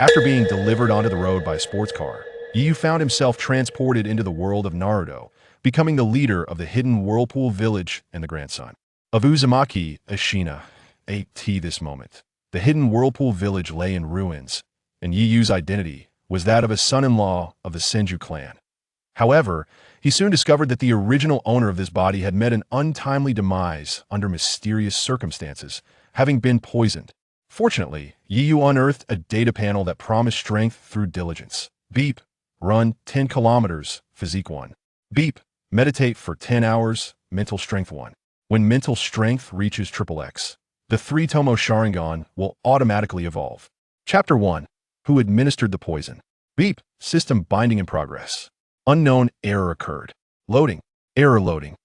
After being delivered onto the road by a sports car, Yu Found himself transported into the world of Naruto, becoming the leader of the hidden Whirlpool Village and the grandson of Uzumaki, Ashina. At this moment, the hidden Whirlpool Village lay in ruins, and Yu's identity was that of a son-in-law of the Senju clan. However, he soon discovered that the original owner of this body had met an untimely demise under mysterious circumstances, having been poisoned. Fortunately, Yu unearthed a data panel that promised strength through diligence. Beep. Run 10 kilometers, Physique 1. Beep. Meditate for 10 hours, Mental Strength 1. When mental strength reaches XXX, the 3-Tomo Sharingan will automatically evolve. Chapter 1. Who administered the poison? Beep. System binding in progress. Unknown error occurred. Loading. Error loading.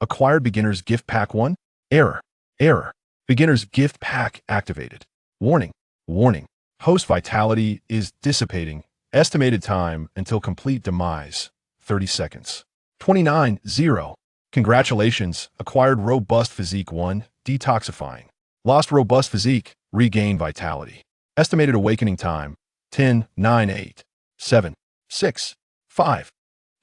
Acquired beginner's gift pack 1. Error. Error. Beginner's gift pack activated. Warning. Warning. Host vitality is dissipating. Estimated time until complete demise, 30 seconds. 29-0. Congratulations, acquired robust physique 1, detoxifying. Lost robust physique, regain vitality. Estimated awakening time, 10, 9, 8, 7, 6, 5.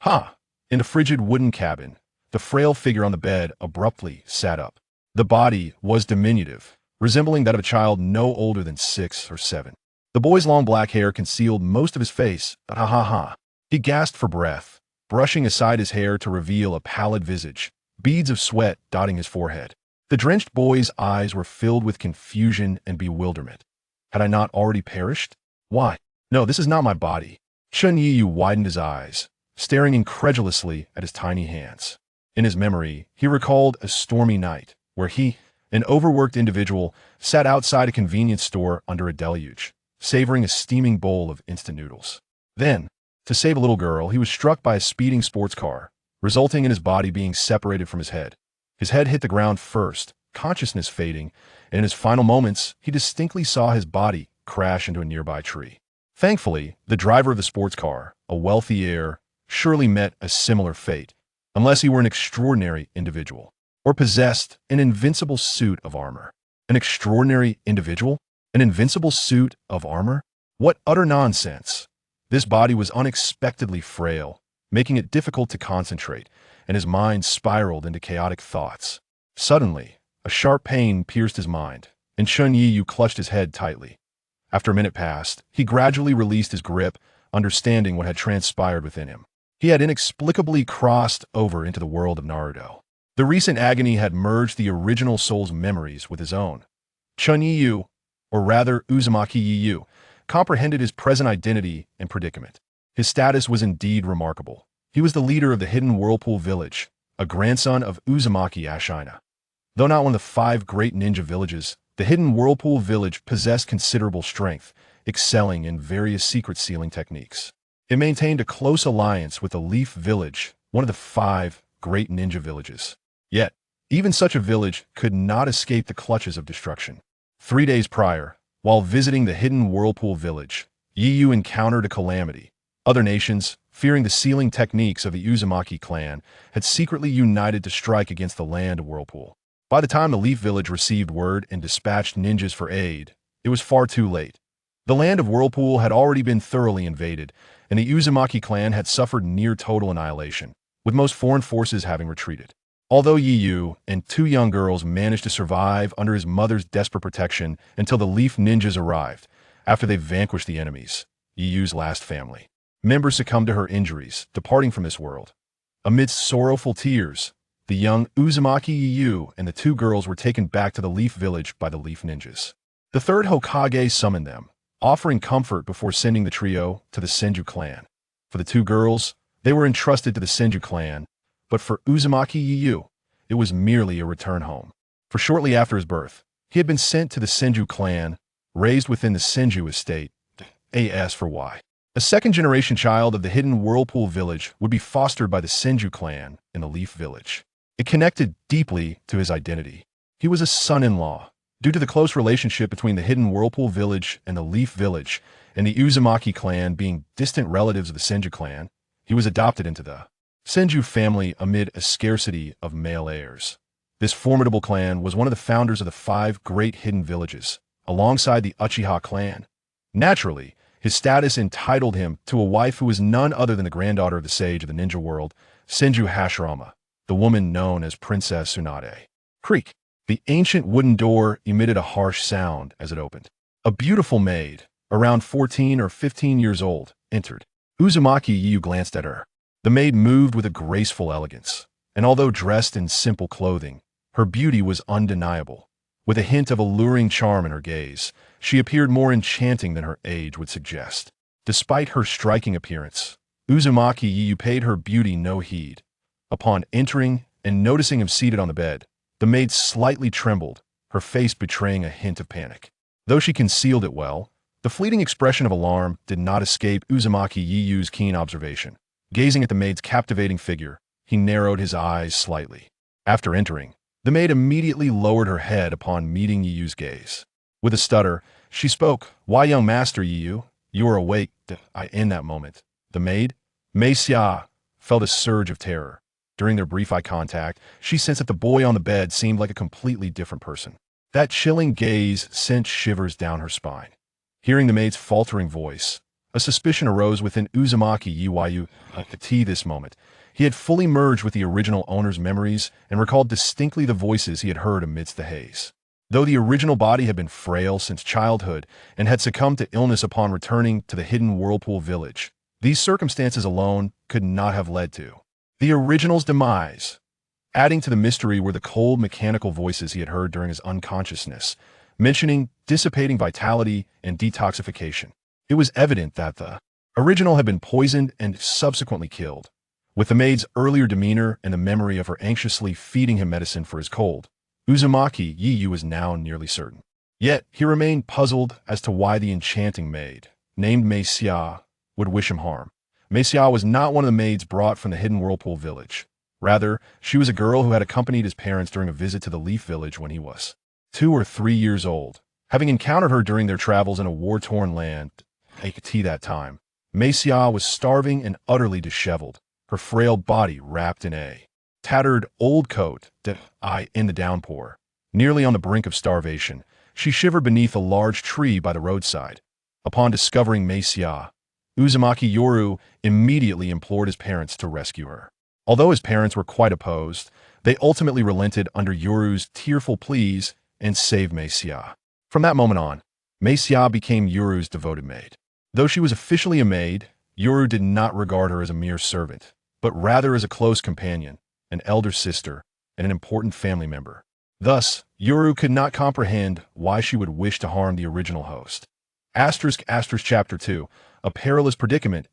Ha! In the frigid wooden cabin, the frail figure on the bed abruptly sat up. The body was diminutive, resembling that of a child no older than 6 or 7. The boy's long black hair concealed most of his face, but ha. He gasped for breath, brushing aside his hair to reveal a pallid visage, beads of sweat dotting his forehead. The drenched boy's eyes were filled with confusion and bewilderment. Had I not already perished? Why? No, this is not my body. Chun Yu widened his eyes, staring incredulously at his tiny hands. In his memory, he recalled a stormy night, where he, an overworked individual, sat outside a convenience store under a deluge, savoring a steaming bowl of instant noodles. Then, to save a little girl, he was struck by a speeding sports car, resulting in his body being separated from his head. His head hit the ground first, consciousness fading, and in his final moments, he distinctly saw his body crash into a nearby tree. Thankfully, the driver of the sports car, a wealthy heir, surely met a similar fate, unless he were an extraordinary individual, or possessed an invincible suit of armor. An extraordinary individual? An invincible suit of armor? What utter nonsense! This body was unexpectedly frail, making it difficult to concentrate, and his mind spiraled into chaotic thoughts. Suddenly, a sharp pain pierced his mind, and Chun Yu clutched his head tightly. After a minute passed, he gradually released his grip, understanding what had transpired within him. He had inexplicably crossed over into the world of Naruto. The recent agony had merged the original soul's memories with his own. Chun Yu, or rather Uzumaki Yu, comprehended his present identity and predicament. His status was indeed remarkable. He was the leader of the hidden Whirlpool Village, a grandson of Uzumaki Ashina. Though not one of the 5 great ninja villages, the hidden Whirlpool Village possessed considerable strength, excelling in various secret sealing techniques. It maintained a close alliance with the Leaf Village, one of the 5 great ninja villages. Yet, even such a village could not escape the clutches of destruction. 3 days prior, while visiting the hidden Whirlpool Village, Yu encountered a calamity. Other nations, fearing the sealing techniques of the Uzumaki clan, had secretly united to strike against the land of Whirlpool. By the time the Leaf Village received word and dispatched ninjas for aid, it was far too late. The land of Whirlpool had already been thoroughly invaded, and the Uzumaki clan had suffered near total annihilation, with most foreign forces having retreated. Although Yu and 2 young girls managed to survive under his mother's desperate protection until the Leaf Ninjas arrived, after they vanquished the enemies, Yu's last family members succumbed to her injuries, departing from this world. Amidst sorrowful tears, the young Uzumaki Yu and the 2 girls were taken back to the Leaf Village by the Leaf Ninjas. The 3rd Hokage summoned them, offering comfort before sending the trio to the Senju clan. For the 2 girls, they were entrusted to the Senju clan, but for Uzumaki Yu, it was merely a return home. For shortly after his birth, he had been sent to the Senju clan, raised within the Senju estate, AS for Y. A second-generation child of the hidden Whirlpool Village would be fostered by the Senju clan in the Leaf Village. It connected deeply to his identity. He was a son-in-law. Due to the close relationship between the hidden Whirlpool Village and the Leaf Village, and the Uzumaki clan being distant relatives of the Senju clan, he was adopted into the Senju family amid a scarcity of male heirs. This formidable clan was one of the founders of the 5 great hidden villages, alongside the Uchiha clan. Naturally, His status entitled him to a wife who was none other than the granddaughter of the sage of the ninja world, Senju Hashirama, the woman known as Princess Tsunade. Creak. The ancient wooden door emitted a harsh sound as it opened. A beautiful maid, around 14 or 15 years old, entered. Uzumaki Yu glanced at her. The maid moved with a graceful elegance, and although dressed in simple clothing, her beauty was undeniable. With a hint of alluring charm in her gaze, she appeared more enchanting than her age would suggest. Despite her striking appearance, Uzumaki Yu paid her beauty no heed. Upon entering and noticing him seated on the bed, the maid slightly trembled, her face betraying a hint of panic. Though she concealed it well, the fleeting expression of alarm did not escape Uzumaki Yu's keen observation. Gazing at the maid's captivating figure, he narrowed his eyes slightly. After entering, the maid immediately lowered her head upon meeting Yu's gaze. With a stutter, she spoke, "Why, young master Yu, you are awake." In that moment, the maid, Mei Xia, felt a surge of terror. During their brief eye contact, she sensed that the boy on the bed seemed like a completely different person. That chilling gaze sent shivers down her spine. Hearing the maid's faltering voice, a suspicion arose within Uzumaki Yu. At this moment, he had fully merged with the original owner's memories and recalled distinctly the voices he had heard amidst the haze. Though the original body had been frail since childhood and had succumbed to illness upon returning to the hidden whirlpool village, these circumstances alone could not have led to the original's demise. Adding to the mystery were the cold mechanical voices he had heard during his unconsciousness, mentioning dissipating vitality and detoxification. It was evident that the original had been poisoned and subsequently killed. With the maid's earlier demeanor and the memory of her anxiously feeding him medicine for his cold, Uzumaki Yu was now nearly certain. Yet he remained puzzled as to why the enchanting maid, named Mei Xia, would wish him harm. Mei Xia was not one of the maids brought from the hidden whirlpool village. Rather, she was a girl who had accompanied his parents during a visit to the Leaf Village when he was 2 or 3 years old. Having encountered her during their travels in a war-torn land, at that time, Mei Xia was starving and utterly disheveled, her frail body wrapped in a tattered old coat in the downpour. Nearly on the brink of starvation, she shivered beneath a large tree by the roadside. Upon discovering Mei Xia, Uzumaki Yoru immediately implored his parents to rescue her. Although his parents were quite opposed, they ultimately relented under Yoru's tearful pleas and saved Mei Xia. From that moment on, Mei Xia became Yoru's devoted maid. Though she was officially a maid, Yoru did not regard her as a mere servant, but rather as a close companion, an elder sister, and an important family member. Thus, Yoru could not comprehend why she would wish to harm the original host. Chapter 2, A Perilous Predicament,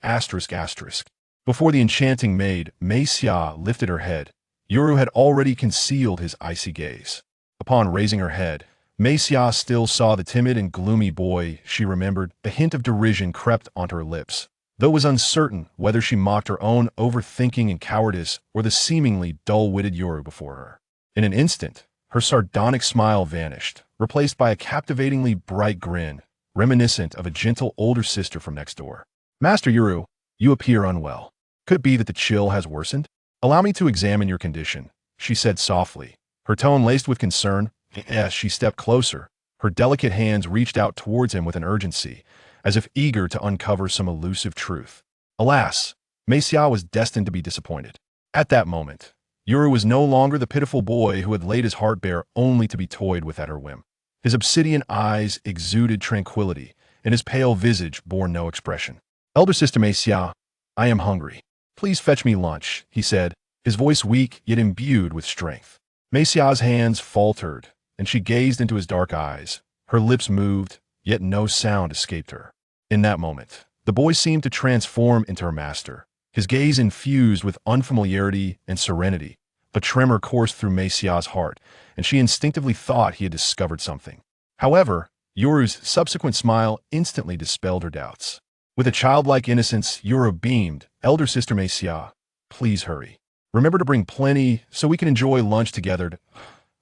Before the enchanting maid, Mei Xia, lifted her head, Yoru had already concealed his icy gaze. Upon raising her head, Mei Xia still saw the timid and gloomy boy. She remembered a hint of derision crept onto her lips, though it was uncertain whether she mocked her own overthinking and cowardice or the seemingly dull-witted Yoru before her. In an instant, her sardonic smile vanished, replaced by a captivatingly bright grin, reminiscent of a gentle older sister from next door. "Master Yoru, you appear unwell. Could it be that the chill has worsened? Allow me to examine your condition," she said softly, her tone laced with concern. As she stepped closer, her delicate hands reached out towards him with an urgency, as if eager to uncover some elusive truth. Alas, Mei Xia was destined to be disappointed. At that moment, Yoru was no longer the pitiful boy who had laid his heart bare only to be toyed with at her whim. His obsidian eyes exuded tranquility, and his pale visage bore no expression. "Elder sister Mei Xia, I am hungry. Please fetch me lunch," he said, his voice weak yet imbued with strength. Mei Xia's hands faltered, and she gazed into his dark eyes. Her lips moved, yet no sound escaped her. In that moment, the boy seemed to transform into her master, his gaze infused with unfamiliarity and serenity. A tremor coursed through Mei Xia's heart, and she instinctively thought he had discovered something. However, Yoru's subsequent smile instantly dispelled her doubts. With a childlike innocence, Yoru beamed, "Elder sister Mei Xia, please hurry. Remember to bring plenty so we can enjoy lunch together."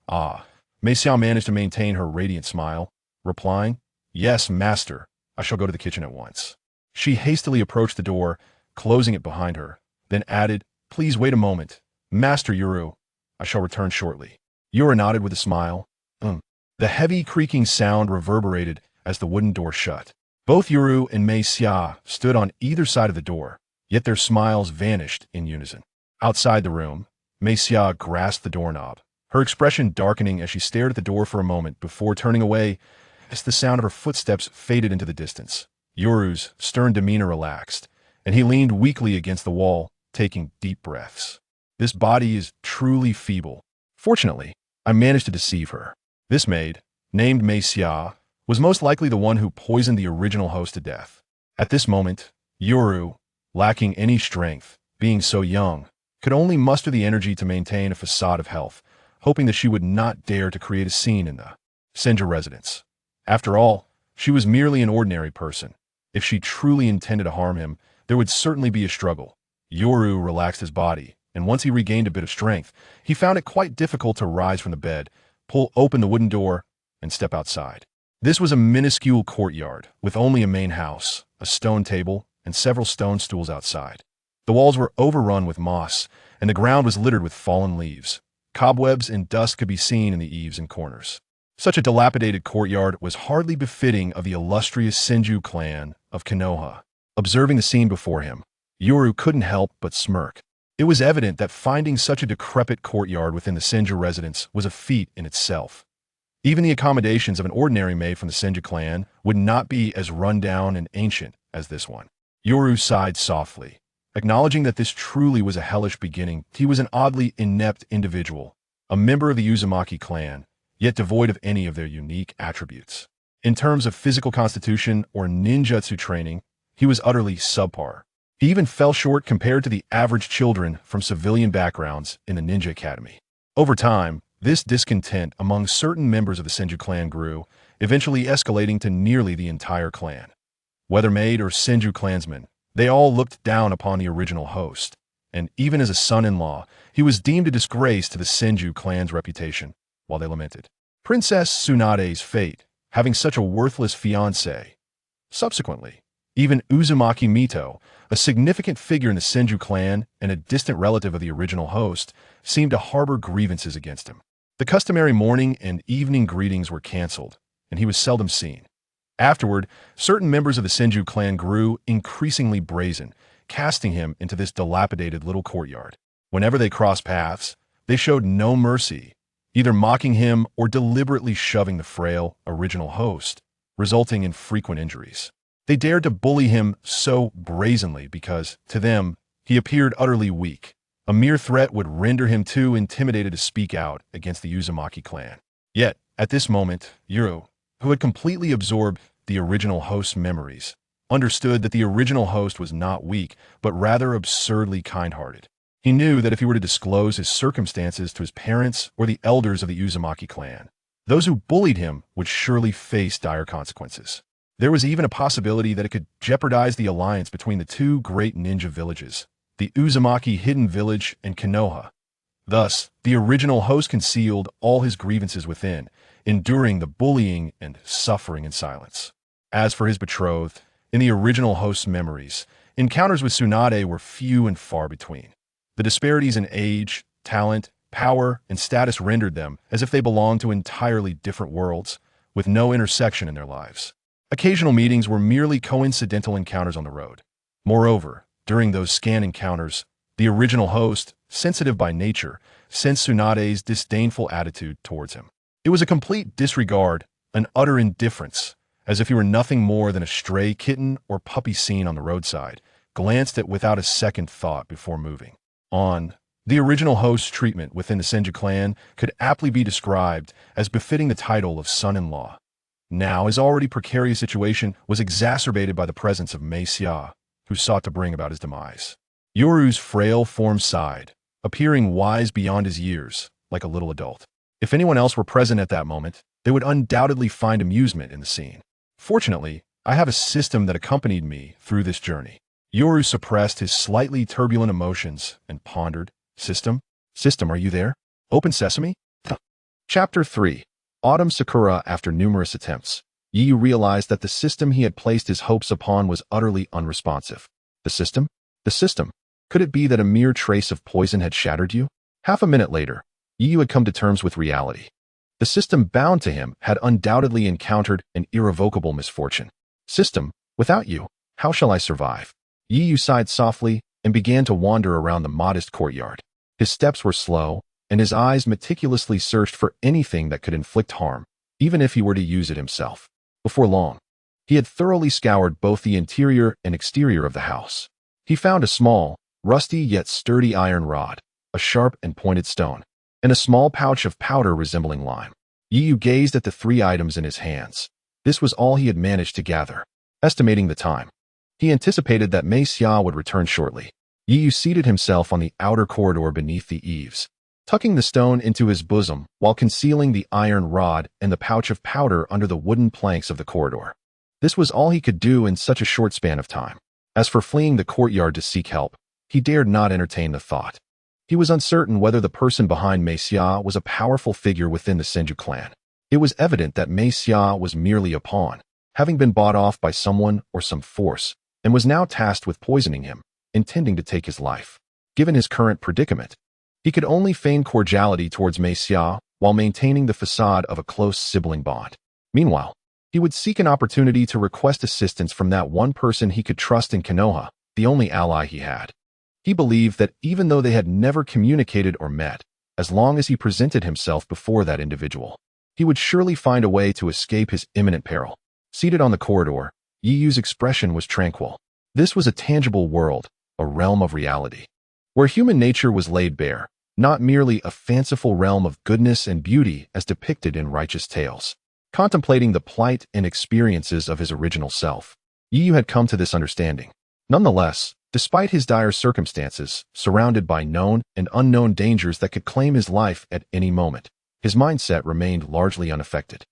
Mei Xia managed to maintain her radiant smile, replying, "Yes, master. I shall go to the kitchen at once." She hastily approached the door, closing it behind her, then added, "Please wait a moment. Master Yoru, I shall return shortly." Yoru nodded with a smile. The heavy creaking sound reverberated as the wooden door shut. Both Yuru and Mei Xia stood on either side of the door, yet their smiles vanished in unison. Outside the room, Mei Xia grasped the doorknob, her expression darkening as she stared at the door for a moment before turning away as the sound of her footsteps faded into the distance. Yoru's stern demeanor relaxed, and he leaned weakly against the wall, taking deep breaths. This body is truly feeble. Fortunately, I managed to deceive her. This maid, named Mei Xia, was most likely the one who poisoned the original host to death. At this moment, Yoru, lacking any strength, being so young, could only muster the energy to maintain a facade of health, hoping that she would not dare to create a scene in the Senju residence. After all, she was merely an ordinary person. If she truly intended to harm him, there would certainly be a struggle. Yoru relaxed his body, and once he regained a bit of strength, he found it quite difficult to rise from the bed, pull open the wooden door, and step outside. This was a minuscule courtyard, with only a main house, a stone table, and several stone stools outside. The walls were overrun with moss, and the ground was littered with fallen leaves. Cobwebs and dust could be seen in the eaves and corners. Such a dilapidated courtyard was hardly befitting of the illustrious Senju clan of Konoha. Observing the scene before him, Yoru couldn't help but smirk. It was evident that finding such a decrepit courtyard within the Senju residence was a feat in itself. Even the accommodations of an ordinary maid from the Senju clan would not be as run-down and ancient as this one. Yoru sighed softly. Acknowledging that this truly was a hellish beginning, he was an oddly inept individual, a member of the Uzumaki clan, yet devoid of any of their unique attributes. In terms of physical constitution or ninjutsu training, he was utterly subpar. He even fell short compared to the average children from civilian backgrounds in the ninja academy. Over time, this discontent among certain members of the Senju clan grew, eventually escalating to nearly the entire clan. Whether maid or Senju clansmen, they all looked down upon the original host, and even as a son-in-law, he was deemed a disgrace to the Senju clan's reputation, while they lamented Princess Tsunade's fate, having such a worthless fiancée. Subsequently, even Uzumaki Mito, a significant figure in the Senju clan and a distant relative of the original host, seemed to harbor grievances against him. The customary morning and evening greetings were cancelled, and he was seldom seen. Afterward, certain members of the Senju clan grew increasingly brazen, casting him into this dilapidated little courtyard. Whenever they crossed paths, they showed no mercy, either mocking him or deliberately shoving the frail, original host, resulting in frequent injuries. They dared to bully him so brazenly because, to them, he appeared utterly weak. A mere threat would render him too intimidated to speak out against the Uzumaki clan. Yet, at this moment, Yuru, who had completely absorbed the original host's memories, understood that the original host was not weak, but rather absurdly kind-hearted. He knew that if he were to disclose his circumstances to his parents or the elders of the Uzumaki clan, those who bullied him would surely face dire consequences. There was even a possibility that it could jeopardize the alliance between the two great ninja villages, the Uzumaki Hidden Village and Konoha. Thus, the original host concealed all his grievances within, enduring the bullying and suffering in silence. As for his betrothed, in the original host's memories, encounters with Tsunade were few and far between. The disparities in age, talent, power, and status rendered them as if they belonged to entirely different worlds, with no intersection in their lives. Occasional meetings were merely coincidental encounters on the road. Moreover, during those scant encounters, the original host, sensitive by nature, sensed Tsunade's disdainful attitude towards him. It was a complete disregard, an utter indifference, as if he were nothing more than a stray kitten or puppy seen on the roadside, glanced at without a second thought before moving on. The original host's treatment within the Senju clan could aptly be described as befitting the title of son-in-law. Now, his already precarious situation was exacerbated by the presence of Mei Xia, who sought to bring about his demise. Yoru's frail form sighed, appearing wise beyond his years, like a little adult. If anyone else were present at that moment, they would undoubtedly find amusement in the scene. Fortunately, I have a system that accompanied me through this journey. Yoru suppressed his slightly turbulent emotions and pondered, System? System, are you there? Open sesame? Chapter 3. Autumn Sakura. After numerous attempts, Yu realized that the system he had placed his hopes upon was utterly unresponsive. The system? The system. Could it be that a mere trace of poison had shattered you? Half a minute later, Yu had come to terms with reality. The system bound to him had undoubtedly encountered an irrevocable misfortune. System, Without you, how shall I survive? Yu sighed softly and began to wander around the modest courtyard. His steps were slow, and his eyes meticulously searched for anything that could inflict harm, even if he were to use it himself. Before long, he had thoroughly scoured both the interior and exterior of the house. He found a small, rusty yet sturdy iron rod, a sharp and pointed stone, and a small pouch of powder resembling lime. Yu gazed at the 3 items in his hands. This was all he had managed to gather. Estimating the time, he anticipated that Mei Xia would return shortly. Yu seated himself on the outer corridor beneath the eaves, tucking the stone into his bosom while concealing the iron rod and the pouch of powder under the wooden planks of the corridor. This was all he could do in such a short span of time. As for fleeing the courtyard to seek help, he dared not entertain the thought. He was uncertain whether the person behind Mei Xia was a powerful figure within the Senju clan. It was evident that Mei Xia was merely a pawn, having been bought off by someone or some force, and was now tasked with poisoning him, intending to take his life. Given his current predicament, he could only feign cordiality towards Mei Xia while maintaining the facade of a close sibling bond. Meanwhile, he would seek an opportunity to request assistance from that one person he could trust in Konoha, the only ally he had. He believed that even though they had never communicated or met, as long as he presented himself before that individual, he would surely find a way to escape his imminent peril. Seated on the corridor, Yiyu's expression was tranquil. This was a tangible world, a realm of reality, where human nature was laid bare, not merely a fanciful realm of goodness and beauty as depicted in righteous tales. Contemplating the plight and experiences of his original self, Yiyu had come to this understanding. Nonetheless, despite his dire circumstances, surrounded by known and unknown dangers that could claim his life at any moment, his mindset remained largely unaffected.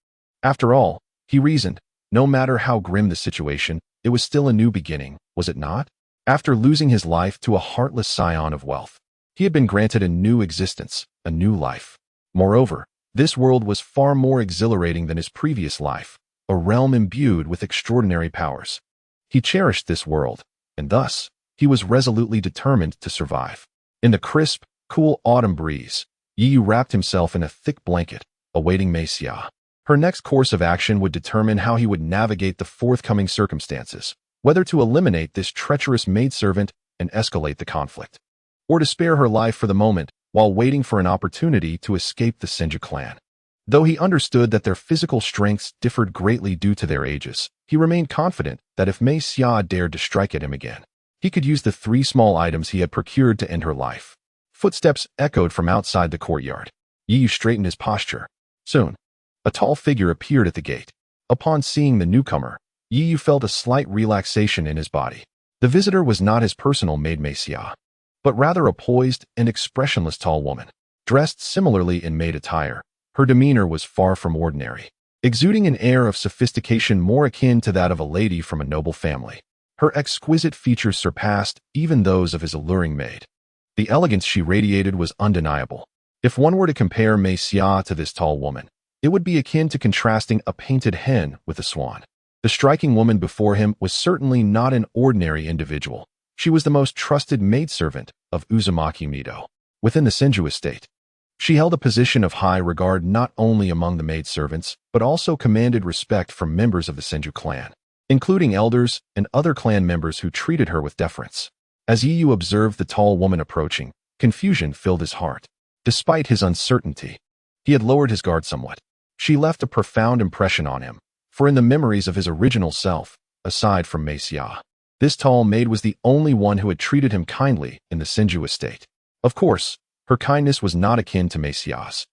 After all, he reasoned, no matter how grim the situation, it was still a new beginning, was it not? After losing his life to a heartless scion of wealth, he had been granted a new existence, a new life. Moreover, this world was far more exhilarating than his previous life, a realm imbued with extraordinary powers. He cherished this world, and thus, he was resolutely determined to survive. In the crisp, cool autumn breeze, Yiyu wrapped himself in a thick blanket, awaiting Mei Xia. Her next course of action would determine how he would navigate the forthcoming circumstances, whether to eliminate this treacherous maidservant and escalate the conflict, or to spare her life for the moment while waiting for an opportunity to escape the Senju clan. Though he understood that their physical strengths differed greatly due to their ages, he remained confident that if Mei Xia dared to strike at him again, he could use the 3 small items he had procured to end her life. Footsteps echoed from outside the courtyard. Yiyu straightened his posture. Soon, a tall figure appeared at the gate. Upon seeing the newcomer, Yiyu felt a slight relaxation in his body. The visitor was not his personal maid Mei Xia, but rather a poised and expressionless tall woman. Dressed similarly in maid attire, her demeanor was far from ordinary, exuding an air of sophistication more akin to that of a lady from a noble family. Her exquisite features surpassed even those of his alluring maid. The elegance she radiated was undeniable. If one were to compare Mei Xia to this tall woman, it would be akin to contrasting a painted hen with a swan. The striking woman before him was certainly not an ordinary individual. She was the most trusted maidservant of Uzumaki Mido within the Senju estate. She held a position of high regard not only among the maidservants, but also commanded respect from members of the Senju clan, including elders and other clan members who treated her with deference. As Yiyu observed the tall woman approaching, confusion filled his heart. Despite his uncertainty, he had lowered his guard somewhat. She left a profound impression on him, for in the memories of his original self, aside from Mei Xia, this tall maid was the only one who had treated him kindly in the Senju estate. Of course, her kindness was not akin to Mei Xia's,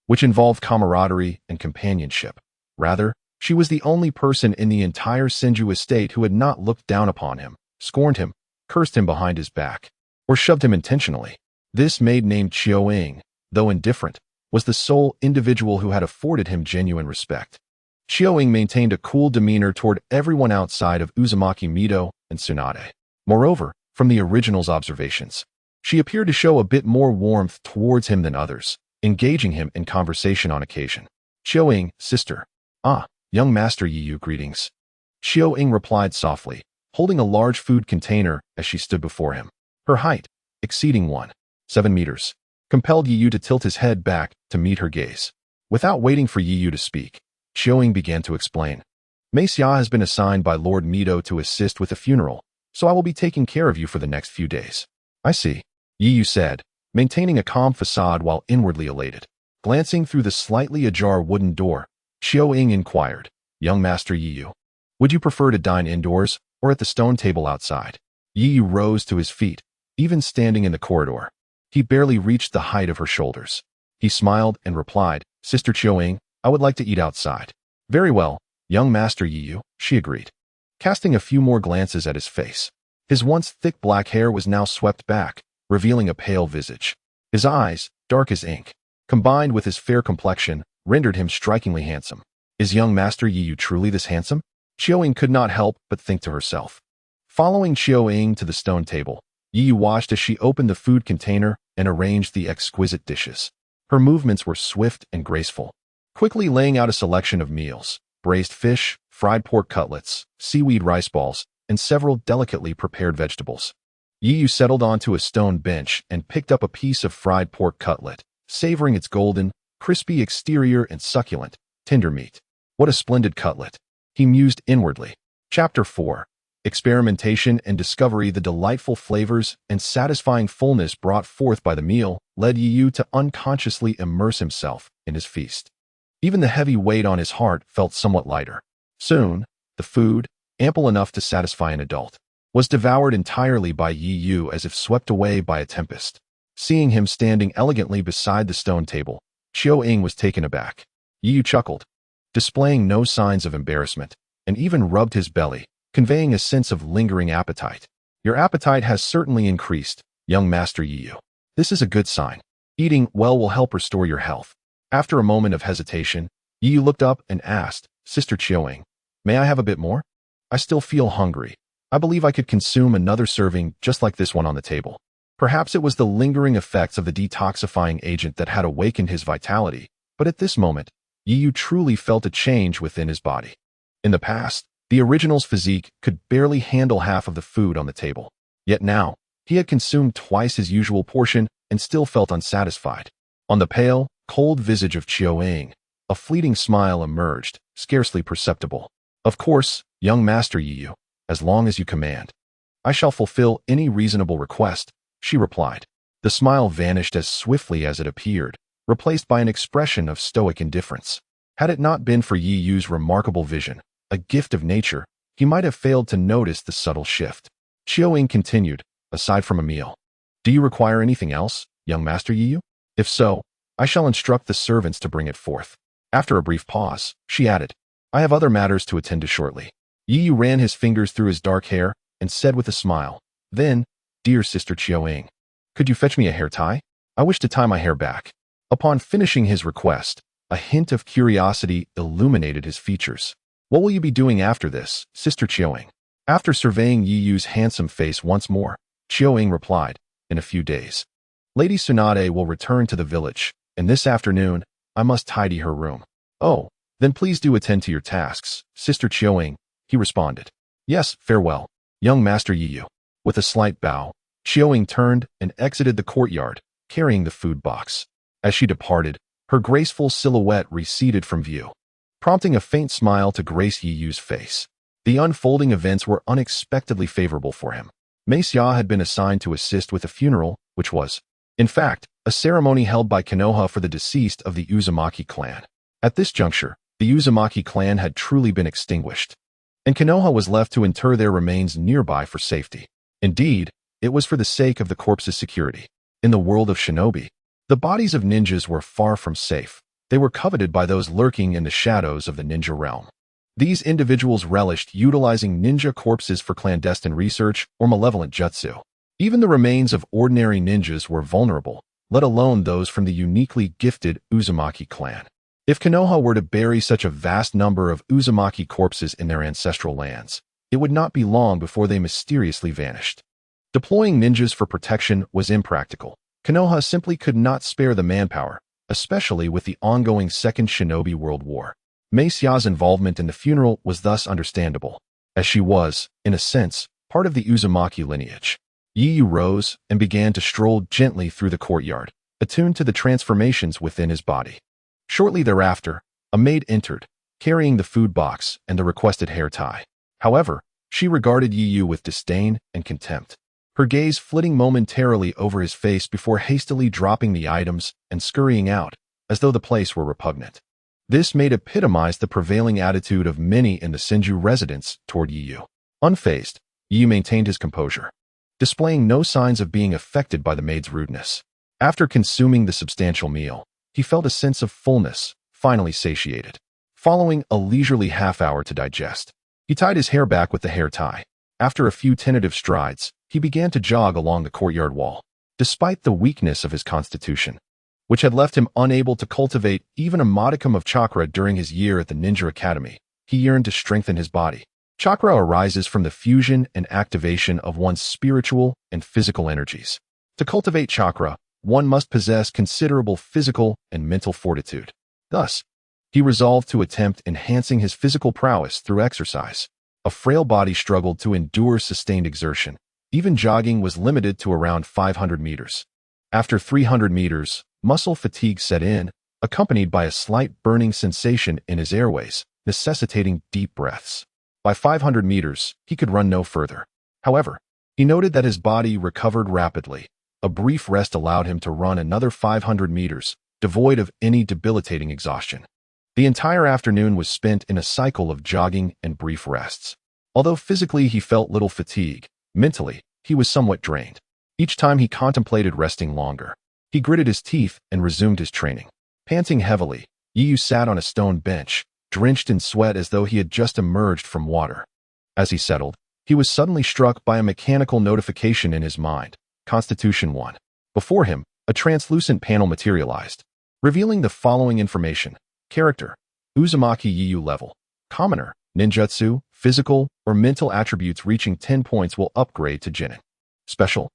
which involved camaraderie and companionship. Rather, she was the only person in the entire Senju estate who had not looked down upon him, scorned him, cursed him behind his back, or shoved him intentionally. This maid named Qiao-ing, though indifferent, was the sole individual who had afforded him genuine respect. Qiao-ing maintained a cool demeanor toward everyone outside of Uzumaki Mido and Tsunade. Moreover, from the original's observations, she appeared to show a bit more warmth towards him than others, engaging him in conversation on occasion. Qiao-ing, sister. Ah, young master Yiyu, greetings. Qiao-ing replied softly, holding a large food container as she stood before him. Her height, exceeding 1.7 meters, compelled Yiyu to tilt his head back to meet her gaze. Without waiting for Yiyu to speak, Qiao-ing began to explain. Mace Ya has been assigned by Lord Mito to assist with the funeral, so I will be taking care of you for the next few days. I see, Yiyu said, maintaining a calm facade while inwardly elated. Glancing through the slightly ajar wooden door, Xiao Ying inquired, Young Master Yiyu, would you prefer to dine indoors or at the stone table outside? Yiyu rose to his feet, even standing in the corridor. He barely reached the height of her shoulders. He smiled and replied, Sister Xiao Ying, I would like to eat outside. Very well, Young Master Yiyu, she agreed, casting a few more glances at his face. His once thick black hair was now swept back, revealing a pale visage. His eyes, dark as ink, combined with his fair complexion, rendered him strikingly handsome. Is Young Master Yiyu truly this handsome? Xiao Ying could not help but think to herself. Following Xiao Ying to the stone table, Yiyu watched as she opened the food container and arranged the exquisite dishes. Her movements were swift and graceful, quickly laying out a selection of meals: braised fish, fried pork cutlets, seaweed rice balls, and several delicately prepared vegetables. Yiyu settled onto a stone bench and picked up a piece of fried pork cutlet, savoring its golden, crispy exterior and succulent, tender meat. What a splendid cutlet, he mused inwardly. Chapter 4. Experimentation and discovery. The delightful flavors and satisfying fullness brought forth by the meal led Yiyu to unconsciously immerse himself in his feast. Even the heavy weight on his heart felt somewhat lighter. Soon, the food, ample enough to satisfy an adult, was devoured entirely by Yiyu as if swept away by a tempest. Seeing him standing elegantly beside the stone table, Xiao Ying was taken aback. Yiyu chuckled, displaying no signs of embarrassment, and even rubbed his belly, conveying a sense of lingering appetite. Your appetite has certainly increased, Young Master Yiyu. This is a good sign. Eating well will help restore your health. After a moment of hesitation, Yiyu looked up and asked, Sister Xiao Ying, may I have a bit more? I still feel hungry. I believe I could consume another serving just like this one on the table. Perhaps it was the lingering effects of the detoxifying agent that had awakened his vitality, but at this moment, Yiyu truly felt a change within his body. In the past, the original's physique could barely handle half of the food on the table. Yet now, he had consumed twice his usual portion and still felt unsatisfied. On the pale, cold visage of Xiao Ying, a fleeting smile emerged, scarcely perceptible. Of course, Young Master Yiyu, as long as you command. I shall fulfill any reasonable request, she replied. The smile vanished as swiftly as it appeared, replaced by an expression of stoic indifference. Had it not been for Yiyu's remarkable vision, a gift of nature, he might have failed to notice the subtle shift. Xiao Ying continued, aside from a meal, do you require anything else, Young Master Yiyu? If so, I shall instruct the servants to bring it forth. After a brief pause, she added, I have other matters to attend to shortly. Yiyu ran his fingers through his dark hair and said with a smile, then, Dear Sister Xiao Ying, could you fetch me a hair tie? I wish to tie my hair back. Upon finishing his request, a hint of curiosity illuminated his features. What will you be doing after this, Sister Xiao Ying? After surveying Yiyu's handsome face once more, Xiao Ying replied, in a few days. Lady Tsunade will return to the village, and this afternoon, I must tidy her room. Oh, then please do attend to your tasks, Sister Xiao Ying, he responded. Yes, farewell, Young Master Yiyu. With a slight bow, Xiao Ying turned and exited the courtyard, carrying the food box. As she departed, her graceful silhouette receded from view, prompting a faint smile to grace Yiyu's face. The unfolding events were unexpectedly favorable for him. Mace Ya had been assigned to assist with a funeral, which was, in fact, a ceremony held by Konoha for the deceased of the Uzumaki clan. At this juncture, the Uzumaki clan had truly been extinguished, and Konoha was left to inter their remains nearby for safety. Indeed, it was for the sake of the corpse's security. In the world of shinobi, the bodies of ninjas were far from safe. They were coveted by those lurking in the shadows of the ninja realm. These individuals relished utilizing ninja corpses for clandestine research or malevolent jutsu. Even the remains of ordinary ninjas were vulnerable, let alone those from the uniquely gifted Uzumaki clan. If Konoha were to bury such a vast number of Uzumaki corpses in their ancestral lands, it would not be long before they mysteriously vanished. Deploying ninjas for protection was impractical. Konoha simply could not spare the manpower, especially with the ongoing Second Shinobi World War. Mace Ya's involvement in the funeral was thus understandable, as she was, in a sense, part of the Uzumaki lineage. Yiyu rose and began to stroll gently through the courtyard, attuned to the transformations within his body. Shortly thereafter, a maid entered, carrying the food box and the requested hair tie. However, she regarded Yu with disdain and contempt, her gaze flitting momentarily over his face before hastily dropping the items and scurrying out, as though the place were repugnant. This made epitomize the prevailing attitude of many in the Senju residence toward Yu. Unfazed, Yu maintained his composure, displaying no signs of being affected by the maid's rudeness. After consuming the substantial meal, he felt a sense of fullness, finally satiated. Following a leisurely half-hour to digest, he tied his hair back with the hair tie. After a few tentative strides, he began to jog along the courtyard wall. Despite the weakness of his constitution, which had left him unable to cultivate even a modicum of chakra during his year at the Ninja Academy, he yearned to strengthen his body. Chakra arises from the fusion and activation of one's spiritual and physical energies. To cultivate chakra, one must possess considerable physical and mental fortitude. Thus, he resolved to attempt enhancing his physical prowess through exercise. A frail body struggled to endure sustained exertion. Even jogging was limited to around 500 meters. After 300 meters, muscle fatigue set in, accompanied by a slight burning sensation in his airways, necessitating deep breaths. By 500 meters, he could run no further. However, he noted that his body recovered rapidly. A brief rest allowed him to run another 500 meters, devoid of any debilitating exhaustion. The entire afternoon was spent in a cycle of jogging and brief rests. Although physically he felt little fatigue, mentally, he was somewhat drained. Each time he contemplated resting longer, he gritted his teeth and resumed his training. Panting heavily, Yu sat on a stone bench, drenched in sweat as though he had just emerged from water. As he settled, he was suddenly struck by a mechanical notification in his mind. Constitution 1. Before him, a translucent panel materialized, revealing the following information. Character: Uzumaki Yu level. Commoner: ninjutsu, physical, or mental attributes reaching 10 points will upgrade to Genin. Special: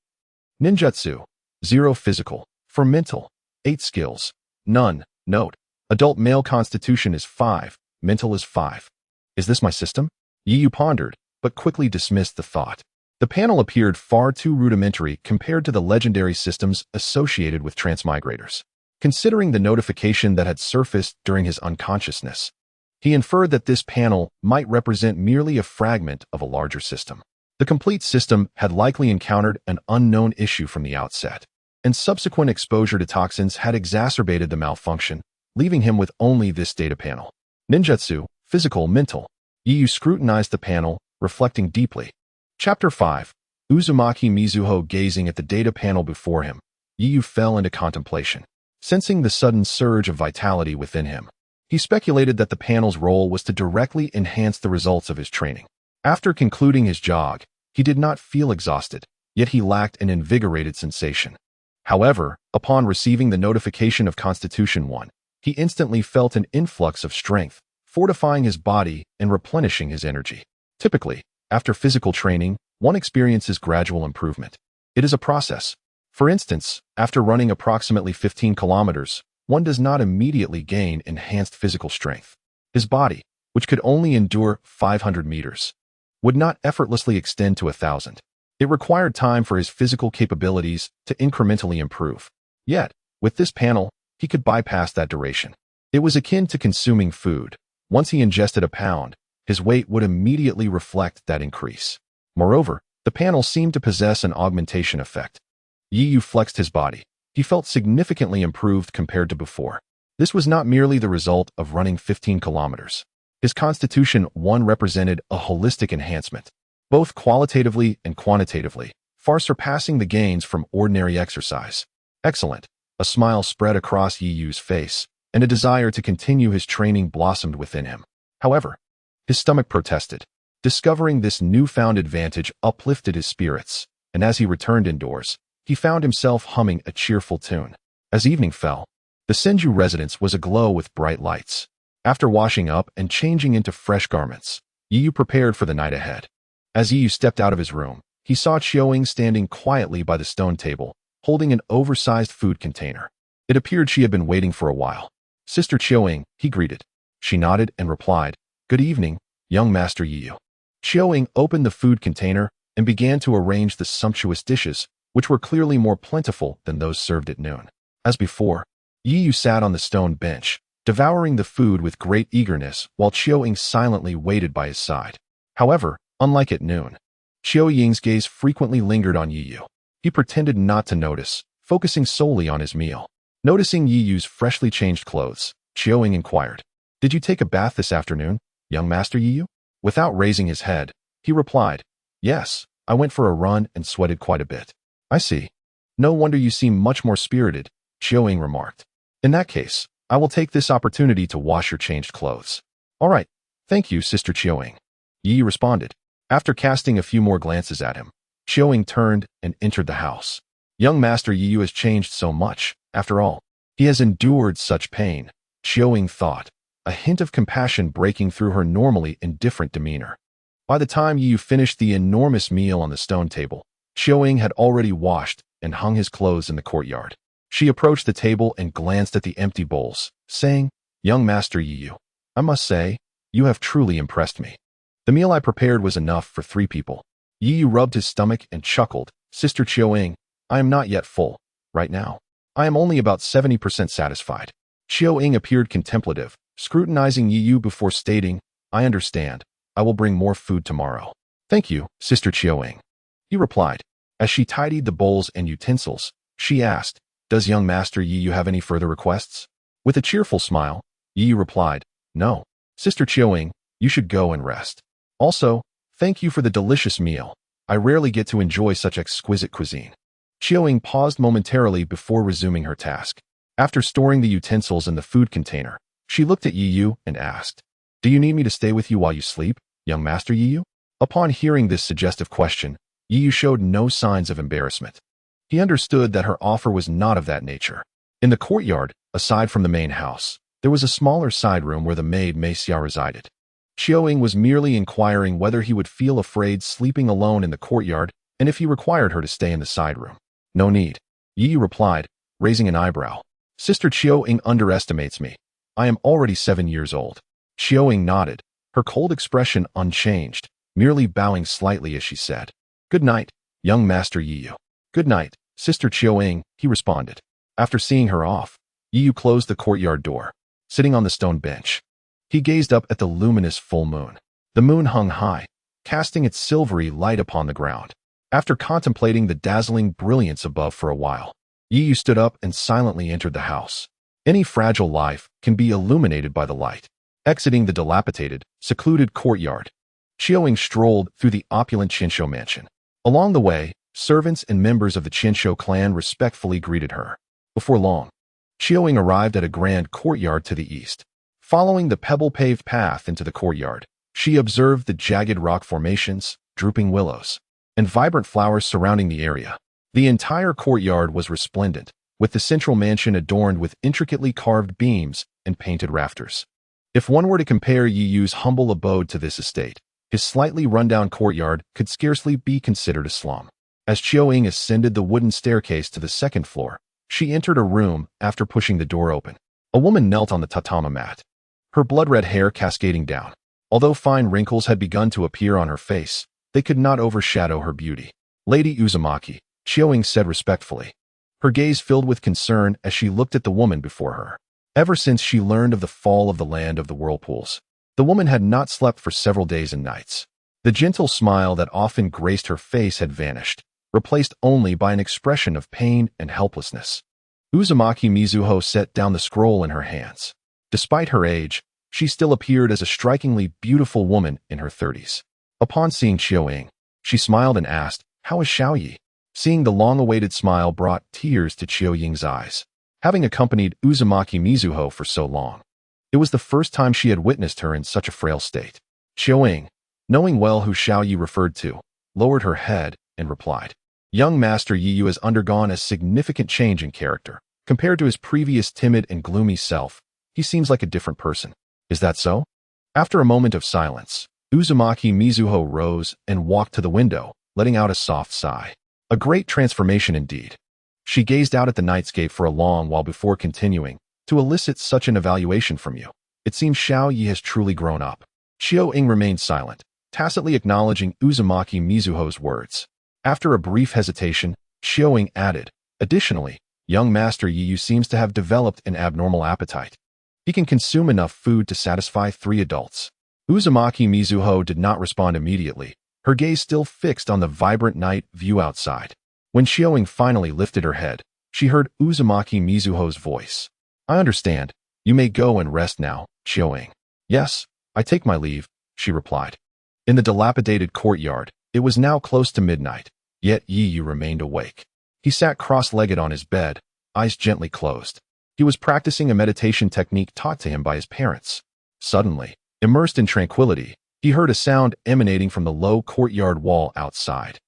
ninjutsu, 0 physical. For mental, 8 skills. None. Note: adult male constitution is 5, mental is 5. Is this my system? Yu pondered, but quickly dismissed the thought. The panel appeared far too rudimentary compared to the legendary systems associated with transmigrators. Considering the notification that had surfaced during his unconsciousness, he inferred that this panel might represent merely a fragment of a larger system. The complete system had likely encountered an unknown issue from the outset, and subsequent exposure to toxins had exacerbated the malfunction, leaving him with only this data panel. Ninjutsu, physical, mental. Yu scrutinized the panel, reflecting deeply. Chapter 5. Uzumaki Mizuho. Gazing at the data panel before him, Yu fell into contemplation. Sensing the sudden surge of vitality within him, he speculated that the panel's role was to directly enhance the results of his training. After concluding his jog, he did not feel exhausted, yet he lacked an invigorated sensation. However, upon receiving the notification of Constitution 1, he instantly felt an influx of strength, fortifying his body and replenishing his energy. Typically, after physical training, one experiences gradual improvement. It is a process. For instance, after running approximately 15 kilometers, one does not immediately gain enhanced physical strength. His body, which could only endure 500 meters, would not effortlessly extend to 1,000. It required time for his physical capabilities to incrementally improve. Yet, with this panel, he could bypass that duration. It was akin to consuming food. Once he ingested a pound, his weight would immediately reflect that increase. Moreover, the panel seemed to possess an augmentation effect. Yu flexed his body. He felt significantly improved compared to before. This was not merely the result of running 15 kilometers. His Constitution 1 represented a holistic enhancement, both qualitatively and quantitatively, far surpassing the gains from ordinary exercise. Excellent. A smile spread across Yu's face, and a desire to continue his training blossomed within him. However, his stomach protested. Discovering this newfound advantage uplifted his spirits, and as he returned indoors, he found himself humming a cheerful tune. As evening fell, the Senju residence was aglow with bright lights. After washing up and changing into fresh garments, Yu prepared for the night ahead. As Yu stepped out of his room, he saw Chiyoing standing quietly by the stone table, holding an oversized food container. It appeared she had been waiting for a while. "Sister Chiyoing," he greeted. She nodded and replied, "Good evening, young Master Yu." Chiyoing opened the food container and began to arrange the sumptuous dishes, which were clearly more plentiful than those served at noon. As before, Yu sat on the stone bench, devouring the food with great eagerness while Qiu silently waited by his side. However, unlike at noon, Qiu gaze frequently lingered on Yu. He pretended not to notice, focusing solely on his meal. Noticing Yu's freshly changed clothes, Qiu inquired, "Did you take a bath this afternoon, young Master Yu?" Without raising his head, he replied, "Yes, I went for a run and sweated quite a bit." "I see. No wonder you seem much more spirited," Qiu remarked. "In that case, I will take this opportunity to wash your changed clothes." "All right, thank you, Sister Qiu," Yi responded. After casting a few more glances at him, Qiu turned and entered the house. Young Master Yu has changed so much, after all. He has endured such pain, Qiu thought, a hint of compassion breaking through her normally indifferent demeanor. By the time Yu finished the enormous meal on the stone table, Qiu had already washed and hung his clothes in the courtyard. She approached the table and glanced at the empty bowls, saying, "Young Master Yu, I must say, you have truly impressed me. The meal I prepared was enough for 3 people." Yu rubbed his stomach and chuckled, "Sister Qiu, I am not yet full. Right now, I am only about 70% satisfied." Qiu appeared contemplative, scrutinizing Yu before stating, "I understand. I will bring more food tomorrow." "Thank you, Sister Qiu," he replied. As she tidied the bowls and utensils, she asked, "Does young Master Yu have any further requests?" With a cheerful smile, Yu replied, "No. Sister Qiu, you should go and rest. Also, thank you for the delicious meal. I rarely get to enjoy such exquisite cuisine." Qiu paused momentarily before resuming her task. After storing the utensils in the food container, she looked at Yu and asked, "Do you need me to stay with you while you sleep, young Master Yu?" Upon hearing this suggestive question, Yu showed no signs of embarrassment. He understood that her offer was not of that nature. In the courtyard, aside from the main house, there was a smaller side room where the maid Mei Xia resided. Qiu was merely inquiring whether he would feel afraid sleeping alone in the courtyard and if he required her to stay in the side room. "No need," Yi replied, raising an eyebrow. "Sister Qiu underestimates me. I am already 7 years old." Qiu nodded, her cold expression unchanged, merely bowing slightly as she said, "Good night, young Master Yu." "Good night, Sister Qiu," he responded. After seeing her off, Yu closed the courtyard door. Sitting on the stone bench, he gazed up at the luminous full moon. The moon hung high, casting its silvery light upon the ground. After contemplating the dazzling brilliance above for a while, Yu stood up and silently entered the house. Any fragile life can be illuminated by the light. Exiting the dilapidated, secluded courtyard, Qiu strolled through the opulent Qinsho mansion. Along the way, servants and members of the Qinsho clan respectfully greeted her. Before long, Qiu arrived at a grand courtyard to the east. Following the pebble-paved path into the courtyard, she observed the jagged rock formations, drooping willows, and vibrant flowers surrounding the area. The entire courtyard was resplendent, with the central mansion adorned with intricately carved beams and painted rafters. If one were to compare Yu's humble abode to this estate, his slightly rundown courtyard could scarcely be considered a slum. As Qiu ascended the wooden staircase to the 2nd floor, she entered a room after pushing the door open. A woman knelt on the tatami mat, her blood-red hair cascading down. Although fine wrinkles had begun to appear on her face, they could not overshadow her beauty. "Lady Uzumaki," Qiu said respectfully. Her gaze filled with concern as she looked at the woman before her. Ever since she learned of the fall of the land of the whirlpools, the woman had not slept for several days and nights. The gentle smile that often graced her face had vanished, replaced only by an expression of pain and helplessness. Uzumaki Mizuho set down the scroll in her hands. Despite her age, she still appeared as a strikingly beautiful woman in her 30s. Upon seeing Qiu, she smiled and asked, "How is Xiaoyi?" Seeing the long-awaited smile brought tears to Qiu's eyes. Having accompanied Uzumaki Mizuho for so long, it was the first time she had witnessed her in such a frail state. Qiu, knowing well who Xiaoyi referred to, lowered her head and replied, "Young Master Yu has undergone a significant change in character. Compared to his previous timid and gloomy self, he seems like a different person. Is that so?" After a moment of silence, Uzumaki Mizuho rose and walked to the window, letting out a soft sigh. "A great transformation indeed." She gazed out at the nightscape for a long while before continuing, "To elicit such an evaluation from you, it seems Xiaoyi has truly grown up." Qiu remained silent, tacitly acknowledging Uzumaki Mizuho's words. After a brief hesitation, Qiu added, "Additionally, young Master Yu seems to have developed an abnormal appetite." He can consume enough food to satisfy 3 adults. Uzumaki Mizuho did not respond immediately, her gaze still fixed on the vibrant night view outside. When Xiaoying finally lifted her head, she heard Uzumaki Mizuho's voice. I understand. You may go and rest now, Xiaoying. Yes, I take my leave, she replied. In the dilapidated courtyard, it was now close to midnight, yet Yiyu remained awake. He sat cross-legged on his bed, eyes gently closed. He was practicing a meditation technique taught to him by his parents. Suddenly, immersed in tranquility, he heard a sound emanating from the low courtyard wall outside.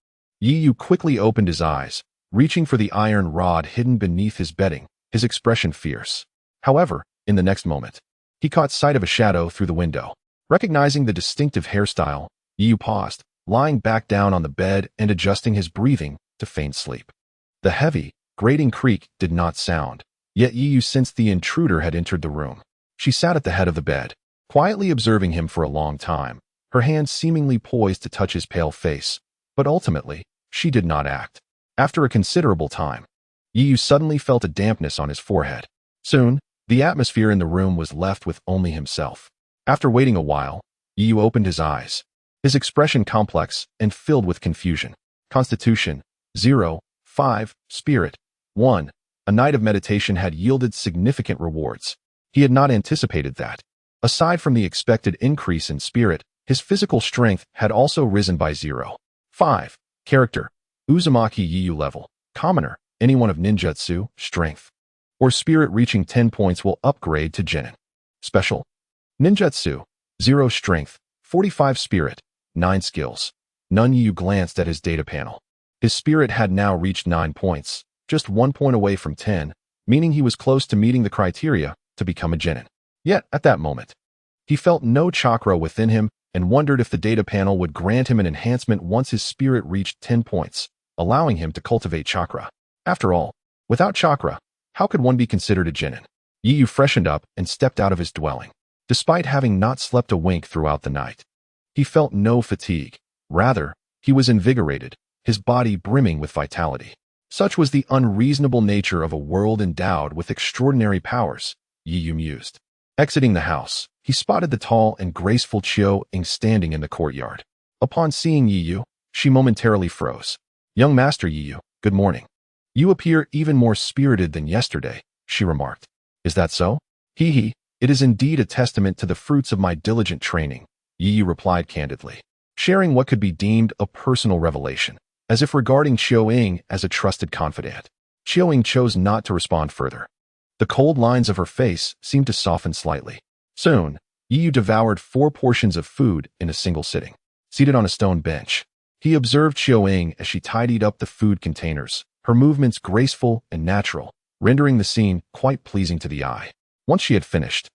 Yiyu quickly opened his eyes, reaching for the iron rod hidden beneath his bedding, his expression fierce. However, in the next moment, he caught sight of a shadow through the window. Recognizing the distinctive hairstyle, Yiyu paused, lying back down on the bed and adjusting his breathing to feign sleep. The heavy, grating creak did not sound, yet Yiyu sensed the intruder had entered the room. She sat at the head of the bed, quietly observing him for a long time, her hands seemingly poised to touch his pale face, but ultimately, she did not act. After a considerable time, Yiyu suddenly felt a dampness on his forehead. Soon, the atmosphere in the room was left with only himself. After waiting a while, Yiyu opened his eyes, his expression complex and filled with confusion. Constitution, 0, 5, Spirit, 1. A night of meditation had yielded significant rewards. He had not anticipated that. Aside from the expected increase in spirit, his physical strength had also risen by 0. 5. Character, Uzumaki Yiyu level, commoner, anyone of ninjutsu, strength, or spirit reaching 10 points will upgrade to genin. Special, ninjutsu, 0 strength, 45 spirit, 9 skills. None. Yiyu glanced at his data panel. His spirit had now reached 9 points, just 1 point away from 10, meaning he was close to meeting the criteria to become a genin. Yet, at that moment, he felt no chakra within him and wondered if the data panel would grant him an enhancement once his spirit reached 10 points, allowing him to cultivate chakra. After all, without chakra, how could one be considered a genin? Yiyu freshened up and stepped out of his dwelling. Despite having not slept a wink throughout the night, he felt no fatigue. Rather, he was invigorated, his body brimming with vitality. Such was the unreasonable nature of a world endowed with extraordinary powers, Yiyu mused. Exiting the house, he spotted the tall and graceful Xiaoying standing in the courtyard. Upon seeing Yiyu, she momentarily froze. Young Master Yiyu, good morning. You appear even more spirited than yesterday, she remarked. Is that so? Hee, it is indeed a testament to the fruits of my diligent training, Yiyu replied candidly, sharing what could be deemed a personal revelation, as if regarding Xiaoying as a trusted confidant. Xiaoying chose not to respond further. The cold lines of her face seemed to soften slightly. Soon, Yiyu devoured 4 portions of food in a single sitting. Seated on a stone bench, he observed Xiaoying as she tidied up the food containers, her movements graceful and natural, rendering the scene quite pleasing to the eye. Once she had finished,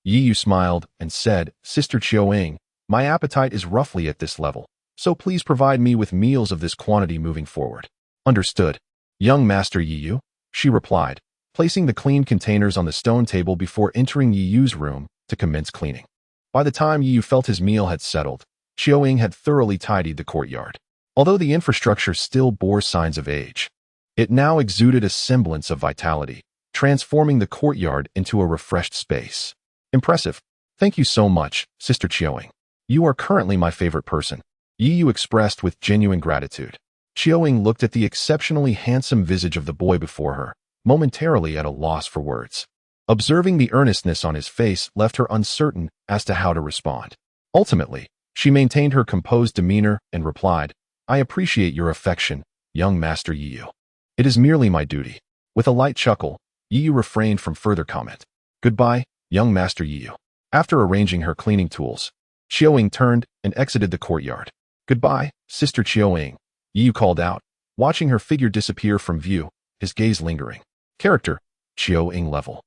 Yiyu smiled and said, Sister Xiaoying, my appetite is roughly at this level, so please provide me with meals of this quantity moving forward. Understood. Young Master Yiyu, she replied, placing the clean containers on the stone table before entering Yiyu's room to commence cleaning. By the time Yiyu felt his meal had settled, Xiaoying had thoroughly tidied the courtyard. Although the infrastructure still bore signs of age, it now exuded a semblance of vitality, transforming the courtyard into a refreshed space. Impressive. Thank you so much, Sister Xiaoying. You are currently my favorite person, Yiyu expressed with genuine gratitude. Xiaoying looked at the exceptionally handsome visage of the boy before her, momentarily at a loss for words. Observing the earnestness on his face left her uncertain as to how to respond. Ultimately, she maintained her composed demeanor and replied, I appreciate your affection, young Master Yiyu. It is merely my duty. With a light chuckle, Yiyu refrained from further comment. Goodbye, young Master Yiyu. After arranging her cleaning tools, Xiaoying turned and exited the courtyard. Goodbye, Sister Xiaoying, Yiyu called out, watching her figure disappear from view, his gaze lingering. Character, Xiaoying level.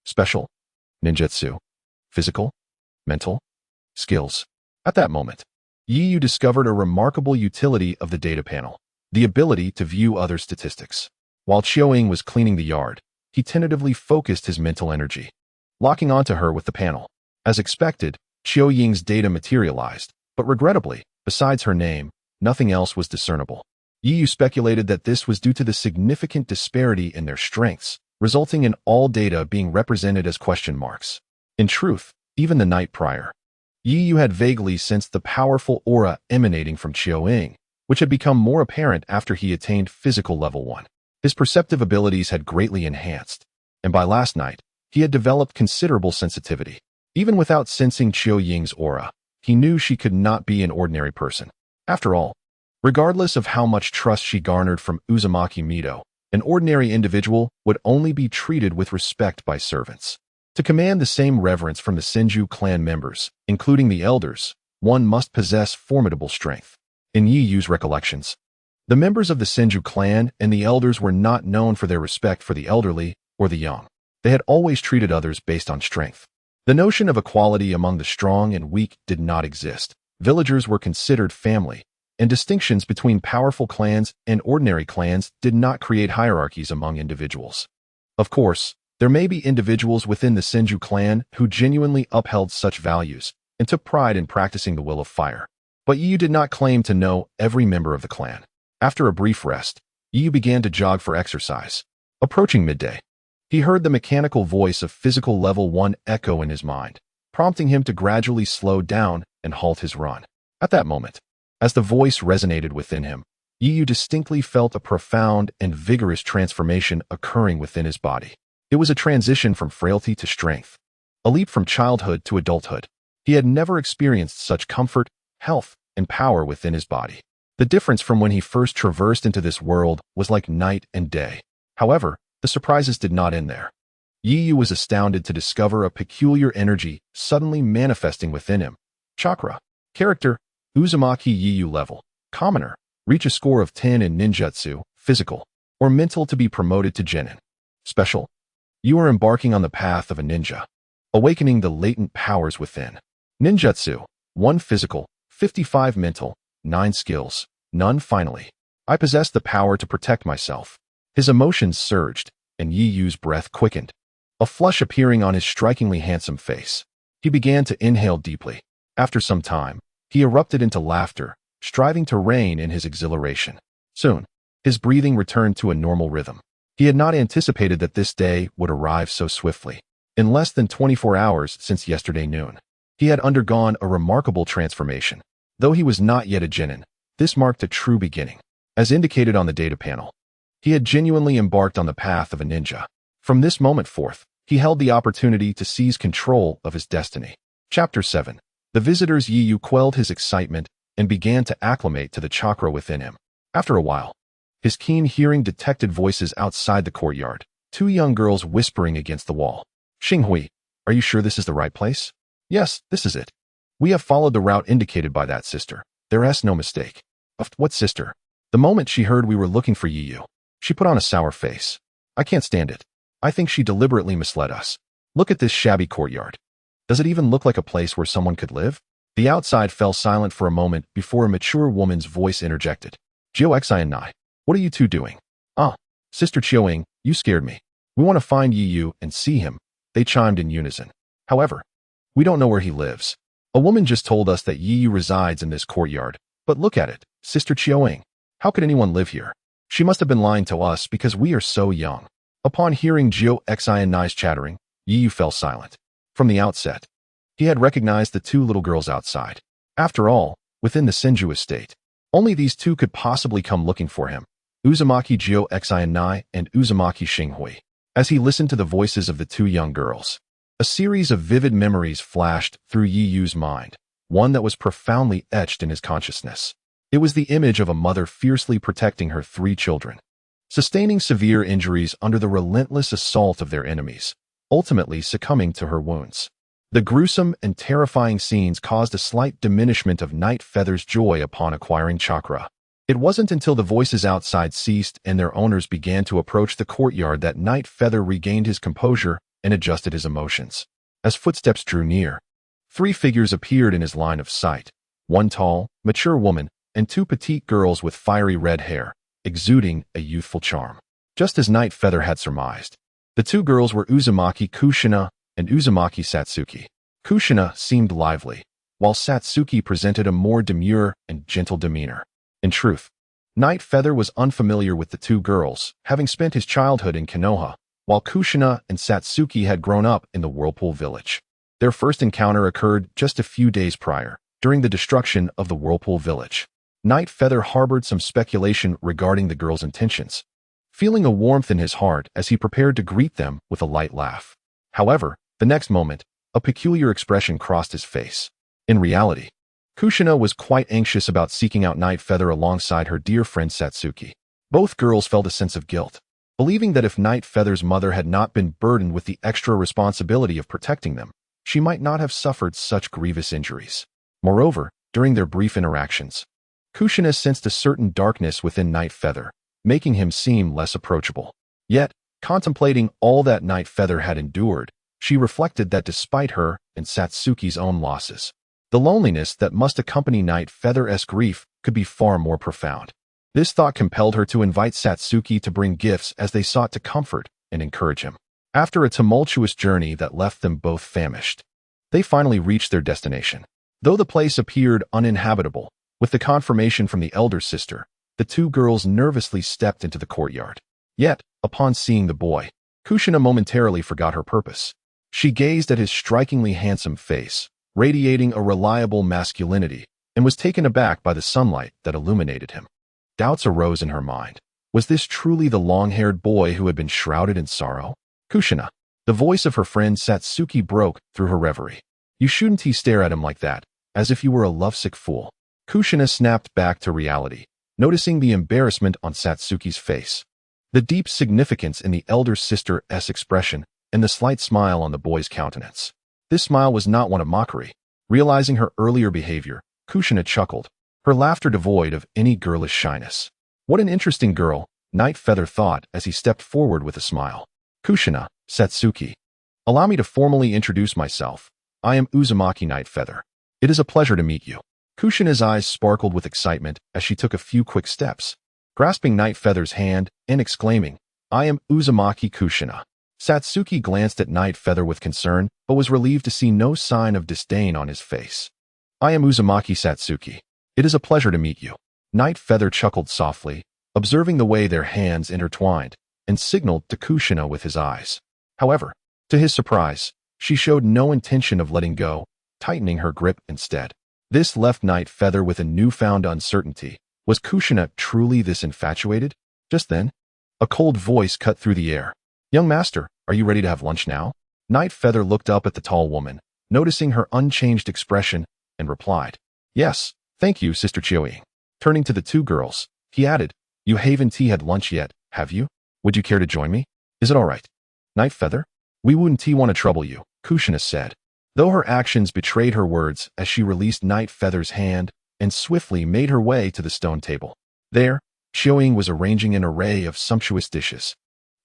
Special, ninjutsu. Physical, mental, skills. At that moment, Yiyu discovered a remarkable utility of the data panel, the ability to view other statistics. While Xiaoying was cleaning the yard, he tentatively focused his mental energy, locking onto her with the panel. As expected, Xiaoying's data materialized, but regrettably, besides her name, nothing else was discernible. Yiyu speculated that this was due to the significant disparity in their strengths, resulting in all data being represented as question marks. In truth, even the night prior, Yi Yu had vaguely sensed the powerful aura emanating from Qiu, which had become more apparent after he attained physical level 1. His perceptive abilities had greatly enhanced, and by last night, he had developed considerable sensitivity. Even without sensing Qiu Ying's aura, he knew she could not be an ordinary person. After all, regardless of how much trust she garnered from Uzumaki Mido, an ordinary individual would only be treated with respect by servants. To command the same reverence from the Senju clan members, including the elders, one must possess formidable strength. In Yi Yu's recollections, the members of the Senju clan and the elders were not known for their respect for the elderly or the young. They had always treated others based on strength. The notion of equality among the strong and weak did not exist. Villagers were considered family, and distinctions between powerful clans and ordinary clans did not create hierarchies among individuals. Of course, there may be individuals within the Senju clan who genuinely upheld such values and took pride in practicing the will of fire. But Yi Yu did not claim to know every member of the clan. After a brief rest, Yi Yu began to jog for exercise. Approaching midday, he heard the mechanical voice of physical level 1 echo in his mind, prompting him to gradually slow down and halt his run. At that moment, as the voice resonated within him, Yi Yu distinctly felt a profound and vigorous transformation occurring within his body. It was a transition from frailty to strength, a leap from childhood to adulthood. He had never experienced such comfort, health, and power within his body. The difference from when he first traversed into this world was like night and day. However, the surprises did not end there. Yi Yu was astounded to discover a peculiar energy suddenly manifesting within him. Chakra. Character: Uzumaki Yi Yu level. Commoner. Reach a score of 10 in ninjutsu, physical, or mental to be promoted to genin. Special. You are embarking on the path of a ninja, awakening the latent powers within. Ninjutsu. 1 physical, 55 mental, 9 skills, none finally. I possess the power to protect myself. His emotions surged, and Yi Yu's breath quickened, a flush appearing on his strikingly handsome face. He began to inhale deeply. After some time, he erupted into laughter, striving to rein in his exhilaration. Soon, his breathing returned to a normal rhythm. He had not anticipated that this day would arrive so swiftly. In less than 24 hours since yesterday noon, he had undergone a remarkable transformation. Though he was not yet a genin, this marked a true beginning. As indicated on the data panel, he had genuinely embarked on the path of a ninja. From this moment forth, he held the opportunity to seize control of his destiny. Chapter 7. The visitors. Yi Yu quelled his excitement and began to acclimate to the chakra within him. After a while, his keen hearing detected voices outside the courtyard, 2 young girls whispering against the wall. Xinghui, are you sure this is the right place? Yes, this is it. We have followed the route indicated by that sister. There is no mistake. What sister? The moment she heard we were looking for Yi Yu, she put on a sour face. I can't stand it. I think she deliberately misled us. Look at this shabby courtyard. Does it even look like a place where someone could live? The outside fell silent for a moment before a mature woman's voice interjected. Xiaoxi, what are you two doing? Sister Qiuing, you scared me. We want to find Yi Yu and see him, they chimed in unison. However, we don't know where he lives. A woman just told us that Yi Yu resides in this courtyard. But look at it, Sister Qiuing. How could anyone live here? She must have been lying to us because we are so young. Upon hearing Xiaoxi's chattering, Yi Yu fell silent. From the outset, he had recognized the 2 little girls outside. After all, within the Senju estate, only these 2 could possibly come looking for him, Uzumaki Xiaoxi and Uzumaki Xinghui. As he listened to the voices of the 2 young girls, a series of vivid memories flashed through Yi Yu's mind, one that was profoundly etched in his consciousness. It was the image of a mother fiercely protecting her 3 children, sustaining severe injuries under the relentless assault of their enemies, ultimately succumbing to her wounds. The gruesome and terrifying scenes caused a slight diminishment of Night Feather's joy upon acquiring chakra. It wasn't until the voices outside ceased and their owners began to approach the courtyard that Night Feather regained his composure and adjusted his emotions. As footsteps drew near, 3 figures appeared in his line of sight, 1 tall, mature woman, and 2 petite girls with fiery red hair, exuding a youthful charm. Just as Night Feather had surmised, the 2 girls were Uzumaki Kushina and Uzumaki Satsuki. Kushina seemed lively, while Satsuki presented a more demure and gentle demeanor. In truth, Night Feather was unfamiliar with the 2 girls, having spent his childhood in Konoha, while Kushina and Satsuki had grown up in the Whirlpool Village. Their first encounter occurred just a few days prior, during the destruction of the Whirlpool Village. Night Feather harbored some speculation regarding the girl's intentions, feeling a warmth in his heart as he prepared to greet them with a light laugh. However, the next moment, a peculiar expression crossed his face. In reality, Kushina was quite anxious about seeking out Night Feather alongside her dear friend Satsuki. Both girls felt a sense of guilt, believing that if Night Feather's mother had not been burdened with the extra responsibility of protecting them, she might not have suffered such grievous injuries. Moreover, during their brief interactions, Kushina sensed a certain darkness within Night Feather, making him seem less approachable. Yet, contemplating all that Night Feather had endured, she reflected that despite her and Satsuki's own losses, the loneliness that must accompany Night Feather's grief could be far more profound. This thought compelled her to invite Satsuki to bring gifts as they sought to comfort and encourage him. After a tumultuous journey that left them both famished, they finally reached their destination. Though the place appeared uninhabitable, with the confirmation from the elder sister, the two girls nervously stepped into the courtyard. Yet, upon seeing the boy, Kushina momentarily forgot her purpose. She gazed at his strikingly handsome face, radiating a reliable masculinity, and was taken aback by the sunlight that illuminated him. Doubts arose in her mind. Was this truly the long-haired boy who had been shrouded in sorrow? Kushina. The voice of her friend Satsuki broke through her reverie. You shouldn't stare at him like that, as if you were a lovesick fool. Kushina snapped back to reality, noticing the embarrassment on Satsuki's face, the deep significance in the elder sister's expression, and the slight smile on the boy's countenance. This smile was not one of mockery. Realizing her earlier behavior, Kushina chuckled, her laughter devoid of any girlish shyness. What an interesting girl, Night Feather thought as he stepped forward with a smile. Kushina, Satsuki. Allow me to formally introduce myself. I am Uzumaki Night Feather. It is a pleasure to meet you. Kushina's eyes sparkled with excitement as she took a few quick steps, grasping Night Feather's hand and exclaiming, I am Uzumaki Kushina. Satsuki glanced at Night Feather with concern, but was relieved to see no sign of disdain on his face. I am Uzumaki Satsuki. It is a pleasure to meet you. Night Feather chuckled softly, observing the way their hands intertwined, and signaled to Kushina with his eyes. However, to his surprise, she showed no intention of letting go, tightening her grip instead. This left Night Feather with a newfound uncertainty. Was Kushina truly this infatuated? Just then, a cold voice cut through the air. Young master, are you ready to have lunch now? Night Feather looked up at the tall woman, noticing her unchanged expression, and replied, Yes, thank you, Sister Chioying. Turning to the two girls, he added, You haven't had lunch yet, have you? Would you care to join me? Is it all right? Night Feather? We wouldn't want to trouble you, Kushina said, though her actions betrayed her words as she released Night Feather's hand and swiftly made her way to the stone table. There, Chioying was arranging an array of sumptuous dishes.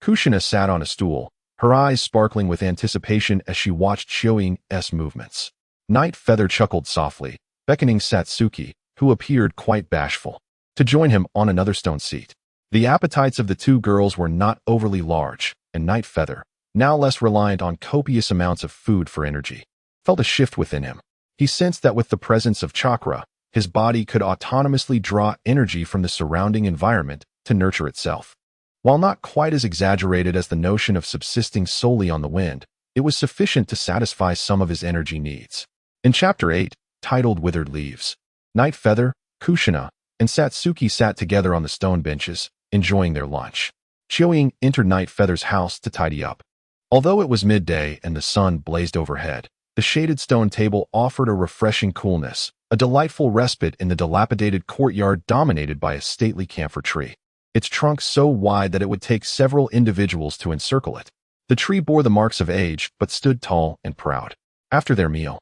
Kushina sat on a stool, her eyes sparkling with anticipation as she watched Chioying's movements. Night Feather chuckled softly, beckoning Satsuki, who appeared quite bashful, to join him on another stone seat. The appetites of the two girls were not overly large, and Night Feather, now less reliant on copious amounts of food for energy, felt a shift within him. He sensed that with the presence of chakra, his body could autonomously draw energy from the surrounding environment to nurture itself. While not quite as exaggerated as the notion of subsisting solely on the wind, it was sufficient to satisfy some of his energy needs. In Chapter 8, titled Withered Leaves, Night Feather, Kushina, and Satsuki sat together on the stone benches, enjoying their lunch. Chioying entered Night Feather's house to tidy up. Although it was midday and the sun blazed overhead, the shaded stone table offered a refreshing coolness, a delightful respite in the dilapidated courtyard dominated by a stately camphor tree, its trunk so wide that it would take several individuals to encircle it. The tree bore the marks of age, but stood tall and proud. After their meal,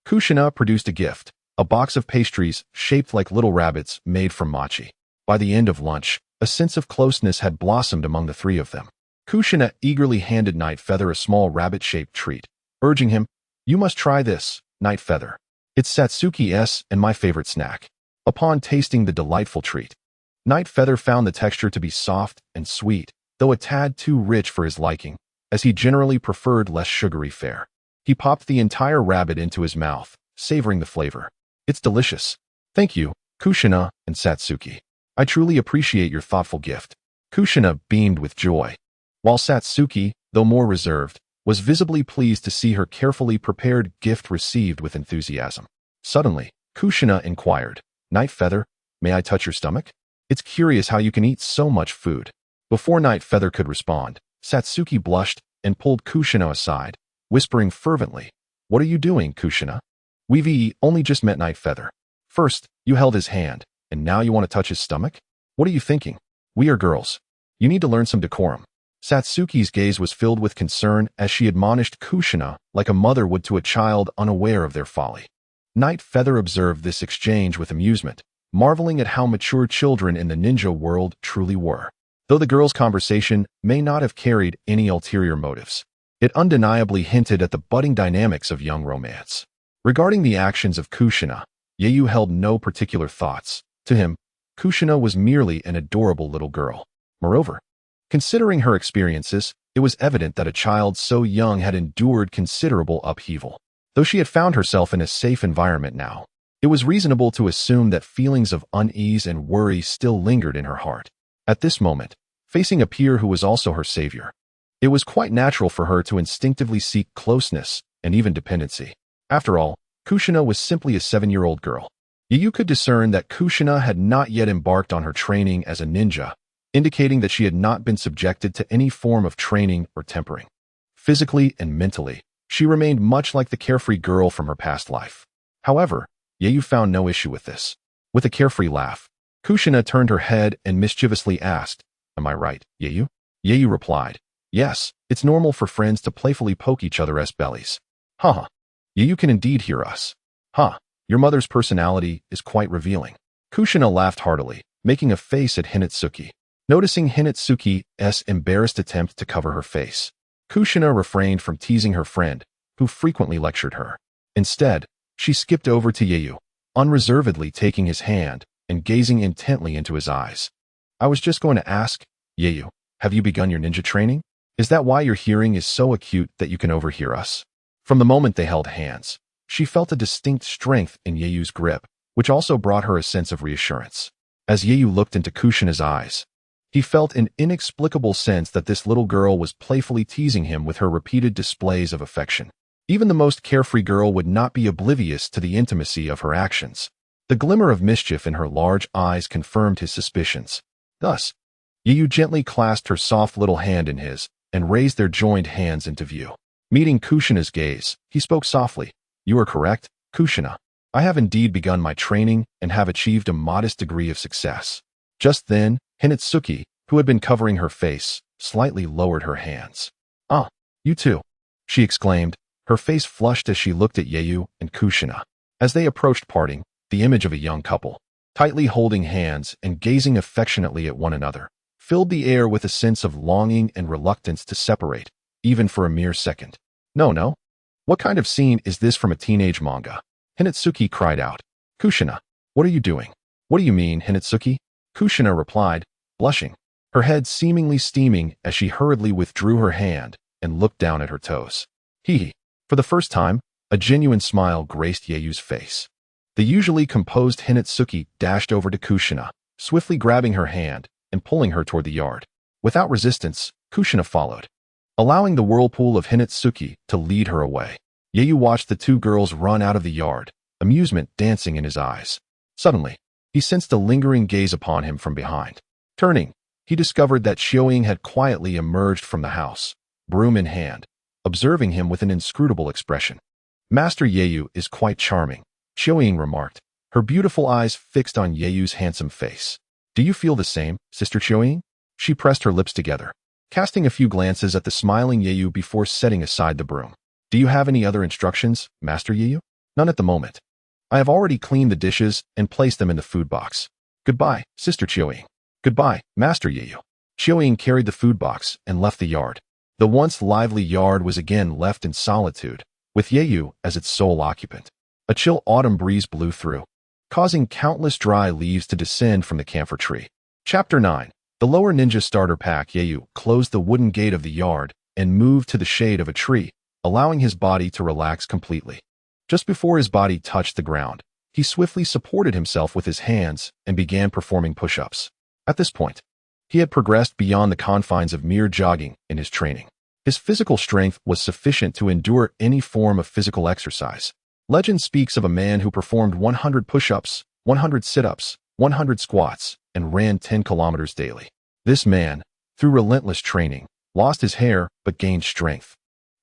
Kushina produced a gift, a box of pastries shaped like little rabbits made from mochi. By the end of lunch, a sense of closeness had blossomed among the three of them. Kushina eagerly handed Night Feather a small rabbit-shaped treat, urging him, You must try this, Night Feather. It's Satsuki's and my favorite snack. Upon tasting the delightful treat, Night Feather found the texture to be soft and sweet, though a tad too rich for his liking, as he generally preferred less sugary fare. He popped the entire rabbit into his mouth, savoring the flavor. It's delicious. Thank you, Kushina and Satsuki. I truly appreciate your thoughtful gift. Kushina beamed with joy, while Satsuki, though more reserved, was visibly pleased to see her carefully prepared gift received with enthusiasm. Suddenly, Kushina inquired, "Night Feather, may I touch your stomach? It's curious how you can eat so much food." Before Night Feather could respond, Satsuki blushed and pulled Kushina aside, whispering fervently, "What are you doing, Kushina? We've only just met Night Feather. First, you held his hand, and now you want to touch his stomach? What are you thinking? We are girls. You need to learn some decorum." Satsuki's gaze was filled with concern as she admonished Kushina like a mother would to a child unaware of their folly. Night Feather observed this exchange with amusement, marveling at how mature children in the ninja world truly were. Though the girls' conversation may not have carried any ulterior motives, it undeniably hinted at the budding dynamics of young romance. Regarding the actions of Kushina, Yeyu held no particular thoughts. To him, Kushina was merely an adorable little girl. Moreover, considering her experiences, it was evident that a child so young had endured considerable upheaval. Though she had found herself in a safe environment now, it was reasonable to assume that feelings of unease and worry still lingered in her heart. At this moment, facing a peer who was also her savior, it was quite natural for her to instinctively seek closeness and even dependency. After all, Kushina was simply a 7-year-old girl. Yeyu could discern that Kushina had not yet embarked on her training as a ninja, indicating that she had not been subjected to any form of training or tempering. Physically and mentally, she remained much like the carefree girl from her past life. However, Yeyu found no issue with this. With a carefree laugh, Kushina turned her head and mischievously asked, "Am I right, Yeyu?" Yeyu replied, "Yes, it's normal for friends to playfully poke each other's bellies." "Haha, Yeyu can indeed hear us. Huh, your mother's personality is quite revealing." Kushina laughed heartily, making a face at Hinatsuki. Noticing Hinatsuki's embarrassed attempt to cover her face, Kushina refrained from teasing her friend, who frequently lectured her. Instead, she skipped over to Yeyu, unreservedly taking his hand and gazing intently into his eyes. "I was just going to ask, Yeyu, have you begun your ninja training? Is that why your hearing is so acute that you can overhear us?" From the moment they held hands, she felt a distinct strength in Yeyu's grip, which also brought her a sense of reassurance. As Yeyu looked into Kushina's eyes, he felt an inexplicable sense that this little girl was playfully teasing him with her repeated displays of affection. Even the most carefree girl would not be oblivious to the intimacy of her actions. The glimmer of mischief in her large eyes confirmed his suspicions. Thus, Yeyu gently clasped her soft little hand in his and raised their joined hands into view. Meeting Kushina's gaze, he spoke softly, "You are correct, Kushina. I have indeed begun my training and have achieved a modest degree of success." Just then, Hinatsuki, who had been covering her face, slightly lowered her hands. "Ah, you too," she exclaimed, her face flushed as she looked at Yeyu and Kushina. As they approached parting, the image of a young couple, tightly holding hands and gazing affectionately at one another, filled the air with a sense of longing and reluctance to separate, even for a mere second. No. What kind of scene is this from a teenage manga?" Hinatsuki cried out. "Kushina, what are you doing?" "What do you mean, Hinatsuki?" Kushina replied, blushing, her head seemingly steaming as she hurriedly withdrew her hand and looked down at her toes. Hee. For the first time, a genuine smile graced Yeyu's face. The usually composed Hinatsuki dashed over to Kushina, swiftly grabbing her hand and pulling her toward the yard. Without resistance, Kushina followed, allowing the whirlpool of Hinatsuki to lead her away. Yeyu watched the two girls run out of the yard, amusement dancing in his eyes. Suddenly, he sensed a lingering gaze upon him from behind. Turning, he discovered that Xiaoying had quietly emerged from the house, broom in hand, observing him with an inscrutable expression. "Master Yeyu is quite charming," Xiaoying remarked, her beautiful eyes fixed on Yeyu's handsome face. "Do you feel the same, Sister Xiaoying?" She pressed her lips together, casting a few glances at the smiling Yeyu before setting aside the broom. "Do you have any other instructions, Master Yeyu?" "None at the moment. I have already cleaned the dishes and placed them in the food box. Goodbye, Sister Xiaoying." "Goodbye, Master Yeyu." Xiaoying carried the food box and left the yard. The once lively yard was again left in solitude, with Yeyu as its sole occupant. A chill autumn breeze blew through, causing countless dry leaves to descend from the camphor tree. Chapter 9. The lower ninja starter pack. Yeyu closed the wooden gate of the yard and moved to the shade of a tree, allowing his body to relax completely. Just before his body touched the ground, he swiftly supported himself with his hands and began performing push-ups. At this point, he had progressed beyond the confines of mere jogging in his training. His physical strength was sufficient to endure any form of physical exercise. Legend speaks of a man who performed 100 push-ups, 100 sit-ups, 100 squats, and ran 10 kilometers daily. This man, through relentless training, lost his hair but gained strength,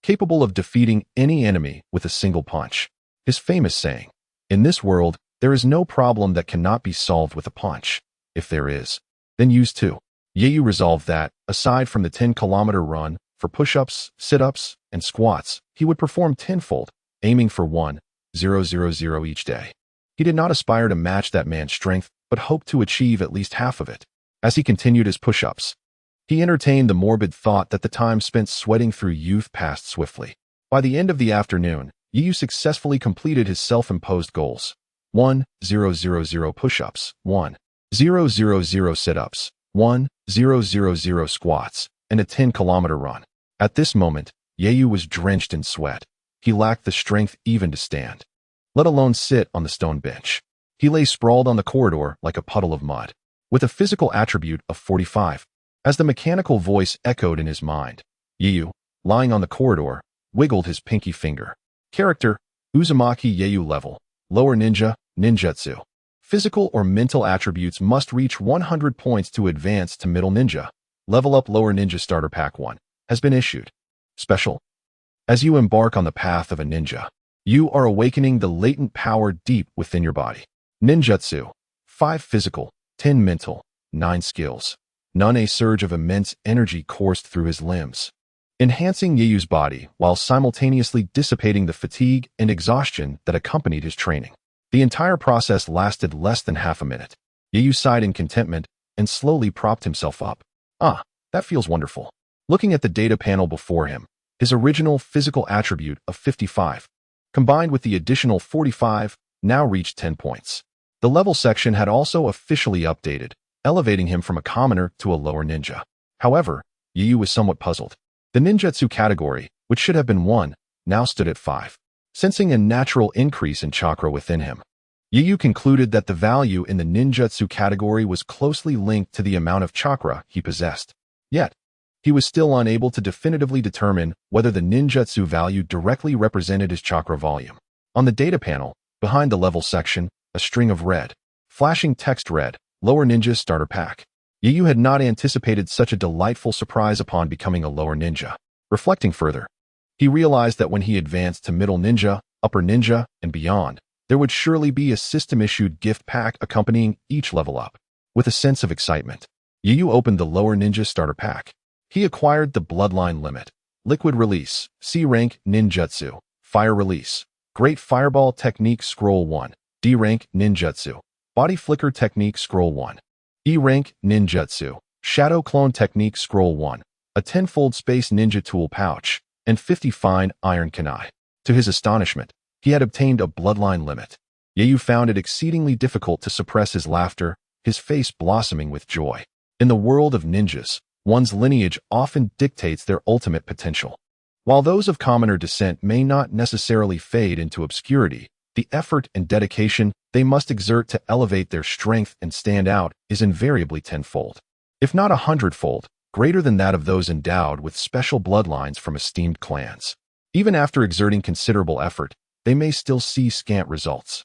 capable of defeating any enemy with a single punch. His famous saying, "In this world, there is no problem that cannot be solved with a punch. If there is, then use two." Yeyu resolved that, aside from the 10-kilometer run, for push-ups, sit-ups, and squats, he would perform tenfold, aiming for 1,000 each day. He did not aspire to match that man's strength, but hoped to achieve at least half of it. As he continued his push-ups, he entertained the morbid thought that the time spent sweating through youth passed swiftly. By the end of the afternoon, Yeyu successfully completed his self-imposed goals: 1,000 push-ups, 1,000 sit-ups, 1,000 squats, and a 10-kilometer run. At this moment, Yeyu was drenched in sweat. He lacked the strength even to stand, let alone sit on the stone bench. He lay sprawled on the corridor like a puddle of mud, with a physical attribute of 45. As the mechanical voice echoed in his mind, Yeyu, lying on the corridor, wiggled his pinky finger. Character: Uzumaki Yeyu level, lower ninja, ninjutsu. Physical or mental attributes must reach 100 points to advance to middle ninja. Level up lower ninja starter pack 1 has been issued. Special: as you embark on the path of a ninja, you are awakening the latent power deep within your body. Ninjutsu: 5 physical, 10 mental, 9 skills. None. A surge of immense energy coursed through his limbs, enhancing Yeyu's body while simultaneously dissipating the fatigue and exhaustion that accompanied his training. The entire process lasted less than half a minute. Yeyu sighed in contentment and slowly propped himself up. Ah, that feels wonderful. Looking at the data panel before him, his original physical attribute of 55, combined with the additional 45, now reached 10 points. The level section had also officially updated, elevating him from a commoner to a lower ninja. However, Yeyu was somewhat puzzled. The ninjutsu category, which should have been 1, now stood at 5. Sensing a natural increase in chakra within him, Yeyu concluded that the value in the ninjutsu category was closely linked to the amount of chakra he possessed. Yet, he was still unable to definitively determine whether the ninjutsu value directly represented his chakra volume. On the data panel, behind the level section, a string of red, flashing text read, "Lower Ninja Starter Pack." Yeyu had not anticipated such a delightful surprise upon becoming a lower ninja. Reflecting further, he realized that when he advanced to middle ninja, upper ninja, and beyond, there would surely be a system-issued gift pack accompanying each level up. With a sense of excitement, Yeyu opened the lower ninja starter pack. He acquired the Bloodline Limit, Liquid Release, C-Rank Ninjutsu, Fire Release, Great Fireball Technique Scroll 1, D-Rank Ninjutsu, Body Flicker Technique Scroll 1, E-Rank Ninjutsu, Shadow Clone Technique Scroll 1, a 10-fold Space Ninja Tool Pouch, and 50 fine Iron Kunai. To his astonishment, he had obtained a Bloodline Limit. Yeyu found it exceedingly difficult to suppress his laughter, his face blossoming with joy. In the world of ninjas, one's lineage often dictates their ultimate potential. While those of commoner descent may not necessarily fade into obscurity, the effort and dedication they must exert to elevate their strength and stand out is invariably tenfold, if not 100-fold, greater than that of those endowed with special bloodlines from esteemed clans. Even after exerting considerable effort, they may still see scant results.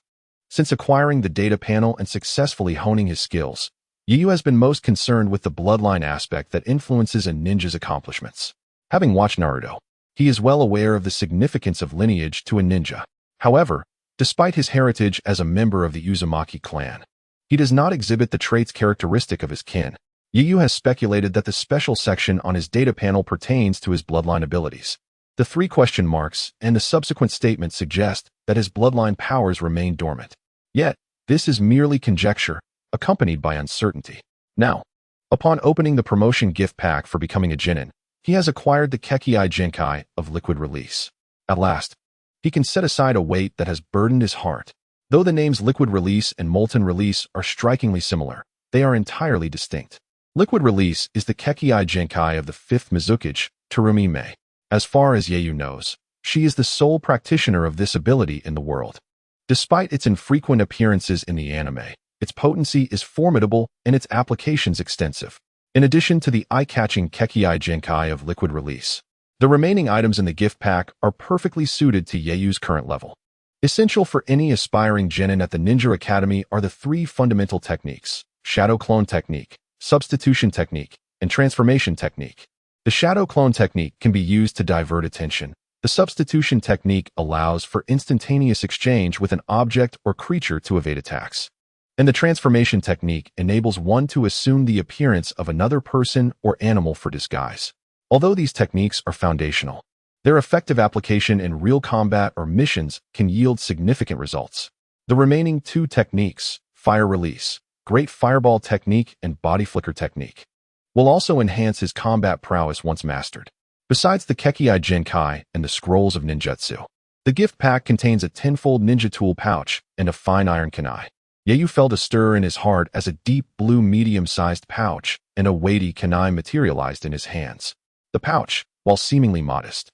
Since acquiring the data panel and successfully honing his skills, Yeyu has been most concerned with the bloodline aspect that influences a ninja's accomplishments. Having watched Naruto, he is well aware of the significance of lineage to a ninja. However, despite his heritage as a member of the Uzumaki clan, he does not exhibit the traits characteristic of his kin. Yeyu has speculated that the special section on his data panel pertains to his bloodline abilities. The 3 question marks and the subsequent statement suggest that his bloodline powers remain dormant. Yet, this is merely conjecture, accompanied by uncertainty. Now, upon opening the promotion gift pack for becoming a Genin, he has acquired the Kekkei Genkai of Liquid Release. At last, he can set aside a weight that has burdened his heart. Though the names Liquid Release and Molten Release are strikingly similar, they are entirely distinct. Liquid Release is the Kekkei Genkai of the 5th Mizukage, Terumi Mei. As far as Yeyu knows, she is the sole practitioner of this ability in the world. Despite its infrequent appearances in the anime, its potency is formidable and its applications extensive. In addition to the eye-catching Kekkei Genkai of Liquid Release, The remaining items in the gift pack are perfectly suited to Yeiyu's current level. Essential for any aspiring genin at the Ninja Academy are the 3 fundamental techniques: Shadow Clone Technique, Substitution Technique, and Transformation Technique. The Shadow Clone Technique can be used to divert attention. The Substitution Technique allows for instantaneous exchange with an object or creature to evade attacks. And the Transformation Technique enables one to assume the appearance of another person or animal for disguise. Although these techniques are foundational, their effective application in real combat or missions can yield significant results. The remaining 2 techniques, Fire Release, Great Fireball Technique, and Body Flicker Technique, will also enhance his combat prowess once mastered. Besides the Kekii Jinkai and the Scrolls of Ninjutsu, the gift pack contains a 10-fold ninja tool pouch and a fine iron kunai. Yeiyu felt a stir in his heart as a deep blue medium-sized pouch and a weighty kunai materialized in his hands. The pouch, while seemingly modest,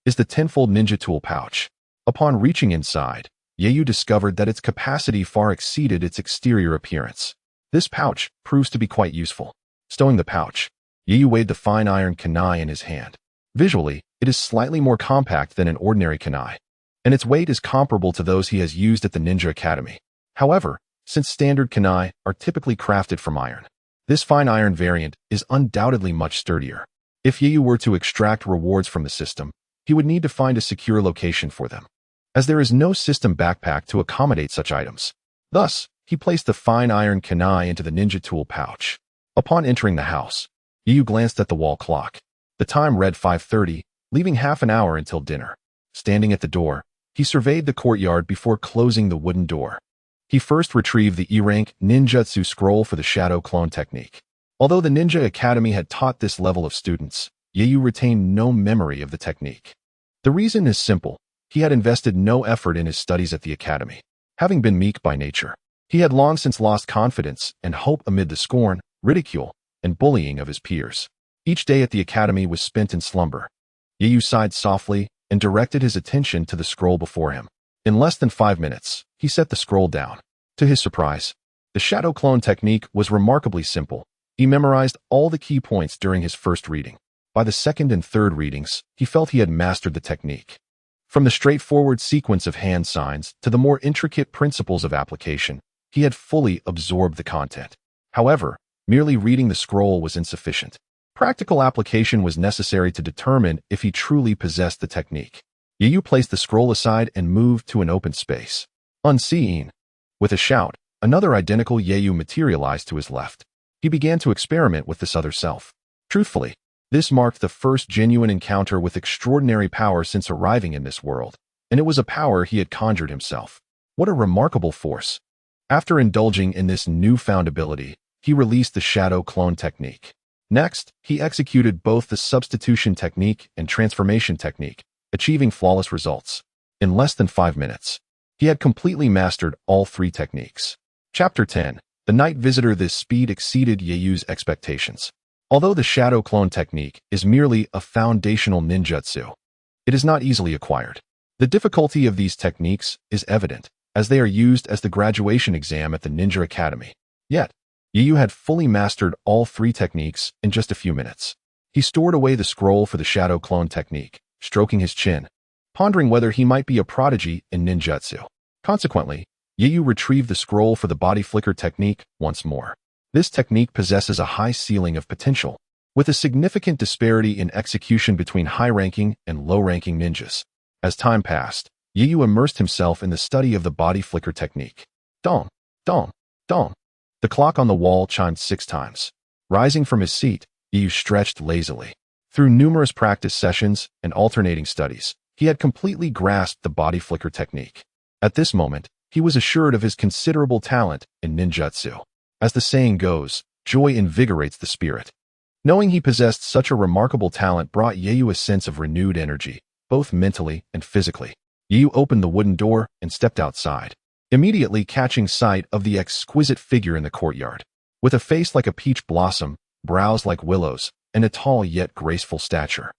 is the 10-fold ninja tool pouch. Upon reaching inside, Yeiyu discovered that its capacity far exceeded its exterior appearance. This pouch proves to be quite useful. Stowing the pouch, Yeiyu weighed the fine iron kunai in his hand. Visually, it is slightly more compact than an ordinary kunai, and its weight is comparable to those he has used at the Ninja Academy. However, since standard kunai are typically crafted from iron, this fine iron variant is undoubtedly much sturdier. If Yeiyu were to extract rewards from the system, he would need to find a secure location for them, as there is no system backpack to accommodate such items. Thus, he placed the fine iron kunai into the ninja tool pouch. Upon entering the house, Yeiyu glanced at the wall clock. The time read 5:30, leaving half an hour until dinner. Standing at the door, he surveyed the courtyard before closing the wooden door. He first retrieved the E-rank ninjutsu scroll for the Shadow Clone Technique. Although the Ninja Academy had taught this level of students, Yeiyu retained no memory of the technique. The reason is simple. He had invested no effort in his studies at the academy. Having been meek by nature, he had long since lost confidence and hope amid the scorn, ridicule, and bullying of his peers. Each day at the academy was spent in slumber. Yeiyu sighed softly and directed his attention to the scroll before him. In less than 5 minutes, he set the scroll down. To his surprise, the Shadow Clone Technique was remarkably simple. He memorized all the key points during his first reading. By the second and third readings, he felt he had mastered the technique. From the straightforward sequence of hand signs to the more intricate principles of application, he had fully absorbed the content. However, merely reading the scroll was insufficient. Practical application was necessary to determine if he truly possessed the technique. Yeiyu placed the scroll aside and moved to an open space. Unseen, with a shout, another identical Yeiyu materialized to his left. He began to experiment with this other self. Truthfully, this marked the first genuine encounter with extraordinary power since arriving in this world, and it was a power he had conjured himself. What a remarkable force! After indulging in this newfound ability, he released the Shadow Clone Technique. Next, he executed both the Substitution Technique and Transformation Technique, achieving flawless results. In less than 5 minutes, he had completely mastered all 3 techniques. Chapter 10. The Night Visitor. This speed exceeded Yeiyu's expectations. Although the Shadow Clone Technique is merely a foundational ninjutsu, it is not easily acquired. The difficulty of these techniques is evident, as they are used as the graduation exam at the Ninja Academy. Yet, Yeiyu had fully mastered all 3 techniques in just a few minutes. He stored away the scroll for the Shadow Clone Technique, stroking his chin, pondering whether he might be a prodigy in ninjutsu. Consequently, Yeiyu retrieved the scroll for the Body Flicker Technique once more. This technique possesses a high ceiling of potential, with a significant disparity in execution between high-ranking and low-ranking ninjas. As time passed, Yeiyu immersed himself in the study of the Body Flicker Technique. Dong, dong, dong. The clock on the wall chimed 6 times. Rising from his seat, Yeiyu stretched lazily. Through numerous practice sessions and alternating studies, he had completely grasped the Body Flicker Technique. At this moment, he was assured of his considerable talent in ninjutsu. As the saying goes, joy invigorates the spirit. Knowing he possessed such a remarkable talent brought Yeiyu a sense of renewed energy, both mentally and physically. Yeiyu opened the wooden door and stepped outside, immediately catching sight of the exquisite figure in the courtyard. With a face like a peach blossom, brows like willows, and a tall yet graceful stature,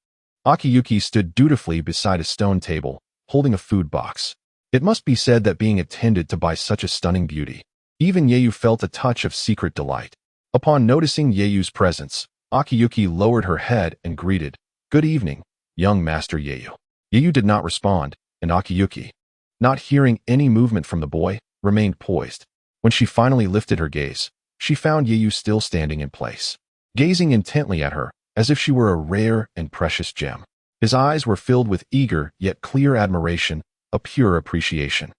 Akiyuki stood dutifully beside a stone table, holding a food box. It must be said that being attended to by such a stunning beauty, even Yeiyu felt a touch of secret delight. Upon noticing Yeiyu's presence, Akiyuki lowered her head and greeted, "Good evening, young Master Yeyu. Yeyu did not respond, and Akiyuki, not hearing any movement from the boy, remained poised. When she finally lifted her gaze, she found Yeyu still standing in place, gazing intently at her, as if she were a rare and precious gem. His eyes were filled with eager yet clear admiration, a pure appreciation.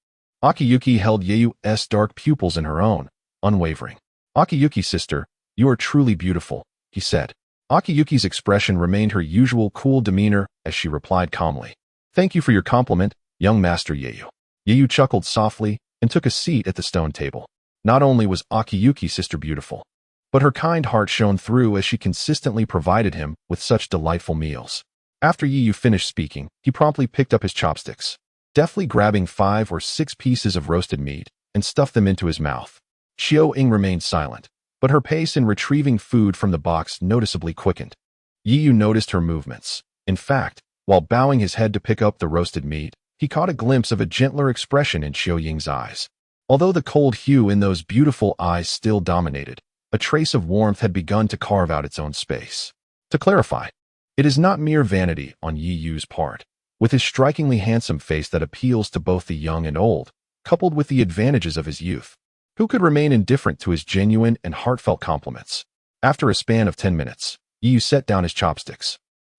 Akiyuki held Yeyu's dark pupils in her own, unwavering. "Akiyuki, sister, you are truly beautiful," he said. Akiyuki's expression remained her usual cool demeanor as she replied calmly. "Thank you for your compliment, young Master Yeyu." Yeyu chuckled softly and took a seat at the stone table. Not only was Akiyuki's sister beautiful, but her kind heart shone through as she consistently provided him with such delightful meals. After Yeyu finished speaking, he promptly picked up his chopsticks, deftly grabbing 5 or 6 pieces of roasted meat and stuffed them into his mouth. Xiao-Ying remained silent, but her pace in retrieving food from the box noticeably quickened. Yeyu noticed her movements. In fact, while bowing his head to pick up the roasted meat, he caught a glimpse of a gentler expression in Xiao-Ying's eyes. Although the cold hue in those beautiful eyes still dominated, a trace of warmth had begun to carve out its own space. To clarify, it is not mere vanity on Yeyu's part. With his strikingly handsome face that appeals to both the young and old, coupled with the advantages of his youth, who could remain indifferent to his genuine and heartfelt compliments? After a span of 10 minutes, Yeyu set down his chopsticks.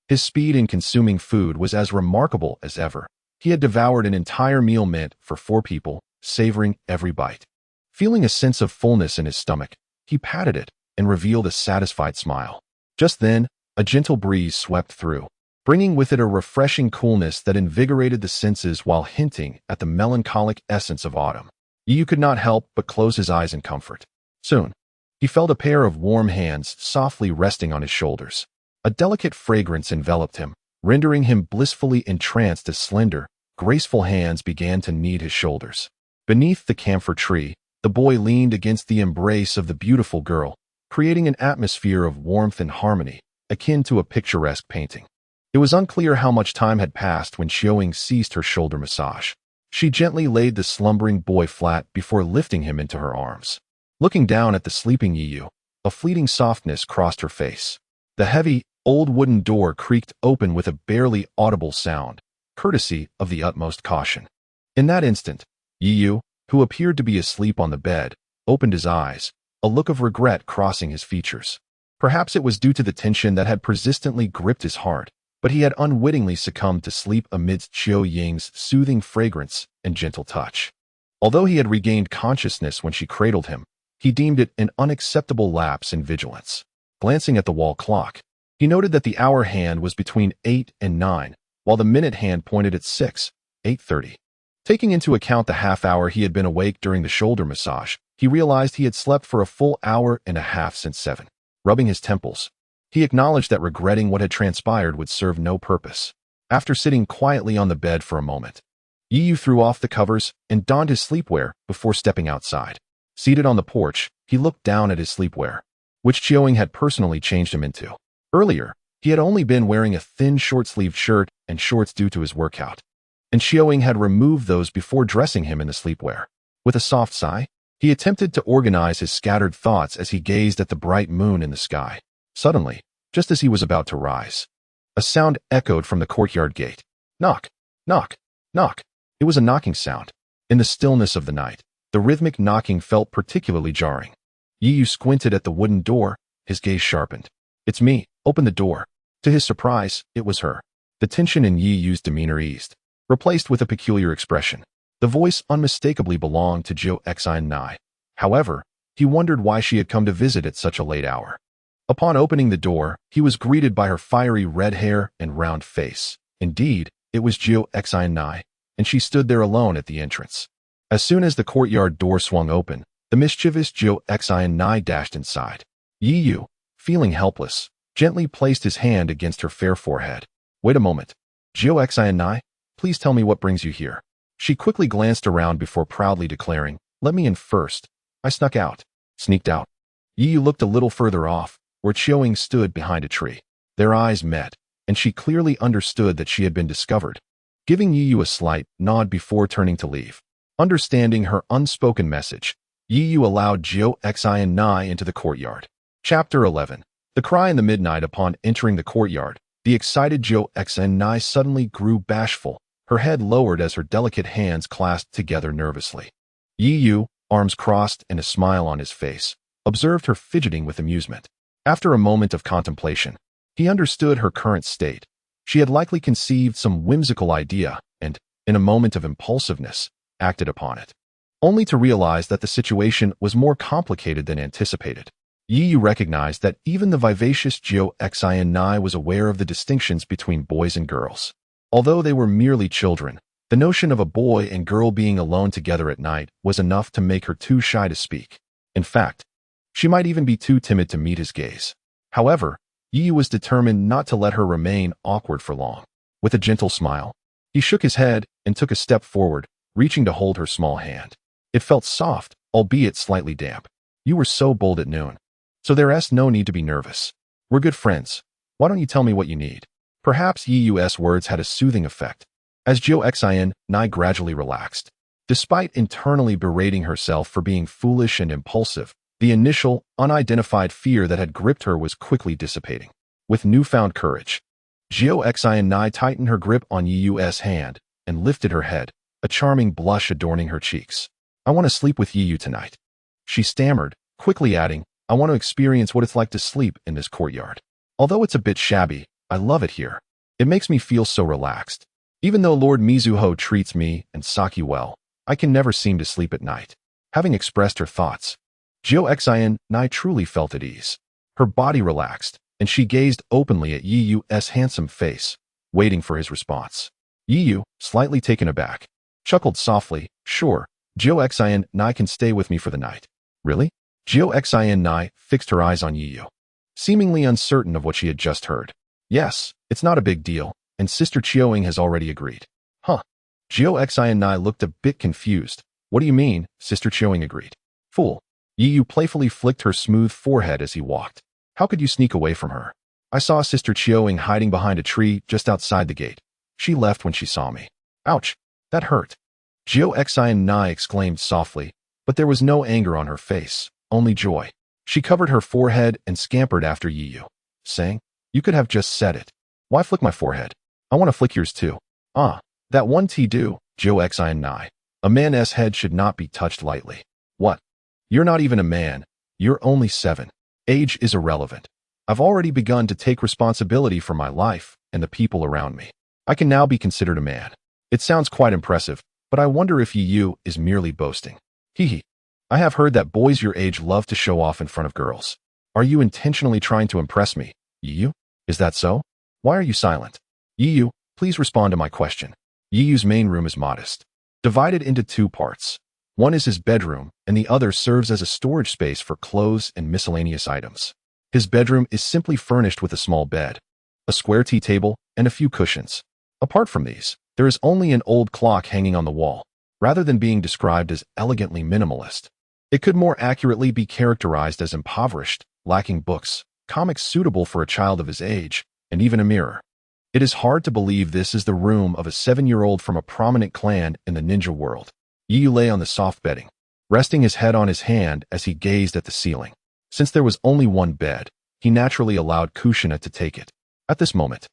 His speed in consuming food was as remarkable as ever. He had devoured an entire meal meant for 4 people, savoring every bite. Feeling a sense of fullness in his stomach, he patted it and revealed a satisfied smile. Just then, a gentle breeze swept through, bringing with it a refreshing coolness that invigorated the senses while hinting at the melancholic essence of autumn. Yeyu could not help but close his eyes in comfort. Soon, he felt a pair of warm hands softly resting on his shoulders. A delicate fragrance enveloped him, rendering him blissfully entranced as slender, graceful hands began to knead his shoulders. Beneath the camphor tree, the boy leaned against the embrace of the beautiful girl, creating an atmosphere of warmth and harmony, akin to a picturesque painting. It was unclear how much time had passed when Xiao-Ying ceased her shoulder massage. She gently laid the slumbering boy flat before lifting him into her arms. Looking down at the sleeping Yeyu, a fleeting softness crossed her face. The heavy, old wooden door creaked open with a barely audible sound, courtesy of the utmost caution. In that instant, Yeyu, who appeared to be asleep on the bed, opened his eyes, a look of regret crossing his features. Perhaps it was due to the tension that had persistently gripped his heart, but he had unwittingly succumbed to sleep amidst Xiao-Ying's soothing fragrance and gentle touch. Although he had regained consciousness when she cradled him, he deemed it an unacceptable lapse in vigilance. Glancing at the wall clock, he noted that the hour hand was between 8 and 9, while the minute hand pointed at 8:30. Taking into account the half hour he had been awake during the shoulder massage, he realized he had slept for a full hour and a half since 7. Rubbing his temples, he acknowledged that regretting what had transpired would serve no purpose. After sitting quietly on the bed for a moment, Yeyu threw off the covers and donned his sleepwear before stepping outside. Seated on the porch, he looked down at his sleepwear, which Xiao-Ying had personally changed him into. Earlier, he had only been wearing a thin short-sleeved shirt and shorts due to his workout, and Xiao-Ying had removed those before dressing him in the sleepwear. With a soft sigh, he attempted to organize his scattered thoughts as he gazed at the bright moon in the sky. Suddenly, just as he was about to rise, a sound echoed from the courtyard gate. Knock, knock, knock. It was a knocking sound. In the stillness of the night, the rhythmic knocking felt particularly jarring. Yeyu squinted at the wooden door, his gaze sharpened. "It's me, open the door." To his surprise, it was her. The tension in Yeyu's demeanor eased, replaced with a peculiar expression. The voice unmistakably belonged to Xiao-Ying. However, he wondered why she had come to visit at such a late hour. Upon opening the door, he was greeted by her fiery red hair and round face. Indeed, it was Xiao-Ying, and she stood there alone at the entrance. As soon as the courtyard door swung open, the mischievous Xiao-Ying dashed inside. Yeyu, feeling helpless, gently placed his hand against her fair forehead. "Wait a moment. Xiao-Ying, please tell me what brings you here." She quickly glanced around before proudly declaring, "Let me in first. I sneaked out." Yeyu looked a little further off, where Xiao-Ying stood behind a tree. Their eyes met, and she clearly understood that she had been discovered, giving Yeyu a slight nod before turning to leave. Understanding her unspoken message, Yeyu allowed Xiao-Ying into the courtyard. Chapter 11. The cry in the midnight. Upon entering the courtyard, The excited Tsunade suddenly grew bashful, her head lowered as her delicate hands clasped together nervously. Yu, arms crossed and a smile on his face, observed her fidgeting with amusement. After a moment of contemplation, he understood her current state. She had likely conceived some whimsical idea and, in a moment of impulsiveness, acted upon it, only to realize that the situation was more complicated than anticipated. Yu recognized that even the vivacious Tsunade was aware of the distinctions between boys and girls. Although they were merely children, the notion of a boy and girl being alone together at night was enough to make her too shy to speak. In fact, she might even be too timid to meet his gaze. However, Yu was determined not to let her remain awkward for long. With a gentle smile, he shook his head and took a step forward, reaching to hold her small hand. It felt soft, albeit slightly damp. "You were so bold at noon. So there's no need to be nervous. We're good friends. Why don't you tell me what you need?" Perhaps Yu's words had a soothing effect, as Tsunade gradually relaxed. Despite internally berating herself for being foolish and impulsive, the initial, unidentified fear that had gripped her was quickly dissipating. With newfound courage, Tsunade tightened her grip on Yu's hand and lifted her head, a charming blush adorning her cheeks. "I want to sleep with Yu tonight," she stammered, quickly adding, "I want to experience what it's like to sleep in this courtyard. Although it's a bit shabby, I love it here. It makes me feel so relaxed. Even though Lord Mizuho treats me and Saki well, I can never seem to sleep at night." Having expressed her thoughts, Tsunade truly felt at ease. Her body relaxed, and she gazed openly at Yu's handsome face, waiting for his response. Yu, slightly taken aback, chuckled softly, "Sure, Tsunade can stay with me for the night." "Really?" Tsunade fixed her eyes on Yu, seemingly uncertain of what she had just heard. "Yes, it's not a big deal, and Sister Chioing has already agreed." "Huh?" Tsunade looked a bit confused. "What do you mean, Sister Chioing agreed?" "Fool." Yu playfully flicked her smooth forehead as he walked. "How could you sneak away from her? I saw Sister Chioing hiding behind a tree just outside the gate. She left when she saw me." "Ouch, that hurt." Tsunade exclaimed softly, but there was no anger on her face, only joy. She covered her forehead and scampered after Yu, saying, "You could have just said it. Why flick my forehead? I want to flick yours too." "Ah, that one do, Tsunade. A man's head should not be touched lightly." "What? You're not even a man. You're only 7. Age is irrelevant. I've already begun to take responsibility for my life and the people around me. I can now be considered a man." It sounds quite impressive, but I wonder if Yu is merely boasting. Hee. I have heard that boys your age love to show off in front of girls. Are you intentionally trying to impress me, Yu? Is that so? Why are you silent? Yu, please respond to my question. Yu's main room is modest, divided into 2 parts. One is his bedroom, and the other serves as a storage space for clothes and miscellaneous items. His bedroom is simply furnished with a small bed, a square tea table, and a few cushions. Apart from these, there is only an old clock hanging on the wall. Rather than being described as elegantly minimalist, it could more accurately be characterized as impoverished, lacking books, comics suitable for a child of his age, and even a mirror. It is hard to believe this is the room of a 7-year-old from a prominent clan in the ninja world. Yu lay on the soft bedding, resting his head on his hand as he gazed at the ceiling. Since there was only one bed, he naturally allowed Kushina to take it. At this moment,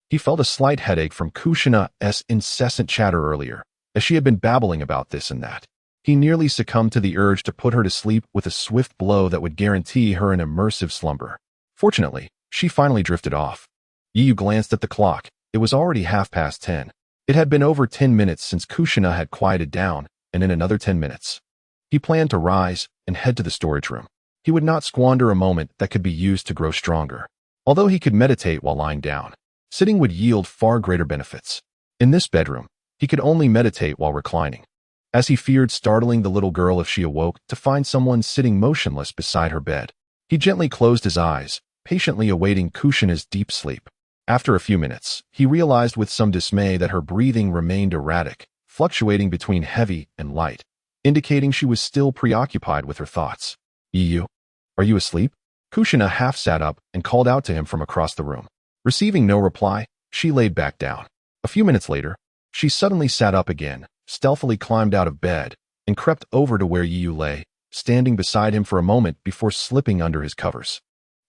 he felt a slight headache from Kushina's incessant chatter earlier, as she had been babbling about this and that. He nearly succumbed to the urge to put her to sleep with a swift blow that would guarantee her an immersive slumber. Fortunately, she finally drifted off. Yu glanced at the clock. It was already 10:30. It had been over 10 minutes since Kushina had quieted down, and in another 10 minutes, he planned to rise and head to the storage room. He would not squander a moment that could be used to grow stronger. Although he could meditate while lying down, sitting would yield far greater benefits. In this bedroom, he could only meditate while reclining, as he feared startling the little girl if she awoke to find someone sitting motionless beside her bed. He gently closed his eyes, patiently awaiting Kushina's deep sleep. After a few minutes, he realized with some dismay that her breathing remained erratic, fluctuating between heavy and light, indicating she was still preoccupied with her thoughts. "Yu, are you asleep?" Kushina half sat up and called out to him from across the room. Receiving no reply, she laid back down. A few minutes later, she suddenly sat up again, stealthily climbed out of bed, and crept over to where Yu lay, standing beside him for a moment before slipping under his covers.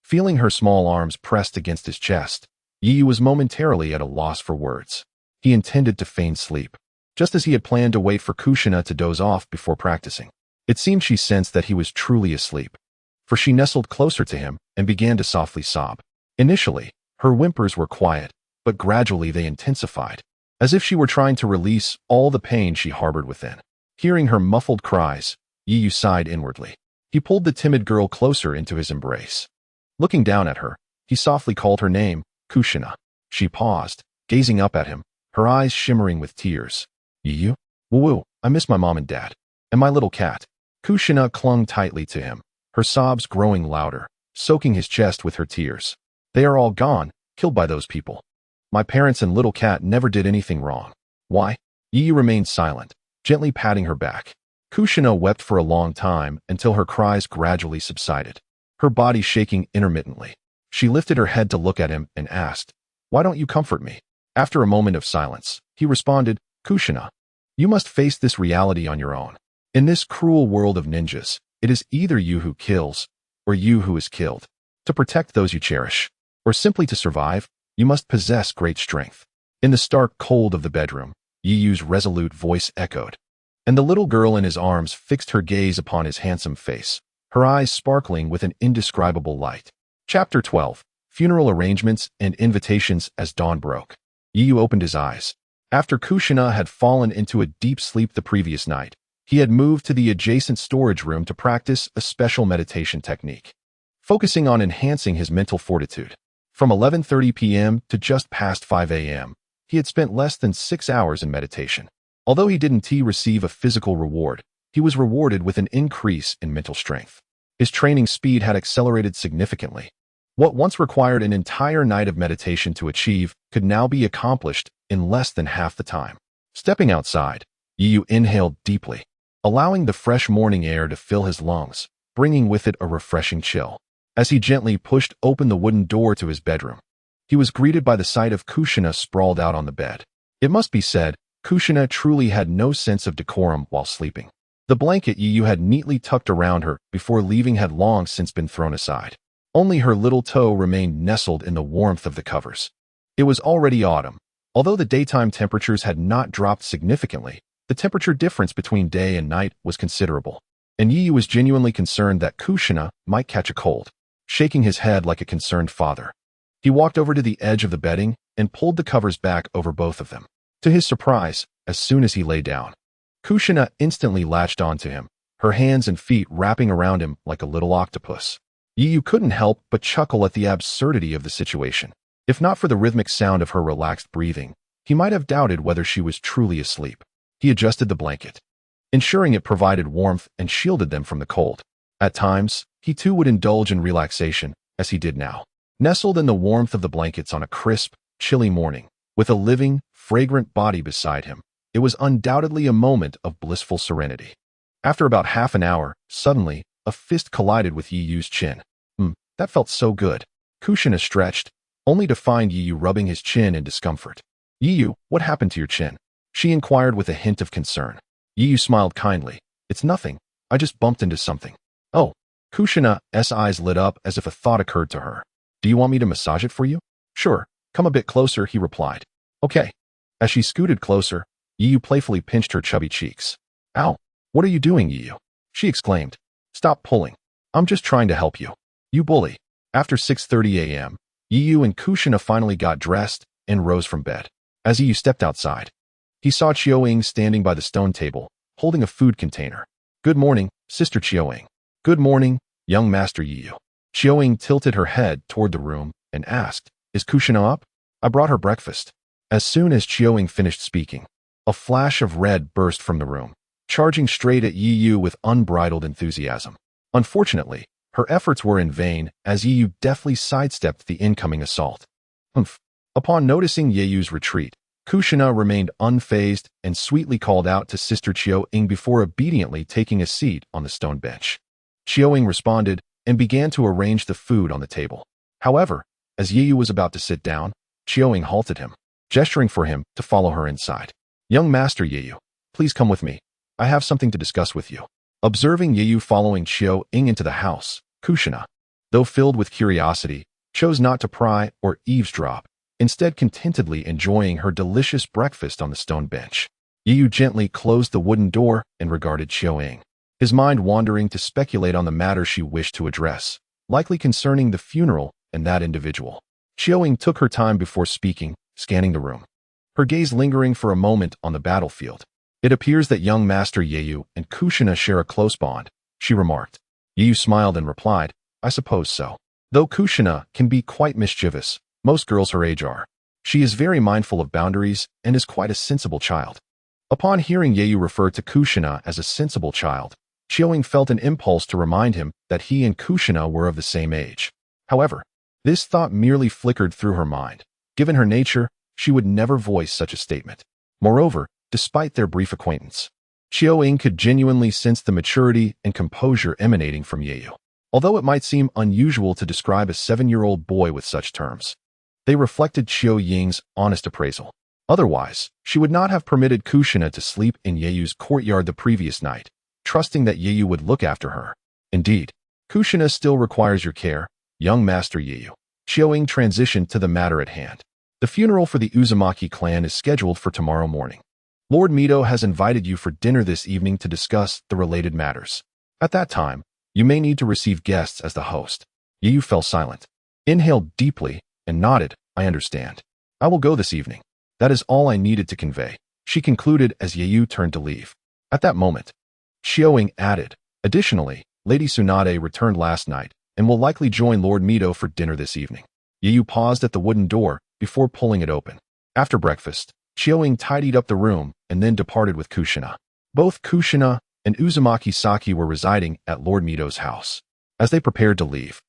Feeling her small arms pressed against his chest, Yi was momentarily at a loss for words. He intended to feign sleep, just as he had planned to wait for Kushina to doze off before practicing. It seemed she sensed that he was truly asleep, for she nestled closer to him and began to softly sob. Initially, her whimpers were quiet, but gradually they intensified, as if she were trying to release all the pain she harbored within. Hearing her muffled cries, Yi sighed inwardly. He pulled the timid girl closer into his embrace. Looking down at her, he softly called her name, Kushina. She paused, gazing up at him, her eyes shimmering with tears. Yi? Woo-woo, I miss my mom and dad. And my little cat. Kushina clung tightly to him, her sobs growing louder, soaking his chest with her tears. They are all gone, killed by those people. My parents and little cat never did anything wrong. Why? Yi remained silent, gently patting her back. Kushina wept for a long time until her cries gradually subsided, her body shaking intermittently. She lifted her head to look at him and asked, "Why don't you comfort me?" After a moment of silence, he responded, "Kushina, you must face this reality on your own. In this cruel world of ninjas, it is either you who kills, or you who is killed. To protect those you cherish, or simply to survive, you must possess great strength." In the stark cold of the bedroom, Yiyu's resolute voice echoed, and the little girl in his arms fixed her gaze upon his handsome face, her eyes sparkling with an indescribable light. Chapter 12. Funeral Arrangements and Invitations. As dawn broke, Yiyu opened his eyes. After Kushina had fallen into a deep sleep the previous night, he had moved to the adjacent storage room to practice a special meditation technique, focusing on enhancing his mental fortitude. From 11:30 p.m. to just past 5 a.m., he had spent less than 6 hours in meditation. Although he didn't receive a physical reward, he was rewarded with an increase in mental strength. His training speed had accelerated significantly. What once required an entire night of meditation to achieve could now be accomplished in less than half the time. Stepping outside, Yiyu inhaled deeply, allowing the fresh morning air to fill his lungs, bringing with it a refreshing chill. As he gently pushed open the wooden door to his bedroom, he was greeted by the sight of Kushina sprawled out on the bed. It must be said, Kushina truly had no sense of decorum while sleeping. The blanket Yiyu had neatly tucked around her before leaving had long since been thrown aside. Only her little toe remained nestled in the warmth of the covers. It was already autumn. Although the daytime temperatures had not dropped significantly, the temperature difference between day and night was considerable, and Yiyu was genuinely concerned that Kushina might catch a cold. Shaking his head like a concerned father, he walked over to the edge of the bedding and pulled the covers back over both of them. To his surprise, as soon as he lay down, Kushina instantly latched onto him, her hands and feet wrapping around him like a little octopus. Yiyu couldn't help but chuckle at the absurdity of the situation. If not for the rhythmic sound of her relaxed breathing, he might have doubted whether she was truly asleep. He adjusted the blanket, ensuring it provided warmth and shielded them from the cold. At times, he too would indulge in relaxation, as he did now. Nestled in the warmth of the blankets on a crisp, chilly morning, with a living, fragrant body beside him, it was undoubtedly a moment of blissful serenity. After about half an hour, suddenly, a fist collided with Yiyu's chin. That felt so good. Kushina stretched, only to find Yiyu rubbing his chin in discomfort. "Yiyu, what happened to your chin?" she inquired with a hint of concern. Yiyu smiled kindly. "It's nothing. I just bumped into something." "Oh." Kushina's eyes lit up as if a thought occurred to her. "Do you want me to massage it for you?" "Sure. Come a bit closer," he replied. "Okay." As she scooted closer, Yiyu playfully pinched her chubby cheeks. "Ow. What are you doing, Yiyu?" she exclaimed. "Stop pulling. I'm just trying to help you. You bully." After 6:30 a.m., Yiyu and Kushina finally got dressed and rose from bed. As Yiyu stepped outside, he saw Chiyoing standing by the stone table, holding a food container. "Good morning, Sister Chiyoing." "Good morning, young Master Yiyu." Chiyoing tilted her head toward the room and asked, "Is Kushina up?" "I brought her breakfast." As soon as Chiyoing finished speaking, a flash of red burst from the room, charging straight at Yiyu with unbridled enthusiasm. Unfortunately, her efforts were in vain as Yiyu deftly sidestepped the incoming assault. Upon noticing Yiyu's retreat, Kushina remained unfazed and sweetly called out to Sister Chiyoing before obediently taking a seat on the stone bench. Chiyoing responded and began to arrange the food on the table. However, as Yiyu was about to sit down, Chiyoing halted him, gesturing for him to follow her inside. "Young Master Yiyu, please come with me. I have something to discuss with you." Observing Yiyu following Chiyoing into the house, Kushina, though filled with curiosity, chose not to pry or eavesdrop, instead contentedly enjoying her delicious breakfast on the stone bench. Yu gently closed the wooden door and regarded Xiaoying, his mind wandering to speculate on the matter she wished to address, likely concerning the funeral and that individual. Xiaoying took her time before speaking, scanning the room, her gaze lingering for a moment on the battlefield. It appears that young Master Yeyu and Kushina share a close bond, she remarked. Yeyu smiled and replied, I suppose so. Though Kushina can be quite mischievous, most girls her age are. She is very mindful of boundaries and is quite a sensible child. Upon hearing Yeyu refer to Kushina as a sensible child, Xiaoying felt an impulse to remind him that he and Kushina were of the same age. However, this thought merely flickered through her mind. Given her nature, she would never voice such a statement. Moreover, despite their brief acquaintance, Xiaoying could genuinely sense the maturity and composure emanating from Yeyu. Although it might seem unusual to describe a 7-year-old boy with such terms, they reflected Xiaoying's honest appraisal. Otherwise, she would not have permitted Kushina to sleep in Yeyu's courtyard the previous night, trusting that Yeyu would look after her. Indeed, Kushina still requires your care, young Master Yeyu. Xiaoying transitioned to the matter at hand. The funeral for the Uzumaki clan is scheduled for tomorrow morning. Lord Mito has invited you for dinner this evening to discuss the related matters. At that time, you may need to receive guests as the host. Yeyu fell silent, inhaled deeply, and nodded, I understand. I will go this evening. That is all I needed to convey, she concluded as Yeyu turned to leave. At that moment, Xiaoying added, additionally, Lady Tsunade returned last night and will likely join Lord Mito for dinner this evening. Yeyu paused at the wooden door before pulling it open. After breakfast, Xiaoying tidied up the room and then departed with Kushina. Both Kushina and Uzumaki Saki were residing at Lord Mito's house. As they prepared to leave,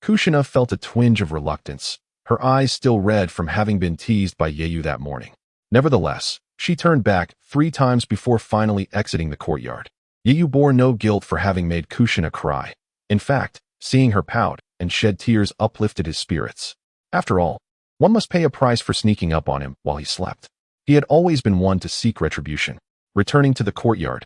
Kushina felt a twinge of reluctance, her eyes still red from having been teased by Yeyu that morning. Nevertheless, she turned back 3 times before finally exiting the courtyard. Yeyu bore no guilt for having made Kushina cry. In fact, seeing her pout and shed tears uplifted his spirits. After all, one must pay a price for sneaking up on him while he slept. He had always been one to seek retribution. Returning to the courtyard,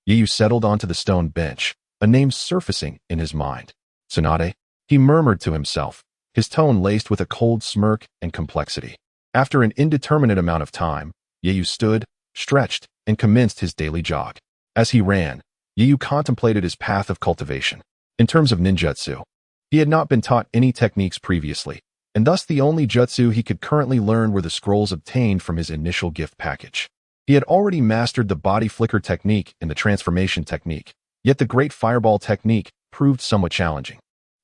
Yeyu settled onto the stone bench, a name surfacing in his mind. Tsunade, he murmured to himself, his tone laced with a cold smirk and complexity. After an indeterminate amount of time, Yeyu stood, stretched, and commenced his daily jog. As he ran, Yeyu contemplated his path of cultivation. In terms of ninjutsu, he had not been taught any techniques previously, and thus the only jutsu he could currently learn were the scrolls obtained from his initial gift package. He had already mastered the body flicker technique and the transformation technique, yet the great fireball technique proved somewhat challenging.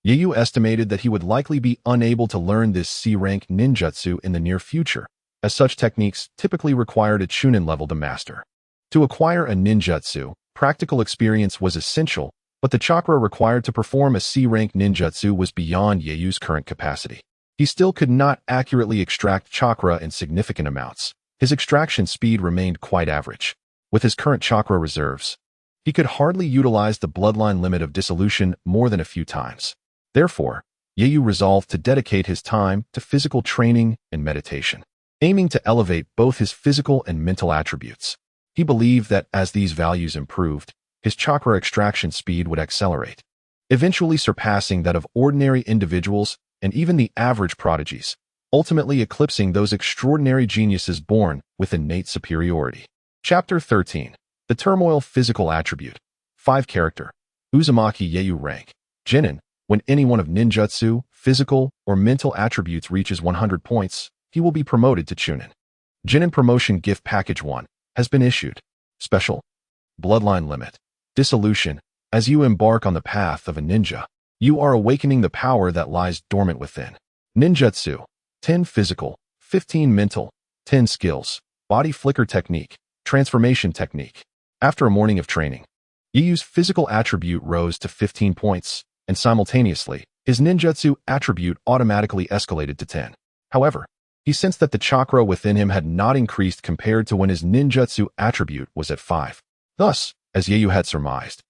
Yeyu estimated that he would likely be unable to learn this C-rank ninjutsu in the near future, as such techniques typically required a chunin level to master. To acquire a ninjutsu, practical experience was essential, but the chakra required to perform a C-rank ninjutsu was beyond Yeyu's current capacity. He still could not accurately extract chakra in significant amounts. His extraction speed remained quite average. With his current chakra reserves, he could hardly utilize the bloodline limit of dissolution more than a few times. Therefore, Yeyu resolved to dedicate his time to physical training and meditation, aiming to elevate both his physical and mental attributes. He believed that as these values improved, his chakra extraction speed would accelerate, eventually surpassing that of ordinary individuals and even the average prodigies, ultimately eclipsing those extraordinary geniuses born with innate superiority. Chapter 13. The Turmoil Physical Attribute. 5 Character. Uzumaki Yeyu Rank. Jinin. When any one of ninjutsu, physical, or mental attributes reaches 100 points, he will be promoted to Chunin. Jinin Promotion Gift Package 1 has been issued. Special. Bloodline Limit. Dissolution. As you embark on the path of a ninja, you are awakening the power that lies dormant within. Ninjutsu. 10 Physical, 15 Mental, 10 Skills, Body Flicker Technique, Transformation Technique. After a morning of training, Yeyu's physical attribute rose to 15 points, and simultaneously, his ninjutsu attribute automatically escalated to 10. However, he sensed that the chakra within him had not increased compared to when his ninjutsu attribute was at 5. Thus, as Yeyu had surmised,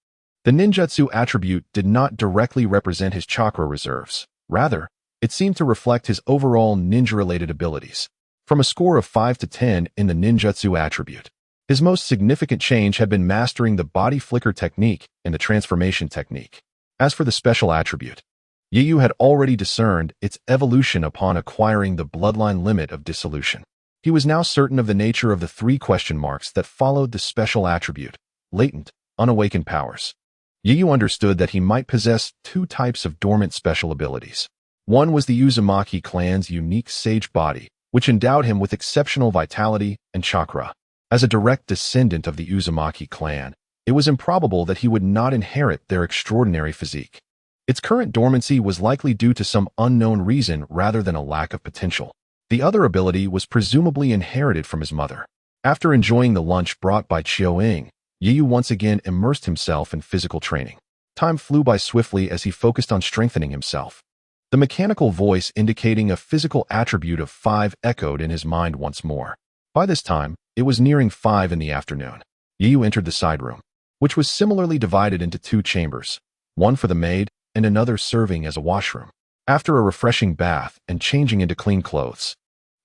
the ninjutsu attribute did not directly represent his chakra reserves. Rather, it seemed to reflect his overall ninja-related abilities. From a score of 5 to 10 in the ninjutsu attribute, his most significant change had been mastering the body flicker technique and the transformation technique. As for the special attribute, Yu had already discerned its evolution upon acquiring the bloodline limit of dissolution. He was now certain of the nature of the 3 question marks that followed the special attribute, latent, unawakened powers. Yu understood that he might possess 2 types of dormant special abilities. One was the Uzumaki clan's unique sage body, which endowed him with exceptional vitality and chakra. As a direct descendant of the Uzumaki clan, it was improbable that he would not inherit their extraordinary physique. Its current dormancy was likely due to some unknown reason rather than a lack of potential. The other ability was presumably inherited from his mother. After enjoying the lunch brought by Chiu-Ing, Yu once again immersed himself in physical training. Time flew by swiftly as he focused on strengthening himself. The mechanical voice indicating a physical attribute of 5 echoed in his mind once more. By this time, it was nearing 5 in the afternoon. Yu entered the side room, which was similarly divided into 2 chambers, one for the maid and another serving as a washroom. After a refreshing bath and changing into clean clothes,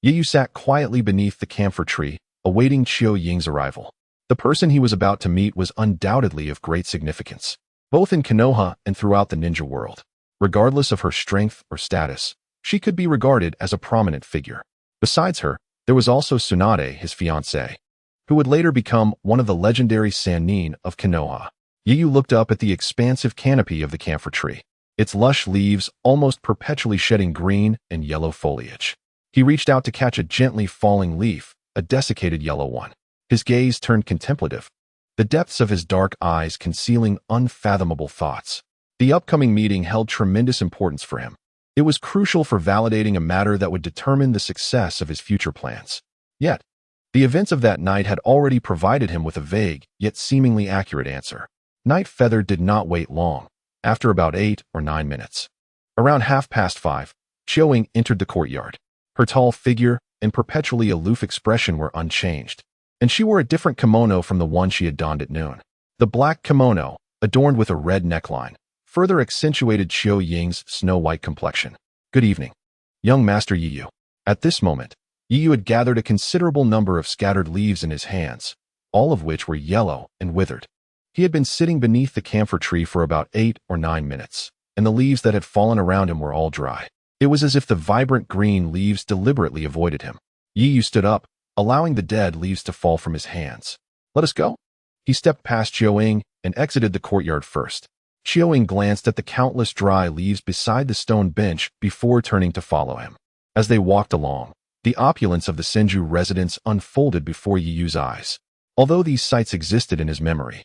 Yu sat quietly beneath the camphor tree, awaiting Chiu-Ying's arrival. The person he was about to meet was undoubtedly of great significance, both in Konoha and throughout the ninja world. Regardless of her strength or status, she could be regarded as a prominent figure. Besides her, there was also Tsunade, his fiancée, who would later become one of the legendary Sannin of Konoha. Yu looked up at the expansive canopy of the camphor tree, its lush leaves almost perpetually shedding green and yellow foliage. He reached out to catch a gently falling leaf, a desiccated yellow one. His gaze turned contemplative, the depths of his dark eyes concealing unfathomable thoughts. The upcoming meeting held tremendous importance for him. It was crucial for validating a matter that would determine the success of his future plans. Yet, the events of that night had already provided him with a vague, yet seemingly accurate answer. Night Feather did not wait long. After about 8 or 9 minutes, around 5:30, Chiu-Ing entered the courtyard. Her tall figure and perpetually aloof expression were unchanged, and she wore a different kimono from the one she had donned at noon. The black kimono, adorned with a red neckline, further accentuated Chiu-Ying's snow-white complexion. "Good evening, young Master Yu." At this moment, Yu had gathered a considerable number of scattered leaves in his hands, all of which were yellow and withered. He had been sitting beneath the camphor tree for about 8 or 9 minutes, and the leaves that had fallen around him were all dry. It was as if the vibrant green leaves deliberately avoided him. Yu stood up, allowing the dead leaves to fall from his hands. "Let us go." He stepped past Chiu-Ing and exited the courtyard first. Chiu-Ing glanced at the countless dry leaves beside the stone bench before turning to follow him. As they walked along, the opulence of the Senju residence unfolded before Yu's eyes. Although these sights existed in his memory,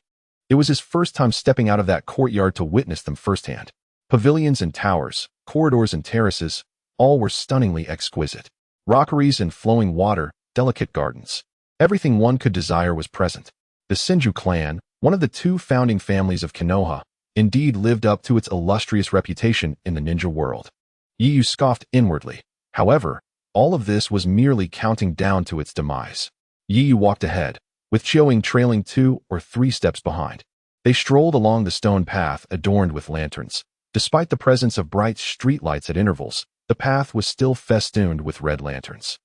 it was his first time stepping out of that courtyard to witness them firsthand. Pavilions and towers, corridors and terraces, all were stunningly exquisite. Rockeries and flowing water, delicate gardens. Everything one could desire was present. The Senju clan, one of the 2 founding families of Konoha, indeed lived up to its illustrious reputation in the ninja world. Yu scoffed inwardly. However, all of this was merely counting down to its demise. Yu walked ahead, with Chiu-Ing trailing 2 or 3 steps behind. They strolled along the stone path adorned with lanterns. Despite the presence of bright streetlights at intervals, the path was still festooned with red lanterns.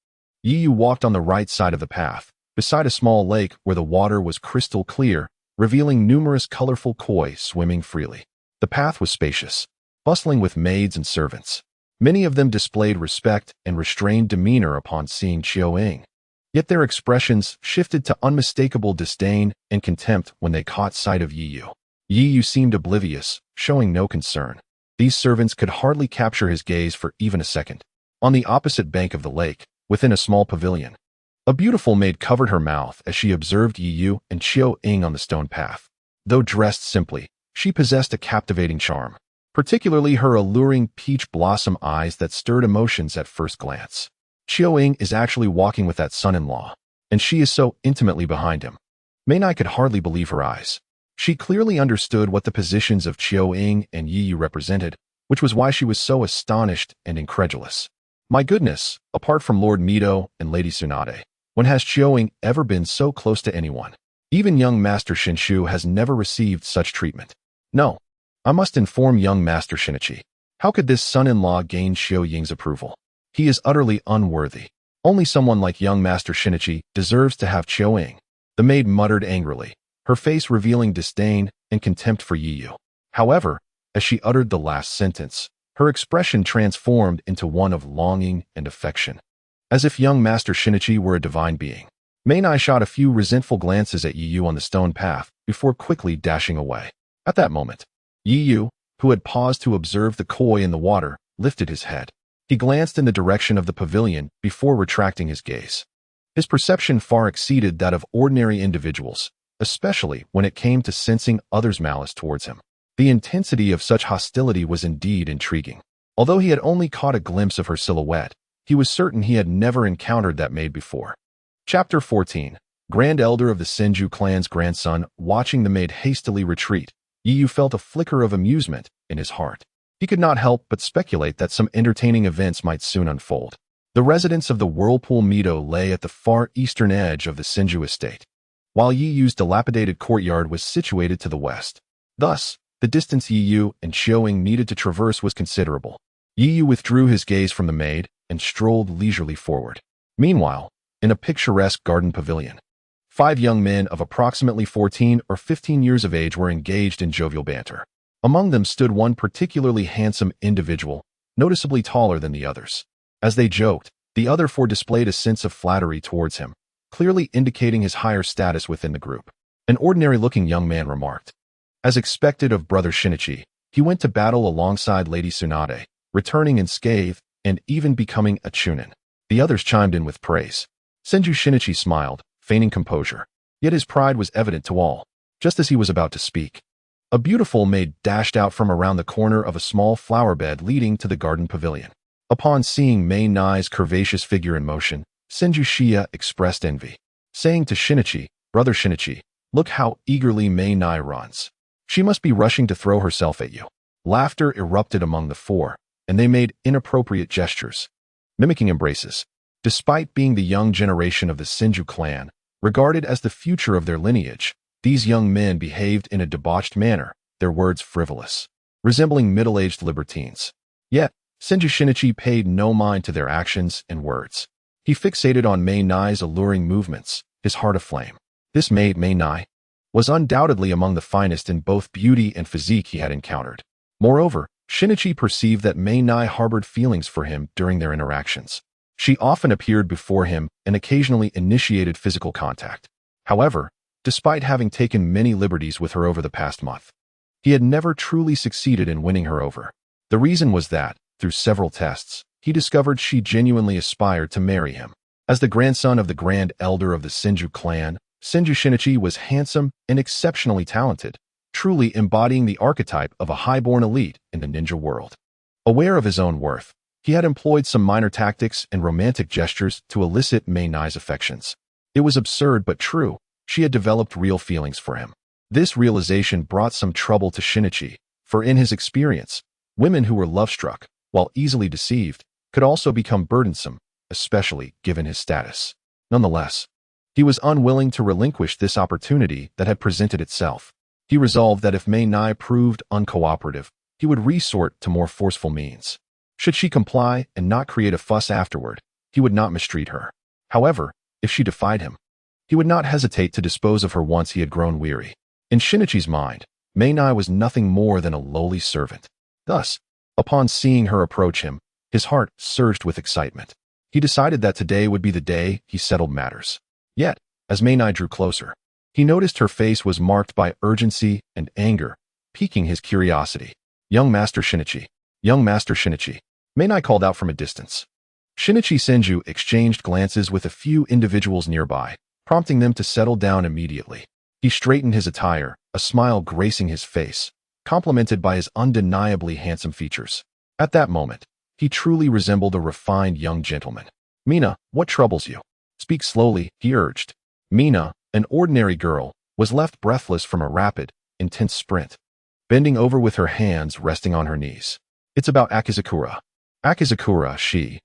Yu walked on the right side of the path, beside a small lake where the water was crystal clear, revealing numerous colorful koi swimming freely. The path was spacious, bustling with maids and servants. Many of them displayed respect and restrained demeanor upon seeing Chiu-Ing. Yet their expressions shifted to unmistakable disdain and contempt when they caught sight of Yu. Yu seemed oblivious, showing no concern. These servants could hardly capture his gaze for even a second. On the opposite bank of the lake, within a small pavilion, a beautiful maid covered her mouth as she observed Yu and Chiu-Ing on the stone path. Though dressed simply, she possessed a captivating charm, particularly her alluring peach blossom eyes that stirred emotions at first glance. Chiu-Ing is actually walking with that son-in-law, and she is so intimately behind him. Mei-Nai could hardly believe her eyes. She clearly understood what the positions of Chiu-Ing and Yu represented, which was why she was so astonished and incredulous. My goodness, apart from Lord Mito and Lady Tsunade, when has Chiu-Ing ever been so close to anyone? Even young Master Shinshu has never received such treatment. No, I must inform young Master Shinichi. How could this son-in-law gain Chiu-Ying's approval? He is utterly unworthy. Only someone like young Master Shinichi deserves to have Chiu-Ing. The maid muttered angrily, her face revealing disdain and contempt for Yu. However, as she uttered the last sentence, Her expression transformed into one of longing and affection, as if young Master Shinichi were a divine being. Mei shot a few resentful glances at Yu on the stone path before quickly dashing away. At that moment, Yu, who had paused to observe the koi in the water, lifted his head. He glanced in the direction of the pavilion before retracting his gaze. His perception far exceeded that of ordinary individuals, especially when it came to sensing others' malice towards him. The intensity of such hostility was indeed intriguing. Although he had only caught a glimpse of her silhouette, he was certain he had never encountered that maid before. Chapter 14. Grand Elder of the Senju clan's grandson. Watching the maid hastily retreat, Yu felt a flicker of amusement in his heart. He could not help but speculate that some entertaining events might soon unfold. The residence of the Whirlpool Meadow lay at the far eastern edge of the Senju estate, while Yiyu's dilapidated courtyard was situated to the west. Thus, the distance Yiyu and Xiaoying needed to traverse was considerable. Yiyu withdrew his gaze from the maid and strolled leisurely forward. Meanwhile, in a picturesque garden pavilion, 5 young men of approximately 14 or 15 years of age were engaged in jovial banter. Among them stood one particularly handsome individual, noticeably taller than the others. As they joked, the other 4 displayed a sense of flattery towards him, clearly indicating his higher status within the group. An ordinary-looking young man remarked. As expected of Brother Shinichi, he went to battle alongside Lady Tsunade, returning unscathed and even becoming a chunin. The others chimed in with praise. Senju Shinichi smiled, feigning composure. Yet his pride was evident to all. Just as he was about to speak, a beautiful maid dashed out from around the corner of a small flower bed leading to the garden pavilion. Upon seeing Mei Nai's curvaceous figure in motion, Senju Shia expressed envy, saying to Shinichi, "Brother Shinichi, look how eagerly Mei Nai runs. She must be rushing to throw herself at you." Laughter erupted among the 4, and they made inappropriate gestures, mimicking embraces. Despite being the young generation of the Senju clan, regarded as the future of their lineage, these young men behaved in a debauched manner, their words frivolous, resembling middle-aged libertines. Yet, Senju Shinichi paid no mind to their actions and words. He fixated on Mei Nai's alluring movements, his heart aflame. This maid, Mei Nai, was undoubtedly among the finest in both beauty and physique he had encountered. Moreover, Shinichi perceived that Mei Nai harbored feelings for him during their interactions. She often appeared before him and occasionally initiated physical contact. However, despite having taken many liberties with her over the past month, he had never truly succeeded in winning her over. The reason was that, through several tests, he discovered she genuinely aspired to marry him. As the grandson of the Grand Elder of the Senju clan, Senju Shinichi was handsome and exceptionally talented, truly embodying the archetype of a high-born elite in the ninja world. Aware of his own worth, he had employed some minor tactics and romantic gestures to elicit Mei Nai's affections. It was absurd but true. She had developed real feelings for him. This realization brought some trouble to Shinichi, for in his experience, women who were love-struck, while easily deceived, could also become burdensome, especially given his status. Nonetheless, he was unwilling to relinquish this opportunity that had presented itself. He resolved that if Mei Nai proved uncooperative, he would resort to more forceful means. Should she comply and not create a fuss afterward, he would not mistreat her. However, if she defied him, he would not hesitate to dispose of her once he had grown weary. In Shinichi's mind, Mei Nai was nothing more than a lowly servant. Thus, upon seeing her approach him, his heart surged with excitement. He decided that today would be the day he settled matters. Yet, as Mei Nai drew closer, he noticed her face was marked by urgency and anger, piquing his curiosity. "Young Master Shinichi. Young Master Shinichi." Mei Nai called out from a distance. Shinichi Senju exchanged glances with a few individuals nearby, prompting them to settle down immediately. He straightened his attire, a smile gracing his face, complemented by his undeniably handsome features. At that moment, he truly resembled a refined young gentleman. "Mina, what troubles you? Speak slowly," he urged. Mina, an ordinary girl, was left breathless from a rapid, intense sprint, bending over with her hands resting on her knees. "It's about Akizakura." "Akizakura, she.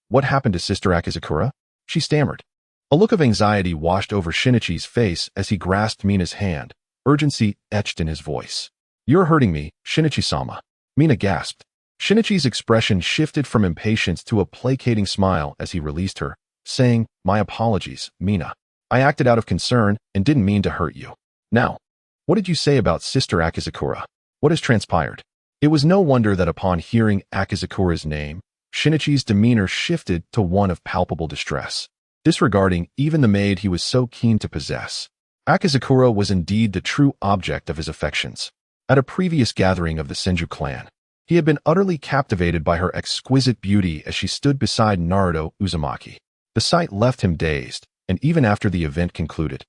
What happened to Sister Akizakura?" she stammered. A look of anxiety washed over Shinichi's face as he grasped Mina's hand, urgency etched in his voice. "You're hurting me, Shinichi-sama." Mina gasped. Shinichi's expression shifted from impatience to a placating smile as he released her, saying, "My apologies, Mina. I acted out of concern and didn't mean to hurt you. Now, what did you say about Sister Akizakura? What has transpired?" It was no wonder that upon hearing Akizakura's name, Shinichi's demeanor shifted to one of palpable distress, disregarding even the maid he was so keen to possess. Akizakura was indeed the true object of his affections. At a previous gathering of the Senju clan, he had been utterly captivated by her exquisite beauty as she stood beside Naruto Uzumaki. The sight left him dazed, and even after the event concluded,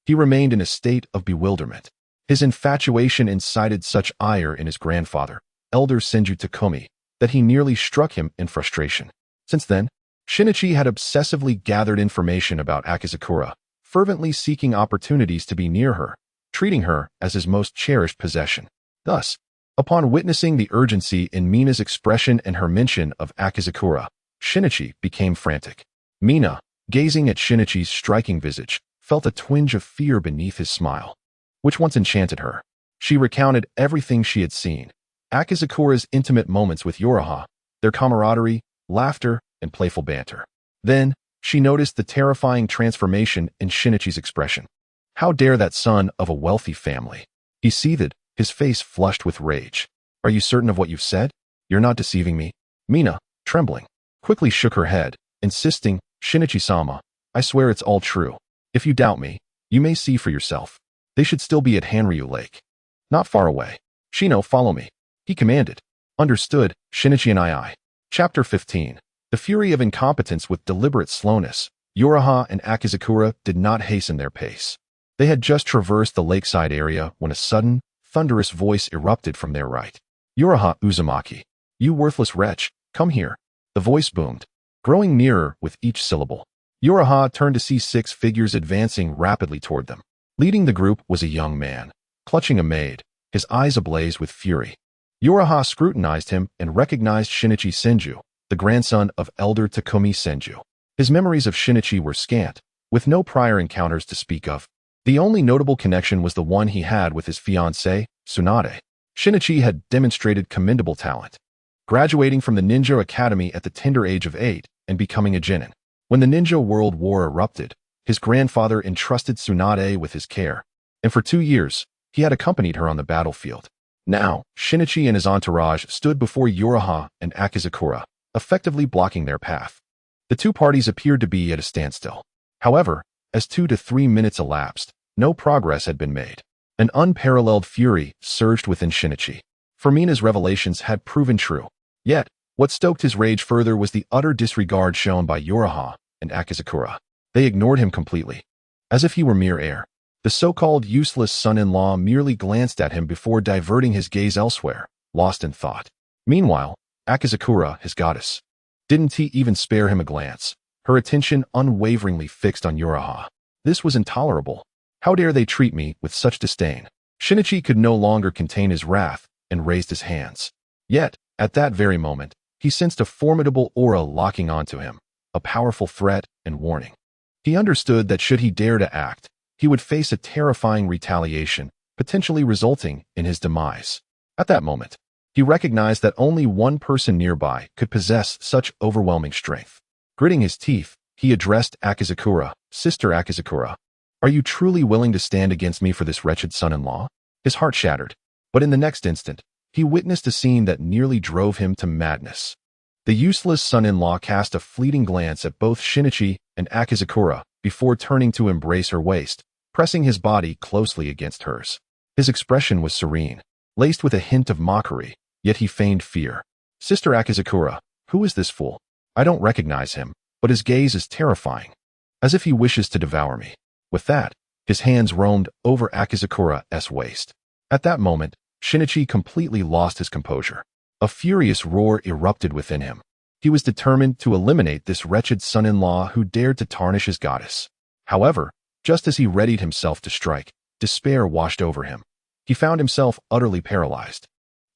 he remained in a state of bewilderment. His infatuation incited such ire in his grandfather, Elder Senju Takumi, that he nearly struck him in frustration. Since then, Shinichi had obsessively gathered information about Akizakura, fervently seeking opportunities to be near her, treating her as his most cherished possession. Thus, upon witnessing the urgency in Mina's expression and her mention of Akizakura, Shinichi became frantic. Mina, gazing at Shinichi's striking visage, felt a twinge of fear beneath his smile, which once enchanted her. She recounted everything she had seen, Akizakura's intimate moments with Uraha, their camaraderie, laughter, and playful banter. Then, she noticed the terrifying transformation in Shinichi's expression. How dare that son of a wealthy family? He seethed, his face flushed with rage. Are you certain of what you've said? You're not deceiving me? Mina, trembling, quickly shook her head, insisting, Shinichi-sama, I swear it's all true. If you doubt me, you may see for yourself. They should still be at Hanryu Lake. Not far away. Shino, follow me. He commanded. Understood, Shinichi and I. Chapter 15. The fury of incompetence with deliberate slowness. Uraha and Akizakura did not hasten their pace. They had just traversed the lakeside area when a sudden, thunderous voice erupted from their right. Uraha Uzumaki. You worthless wretch, come here. The voice boomed, growing nearer with each syllable. Uraha turned to see 6 figures advancing rapidly toward them. Leading the group was a young man, clutching a maid, his eyes ablaze with fury. Uraha scrutinized him and recognized Shinichi Senju, the grandson of Elder Takumi Senju. His memories of Shinichi were scant, with no prior encounters to speak of. The only notable connection was the one he had with his fiancée, Tsunade. Shinichi had demonstrated commendable talent, graduating from the ninja academy at the tender age of 8 and becoming a genin. When the Ninja World War erupted, his grandfather entrusted Tsunade with his care, and for 2 years, he had accompanied her on the battlefield. Now, Shinichi and his entourage stood before Uraha and Akizakura, effectively blocking their path. The two parties appeared to be at a standstill. However, as 2 to 3 minutes elapsed, no progress had been made. An unparalleled fury surged within Shinichi. For Mina's revelations had proven true. Yet, what stoked his rage further was the utter disregard shown by Uraha and Akizakura. They ignored him completely, as if he were mere air. The so-called useless son-in-law merely glanced at him before diverting his gaze elsewhere, lost in thought. Meanwhile, Akizakura, his goddess, didn't even spare him a glance, her attention unwaveringly fixed on Uraha. This was intolerable. How dare they treat me with such disdain? Shinichi could no longer contain his wrath and raised his hands. Yet, at that very moment, he sensed a formidable aura locking onto him, a powerful threat and warning. He understood that should he dare to act, he would face a terrifying retaliation, potentially resulting in his demise. At that moment, he recognized that only one person nearby could possess such overwhelming strength. Gritting his teeth, he addressed Akizakura, Sister Akizakura. Are you truly willing to stand against me for this wretched son-in-law? His heart shattered, but in the next instant, he witnessed a scene that nearly drove him to madness. The useless son-in-law cast a fleeting glance at both Shinichi and Akizakura before turning to embrace her waist, pressing his body closely against hers. His expression was serene, laced with a hint of mockery, yet he feigned fear. Sister Akizakura, who is this fool? I don't recognize him, but his gaze is terrifying, as if he wishes to devour me. With that, his hands roamed over Akizakura's waist. At that moment, Shinichi completely lost his composure. A furious roar erupted within him. He was determined to eliminate this wretched son-in-law who dared to tarnish his goddess. However, just as he readied himself to strike, despair washed over him. He found himself utterly paralyzed,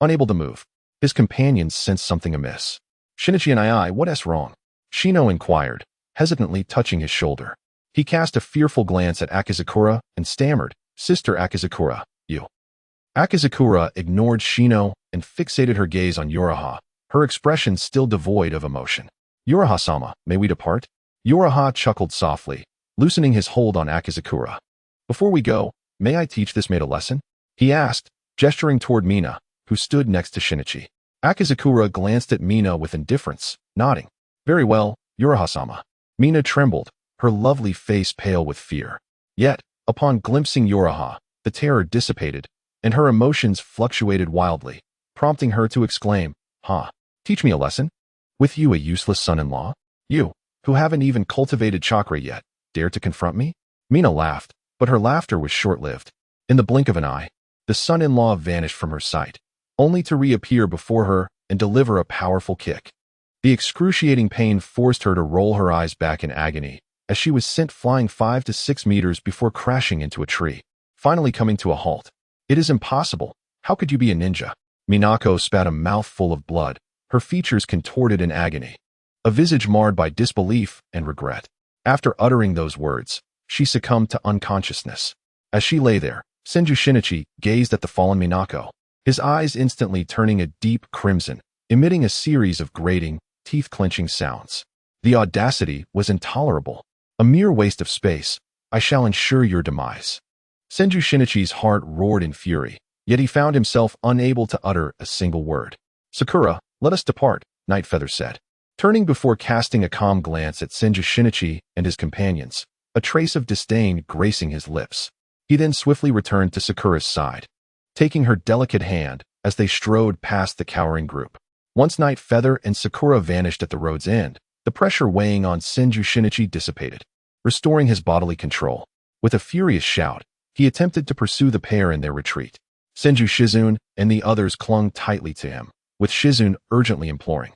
unable to move. His companions sensed something amiss. Shinichi and what's wrong? Shino inquired, hesitantly touching his shoulder. He cast a fearful glance at Akizakura and stammered, Sister Akizakura, you. Akizakura ignored Shino and fixated her gaze on Uraha, her expression still devoid of emotion. Uraha-sama, may we depart? Uraha chuckled softly, loosening his hold on Akizakura. Before we go, may I teach this maid a lesson? He asked, gesturing toward Mina, who stood next to Shinichi. Akizakura glanced at Mina with indifference, nodding. Very well, Yuraha-sama. Mina trembled, her lovely face pale with fear. Yet, upon glimpsing Yuraha, the terror dissipated, and her emotions fluctuated wildly, prompting her to exclaim, "Huh? Teach me a lesson? With you a useless son-in-law? You, who haven't even cultivated chakra yet, dare to confront me?" Mina laughed, but her laughter was short-lived. In the blink of an eye, the son-in-law vanished from her sight, only to reappear before her and deliver a powerful kick. The excruciating pain forced her to roll her eyes back in agony, as she was sent flying 5 to 6 meters before crashing into a tree, finally coming to a halt. "It is impossible. How could you be a ninja?" Minako spat a mouthful of blood, her features contorted in agony, a visage marred by disbelief and regret. After uttering those words, she succumbed to unconsciousness. As she lay there, Senju Shinichi gazed at the fallen Minako, his eyes instantly turning a deep crimson, emitting a series of grating, teeth-clenching sounds. The audacity was intolerable. "A mere waste of space. I shall ensure your demise." Senju Shinichi's heart roared in fury, yet he found himself unable to utter a single word. "Sakura, let us depart," Nightfeather said, turning before casting a calm glance at Senju Shinichi and his companions, a trace of disdain gracing his lips. He then swiftly returned to Sakura's side, taking her delicate hand as they strode past the cowering group. Once Nightfeather and Sakura vanished at the road's end, the pressure weighing on Senju Shinichi dissipated, restoring his bodily control. With a furious shout, he attempted to pursue the pair in their retreat. Senju Shizune and the others clung tightly to him, with Shizune urgently imploring,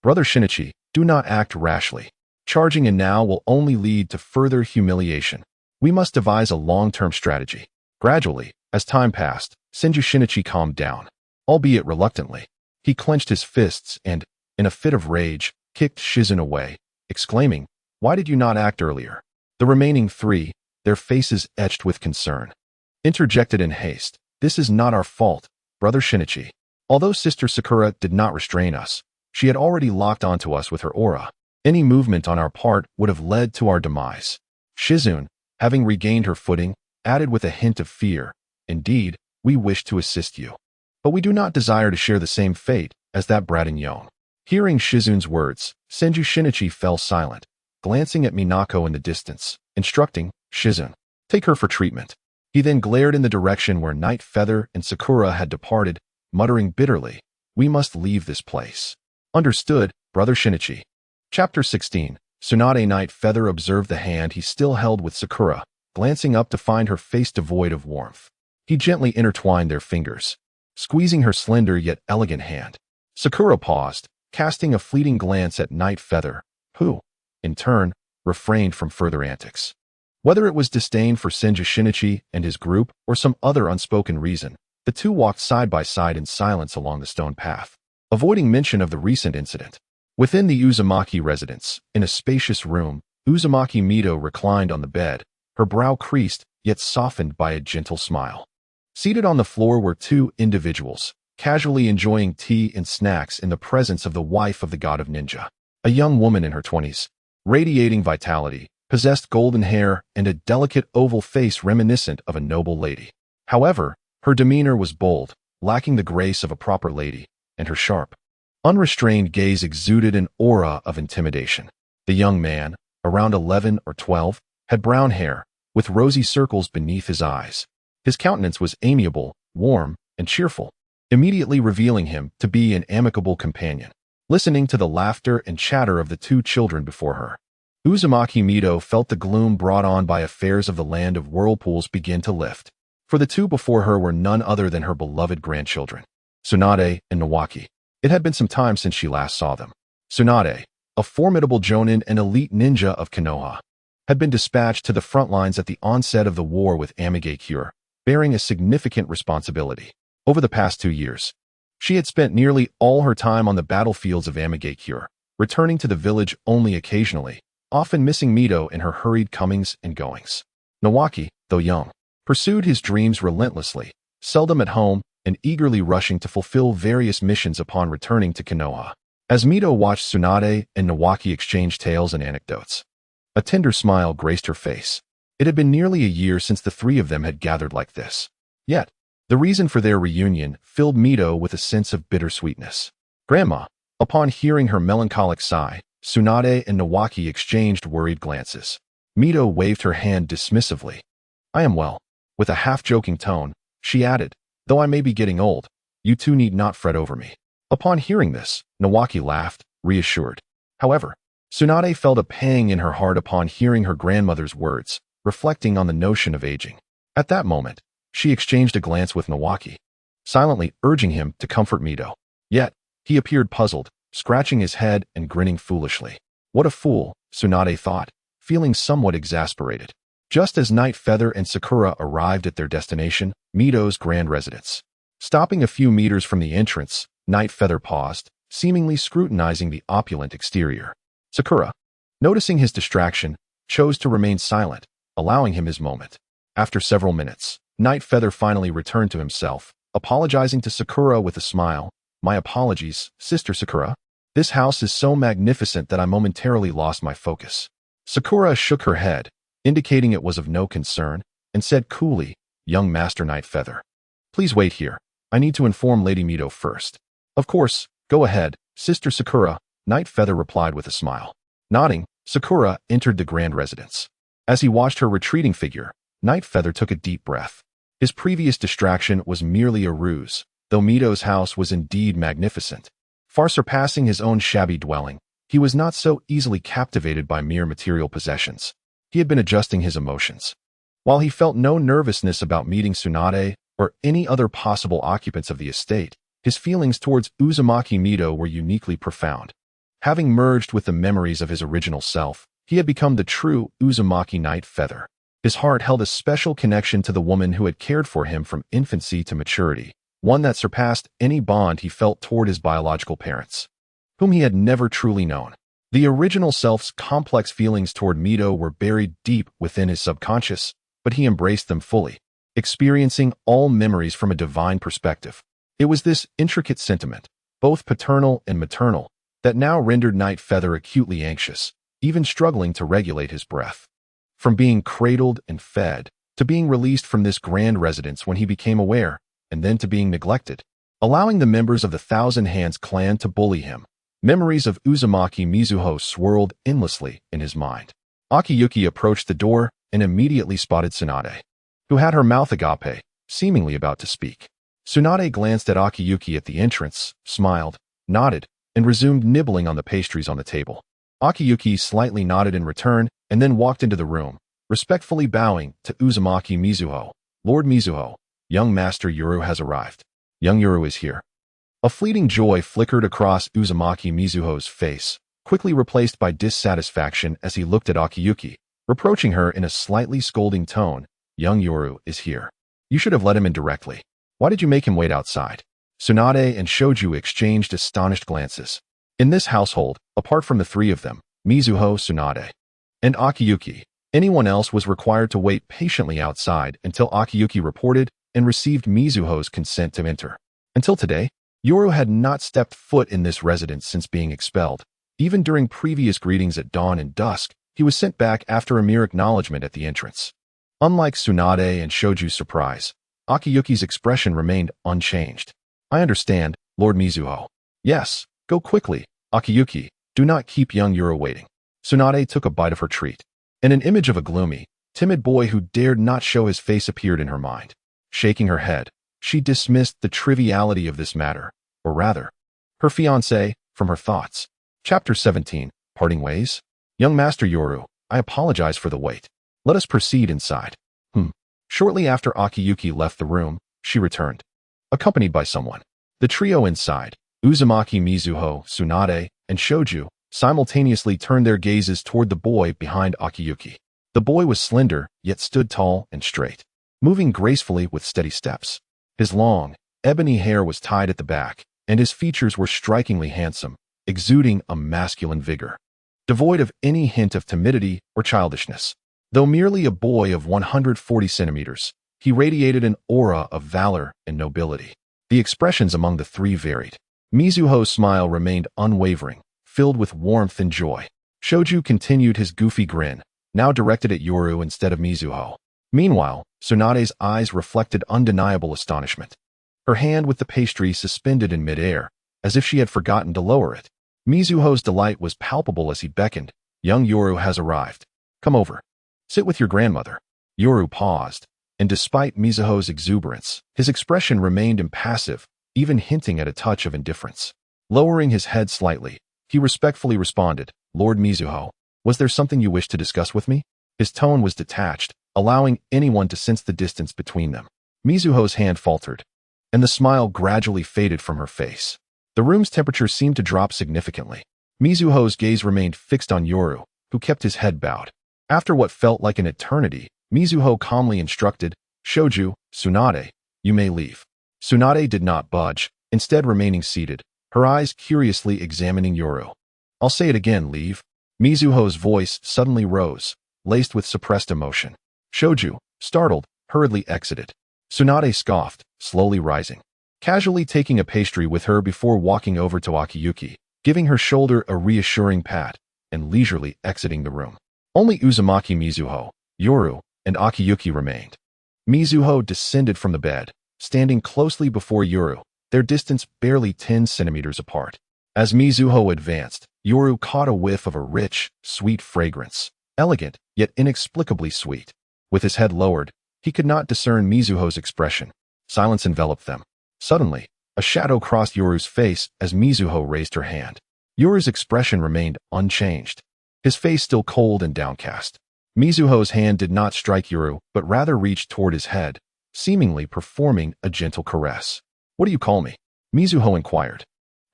"Brother Shinichi, do not act rashly. Charging in now will only lead to further humiliation. We must devise a long-term strategy." Gradually, as time passed, Senju Shinichi calmed down, albeit reluctantly. He clenched his fists and, in a fit of rage, kicked Shizune away, exclaiming, "Why did you not act earlier?" The remaining three, their faces etched with concern, interjected in haste, "This is not our fault, Brother Shinichi. Although Sister Sakura did not restrain us, she had already locked onto us with her aura. Any movement on our part would have led to our demise." Shizune, having regained her footing, added with a hint of fear, "Indeed, we wish to assist you, but we do not desire to share the same fate as that brat in Yon." Hearing Shizune's words, Senju Shinichi fell silent, glancing at Minako in the distance, instructing, "Shizune, take her for treatment." He then glared in the direction where Nightfeather and Sakura had departed, muttering bitterly, "We must leave this place." "Understood, Brother Shinichi." Chapter 16. Tsunade. Nightfeather observed the hand he still held with Sakura, glancing up to find her face devoid of warmth. He gently intertwined their fingers, squeezing her slender yet elegant hand. Sakura paused, casting a fleeting glance at Nightfeather, who, in turn, refrained from further antics. Whether it was disdain for Senju Shinichi and his group or some other unspoken reason, the two walked side by side in silence along the stone path, avoiding mention of the recent incident. Within the Uzumaki residence, in a spacious room, Uzumaki Mito reclined on the bed, her brow creased yet softened by a gentle smile. Seated on the floor were two individuals, casually enjoying tea and snacks in the presence of the wife of the god of ninja. A young woman in her 20s, radiating vitality, possessed golden hair and a delicate oval face reminiscent of a noble lady. However, her demeanor was bold, lacking the grace of a proper lady, and her sharp, unrestrained gaze exuded an aura of intimidation. The young man, around 11 or 12, had brown hair, with rosy circles beneath his eyes. His countenance was amiable, warm, and cheerful, immediately revealing him to be an amicable companion. Listening to the laughter and chatter of the two children before her, Uzumaki Mito felt the gloom brought on by affairs of the land of whirlpools begin to lift. For the two before her were none other than her beloved grandchildren, Tsunade and Nawaki. It had been some time since she last saw them. Tsunade, a formidable jonin and elite ninja of Konoha, had been dispatched to the front lines at the onset of the war with Amigakure, bearing a significant responsibility. Over the past 2 years, she had spent nearly all her time on the battlefields of Amigakure, returning to the village only occasionally, often missing Mito in her hurried comings and goings. Nawaki, though young, pursued his dreams relentlessly, seldom at home and eagerly rushing to fulfill various missions upon returning to Konoha. As Mito watched Tsunade and Nawaki exchange tales and anecdotes, a tender smile graced her face. It had been nearly a year since the three of them had gathered like this. Yet, The reason for their reunion filled Mito with a sense of bittersweetness. Grandma, upon hearing her melancholic sigh, Tsunade and Nawaki exchanged worried glances. Mito waved her hand dismissively. I am well. With a half-joking tone, she added, though I may be getting old, you two need not fret over me. Upon hearing this, Nawaki laughed, reassured. However, Tsunade felt a pang in her heart upon hearing her grandmother's words, reflecting on the notion of aging. At that moment, she exchanged a glance with Nawaki, silently urging him to comfort Mito. Yet, he appeared puzzled, scratching his head and grinning foolishly. What a fool, Tsunade thought, feeling somewhat exasperated. Just as Night Feather and Sakura arrived at their destination, Mito's grand residence. Stopping a few meters from the entrance, Night Feather paused, seemingly scrutinizing the opulent exterior. Sakura, noticing his distraction, chose to remain silent, allowing him his moment. After several minutes, Night Feather finally returned to himself, apologizing to Sakura with a smile. My apologies, Sister Sakura. This house is so magnificent that I momentarily lost my focus. Sakura shook her head, indicating it was of no concern, and said coolly, Young Master Night Feather, please wait here. I need to inform Lady Mito first. Of course, go ahead, Sister Sakura, Night Feather replied with a smile. Nodding, Sakura entered the grand residence. As he watched her retreating figure, Night Feather took a deep breath. His previous distraction was merely a ruse, though Mito's house was indeed magnificent. Far surpassing his own shabby dwelling, he was not so easily captivated by mere material possessions. He had been adjusting his emotions. While he felt no nervousness about meeting Tsunade or any other possible occupants of the estate, his feelings towards Uzumaki Mito were uniquely profound. Having merged with the memories of his original self, he had become the true Uzumaki Night Feather. His heart held a special connection to the woman who had cared for him from infancy to maturity, one that surpassed any bond he felt toward his biological parents, whom he had never truly known. The original self's complex feelings toward Mito were buried deep within his subconscious, but he embraced them fully, experiencing all memories from a divine perspective. It was this intricate sentiment, both paternal and maternal, that now rendered Night Feather acutely anxious, even struggling to regulate his breath. From being cradled and fed, to being released from this grand residence when he became aware, and then to being neglected, allowing the members of the Thousand Hands clan to bully him, memories of Uzumaki Mizuho swirled endlessly in his mind. Akiyuki approached the door and immediately spotted Tsunade, who had her mouth agape, seemingly about to speak. Tsunade glanced at Akiyuki at the entrance, smiled, nodded, and resumed nibbling on the pastries on the table. Akiyuki slightly nodded in return and then walked into the room, respectfully bowing to Uzumaki Mizuho. Lord Mizuho, young Master Yuru has arrived. Young Yuru is here. A fleeting joy flickered across Uzumaki Mizuho's face, quickly replaced by dissatisfaction as he looked at Akiyuki, reproaching her in a slightly scolding tone. Young Yuru is here. You should have let him in directly. Why did you make him wait outside? Tsunade and Shoju exchanged astonished glances. In this household, apart from the three of them, Mizuho, Tsunade, and Akiyuki, anyone else was required to wait patiently outside until Akiyuki reported and received Mizuho's consent to enter. Until today, Yuru had not stepped foot in this residence since being expelled. Even during previous greetings at dawn and dusk, he was sent back after a mere acknowledgement at the entrance. Unlike Tsunade and Shoju's surprise, Akiyuki's expression remained unchanged. I understand, Lord Mizuho. Yes, go quickly, Akiyuki, do not keep young Yuru waiting. Tsunade took a bite of her treat, and an image of a gloomy, timid boy who dared not show his face appeared in her mind. Shaking her head, she dismissed the triviality of this matter, or rather, her fiancé, from her thoughts. Chapter 17, Parting Ways? Young Master Yuru, I apologize for the wait. Let us proceed inside. Shortly after Akiyuki left the room, she returned, accompanied by someone. The trio inside, Uzumaki Mizuho, Tsunade, and Shoju, simultaneously turned their gazes toward the boy behind Akiyuki. The boy was slender, yet stood tall and straight, moving gracefully with steady steps. His long, ebony hair was tied at the back, and his features were strikingly handsome, exuding a masculine vigor, devoid of any hint of timidity or childishness. Though merely a boy of 140 centimeters, he radiated an aura of valor and nobility. The expressions among the three varied. Mizuho's smile remained unwavering, filled with warmth and joy. Shoju continued his goofy grin, now directed at Yuru instead of Mizuho. Meanwhile, Tsunade's eyes reflected undeniable astonishment. Her hand with the pastry suspended in midair, as if she had forgotten to lower it. Mizuho's delight was palpable as he beckoned. Young Yoru has arrived. Come over. Sit with your grandmother. Yoru paused, and despite Mizuho's exuberance, his expression remained impassive, even hinting at a touch of indifference. Lowering his head slightly, he respectfully responded, Lord Mizuho, was there something you wished to discuss with me? His tone was detached, allowing anyone to sense the distance between them. Mizuho's hand faltered, and the smile gradually faded from her face. The room's temperature seemed to drop significantly. Mizuho's gaze remained fixed on Yoru, who kept his head bowed. After what felt like an eternity, Mizuho calmly instructed, Shoju, Tsunade, you may leave. Tsunade did not budge, instead remaining seated, her eyes curiously examining Yoru. I'll say it again, leave. Mizuho's voice suddenly rose, laced with suppressed emotion. Shoju, startled, hurriedly exited. Tsunade scoffed, slowly rising, casually taking a pastry with her before walking over to Akiyuki, giving her shoulder a reassuring pat, and leisurely exiting the room. Only Uzumaki, Mizuho, Yoru, and Akiyuki remained. Mizuho descended from the bed, standing closely before Yoru, their distance barely 10 centimeters apart. As Mizuho advanced, Yoru caught a whiff of a rich, sweet fragrance, elegant, yet inexplicably sweet. With his head lowered, he could not discern Mizuho's expression. Silence enveloped them. Suddenly, a shadow crossed Yoru's face as Mizuho raised her hand. Yoru's expression remained unchanged, his face still cold and downcast. Mizuho's hand did not strike Yoru, but rather reached toward his head, seemingly performing a gentle caress. What do you call me? Mizuho inquired,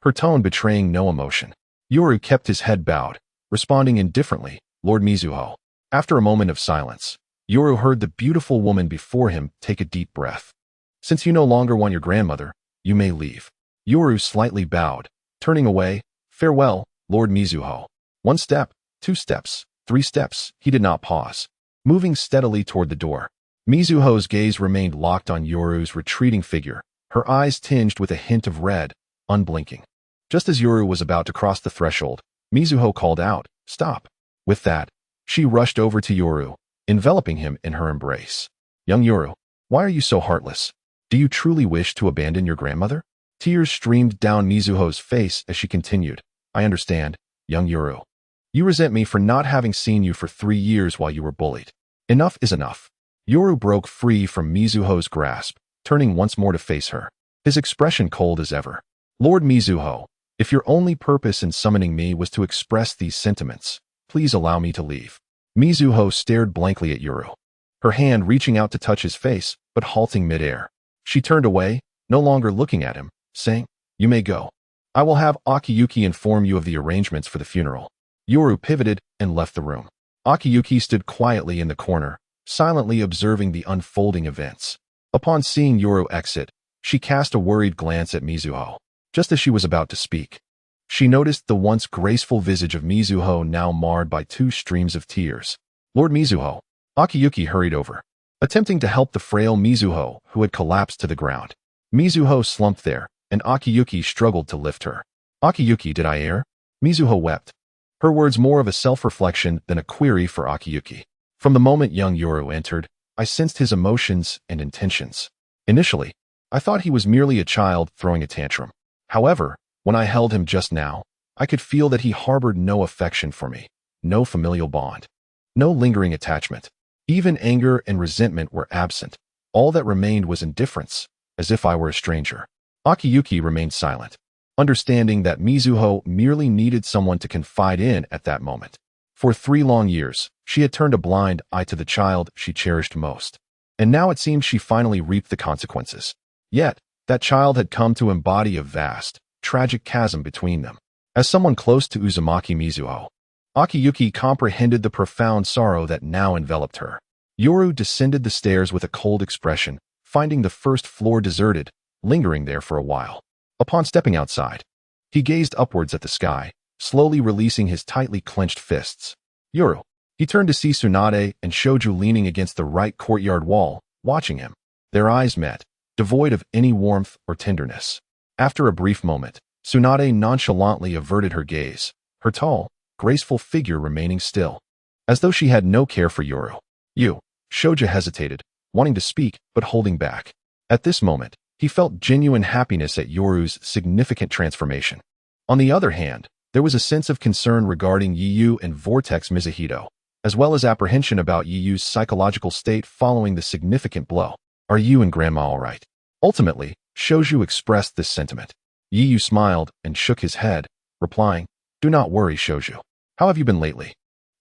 her tone betraying no emotion. Yoru kept his head bowed, responding indifferently, Lord Mizuho. After a moment of silence, Yoru heard the beautiful woman before him take a deep breath. Since you no longer want your grandmother, you may leave. Yoru slightly bowed, turning away. Farewell, Lord Mizuho. 1 step, 2 steps, 3 steps, he did not pause, moving steadily toward the door. Mizuho's gaze remained locked on Yoru's retreating figure, her eyes tinged with a hint of red, unblinking. Just as Yoru was about to cross the threshold, Mizuho called out, Stop. With that, she rushed over to Yoru, enveloping him in her embrace. Young Yoru, why are you so heartless? Do you truly wish to abandon your grandmother? Tears streamed down Mizuho's face as she continued, I understand, young Yoru. You resent me for not having seen you for 3 years while you were bullied. Enough is enough. Yoru broke free from Mizuho's grasp, turning once more to face her, his expression cold as ever. Lord Mizuho, if your only purpose in summoning me was to express these sentiments, please allow me to leave. Mizuho stared blankly at Yoru, her hand reaching out to touch his face, but halting midair. She turned away, no longer looking at him, saying, You may go. I will have Akiyuki inform you of the arrangements for the funeral. Yoru pivoted and left the room. Akiyuki stood quietly in the corner, silently observing the unfolding events. Upon seeing Yoru exit, she cast a worried glance at Mizuho. Just as she was about to speak, she noticed the once graceful visage of Mizuho now marred by 2 streams of tears. Lord Mizuho. Akiyuki hurried over, attempting to help the frail Mizuho, who had collapsed to the ground. Mizuho slumped there, and Akiyuki struggled to lift her. Akiyuki, did I err? Mizuho wept, her words more of a self-reflection than a query for Akiyuki. From the moment young Yoru entered, I sensed his emotions and intentions. Initially, I thought he was merely a child throwing a tantrum. However, when I held him just now, I could feel that he harbored no affection for me, no familial bond, no lingering attachment. Even anger and resentment were absent. All that remained was indifference, as if I were a stranger. Akiyuki remained silent, understanding that Mizuho merely needed someone to confide in at that moment. For 3 long years, she had turned a blind eye to the child she cherished most. And now it seemed she finally reaped the consequences. Yet, that child had come to embody a vast, tragic chasm between them. As someone close to Uzumaki Mizuho, Akiyuki comprehended the profound sorrow that now enveloped her. Yoru descended the stairs with a cold expression, finding the first floor deserted, lingering there for a while. Upon stepping outside, he gazed upwards at the sky, slowly releasing his tightly clenched fists. Yoru. He turned to see Tsunade and Shoju leaning against the right courtyard wall, watching him. Their eyes met, devoid of any warmth or tenderness. After a brief moment, Tsunade nonchalantly averted her gaze, her tall, graceful figure remaining still, as though she had no care for Yoru. You. Shoja hesitated, wanting to speak but holding back. At this moment, he felt genuine happiness at Yoru's significant transformation. On the other hand, there was a sense of concern regarding Yu and Vortex Mizuhito, as well as apprehension about Yu's psychological state following the significant blow. Are you and Grandma all right? Ultimately, Shoju expressed this sentiment. Yu smiled and shook his head, replying, Do not worry, Shoju. How have you been lately?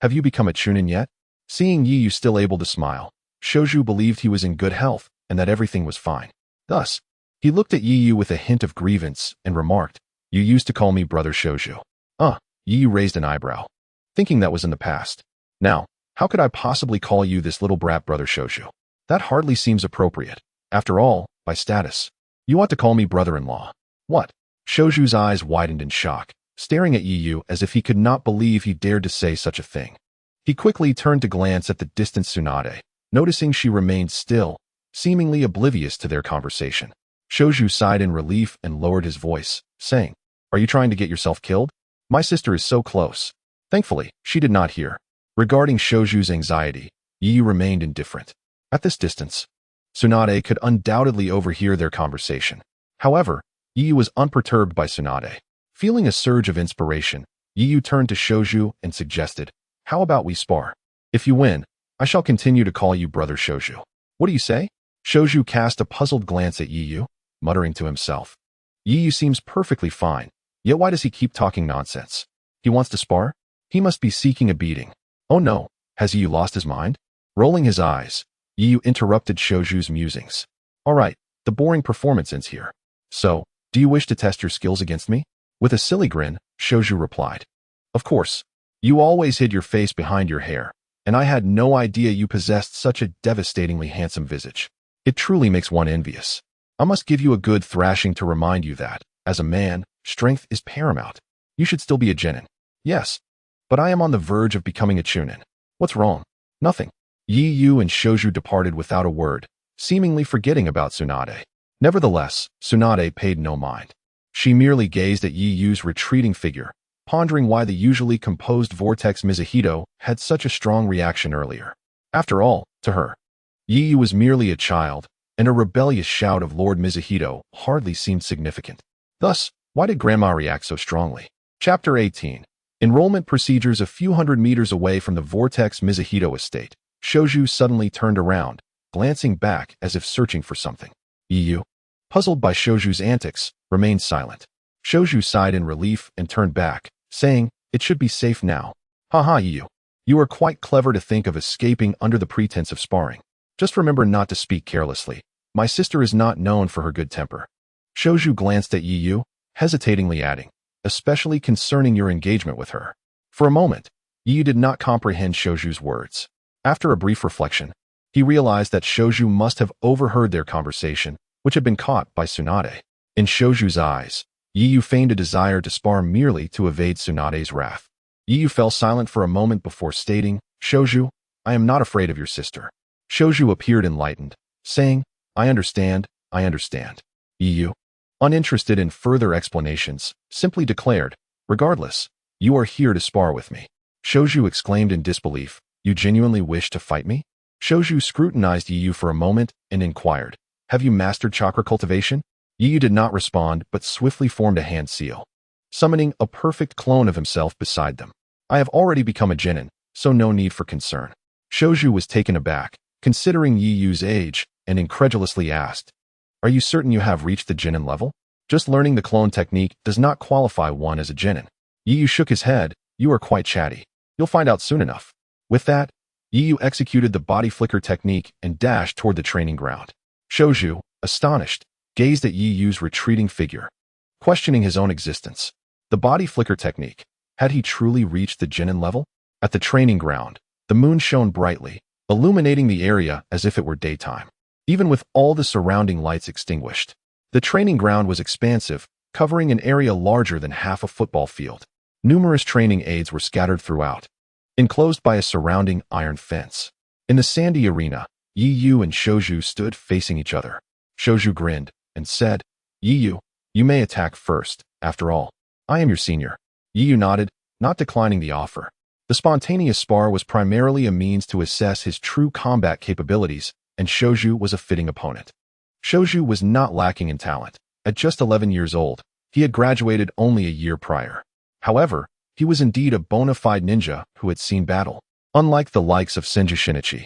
Have you become a chunin yet? Seeing Yu still able to smile, Shoju believed he was in good health and that everything was fine. Thus, he looked at Yu with a hint of grievance and remarked, You used to call me Brother Shoju. Yu raised an eyebrow, thinking that was in the past. Now, how could I possibly call you this little brat Brother Shoju? That hardly seems appropriate. After all, by status, you ought to call me brother-in-law. What? Shoju's eyes widened in shock, staring at Yu as if he could not believe he dared to say such a thing. He quickly turned to glance at the distant Tsunade, noticing she remained still, seemingly oblivious to their conversation. Shoju sighed in relief and lowered his voice, saying, Are you trying to get yourself killed? My sister is so close. Thankfully, she did not hear. Regarding Shoju's anxiety, Yu remained indifferent. At this distance, Tsunade could undoubtedly overhear their conversation. However, Yu was unperturbed by Tsunade. Feeling a surge of inspiration, Yu turned to Shoju and suggested, How about we spar? If you win, I shall continue to call you Brother Shoju. What do you say? Shoju cast a puzzled glance at Yu, muttering to himself. Yu seems perfectly fine, yet why does he keep talking nonsense? He wants to spar? He must be seeking a beating. Oh no, has Yu lost his mind? Rolling his eyes, Yu interrupted Shoju's musings. All right, the boring performance ends here. So, do you wish to test your skills against me? With a silly grin, Shoju replied. Of course. You always hid your face behind your hair, and I had no idea you possessed such a devastatingly handsome visage. It truly makes one envious. I must give you a good thrashing to remind you that, as a man, strength is paramount. You should still be a genin. Yes, but I am on the verge of becoming a chunin. What's wrong? Nothing. Yu and Shoju departed without a word, seemingly forgetting about Tsunade. Nevertheless, Tsunade paid no mind. She merely gazed at Yu's retreating figure, pondering why the usually composed Vortex Mizuhito had such a strong reaction earlier. After all, to her, Yu was merely a child, and a rebellious shout of Lord Mizuhito hardly seemed significant. Thus, why did Grandma react so strongly? Chapter 18. Enrollment procedures. A few hundred meters away from the Vortex Mizuhito estate, Shoju suddenly turned around, glancing back as if searching for something. Yu, puzzled by Shoju's antics, remained silent. Shoju sighed in relief and turned back, saying, It should be safe now. Haha, Yu. You are quite clever to think of escaping under the pretense of sparring. Just remember not to speak carelessly. My sister is not known for her good temper. Shoju glanced at Yu, hesitatingly adding, Especially concerning your engagement with her. For a moment, Yu did not comprehend Shoju's words. After a brief reflection, he realized that Shoju must have overheard their conversation, which had been caught by Tsunade. In Shoju's eyes, Yu feigned a desire to spar merely to evade Tsunade's wrath. Yu fell silent for a moment before stating, Shoju, I am not afraid of your sister. Shoju appeared enlightened, saying, I understand. Yu, uninterested in further explanations, simply declared, Regardless, you are here to spar with me. Shoju exclaimed in disbelief, You genuinely wish to fight me? Shoju scrutinized Yu for a moment and inquired, Have you mastered chakra cultivation? Yu did not respond but swiftly formed a hand seal, summoning a perfect clone of himself beside them. I have already become a genin, so no need for concern. Shoju was taken aback, considering Yu's age, and incredulously asked, Are you certain you have reached the genin level? Just learning the clone technique does not qualify one as a genin. Yu shook his head, You are quite chatty. You'll find out soon enough. With that, Yu executed the body flicker technique and dashed toward the training ground. Shoju, astonished, gazed at Yu's retreating figure, questioning his own existence. The body flicker technique. Had he truly reached the genin level? At the training ground, the moon shone brightly, illuminating the area as if it were daytime. Even with all the surrounding lights extinguished, the training ground was expansive, covering an area larger than half a football field. Numerous training aids were scattered throughout, enclosed by a surrounding iron fence. In the sandy arena, Yu and Shoju stood facing each other. Shoju grinned and said, Yu, you may attack first. After all, I am your senior. Yu nodded, not declining the offer. The spontaneous spar was primarily a means to assess his true combat capabilities, and Senju was a fitting opponent. Senju was not lacking in talent. At just 11 years old, he had graduated only a year prior. However, he was indeed a bona fide ninja who had seen battle, unlike the likes of Senju Shinichi,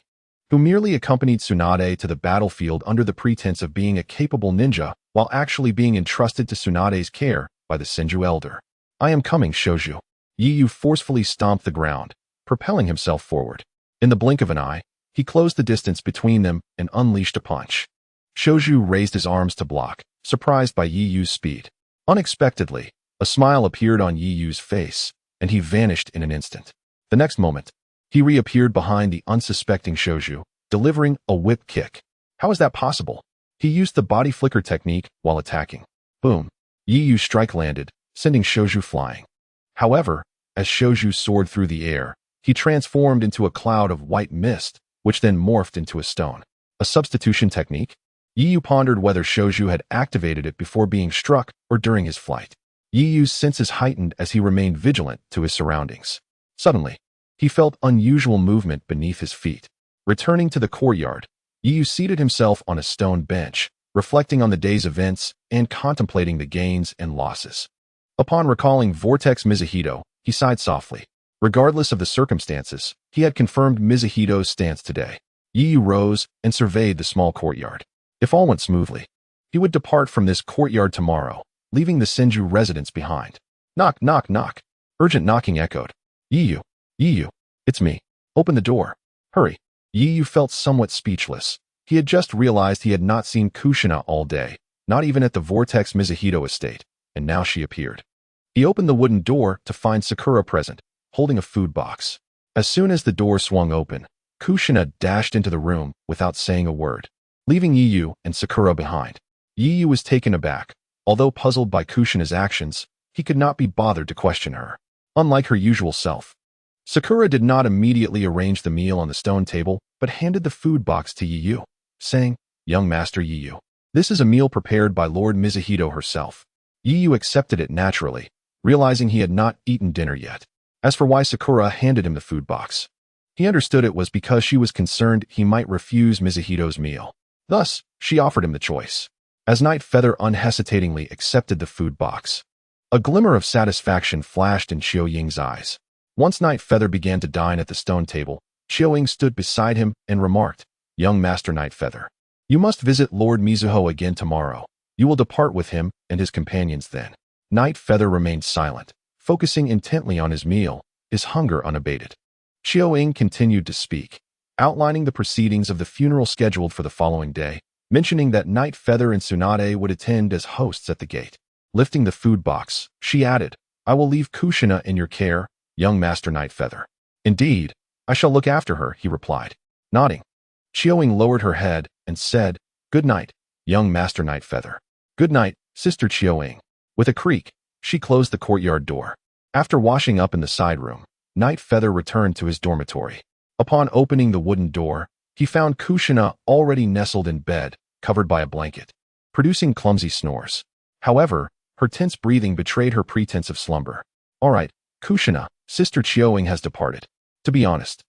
who merely accompanied Tsunade to the battlefield under the pretense of being a capable ninja while actually being entrusted to Tsunade's care by the Senju elder. I am coming, Senju. Yu forcefully stomped the ground, propelling himself forward. In the blink of an eye, he closed the distance between them and unleashed a punch. Senju raised his arms to block, surprised by Yu's speed. Unexpectedly, a smile appeared on Yu's face, and he vanished in an instant. The next moment, he reappeared behind the unsuspecting Senju, delivering a whip kick. How is that possible? He used the body flicker technique while attacking. Boom. Yu's strike landed, sending Senju flying. However, as Senju soared through the air, he transformed into a cloud of white mist, which then morphed into a stone. A substitution technique? Yu pondered whether Senju had activated it before being struck or during his flight. Yu's senses heightened as he remained vigilant to his surroundings. Suddenly, he felt unusual movement beneath his feet. Returning to the courtyard, Yu seated himself on a stone bench, reflecting on the day's events and contemplating the gains and losses. Upon recalling Vortex Mizuhito, he sighed softly. Regardless of the circumstances, he had confirmed Mizuhito's stance today. Yu rose and surveyed the small courtyard. If all went smoothly, he would depart from this courtyard tomorrow, leaving the Senju residence behind. Knock, knock, knock. Urgent knocking echoed. Yu, it's me. Open the door. Hurry. Yu felt somewhat speechless. He had just realized he had not seen Kushina all day, not even at the Vortex Mizuhito estate, and now she appeared. He opened the wooden door to find Sakura present, holding a food box. As soon as the door swung open, Kushina dashed into the room without saying a word, leaving Yu and Sakura behind. Yu was taken aback. Although puzzled by Kushina's actions, he could not be bothered to question her. Unlike her usual self, Sakura did not immediately arrange the meal on the stone table, but handed the food box to Yu, saying, "Young Master Yu, this is a meal prepared by Lord Mizuhito herself." Yu accepted it naturally, realizing he had not eaten dinner yet. As for why Sakura handed him the food box, he understood it was because she was concerned he might refuse Mizuhito's meal. Thus, she offered him the choice. As Night Feather unhesitatingly accepted the food box, a glimmer of satisfaction flashed in Qiu Ying's eyes. Once Night Feather began to dine at the stone table, Qiu Ying stood beside him and remarked, "Young Master Night Feather, you must visit Lord Mizuho again tomorrow. You will depart with him and his companions then." Night Feather remained silent, focusing intently on his meal, his hunger unabated. Qiu Ying continued to speak, outlining the proceedings of the funeral scheduled for the following day, mentioning that Night Feather and Tsunade would attend as hosts at the gate. Lifting the food box, she added, "I will leave Kushina in your care, young Master Night Feather." "Indeed, I shall look after her," he replied, nodding. Qiu Ying lowered her head and said, "Good night, young Master Night Feather." "Good night, Sister Qiu Ying." With a creak, she closed the courtyard door. After washing up in the side room, Night Feather returned to his dormitory. Upon opening the wooden door, he found Kushina already nestled in bed, covered by a blanket, producing clumsy snores. However, her tense breathing betrayed her pretense of slumber. "All right, Kushina, Sister Qiu Ying has departed." To be honest,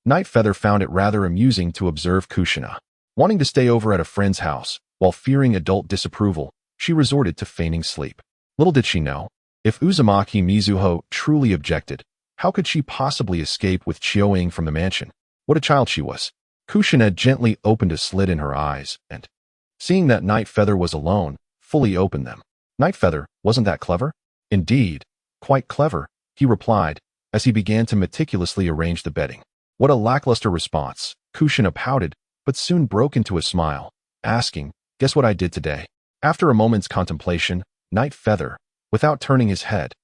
Night Feather found it rather amusing to observe Kushina. Wanting to stay over at a friend's house, while fearing adult disapproval, she resorted to feigning sleep. Little did she know, if Uzumaki Mizuho truly objected, how could she possibly escape with Qiu Ying from the mansion? What a child she was. Kushina gently opened a slit in her eyes and, seeing that Night Feather was alone, fully opened them. "Night Feather, wasn't that clever?" "Indeed, quite clever," he replied, as he began to meticulously arrange the bedding. What a lackluster response. Kushina pouted, but soon broke into a smile, asking, "Guess what I did today?" After a moment's contemplation, Night Feather, without turning his head,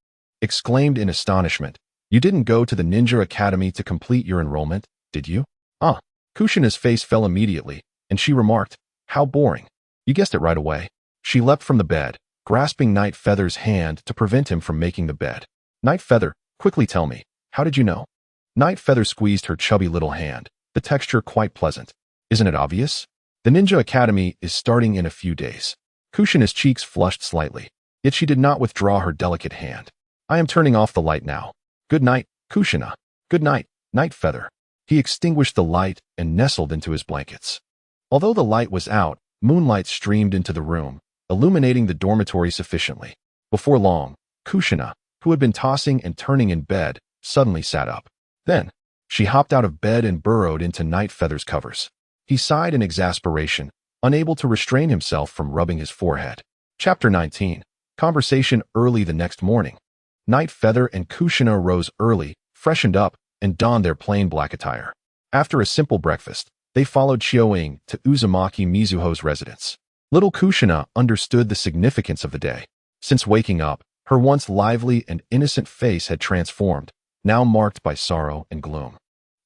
exclaimed in astonishment, "You didn't go to the Ninja Academy to complete your enrollment, did you?" "Ah." Kushina's face fell immediately, and she remarked, "How boring." "You guessed it right away." She leapt from the bed, grasping Night Feather's hand to prevent him from making the bed. "Night Feather, quickly tell me, how did you know?" Night Feather squeezed her chubby little hand, the texture quite pleasant. "Isn't it obvious? The Ninja Academy is starting in a few days." Kushina's cheeks flushed slightly, yet she did not withdraw her delicate hand. "I am turning off the light now. Good night, Kushina." Good night, Night Feather. He extinguished the light and nestled into his blankets. Although the light was out, moonlight streamed into the room, illuminating the dormitory sufficiently. Before long, Kushina, who had been tossing and turning in bed, suddenly sat up. Then, she hopped out of bed and burrowed into Night Feather's covers. He sighed in exasperation, unable to restrain himself from rubbing his forehead. Chapter 19. Conversation early the next morning. Night Feather and Kushina rose early, freshened up, and donned their plain black attire. After a simple breakfast, they followed Chioing to Uzumaki Mizuho's residence. Little Kushina understood the significance of the day. Since waking up, her once lively and innocent face had transformed, now marked by sorrow and gloom.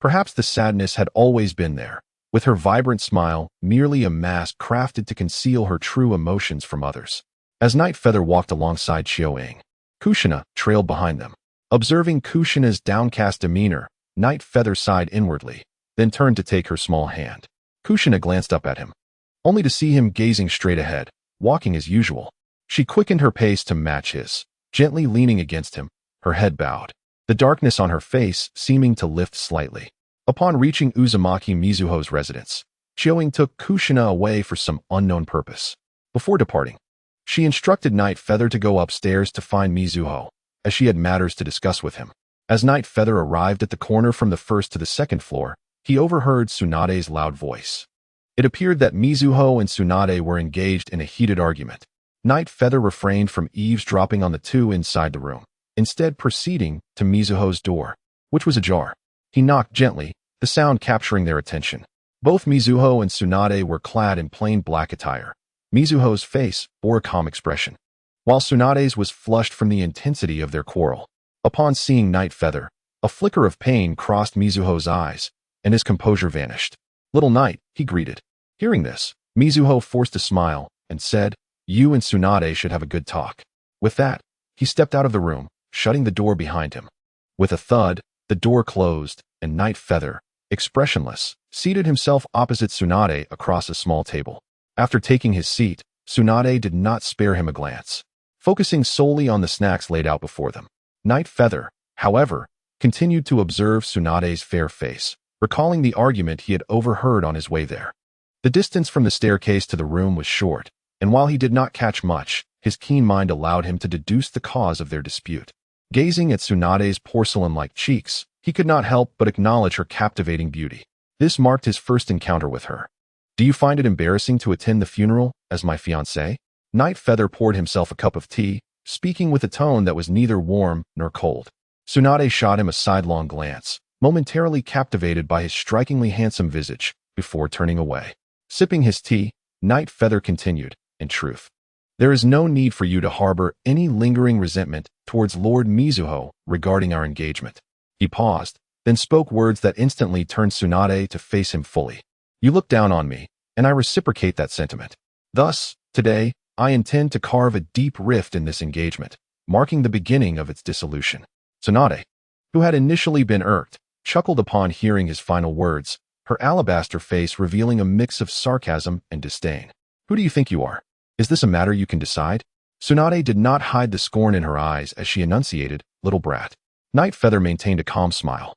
Perhaps the sadness had always been there, with her vibrant smile merely a mask crafted to conceal her true emotions from others. As Night Feather walked alongside Chioing, Kushina trailed behind them. Observing Kushina's downcast demeanor, Night Feather sighed inwardly, then turned to take her small hand. Kushina glanced up at him, only to see him gazing straight ahead, walking as usual. She quickened her pace to match his, gently leaning against him, her head bowed, the darkness on her face seeming to lift slightly. Upon reaching Uzumaki Mizuho's residence, Chioing took Kushina away for some unknown purpose. Before departing, she instructed Night Feather to go upstairs to find Mizuho, as she had matters to discuss with him. As Night Feather arrived at the corner from the first to the second floor, he overheard Tsunade's loud voice. It appeared that Mizuho and Tsunade were engaged in a heated argument. Night Feather refrained from eavesdropping on the two inside the room, instead proceeding to Mizuho's door, which was ajar. He knocked gently, the sound capturing their attention. Both Mizuho and Tsunade were clad in plain black attire. Mizuho's face bore a calm expression, while Tsunade's was flushed from the intensity of their quarrel. Upon seeing Night Feather, a flicker of pain crossed Mizuho's eyes, and his composure vanished. Little Night, he greeted. Hearing this, Mizuho forced a smile and said, You and Tsunade should have a good talk. With that, he stepped out of the room, shutting the door behind him. With a thud, the door closed, and Night Feather, expressionless, seated himself opposite Tsunade across a small table. After taking his seat, Tsunade did not spare him a glance, focusing solely on the snacks laid out before them. Night Feather, however, continued to observe Tsunade's fair face, recalling the argument he had overheard on his way there. The distance from the staircase to the room was short, and while he did not catch much, his keen mind allowed him to deduce the cause of their dispute. Gazing at Tsunade's porcelain-like cheeks, he could not help but acknowledge her captivating beauty. This marked his first encounter with her. Do you find it embarrassing to attend the funeral as my fiancée? Night Feather poured himself a cup of tea, speaking with a tone that was neither warm nor cold. Tsunade shot him a sidelong glance, momentarily captivated by his strikingly handsome visage, before turning away. Sipping his tea, Night Feather continued, In truth, there is no need for you to harbor any lingering resentment towards Lord Mizuho regarding our engagement. He paused, then spoke words that instantly turned Tsunade to face him fully. You look down on me, and I reciprocate that sentiment. Thus, today, I intend to carve a deep rift in this engagement, marking the beginning of its dissolution. Tsunade, who had initially been irked, chuckled upon hearing his final words, her alabaster face revealing a mix of sarcasm and disdain. Who do you think you are? Is this a matter you can decide? Tsunade did not hide the scorn in her eyes as she enunciated, Little brat. Night Feather maintained a calm smile,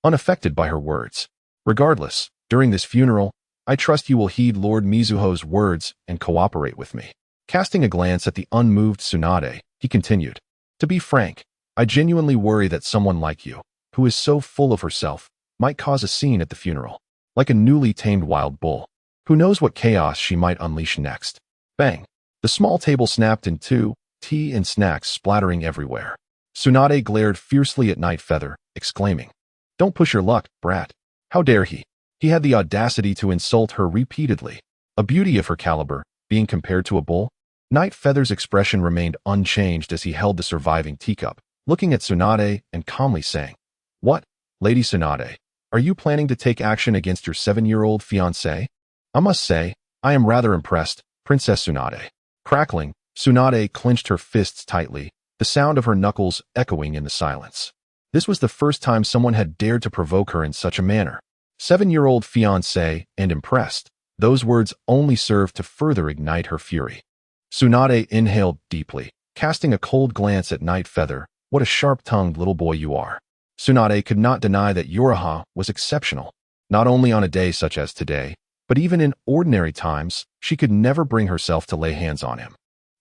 unaffected by her words. Regardless, during this funeral, I trust you will heed Lord Mizuho's words and cooperate with me. Casting a glance at the unmoved Tsunade, he continued, To be frank, I genuinely worry that someone like you, who is so full of herself, might cause a scene at the funeral. Like a newly tamed wild bull. Who knows what chaos she might unleash next? Bang! The small table snapped in two, tea and snacks splattering everywhere. Tsunade glared fiercely at Night Feather, exclaiming, Don't push your luck, brat. How dare he? He had the audacity to insult her repeatedly. A beauty of her caliber, being compared to a bull? Night Feather's expression remained unchanged as he held the surviving teacup, looking at Tsunade and calmly saying, What, Lady Tsunade? Are you planning to take action against your 7-year-old fiancé? I must say, I am rather impressed, Princess Tsunade. Crackling, Tsunade clenched her fists tightly, the sound of her knuckles echoing in the silence. This was the first time someone had dared to provoke her in such a manner. 7-year-old fiancé and impressed. Those words only served to further ignite her fury. Tsunade inhaled deeply, casting a cold glance at Night Feather. What a sharp-tongued little boy you are. Tsunade could not deny that Uraha was exceptional. Not only on a day such as today, but even in ordinary times, she could never bring herself to lay hands on him.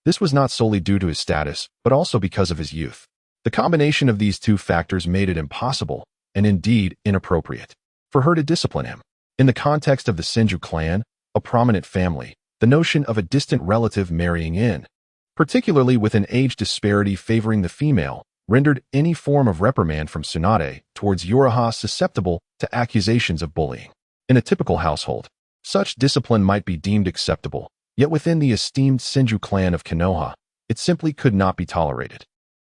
This was not solely due to his status, but also because of his youth. The combination of these two factors made it impossible, and indeed inappropriate, for her to discipline him. In the context of the Senju clan, a prominent family, the notion of a distant relative marrying in, particularly with an age disparity favoring the female, rendered any form of reprimand from Tsunade towards Uraha susceptible to accusations of bullying. In a typical household, such discipline might be deemed acceptable, yet within the esteemed Senju clan of Konoha, it simply could not be tolerated.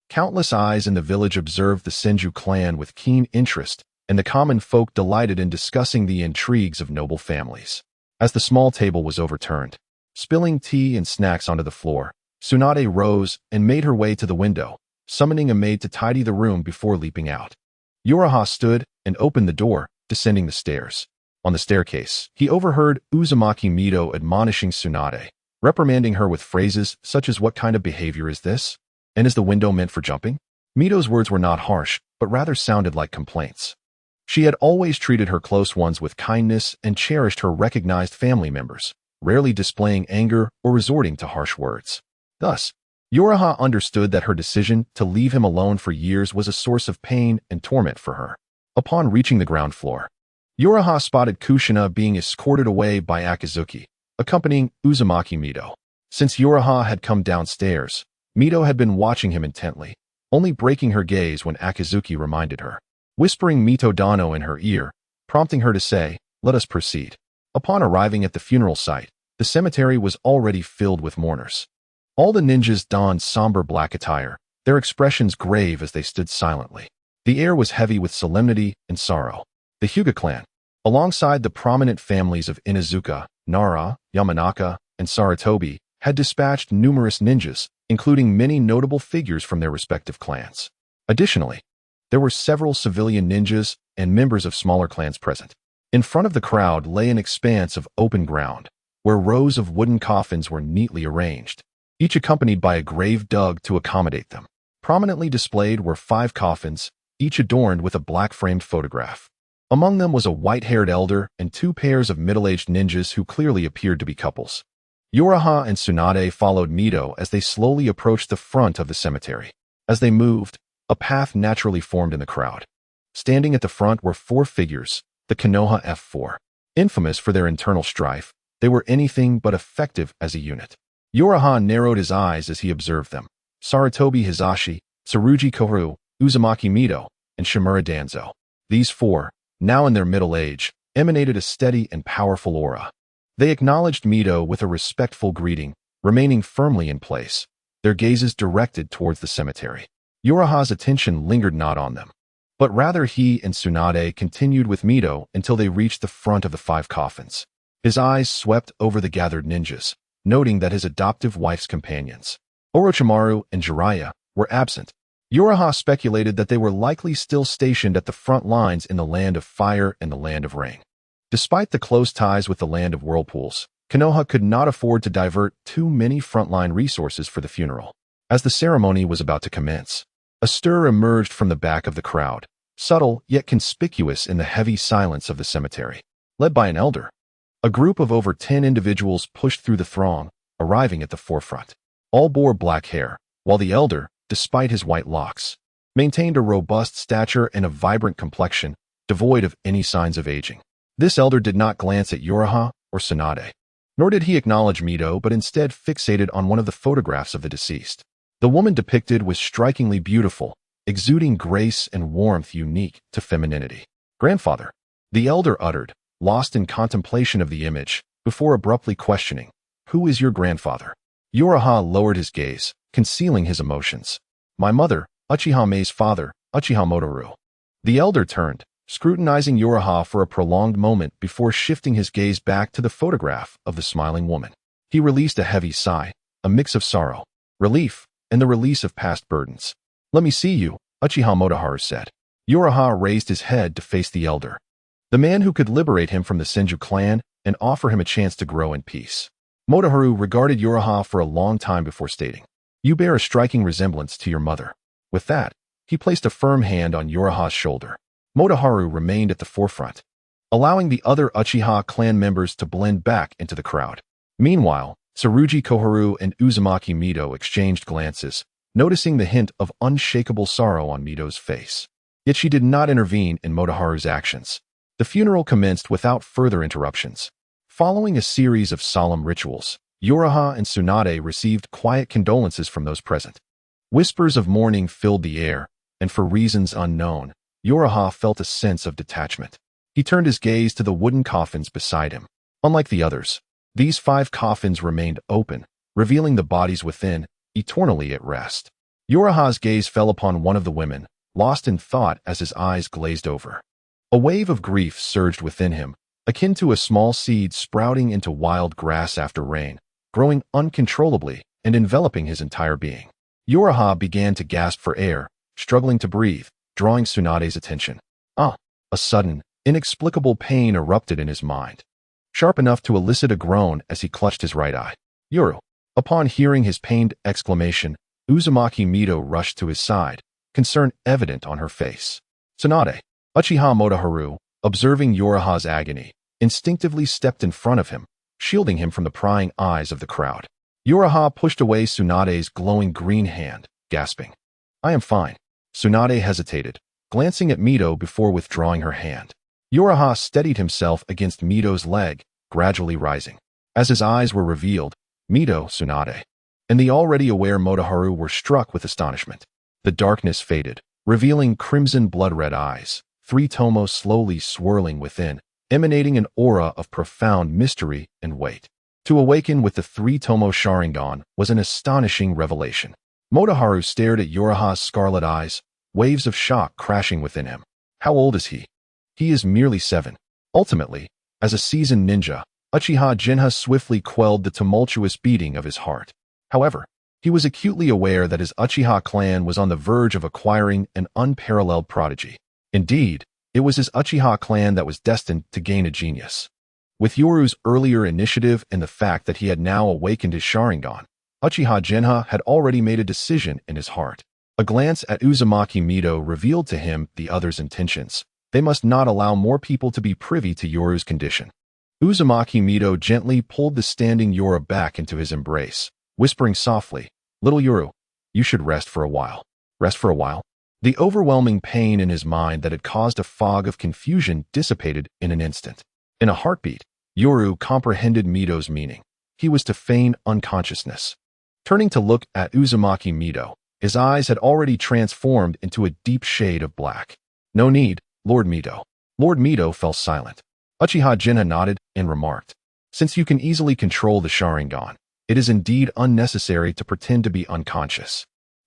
Countless eyes in the village observed the Senju clan with keen interest, and the common folk delighted in discussing the intrigues of noble families. As the small table was overturned, spilling tea and snacks onto the floor, Tsunade rose and made her way to the window, summoning a maid to tidy the room before leaping out. Uraha stood and opened the door, descending the stairs. On the staircase, he overheard Uzumaki Mito admonishing Tsunade, reprimanding her with phrases such as "What kind of behavior is this? And is the window meant for jumping?" Mito's words were not harsh, but rather sounded like complaints. She had always treated her close ones with kindness and cherished her recognized family members, rarely displaying anger or resorting to harsh words. Thus, Uraha understood that her decision to leave him alone for years was a source of pain and torment for her. Upon reaching the ground floor, Uraha spotted Kushina being escorted away by Akizuki, accompanying Uzumaki Mito. Since Uraha had come downstairs, Mito had been watching him intently, only breaking her gaze when Akizuki reminded her, whispering Mito Dano in her ear, prompting her to say, "Let us proceed." Upon arriving at the funeral site, the cemetery was already filled with mourners. All the ninjas donned somber black attire, their expressions grave as they stood silently. The air was heavy with solemnity and sorrow. The Hyuga clan, alongside the prominent families of Inazuka, Nara, Yamanaka, and Saratobi, had dispatched numerous ninjas, including many notable figures from their respective clans. Additionally, there were several civilian ninjas and members of smaller clans present. In front of the crowd lay an expanse of open ground, where rows of wooden coffins were neatly arranged, each accompanied by a grave dug to accommodate them. Prominently displayed were 5 coffins, each adorned with a black-framed photograph. Among them was a white-haired elder and 2 pairs of middle-aged ninjas who clearly appeared to be couples. Uraha and Tsunade followed Mito as they slowly approached the front of the cemetery. As they moved, a path naturally formed in the crowd. Standing at the front were 4 figures, the Konoha F4. Infamous for their internal strife, they were anything but effective as a unit. Uraha narrowed his eyes as he observed them. Saratobi Hizashi, Tsurugi Koharu, Uzumaki Mito, and Shimura Danzo. These 4, now in their middle age, emanated a steady and powerful aura. They acknowledged Mito with a respectful greeting, remaining firmly in place, their gazes directed towards the cemetery. Uraha's attention lingered not on them, but rather he and Tsunade continued with Mito until they reached the front of the 5 coffins. His eyes swept over the gathered ninjas, noting that his adoptive wife's companions, Orochimaru and Jiraiya, were absent. Uraha speculated that they were likely still stationed at the front lines in the Land of Fire and the Land of Rain. Despite the close ties with the Land of Whirlpools, Konoha could not afford to divert too many frontline resources for the funeral. As the ceremony was about to commence, a stir emerged from the back of the crowd, subtle yet conspicuous in the heavy silence of the cemetery. Led by an elder, a group of over 10 individuals pushed through the throng, arriving at the forefront. All bore black hair, while the elder, despite his white locks, maintained a robust stature and a vibrant complexion, devoid of any signs of aging. This elder did not glance at Uraha or Tsunade, nor did he acknowledge Mito, but instead fixated on one of the photographs of the deceased. The woman depicted was strikingly beautiful, exuding grace and warmth unique to femininity. "Grandfather," the elder uttered, lost in contemplation of the image, before abruptly questioning, "Who is your grandfather?" Uraha lowered his gaze, concealing his emotions. "My mother, Uchiha Mei's father, Uchiha Motoru." The elder turned, scrutinizing Uraha for a prolonged moment before shifting his gaze back to the photograph of the smiling woman. He released a heavy sigh, a mix of sorrow, relief, and the release of past burdens. "Let me see you," Uchiha Motoharu said. Uraha raised his head to face the elder, the man who could liberate him from the Senju clan and offer him a chance to grow in peace. Motoharu regarded Uraha for a long time before stating, "You bear a striking resemblance to your mother." With that, He placed a firm hand on Yuraha's shoulder. Motoharu remained at the forefront, allowing the other Uchiha clan members to blend back into the crowd. Meanwhile, Tsurugi Koharu and Uzumaki Mito exchanged glances, noticing the hint of unshakable sorrow on Mito's face. Yet she did not intervene in Motoharu's actions. The funeral commenced without further interruptions. Following a series of solemn rituals, Yuraha and Tsunade received quiet condolences from those present. Whispers of mourning filled the air, and for reasons unknown, Yuraha felt a sense of detachment. He turned his gaze to the wooden coffins beside him. Unlike the others, these 5 coffins remained open, revealing the bodies within, eternally at rest. Yuraha's gaze fell upon one of the women, lost in thought as his eyes glazed over. A wave of grief surged within him, akin to a small seed sprouting into wild grass after rain, growing uncontrollably and enveloping his entire being. Yuraha began to gasp for air, struggling to breathe, drawing Tsunade's attention. A sudden, inexplicable pain erupted in his mind, sharp enough to elicit a groan as he clutched his right eye. Yuru! Upon hearing his pained exclamation, Uzumaki Mito rushed to his side, concern evident on her face. Tsunade, Uchiha Motoharu, observing Yuraha's agony, instinctively stepped in front of him, shielding him from the prying eyes of the crowd. Yuraha pushed away Tsunade's glowing green hand, gasping. I am fine. Tsunade hesitated, glancing at Mito before withdrawing her hand. Yuraha steadied himself against Mito's leg, gradually rising. As his eyes were revealed, Mito, Tsunade, and the already aware Motoharu were struck with astonishment. The darkness faded, revealing crimson blood-red eyes, 3 tomos slowly swirling within, emanating an aura of profound mystery and weight. To awaken with the 3 tomo Sharingan was an astonishing revelation. Motoharu stared at Yuraha's scarlet eyes, waves of shock crashing within him. How old is he? He is merely 7. Ultimately, as a seasoned ninja, Uchiha Jinha swiftly quelled the tumultuous beating of his heart. However, he was acutely aware that his Uchiha clan was on the verge of acquiring an unparalleled prodigy. Indeed, it was his Uchiha clan that was destined to gain a genius. With Yoru's earlier initiative and the fact that he had now awakened his Sharingan, Uchiha Jinha had already made a decision in his heart. A glance at Uzumaki Mito revealed to him the others' intentions. They must not allow more people to be privy to Yoru's condition. Uzumaki Mito gently pulled the standing Yora back into his embrace, whispering softly, Little Yoru, you should rest for a while. Rest for a while? The overwhelming pain in his mind that had caused a fog of confusion dissipated in an instant. In a heartbeat, Yoru comprehended Mito's meaning. He was to feign unconsciousness. Turning to look at Uzumaki Mito, his eyes had already transformed into a deep shade of black. No need, Lord Mito. Lord Mito fell silent. Uchiha Jinha nodded and remarked, Since you can easily control the Sharingan, it is indeed unnecessary to pretend to be unconscious.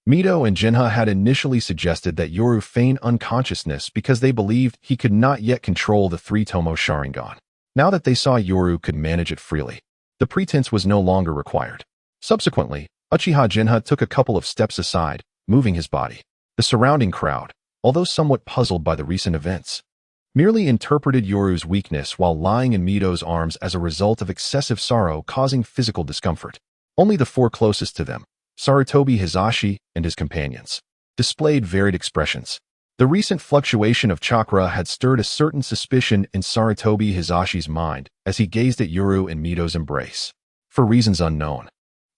Mito and Jinha had initially suggested that Yoru feign unconsciousness because they believed he could not yet control the 3 tomo Sharingan. Now that they saw Yoru could manage it freely, the pretense was no longer required. Subsequently, Uchiha Jinha took a couple of steps aside, moving his body. The surrounding crowd, although somewhat puzzled by the recent events, merely interpreted Yoru's weakness while lying in Mito's arms as a result of excessive sorrow causing physical discomfort. Only the 4 closest to them, Sarutobi Hizashi and his companions, displayed varied expressions. The recent fluctuation of chakra had stirred a certain suspicion in Sarutobi Hizashi's mind as he gazed at Yoru in Mito's embrace. For reasons unknown,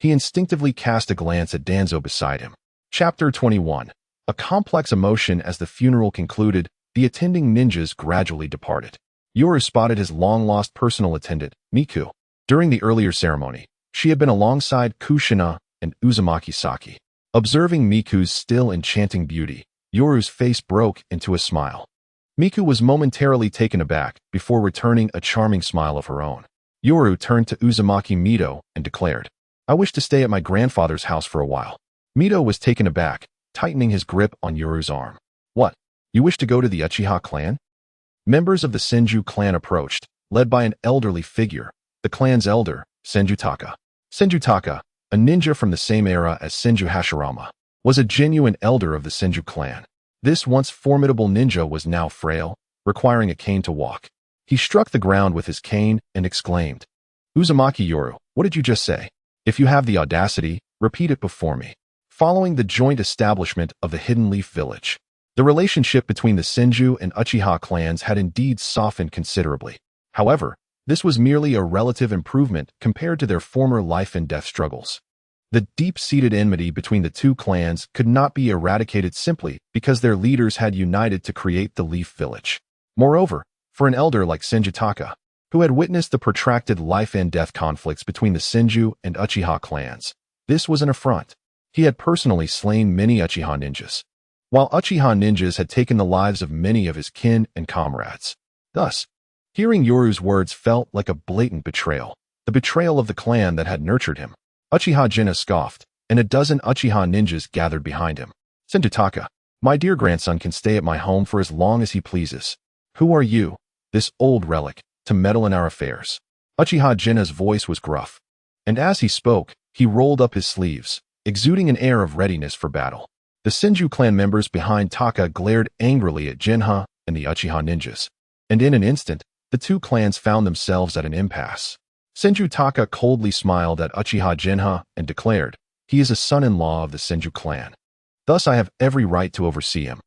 he instinctively cast a glance at Danzo beside him. Chapter 21. A complex emotion. As the funeral concluded, the attending ninjas gradually departed. Yoru spotted his long-lost personal attendant, Miku. During the earlier ceremony, she had been alongside Kushina and Uzumaki Saki. Observing Miku's still enchanting beauty, Yoru's face broke into a smile. Miku was momentarily taken aback before returning a charming smile of her own. Yoru turned to Uzumaki Mito and declared, I wish to stay at my grandfather's house for a while. Mito was taken aback, tightening his grip on Yoru's arm. What? You wish to go to the Uchiha clan? Members of the Senju clan approached, led by an elderly figure, the clan's elder, Senju Taka. Senju Taka, a ninja from the same era as Senju Hashirama, was a genuine elder of the Senju clan. This once formidable ninja was now frail, requiring a cane to walk. He struck the ground with his cane and exclaimed, Uzumaki Yoru, what did you just say? If you have the audacity, repeat it before me. Following the joint establishment of the Hidden Leaf Village, The relationship between the Senju and Uchiha clans had indeed softened considerably. However, this was merely a relative improvement compared to their former life and death struggles. The deep-seated enmity between the two clans could not be eradicated simply because their leaders had united to create the Leaf Village. Moreover, for an elder like Senjutaka, who had witnessed the protracted life and death conflicts between the Senju and Uchiha clans, this was an affront. He had personally slain many Uchiha ninjas, while Uchiha ninjas had taken the lives of many of his kin and comrades. Thus, hearing Yoru's words felt like a blatant betrayal, the betrayal of the clan that had nurtured him. Uchiha Jinna scoffed, and a dozen Uchiha ninjas gathered behind him. Senjutaka, my dear grandson can stay at my home for as long as he pleases. Who are you, this old relic, to meddle in our affairs? Uchiha Jinna's voice was gruff, and as he spoke, he rolled up his sleeves, exuding an air of readiness for battle. The Senju clan members behind Taka glared angrily at Jinha and the Uchiha ninjas, and in an instant, the two clans found themselves at an impasse. Senju Taka coldly smiled at Uchiha Jinha and declared, he is a son-in-law of the Senju clan. Thus I have every right to oversee him.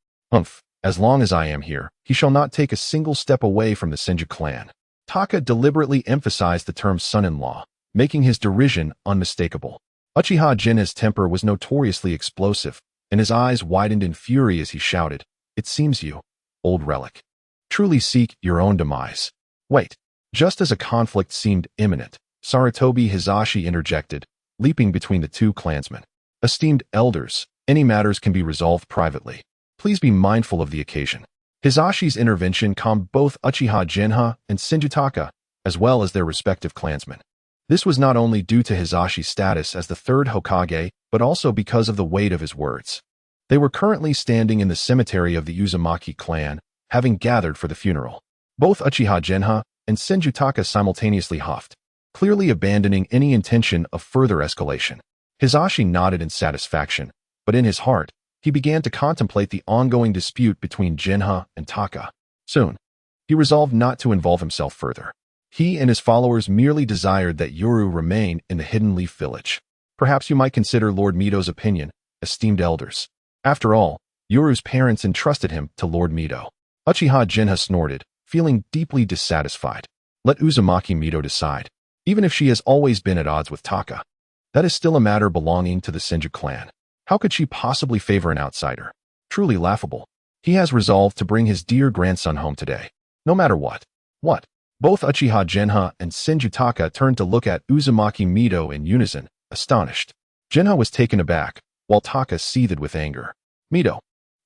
As long as I am here, he shall not take a single step away from the Senju clan. Taka deliberately emphasized the term son-in-law, making his derision unmistakable. Uchiha Jinha's temper was notoriously explosive, and his eyes widened in fury as he shouted, it seems you, old relic, truly seek your own demise. Wait. Just as a conflict seemed imminent, Sarutobi Hizashi interjected, leaping between the two clansmen. Esteemed elders, any matters can be resolved privately. Please be mindful of the occasion. Hizashi's intervention calmed both Uchiha Jinha and Senjutaka, as well as their respective clansmen. This was not only due to Hizashi's status as the third Hokage, but also because of the weight of his words. They were currently standing in the cemetery of the Uzumaki clan, having gathered for the funeral. Both Uchiha Jinha and Senjutaka simultaneously huffed, clearly abandoning any intention of further escalation. Hizashi nodded in satisfaction, but in his heart, he began to contemplate the ongoing dispute between Jinha and Taka. Soon, he resolved not to involve himself further. He and his followers merely desired that Yoru remain in the Hidden Leaf Village. Perhaps you might consider Lord Mido's opinion, esteemed elders. After all, Yoru's parents entrusted him to Lord Mido. Uchiha Jinha snorted, feeling deeply dissatisfied. Let Uzumaki Mido decide. Even if she has always been at odds with Taka, that is still a matter belonging to the Senju clan. How could she possibly favor an outsider? Truly laughable. He has resolved to bring his dear grandson home today, no matter what. What? Both Uchiha Jinha and Senjutaka turned to look at Uzumaki Mido in unison, astonished. Jinha was taken aback, while Taka seethed with anger. Mido.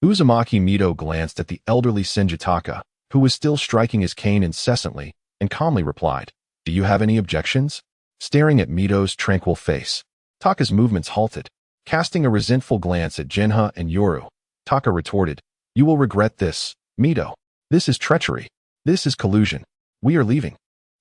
Uzumaki Mido glanced at the elderly Senjutaka, who was still striking his cane incessantly, and calmly replied, do you have any objections? Staring at Mido's tranquil face, Taka's movements halted. Casting a resentful glance at Jinha and Yoru, Taka retorted, you will regret this, Mido. This is treachery. This is collusion. We are leaving.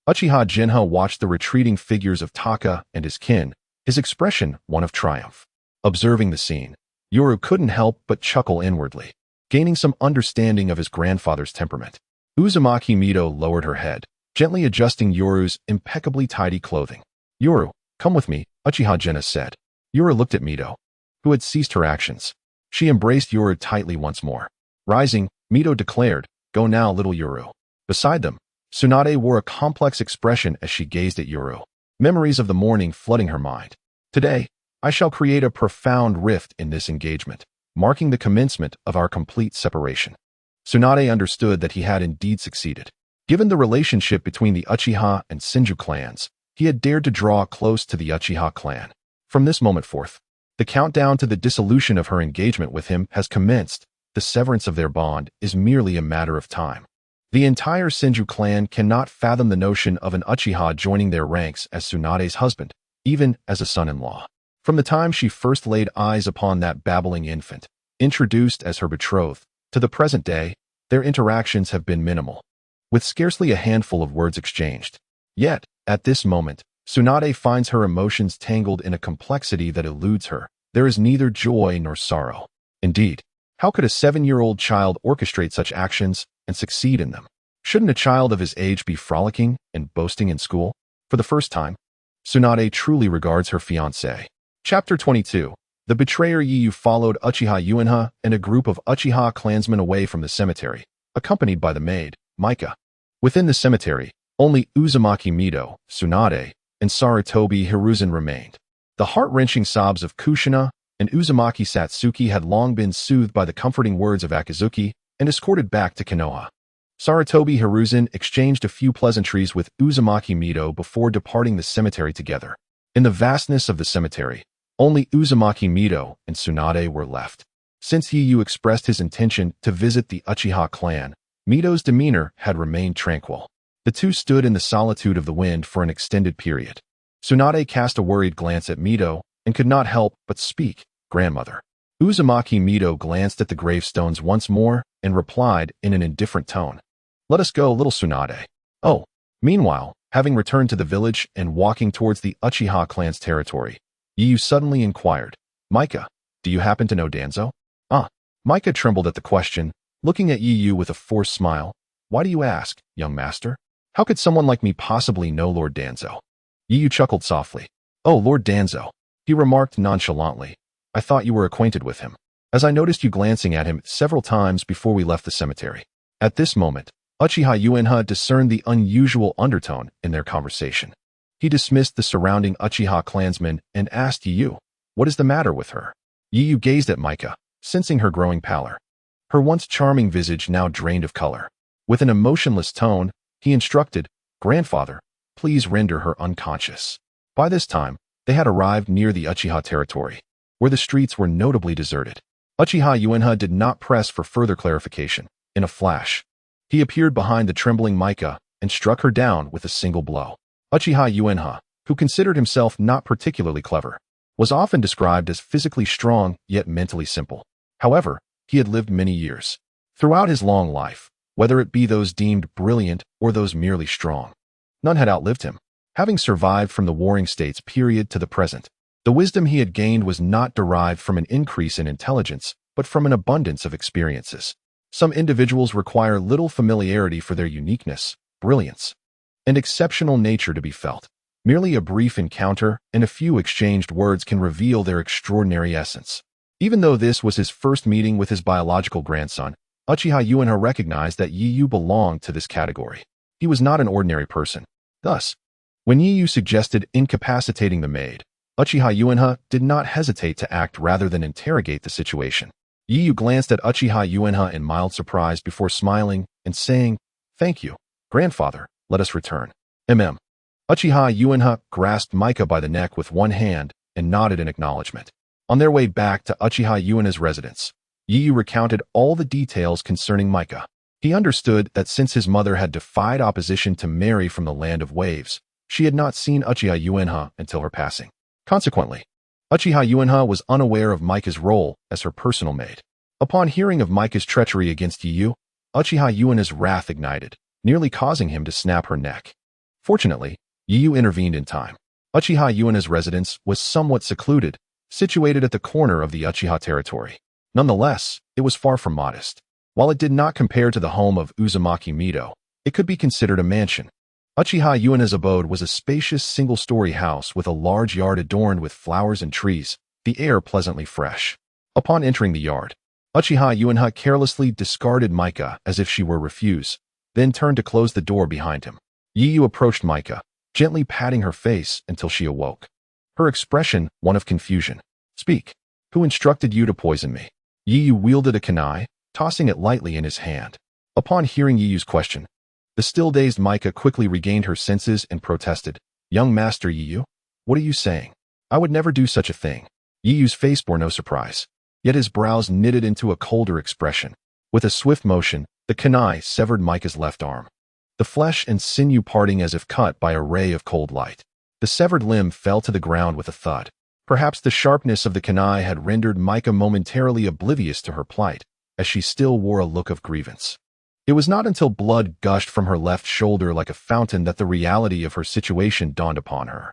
Uchiha Jinha watched the retreating figures of Taka and his kin, his expression one of triumph. Observing the scene, Yoru couldn't help but chuckle inwardly, gaining some understanding of his grandfather's temperament. Uzumaki Mido lowered her head, gently adjusting Yoru's impeccably tidy clothing. Yoru, come with me, Uchiha Jinha said. Yoru looked at Mido, who had ceased her actions. She embraced Yoru tightly once more. Rising, Mido declared, go now, little Yoru. Beside them, Tsunade wore a complex expression as she gazed at Yoru, memories of the morning flooding her mind. Today, I shall create a profound rift in this engagement, marking the commencement of our complete separation. Tsunade understood that he had indeed succeeded. Given the relationship between the Uchiha and Senju clans, he had dared to draw close to the Uchiha clan. From this moment forth, the countdown to the dissolution of her engagement with him has commenced. The severance of their bond is merely a matter of time. The entire Senju clan cannot fathom the notion of an Uchiha joining their ranks as Tsunade's husband, even as a son-in-law. From the time she first laid eyes upon that babbling infant, introduced as her betrothed, to the present day, their interactions have been minimal, with scarcely a handful of words exchanged. Yet, at this moment, Tsunade finds her emotions tangled in a complexity that eludes her. There is neither joy nor sorrow. Indeed, how could a 7-year-old child orchestrate such actions and succeed in them? Shouldn't a child of his age be frolicking and boasting in school? For the first time, Tsunade truly regards her fiancé. Chapter 22. The betrayer Yu followed Uchiha Uenha and a group of Uchiha clansmen away from the cemetery, accompanied by the maid, Mika. Within the cemetery, only Uzumaki Mido, Tsunade, and Sarutobi Hiruzen remained. The heart-wrenching sobs of Kushina and Uzumaki Satsuki had long been soothed by the comforting words of Akizuki and escorted back to Konoha. Sarutobi Hiruzen exchanged a few pleasantries with Uzumaki Mido before departing the cemetery together. In the vastness of the cemetery, only Uzumaki Mido and Tsunade were left. Since Yu expressed his intention to visit the Uchiha clan, Mido's demeanor had remained tranquil. The two stood in the solitude of the wind for an extended period. Tsunade cast a worried glance at Mido and could not help but speak, "Grandmother." Uzumaki Mido glanced at the gravestones once more and replied in an indifferent tone, "Let us go, little Tsunade." Oh. Meanwhile, having returned to the village and walking towards the Uchiha clan's territory, Yu suddenly inquired, "Mika, do you happen to know Danzo?" Mika trembled at the question, looking at Yu with a forced smile. "Why do you ask, young master? How could someone like me possibly know Lord Danzo?" Yu chuckled softly. "Oh, Lord Danzo," he remarked nonchalantly. "I thought you were acquainted with him, as I noticed you glancing at him several times before we left the cemetery." At this moment, Uchiha Uenha discerned the unusual undertone in their conversation. He dismissed the surrounding Uchiha clansmen and asked Yu, "What is the matter with her?" Yu gazed at Mika, sensing her growing pallor. Her once charming visage now drained of color. With an emotionless tone, he instructed, "Grandfather, please render her unconscious." By this time, they had arrived near the Uchiha territory, where the streets were notably deserted. Uchiha Uenha did not press for further clarification. In a flash, he appeared behind the trembling Mika and struck her down with a single blow. Uchiha Uenha, who considered himself not particularly clever, was often described as physically strong yet mentally simple. However, he had lived many years. Throughout his long life, whether it be those deemed brilliant or those merely strong, none had outlived him. Having survived from the Warring States period to the present, the wisdom he had gained was not derived from an increase in intelligence, but from an abundance of experiences. Some individuals require little familiarity for their uniqueness, brilliance, and exceptional nature to be felt. Merely a brief encounter and a few exchanged words can reveal their extraordinary essence. Even though this was his first meeting with his biological grandson, Uchiha Uenha recognized that Yu belonged to this category. He was not an ordinary person. Thus, when Yu suggested incapacitating the maid, Uchiha Uenha did not hesitate to act rather than interrogate the situation. Yu glanced at Uchiha Uenha in mild surprise before smiling and saying, "Thank you, grandfather, let us return." Uchiha Uenha grasped Mika by the neck with one hand and nodded in acknowledgement. On their way back to Uchiha Uenha's residence, Yu recounted all the details concerning Mika. He understood that since his mother had defied opposition to marry from the land of waves, she had not seen Uchiha Uenha until her passing. Consequently, Uchiha Uenha was unaware of Mika's role as her personal maid. Upon hearing of Mika's treachery against Yu, Uchiha Uenha's wrath ignited, nearly causing him to snap her neck. Fortunately, Yu intervened in time. Uchiha Uenha's residence was somewhat secluded, situated at the corner of the Uchiha territory. Nonetheless, it was far from modest. While it did not compare to the home of Uzumaki Mido, it could be considered a mansion. Uchiha Uenha's abode was a spacious single-story house with a large yard adorned with flowers and trees, the air pleasantly fresh. Upon entering the yard, Uchiha Uenha carelessly discarded Mika as if she were refuse, then turned to close the door behind him. Yu approached Mika, gently patting her face until she awoke. Her expression one of confusion. "Speak. Who instructed you to poison me?" Yu wielded a kunai, tossing it lightly in his hand. Upon hearing Yu's question, the still-dazed Mika quickly regained her senses and protested, "Young Master Yu, what are you saying? I would never do such a thing." Yu's face bore no surprise, yet his brows knitted into a colder expression. With a swift motion, the kunai severed Mika's left arm, the flesh and sinew parting as if cut by a ray of cold light. The severed limb fell to the ground with a thud. Perhaps the sharpness of the kunai had rendered Mika momentarily oblivious to her plight, as she still wore a look of grievance. It was not until blood gushed from her left shoulder like a fountain that the reality of her situation dawned upon her.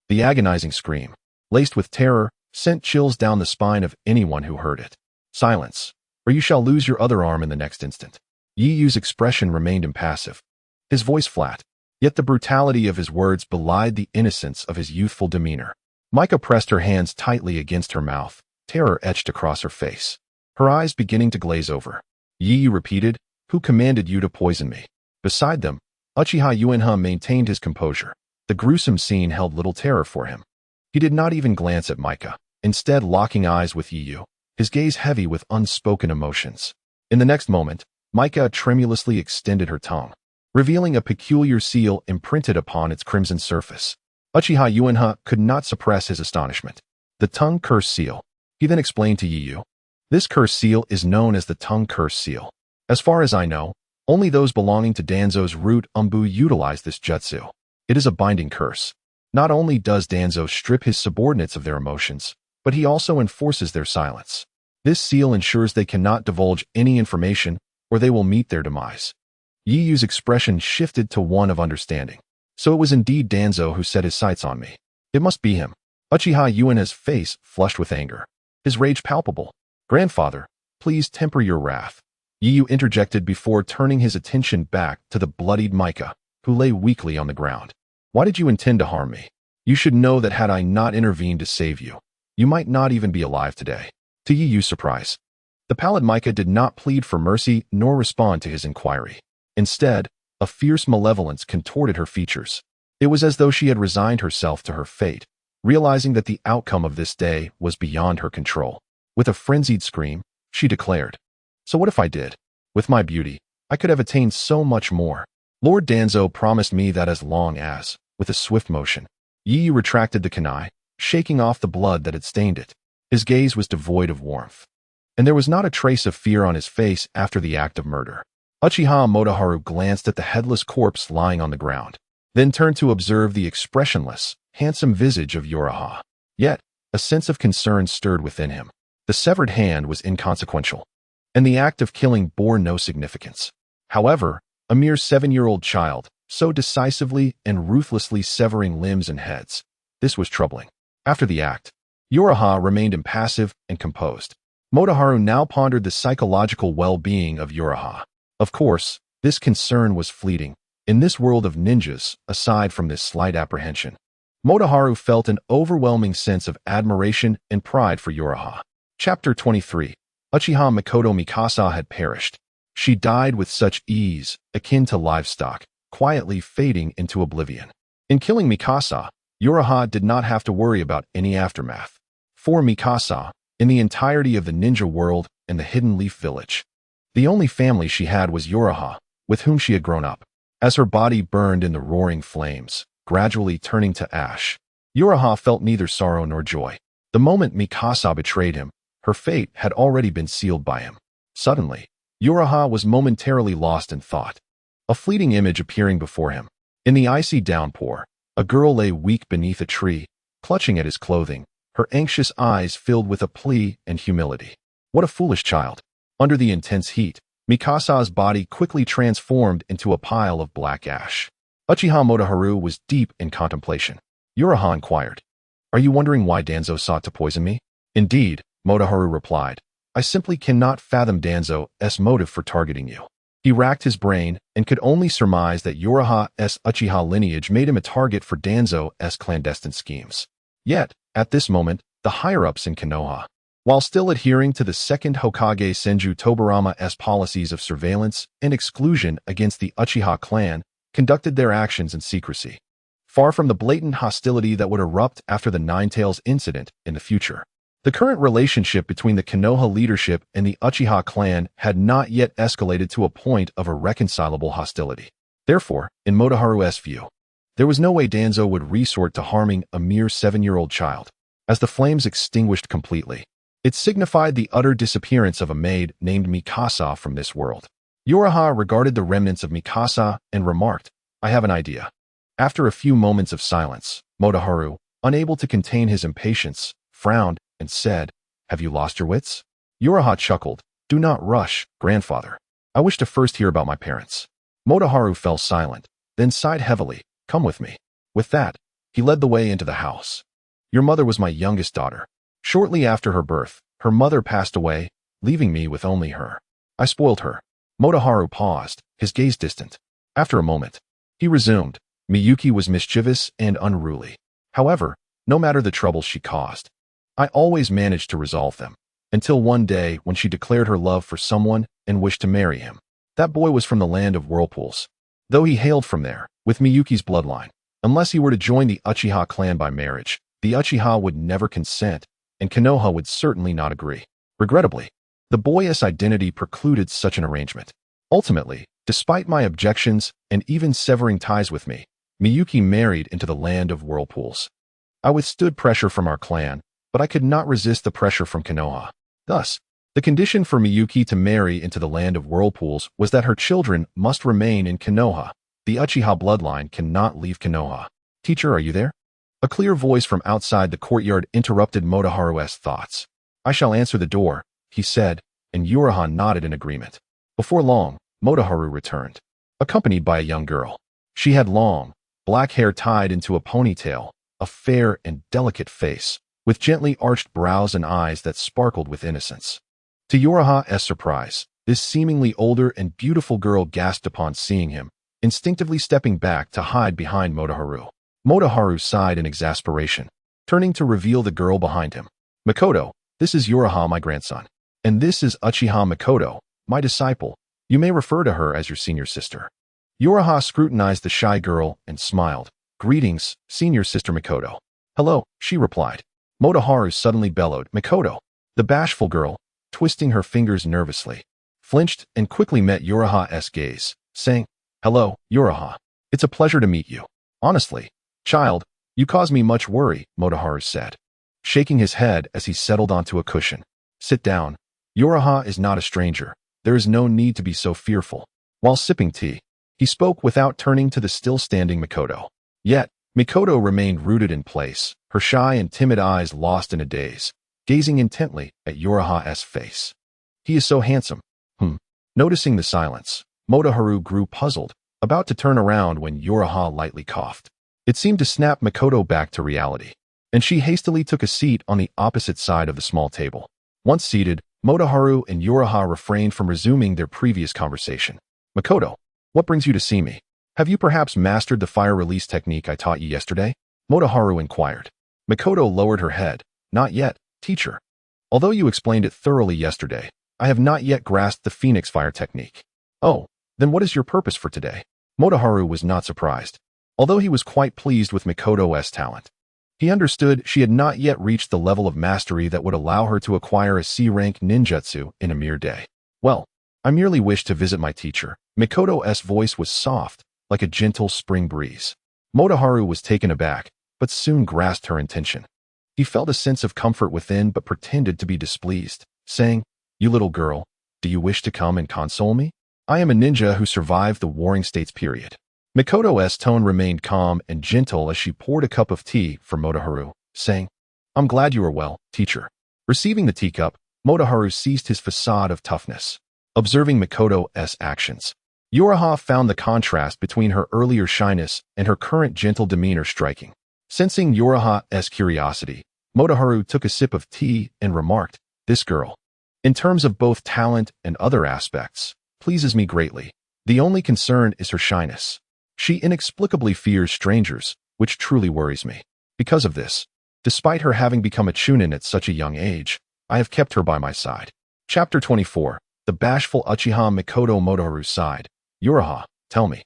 The agonizing scream, laced with terror, sent chills down the spine of anyone who heard it. "Silence, or you shall lose your other arm in the next instant." Yu's expression remained impassive, his voice flat, yet the brutality of his words belied the innocence of his youthful demeanor. Micah pressed her hands tightly against her mouth, terror etched across her face, her eyes beginning to glaze over. Yi repeated, "Who commanded you to poison me?" Beside them, Uchiha Yuinha maintained his composure. The gruesome scene held little terror for him. He did not even glance at Micah, instead locking eyes with Yi, his gaze heavy with unspoken emotions. In the next moment, Micah tremulously extended her tongue, revealing a peculiar seal imprinted upon its crimson surface. Uchiha Yuinha could not suppress his astonishment. The tongue curse seal. He then explained to Yi. This curse seal is known as the tongue curse seal. As far as I know, only those belonging to Danzo's root Umbu utilize this jutsu. It is a binding curse. Not only does Danzo strip his subordinates of their emotions, but he also enforces their silence. This seal ensures they cannot divulge any information, or they will meet their demise. Yiyu's expression shifted to one of understanding. So it was indeed Danzo who set his sights on me. It must be him. Uchiha Yuina's face flushed with anger, his rage palpable. "Grandfather, please temper your wrath," Yiyu interjected before turning his attention back to the bloodied Micah, who lay weakly on the ground. "Why did you intend to harm me? You should know that had I not intervened to save you, you might not even be alive today." To Yiyu's surprise, the pallid Micah did not plead for mercy nor respond to his inquiry. Instead, a fierce malevolence contorted her features. It was as though she had resigned herself to her fate, realizing that the outcome of this day was beyond her control. With a frenzied scream, she declared, "So what if I did? With my beauty, I could have attained so much more. Lord Danzo promised me that as long as," with a swift motion, Yi retracted the kunai, shaking off the blood that had stained it. His gaze was devoid of warmth, and there was not a trace of fear on his face after the act of murder. Uchiha Motoharu glanced at the headless corpse lying on the ground, then turned to observe the expressionless, handsome visage of Uraha. Yet, a sense of concern stirred within him. The severed hand was inconsequential, and the act of killing bore no significance. However, a mere 7-year-old child, so decisively and ruthlessly severing limbs and heads, this was troubling. After the act, Uraha remained impassive and composed. Motoharu now pondered the psychological well-being of Uraha. Of course, this concern was fleeting. In this world of ninjas, aside from this slight apprehension, Motoharu felt an overwhelming sense of admiration and pride for Uraha. Chapter 23. Uchiha Mikoto Mikasa had perished. She died with such ease, akin to livestock, quietly fading into oblivion. In killing Mikasa, Uraha did not have to worry about any aftermath. For Mikasa, in the entirety of the ninja world and the Hidden Leaf Village, the only family she had was Uraha, with whom she had grown up. As her body burned in the roaring flames, gradually turning to ash, Uraha felt neither sorrow nor joy. The moment Mikasa betrayed him, her fate had already been sealed by him. Suddenly, Uraha was momentarily lost in thought, a fleeting image appearing before him. In the icy downpour, a girl lay weak beneath a tree, clutching at his clothing, her anxious eyes filled with a plea and humility. What a foolish child. Under the intense heat, Mikasa's body quickly transformed into a pile of black ash. Uchiha Motoharu was deep in contemplation. Uraha inquired, "Are you wondering why Danzo sought to poison me?" "Indeed," Motoharu replied. "I simply cannot fathom Danzo's motive for targeting you." He racked his brain and could only surmise that Uraha's Uchiha lineage made him a target for Danzo's clandestine schemes. Yet, at this moment, the higher-ups in Konoha, while still adhering to the second Hokage Senju Tobarama's policies of surveillance and exclusion against the Uchiha clan, conducted their actions in secrecy, far from the blatant hostility that would erupt after the Ninetales incident in the future. The current relationship between the Konoha leadership and the Uchiha clan had not yet escalated to a point of irreconcilable hostility. Therefore, in Motoharu's view, there was no way Danzo would resort to harming a mere 7-year-old child. As the flames extinguished completely, it signified the utter disappearance of a maid named Mikasa from this world. Uraha regarded the remnants of Mikasa and remarked, "I have an idea." After a few moments of silence, Motoharu, unable to contain his impatience, frowned and said, "Have you lost your wits?" Uraha chuckled, "Do not rush, grandfather. I wish to first hear about my parents." Motoharu fell silent, then sighed heavily, "Come with me." With that, he led the way into the house. "Your mother was my youngest daughter. Shortly after her birth, her mother passed away, leaving me with only her. I spoiled her." Motoharu paused, his gaze distant. After a moment, he resumed, "Miyuki was mischievous and unruly. However, no matter the troubles she caused. I always managed to resolve them, until one day when she declared her love for someone and wished to marry him. That boy was from the land of whirlpools, though he hailed from there, with Miyuki's bloodline. Unless he were to join the Uchiha clan by marriage, the Uchiha would never consent, and Konoha would certainly not agree. Regrettably, the boy's identity precluded such an arrangement. Ultimately, despite my objections and even severing ties with me, Miyuki married into the land of whirlpools. I withstood pressure from our clan, but I could not resist the pressure from Konoha. Thus, the condition for Miyuki to marry into the land of whirlpools was that her children must remain in Konoha. The Uchiha bloodline cannot leave Konoha. Teacher, are you there? A clear voice from outside the courtyard interrupted Motoharu's thoughts. I shall answer the door, he said, and Uraha nodded in agreement. Before long, Motoharu returned, accompanied by a young girl. She had long, black hair tied into a ponytail, a fair and delicate face, with gently arched brows and eyes that sparkled with innocence. To Uraha's surprise, this seemingly older and beautiful girl gasped upon seeing him, instinctively stepping back to hide behind Motoharu. Motoharu sighed in exasperation, turning to reveal the girl behind him. Makoto, this is Uraha, my grandson. And this is Uchiha Makoto, my disciple. You may refer to her as your senior sister. Uraha scrutinized the shy girl and smiled. Greetings, senior sister Makoto. Hello, she replied. Motoharu suddenly bellowed, Makoto. The bashful girl, twisting her fingers nervously, flinched and quickly met Uraha's gaze, saying, Hello, Uraha. It's a pleasure to meet you. Honestly, child, you cause me much worry, Motoharu said, shaking his head as he settled onto a cushion. Sit down. Uraha is not a stranger. There is no need to be so fearful. While sipping tea, he spoke without turning to the still-standing Makoto. Yet, Makoto remained rooted in place, her shy and timid eyes lost in a daze, gazing intently at Uraha's face. He is so handsome. Noticing the silence, Motoharu grew puzzled, about to turn around when Uraha lightly coughed. It seemed to snap Makoto back to reality, and she hastily took a seat on the opposite side of the small table. Once seated, Motoharu and Uraha refrained from resuming their previous conversation. Makoto, what brings you to see me? Have you perhaps mastered the fire release technique I taught you yesterday? Motoharu inquired. Makoto lowered her head. Not yet, teacher. Although you explained it thoroughly yesterday, I have not yet grasped the Phoenix fire technique. Oh, then what is your purpose for today? Motoharu was not surprised, although he was quite pleased with Makoto's talent. He understood she had not yet reached the level of mastery that would allow her to acquire a C-rank ninjutsu in a mere day. Well, I merely wish to visit my teacher. Makoto's voice was soft, like a gentle spring breeze. Motoharu was taken aback, but soon grasped her intention. He felt a sense of comfort within but pretended to be displeased, saying, You little girl, do you wish to come and console me? I am a ninja who survived the Warring States period. Makoto's tone remained calm and gentle as she poured a cup of tea for Motoharu, saying, I'm glad you are well, teacher. Receiving the teacup, Motoharu ceased his facade of toughness, observing Makoto's actions. Uraha found the contrast between her earlier shyness and her current gentle demeanor striking. Sensing Uraha's curiosity, Motoharu took a sip of tea and remarked, This girl, in terms of both talent and other aspects, pleases me greatly. The only concern is her shyness. She inexplicably fears strangers, which truly worries me. Because of this, despite her having become a chunin at such a young age, I have kept her by my side. Chapter 24. The bashful Uchiha Makoto. Motoharu sighed. Uraha, tell me,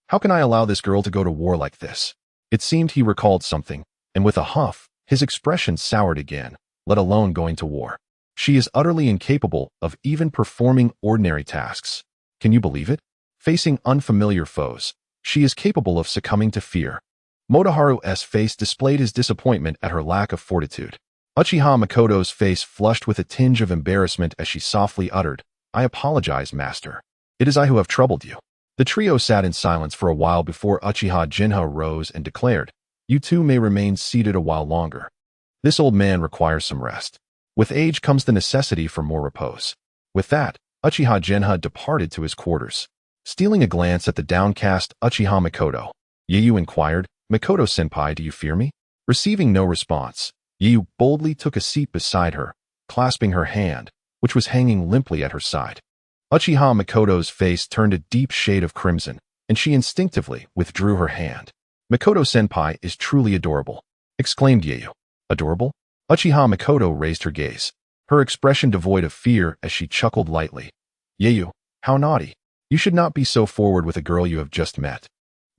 how can I allow this girl to go to war like this? It seemed he recalled something, and with a huff, his expression soured again, let alone going to war. She is utterly incapable of even performing ordinary tasks. Can you believe it? Facing unfamiliar foes, she is capable of succumbing to fear. Motoharu's face displayed his disappointment at her lack of fortitude. Uchiha Makoto's face flushed with a tinge of embarrassment as she softly uttered, I apologize, master. It is I who have troubled you. The trio sat in silence for a while before Uchiha Jinha rose and declared, You two may remain seated a while longer. This old man requires some rest. With age comes the necessity for more repose. With that, Uchiha Jinha departed to his quarters. Stealing a glance at the downcast Uchiha Makoto, Ieyu inquired, Makoto-senpai, do you fear me? Receiving no response, Ieyu boldly took a seat beside her, clasping her hand, which was hanging limply at her side. Uchiha Makoto's face turned a deep shade of crimson, and she instinctively withdrew her hand. Makoto-senpai is truly adorable. exclaimed Yeyu. Adorable? Uchiha Mikoto raised her gaze, her expression devoid of fear as she chuckled lightly. Yeyu, how naughty. You should not be so forward with a girl you have just met.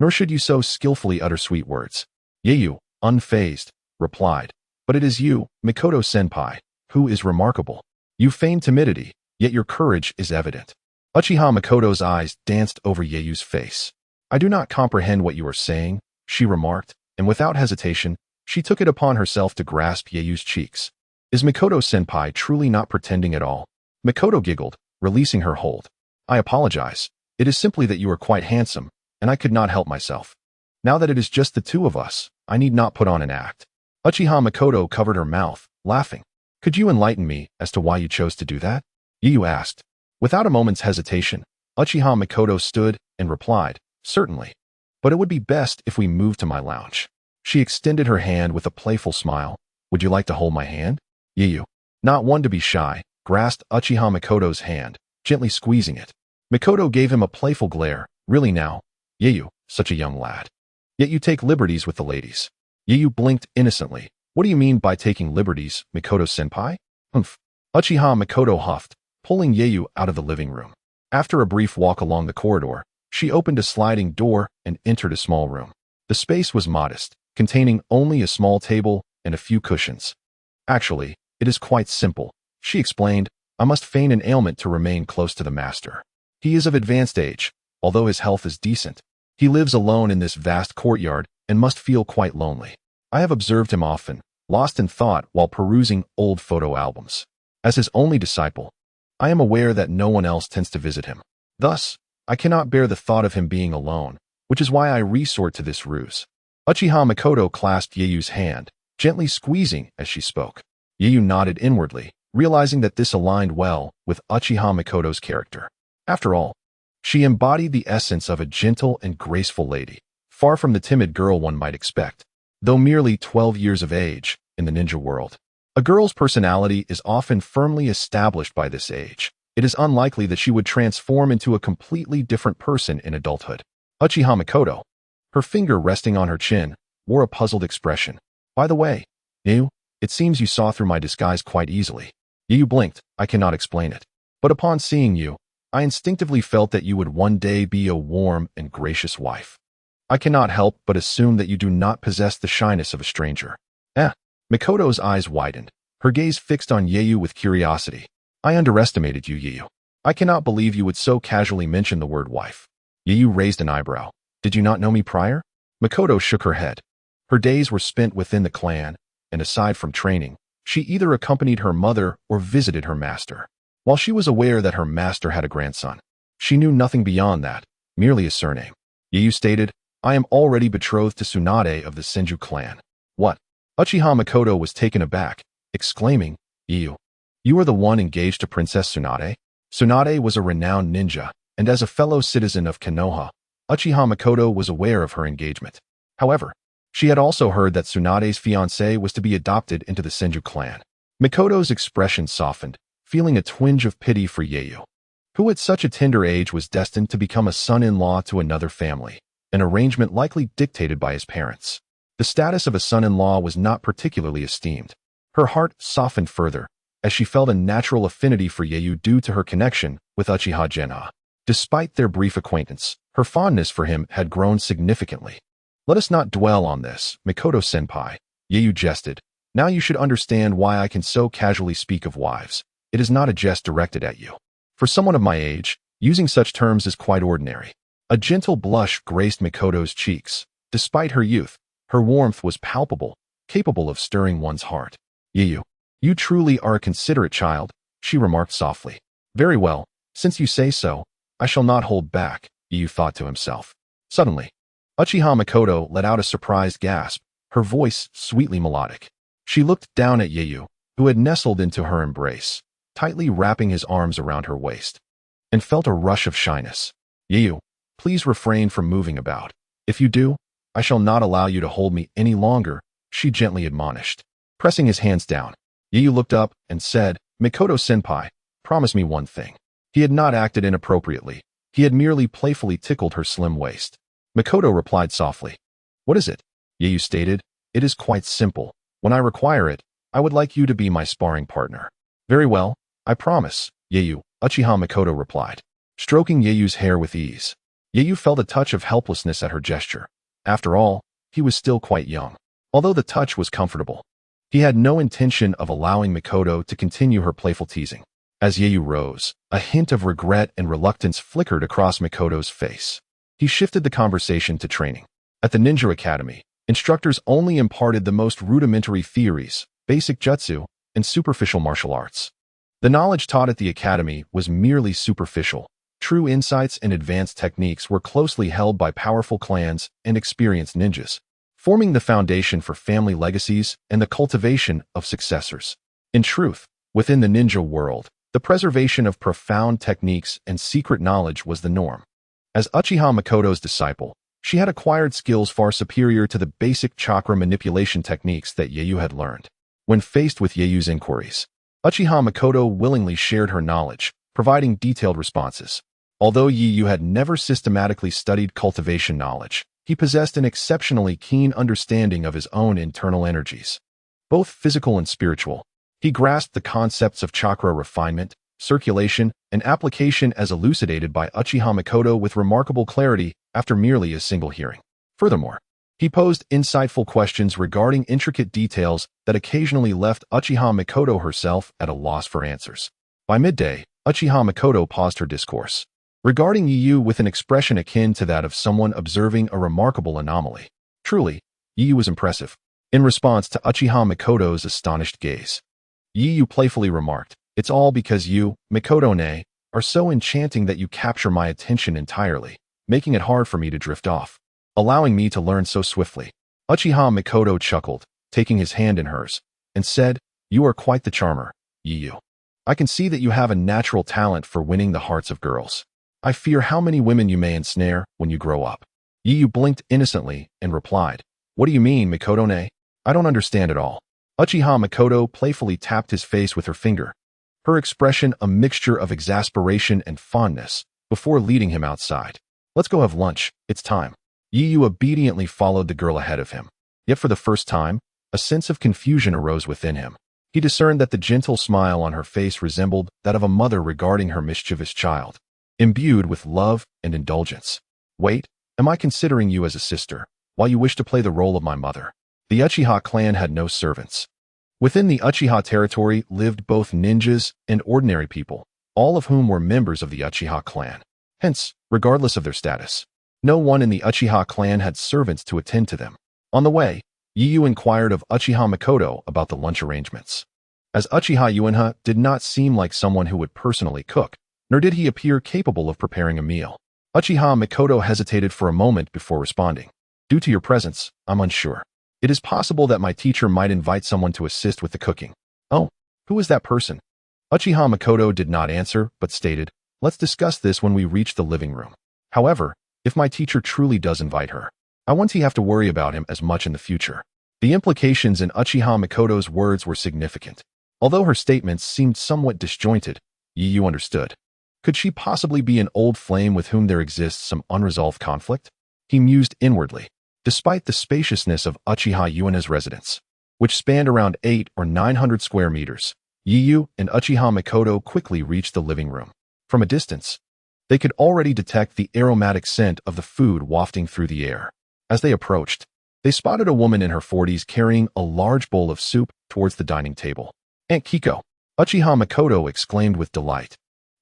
Nor should you so skillfully utter sweet words. Yeyu, unfazed, replied. But it is you, Mikoto-senpai, who is remarkable. You feign timidity, yet your courage is evident. Uchiha Mikoto's eyes danced over Yeyu's face. I do not comprehend what you are saying, she remarked, and without hesitation, she took it upon herself to grasp Yeyu's cheeks. Is Mikoto-senpai truly not pretending at all? Mikoto giggled, releasing her hold. I apologize. It is simply that you are quite handsome, and I could not help myself. Now that it is just the two of us, I need not put on an act. Uchiha Mikoto covered her mouth, laughing. Could you enlighten me as to why you chose to do that? Yeyu asked. Without a moment's hesitation, Uchiha Mikoto stood and replied, certainly. But it would be best if we moved to my lounge. She extended her hand with a playful smile. Would you like to hold my hand? Yeyu, not one to be shy, grasped Uchiha Mikoto's hand, gently squeezing it. Mikoto gave him a playful glare. Really now? Yeyu, such a young lad. Yet you take liberties with the ladies. Yeyu blinked innocently. What do you mean by taking liberties, Mikoto-senpai? Humph. Uchiha Mikoto huffed, pulling Yeyu out of the living room. After a brief walk along the corridor, she opened a sliding door and entered a small room. The space was modest, containing only a small table and a few cushions. Actually, it is quite simple, she explained. I must feign an ailment to remain close to the master. He is of advanced age, although his health is decent. He lives alone in this vast courtyard and must feel quite lonely. I have observed him often, lost in thought while perusing old photo albums. As his only disciple, I am aware that no one else tends to visit him. Thus, I cannot bear the thought of him being alone, which is why I resort to this ruse. Uchiha Mikoto clasped Yeyu's hand, gently squeezing as she spoke. Yeyu nodded inwardly, realizing that this aligned well with Uchiha Mikoto's character. After all, she embodied the essence of a gentle and graceful lady, far from the timid girl one might expect. Though merely 12 years of age in the ninja world, a girl's personality is often firmly established by this age. It is unlikely that she would transform into a completely different person in adulthood. Uchiha Mikoto, her finger resting on her chin, wore a puzzled expression. By the way, Yeyu, it seems you saw through my disguise quite easily. Yeyu blinked. I cannot explain it. But upon seeing you, I instinctively felt that you would one day be a warm and gracious wife. I cannot help but assume that you do not possess the shyness of a stranger. Mikoto's eyes widened, her gaze fixed on Yeyu with curiosity. I underestimated you, Yeyu. I cannot believe you would so casually mention the word wife. Yeyu raised an eyebrow. Did you not know me prior? Mikoto shook her head. Her days were spent within the clan, and aside from training, she either accompanied her mother or visited her master. While she was aware that her master had a grandson, she knew nothing beyond that, merely a surname. Yeyu stated, I am already betrothed to Tsunade of the Senju clan. What? Uchiha Mikoto was taken aback, exclaiming, Yeyu, you are the one engaged to Princess Tsunade? Tsunade was a renowned ninja, and as a fellow citizen of Konoha, Uchiha Mikoto was aware of her engagement. However, she had also heard that Tsunade's fiancée was to be adopted into the Senju clan. Mikoto's expression softened, feeling a twinge of pity for Yeyu, who at such a tender age was destined to become a son-in-law to another family, an arrangement likely dictated by his parents. The status of a son-in-law was not particularly esteemed. Her heart softened further, as she felt a natural affinity for Yeyu due to her connection with Uchiha Genha. Despite their brief acquaintance, her fondness for him had grown significantly. Let us not dwell on this, Mikoto-senpai, Yeyu jested. Now you should understand why I can so casually speak of wives. It is not a jest directed at you. For someone of my age, using such terms is quite ordinary. A gentle blush graced Mikoto's cheeks. Despite her youth, her warmth was palpable, capable of stirring one's heart. Yeyu, you truly are a considerate child, she remarked softly. Very well, since you say so, I shall not hold back, Yeyu thought to himself. Suddenly, Uchiha Mikoto let out a surprised gasp, her voice sweetly melodic. She looked down at Yeyu, who had nestled into her embrace, tightly wrapping his arms around her waist, and felt a rush of shyness. Yeyu, please refrain from moving about. If you do, I shall not allow you to hold me any longer, she gently admonished. Pressing his hands down, Yeyu looked up and said, Mikoto-senpai, promise me one thing. He had not acted inappropriately. He had merely playfully tickled her slim waist. Mikoto replied softly. What is it? Yeyu stated, It is quite simple. When I require it, I would like you to be my sparring partner. Very well, I promise, Yeyu, Uchiha Mikoto replied, stroking Yeyu's hair with ease. Yeyu felt a touch of helplessness at her gesture. After all, he was still quite young. Although the touch was comfortable, he had no intention of allowing Mikoto to continue her playful teasing. As Yeyu rose, a hint of regret and reluctance flickered across Mikoto's face. He shifted the conversation to training. At the Ninja Academy, instructors only imparted the most rudimentary theories, basic jutsu, and superficial martial arts. The knowledge taught at the academy was merely superficial. True insights and advanced techniques were closely held by powerful clans and experienced ninjas, forming the foundation for family legacies and the cultivation of successors. In truth, within the ninja world, the preservation of profound techniques and secret knowledge was the norm. As Uchiha Mikoto's disciple, she had acquired skills far superior to the basic chakra manipulation techniques that Yeyu had learned. When faced with Yeyu's inquiries, Uchiha Mikoto willingly shared her knowledge, providing detailed responses. Although Yeyu had never systematically studied cultivation knowledge, he possessed an exceptionally keen understanding of his own internal energies, both physical and spiritual. He grasped the concepts of chakra refinement, circulation, and application as elucidated by Uchiha Mikoto with remarkable clarity after merely a single hearing. Furthermore, he posed insightful questions regarding intricate details that occasionally left Uchiha Mikoto herself at a loss for answers. By midday, Uchiha Mikoto paused her discourse, regarding Yeyu with an expression akin to that of someone observing a remarkable anomaly. Truly, Yeyu was impressive. In response to Uchiha Mikoto's astonished gaze, Yeyu playfully remarked, "It's all because you, Mikoto-ne, are so enchanting that you capture my attention entirely, making it hard for me to drift off, allowing me to learn so swiftly." Uchiha Mikoto chuckled, taking his hand in hers, and said, "You are quite the charmer, Yeyu. I can see that you have a natural talent for winning the hearts of girls. I fear how many women you may ensnare when you grow up." Yeyu blinked innocently and replied, "What do you mean, Mikoto-ne? I don't understand at all." Uchiha Mikoto playfully tapped his face with her finger, her expression a mixture of exasperation and fondness, before leading him outside. "Let's go have lunch, it's time." Yeyu obediently followed the girl ahead of him. Yet for the first time, a sense of confusion arose within him. He discerned that the gentle smile on her face resembled that of a mother regarding her mischievous child, imbued with love and indulgence. "Wait, am I considering you as a sister, while you wish to play the role of my mother?" The Uchiha clan had no servants. Within the Uchiha territory lived both ninjas and ordinary people, all of whom were members of the Uchiha clan. Hence, regardless of their status, no one in the Uchiha clan had servants to attend to them. On the way, Yeyu inquired of Uchiha Mikoto about the lunch arrangements. As Uchiha Uenha did not seem like someone who would personally cook, nor did he appear capable of preparing a meal, Uchiha Mikoto hesitated for a moment before responding. "Due to your presence, I'm unsure. It is possible that my teacher might invite someone to assist with the cooking." "Oh, who is that person?" Uchiha Mikoto did not answer, but stated, "Let's discuss this when we reach the living room. However, if my teacher truly does invite her, I won't have to worry about him as much in the future." The implications in Uchiha Mikoto's words were significant. Although her statements seemed somewhat disjointed, Yeyu understood. Could she possibly be an old flame with whom there exists some unresolved conflict? He mused inwardly. Despite the spaciousness of Uchiha Uenha's residence, which spanned around 800 or 900 square meters, Yeyu and Uchiha Mikoto quickly reached the living room. From a distance, they could already detect the aromatic scent of the food wafting through the air. As they approached, they spotted a woman in her 40s carrying a large bowl of soup towards the dining table. "Aunt Kiko!" Uchiha Mikoto exclaimed with delight,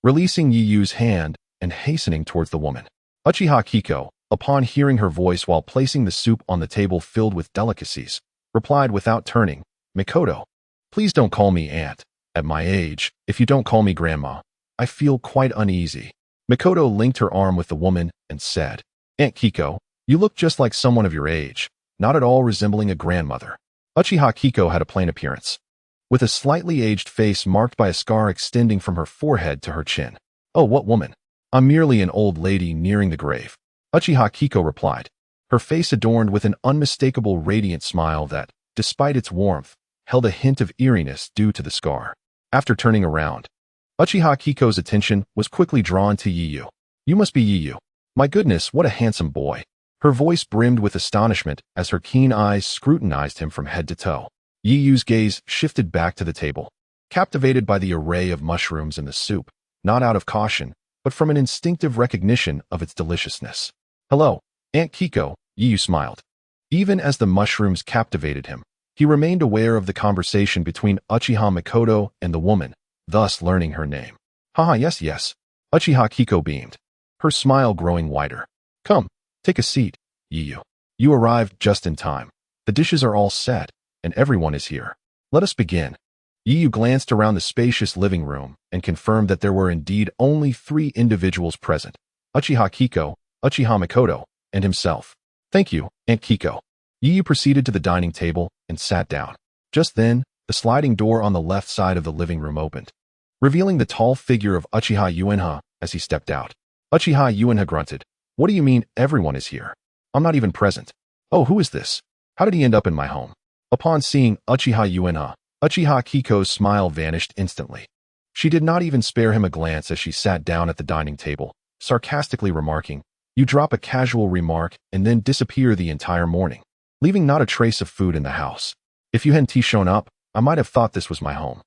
releasing Yeyu's hand and hastening towards the woman. Uchiha Kiko, upon hearing her voice while placing the soup on the table filled with delicacies, replied without turning, "Mikoto, please don't call me aunt. At my age, if you don't call me grandma, I feel quite uneasy." Mikoto linked her arm with the woman and said, "Aunt Kiko, you look just like someone of your age, not at all resembling a grandmother." Uchiha Kiko had a plain appearance, with a slightly aged face marked by a scar extending from her forehead to her chin. "Oh, what woman? I'm merely an old lady nearing the grave," Uchiha Kiko replied, her face adorned with an unmistakable radiant smile that, despite its warmth, held a hint of eeriness due to the scar. After turning around, Uchiha Kiko's attention was quickly drawn to Yeyu. "You must be Yeyu. My goodness, what a handsome boy." Her voice brimmed with astonishment as her keen eyes scrutinized him from head to toe. Yiyu's gaze shifted back to the table, captivated by the array of mushrooms in the soup, not out of caution, but from an instinctive recognition of its deliciousness. "Hello, Aunt Kiko," Yiyu smiled. Even as the mushrooms captivated him, he remained aware of the conversation between Uchiha Makoto and the woman, thus learning her name. "Haha, yes. Uchiha Kiko beamed, her smile growing wider. "Come, take a seat, Yiyu. You arrived just in time. The dishes are all set, and everyone is here. Let us begin." Yiyu glanced around the spacious living room and confirmed that there were indeed only 3 individuals present: Uchiha Kiko, Uchiha Makoto, and himself. "Thank you, Aunt Kiko." Yiyu proceeded to the dining table and sat down. Just then, the sliding door on the left side of the living room opened, revealing the tall figure of Uchiha Uenha as he stepped out. Uchiha Uenha grunted, "What do you mean everyone is here? I'm not even present. Oh, who is this? How did he end up in my home?" Upon seeing Uchiha Uenha, Uchiha Kiko's smile vanished instantly. She did not even spare him a glance as she sat down at the dining table, sarcastically remarking, "You drop a casual remark and then disappear the entire morning, leaving not a trace of food in the house. If you hadn't shown up, I might have thought this was my home."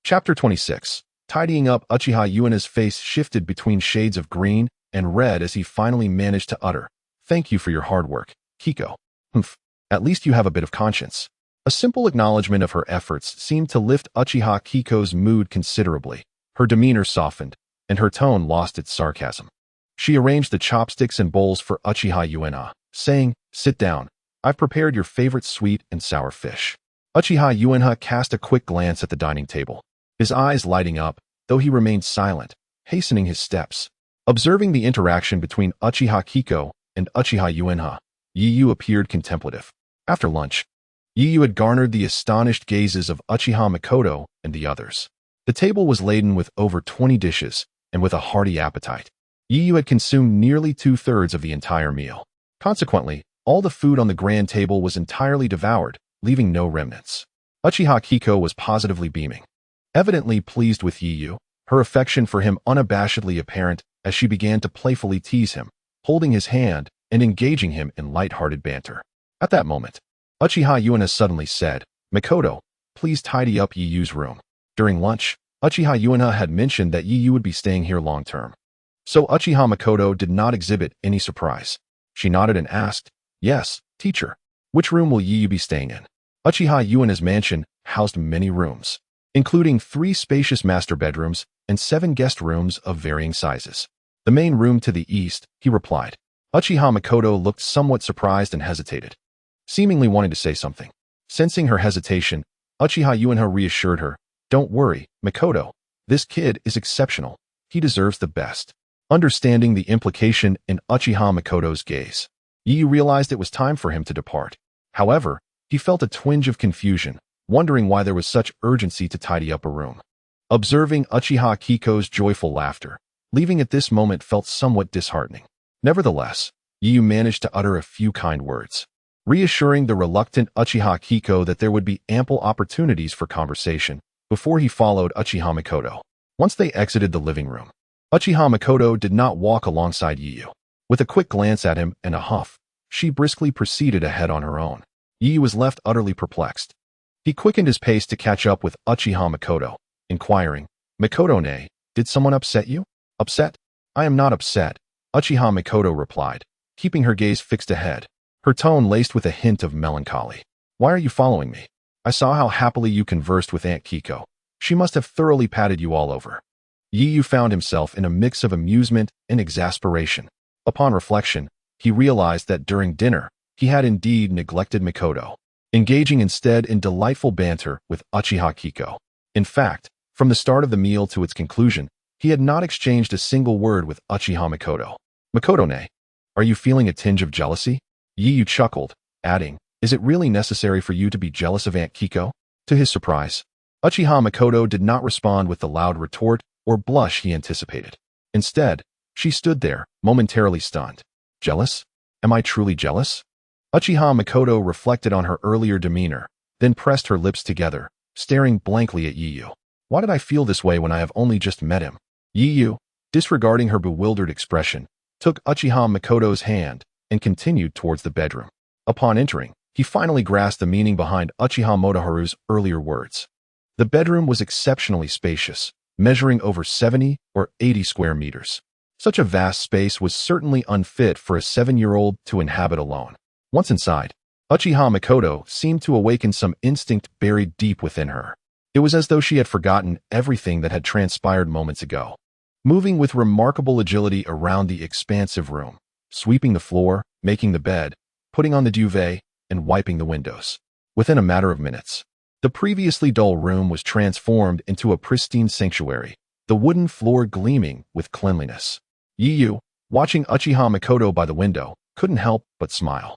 Chapter 26. Tidying up, Uchiha Uenha's face shifted between shades of green and red as he finally managed to utter, "Thank you for your hard work, Kiko. Humph, at least you have a bit of conscience." A simple acknowledgement of her efforts seemed to lift Uchiha Kiko's mood considerably. Her demeanor softened, and her tone lost its sarcasm. She arranged the chopsticks and bowls for Uchiha Uenha, saying, "Sit down. I've prepared your favorite sweet and sour fish." Uchiha Uenha cast a quick glance at the dining table, his eyes lighting up, though he remained silent, hastening his steps. Observing the interaction between Uchiha Kiko and Uchiha Uenha, Yiyu appeared contemplative. After lunch, Yiyu had garnered the astonished gazes of Uchiha Makoto and the others. The table was laden with over 20 dishes, and with a hearty appetite. Yiyu had consumed nearly 2/3 of the entire meal. Consequently, all the food on the grand table was entirely devoured, leaving no remnants. Uchiha Kiko was positively beaming, evidently pleased with Yiyu, her affection for him unabashedly apparent as she began to playfully tease him, holding his hand and engaging him in light-hearted banter. At that moment, Uchiha Uenha suddenly said, "Makoto, please tidy up Yiyu's room." During lunch, Uchiha Uenha had mentioned that Yiyu would be staying here long-term. So Uchiha Makoto did not exhibit any surprise. She nodded and asked, "Yes, teacher. Which room will Yiyu be staying in?" Uchiha Uenha's mansion housed many rooms, including 3 spacious master bedrooms and 7 guest rooms of varying sizes. "The main room to the east," he replied. Uchiha Makoto looked somewhat surprised and hesitated, seemingly wanting to say something. Sensing her hesitation, Uchiha Uenha reassured her, "Don't worry, Makoto. This kid is exceptional. He deserves the best." Understanding the implication in Uchiha Makoto's gaze, Yiyu realized it was time for him to depart. However, he felt a twinge of confusion, wondering why there was such urgency to tidy up a room. Observing Uchiha Kiko's joyful laughter, leaving at this moment felt somewhat disheartening. Nevertheless, Yiyu managed to utter a few kind words, reassuring the reluctant Uchiha Kiko that there would be ample opportunities for conversation before he followed Uchiha Makoto. Once they exited the living room, Uchiha Makoto did not walk alongside Yiyu. With a quick glance at him and a huff, she briskly proceeded ahead on her own. Yiyu was left utterly perplexed. He quickened his pace to catch up with Uchiha Makoto, inquiring, "Makoto-ne, did someone upset you?" "Upset? I am not upset," Uchiha Makoto replied, keeping her gaze fixed ahead, her tone laced with a hint of melancholy. "Why are you following me? I saw how happily you conversed with Aunt Kiko. She must have thoroughly patted you all over." Yiyu found himself in a mix of amusement and exasperation. Upon reflection, he realized that during dinner, he had indeed neglected Makoto, engaging instead in delightful banter with Uchiha Kiko. In fact, from the start of the meal to its conclusion, he had not exchanged a single word with Uchiha Makoto. "Makoto-ne, are you feeling a tinge of jealousy?" Yiyu chuckled, adding, "Is it really necessary for you to be jealous of Aunt Kiko?" To his surprise, Uchiha Makoto did not respond with the loud retort or blush he anticipated. Instead, she stood there, momentarily stunned. "Jealous? Am I truly jealous?" Uchiha Makoto reflected on her earlier demeanor, then pressed her lips together, staring blankly at Yiyu. "Why did I feel this way when I have only just met him?" Yiyu, disregarding her bewildered expression, took Uchiha Makoto's hand and continued towards the bedroom. Upon entering, he finally grasped the meaning behind Uchiha Motoharu's earlier words. The bedroom was exceptionally spacious, measuring over 70 or 80 square meters. Such a vast space was certainly unfit for a 7-year-old to inhabit alone. Once inside, Uchiha Mikoto seemed to awaken some instinct buried deep within her. It was as though she had forgotten everything that had transpired moments ago. Moving with remarkable agility around the expansive room, sweeping the floor, making the bed, putting on the duvet, and wiping the windows. Within a matter of minutes, the previously dull room was transformed into a pristine sanctuary, the wooden floor gleaming with cleanliness. Yiyu, watching Uchiha Mikoto by the window, couldn't help but smile.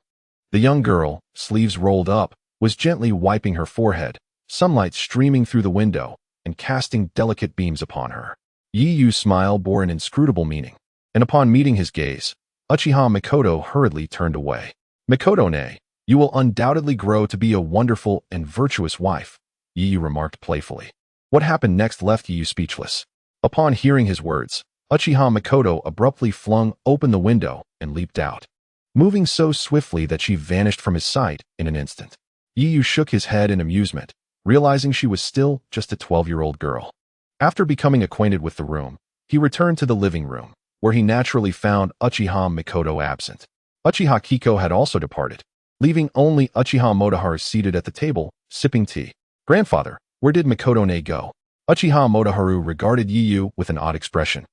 The young girl, sleeves rolled up, was gently wiping her forehead, sunlight streaming through the window and casting delicate beams upon her. Yiyu's smile bore an inscrutable meaning, and upon meeting his gaze, Uchiha Mikoto hurriedly turned away. "Mikoto-ne, you will undoubtedly grow to be a wonderful and virtuous wife," Yiyu remarked playfully. What happened next left Yiyu speechless. Upon hearing his words, Uchiha Mikoto abruptly flung open the window and leaped out, moving so swiftly that she vanished from his sight in an instant. Yiyu shook his head in amusement, realizing she was still just a 12-year-old girl. After becoming acquainted with the room, he returned to the living room, where he naturally found Uchiha Mikoto absent. Uchiha Kiko had also departed, leaving only Uchiha Motoharu seated at the table, sipping tea. "Grandfather, where did Mikoto-ne go?" Uchiha Motoharu regarded Yiyu with an odd expression,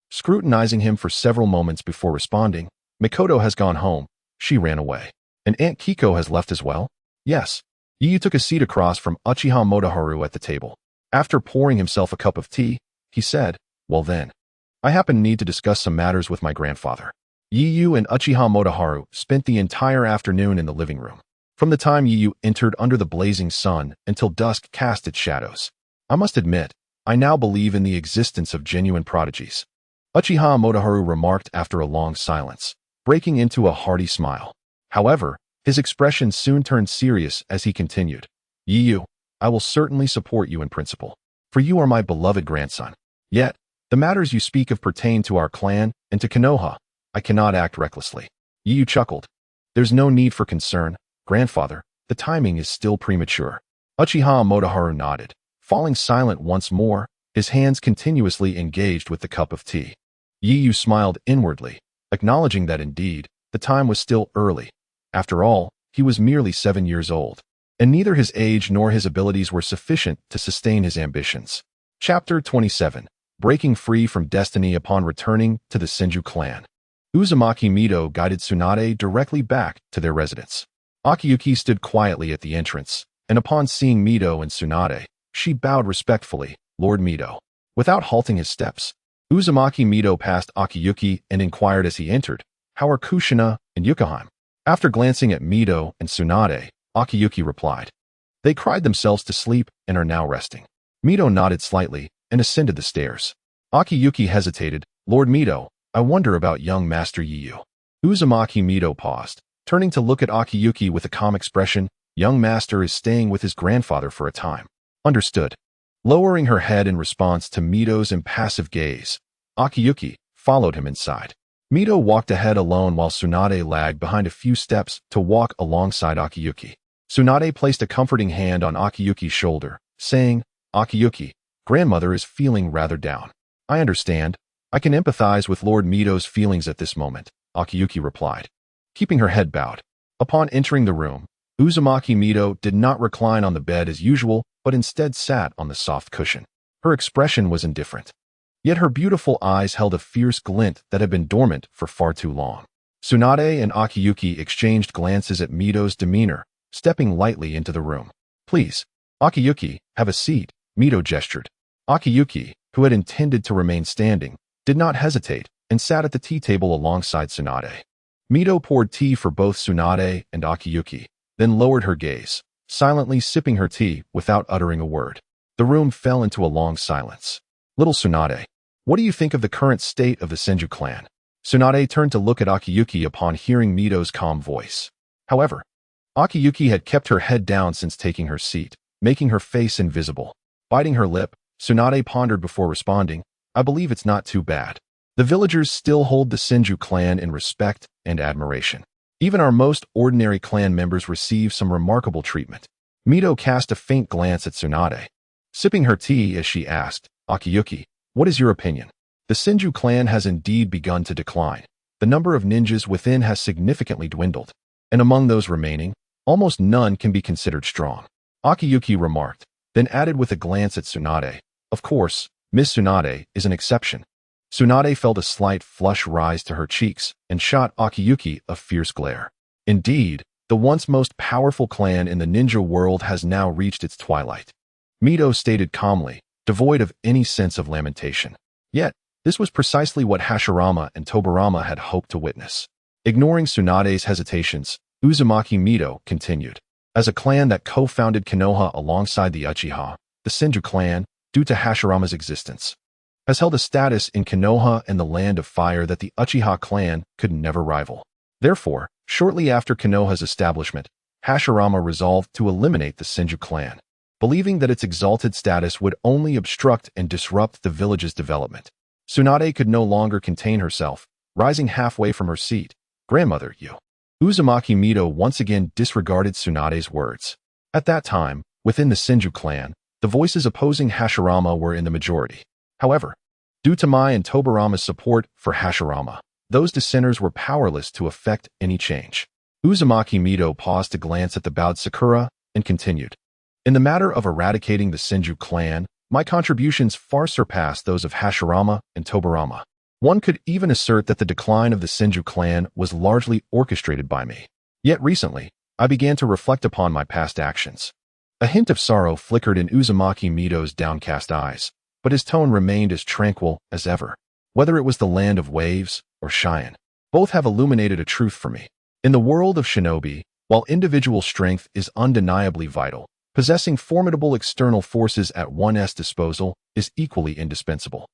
scrutinizing him for several moments before responding. "Mikoto has gone home. She ran away. And Aunt Kiko has left as well?" "Yes." Yiyu took a seat across from Uchiha Motoharu at the table. After pouring himself a cup of tea, he said, "Well then, I happen to need to discuss some matters with my grandfather." Yiyu and Uchiha Motoharu spent the entire afternoon in the living room. From the time Yiyu entered under the blazing sun until dusk cast its shadows. "I must admit, I now believe in the existence of genuine prodigies," Uchiha Motoharu remarked after a long silence, breaking into a hearty smile. However, his expression soon turned serious as he continued. "Yiyu, I will certainly support you in principle, for you are my beloved grandson. Yet, the matters you speak of pertain to our clan and to Konoha. I cannot act recklessly." Yiyu chuckled. "There's no need for concern, grandfather. The timing is still premature." Uchiha Motoharu nodded, falling silent once more, his hands continuously engaged with the cup of tea. Yiyu smiled inwardly, acknowledging that indeed, the time was still early. After all, he was merely 7 years old, and neither his age nor his abilities were sufficient to sustain his ambitions. Chapter 27. Breaking free from destiny upon returning to the Senju clan. Uzumaki Mito guided Tsunade directly back to their residence. Akiyuki stood quietly at the entrance, and upon seeing Mito and Tsunade, she bowed respectfully. "Lord Mito." Without halting his steps, Uzumaki Mito passed Akiyuki and inquired as he entered, "How are Kushina and Yukaheim?" After glancing at Mito and Tsunade, Akiyuki replied, "They cried themselves to sleep and are now resting." Mito nodded slightly and ascended the stairs. Akiyuki hesitated. "Lord Mito, I wonder about young Master Yiyu." Uzumaki Mito paused, turning to look at Akiyuki with a calm expression. "Young Master is staying with his grandfather for a time." "Understood." Lowering her head in response to Mito's impassive gaze, Akiyuki followed him inside. Mito walked ahead alone while Tsunade lagged behind a few steps to walk alongside Akiyuki. Tsunade placed a comforting hand on Akiyuki's shoulder, saying, "Akiyuki, grandmother is feeling rather down." "I understand. I can empathize with Lord Mito's feelings at this moment," Akiyuki replied, keeping her head bowed. Upon entering the room, Uzumaki Mito did not recline on the bed as usual, but instead sat on the soft cushion. Her expression was indifferent, yet her beautiful eyes held a fierce glint that had been dormant for far too long. Tsunade and Akiyuki exchanged glances at Mito's demeanor, stepping lightly into the room. "Please, Akiyuki, have a seat," Mito gestured. Akiyuki, who had intended to remain standing, did not hesitate and sat at the tea table alongside Tsunade. Mito poured tea for both Tsunade and Akiyuki, then lowered her gaze, silently sipping her tea without uttering a word. The room fell into a long silence. "Little Tsunade, what do you think of the current state of the Senju clan?" Tsunade turned to look at Akiyuki upon hearing Mito's calm voice. However, Akiyuki had kept her head down since taking her seat, making her face invisible. Biting her lip, Tsunade pondered before responding, "I believe it's not too bad. The villagers still hold the Senju clan in respect and admiration. Even our most ordinary clan members receive some remarkable treatment. Mito cast a faint glance at Tsunade, sipping her tea as she asked, Akiyuki, what is your opinion? The Senju clan has indeed begun to decline. The number of ninjas within has significantly dwindled, and among those remaining, almost none can be considered strong. Akiyuki remarked, then added with a glance at Tsunade, of course, Miss Tsunade is an exception. Tsunade felt a slight flush rise to her cheeks and shot Akiyuki a fierce glare. Indeed, the once most powerful clan in the ninja world has now reached its twilight. Mito stated calmly, devoid of any sense of lamentation. Yet, this was precisely what Hashirama and Tobirama had hoped to witness. Ignoring Tsunade's hesitations, Uzumaki Mito continued. As a clan that co-founded Konoha alongside the Uchiha, the Senju clan, due to Hashirama's existence, has held a status in Konoha and the Land of Fire that the Uchiha clan could never rival. Therefore, shortly after Konoha's establishment, Hashirama resolved to eliminate the Senju clan, believing that its exalted status would only obstruct and disrupt the village's development. Tsunade could no longer contain herself, rising halfway from her seat. Grandmother, you. Uzumaki Mito once again disregarded Tsunade's words. At that time, within the Senju clan, the voices opposing Hashirama were in the majority. However, due to Mai and Tobirama's support for Hashirama, those dissenters were powerless to effect any change. Uzumaki Mito paused to glance at the bowed Sakura and continued. In the matter of eradicating the Senju clan, my contributions far surpass those of Hashirama and Tobirama. One could even assert that the decline of the Senju clan was largely orchestrated by me. Yet recently, I began to reflect upon my past actions. A hint of sorrow flickered in Uzumaki Mito's downcast eyes, but his tone remained as tranquil as ever. Whether it was the land of waves or Cheyenne, both have illuminated a truth for me. In the world of shinobi, while individual strength is undeniably vital, possessing formidable external forces at one's disposal is equally indispensable.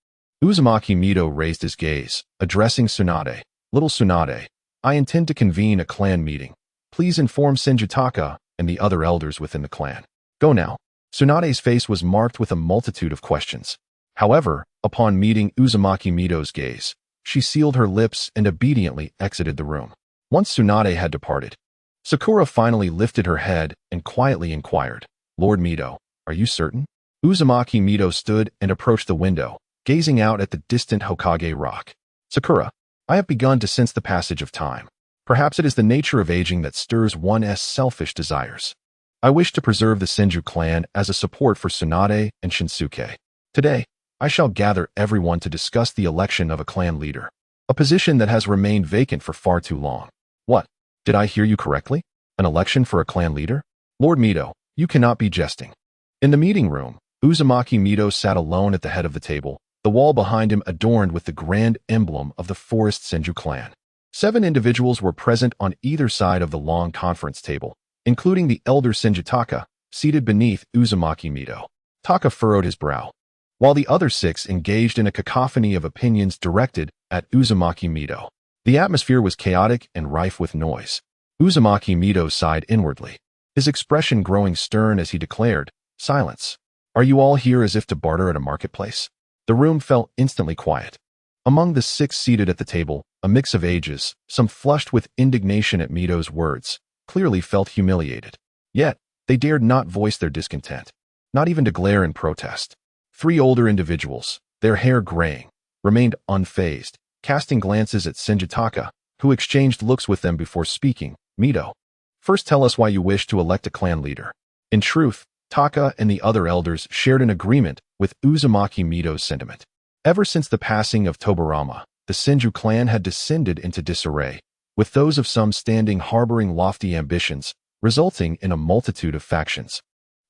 Uzumaki Mito raised his gaze, addressing Tsunade. Little Tsunade, I intend to convene a clan meeting. Please inform Senjutaka and the other elders within the clan. Go now. Tsunade's face was marked with a multitude of questions. However, upon meeting Uzumaki Mito's gaze, she sealed her lips and obediently exited the room. Once Tsunade had departed, Sakura finally lifted her head and quietly inquired, Lord Mito, are you certain? Uzumaki Mito stood and approached the window, gazing out at the distant Hokage rock. Sakura, I have begun to sense the passage of time. Perhaps it is the nature of aging that stirs one's selfish desires. I wish to preserve the Senju clan as a support for Tsunade and Shinsuke. Today, I shall gather everyone to discuss the election of a clan leader, a position that has remained vacant for far too long. What? Did I hear you correctly? An election for a clan leader? Lord Mito, you cannot be jesting. In the meeting room, Uzumaki Mito sat alone at the head of the table, the wall behind him adorned with the grand emblem of the Forest Senju clan. 7 individuals were present on either side of the long conference table, including the elder Senjutaka, seated beneath Uzumaki Mito. Taka furrowed his brow, while the other 6 engaged in a cacophony of opinions directed at Uzumaki Mito. The atmosphere was chaotic and rife with noise. Uzumaki Mito sighed inwardly, his expression growing stern as he declared, Silence. Are you all here as if to barter at a marketplace? The room fell instantly quiet. Among the 6 seated at the table, a mix of ages, some flushed with indignation at Mito's words, clearly felt humiliated. Yet, they dared not voice their discontent, not even to glare in protest. 3 older individuals, their hair graying, remained unfazed, casting glances at Senjutaka, who exchanged looks with them before speaking. Mito, first tell us why you wish to elect a clan leader. In truth, Taka and the other elders shared an agreement with Uzumaki Mito's sentiment. Ever since the passing of Tobirama, the Senju clan had descended into disarray, with those of some standing harboring lofty ambitions, resulting in a multitude of factions,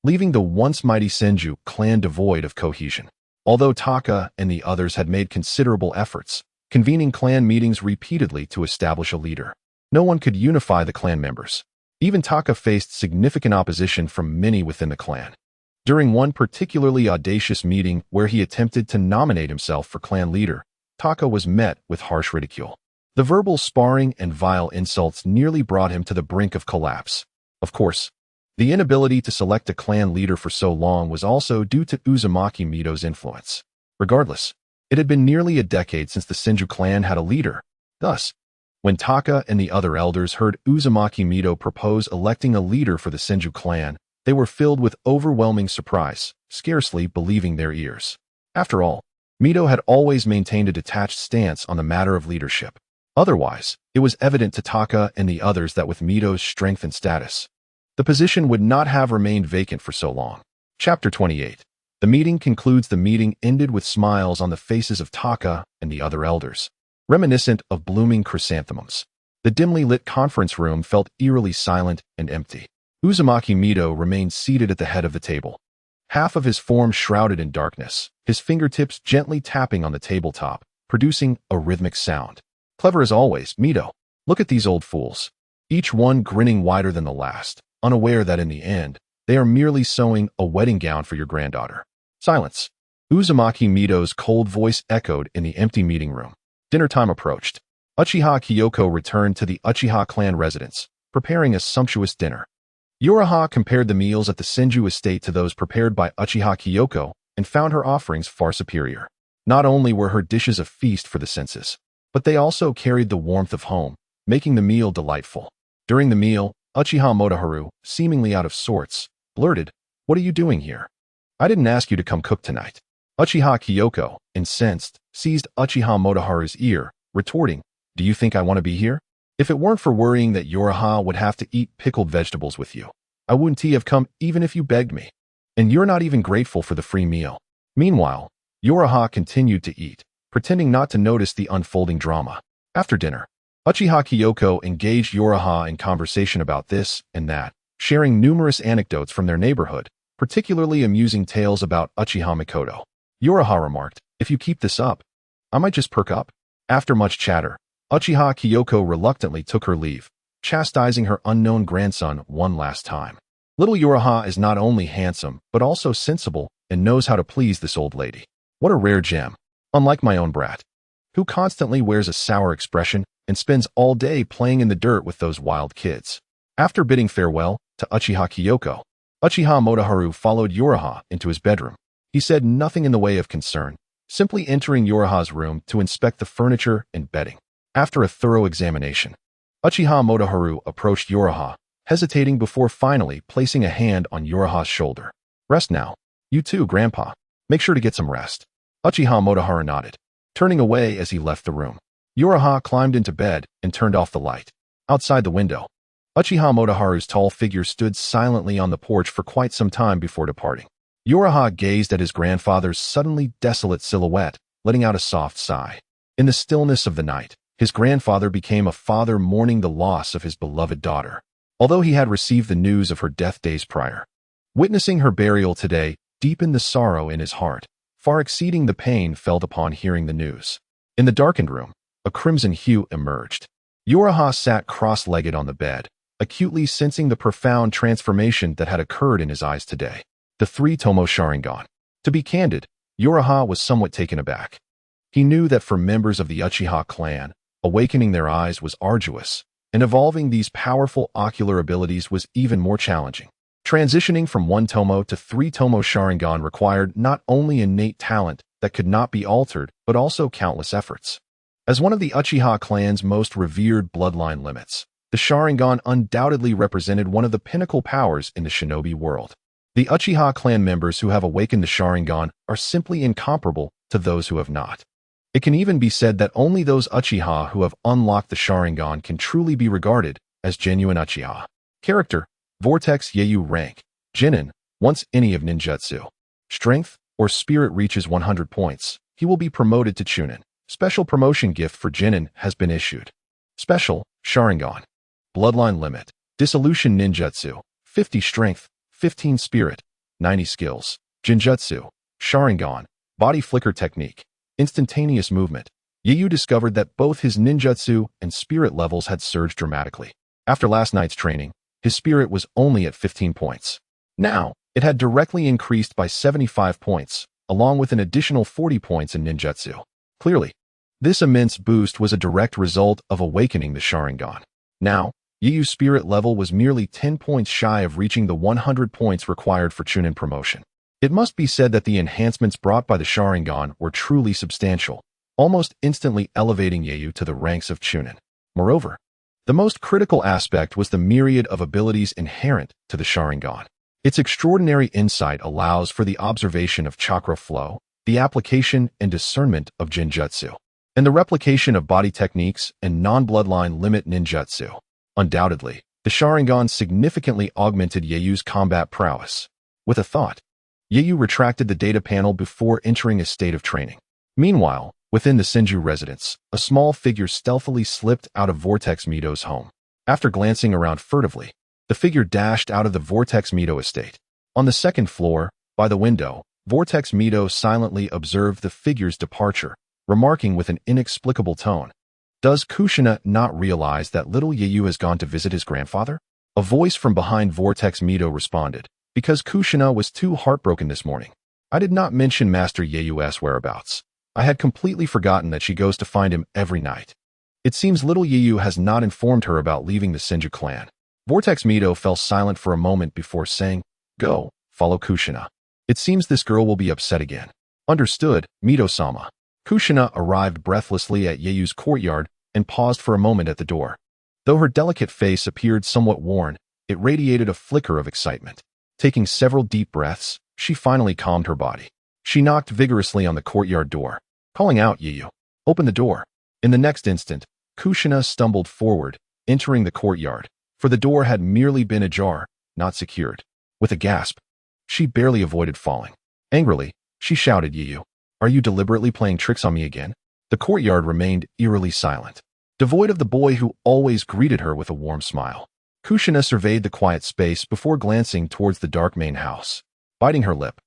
leaving the once mighty Senju clan devoid of cohesion. Although Taka and the others had made considerable efforts, convening clan meetings repeatedly to establish a leader, no one could unify the clan members. Even Taka faced significant opposition from many within the clan. During one particularly audacious meeting where he attempted to nominate himself for clan leader, Taka was met with harsh ridicule. The verbal sparring and vile insults nearly brought him to the brink of collapse. Of course, the inability to select a clan leader for so long was also due to Uzumaki Mito's influence. Regardless, it had been nearly a decade since the Senju clan had a leader. Thus, When Taka and the other elders heard Uzumaki Mito propose electing a leader for the Senju clan, they were filled with overwhelming surprise, scarcely believing their ears. After all, Mito had always maintained a detached stance on the matter of leadership. Otherwise, it was evident to Taka and the others that with Mito's strength and status, the position would not have remained vacant for so long. Chapter 28. The meeting concludes. The meeting ended with smiles on the faces of Taka and the other elders, reminiscent of blooming chrysanthemums. The dimly lit conference room felt eerily silent and empty. Uzumaki Mito remained seated at the head of the table, half of his form shrouded in darkness, his fingertips gently tapping on the tabletop, producing a rhythmic sound. Clever as always, Mito. Look at these old fools. Each one grinning wider than the last, unaware that in the end, they are merely sewing a wedding gown for your granddaughter. Silence. Uzumaki Mito's cold voice echoed in the empty meeting room. Dinner time approached. Uchiha Kyoko returned to the Uchiha clan residence, preparing a sumptuous dinner. Uraha compared the meals at the Senju estate to those prepared by Uchiha Kyoko and found her offerings far superior. Not only were her dishes a feast for the senses, but they also carried the warmth of home, making the meal delightful. During the meal, Uchiha Motoharu, seemingly out of sorts, blurted, "What are you doing here? I didn't ask you to come cook tonight." Uchiha Kyoko, incensed, seized Uchiha Motoharu's ear, retorting, "Do you think I want to be here? If it weren't for worrying that Uraha would have to eat pickled vegetables with you, I wouldn't have come even if you begged me. And you're not even grateful for the free meal." Meanwhile, Uraha continued to eat, pretending not to notice the unfolding drama. After dinner, Uchiha Kyoko engaged Uraha in conversation about this and that, sharing numerous anecdotes from their neighborhood, particularly amusing tales about Uchiha Mikoto. Uraha remarked, "If you keep this up, I might just perk up." After much chatter, Uchiha Kyoko reluctantly took her leave, chastising her unknown grandson one last time. Little Uraha is not only handsome, but also sensible and knows how to please this old lady. What a rare gem, unlike my own brat, who constantly wears a sour expression and spends all day playing in the dirt with those wild kids. After bidding farewell to Uchiha Kyoko, Uchiha Motoharu followed Uraha into his bedroom. He said nothing in the way of concern, simply entering Uraha's room to inspect the furniture and bedding. After a thorough examination, Uchiha Motoharu approached Uraha, hesitating before finally placing a hand on Uraha's shoulder. "Rest now. You too, Grandpa. Make sure to get some rest." Uchiha Motoharu nodded, turning away as he left the room. Uraha climbed into bed and turned off the light. Outside the window, Uchiha Motoharu's tall figure stood silently on the porch for quite some time before departing. Uraha gazed at his grandfather's suddenly desolate silhouette, letting out a soft sigh. In the stillness of the night, his grandfather became a father mourning the loss of his beloved daughter, although he had received the news of her death days prior. Witnessing her burial today deepened the sorrow in his heart, far exceeding the pain felt upon hearing the news. In the darkened room, a crimson hue emerged. Uraha sat cross-legged on the bed, acutely sensing the profound transformation that had occurred in his eyes today. The three-tomo Sharingan. To be candid, Uraha was somewhat taken aback. He knew that for members of the Uchiha clan, awakening their eyes was arduous, and evolving these powerful ocular abilities was even more challenging. Transitioning from one tomo to three-tomo Sharingan required not only innate talent that could not be altered, but also countless efforts. As one of the Uchiha clan's most revered bloodline limits, the Sharingan undoubtedly represented one of the pinnacle powers in the shinobi world. The Uchiha clan members who have awakened the Sharingan are simply incomparable to those who have not. It can even be said that only those Uchiha who have unlocked the Sharingan can truly be regarded as genuine Uchiha. Character: Vortex Yeyu. Rank: Genin. Once any of ninjutsu, strength, or spirit reaches 100 points, he will be promoted to Chunin. Special promotion gift for Genin has been issued. Special: Sharingan. Bloodline limit: Dissolution Ninjutsu. 50 strength, 15 spirit, 90 skills. Genjutsu. Sharingan. Body flicker technique. Instantaneous movement. Yeyu discovered that both his ninjutsu and spirit levels had surged dramatically. After last night's training, his spirit was only at 15 points. Now, it had directly increased by 75 points, along with an additional 40 points in ninjutsu. Clearly, this immense boost was a direct result of awakening the Sharingan. Now, Yeyu's spirit level was merely 10 points shy of reaching the 100 points required for Chunin promotion. It must be said that the enhancements brought by the Sharingan were truly substantial, almost instantly elevating Yeyu to the ranks of Chunin. Moreover, the most critical aspect was the myriad of abilities inherent to the Sharingan. Its extraordinary insight allows for the observation of chakra flow, the application and discernment of Jinjutsu, and the replication of body techniques and non-bloodline limit ninjutsu. Undoubtedly, the Sharingan significantly augmented Yeiyu's combat prowess. With a thought, Yeiyu retracted the data panel before entering a state of training. Meanwhile, within the Senju residence, a small figure stealthily slipped out of Vortex Mito's home. After glancing around furtively, the figure dashed out of the Vortex Mito estate. On the second floor, by the window, Vortex Mito silently observed the figure's departure, remarking with an inexplicable tone, "Does Kushina not realize that little Yeiyu has gone to visit his grandfather?" A voice from behind Vortex Mito responded, "Because Kushina was too heartbroken this morning. I did not mention Master Yeiyu's whereabouts. I had completely forgotten that she goes to find him every night. It seems little Yeiyu has not informed her about leaving the Senju clan." Vortex Mito fell silent for a moment before saying, "Go, follow Kushina. It seems this girl will be upset again." "Understood, Mito-sama." Kushina arrived breathlessly at Yeiyu's courtyard and paused for a moment at the door. Though her delicate face appeared somewhat worn, it radiated a flicker of excitement. Taking several deep breaths, she finally calmed her body. She knocked vigorously on the courtyard door, calling out, "Yeiyu, open the door." In the next instant, Kushina stumbled forward, entering the courtyard, for the door had merely been ajar, not secured. With a gasp, she barely avoided falling. Angrily, she shouted, "Yeiyu, are you deliberately playing tricks on me again?" The courtyard remained eerily silent, devoid of the boy who always greeted her with a warm smile. Kushina surveyed the quiet space before glancing towards the dark main house. Biting her lip,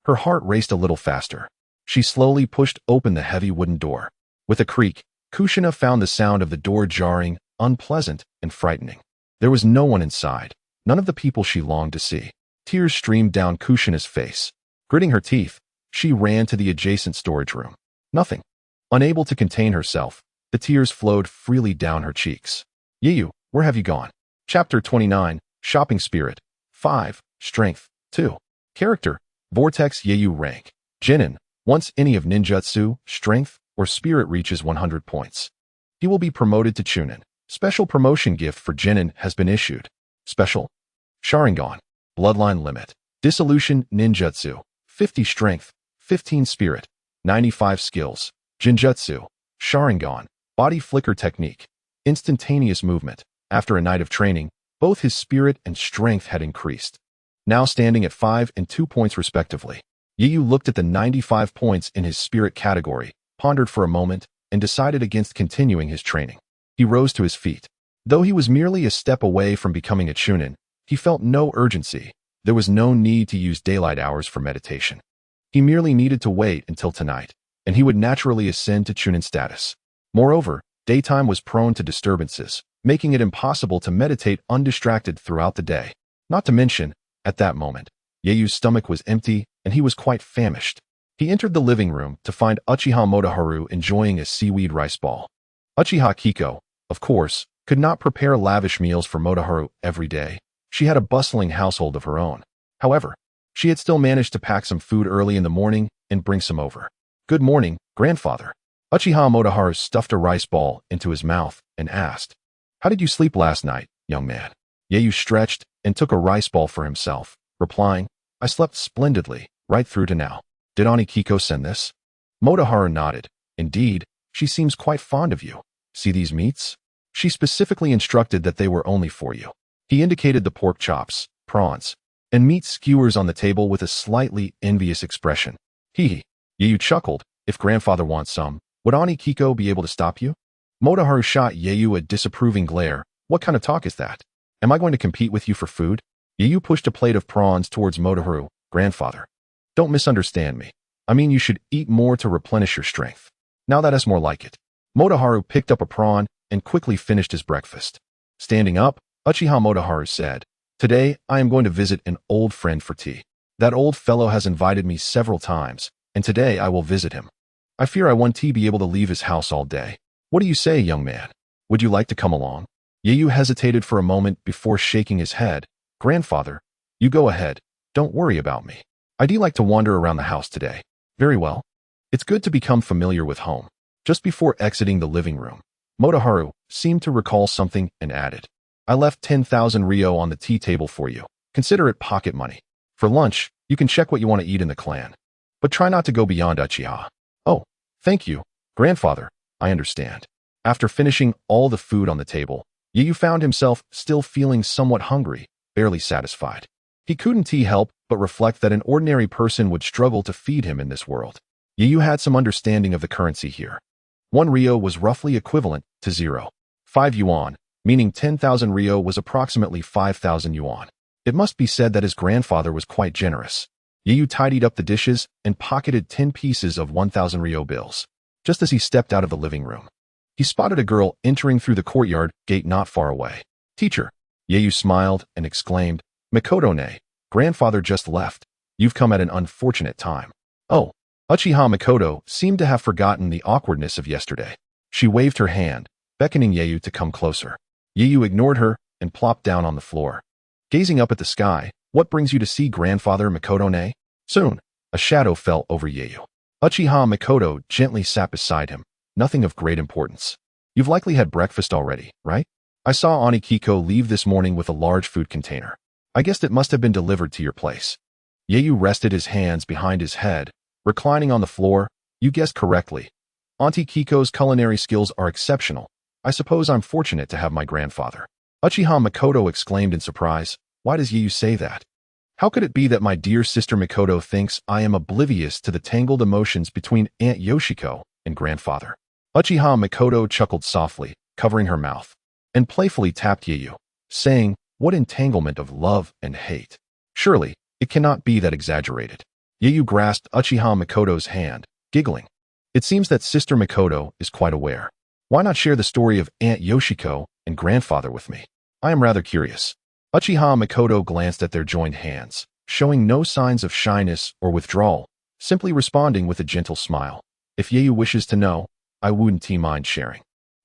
her heart raced a little faster. She slowly pushed open the heavy wooden door. With a creak, Kushina found the sound of the door jarring, unpleasant, and frightening. There was no one inside, none of the people she longed to see. Tears streamed down Kushina's face. Gritting her teeth, she ran to the adjacent storage room. Nothing. Unable to contain herself, the tears flowed freely down her cheeks. "Yeiyu, where have you gone?" Chapter 29, Shopping Spirit. 5. Strength. 2. Character, Vortex Yeiyu rank. Genin, once any of ninjutsu, strength, or spirit reaches 100 points, he will be promoted to Chunin. Special promotion gift for Genin has been issued. Special. Sharingan, bloodline limit. Dissolution ninjutsu, 50 strength, 15 spirit, 95 skills. Jinjutsu, Sharingan, body flicker technique, instantaneous movement. After a night of training, both his spirit and strength had increased, now standing at 5 and 2 points respectively. Yeiyu looked at the 95 points in his spirit category, pondered for a moment, and decided against continuing his training. He rose to his feet. Though he was merely a step away from becoming a Chunin, he felt no urgency. There was no need to use daylight hours for meditation. He merely needed to wait until tonight, and he would naturally ascend to Chunin status. Moreover, daytime was prone to disturbances, making it impossible to meditate undistracted throughout the day. Not to mention, at that moment, Yeiyu's stomach was empty and he was quite famished. He entered the living room to find Uchiha Motoharu enjoying a seaweed rice ball. Uchiha Kiko, of course, could not prepare lavish meals for Motoharu every day. She had a bustling household of her own. However, she had still managed to pack some food early in the morning and bring some over. "Good morning, grandfather." Uchiha Motoharu stuffed a rice ball into his mouth and asked, "How did you sleep last night, young man?" Yeiyu stretched and took a rice ball for himself, replying, "I slept splendidly, right through to now. Did Ani Kiko send this?" Motoharu nodded. "Indeed, she seems quite fond of you. See these meats? She specifically instructed that they were only for you." He indicated the pork chops, prawns, and meat skewers on the table with a slightly envious expression. "Hee." Yeiyu chuckled. "If grandfather wants some, would Ani Kiko be able to stop you?" Motoharu shot Yeiyu a disapproving glare. "What kind of talk is that? Am I going to compete with you for food?" Yeiyu pushed a plate of prawns towards Motoharu. "Grandfather, don't misunderstand me. I mean you should eat more to replenish your strength. Now that is more like it." Motoharu picked up a prawn and quickly finished his breakfast. Standing up, Uchiha Motoharu said, "Today I am going to visit an old friend for tea. That old fellow has invited me several times, and today I will visit him. I fear I won't be able to leave his house all day. What do you say, young man? Would you like to come along?" Yeiyu hesitated for a moment before shaking his head. "Grandfather, you go ahead. Don't worry about me. I'd like to wander around the house today." "Very well. It's good to become familiar with home." Just before exiting the living room, Motoharu seemed to recall something and added, I left 10,000 ryo on the tea table for you. Consider it pocket money. For lunch, you can check what you want to eat in the clan. But try not to go beyond Uchiha. Oh, thank you, grandfather. I understand. After finishing all the food on the table, Yeyu found himself still feeling somewhat hungry, barely satisfied. He couldn't help but reflect that an ordinary person would struggle to feed him in this world. Yeyu had some understanding of the currency here. 1 ryo was roughly equivalent to 0.5 yuan, meaning 10,000 ryo was approximately 5,000 yuan. It must be said that his grandfather was quite generous. Yeyu tidied up the dishes and pocketed 10 pieces of 1,000 ryo bills. Just as he stepped out of the living room, he spotted a girl entering through the courtyard gate not far away. Teacher. Yeyu smiled and exclaimed, Makoto-ne, grandfather just left. You've come at an unfortunate time. Oh. Uchiha Makoto seemed to have forgotten the awkwardness of yesterday. She waved her hand, beckoning Yeyu to come closer. Yeyu ignored her and plopped down on the floor. Gazing up at the sky, what brings you to see grandfather Makoto-ne? Soon, a shadow fell over Yeyu. Uchiha Makoto gently sat beside him, nothing of great importance. You've likely had breakfast already, right? I saw Anikiko leave this morning with a large food container. I guessed it must have been delivered to your place. Yeyu rested his hands behind his head, reclining on the floor. You guessed correctly. Auntie Kiko's culinary skills are exceptional. I suppose I'm fortunate to have my grandfather. Uchiha Makoto exclaimed in surprise. Why does Yeyu say that? How could it be that my dear sister Makoto thinks I am oblivious to the tangled emotions between Aunt Yoshiko and grandfather? Uchiha Makoto chuckled softly, covering her mouth, and playfully tapped Yeyu, saying, what entanglement of love and hate. Surely, it cannot be that exaggerated. Yeyu grasped Uchiha Makoto's hand, giggling. It seems that Sister Makoto is quite aware. Why not share the story of Aunt Yoshiko and grandfather with me? I am rather curious. Uchiha Makoto glanced at their joined hands, showing no signs of shyness or withdrawal, simply responding with a gentle smile. If Yeyu wishes to know, I wouldn't mind sharing.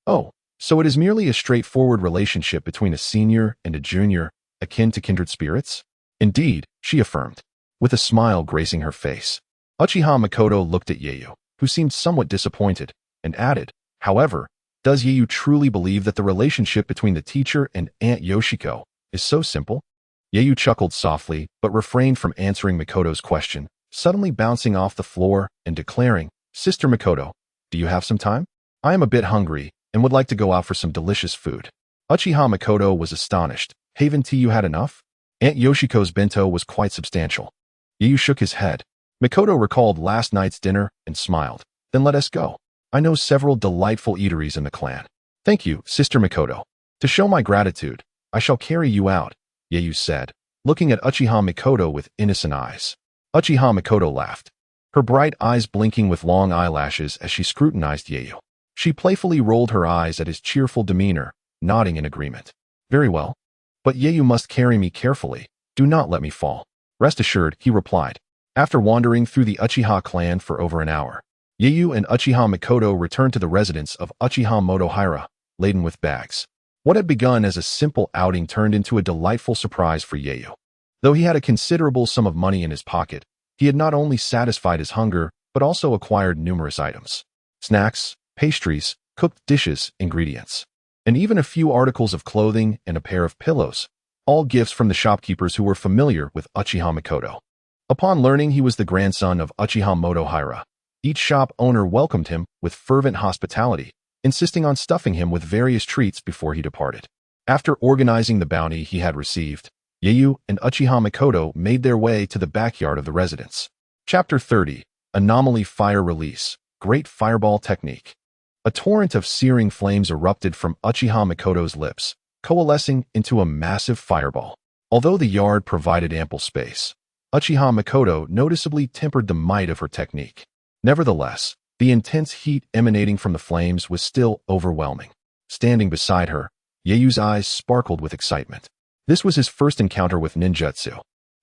Oh, so it is merely a straightforward relationship between a senior and a junior, akin to kindred spirits? Indeed, she affirmed, with a smile gracing her face. Uchiha Makoto looked at Yeyu, who seemed somewhat disappointed, and added, however, does Yeyu truly believe that the relationship between the teacher and Aunt Yoshiko is so simple? Yeyu chuckled softly, but refrained from answering Makoto's question, suddenly bouncing off the floor and declaring, Sister Makoto, do you have some time? I am a bit hungry and would like to go out for some delicious food. Uchiha Makoto was astonished. Haven't you had enough? Aunt Yoshiko's bento was quite substantial. Yeyu shook his head. Makoto recalled last night's dinner and smiled. Then let us go. I know several delightful eateries in the clan. Thank you, Sister Makoto. To show my gratitude, I shall carry you out, Yeyu said, looking at Uchiha Makoto with innocent eyes. Uchiha Makoto laughed, her bright eyes blinking with long eyelashes as she scrutinized Yeyu. She playfully rolled her eyes at his cheerful demeanor, nodding in agreement. Very well. But Yeyu must carry me carefully. Do not let me fall. Rest assured, he replied. After wandering through the Uchiha clan for over an hour, Yeyu and Uchiha Makoto returned to the residence of Uchiha Motohira, laden with bags. What had begun as a simple outing turned into a delightful surprise for Yeyu. Though he had a considerable sum of money in his pocket, he had not only satisfied his hunger, but also acquired numerous items. Snacks, pastries, cooked dishes, ingredients, and even a few articles of clothing and a pair of pillows, all gifts from the shopkeepers who were familiar with Uchiha Makoto. Upon learning he was the grandson of Uchiha Motohira, each shop owner welcomed him with fervent hospitality, insisting on stuffing him with various treats before he departed. After organizing the bounty he had received, Yeyu and Uchiha Makoto made their way to the backyard of the residence. Chapter 30, Anomaly Fire Release, Great Fireball Technique. A torrent of searing flames erupted from Uchiha Makoto's lips, coalescing into a massive fireball. Although the yard provided ample space, Uchiha Makoto noticeably tempered the might of her technique. Nevertheless, the intense heat emanating from the flames was still overwhelming. Standing beside her, Yeyu's eyes sparkled with excitement. This was his first encounter with ninjutsu,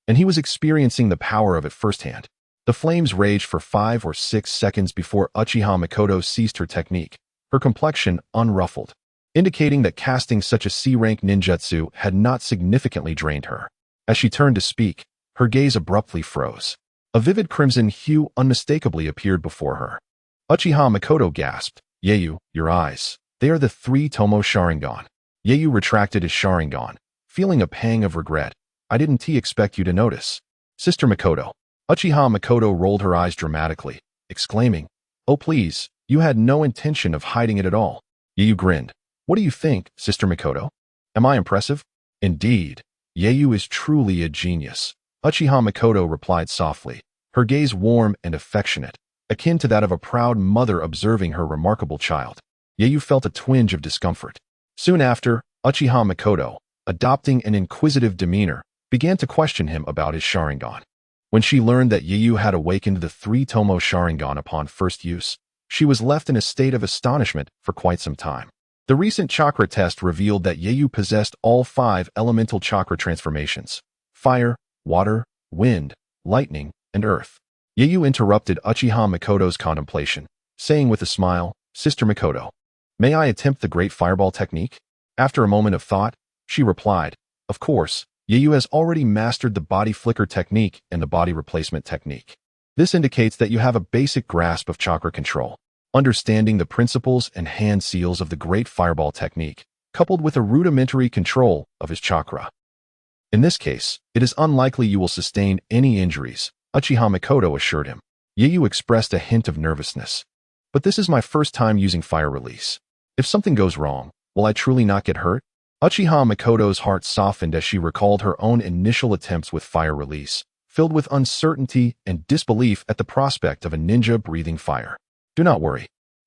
and he was experiencing the power of it firsthand. The flames raged for 5 or 6 seconds before Uchiha Makoto ceased her technique, her complexion unruffled, indicating that casting such a C-rank ninjutsu had not significantly drained her. As she turned to speak, her gaze abruptly froze. A vivid crimson hue unmistakably appeared before her. Uchiha Makoto gasped, Yeyu, your eyes. They are the 3 Tomo Sharingan. Yeyu retracted his Sharingan, feeling a pang of regret. I didn't expect you to notice. Sister Makoto. Uchiha Makoto rolled her eyes dramatically, exclaiming, "Oh please, you had no intention of hiding it at all." Yeyu grinned. What do you think, Sister Makoto? Am I impressive? Indeed. Yeyu is truly a genius. Uchiha Makoto replied softly, her gaze warm and affectionate, akin to that of a proud mother observing her remarkable child. Yeyu felt a twinge of discomfort. Soon after, Uchiha Makoto, adopting an inquisitive demeanor, began to question him about his Sharingan. When she learned that Yeyu had awakened the 3 Tomo Sharingan upon first use, she was left in a state of astonishment for quite some time. The recent chakra test revealed that Yeyu possessed all 5 elemental chakra transformations: fire, water, wind, lightning, and earth. Yeyu interrupted Uchiha Makoto's contemplation, saying with a smile, Sister Makoto, may I attempt the Great Fireball technique? After a moment of thought, she replied, of course. Yeyu has already mastered the body flicker technique and the body replacement technique. This indicates that you have a basic grasp of chakra control. Understanding the principles and hand seals of the Great Fireball technique, coupled with a rudimentary control of his chakra. In this case, it is unlikely you will sustain any injuries, Uchiha Makoto assured him. Yeyu expressed a hint of nervousness. But this is my first time using fire release. If something goes wrong, will I truly not get hurt? Uchiha Makoto's heart softened as she recalled her own initial attempts with fire release, filled with uncertainty and disbelief at the prospect of a ninja breathing fire. Do not worry.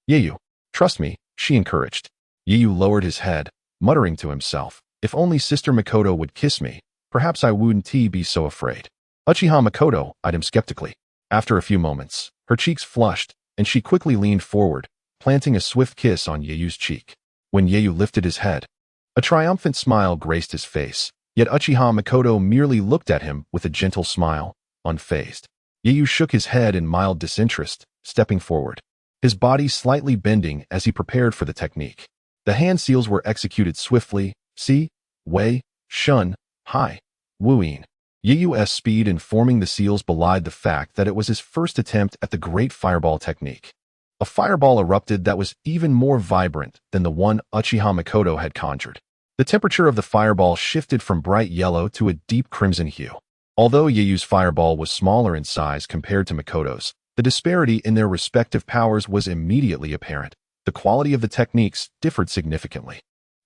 Yeyu, trust me, she encouraged. Yeyu lowered his head, muttering to himself, if only Sister Makoto would kiss me, perhaps I wouldn't be so afraid. Uchiha Makoto eyed him skeptically. After a few moments, her cheeks flushed, and she quickly leaned forward, planting a swift kiss on Yeyu's cheek. When Yeyu lifted his head, a triumphant smile graced his face, yet Uchiha Makoto merely looked at him with a gentle smile, unfazed. Yeyu shook his head in mild disinterest, stepping forward, his body slightly bending as he prepared for the technique. The hand seals were executed swiftly, si, wei, shun, hai, wuyin. Yeyu's speed in forming the seals belied the fact that it was his first attempt at the Great Fireball technique. A fireball erupted that was even more vibrant than the one Uchiha Makoto had conjured. The temperature of the fireball shifted from bright yellow to a deep crimson hue. Although Yeyu's fireball was smaller in size compared to Makoto's, the disparity in their respective powers was immediately apparent. The quality of the techniques differed significantly.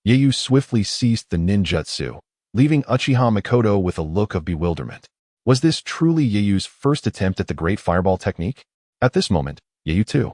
Yeyu swiftly ceased the ninjutsu, leaving Uchiha Makoto with a look of bewilderment. Was this truly Yeyu's first attempt at the Great Fireball technique? At this moment, Yeyu too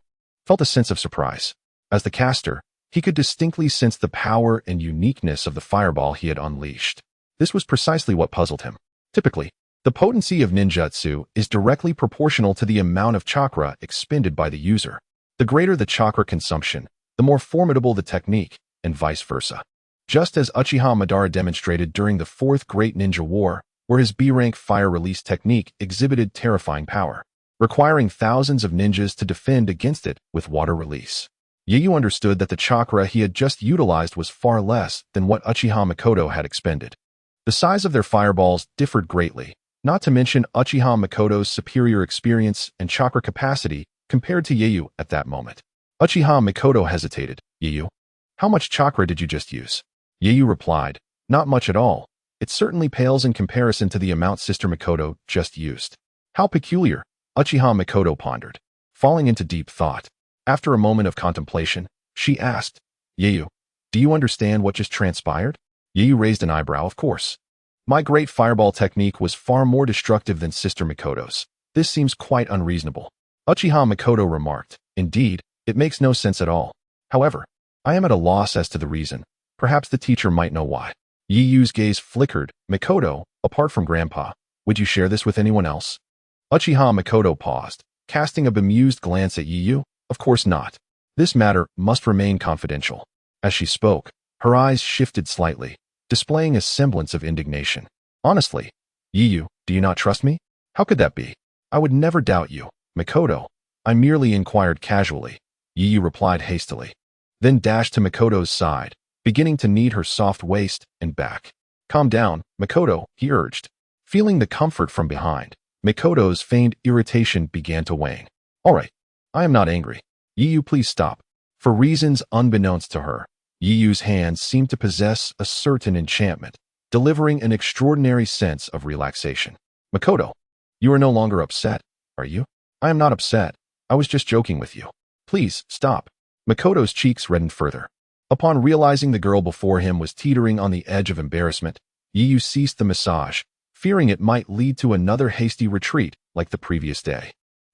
felt a sense of surprise. As the caster, he could distinctly sense the power and uniqueness of the fireball he had unleashed. This was precisely what puzzled him. Typically, the potency of ninjutsu is directly proportional to the amount of chakra expended by the user. The greater the chakra consumption, the more formidable the technique, and vice versa. Just as Uchiha Madara demonstrated during the Fourth Great Ninja War, where his B-rank fire release technique exhibited terrifying power, requiring thousands of ninjas to defend against it with water release. Yeyu understood that the chakra he had just utilized was far less than what Uchiha Makoto had expended. The size of their fireballs differed greatly, not to mention Uchiha Makoto's superior experience and chakra capacity compared to Yeyu at that moment. Uchiha Makoto hesitated. Yeyu, how much chakra did you just use? Yeyu replied, not much at all. It certainly pales in comparison to the amount Sister Makoto just used. How peculiar, Uchiha Makoto pondered, falling into deep thought. After a moment of contemplation, she asked, Yeyu, do you understand what just transpired? Yeyu raised an eyebrow, of course. My Great Fireball technique was far more destructive than Sister Makoto's. This seems quite unreasonable. Uchiha Makoto remarked, indeed, it makes no sense at all. However, I am at a loss as to the reason. Perhaps the teacher might know why. Yeyu's gaze flickered. Makoto, apart from Grandpa, would you share this with anyone else? Uchiha Makoto paused, casting a bemused glance at Yeyu. Of course not. This matter must remain confidential. As she spoke, her eyes shifted slightly, displaying a semblance of indignation. Honestly, Yeyu, do you not trust me? How could that be? I would never doubt you. Makoto, I merely inquired casually. Yeyu replied hastily, then dashed to Makoto's side, beginning to knead her soft waist and back. Calm down, Makoto, he urged. Feeling the comfort from behind, Makoto's feigned irritation began to wane. All right, I am not angry. Yeyu, please stop. For reasons unbeknownst to her, Yiyu's hands seemed to possess a certain enchantment, delivering an extraordinary sense of relaxation. Makoto, you are no longer upset, are you? I am not upset. I was just joking with you. Please, stop. Makoto's cheeks reddened further. Upon realizing the girl before him was teetering on the edge of embarrassment, Yiyu ceased the massage, fearing it might lead to another hasty retreat like the previous day.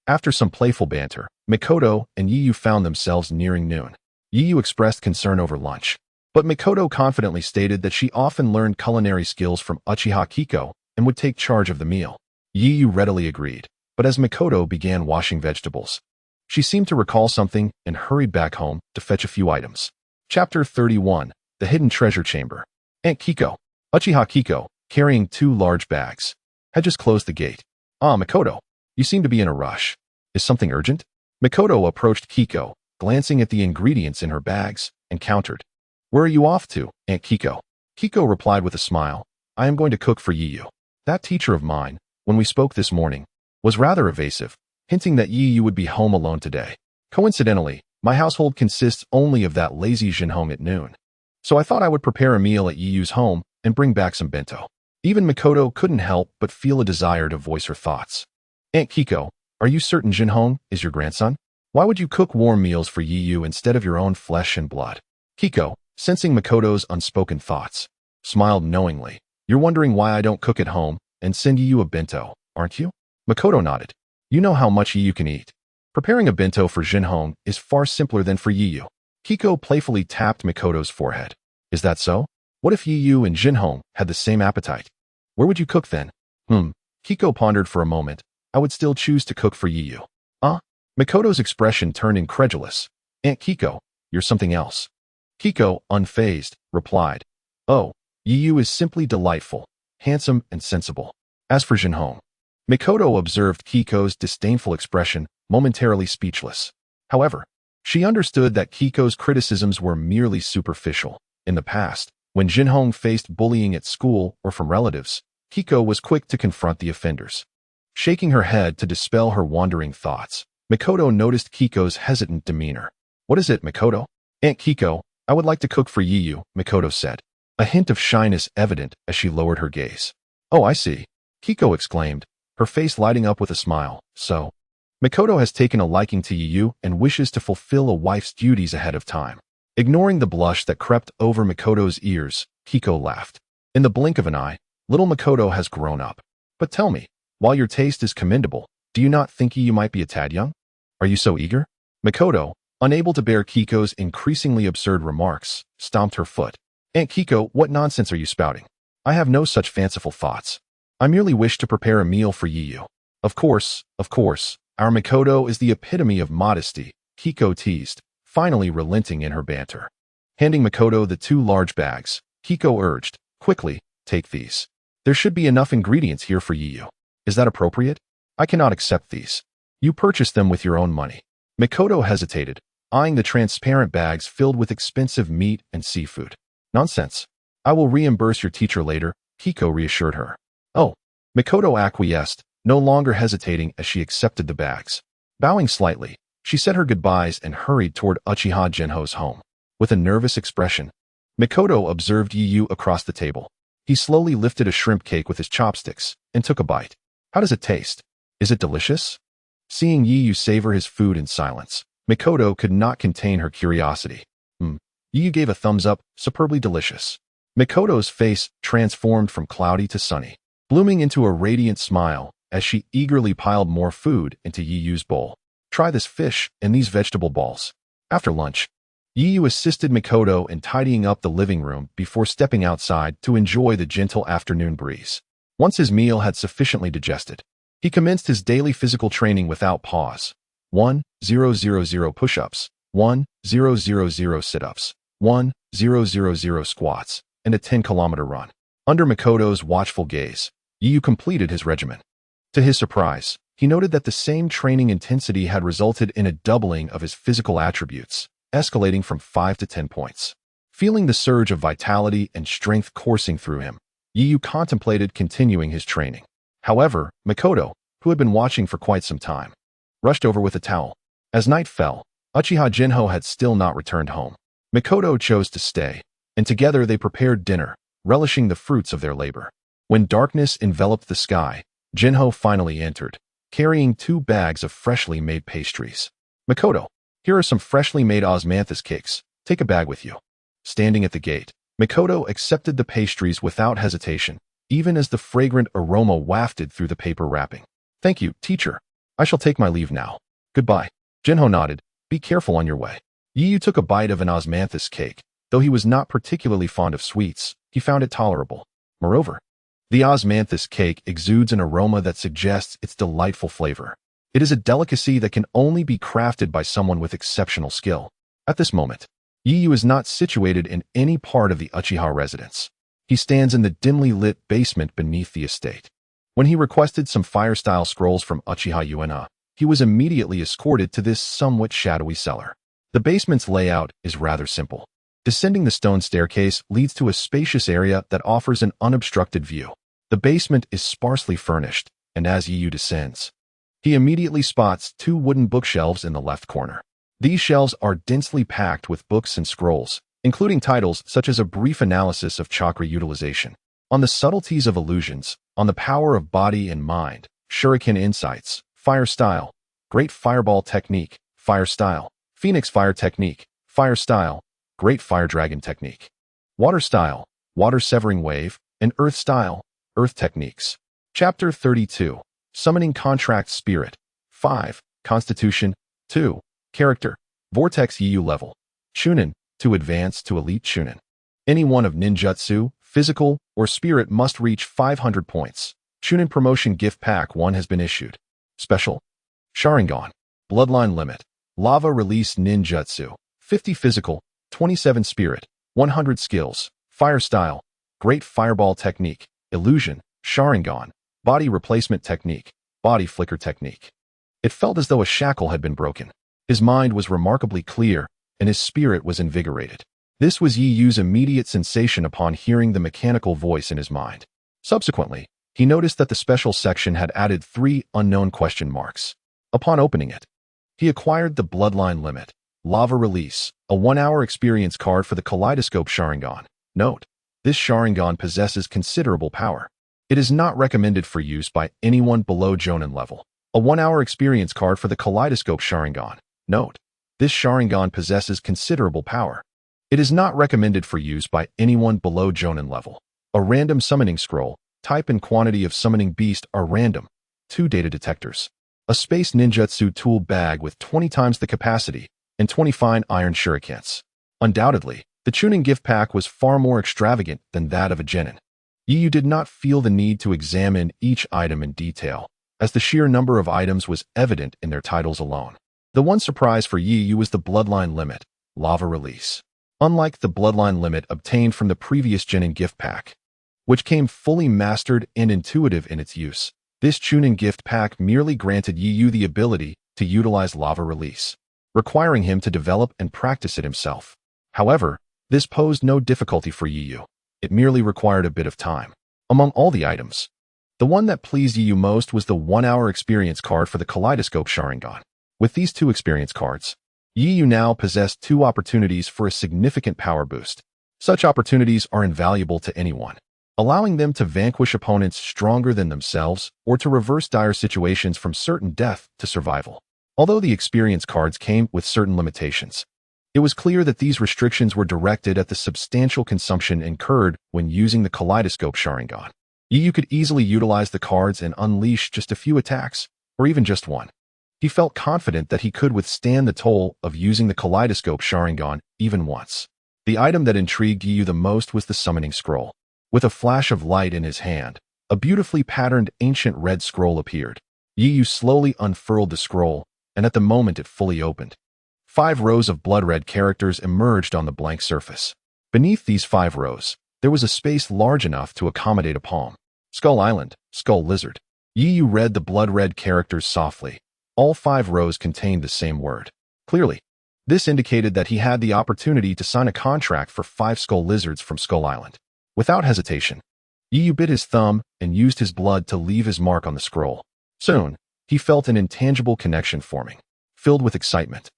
After some playful banter, Makoto and Yiyu found themselves nearing noon. Yiyu expressed concern over lunch, but Makoto confidently stated that she often learned culinary skills from Uchiha Kiko and would take charge of the meal. Yiyu readily agreed, but as Makoto began washing vegetables, she seemed to recall something and hurried back home to fetch a few items. Chapter 31, The Hidden Treasure Chamber. Aunt Kiko, Uchiha Kiko, carrying 2 large bags, had just closed the gate. Ah, Makoto, you seem to be in a rush. Is something urgent? Makoto approached Kiko, glancing at the ingredients in her bags, and countered. Where are you off to, Aunt Kiko? Kiko replied with a smile. I am going to cook for Yiyu. That teacher of mine, when we spoke this morning, was rather evasive, hinting that Yiyu would be home alone today. Coincidentally, my household consists only of that lazy Jinhong at noon. So I thought I would prepare a meal at Yiyu's home and bring back some bento. Even Makoto couldn't help but feel a desire to voice her thoughts. Aunt Kiko, are you certain Jinhong is your grandson? Why would you cook warm meals for Yiyu instead of your own flesh and blood? Kiko, sensing Makoto's unspoken thoughts, smiled knowingly. You're wondering why I don't cook at home and send Yiyu a bento, aren't you? Makoto nodded. You know how much Yiyu can eat. Preparing a bento for Jinhong is far simpler than for Yiyu. Kiko playfully tapped Makoto's forehead. Is that so? What if Yiyu and Jinhong had the same appetite? Where would you cook then? Kiko pondered for a moment. I would still choose to cook for Yiyu. Makoto's expression turned incredulous. Aunt Kiko, you're something else. Kiko, unfazed, replied. Oh, Yiyu is simply delightful, handsome, and sensible. As for Jinhong, Makoto observed Kiko's disdainful expression, momentarily speechless. However, she understood that Kiko's criticisms were merely superficial. In the past, when Jinhong faced bullying at school or from relatives, Kiko was quick to confront the offenders. Shaking her head to dispel her wandering thoughts, Makoto noticed Kiko's hesitant demeanor. What is it, Makoto? Aunt Kiko, I would like to cook for Yiyu, Makoto said, a hint of shyness evident as she lowered her gaze. Oh, I see. Kiko exclaimed, her face lighting up with a smile. So, Makoto has taken a liking to Yiyu and wishes to fulfill a wife's duties ahead of time. Ignoring the blush that crept over Makoto's ears, Kiko laughed. In the blink of an eye, little Makoto has grown up. But tell me, while your taste is commendable, do you not think Yiyu might be a tad young? Are you so eager? Makoto, unable to bear Kiko's increasingly absurd remarks, stomped her foot. Aunt Kiko, what nonsense are you spouting? I have no such fanciful thoughts. I merely wish to prepare a meal for Yiyu. Of course, our Makoto is the epitome of modesty, Kiko teased, finally relenting in her banter. Handing Makoto the 2 large bags, Kiko urged, quickly, take these. There should be enough ingredients here for Yiyu. Is that appropriate? I cannot accept these. You purchased them with your own money. Makoto hesitated, eyeing the transparent bags filled with expensive meat and seafood. Nonsense. I will reimburse your teacher later, Kiko reassured her. Oh. Makoto acquiesced, no longer hesitating as she accepted the bags. Bowing slightly, she said her goodbyes and hurried toward Uchiha Genho's home. With a nervous expression, Makoto observed Yiyu across the table. He slowly lifted a shrimp cake with his chopsticks and took a bite. How does it taste? Is it delicious? Seeing Yiyu savor his food in silence, Makoto could not contain her curiosity. Yiyu gave a thumbs up, superbly delicious. Makoto's face transformed from cloudy to sunny, blooming into a radiant smile as she eagerly piled more food into Yiyu's bowl. Try this fish and these vegetable balls. After lunch, Yiyu assisted Makoto in tidying up the living room before stepping outside to enjoy the gentle afternoon breeze. Once his meal had sufficiently digested, he commenced his daily physical training without pause. 1,000 push-ups, 1,000 sit-ups, 1,000 squats, and a 10-kilometer run. Under Makoto's watchful gaze, Yiyu completed his regimen. To his surprise, he noted that the same training intensity had resulted in a doubling of his physical attributes, escalating from 5 to 10 points. Feeling the surge of vitality and strength coursing through him, Yiyu contemplated continuing his training. However, Makoto, who had been watching for quite some time, rushed over with a towel. As night fell, Uchiha Jinho had still not returned home. Mikoto chose to stay, and together they prepared dinner, relishing the fruits of their labor. When darkness enveloped the sky, Jinho finally entered, carrying 2 bags of freshly made pastries. Mikoto, here are some freshly made osmanthus cakes. Take a bag with you. Standing at the gate, Mikoto accepted the pastries without hesitation, even as the fragrant aroma wafted through the paper wrapping. Thank you, teacher. I shall take my leave now. Goodbye. Jinho nodded. Be careful on your way. Yiyu took a bite of an osmanthus cake. Though he was not particularly fond of sweets, he found it tolerable. Moreover, the osmanthus cake exudes an aroma that suggests its delightful flavor. It is a delicacy that can only be crafted by someone with exceptional skill. At this moment, Yiyu is not situated in any part of the Uchiha residence. He stands in the dimly lit basement beneath the estate. When he requested some fire-style scrolls from Uchiha Uena, he was immediately escorted to this somewhat shadowy cellar. The basement's layout is rather simple. Descending the stone staircase leads to a spacious area that offers an unobstructed view. The basement is sparsely furnished, and as Yiyu descends, he immediately spots 2 wooden bookshelves in the left corner. These shelves are densely packed with books and scrolls, including titles such as A Brief Analysis of Chakra Utilization, On the Subtleties of Illusions, On the Power of Body and Mind, Shuriken Insights, Fire Style, Great Fireball Technique, Fire Style, Phoenix Fire Technique, Fire Style, Great Fire Dragon Technique, Water Style, Water Severing Wave, and Earth Style, Earth Techniques. Chapter 32. Summoning Contract Spirit. 5. Constitution. 2. Character. Vortex Yiyu level. Chunin, to advance to Elite Chunin. Any one of ninjutsu, physical, or spirit must reach 500 points. Chunin Promotion Gift Pack 1 has been issued. Special. Sharingan. Bloodline Limit. Lava Release Ninjutsu. 50 physical, 27 spirit, 100 skills. Fire Style. Great Fireball Technique. Illusion. Sharingan. Body Replacement Technique. Body Flicker Technique. It felt as though a shackle had been broken. His mind was remarkably clear, and his spirit was invigorated. This was Yiyu's immediate sensation upon hearing the mechanical voice in his mind. Subsequently, he noticed that the special section had added 3 unknown question marks. Upon opening it, he acquired the Bloodline Limit, Lava Release, a 1-hour experience card for the Kaleidoscope Sharingan. Note: this Sharingan possesses considerable power. It is not recommended for use by anyone below Jonin level. A 1-hour experience card for the Kaleidoscope Sharingan. Note: this Sharingan possesses considerable power. It is not recommended for use by anyone below Jonin level. A random summoning scroll. Type and quantity of summoning beast are random. 2 data detectors. A space ninjutsu tool bag with 20 times the capacity, and 20 fine iron shurikens. Undoubtedly, the Chunin gift pack was far more extravagant than that of a genin. Yiyu did not feel the need to examine each item in detail, as the sheer number of items was evident in their titles alone. The one surprise for Yiyu was the Bloodline Limit, Lava Release. Unlike the Bloodline Limit obtained from the previous genin gift pack, which came fully mastered and intuitive in its use, this Chunin gift pack merely granted Yiyu the ability to utilize Lava Release, requiring him to develop and practice it himself. However, this posed no difficulty for Yiyu. It merely required a bit of time. Among all the items, the one that pleased Yiyu most was the 1-hour experience card for the Kaleidoscope Sharingan. With these 2 experience cards, Yiyu now possessed 2 opportunities for a significant power boost. Such opportunities are invaluable to anyone, allowing them to vanquish opponents stronger than themselves or to reverse dire situations from certain death to survival. Although the experience cards came with certain limitations, it was clear that these restrictions were directed at the substantial consumption incurred when using the Kaleidoscope Sharingan. Yiyu could easily utilize the cards and unleash just a few attacks, or even just one. He felt confident that he could withstand the toll of using the Kaleidoscope Sharingan even once. The item that intrigued Yiyu the most was the Summoning Scroll. With a flash of light in his hand, a beautifully patterned ancient red scroll appeared. Yiyu slowly unfurled the scroll, and at the moment it fully opened, 5 rows of blood-red characters emerged on the blank surface. Beneath these 5 rows, there was a space large enough to accommodate a palm. Skull Island, Skull Lizard. Yiyu read the blood-red characters softly. All 5 rows contained the same word. Clearly, this indicated that he had the opportunity to sign a contract for 5 Skull Lizards from Skull Island. Without hesitation, Yiyu bit his thumb and used his blood to leave his mark on the scroll. Soon, he felt an intangible connection forming. Filled with excitement,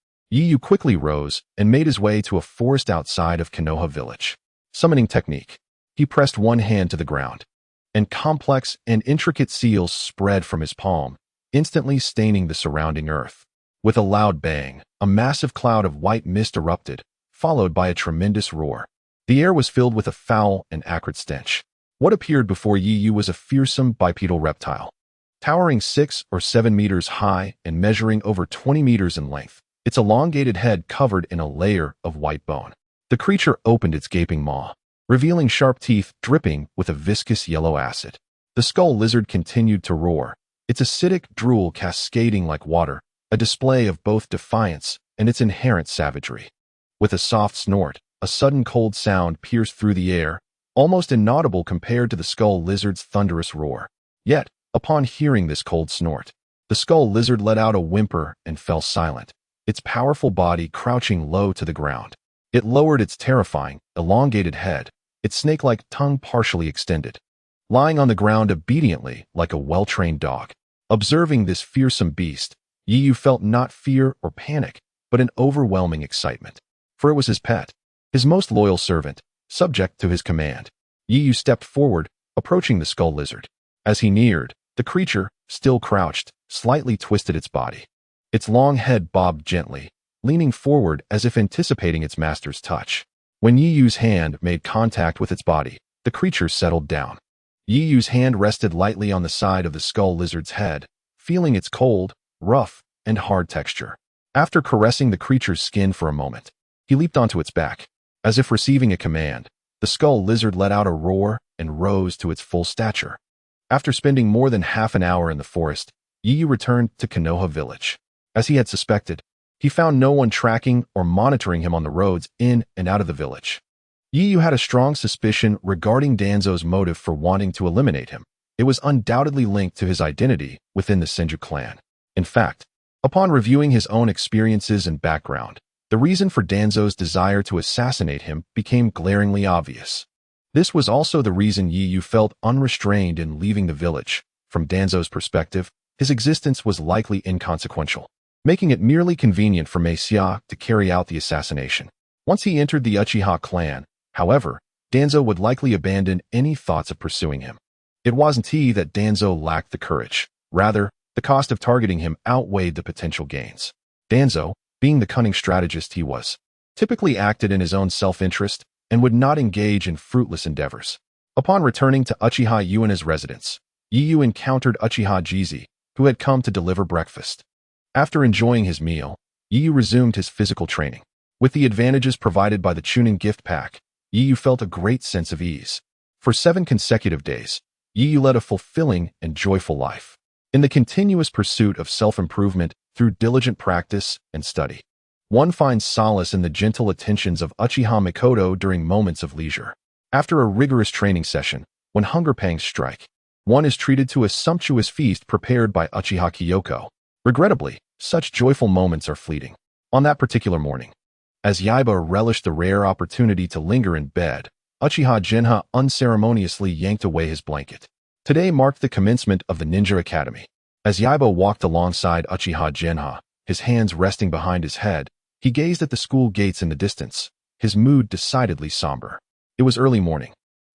Yu quickly rose and made his way to a forest outside of Konoha village. Summoning technique. He pressed one hand to the ground, and complex and intricate seals spread from his palm, instantly staining the surrounding earth. With a loud bang, a massive cloud of white mist erupted, followed by a tremendous roar. The air was filled with a foul and acrid stench. What appeared before Yu was a fearsome bipedal reptile, towering 6 or 7 meters high and measuring over 20 meters in length, its elongated head covered in a layer of white bone. The creature opened its gaping maw, revealing sharp teeth dripping with a viscous yellow acid. The skull lizard continued to roar, its acidic drool cascading like water, a display of both defiance and its inherent savagery. With a soft snort, a sudden cold sound pierced through the air, almost inaudible compared to the skull lizard's thunderous roar. Yet, upon hearing this cold snort, the skull lizard let out a whimper and fell silent, its powerful body crouching low to the ground. It lowered its terrifying, elongated head, its snake-like tongue partially extended, lying on the ground obediently like a well-trained dog. Observing this fearsome beast, Yu felt not fear or panic, but an overwhelming excitement. For it was his pet, his most loyal servant, subject to his command. Yu stepped forward, approaching the skull lizard. As he neared, the creature, still crouched, slightly twisted its body. Its long head bobbed gently, leaning forward as if anticipating its master's touch. When Yu's hand made contact with its body, the creature settled down. Yu's hand rested lightly on the side of the skull lizard's head, feeling its cold, rough, and hard texture. After caressing the creature's skin for a moment, he leaped onto its back. As if receiving a command, the skull lizard let out a roar and rose to its full stature. After spending more than half an hour in the forest, Yu returned to Konoha village. As he had suspected, he found no one tracking or monitoring him on the roads in and out of the village. Yu had a strong suspicion regarding Danzo's motive for wanting to eliminate him. It was undoubtedly linked to his identity within the Senju clan. In fact, upon reviewing his own experiences and background, the reason for Danzo's desire to assassinate him became glaringly obvious. This was also the reason Yu felt unrestrained in leaving the village. From Danzo's perspective, his existence was likely inconsequential, making it merely convenient for Mei'sia to carry out the assassination. Once he entered the Uchiha clan, however, Danzo would likely abandon any thoughts of pursuing him. It wasn't that Danzo lacked the courage. Rather, the cost of targeting him outweighed the potential gains. Danzo, being the cunning strategist he was, typically acted in his own self-interest and would not engage in fruitless endeavors. Upon returning to Uchiha Yuina's residence, Yu encountered Uchiha Jizi, who had come to deliver breakfast. After enjoying his meal, Yu resumed his physical training. With the advantages provided by the Chunin gift pack, Yu felt a great sense of ease. For 7 consecutive days, Yu led a fulfilling and joyful life, in the continuous pursuit of self-improvement through diligent practice and study. One finds solace in the gentle attentions of Uchiha Mikoto during moments of leisure. After a rigorous training session, when hunger pangs strike, one is treated to a sumptuous feast prepared by Uchiha Kyoko. Regrettably, such joyful moments are fleeting. On that particular morning, as Yaiba relished the rare opportunity to linger in bed, Uchiha Genha unceremoniously yanked away his blanket. Today marked the commencement of the Ninja Academy. As Yaiba walked alongside Uchiha Genha, his hands resting behind his head, he gazed at the school gates in the distance, his mood decidedly somber. It was early morning.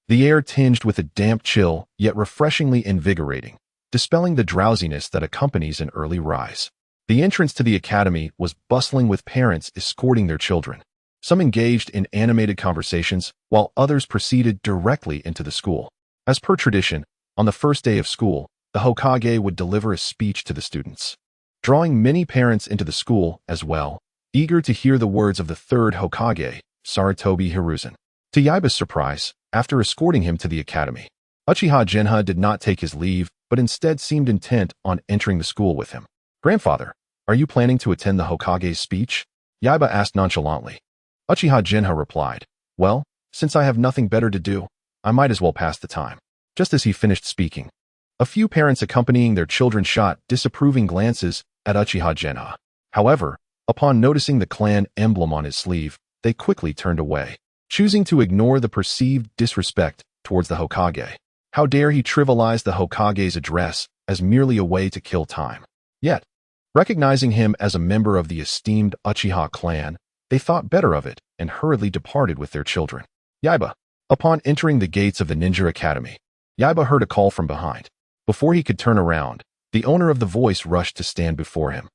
The air tinged with a damp chill, yet refreshingly invigorating, dispelling the drowsiness that accompanies an early rise. The entrance to the academy was bustling with parents escorting their children. Some engaged in animated conversations, while others proceeded directly into the school. As per tradition, on the first day of school, the Hokage would deliver a speech to the students, drawing many parents into the school as well, eager to hear the words of the third Hokage, Sarutobi Hiruzen. To Yaiba's surprise, after escorting him to the academy, Uchiha Genha did not take his leave, but instead seemed intent on entering the school with him. "Grandfather, are you planning to attend the Hokage's speech?" Yaiba asked nonchalantly. Uchiha Genha replied, "Well, since I have nothing better to do, I might as well pass the time." Just as he finished speaking, a few parents accompanying their children shot disapproving glances at Uchiha Genha. However, upon noticing the clan emblem on his sleeve, they quickly turned away, choosing to ignore the perceived disrespect towards the Hokage. How dare he trivialize the Hokage's address as merely a way to kill time? Yet, Recognizing him as a member of the esteemed Uchiha clan, they thought better of it and hurriedly departed with their children. Yaiba. Upon entering the gates of the Ninja Academy, Yaiba heard a call from behind. Before he could turn around, the owner of the voice rushed to stand before him.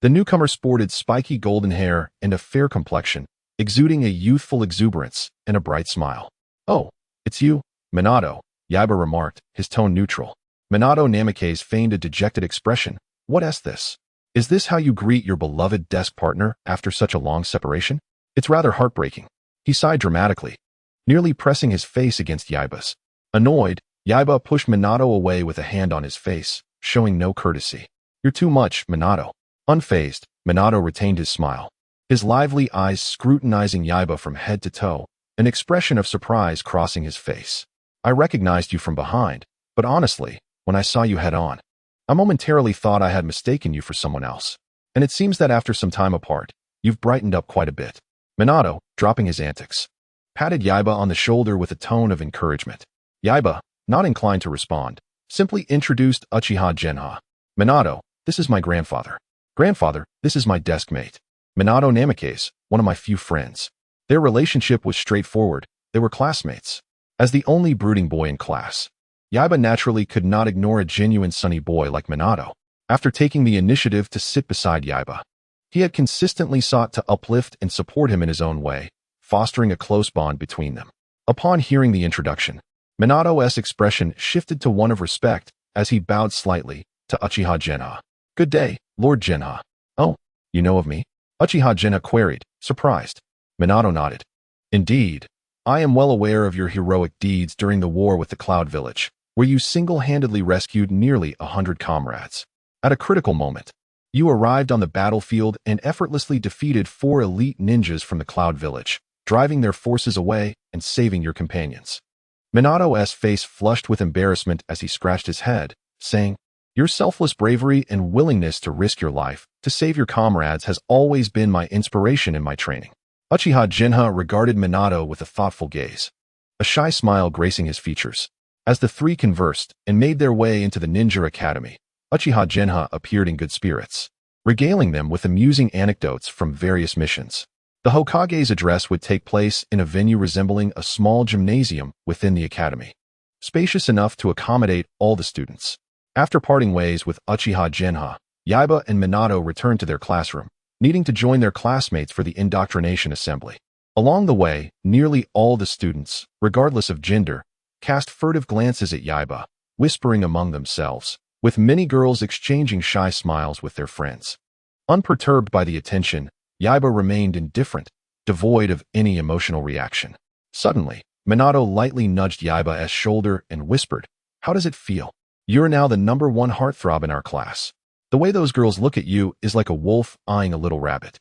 The newcomer sported spiky golden hair and a fair complexion, exuding a youthful exuberance and a bright smile. "Oh, it's you, Minato," Yaiba remarked, his tone neutral. Minato Namake's feigned a dejected expression. "What is this? Is this how you greet your beloved desk partner after such a long separation? It's rather heartbreaking." He sighed dramatically, nearly pressing his face against Yaiba's. Annoyed, Yaiba pushed Minato away with a hand on his face, showing no courtesy. "You're too much, Minato." Unfazed, Minato retained his smile, his lively eyes scrutinizing Yaiba from head to toe, an expression of surprise crossing his face. "I recognized you from behind, but honestly, when I saw you head on, I momentarily thought I had mistaken you for someone else. And it seems that after some time apart, you've brightened up quite a bit." Minato, dropping his antics, patted Yaiba on the shoulder with a tone of encouragement. Yaiba, not inclined to respond, simply introduced Uchiha Genha. "Minato, this is my grandfather. Grandfather, this is my desk mate. Minato Namake's, one of my few friends." Their relationship was straightforward. They were classmates. As the only brooding boy in class, Yaiba naturally could not ignore a genuine sunny boy like Minato. After taking the initiative to sit beside Yaiba, he had consistently sought to uplift and support him in his own way, fostering a close bond between them. Upon hearing the introduction, Minato's expression shifted to one of respect as he bowed slightly to Uchiha Genha. "Good day, Lord Genha." "Oh, you know of me?" Uchiha Genha queried, surprised. Minato nodded. "Indeed, I am well aware of your heroic deeds during the war with the Cloud Village, where you single-handedly rescued nearly 100 comrades. At a critical moment, you arrived on the battlefield and effortlessly defeated 4 elite ninjas from the Cloud Village, driving their forces away and saving your companions." Minato's face flushed with embarrassment as he scratched his head, saying, "Your selfless bravery and willingness to risk your life to save your comrades has always been my inspiration in my training." Uchiha Genha regarded Minato with a thoughtful gaze, a shy smile gracing his features. As the three conversed and made their way into the Ninja Academy, Uchiha Genha appeared in good spirits, regaling them with amusing anecdotes from various missions. The Hokage's address would take place in a venue resembling a small gymnasium within the academy, spacious enough to accommodate all the students. After parting ways with Uchiha Genha, Yaiba and Minato returned to their classroom, needing to join their classmates for the indoctrination assembly. Along the way, nearly all the students, regardless of gender, cast furtive glances at Yaiba, whispering among themselves, with many girls exchanging shy smiles with their friends. Unperturbed by the attention, Yaiba remained indifferent, devoid of any emotional reaction. Suddenly, Minato lightly nudged Yaiba's shoulder and whispered, "How does it feel? You're now the #1 heartthrob in our class. The way those girls look at you is like a wolf eyeing a little rabbit."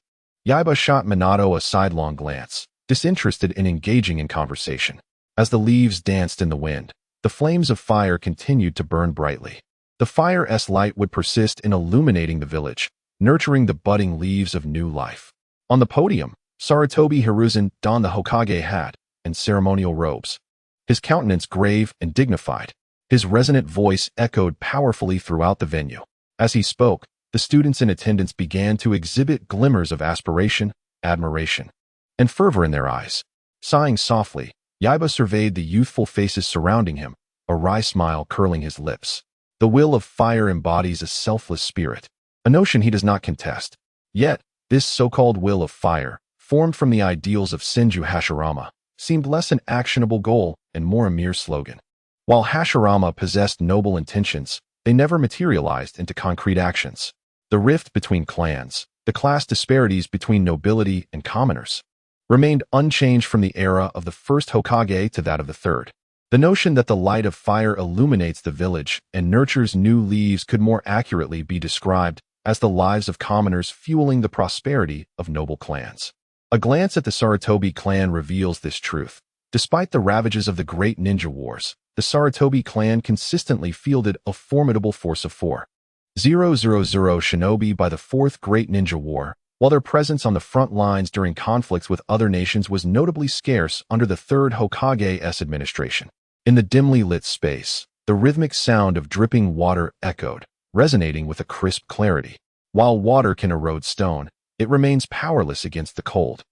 Yaiba shot Minato a sidelong glance, disinterested in engaging in conversation. As the leaves danced in the wind, the flames of fire continued to burn brightly. The fire's light would persist in illuminating the village, nurturing the budding leaves of new life. On the podium, Sarutobi Hiruzen donned the Hokage hat and ceremonial robes, his countenance grave and dignified. His resonant voice echoed powerfully throughout the venue. As he spoke, the students in attendance began to exhibit glimmers of aspiration, admiration, and fervor in their eyes. Sighing softly, Yaiba surveyed the youthful faces surrounding him, a wry smile curling his lips. The will of fire embodies a selfless spirit, a notion he does not contest. Yet, this so-called will of fire, formed from the ideals of Senju Hashirama, seemed less an actionable goal and more a mere slogan. While Hashirama possessed noble intentions, they never materialized into concrete actions. The rift between clans, the class disparities between nobility and commoners, remained unchanged from the era of the first Hokage to that of the third. The notion that the light of fire illuminates the village and nurtures new leaves could more accurately be described as the lives of commoners fueling the prosperity of noble clans. A glance at the Sarutobi clan reveals this truth. Despite the ravages of the Great Ninja Wars, the Sarutobi clan consistently fielded a formidable force of 4,000 shinobi by the Fourth Great Ninja War, while their presence on the front lines during conflicts with other nations was notably scarce under the Third Hokage's administration. In the dimly lit space, the rhythmic sound of dripping water echoed, resonating with a crisp clarity. While water can erode stone, it remains powerless against the cold,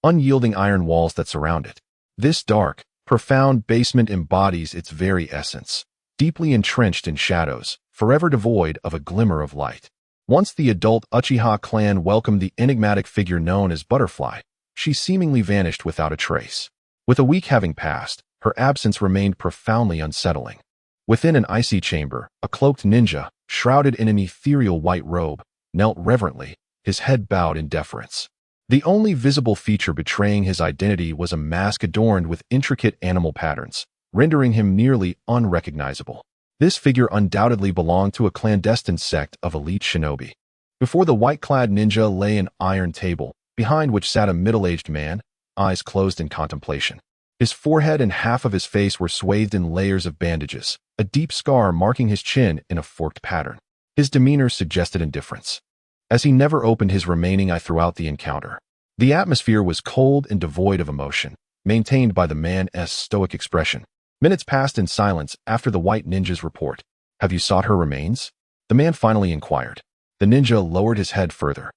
unyielding iron walls that surround it. This dark, profound basement embodies its very essence, deeply entrenched in shadows, forever devoid of a glimmer of light. Once the adult Uchiha clan welcomed the enigmatic figure known as Butterfly, she seemingly vanished without a trace. With a week having passed, her absence remained profoundly unsettling. Within an icy chamber, a cloaked ninja, shrouded in an ethereal white robe, knelt reverently, his head bowed in deference. The only visible feature betraying his identity was a mask adorned with intricate animal patterns, rendering him nearly unrecognizable. This figure undoubtedly belonged to a clandestine sect of elite shinobi. Before the white-clad ninja lay an iron table, behind which sat a middle-aged man, eyes closed in contemplation. His forehead and half of his face were swathed in layers of bandages, a deep scar marking his chin in a forked pattern. His demeanor suggested indifference, as he never opened his remaining eye throughout the encounter. The atmosphere was cold and devoid of emotion, maintained by the man's stoic expression. Minutes passed in silence after the white ninja's report. "Have you sought her remains?" the man finally inquired. The ninja lowered his head further.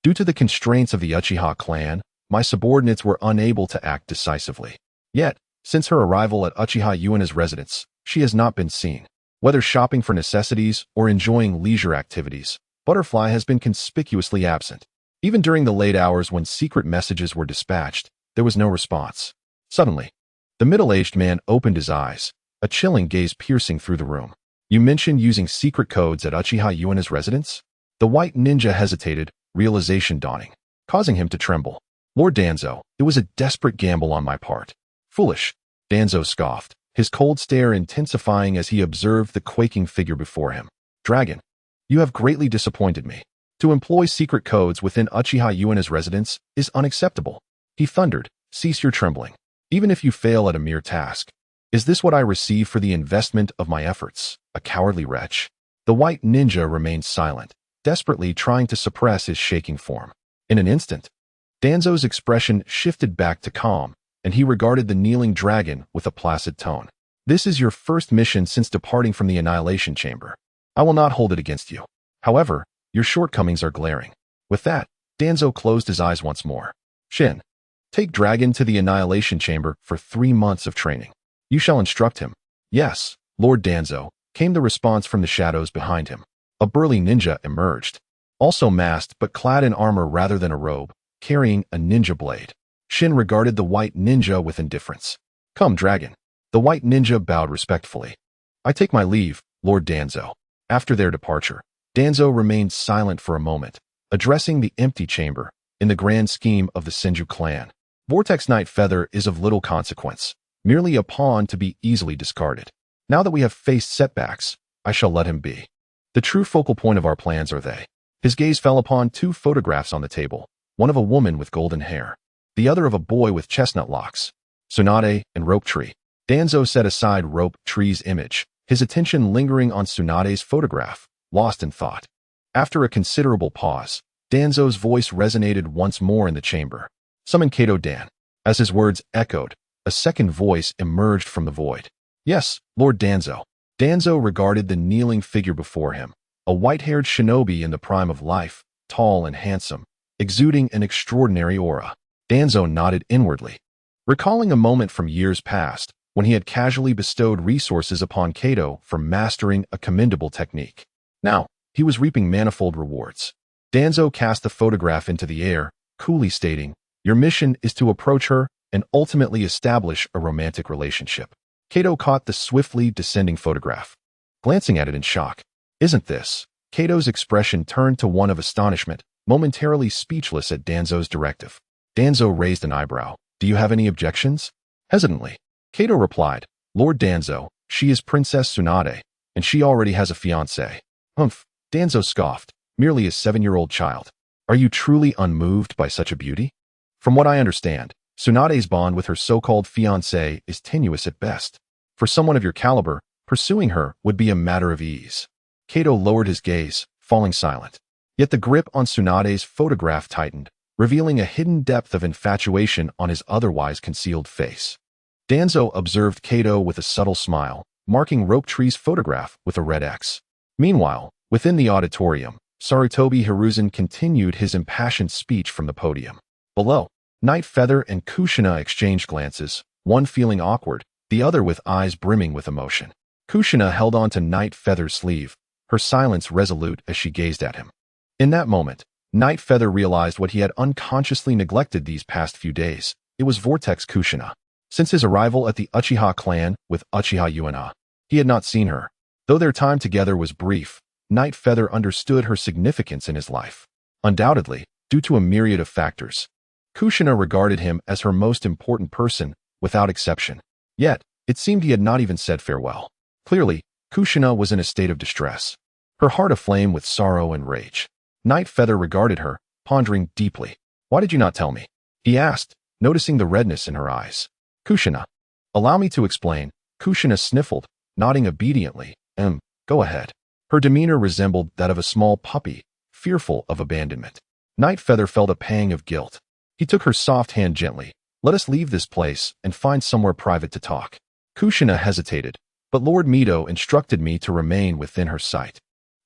"Due to the constraints of the Uchiha clan, my subordinates were unable to act decisively. Yet, since her arrival at Uchiha Yuina's residence, she has not been seen. Whether shopping for necessities or enjoying leisure activities, Butterfly has been conspicuously absent. Even during the late hours when secret messages were dispatched, there was no response." Suddenly, the middle-aged man opened his eyes, a chilling gaze piercing through the room. "You mentioned using secret codes at Uchiha Yuina's residence?" The white ninja hesitated, realization dawning, causing him to tremble. "Lord Danzo, it was a desperate gamble on my part." "Foolish," Danzo scoffed, his cold stare intensifying as he observed the quaking figure before him. "Dragon, you have greatly disappointed me. To employ secret codes within Uchiha Yuina's residence is unacceptable." He thundered, "Cease your trembling. Even if you fail at a mere task. Is this what I receive for the investment of my efforts, a cowardly wretch?" The white ninja remained silent, desperately trying to suppress his shaking form. In an instant, Danzo's expression shifted back to calm, and he regarded the kneeling dragon with a placid tone. "This is your first mission since departing from the Annihilation Chamber. I will not hold it against you. However, your shortcomings are glaring." With that, Danzo closed his eyes once more. "Shin, take Dragon to the Annihilation Chamber for 3 months of training. You shall instruct him." "Yes, Lord Danzo," came the response from the shadows behind him. A burly ninja emerged, also masked but clad in armor rather than a robe, carrying a ninja blade. Shin regarded the white ninja with indifference. "Come, Dragon." The white ninja bowed respectfully. "I take my leave, Lord Danzo." After their departure, Danzo remained silent for a moment, addressing the empty chamber. "In the grand scheme of the Senju clan, Vortex Knight Feather is of little consequence, merely a pawn to be easily discarded. Now that we have faced setbacks, I shall let him be. The true focal point of our plans are they." His gaze fell upon 2 photographs on the table, one of a woman with golden hair, the other of a boy with chestnut locks. Tsunade and Rope Tree. Danzo set aside Rope Tree's image, his attention lingering on Tsunade's photograph, lost in thought. After a considerable pause, Danzo's voice resonated once more in the chamber. "Summon Kato Dan." As his words echoed, a second voice emerged from the void. "Yes, Lord Danzo." Danzo regarded the kneeling figure before him, a white-haired shinobi in the prime of life, tall and handsome, exuding an extraordinary aura. Danzo nodded inwardly, recalling a moment from years past when he had casually bestowed resources upon Kato for mastering a commendable technique. Now, he was reaping manifold rewards. Danzo cast the photograph into the air, coolly stating, "Your mission is to approach her and ultimately establish a romantic relationship." Kato caught the swiftly descending photograph, glancing at it in shock. "Isn't this?" Kato's expression turned to one of astonishment, momentarily speechless at Danzo's directive. Danzo raised an eyebrow. "Do you have any objections?" Hesitantly, Kato replied, "Lord Danzo, she is Princess Tsunade, and she already has a fiancé." "Humph," Danzo scoffed, "merely a 7-year-old child. Are you truly unmoved by such a beauty?" "From what I understand, Tsunade's bond with her so-called fiancé is tenuous at best. For someone of your caliber, pursuing her would be a matter of ease." Kato lowered his gaze, falling silent. Yet the grip on Tsunade's photograph tightened, revealing a hidden depth of infatuation on his otherwise concealed face. Danzo observed Kato with a subtle smile, marking Rope Tree's photograph with a red X. Meanwhile, within the auditorium, Sarutobi Hiruzen continued his impassioned speech from the podium. Below, Night Feather and Kushina exchanged glances, one feeling awkward, the other with eyes brimming with emotion. Kushina held on to Night Feather's sleeve, her silence resolute as she gazed at him. In that moment, Night Feather realized what he had unconsciously neglected these past few days. It was Vortex Kushina. Since his arrival at the Uchiha clan with Uchiha Yuana, he had not seen her. Though their time together was brief, Night Feather understood her significance in his life. Undoubtedly, due to a myriad of factors, Kushina regarded him as her most important person, without exception. Yet, it seemed he had not even said farewell. Clearly, Kushina was in a state of distress, her heart aflame with sorrow and rage. Night Feather regarded her, pondering deeply. "Why did you not tell me?" he asked, noticing the redness in her eyes. "Kushina, allow me to explain." Kushina sniffled, nodding obediently. Go ahead." Her demeanor resembled that of a small puppy, fearful of abandonment. Night Feather felt a pang of guilt. He took her soft hand gently. "Let us leave this place and find somewhere private to talk." Kushina hesitated, but Lord Mito instructed me to remain within her sight.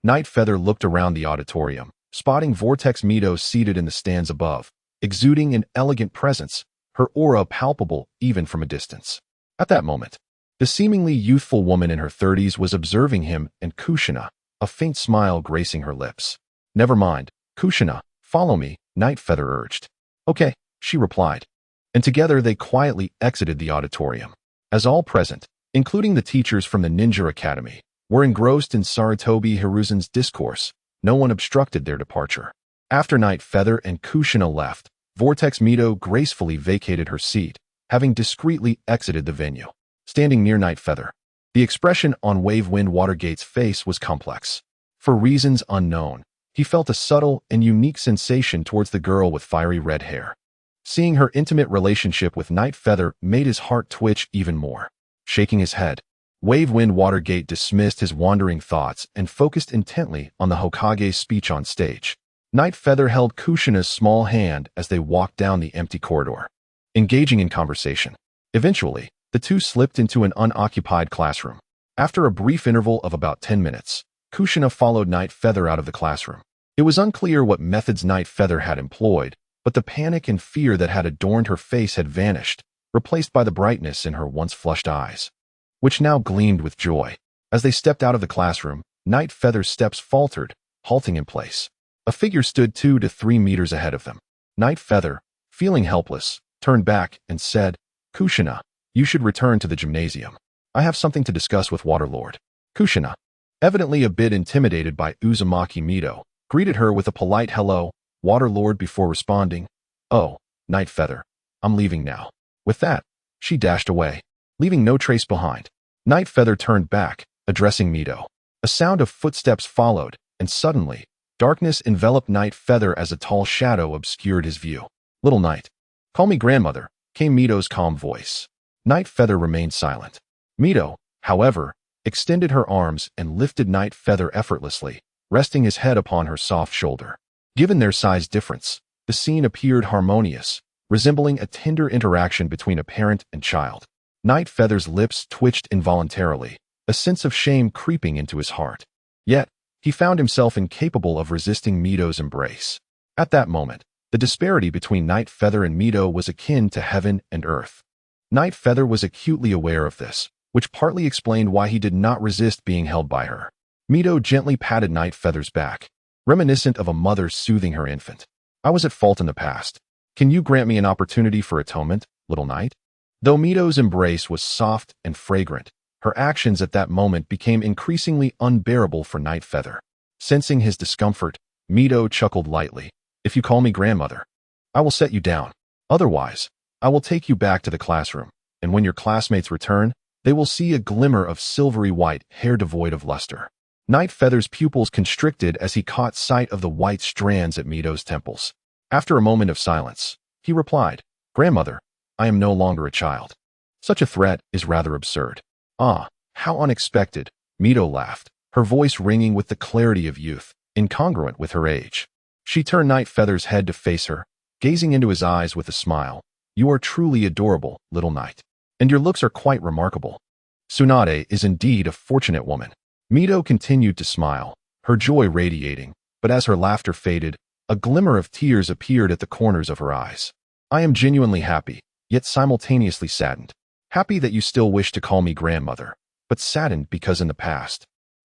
Night Feather looked around the auditorium, spotting Vortex Mito seated in the stands above, exuding an elegant presence, her aura palpable even from a distance. At that moment, the seemingly youthful woman in her 30s was observing him and Kushina, a faint smile gracing her lips. "Never mind, Kushina, follow me," Night Feather urged. "Okay," she replied. And together they quietly exited the auditorium. As all present, including the teachers from the Ninja Academy, were engrossed in Sarutobi Hiruzen's discourse, no one obstructed their departure. After Night Feather and Kushina left, Vortex Mito gracefully vacated her seat, having discreetly exited the venue. Standing near Night Feather, the expression on Wave Wind Watergate's face was complex. For reasons unknown, he felt a subtle and unique sensation towards the girl with fiery red hair. Seeing her intimate relationship with Night Feather made his heart twitch even more. Shaking his head, Wave Wind Watergate dismissed his wandering thoughts and focused intently on the Hokage's speech on stage. Night Feather held Kushina's small hand as they walked down the empty corridor, engaging in conversation. Eventually, the two slipped into an unoccupied classroom. After a brief interval of about 10 minutes, Kushina followed Night Feather out of the classroom. It was unclear what methods Night Feather had employed, but the panic and fear that had adorned her face had vanished, replaced by the brightness in her once flushed eyes, which now gleamed with joy. As they stepped out of the classroom, Night Feather's steps faltered, halting in place. A figure stood 2 to 3 meters ahead of them. Night Feather, feeling helpless, turned back and said, "Kushina, you should return to the gymnasium. I have something to discuss with Waterlord." Kushina, evidently a bit intimidated by Uzumaki Mito, greeted her with a polite hello, Waterlord, before responding, "Oh, Night Feather, I'm leaving now." With that, she dashed away, leaving no trace behind. Night Feather turned back, addressing Mito. A sound of footsteps followed, and suddenly, darkness enveloped Night Feather as a tall shadow obscured his view. "Little Night, call me grandmother," came Mito's calm voice. Night Feather remained silent. Mito, however, extended her arms and lifted Night Feather effortlessly, resting his head upon her soft shoulder. Given their size difference, the scene appeared harmonious, resembling a tender interaction between a parent and child. Night Feather's lips twitched involuntarily, a sense of shame creeping into his heart. Yet, he found himself incapable of resisting Mito's embrace. At that moment, the disparity between Night Feather and Mito was akin to heaven and earth. Night Feather was acutely aware of this, which partly explained why he did not resist being held by her. Mito gently patted Night Feather's back, reminiscent of a mother soothing her infant. "I was at fault in the past. Can you grant me an opportunity for atonement, little Night?" Though Mito's embrace was soft and fragrant, her actions at that moment became increasingly unbearable for Night Feather. Sensing his discomfort, Mito chuckled lightly. "If you call me grandmother, I will set you down. Otherwise, I will take you back to the classroom, and when your classmates return, they will see a glimmer of silvery white hair devoid of luster." Night Feather's pupils constricted as he caught sight of the white strands at Mito's temples. After a moment of silence, he replied, "Grandmother, I am no longer a child. Such a threat is rather absurd." "Ah, how unexpected," Mito laughed, her voice ringing with the clarity of youth, incongruent with her age. She turned Night Feather's head to face her, gazing into his eyes with a smile. "You are truly adorable, little Night, and your looks are quite remarkable. Tsunade is indeed a fortunate woman." Mito continued to smile, her joy radiating, but as her laughter faded, a glimmer of tears appeared at the corners of her eyes. I am genuinely happy, yet simultaneously saddened. Happy that you still wish to call me grandmother, but saddened because in the past,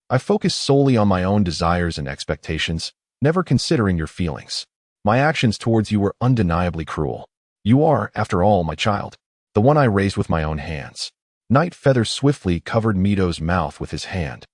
I focused solely on my own desires and expectations, never considering your feelings. My actions towards you were undeniably cruel. You are, after all, my child, the one I raised with my own hands. Night Feather swiftly covered Mito's mouth with his hand,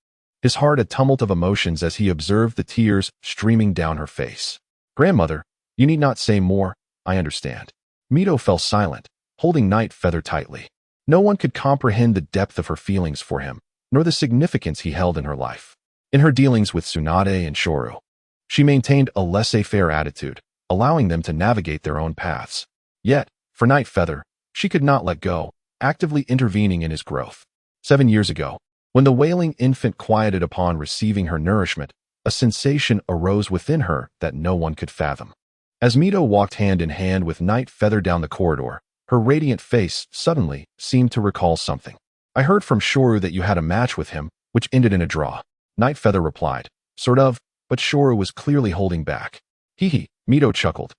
his heart a tumult of emotions as he observed the tears streaming down her face. Grandmother, you need not say more, I understand. Mito fell silent, holding Night Feather tightly. No one could comprehend the depth of her feelings for him, nor the significance he held in her life. In her dealings with Tsunade and Shoru, she maintained a laissez-faire attitude, allowing them to navigate their own paths. Yet, for Night Feather, she could not let go, actively intervening in his growth. 7 years ago, when the wailing infant quieted upon receiving her nourishment, a sensation arose within her that no one could fathom. As Mito walked hand in hand with Night Feather down the corridor, her radiant face suddenly seemed to recall something. I heard from Shoru that you had a match with him, which ended in a draw. Night Feather replied, sort of, but Shoru was clearly holding back. Hee, Mito chuckled.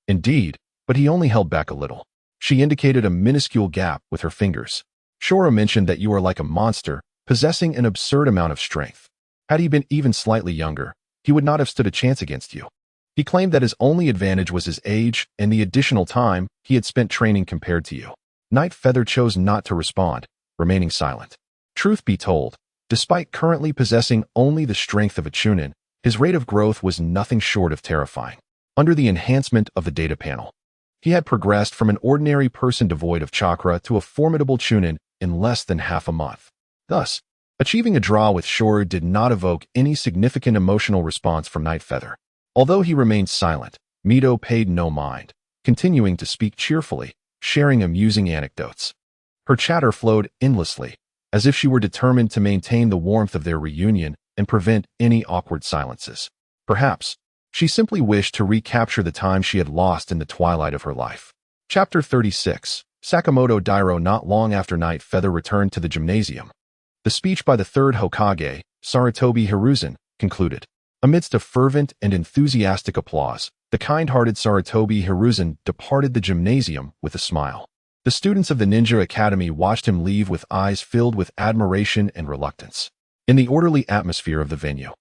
Indeed, but he only held back a little. She indicated a minuscule gap with her fingers. Shoru mentioned that you are like a monster, possessing an absurd amount of strength. Had he been even slightly younger, he would not have stood a chance against you. He claimed that his only advantage was his age and the additional time he had spent training compared to you. Night Feather chose not to respond, remaining silent. Truth be told, despite currently possessing only the strength of a Chunin, his rate of growth was nothing short of terrifying. Under the enhancement of the data panel, he had progressed from an ordinary person devoid of chakra to a formidable Chunin in less than half a month. Thus, achieving a draw with Shoru did not evoke any significant emotional response from Night Feather. Although he remained silent, Mito paid no mind, continuing to speak cheerfully, sharing amusing anecdotes. Her chatter flowed endlessly, as if she were determined to maintain the warmth of their reunion and prevent any awkward silences. Perhaps, she simply wished to recapture the time she had lost in the twilight of her life. Chapter 36. Sakamoto Dairo. Not long after Night Feather returned to the gymnasium, the speech by the third Hokage, Sarutobi Hiruzen, concluded. Amidst a fervent and enthusiastic applause, the kind-hearted Sarutobi Hiruzen departed the gymnasium with a smile. The students of the Ninja Academy watched him leave with eyes filled with admiration and reluctance. In the orderly atmosphere of the venue,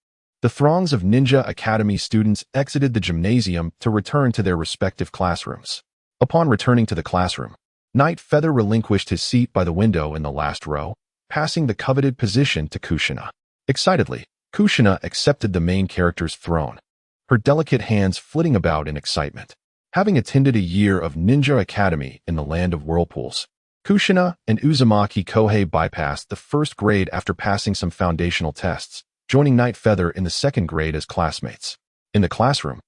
the throngs of Ninja Academy students exited the gymnasium to return to their respective classrooms. Upon returning to the classroom, Night Feather relinquished his seat by the window in the last row, passing the coveted position to Kushina. Excitedly, Kushina accepted the main character's throne, her delicate hands flitting about in excitement. Having attended a year of Ninja Academy in the land of whirlpools, Kushina and Uzumaki Kohei bypassed the first grade after passing some foundational tests, joining Night Feather in the second grade as classmates. In the classroom,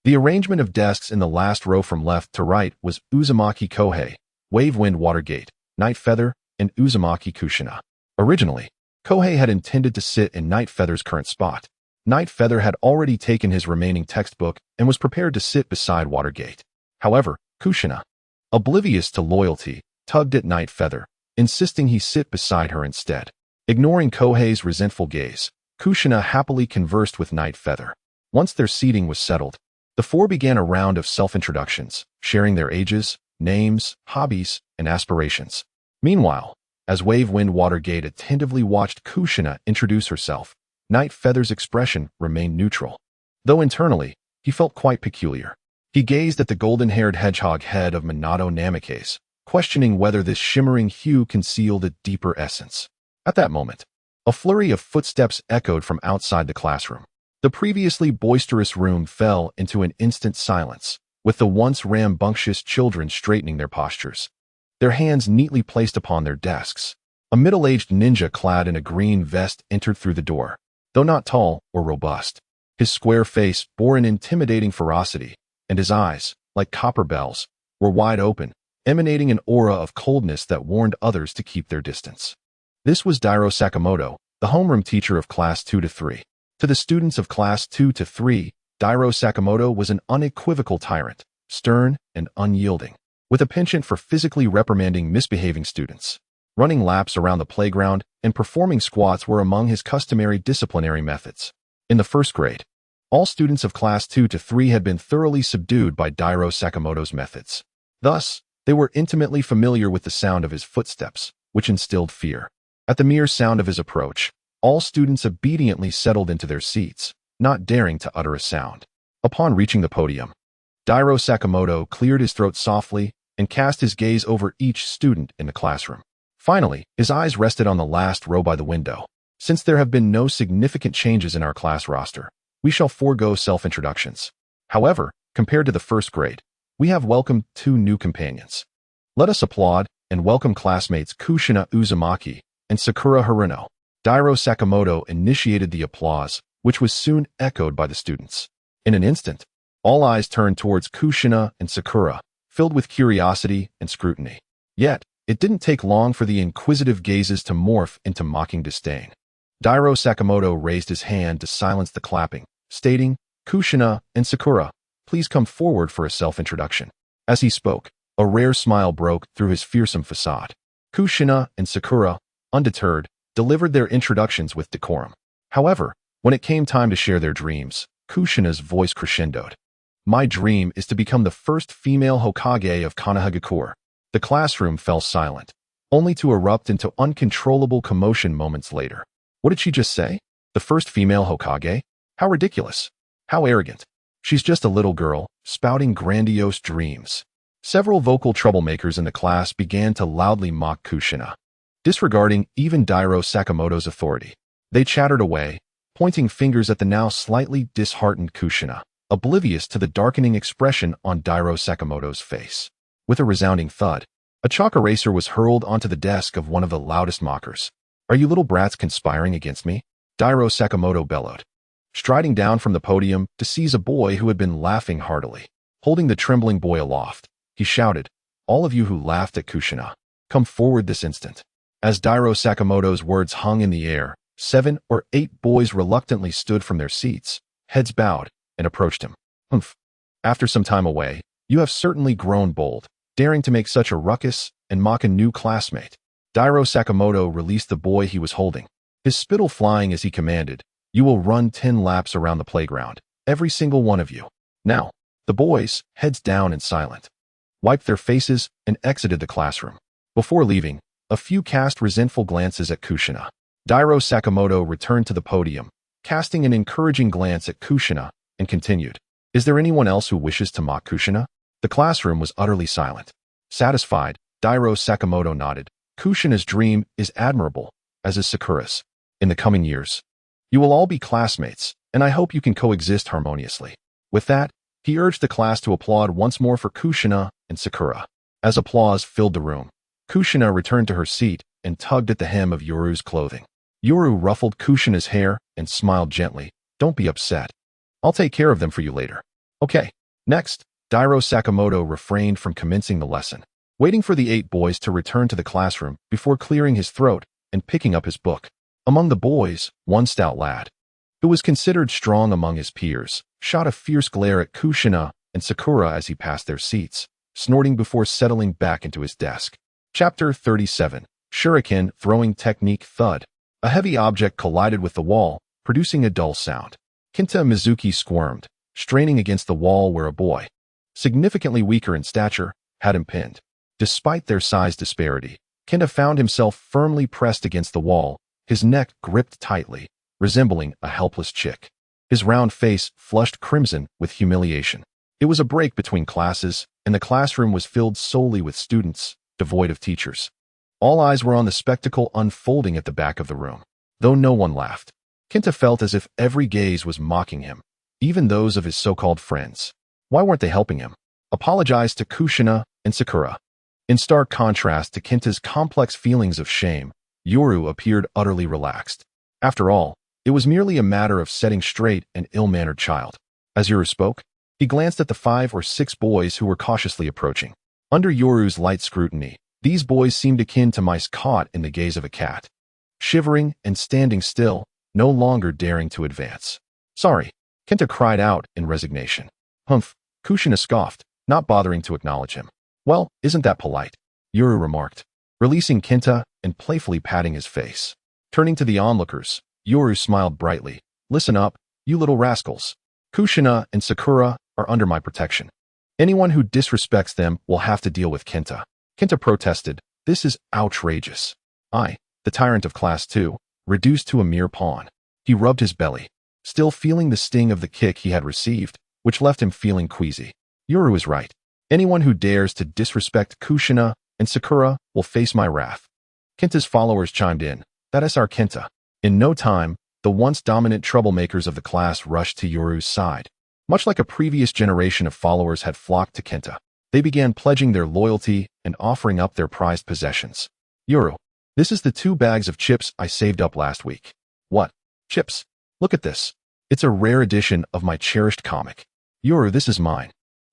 the arrangement of desks in the last row from left to right was Uzumaki Kohei, Wave Wind Watergate, Night Feather, and Uzumaki Kushina. Originally, Kohei had intended to sit in Night Feather's current spot. Night Feather had already taken his remaining textbook and was prepared to sit beside Watergate. However, Kushina, oblivious to loyalty, tugged at Night Feather, insisting he sit beside her instead. Ignoring Kohei's resentful gaze, Kushina happily conversed with Night Feather. Once their seating was settled, the four began a round of self-introductions, sharing their ages, names, hobbies, and aspirations. Meanwhile, as Wave Wind Watergate attentively watched Kushina introduce herself, Night Feather's expression remained neutral. Though internally, he felt quite peculiar. He gazed at the golden-haired hedgehog head of Minato Namikaze, questioning whether this shimmering hue concealed a deeper essence. At that moment, a flurry of footsteps echoed from outside the classroom. The previously boisterous room fell into an instant silence, with the once rambunctious children straightening their postures, their hands neatly placed upon their desks. A middle-aged ninja clad in a green vest entered through the door. Though not tall or robust, his square face bore an intimidating ferocity, and his eyes, like copper bells, were wide open, emanating an aura of coldness that warned others to keep their distance. This was Dairo Sakamoto, the homeroom teacher of Class 2 to 3. To the students of Class 2 to 3, Dairo Sakamoto was an unequivocal tyrant, stern and unyielding, with a penchant for physically reprimanding misbehaving students. Running laps around the playground and performing squats were among his customary disciplinary methods. In the first grade, All students of Class 2 to 3 had been thoroughly subdued by Dairo Sakamoto's methods. Thus, they were intimately familiar with the sound of his footsteps, which instilled fear. At the mere sound of his approach, all students obediently settled into their seats, not daring to utter a sound. Upon reaching the podium, Dairo Sakamoto cleared his throat softly and cast his gaze over each student in the classroom. Finally, his eyes rested on the last row by the window. Since there have been no significant changes in our class roster, we shall forego self-introductions. However, compared to the first grade, we have welcomed 2 new companions. Let us applaud and welcome classmates Kushina Uzumaki and Sakura Haruno. Dairo Sakamoto initiated the applause, which was soon echoed by the students. In an instant, all eyes turned towards Kushina and Sakura, filled with curiosity and scrutiny. Yet, it didn't take long for the inquisitive gazes to morph into mocking disdain. Dairo Sakamoto raised his hand to silence the clapping, stating, "Kushina and Sakura, please come forward for a self-introduction." As he spoke, a rare smile broke through his fearsome facade. Kushina and Sakura, undeterred, delivered their introductions with decorum. However, when it came time to share their dreams, Kushina's voice crescendoed. "My dream is to become the first female Hokage of Konohagakure." The classroom fell silent, only to erupt into uncontrollable commotion moments later. What did she just say? The first female Hokage? How ridiculous. How arrogant. She's just a little girl, spouting grandiose dreams. Several vocal troublemakers in the class began to loudly mock Kushina, disregarding even Dairo Sakamoto's authority. They chattered away, pointing fingers at the now slightly disheartened Kushina, oblivious to the darkening expression on Dairo Sakamoto's face. With a resounding thud, a chalk eraser was hurled onto the desk of one of the loudest mockers. "Are you little brats conspiring against me?" Dairo Sakamoto bellowed, striding down from the podium to seize a boy who had been laughing heartily. Holding the trembling boy aloft, he shouted, "All of you who laughed at Kushina, come forward this instant." As Dairo Sakamoto's words hung in the air, 7 or 8 boys reluctantly stood from their seats, heads bowed, and approached him. "Humph. After some time away, you have certainly grown bold, daring to make such a ruckus and mock a new classmate." Dairo Sakamoto released the boy he was holding, his spittle flying as he commanded, "You will run 10 laps around the playground, every single one of you." Now, the boys, heads down and silent, wiped their faces and exited the classroom. Before leaving, a few cast resentful glances at Kushina. Dairo Sakamoto returned to the podium, casting an encouraging glance at Kushina, and continued, "Is there anyone else who wishes to mock Kushina?" The classroom was utterly silent. Satisfied, Dairo Sakamoto nodded. "Kushina's dream is admirable, as is Sakura's. In the coming years, you will all be classmates, and I hope you can coexist harmoniously." With that, he urged the class to applaud once more for Kushina and Sakura. As applause filled the room, Kushina returned to her seat and tugged at the hem of Yoru's clothing. Yoru ruffled Kushina's hair and smiled gently. "Don't be upset. I'll take care of them for you later." "Okay." Next, Dairo Sakamoto refrained from commencing the lesson, waiting for the 8 boys to return to the classroom before clearing his throat and picking up his book. Among the boys, one stout lad, who was considered strong among his peers, shot a fierce glare at Kushina and Sakura as he passed their seats, snorting before settling back into his desk. Chapter 37. Shuriken Throwing Technique. Thud. A heavy object collided with the wall, producing a dull sound. Kenta Mizuki squirmed, straining against the wall where a boy, significantly weaker in stature, had him pinned. Despite their size disparity, Kenta found himself firmly pressed against the wall, his neck gripped tightly, resembling a helpless chick. His round face flushed crimson with humiliation. It was a break between classes, and the classroom was filled solely with students, devoid of teachers. All eyes were on the spectacle unfolding at the back of the room. Though no one laughed, Kenta felt as if every gaze was mocking him, even those of his so-called friends. Why weren't they helping him? Apologized to Kushina and Sakura. In stark contrast to Kenta's complex feelings of shame, Yoru appeared utterly relaxed. After all, it was merely a matter of setting straight an ill-mannered child. As Yoru spoke, he glanced at the 5 or 6 boys who were cautiously approaching. Under Yoru's light scrutiny, these boys seemed akin to mice caught in the gaze of a cat, shivering and standing still, no longer daring to advance. "Sorry," Kenta cried out in resignation. "Humph," Kushina scoffed, not bothering to acknowledge him. "Well, isn't that polite?" Yoru remarked, releasing Kenta and playfully patting his face. Turning to the onlookers, Yoru smiled brightly. "Listen up, you little rascals. Kushina and Sakura are under my protection. Anyone who disrespects them will have to deal with Kenta. Kenta protested, "This is outrageous. I, the tyrant of Class 2, reduced to a mere pawn." He rubbed his belly, still feeling the sting of the kick he had received, which left him feeling queasy. Yuru is right. Anyone who dares to disrespect Kushina and Sakura will face my wrath. Kenta's followers chimed in, "That is our Kenta." In no time, the once dominant troublemakers of the class rushed to Yoru's side. Much like a previous generation of followers had flocked to Kenta, they began pledging their loyalty and offering up their prized possessions. "Yoru, this is the 2 bags of chips I saved up last week." "What? Chips? Look at this. It's a rare edition of my cherished comic." "Yoru, this is mine.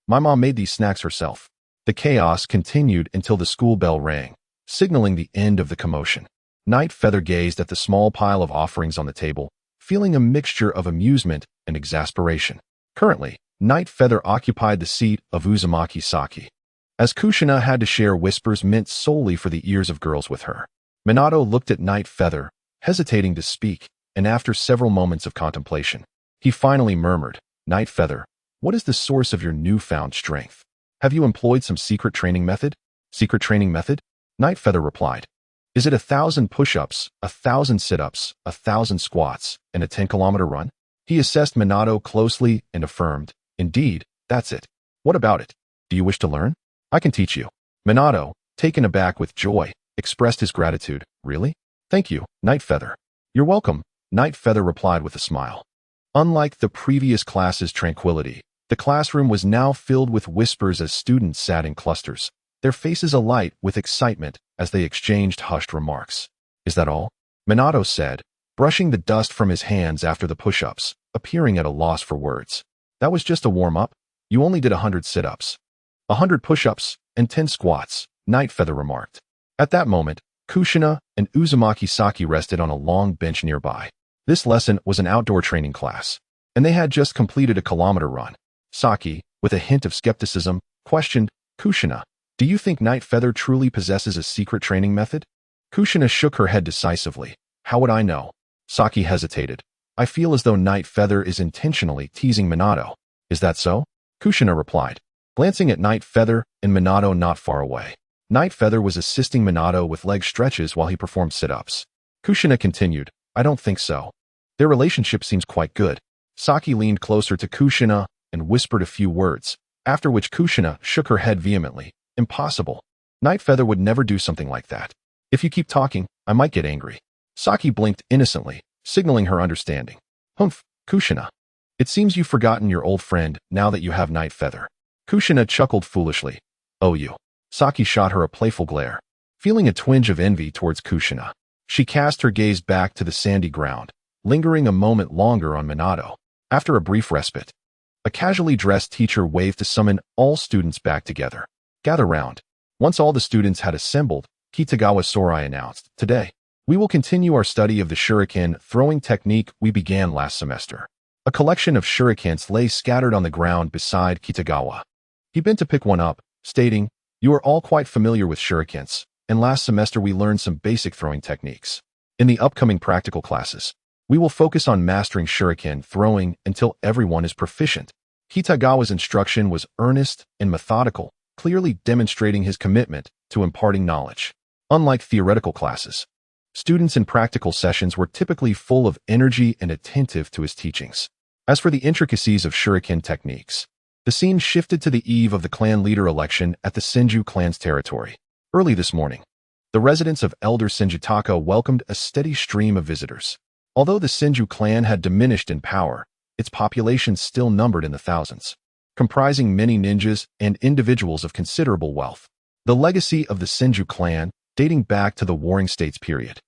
My mom made these snacks herself." The chaos continued until the school bell rang, signaling the end of the commotion. Night Feather gazed at the small pile of offerings on the table, feeling a mixture of amusement and exasperation. Currently, Night Feather occupied the seat of Uzumaki Saki, as Kushina had to share whispers meant solely for the ears of girls with her. Minato looked at Night Feather, hesitating to speak, and after several moments of contemplation, he finally murmured, "Night Feather, what is the source of your newfound strength? Have you employed some secret training method?" "Secret training method?" Night Feather replied. "Is it 1,000 push-ups, 1,000 sit-ups, 1,000 squats, and a 10-kilometer run?" He assessed Minato closely and affirmed, "Indeed, that's it." "What about it? Do you wish to learn? I can teach you." Minato, taken aback with joy, expressed his gratitude. "Really? Thank you, Night Feather." "You're welcome," Night Feather replied with a smile. Unlike the previous class's tranquility, the classroom was now filled with whispers as students sat in clusters, their faces alight with excitement as they exchanged hushed remarks. "Is that all?" Minato said, brushing the dust from his hands after the push-ups, appearing at a loss for words. "That was just a warm-up. You only did 100 sit-ups. 100 push-ups and 10 squats," Night Feather remarked. At that moment, Kushina and Uzumaki Saki rested on a long bench nearby. This lesson was an outdoor training class, and they had just completed a kilometer run. Saki, with a hint of skepticism, questioned, "Kushina, do you think Night Feather truly possesses a secret training method?" Kushina shook her head decisively. "How would I know?" Saki hesitated. "I feel as though Night Feather is intentionally teasing Minato." "Is that so?" Kushina replied, glancing at Night Feather and Minato not far away. Night Feather was assisting Minato with leg stretches while he performed sit-ups. Kushina continued, "I don't think so. Their relationship seems quite good." Saki leaned closer to Kushina and whispered a few words, after which Kushina shook her head vehemently. "Impossible. Night Feather would never do something like that. If you keep talking, I might get angry." Saki blinked innocently, signaling her understanding. "Humph, Kushina. It seems you've forgotten your old friend now that you have Night Feather." Kushina chuckled foolishly. "Oh, you." Saki shot her a playful glare. Feeling a twinge of envy towards Kushina, she cast her gaze back to the sandy ground, lingering a moment longer on Minato. After a brief respite, a casually dressed teacher waved to summon all students back together. "Gather round." Once all the students had assembled, Kitagawa Sorai announced, "Today, we will continue our study of the shuriken throwing technique we began last semester." A collection of shurikens lay scattered on the ground beside Kitagawa. He bent to pick one up, stating, "You are all quite familiar with shurikens, and last semester we learned some basic throwing techniques. In the upcoming practical classes, we will focus on mastering shuriken throwing until everyone is proficient." Kitagawa's instruction was earnest and methodical, clearly demonstrating his commitment to imparting knowledge. Unlike theoretical classes, students in practical sessions were typically full of energy and attentive to his teachings. As for the intricacies of shuriken techniques, the scene shifted to the eve of the clan leader election at the Senju clan's territory. Early this morning, the residents of Elder Senjutaka welcomed a steady stream of visitors. Although the Senju clan had diminished in power, its population still numbered in the thousands, comprising many ninjas and individuals of considerable wealth. The legacy of the Senju clan, dating back to the Warring States period,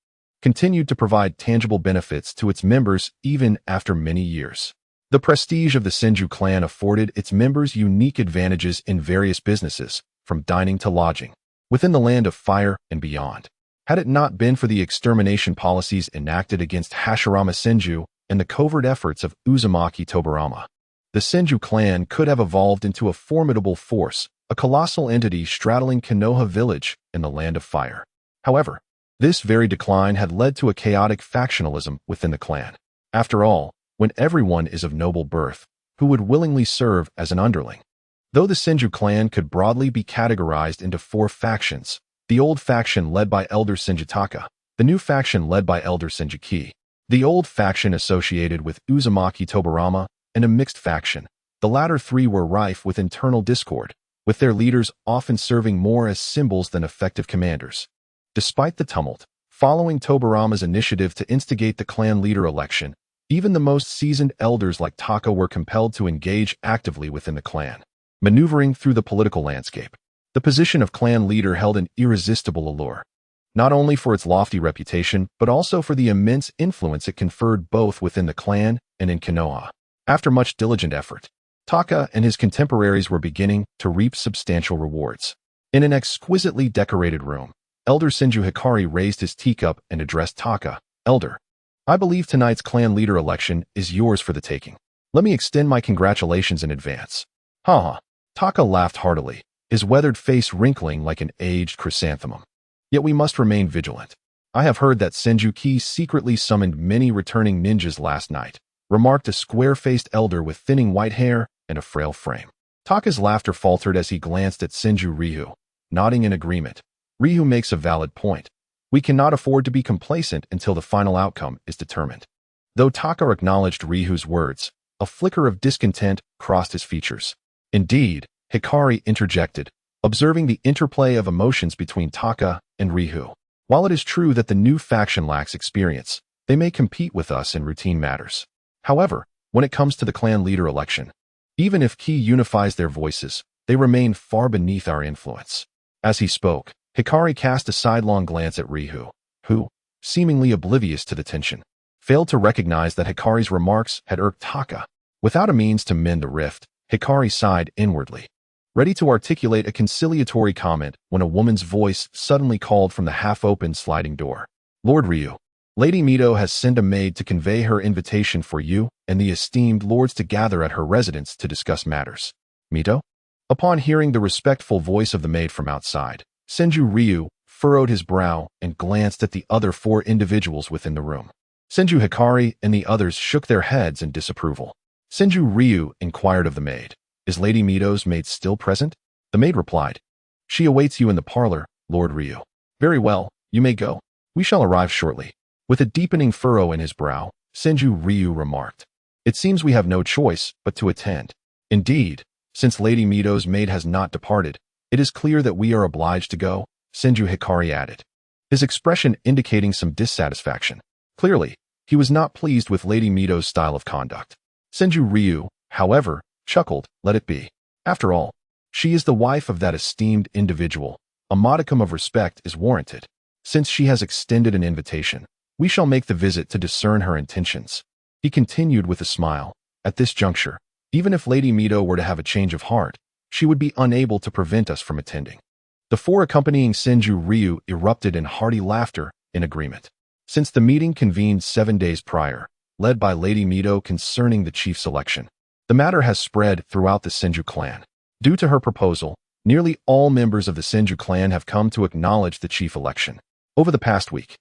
continued to provide tangible benefits to its members even after many years. The prestige of the Senju clan afforded its members unique advantages in various businesses, from dining to lodging, within the land of fire and beyond. Had it not been for the extermination policies enacted against Hashirama Senju and the covert efforts of Uzumaki Tobarama, the Senju clan could have evolved into a formidable force, a colossal entity straddling Konoha village in the land of fire. However, this very decline had led to a chaotic factionalism within the clan. After all, when everyone is of noble birth, who would willingly serve as an underling. Though the Senju clan could broadly be categorized into 4 factions, the old faction led by Elder Senjutaka, the new faction led by Elder Senjuki, the old faction associated with Uzumaki Tobarama, and a mixed faction, the latter 3 were rife with internal discord, with their leaders often serving more as symbols than effective commanders. Despite the tumult, following Tobarama's initiative to instigate the clan leader election, even the most seasoned elders like Taka were compelled to engage actively within the clan, maneuvering through the political landscape. The position of clan leader held an irresistible allure, not only for its lofty reputation, but also for the immense influence it conferred both within the clan and in Konoha. After much diligent effort, Taka and his contemporaries were beginning to reap substantial rewards. In an exquisitely decorated room, Elder Senju Hikari raised his teacup and addressed Taka. "Elder, I believe tonight's clan leader election is yours for the taking. Let me extend my congratulations in advance." "Ha." Taka laughed heartily, his weathered face wrinkling like an aged chrysanthemum. "Yet we must remain vigilant. I have heard that Senjuki secretly summoned many returning ninjas last night," remarked a square-faced elder with thinning white hair and a frail frame. Taka's laughter faltered as he glanced at Senju Ryu, nodding in agreement. "Ryu makes a valid point. We cannot afford to be complacent until the final outcome is determined." Though Taka acknowledged Ryu's words, a flicker of discontent crossed his features. "Indeed," Hikari interjected, observing the interplay of emotions between Taka and Ryu. "While it is true that the new faction lacks experience, they may compete with us in routine matters. However, when it comes to the clan leader election, even if Ki unifies their voices, they remain far beneath our influence." As he spoke, Hikari cast a sidelong glance at Ryu, who, seemingly oblivious to the tension, failed to recognize that Hikari's remarks had irked Taka. Without a means to mend the rift, Hikari sighed inwardly, ready to articulate a conciliatory comment when a woman's voice suddenly called from the half-open sliding door. "Lord Ryu, Lady Mito has sent a maid to convey her invitation for you and the esteemed lords to gather at her residence to discuss matters." "Mito?" Upon hearing the respectful voice of the maid from outside, Senju Ryu furrowed his brow and glanced at the other 4 individuals within the room. Senju Hikari and the others shook their heads in disapproval. Senju Ryu inquired of the maid, "Is Lady Mito's maid still present?" The maid replied, "She awaits you in the parlor, Lord Ryu." "Very well, you may go. We shall arrive shortly." With a deepening furrow in his brow, Senju Ryu remarked, "It seems we have no choice but to attend." "Indeed, since Lady Mito's maid has not departed, it is clear that we are obliged to go," Senju Hikari added, his expression indicating some dissatisfaction. Clearly, he was not pleased with Lady Mito's style of conduct. Senju Ryu, however, chuckled, "Let it be. After all, she is the wife of that esteemed individual. A modicum of respect is warranted. Since she has extended an invitation, we shall make the visit to discern her intentions." He continued with a smile, "At this juncture, even if Lady Mito were to have a change of heart, she would be unable to prevent us from attending." The 4 accompanying Senju Ryu erupted in hearty laughter in agreement. Since the meeting convened 7 days prior, led by Lady Mito concerning the chief selection, the matter has spread throughout the Senju clan. Due to her proposal, nearly all members of the Senju clan have come to acknowledge the chief election. Over the past week,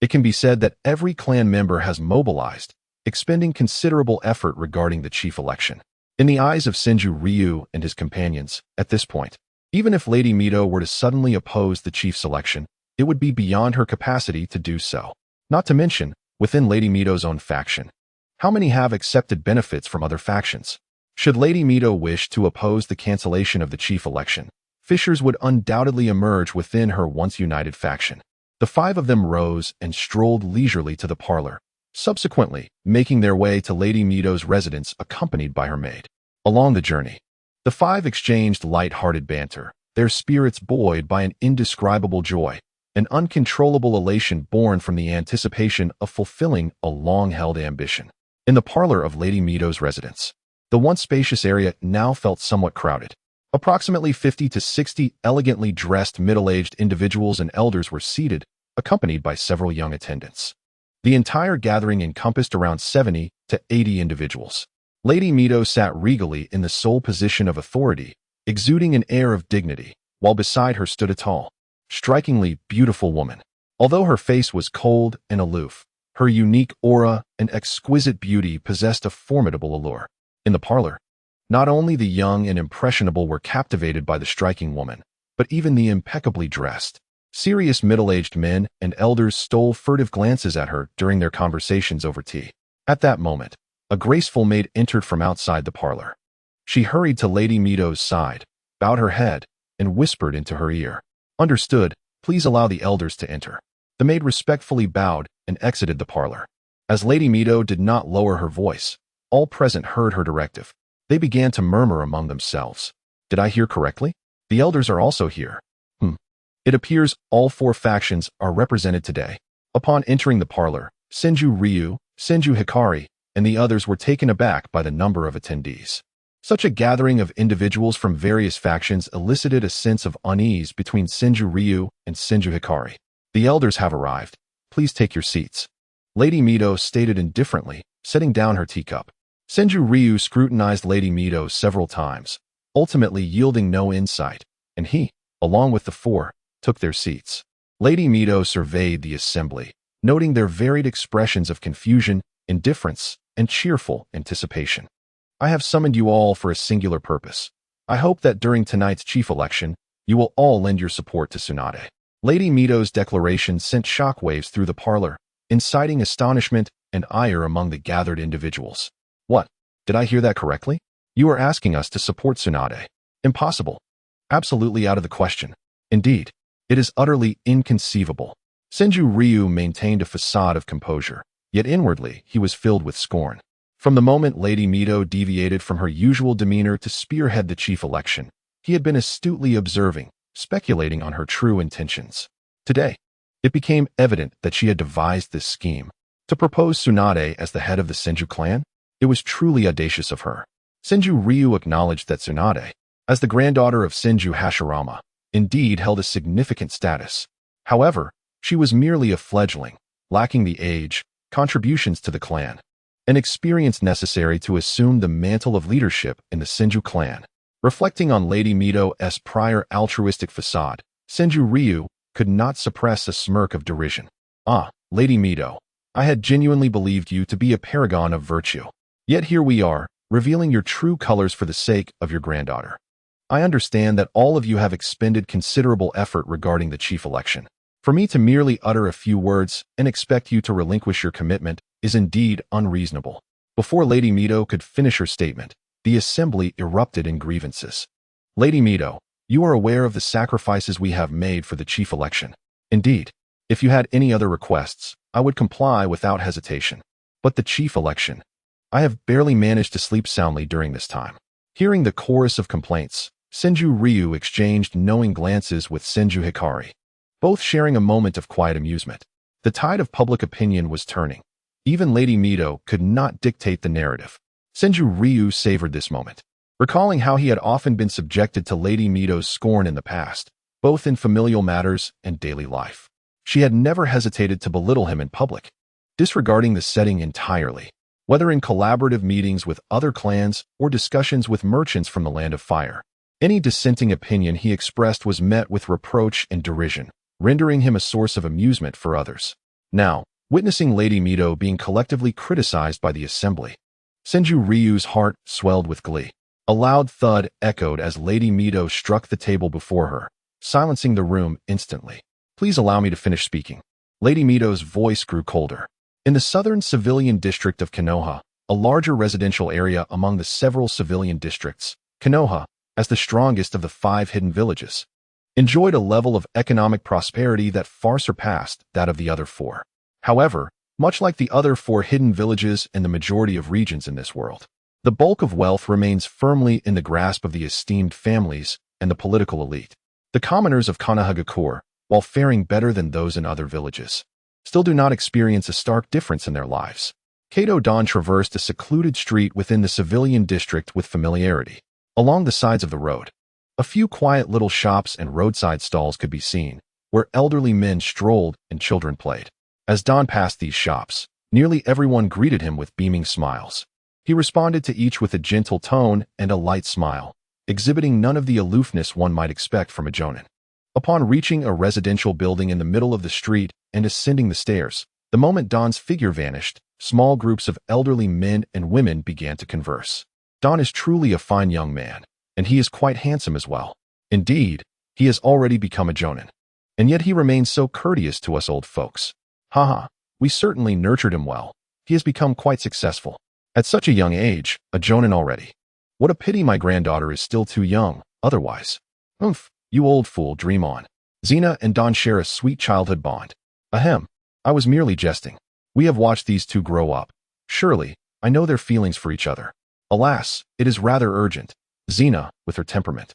it can be said that every clan member has mobilized, expending considerable effort regarding the chief election. In the eyes of Senju Ryu and his companions, at this point, even if Lady Mito were to suddenly oppose the chief selection, it would be beyond her capacity to do so. Not to mention, within Lady Mito's own faction, how many have accepted benefits from other factions? Should Lady Mito wish to oppose the cancellation of the chief election, fissures would undoubtedly emerge within her once united faction. The 5 of them rose and strolled leisurely to the parlor, subsequently making their way to Lady Mito's residence accompanied by her maid. Along the journey, the 5 exchanged light-hearted banter, their spirits buoyed by an indescribable joy, an uncontrollable elation born from the anticipation of fulfilling a long-held ambition. In the parlor of Lady Mito's residence, the once spacious area now felt somewhat crowded. Approximately 50 to 60 elegantly dressed middle-aged individuals and elders were seated, accompanied by several young attendants. The entire gathering encompassed around 70 to 80 individuals. Lady Mito sat regally in the sole position of authority, exuding an air of dignity, while beside her stood a tall, strikingly beautiful woman. Although her face was cold and aloof, her unique aura and exquisite beauty possessed a formidable allure. In the parlor, Not only the young and impressionable were captivated by the striking woman, but even the impeccably dressed. Serious middle-aged men and elders stole furtive glances at her during their conversations over tea. At that moment, a graceful maid entered from outside the parlor. She hurried to Lady Mito's side, bowed her head, and whispered into her ear. "Understood, please allow the elders to enter." The maid respectfully bowed and exited the parlor. As Lady Mito did not lower her voice, all present heard her directive. They began to murmur among themselves. "Did I hear correctly? The elders are also here. It appears all 4 factions are represented today." Upon entering the parlor, Senju Ryu, Senju Hikari, and the others were taken aback by the number of attendees. Such a gathering of individuals from various factions elicited a sense of unease between Senju Ryu and Senju Hikari. "The elders have arrived. Please take your seats," Lady Mito stated indifferently, setting down her teacup. Senju Ryu scrutinized Lady Mito several times, ultimately yielding no insight, and he, along with the 4, took their seats. Lady Mito surveyed the assembly, noting their varied expressions of confusion, indifference, and cheerful anticipation. "I have summoned you all for a singular purpose. I hope that during tonight's chief election, you will all lend your support to Tsunade." Lady Mito's declaration sent shockwaves through the parlor, inciting astonishment and ire among the gathered individuals. "What? Did I hear that correctly? You are asking us to support Tsunade? Impossible. Absolutely out of the question. Indeed, it is utterly inconceivable." Senju Ryu maintained a facade of composure, yet inwardly he was filled with scorn. From the moment Lady Mito deviated from her usual demeanor to spearhead the chief election, he had been astutely observing, speculating on her true intentions. Today, it became evident that she had devised this scheme. To propose Tsunade as the head of the Senju clan? It was truly audacious of her. Senju Ryu acknowledged that Tsunade, as the granddaughter of Senju Hashirama, indeed held a significant status. However, she was merely a fledgling, lacking the age, contributions to the clan, and experience necessary to assume the mantle of leadership in the Senju clan. Reflecting on Lady Mito's prior altruistic facade, Senju Ryu could not suppress a smirk of derision. "Ah, Lady Mito, I had genuinely believed you to be a paragon of virtue. Yet here we are, revealing your true colors for the sake of your granddaughter. I understand that all of you have expended considerable effort regarding the chief election. For me to merely utter a few words and expect you to relinquish your commitment is indeed unreasonable." Before Lady Mito could finish her statement, the assembly erupted in grievances. "Lady Mito, you are aware of the sacrifices we have made for the chief election. Indeed, if you had any other requests, I would comply without hesitation. But the chief election, I have barely managed to sleep soundly during this time." Hearing the chorus of complaints, Senju Ryu exchanged knowing glances with Senju Hikari, both sharing a moment of quiet amusement. The tide of public opinion was turning. Even Lady Mito could not dictate the narrative. Senju Ryu savored this moment, recalling how he had often been subjected to Lady Mito's scorn in the past, both in familial matters and daily life. She had never hesitated to belittle him in public, disregarding the setting entirely, whether in collaborative meetings with other clans or discussions with merchants from the Land of Fire. Any dissenting opinion he expressed was met with reproach and derision, rendering him a source of amusement for others. Now, witnessing Lady Mito being collectively criticized by the assembly, Senju Ryu's heart swelled with glee. A loud thud echoed as Lady Mito struck the table before her, silencing the room instantly. "Please allow me to finish speaking." Lady Mito's voice grew colder. In the southern civilian district of Konoha, a larger residential area among the several civilian districts, Konoha, as the strongest of the 5 hidden villages, enjoyed a level of economic prosperity that far surpassed that of the other 4. However, much like the other 4 hidden villages and the majority of regions in this world, the bulk of wealth remains firmly in the grasp of the esteemed families and the political elite. The commoners of Konohagakure, while faring better than those in other villages, still do not experience a stark difference in their lives. Kato Dan traversed a secluded street within the civilian district with familiarity. Along the sides of the road, a few quiet little shops and roadside stalls could be seen, where elderly men strolled and children played. As Don passed these shops, nearly everyone greeted him with beaming smiles. He responded to each with a gentle tone and a light smile, exhibiting none of the aloofness one might expect from a jonin. Upon reaching a residential building in the middle of the street and ascending the stairs, the moment Don's figure vanished, small groups of elderly men and women began to converse. Don is truly a fine young man, and he is quite handsome as well. Indeed, he has already become a jonin. And yet he remains so courteous to us old folks. Haha, we certainly nurtured him well. He has become quite successful. At such a young age, a jonin already. What a pity my granddaughter is still too young, otherwise. Oomph, you old fool, dream on. Xena and Don share a sweet childhood bond. Ahem, I was merely jesting. We have watched these two grow up. Surely, I know their feelings for each other. Alas, it is rather urgent. Xena, with her temperament.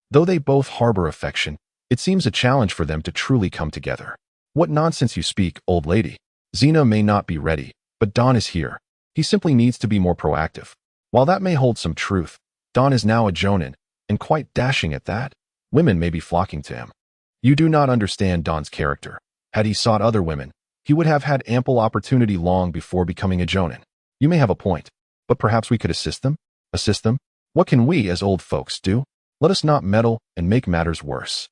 Though they both harbor affection, it seems a challenge for them to truly come together. What nonsense you speak, old lady. Xena may not be ready, but Don is here. He simply needs to be more proactive. While that may hold some truth, Don is now a jonin, and quite dashing at that. Women may be flocking to him. You do not understand Don's character. Had he sought other women, he would have had ample opportunity long before becoming a jonin. You may have a point, but perhaps we could assist them? Assist them? What can we as old folks do? Let us not meddle and make matters worse.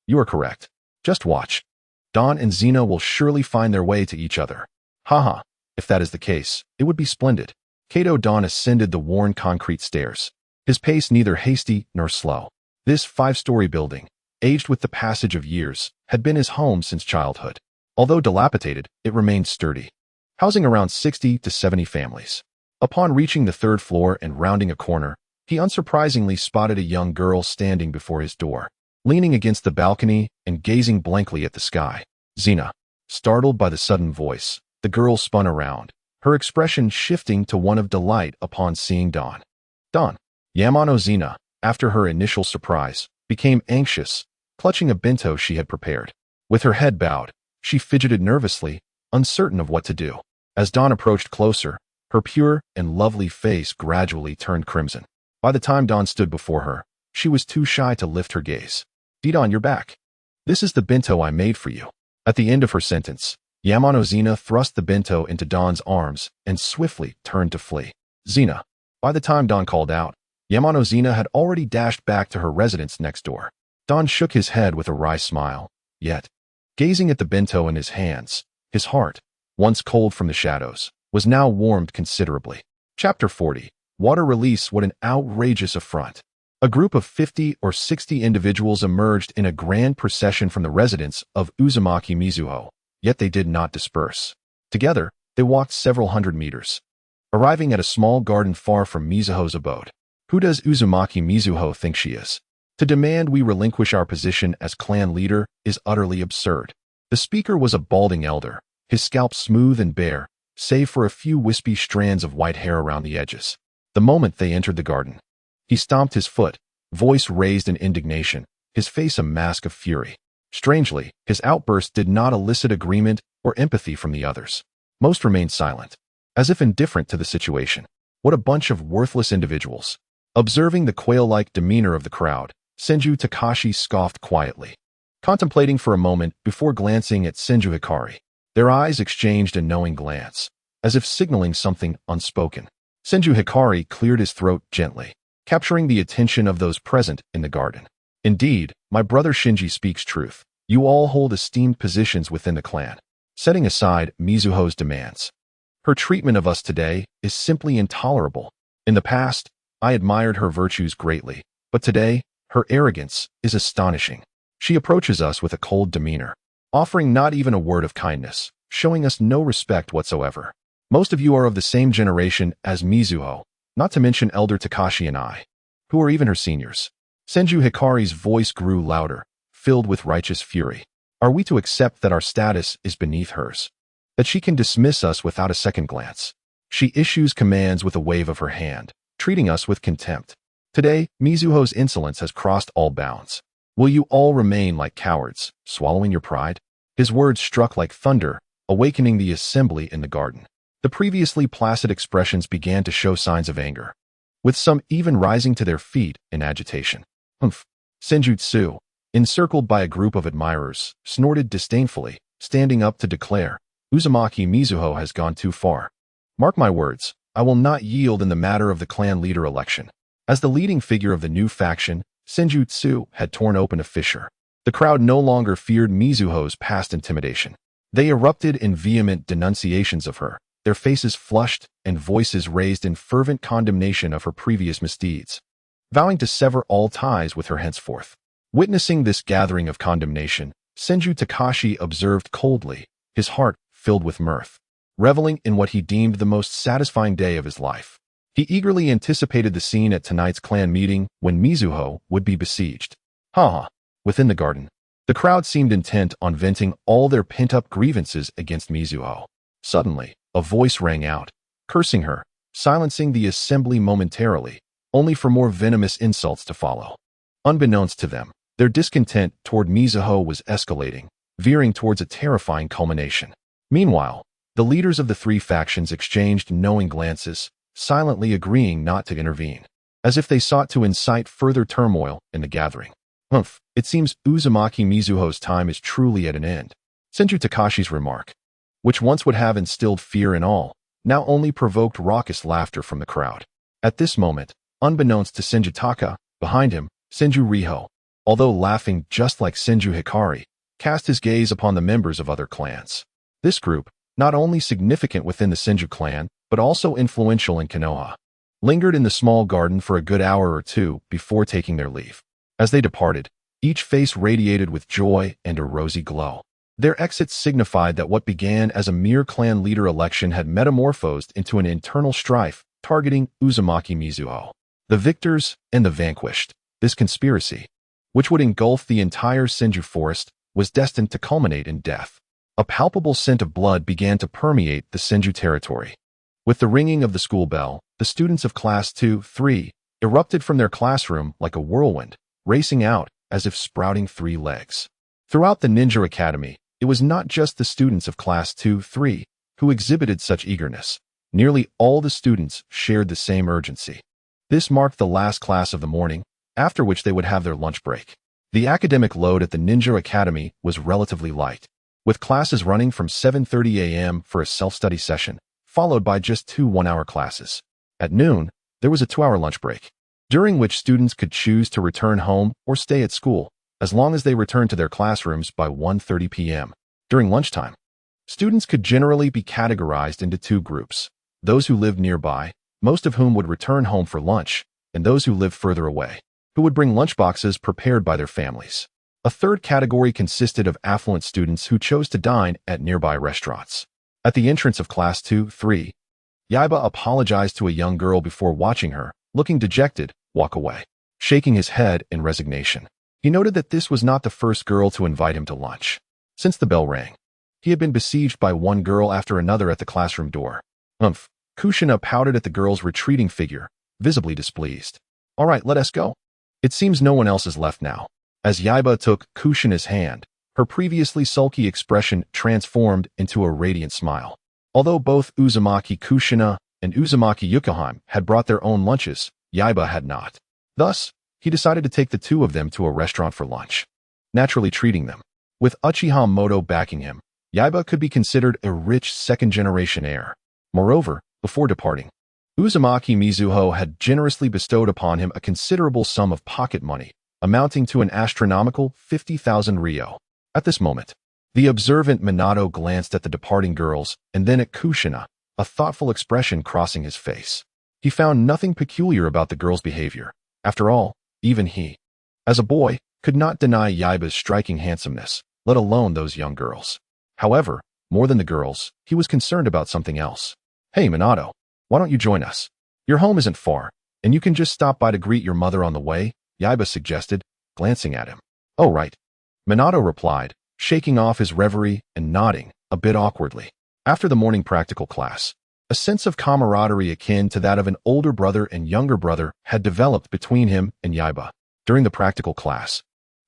You are correct. Just watch. Don and Xena will surely find their way to each other. Haha, if that is the case, it would be splendid. Kato Don ascended the worn concrete stairs, his pace neither hasty nor slow. This 5-story building, aged with the passage of years, had been his home since childhood. Although dilapidated, it remained sturdy, housing around 60 to 70 families. Upon reaching the 3rd floor and rounding a corner, he unsurprisingly spotted a young girl standing before his door, leaning against the balcony and gazing blankly at the sky. Xena. Startled by the sudden voice, the girl spun around, her expression shifting to one of delight upon seeing Don. Don. Yamano Xena, after her initial surprise, became anxious, clutching a bento she had prepared. With her head bowed, she fidgeted nervously, uncertain of what to do. As Don approached closer, her pure and lovely face gradually turned crimson. By the time Don stood before her, she was too shy to lift her gaze. Don, you're back. This is the bento I made for you. At the end of her sentence, Yamano Xena thrust the bento into Don's arms and swiftly turned to flee. Xena. By the time Don called out, Yamano Xena had already dashed back to her residence next door. Don shook his head with a wry smile, yet, gazing at the bento in his hands, his heart, once cold from the shadows, was now warmed considerably. Chapter 40. Water release. What an outrageous affront. A group of 50 or 60 individuals emerged in a grand procession from the residence of Uzumaki Mizuho, yet they did not disperse. Together, they walked several hundred meters, arriving at a small garden far from Mizuho's abode. Who does Uzumaki Mizuho think she is? To demand we relinquish our position as clan leader is utterly absurd. The speaker was a balding elder, his scalp smooth and bare, save for a few wispy strands of white hair around the edges. The moment they entered the garden, he stomped his foot, voice raised in indignation, his face a mask of fury. Strangely, his outburst did not elicit agreement or empathy from the others. Most remained silent, as if indifferent to the situation. What a bunch of worthless individuals. Observing the quail-like demeanor of the crowd, Senju Takashi scoffed quietly, contemplating for a moment before glancing at Senju Hikari. Their eyes exchanged a knowing glance, as if signaling something unspoken. Senju Hikari cleared his throat gently, capturing the attention of those present in the garden. Indeed, my brother Shinji speaks truth. You all hold esteemed positions within the clan. Setting aside Mizuho's demands, her treatment of us today is simply intolerable. In the past, I admired her virtues greatly, but today, her arrogance is astonishing. She approaches us with a cold demeanor, offering not even a word of kindness, showing us no respect whatsoever. Most of you are of the same generation as Mizuho, not to mention Elder Takashi and I, who are even her seniors. Senju Hikari's voice grew louder, filled with righteous fury. Are we to accept that our status is beneath hers? That she can dismiss us without a second glance? She issues commands with a wave of her hand, treating us with contempt. Today, Mizuho's insolence has crossed all bounds. Will you all remain like cowards, swallowing your pride? His words struck like thunder, awakening the assembly in the garden. The previously placid expressions began to show signs of anger, with some even rising to their feet in agitation. Humph! Senjutsu, encircled by a group of admirers, snorted disdainfully, standing up to declare, Uzumaki Mizuho has gone too far. Mark my words, I will not yield in the matter of the clan leader election. As the leading figure of the new faction, Senjutsu had torn open a fissure. The crowd no longer feared Mizuho's past intimidation. They erupted in vehement denunciations of her, their faces flushed and voices raised in fervent condemnation of her previous misdeeds, vowing to sever all ties with her henceforth. Witnessing this gathering of condemnation, Senju Takashi observed coldly, his heart filled with mirth, reveling in what he deemed the most satisfying day of his life. He eagerly anticipated the scene at tonight's clan meeting when Mizuho would be besieged. Within the garden, the crowd seemed intent on venting all their pent-up grievances against Mizuho. Suddenly, a voice rang out, cursing her, silencing the assembly momentarily, only for more venomous insults to follow. Unbeknownst to them, their discontent toward Mizuho was escalating, veering towards a terrifying culmination. Meanwhile, the leaders of the three factions exchanged knowing glances, silently agreeing not to intervene, as if they sought to incite further turmoil in the gathering. It seems Uzumaki Mizuho's time is truly at an end. Senju Takashi's remark, which once would have instilled fear in all, now only provoked raucous laughter from the crowd. At this moment, unbeknownst to Senju Taka, behind him, Senju Riho, although laughing just like Senju Hikari, cast his gaze upon the members of other clans. This group, not only significant within the Senju clan, but also influential in Konoha, lingered in the small garden for a good hour or two before taking their leave. As they departed, each face radiated with joy and a rosy glow. Their exits signified that what began as a mere clan leader election had metamorphosed into an internal strife targeting Uzumaki Mizuho, the victors and the vanquished. This conspiracy, which would engulf the entire Senju forest, was destined to culminate in death. A palpable scent of blood began to permeate the Senju territory. With the ringing of the school bell, the students of Class 2-3 erupted from their classroom like a whirlwind, racing out as if sprouting 3 legs. Throughout the Ninja Academy, it was not just the students of Class 2-3 who exhibited such eagerness. Nearly all the students shared the same urgency. This marked the last class of the morning, after which they would have their lunch break. The academic load at the Ninja Academy was relatively light, with classes running from 7:30 a.m. for a self-study session, followed by just 2 one-hour classes. At noon, there was a 2-hour lunch break, during which students could choose to return home or stay at school, as long as they returned to their classrooms by 1:30 p.m. During lunchtime, students could generally be categorized into 2 groups: those who lived nearby, most of whom would return home for lunch, and those who lived further away, who would bring lunchboxes prepared by their families. A third category consisted of affluent students who chose to dine at nearby restaurants. At the entrance of Class 2-3, Yaiba apologized to a young girl before watching her, looking dejected, walk away. Shaking his head in resignation, he noted that this was not the first girl to invite him to lunch. Since the bell rang, he had been besieged by one girl after another at the classroom door. Kushina pouted at the girl's retreating figure, visibly displeased. All right, let us go. It seems no one else is left now. As Yaiba took Kushina's hand, her previously sulky expression transformed into a radiant smile. Although both Uzumaki Kushina and Uzumaki Yukoheim had brought their own lunches, Yaiba had not. Thus, he decided to take the 2 of them to a restaurant for lunch, naturally treating them. With Uchiha Moto backing him, Yaiba could be considered a rich second-generation heir. Moreover, before departing, Uzumaki Mizuho had generously bestowed upon him a considerable sum of pocket money, amounting to an astronomical 50,000 ryo. At this moment, the observant Minato glanced at the departing girls and then at Kushina, a thoughtful expression crossing his face. He found nothing peculiar about the girl's behavior. After all, even he, as a boy, could not deny Yaiba's striking handsomeness, let alone those young girls. However, more than the girls, he was concerned about something else. Hey, Minato, why don't you join us? Your home isn't far, and you can just stop by to greet your mother on the way, Yaiba suggested, glancing at him. Oh, right. Minato replied, shaking off his reverie and nodding, a bit awkwardly. After the morning practical class, a sense of camaraderie akin to that of an older brother and younger brother had developed between him and Yaiba. During the practical class,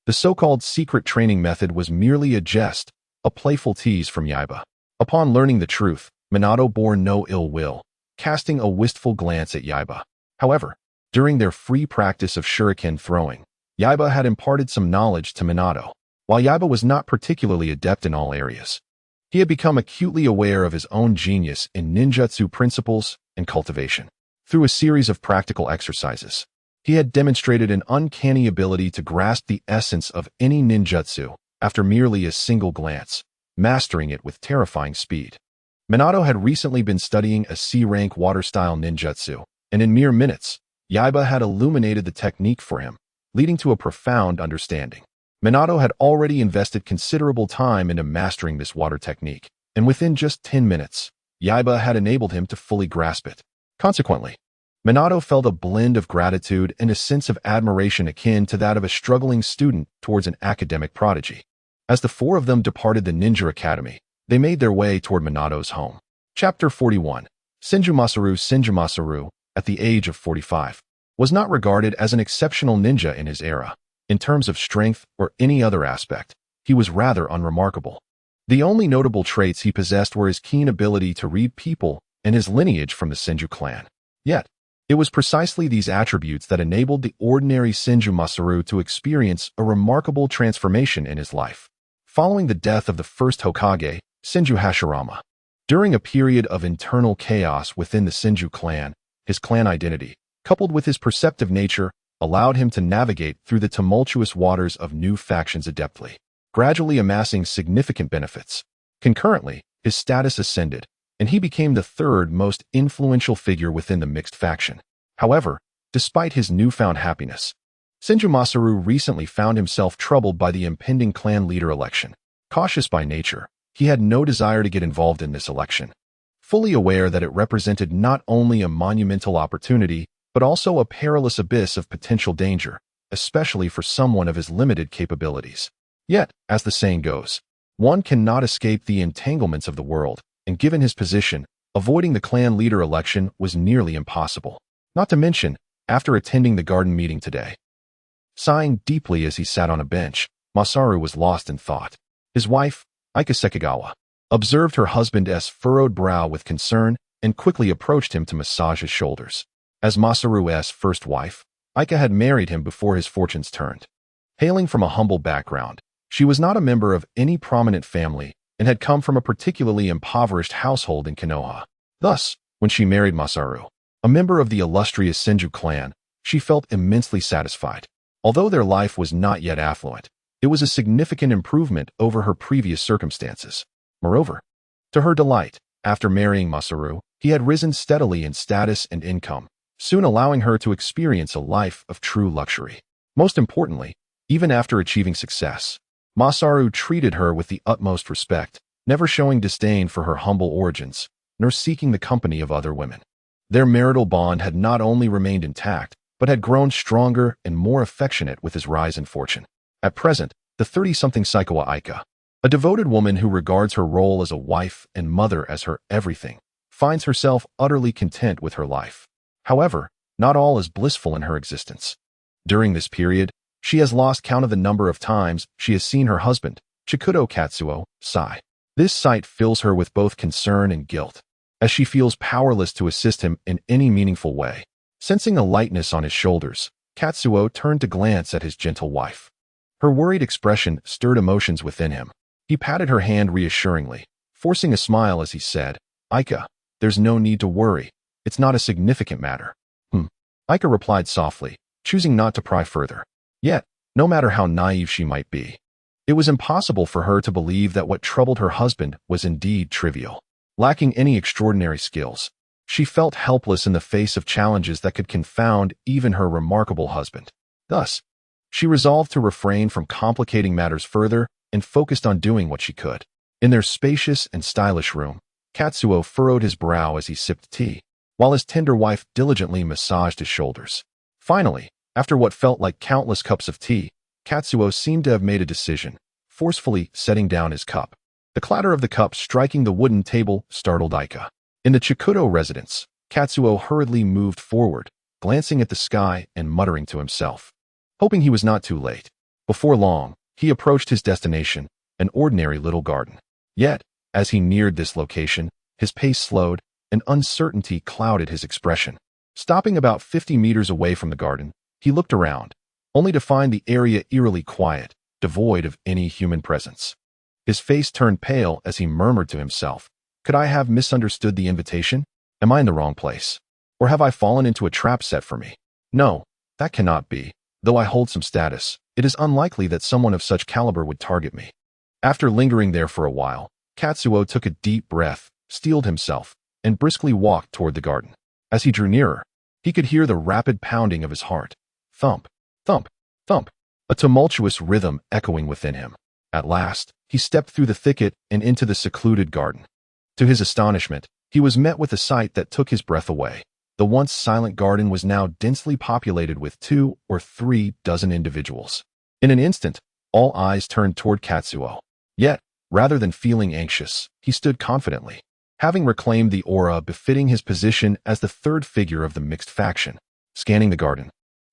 the so-called secret training method was merely a jest, a playful tease from Yaiba. Upon learning the truth, Minato bore no ill will, casting a wistful glance at Yaiba. However, during their free practice of shuriken throwing, Yaiba had imparted some knowledge to Minato. While Yaiba was not particularly adept in all areas, he had become acutely aware of his own genius in ninjutsu principles and cultivation. Through a series of practical exercises, he had demonstrated an uncanny ability to grasp the essence of any ninjutsu after merely a single glance, mastering it with terrifying speed. Minato had recently been studying a C-rank water-style ninjutsu, and in mere minutes, Yaiba had illuminated the technique for him, leading to a profound understanding. Minato had already invested considerable time into mastering this water technique, and within just 10 minutes, Yaiba had enabled him to fully grasp it. Consequently, Minato felt a blend of gratitude and a sense of admiration akin to that of a struggling student towards an academic prodigy. As the four of them departed the Ninja Academy, they made their way toward Minato's home. Chapter 41. Senju Masaru, at the age of 45, was not regarded as an exceptional ninja in his era. In terms of strength or any other aspect, he was rather unremarkable. The only notable traits he possessed were his keen ability to read people and his lineage from the Senju clan. Yet, it was precisely these attributes that enabled the ordinary Senju Masaru to experience a remarkable transformation in his life. Following the death of the first Hokage, Senju Hashirama, during a period of internal chaos within the Senju clan, his clan identity, coupled with his perceptive nature, allowed him to navigate through the tumultuous waters of new factions adeptly, gradually amassing significant benefits. Concurrently, his status ascended, and he became the third most influential figure within the mixed faction. However, despite his newfound happiness, Senju Masaru recently found himself troubled by the impending clan leader election. Cautious by nature, he had no desire to get involved in this election, fully aware that it represented not only a monumental opportunity, but also a perilous abyss of potential danger, especially for someone of his limited capabilities. Yet, as the saying goes, one cannot escape the entanglements of the world, and given his position, avoiding the clan leader election was nearly impossible. Not to mention, after attending the garden meeting today. Sighing deeply as he sat on a bench, Masaru was lost in thought. His wife, Aika Sekigawa, observed her husband's furrowed brow with concern and quickly approached him to massage his shoulders. As Masaru's first wife, Aika had married him before his fortunes turned. Hailing from a humble background, she was not a member of any prominent family and had come from a particularly impoverished household in Konoha. Thus, when she married Masaru, a member of the illustrious Senju clan, she felt immensely satisfied. Although their life was not yet affluent, it was a significant improvement over her previous circumstances. Moreover, to her delight, after marrying Masaru, he had risen steadily in status and income, soon allowing her to experience a life of true luxury. Most importantly, even after achieving success, Masaru treated her with the utmost respect, never showing disdain for her humble origins, nor seeking the company of other women. Their marital bond had not only remained intact, but had grown stronger and more affectionate with his rise in fortune. At present, the 30-something Saikawa Aika, a devoted woman who regards her role as a wife and mother as her everything, finds herself utterly content with her life. However, not all is blissful in her existence. During this period, she has lost count of the number of times she has seen her husband, Chikudo Katsuo, sigh. This sight fills her with both concern and guilt, as she feels powerless to assist him in any meaningful way. Sensing a lightness on his shoulders, Katsuo turned to glance at his gentle wife. Her worried expression stirred emotions within him. He patted her hand reassuringly, forcing a smile as he said, "Aika, there's no need to worry. It's not a significant matter." Aika replied softly, choosing not to pry further. Yet, no matter how naive she might be, it was impossible for her to believe that what troubled her husband was indeed trivial. Lacking any extraordinary skills, she felt helpless in the face of challenges that could confound even her remarkable husband. Thus, she resolved to refrain from complicating matters further and focused on doing what she could. In their spacious and stylish room, Katsuo furrowed his brow as he sipped tea, while his tender wife diligently massaged his shoulders. Finally, after what felt like countless cups of tea, Katsuo seemed to have made a decision, forcefully setting down his cup. The clatter of the cup striking the wooden table startled Aika. In the Chikudo residence, Katsuo hurriedly moved forward, glancing at the sky and muttering to himself. Hoping he was not too late, before long, he approached his destination, an ordinary little garden. Yet, as he neared this location, his pace slowed, and uncertainty clouded his expression. Stopping about 50 meters away from the garden, he looked around, only to find the area eerily quiet, devoid of any human presence. His face turned pale as he murmured to himself, "Could I have misunderstood the invitation? Am I in the wrong place? Or have I fallen into a trap set for me? No, that cannot be. Though I hold some status, it is unlikely that someone of such caliber would target me." After lingering there for a while, Katsuo took a deep breath steeled himself, and briskly walked toward the garden. As he drew nearer, he could hear the rapid pounding of his heart. Thump, thump, thump, a tumultuous rhythm echoing within him. At last, he stepped through the thicket and into the secluded garden. To his astonishment, he was met with a sight that took his breath away. The once silent garden was now densely populated with 2 or 3 dozen individuals. In an instant, all eyes turned toward Katsuo. Yet, rather than feeling anxious, he stood confidently, having reclaimed the aura befitting his position as the third figure of the mixed faction. Scanning the garden,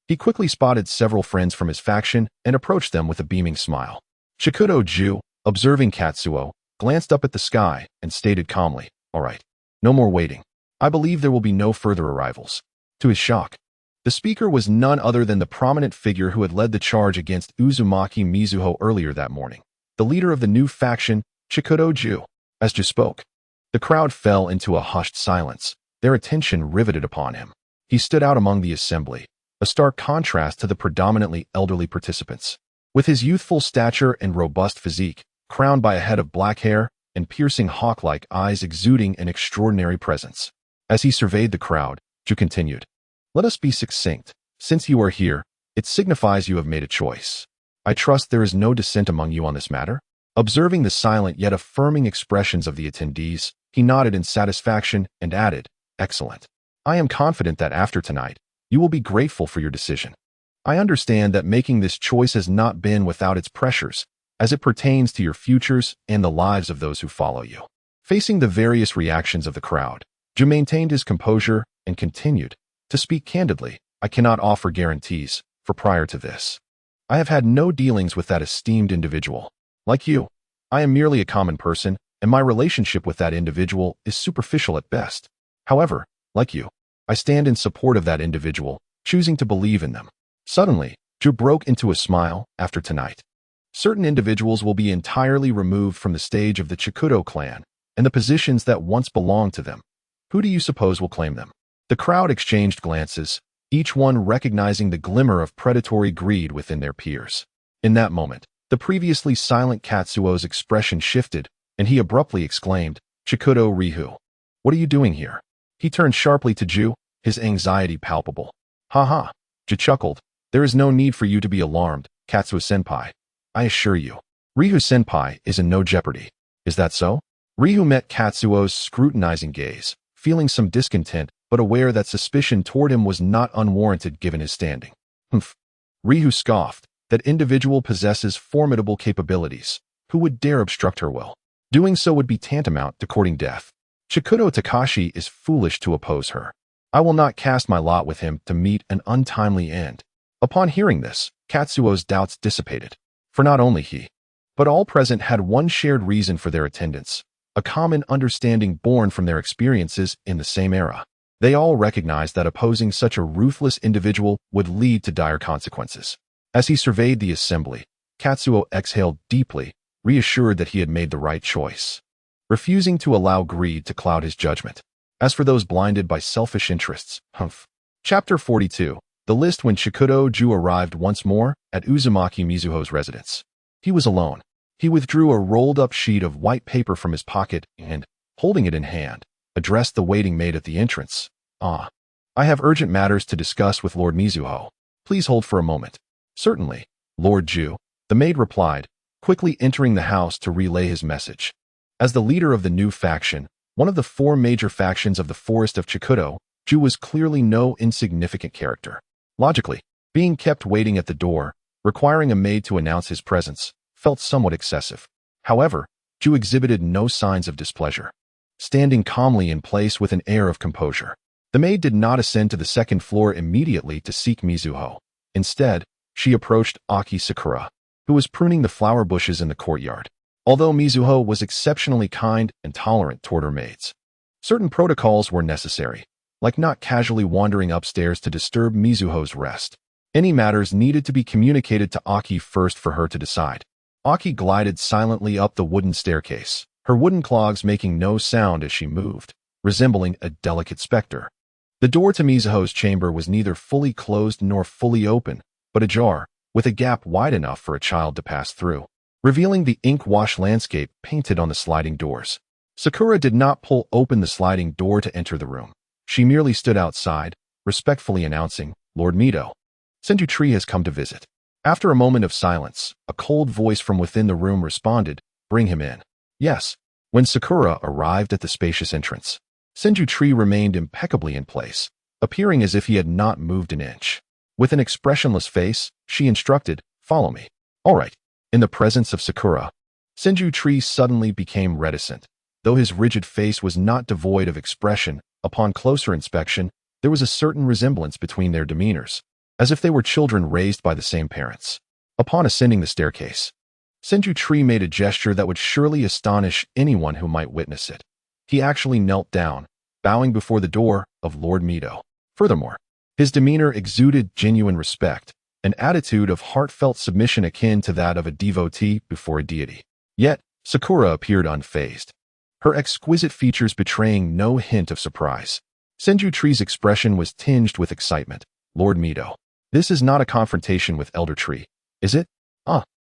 he quickly spotted several friends from his faction and approached them with a beaming smile. Chikudo-ju, observing Katsuo, glanced up at the sky and stated calmly, "All right, no more waiting. I believe there will be no further arrivals." To his shock, the speaker was none other than the prominent figure who had led the charge against Uzumaki Mizuho earlier that morning, the leader of the new faction, Chikudo-ju. As Ju spoke, the crowd fell into a hushed silence, their attention riveted upon him. He stood out among the assembly, a stark contrast to the predominantly elderly participants. With his youthful stature and robust physique, crowned by a head of black hair and piercing hawk-like eyes exuding an extraordinary presence. As he surveyed the crowd, Ju continued, "Let us be succinct. Since you are here, it signifies you have made a choice. I trust there is no dissent among you on this matter?" Observing the silent yet affirming expressions of the attendees, he nodded in satisfaction and added, "Excellent. I am confident that after tonight, you will be grateful for your decision. I understand that making this choice has not been without its pressures, as it pertains to your futures and the lives of those who follow you." Facing the various reactions of the crowd, Ju maintained his composure and continued, "To speak candidly, I cannot offer guarantees, for prior to this, I have had no dealings with that esteemed individual. Like you, I am merely a common person, and my relationship with that individual is superficial at best. However, like you, I stand in support of that individual, choosing to believe in them." Suddenly, Ju broke into a smile. "After tonight, certain individuals will be entirely removed from the stage of the Chikudo clan and the positions that once belonged to them. Who do you suppose will claim them?" The crowd exchanged glances, each one recognizing the glimmer of predatory greed within their peers. In that moment, the previously silent Katsuo's expression shifted, and he abruptly exclaimed, "Chikudo Rihu, what are you doing here?" He turned sharply to Ju, his anxiety palpable. "Ha ha," Ju chuckled. "There is no need for you to be alarmed, Katsuo-senpai. I assure you, Rihu-senpai is in no jeopardy. Is that so?" Rihu met Katsuo's scrutinizing gaze, feeling some discontent, but aware that suspicion toward him was not unwarranted given his standing. "Humph." Rihu scoffed. "That individual possesses formidable capabilities. Who would dare obstruct her will? Doing so would be tantamount to courting death. Chikudo Takashi is foolish to oppose her. I will not cast my lot with him to meet an untimely end." Upon hearing this, Katsuo's doubts dissipated. For not only he, but all present had one shared reason for their attendance, a common understanding born from their experiences in the same era. They all recognized that opposing such a ruthless individual would lead to dire consequences. As he surveyed the assembly, Katsuo exhaled deeply, reassured that he had made the right choice, refusing to allow greed to cloud his judgment. As for those blinded by selfish interests, humph. Chapter 42. The list. When Chikudo-ju arrived once more at Uzumaki Mizuho's residence, he was alone. He withdrew a rolled-up sheet of white paper from his pocket and, holding it in hand, addressed the waiting maid at the entrance. "Ah, I have urgent matters to discuss with Lord Mizuho. Please hold for a moment." "Certainly, Lord Ju," the maid replied, quickly entering the house to relay his message. As the leader of the new faction, one of the 4 major factions of the Forest of Chikudo, Ju was clearly no insignificant character. Logically, being kept waiting at the door, requiring a maid to announce his presence, felt somewhat excessive. However, Ju exhibited no signs of displeasure, standing calmly in place with an air of composure. The maid did not ascend to the second floor immediately to seek Mizuho. Instead, she approached Aki Sakura, who was pruning the flower bushes in the courtyard. Although Mizuho was exceptionally kind and tolerant toward her maids, certain protocols were necessary, like not casually wandering upstairs to disturb Mizuho's rest. Any matters needed to be communicated to Aki first for her to decide. Aki glided silently up the wooden staircase, her wooden clogs making no sound as she moved, resembling a delicate specter. The door to Mizuho's chamber was neither fully closed nor fully open, but ajar, with a gap wide enough for a child to pass through, revealing the ink-wash landscape painted on the sliding doors. Sakura did not pull open the sliding door to enter the room. She merely stood outside, respectfully announcing, "Lord Mito, Senju Tree has come to visit." After a moment of silence, a cold voice from within the room responded, "Bring him in." Yes. When Sakura arrived at the spacious entrance, Senju Tree remained impeccably in place, appearing as if he had not moved an inch. With an expressionless face, she instructed, "Follow me." All right. In the presence of Sakura, Senju Tree suddenly became reticent. Though his rigid face was not devoid of expression, upon closer inspection, there was a certain resemblance between their demeanors, as if they were children raised by the same parents. Upon ascending the staircase, Senju Tree made a gesture that would surely astonish anyone who might witness it. He actually knelt down, bowing before the door of Lord Mito. Furthermore, his demeanor exuded genuine respect, an attitude of heartfelt submission akin to that of a devotee before a deity. Yet, Sakura appeared unfazed, her exquisite features betraying no hint of surprise. Senju Tree's expression was tinged with excitement. "Lord Mito, this is not a confrontation with Elder Tree, is it?"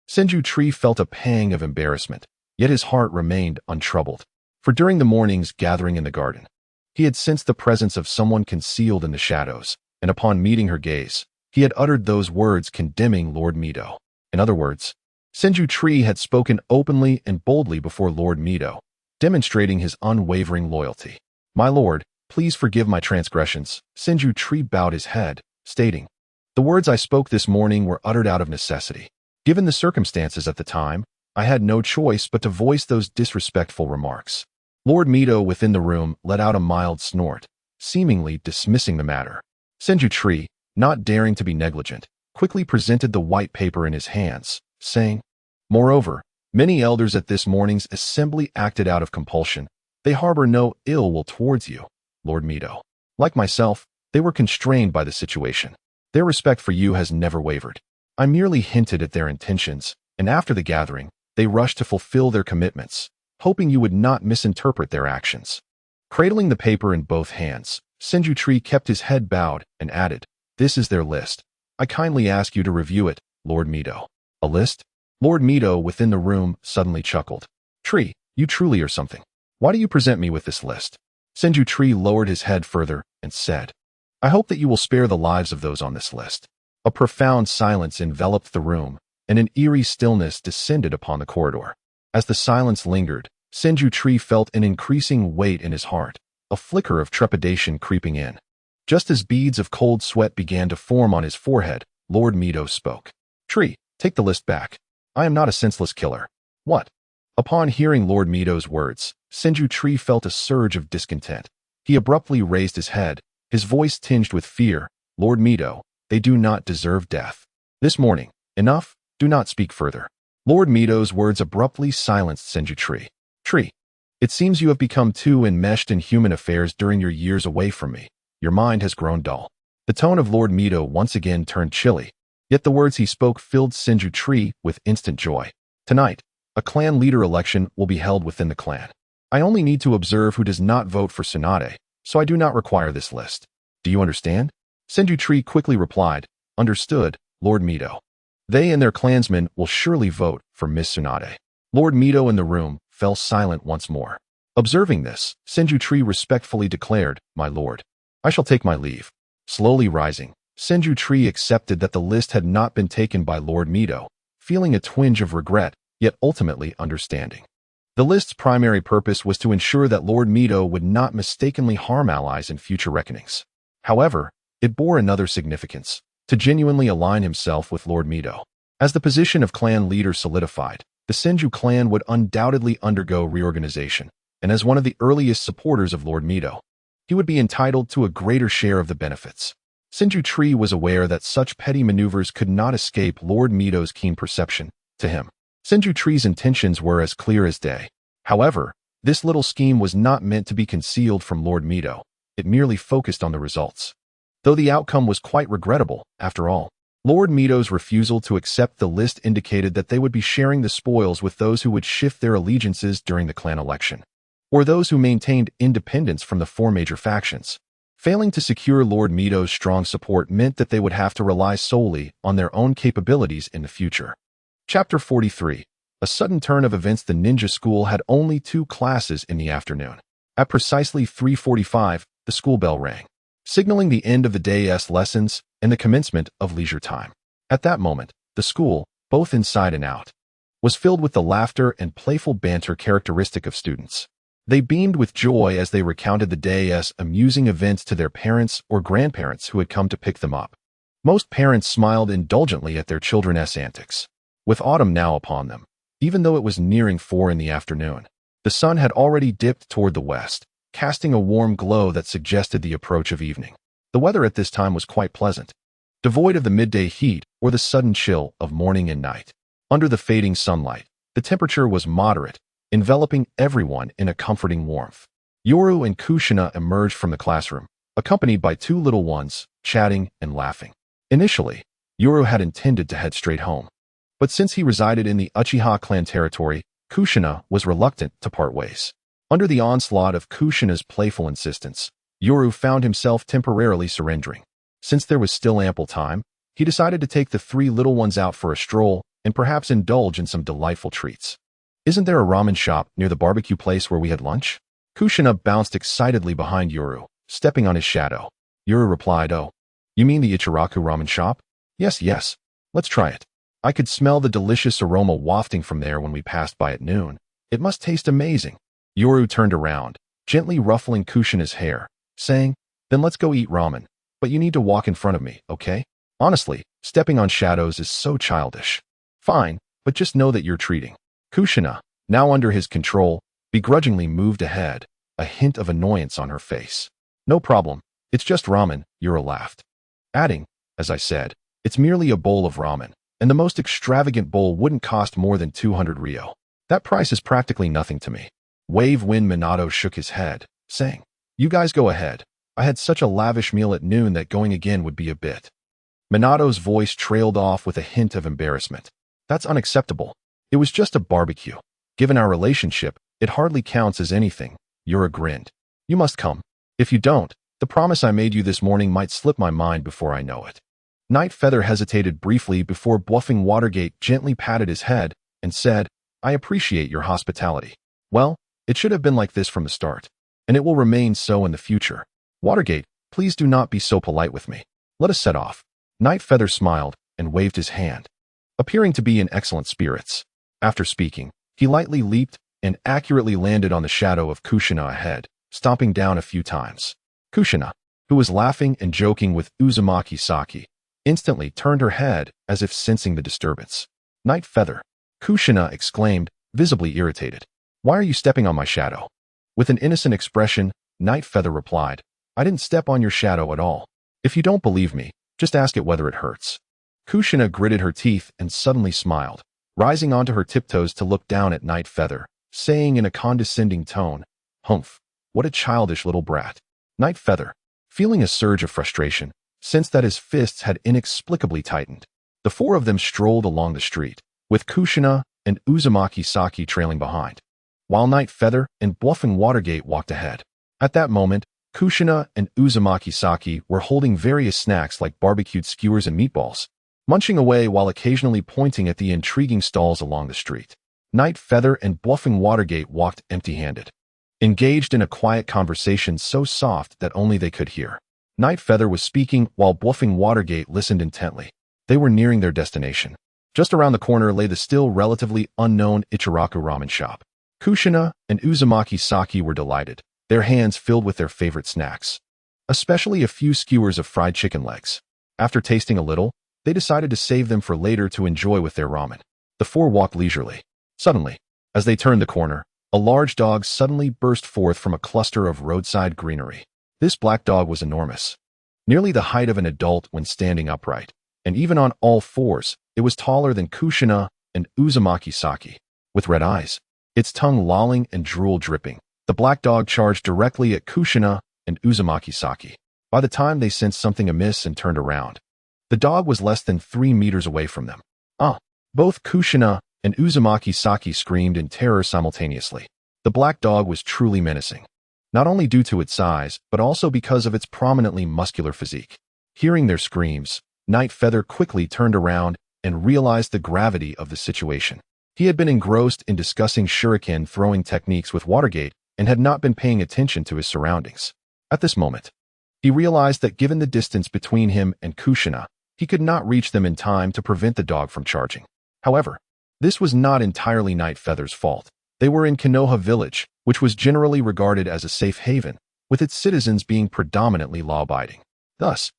Senju Tree felt a pang of embarrassment, yet his heart remained untroubled. For during the morning's gathering in the garden, he had sensed the presence of someone concealed in the shadows, and upon meeting her gaze, he had uttered those words condemning Lord Mito. In other words, Senju Tree had spoken openly and boldly before Lord Mito, demonstrating his unwavering loyalty. "My lord, please forgive my transgressions." Senju Tree bowed his head, stating, "The words I spoke this morning were uttered out of necessity. Given the circumstances at the time, I had no choice but to voice those disrespectful remarks." Lord Mito within the room let out a mild snort, seemingly dismissing the matter. Senju Tree, not daring to be negligent, quickly presented the white paper in his hands, saying, "Moreover, many elders at this morning's assembly acted out of compulsion. They harbor no ill will towards you, Lord Mito. Like myself, they were constrained by the situation. Their respect for you has never wavered. I merely hinted at their intentions, and after the gathering, they rushed to fulfill their commitments, hoping you would not misinterpret their actions." Cradling the paper in both hands, Senju Tree kept his head bowed and added, "This is their list. I kindly ask you to review it, Lord Mito." "A list?" Lord Mito within the room suddenly chuckled. "Tree, you truly are something. Why do you present me with this list?" Senju Tree lowered his head further and said, "I hope that you will spare the lives of those on this list." A profound silence enveloped the room, and an eerie stillness descended upon the corridor. As the silence lingered, Senju Tree felt an increasing weight in his heart, a flicker of trepidation creeping in. Just as beads of cold sweat began to form on his forehead, Lord Mito spoke. "Tree, take the list back. I am not a senseless killer." "What?" Upon hearing Lord Mito's words, Senju Tree felt a surge of discontent. He abruptly raised his head, his voice tinged with fear. "Lord Mito, they do not deserve death. This morning, enough, do not speak further." Lord Mito's words abruptly silenced Senju Tree. "Tree, it seems you have become too enmeshed in human affairs during your years away from me. Your mind has grown dull." The tone of Lord Mito once again turned chilly, yet the words he spoke filled Senju Tree with instant joy. "Tonight, a clan leader election will be held within the clan. I only need to observe who does not vote for Tsunade, so I do not require this list. Do you understand?" Senju Tree quickly replied, "Understood, Lord Mito. They and their clansmen will surely vote for Miss Tsunade." Lord Mito in the room fell silent once more. Observing this, Senju Tree respectfully declared, "My lord, I shall take my leave." Slowly rising, Senju Tree accepted that the list had not been taken by Lord Mito, feeling a twinge of regret, yet ultimately understanding. The list's primary purpose was to ensure that Lord Mito would not mistakenly harm allies in future reckonings. However, it bore another significance, to genuinely align himself with Lord Mito. As the position of clan leader solidified, the Senju clan would undoubtedly undergo reorganization, and as one of the earliest supporters of Lord Mito, he would be entitled to a greater share of the benefits. Senju Tree was aware that such petty maneuvers could not escape Lord Mito's keen perception. To him, Senju Tree's intentions were as clear as day. However, this little scheme was not meant to be concealed from Lord Mito. It merely focused on the results. Though the outcome was quite regrettable, after all, Lord Mito's refusal to accept the list indicated that they would be sharing the spoils with those who would shift their allegiances during the clan election, or those who maintained independence from the four major factions. Failing to secure Lord Mito's strong support meant that they would have to rely solely on their own capabilities in the future. Chapter 43. A sudden turn of events. The ninja school had only 2 classes in the afternoon. At precisely 3:45, the school bell rang, signaling the end of the day's lessons and the commencement of leisure time. At that moment, the school, both inside and out, was filled with the laughter and playful banter characteristic of students. They beamed with joy as they recounted the day's amusing events to their parents or grandparents who had come to pick them up. Most parents smiled indulgently at their children's antics. With autumn now upon them, even though it was nearing 4 in the afternoon, the sun had already dipped toward the west, casting a warm glow that suggested the approach of evening. The weather at this time was quite pleasant, devoid of the midday heat or the sudden chill of morning and night. Under the fading sunlight, the temperature was moderate, enveloping everyone in a comforting warmth. Yoru and Kushina emerged from the classroom, accompanied by 2 little ones, chatting and laughing. Initially, Yoru had intended to head straight home, but since he resided in the Uchiha clan territory, Kushina was reluctant to part ways. Under the onslaught of Kushina's playful insistence, Yoru found himself temporarily surrendering. Since there was still ample time, he decided to take the 3 little ones out for a stroll and perhaps indulge in some delightful treats. "Isn't there a ramen shop near the barbecue place where we had lunch?" Kushina bounced excitedly behind Yoru, stepping on his shadow. Yoru replied, "Oh, you mean the Ichiraku ramen shop? Yes, let's try it. I could smell the delicious aroma wafting from there when we passed by at noon. It must taste amazing." Yoru turned around, gently ruffling Kushina's hair, saying, "Then let's go eat ramen, but you need to walk in front of me, okay? Honestly, stepping on shadows is so childish." "Fine, but just know that you're treating." Kushina, now under his control, begrudgingly moved ahead, a hint of annoyance on her face. "No problem, it's just ramen," Yoru laughed, adding, "As I said, it's merely a bowl of ramen, and the most extravagant bowl wouldn't cost more than 200 ryo. That price is practically nothing to me." Wave Wind Minato shook his head, saying, "You guys go ahead. I had such a lavish meal at noon that going again would be a bit." Minato's voice trailed off with a hint of embarrassment. "That's unacceptable. It was just a barbecue. Given our relationship, it hardly counts as anything." Yoru grinned. "You must come. If you don't, the promise I made you this morning might slip my mind before I know it." Night Feather hesitated briefly before Bluffing Watergate gently patted his head and said, "I appreciate your hospitality. Well, it should have been like this from the start, and it will remain so in the future. Watergate, please do not be so polite with me. Let us set off." Night Feather smiled and waved his hand, appearing to be in excellent spirits. After speaking, he lightly leaped and accurately landed on the shadow of Kushina ahead, stomping down a few times. Kushina, who was laughing and joking with Uzumaki Saki, instantly turned her head as if sensing the disturbance. "Night Feather," Kushina exclaimed, visibly irritated. "Why are you stepping on my shadow?" With an innocent expression, Night Feather replied, "I didn't step on your shadow at all. If you don't believe me, just ask it whether it hurts." Kushina gritted her teeth and suddenly smiled, rising onto her tiptoes to look down at Night Feather, saying in a condescending tone, "Humph, what a childish little brat." Night Feather, feeling a surge of frustration, sensed that his fists had inexplicably tightened. The 4 of them strolled along the street, with Kushina and Uzumaki Saki trailing behind, while Night Feather and Bluffing Watergate walked ahead. At that moment, Kushina and Uzumaki Saki were holding various snacks like barbecued skewers and meatballs, munching away while occasionally pointing at the intriguing stalls along the street. Night Feather and Bluffing Watergate walked empty-handed, engaged in a quiet conversation so soft that only they could hear. Night Feather was speaking while Bluffing Watergate listened intently. They were nearing their destination. Just around the corner lay the still relatively unknown Ichiraku ramen shop. Kushina and Uzumaki Saki were delighted, their hands filled with their favorite snacks, especially a few skewers of fried chicken legs. After tasting a little, they decided to save them for later to enjoy with their ramen. The 4 walked leisurely. Suddenly, as they turned the corner, a large dog suddenly burst forth from a cluster of roadside greenery. This black dog was enormous, nearly the height of an adult when standing upright, and even on all 4s, it was taller than Kushina and Uzumaki Saki. With red eyes, its tongue lolling and drool dripping, the black dog charged directly at Kushina and Uzumaki Saki. By the time they sensed something amiss and turned around, the dog was less than 3 meters away from them. "Ah!" Both Kushina and Uzumaki Saki screamed in terror simultaneously. The black dog was truly menacing, not only due to its size, but also because of its prominently muscular physique. Hearing their screams, Night Feather quickly turned around and realized the gravity of the situation. He had been engrossed in discussing shuriken throwing techniques with Watergate and had not been paying attention to his surroundings. At this moment, he realized that given the distance between him and Kushina, he could not reach them in time to prevent the dog from charging. However, this was not entirely Night Feather's fault. They were in Konoha village, which was generally regarded as a safe haven, with its citizens being predominantly law-abiding. Thus,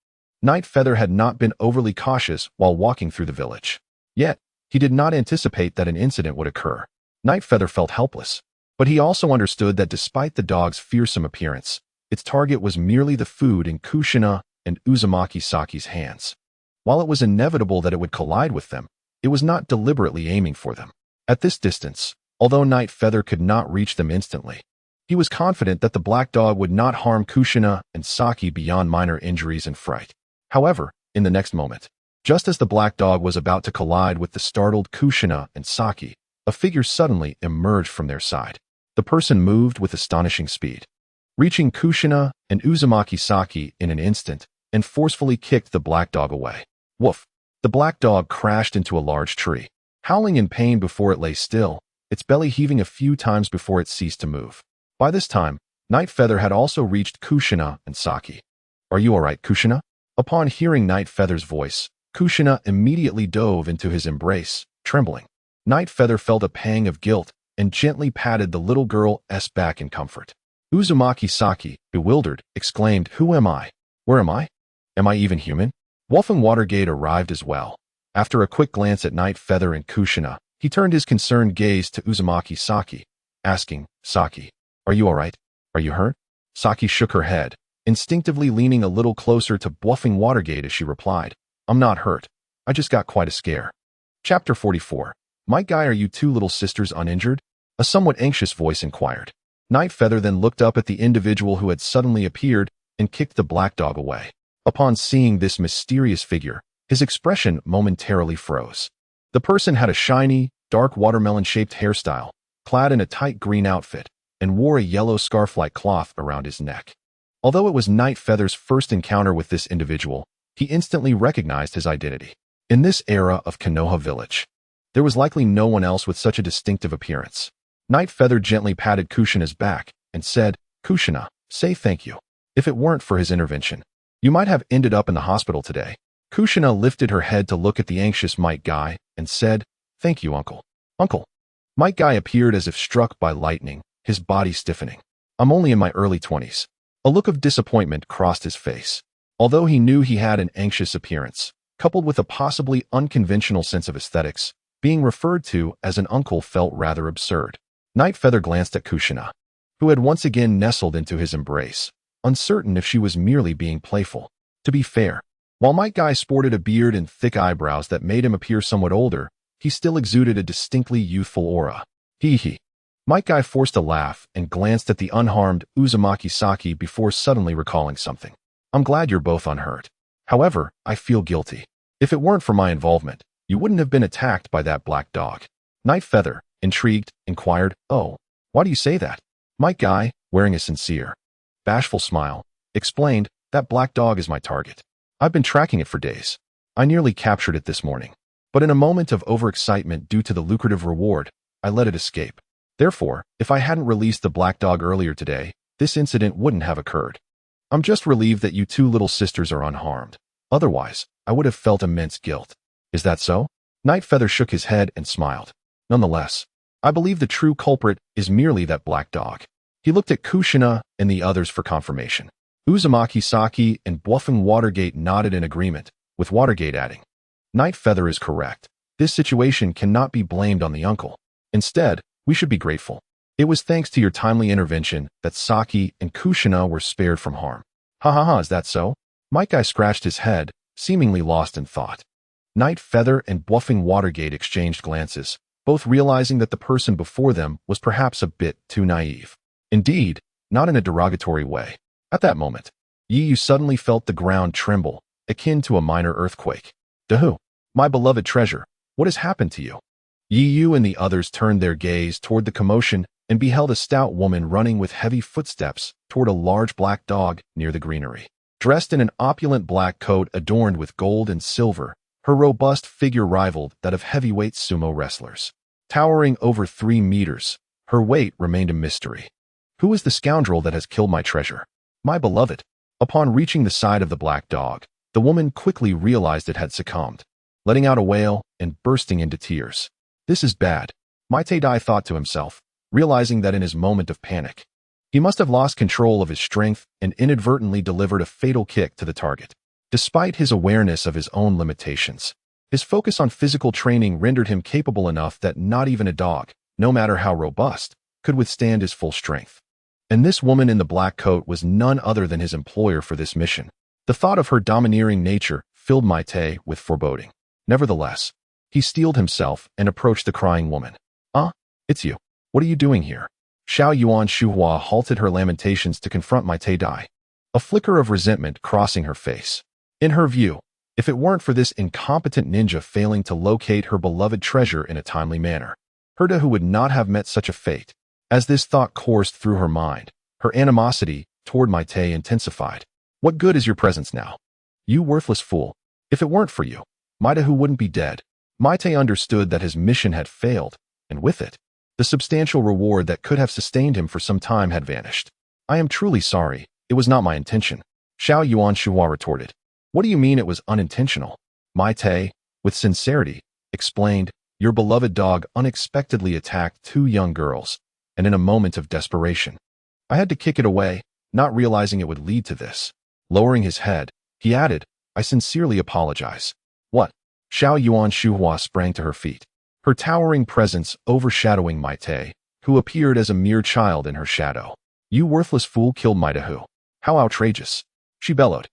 Night Feather had not been overly cautious while walking through the village. Yet, he did not anticipate that an incident would occur. Night Feather felt helpless, but he also understood that despite the dog's fearsome appearance, its target was merely the food in Kushina and Uzumaki Saki's hands. While it was inevitable that it would collide with them, it was not deliberately aiming for them. At this distance, although Night Feather could not reach them instantly, he was confident that the black dog would not harm Kushina and Saki beyond minor injuries and fright. However, in the next moment, just as the black dog was about to collide with the startled Kushina and Saki, a figure suddenly emerged from their side. The person moved with astonishing speed, reaching Kushina and Uzumaki Saki in an instant and forcefully kicked the black dog away. Woof! The black dog crashed into a large tree, howling in pain before it lay still, its belly heaving a few times before it ceased to move. By this time, Night Feather had also reached Kushina and Saki. "Are you all right, Kushina?" Upon hearing Night Feather's voice, Kushina immediately dove into his embrace, trembling. Night Feather felt a pang of guilt and gently patted the little girl's back in comfort. Uzumaki Saki, bewildered, exclaimed, "Who am I? Where am I? Am I even human?" Wolfen Watergate arrived as well. After a quick glance at Night Feather and Kushina, he turned his concerned gaze to Uzumaki Saki, asking, "Saki, are you all right? Are you hurt?" Saki shook her head, instinctively leaning a little closer to Wolfen Watergate as she replied, "I'm not hurt. I just got quite a scare." Chapter 44. "My guy, are you two little sisters uninjured?" A somewhat anxious voice inquired. Night Feather then looked up at the individual who had suddenly appeared and kicked the black dog away. Upon seeing this mysterious figure, his expression momentarily froze. The person had a shiny, dark watermelon-shaped hairstyle, clad in a tight green outfit, and wore a yellow scarf-like cloth around his neck. Although it was Night Feather's first encounter with this individual, he instantly recognized his identity. In this era of Konoha village, there was likely no one else with such a distinctive appearance. Night Feather gently patted Kushina's back and said, "Kushina, say thank you. If it weren't for his intervention, you might have ended up in the hospital today." Kushina lifted her head to look at the anxious Might Guy and said, "Thank you, Uncle." "Uncle." Might Guy appeared as if struck by lightning, his body stiffening. "I'm only in my early 20s. A look of disappointment crossed his face. Although he knew he had an anxious appearance, coupled with a possibly unconventional sense of aesthetics, being referred to as an uncle felt rather absurd. Night Feather glanced at Kushina, who had once again nestled into his embrace, uncertain if she was merely being playful. To be fair, while Might Guy sported a beard and thick eyebrows that made him appear somewhat older, he still exuded a distinctly youthful aura. Hee. Might Guy forced a laugh and glanced at the unharmed Uzumaki Saki before suddenly recalling something. "I'm glad you're both unhurt. However, I feel guilty. If it weren't for my involvement, you wouldn't have been attacked by that black dog." Night Feather, intrigued, inquired, "Oh, why do you say that?" Might Guy, wearing a sincere, bashful smile, explained, "That black dog is my target. I've been tracking it for days. I nearly captured it this morning, but in a moment of overexcitement due to the lucrative reward, I let it escape. Therefore, if I hadn't released the black dog earlier today, this incident wouldn't have occurred. I'm just relieved that you two little sisters are unharmed. Otherwise, I would have felt immense guilt." "Is that so?" Night Feather shook his head and smiled. "Nonetheless, I believe the true culprit is merely that black dog." He looked at Kushina and the others for confirmation. Uzumaki Saki and Wolfen Watergate nodded in agreement, with Watergate adding, "Night Feather is correct. This situation cannot be blamed on the uncle. Instead, we should be grateful. It was thanks to your timely intervention that Saki and Kushina were spared from harm." "Ha, is that so?" Might Guy scratched his head, seemingly lost in thought. Night Feather and Wolfen Watergate exchanged glances, both realizing that the person before them was perhaps a bit too naive. Indeed, not in a derogatory way. At that moment, Yu suddenly felt the ground tremble, akin to a minor earthquake. "Dahu, my beloved treasure, what has happened to you?" Yu and the others turned their gaze toward the commotion and beheld a stout woman running with heavy footsteps toward a large black dog near the greenery. Dressed in an opulent black coat adorned with gold and silver, her robust figure rivaled that of heavyweight sumo wrestlers. Towering over 3 meters, her weight remained a mystery. Who is the scoundrel that has killed my treasure? My beloved. Upon reaching the side of the black dog, the woman quickly realized it had succumbed, letting out a wail and bursting into tears. This is bad, Maite-dai thought to himself, realizing that in his moment of panic, he must have lost control of his strength and inadvertently delivered a fatal kick to the target. Despite his awareness of his own limitations, his focus on physical training rendered him capable enough that not even a dog, no matter how robust, could withstand his full strength. And this woman in the black coat was none other than his employer for this mission. The thought of her domineering nature filled Maite with foreboding. Nevertheless, he steeled himself and approached the crying woman. It's you. What are you doing here? Xiao Yuan Shuhua halted her lamentations to confront Maite-dai, a flicker of resentment crossing her face. In her view, if it weren't for this incompetent ninja failing to locate her beloved treasure in a timely manner, her Dahu would not have met such a fate. As this thought coursed through her mind, her animosity toward Maite intensified. What good is your presence now? You worthless fool. If it weren't for you, my Dahu wouldn't be dead. Maite understood that his mission had failed, and with it, the substantial reward that could have sustained him for some time had vanished. I am truly sorry. It was not my intention. Xiao Yuan Shuhua retorted. What do you mean it was unintentional? Maite, with sincerity, explained, your beloved dog unexpectedly attacked 2 young girls, and in a moment of desperation, I had to kick it away, not realizing it would lead to this. Lowering his head, he added, I sincerely apologize. What? Xiao Yuan Shuhua sprang to her feet, her towering presence overshadowing Maite, who appeared as a mere child in her shadow. You worthless fool killed my Dahu. How outrageous. She bellowed,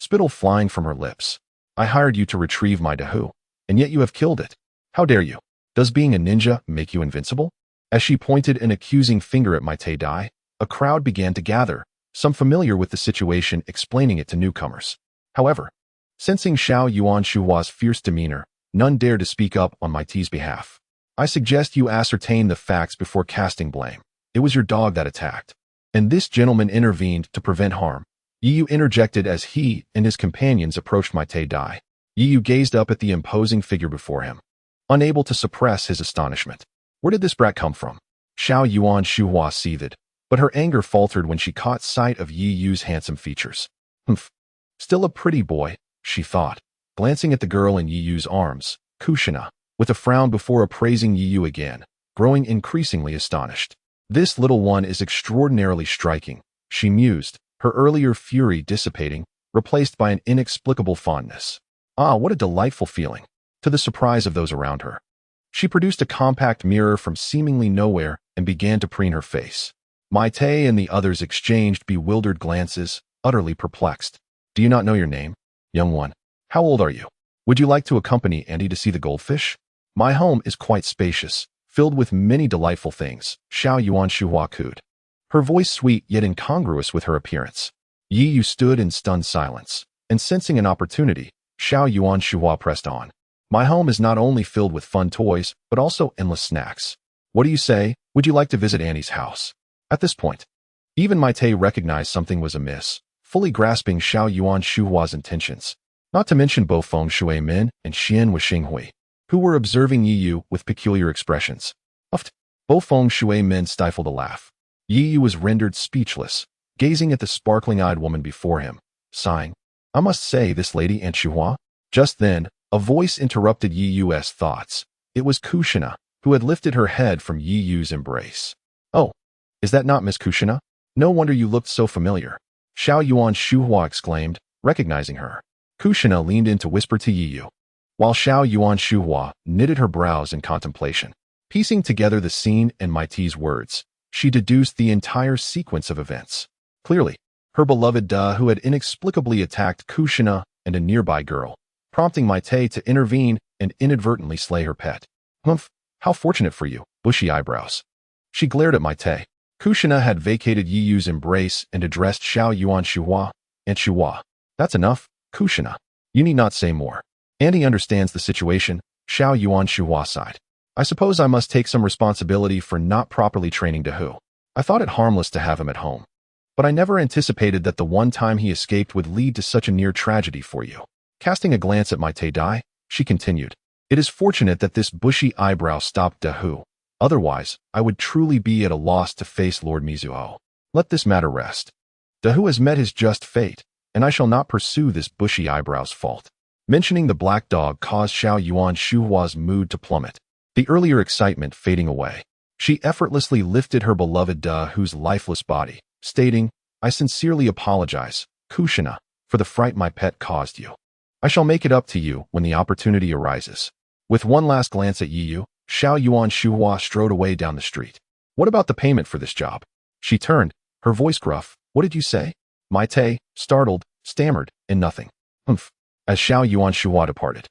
spittle flying from her lips. I hired you to retrieve my Dahu, and yet you have killed it. How dare you? Does being a ninja make you invincible? As she pointed an accusing finger at Maite-dai, a crowd began to gather, some familiar with the situation explaining it to newcomers. However, sensing Xiao Yuan Shuhua's fierce demeanor, none dared to speak up on Maite's behalf. I suggest you ascertain the facts before casting blame. It was your dog that attacked. And this gentleman intervened to prevent harm. Yiyu interjected as he and his companions approached Maite-dai. Yiyu gazed up at the imposing figure before him, unable to suppress his astonishment. Where did this brat come from? Xiao Yuan Shuhua seethed, but her anger faltered when she caught sight of Yiyu's handsome features. Humph. Still a pretty boy, she thought, glancing at the girl in Yiyu's arms, Kushina, with a frown before appraising Yiyu again, growing increasingly astonished. This little one is extraordinarily striking, she mused, her earlier fury dissipating, replaced by an inexplicable fondness. Ah, what a delightful feeling, to the surprise of those around her. She produced a compact mirror from seemingly nowhere and began to preen her face. Maite and the others exchanged bewildered glances, utterly perplexed. Do you not know your name, young one? How old are you? Would you like to accompany Andy to see the goldfish? My home is quite spacious, filled with many delightful things, Xiao Yuan Shuhua cooed, her voice sweet yet incongruous with her appearance. Yiyu stood in stunned silence, and sensing an opportunity, Xiao Yuan Shuhua pressed on. My home is not only filled with fun toys, but also endless snacks. What do you say? Would you like to visit Annie's house? At this point, even Maite recognized something was amiss, fully grasping Xiao Yuan Shuhua's intentions, not to mention Bofeng Shui Min and Xian Wixinghui, who were observing Yiyu with peculiar expressions. Uffed. Bofeng Shui Min stifled a laugh. Yiyu was rendered speechless, gazing at the sparkling-eyed woman before him, sighing. I must say, this lady Aunt Shuhua? Just then, a voice interrupted Yiyu's thoughts. It was Kushina, who had lifted her head from Yiyu's embrace. Oh, is that not Miss Kushina? No wonder you looked so familiar. Xiao Yuan Shuhua exclaimed, recognizing her. Kushina leaned in to whisper to Yiyu, while Xiao Yuan Shuhua knitted her brows in contemplation. Piecing together the scene and Maite's words, she deduced the entire sequence of events. Clearly, her beloved Da who had inexplicably attacked Kushina and a nearby girl, prompting Maite to intervene and inadvertently slay her pet. Humph, how fortunate for you, bushy eyebrows. She glared at Maite. Kushina had vacated Yiyu's embrace and addressed Xiao Yuan Shuhua. Aunt Shuhua. That's enough, Kushina. You need not say more. Andy understands the situation, Xiao Yuan Shuhua sighed. I suppose I must take some responsibility for not properly training Dahu. I thought it harmless to have him at home, but I never anticipated that the one time he escaped would lead to such a near tragedy for you. Casting a glance at Maite-dai, she continued, it is fortunate that this bushy eyebrow stopped Dahu, Otherwise, I would truly be at a loss to face Lord Mizuho. Let this matter rest. Dahu has met his just fate, and I shall not pursue this bushy eyebrow's fault. Mentioning the black dog caused Xiao Yuan Shuhua's mood to plummet, the earlier excitement fading away. She effortlessly lifted her beloved Dahu's lifeless body, stating, I sincerely apologize, Kushina, for the fright my pet caused you. I shall make it up to you when the opportunity arises. With one last glance at Yiyu, Xiao Yuan Shuhua strode away down the street. What about the payment for this job? She turned, her voice gruff. What did you say? Maite, startled, stammered, in nothing. Humph. As Xiao Yuan Shuhua departed,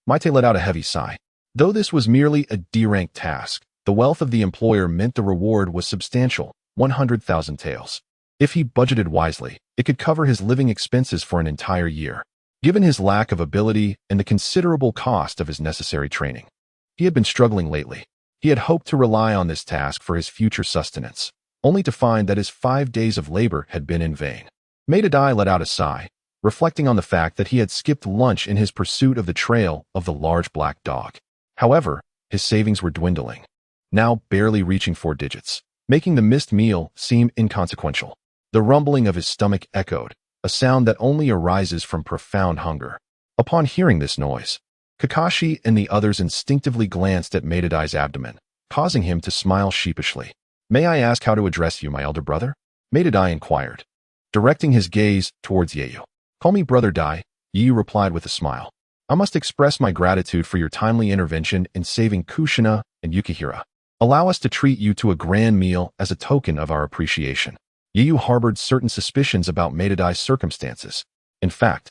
Maite let out a heavy sigh. Though this was merely a D-rank task, the wealth of the employer meant the reward was substantial, 100,000 taels. If he budgeted wisely, it could cover his living expenses for an entire year. Given his lack of ability and the considerable cost of his necessary training, he had been struggling lately. He had hoped to rely on this task for his future sustenance, only to find that his 5 days of labor had been in vain. Maidadai let out a sigh, reflecting on the fact that he had skipped lunch in his pursuit of the trail of the large black dog. However, his savings were dwindling, now barely reaching 4 digits, making the missed meal seem inconsequential. The rumbling of his stomach echoed, a sound that only arises from profound hunger. Upon hearing this noise, Kakashi and the others instinctively glanced at Maidadai's abdomen, causing him to smile sheepishly. May I ask how to address you, my elder brother? Maidadai inquired, directing his gaze towards Yeyu. Call me Brother Dai, Yeyu replied with a smile. I must express my gratitude for your timely intervention in saving Kushina and Yukihira. Allow us to treat you to a grand meal as a token of our appreciation. Yeyu harbored certain suspicions about Maidadai's circumstances. In fact,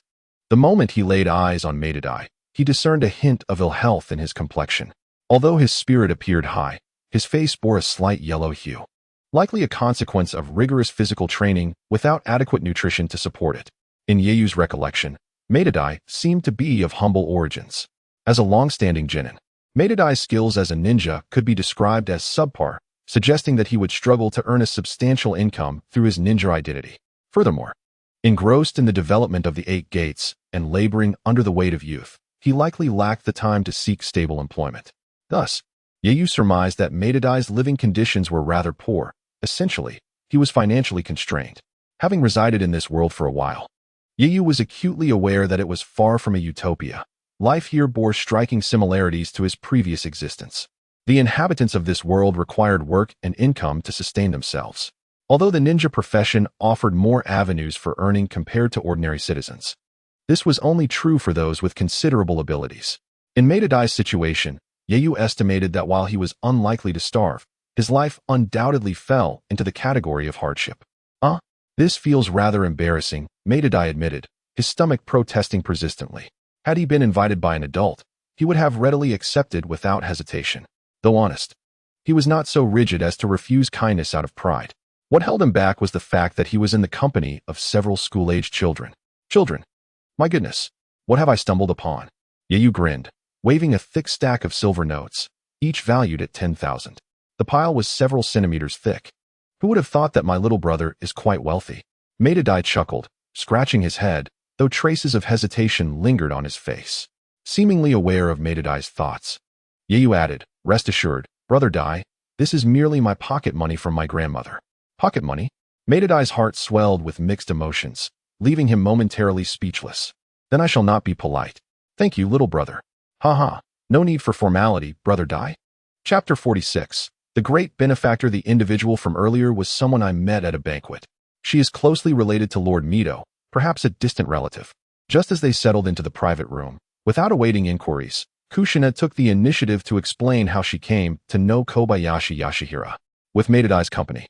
the moment he laid eyes on Maidadai, he discerned a hint of ill health in his complexion. Although his spirit appeared high, his face bore a slight yellow hue, likely a consequence of rigorous physical training without adequate nutrition to support it. In Yeyu's recollection, Maidadai seemed to be of humble origins. As a long-standing genin, Maidadai's skills as a ninja could be described as subpar, suggesting that he would struggle to earn a substantial income through his ninja identity. Furthermore, engrossed in the development of the 8 gates and laboring under the weight of youth, he likely lacked the time to seek stable employment. Thus, Yeyu surmised that Maidadai's living conditions were rather poor. Essentially, he was financially constrained. Having resided in this world for a while, Yeyu was acutely aware that it was far from a utopia. Life here bore striking similarities to his previous existence. The inhabitants of this world required work and income to sustain themselves. Although the ninja profession offered more avenues for earning compared to ordinary citizens, this was only true for those with considerable abilities. In Maidadai's situation, Yeyu estimated that while he was unlikely to starve, his life undoubtedly fell into the category of hardship. This feels rather embarrassing, Maidadai admitted, his stomach protesting persistently. Had he been invited by an adult, he would have readily accepted without hesitation. Though honest, he was not so rigid as to refuse kindness out of pride. What held him back was the fact that he was in the company of several school-aged children. Children? My goodness, what have I stumbled upon? Yeyu grinned, waving a thick stack of silver notes, each valued at 10,000. The pile was several centimeters thick. Who would have thought that my little brother is quite wealthy? Maidadai chuckled, scratching his head, though traces of hesitation lingered on his face. Seemingly aware of Maidadai's thoughts, Yeyu added, rest assured, Brother Dai, this is merely my pocket money from my grandmother. Pocket money? Maidadai's heart swelled with mixed emotions, leaving him momentarily speechless. Then I shall not be polite. Thank you, little brother. Ha. No need for formality, Brother Dai. Chapter 46. The great benefactor the individual from earlier was someone I met at a banquet. She is closely related to Lord Mito, perhaps a distant relative. Just as they settled into the private room, without awaiting inquiries, Kushina took the initiative to explain how she came to know Kobayashi Yashihira. With Maidadai's company,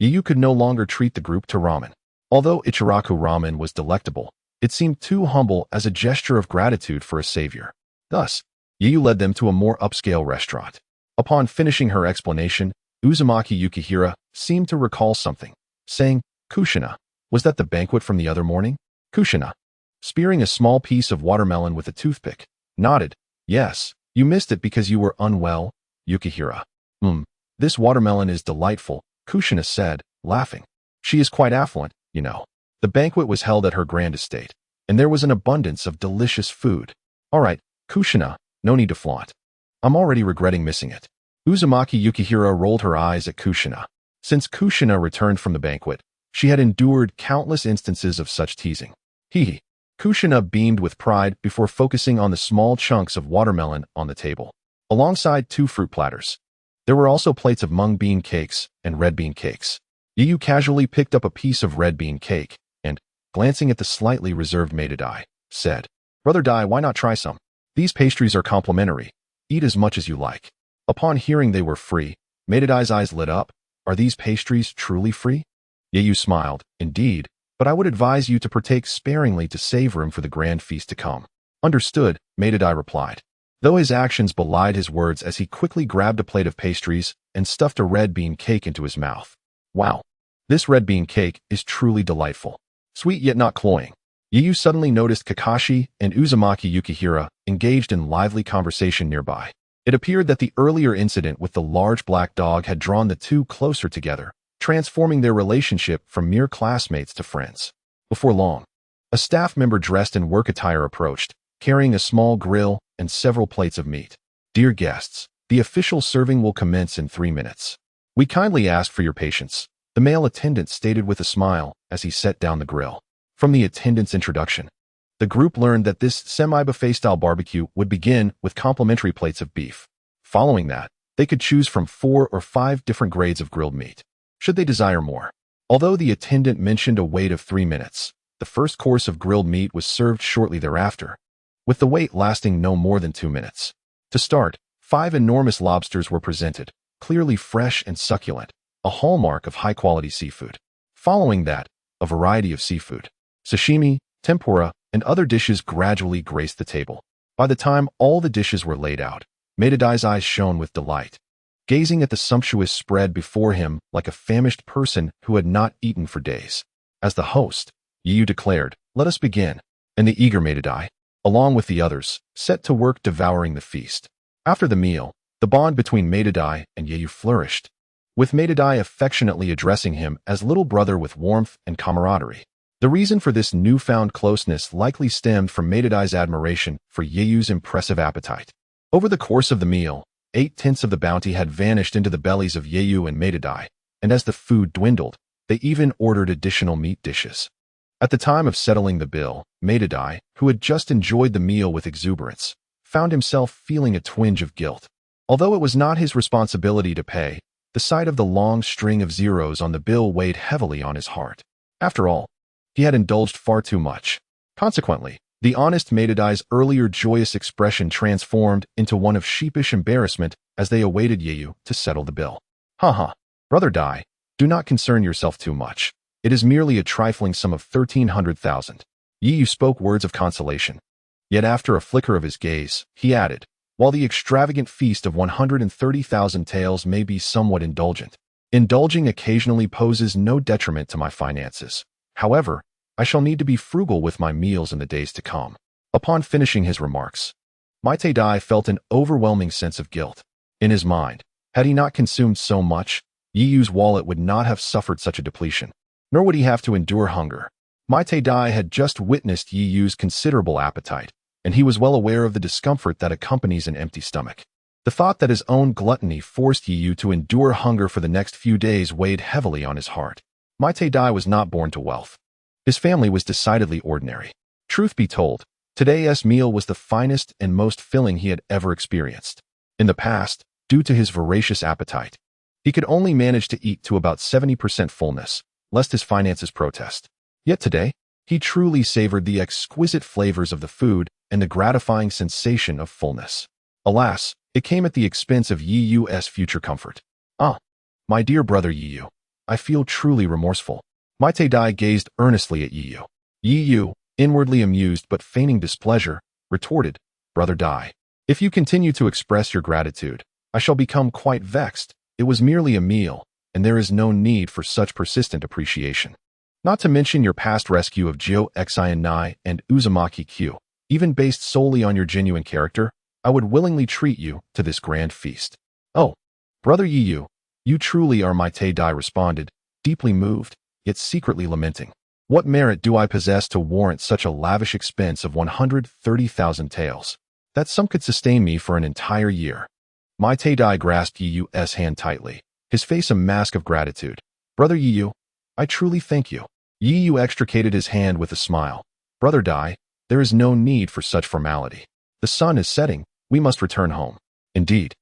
Yeyu could no longer treat the group to ramen. Although Ichiraku ramen was delectable, it seemed too humble as a gesture of gratitude for a savior. Thus, Yeyu led them to a more upscale restaurant. Upon finishing her explanation, Uzumaki Yukihira seemed to recall something, saying, Kushina, was that the banquet from the other morning? Kushina, spearing a small piece of watermelon with a toothpick, nodded. Yes, you missed it because you were unwell, Yukihira. This watermelon is delightful, Kushina said, laughing. She is quite affluent, you know. The banquet was held at her grand estate, and there was an abundance of delicious food. All right, Kushina, no need to flaunt. I'm already regretting missing it. Uzumaki Yukihira rolled her eyes at Kushina. Since Kushina returned from the banquet, she had endured countless instances of such teasing. Hee. Kushina beamed with pride before focusing on the small chunks of watermelon on the table, alongside 2 fruit platters. There were also plates of mung bean cakes and red bean cakes. Yu casually picked up a piece of red bean cake and, glancing at the slightly reserved Maidai, said, "Brother Dai, why not try some? These pastries are complimentary. Eat as much as you like." Upon hearing they were free, Maidai's eyes lit up. "Are these pastries truly free?" Yu smiled. "Indeed, but I would advise you to partake sparingly to save room for the grand feast to come." "Understood," Maidai replied, though his actions belied his words as he quickly grabbed a plate of pastries and stuffed a red bean cake into his mouth. "Wow, this red bean cake is truly delightful. Sweet yet not cloying." Yu suddenly noticed Kakashi and Uzumaki Yukihira engaged in lively conversation nearby. It appeared that the earlier incident with the large black dog had drawn the two closer together, transforming their relationship from mere classmates to friends. Before long, a staff member dressed in work attire approached, carrying a small grill and several plates of meat. "Dear guests, the official serving will commence in 3 minutes. We kindly ask for your patience," the male attendant stated with a smile as he set down the grill. From the attendant's introduction, the group learned that this semi-buffet-style barbecue would begin with complimentary plates of beef. Following that, they could choose from 4 or 5 different grades of grilled meat, should they desire more. Although the attendant mentioned a wait of 3 minutes, the first course of grilled meat was served shortly thereafter, with the wait lasting no more than 2 minutes. To start, 5 enormous lobsters were presented, clearly fresh and succulent, a hallmark of high-quality seafood. Following that, a variety of seafood, sashimi, tempura, and other dishes gradually graced the table. By the time all the dishes were laid out, Maidai's eyes shone with delight, gazing at the sumptuous spread before him like a famished person who had not eaten for days. As the host, Yu declared, "Let us begin," and the eager Maidai, along with the others, set to work devouring the feast. After the meal, the bond between Maidai and Yu flourished, with Maidai affectionately addressing him as little brother with warmth and camaraderie. The reason for this newfound closeness likely stemmed from Maidai's admiration for Yu's impressive appetite. Over the course of the meal, 8/10 of the bounty had vanished into the bellies of Yu and Maidai, and as the food dwindled, they even ordered additional meat dishes. At the time of settling the bill, Maidai, who had just enjoyed the meal with exuberance, found himself feeling a twinge of guilt. Although it was not his responsibility to pay, the sight of the long string of zeros on the bill weighed heavily on his heart. After all, he had indulged far too much. Consequently, the honest Maidai's earlier joyous expression transformed into one of sheepish embarrassment as they awaited Yu to settle the bill. "Haha, Brother Dai, do not concern yourself too much. It is merely a trifling sum of 1,300,000. Yu spoke words of consolation. Yet after a flicker of his gaze, he added, "While the extravagant feast of 130,000 taels may be somewhat indulgent, indulging occasionally poses no detriment to my finances. However, I shall need to be frugal with my meals in the days to come." Upon finishing his remarks, Maidai felt an overwhelming sense of guilt. In his mind, had he not consumed so much, Yu's wallet would not have suffered such a depletion, nor would he have to endure hunger. Maidai had just witnessed Yu's considerable appetite, and he was well aware of the discomfort that accompanies an empty stomach. The thought that his own gluttony forced Yu to endure hunger for the next few days weighed heavily on his heart. Maidai was not born to wealth. His family was decidedly ordinary. Truth be told, today's meal was the finest and most filling he had ever experienced. In the past, due to his voracious appetite, he could only manage to eat to about 70% fullness, lest his finances protest. Yet today, he truly savored the exquisite flavors of the food and the gratifying sensation of fullness. Alas, it came at the expense of Yu's future comfort. "Ah, my dear brother Yu, I feel truly remorseful." Maidai gazed earnestly at Yu. Yu, inwardly amused but feigning displeasure, retorted, "Brother Dai, if you continue to express your gratitude, I shall become quite vexed. It was merely a meal, and there is no need for such persistent appreciation. Not to mention your past rescue of Jio Xian and Uzumaki Q. Even based solely on your genuine character, I would willingly treat you to this grand feast." "Oh, Brother Yu, you truly are," Maidai responded, deeply moved, yet secretly lamenting. "What merit do I possess to warrant such a lavish expense of 130,000 taels? That sum could sustain me for an entire year." Mai Dai grasped Yu's hand tightly, his face a mask of gratitude. Brother Yu, I truly thank you. Yu extricated his hand with a smile. Brother Dai, there is no need for such formality. The sun is setting, we must return home. Indeed.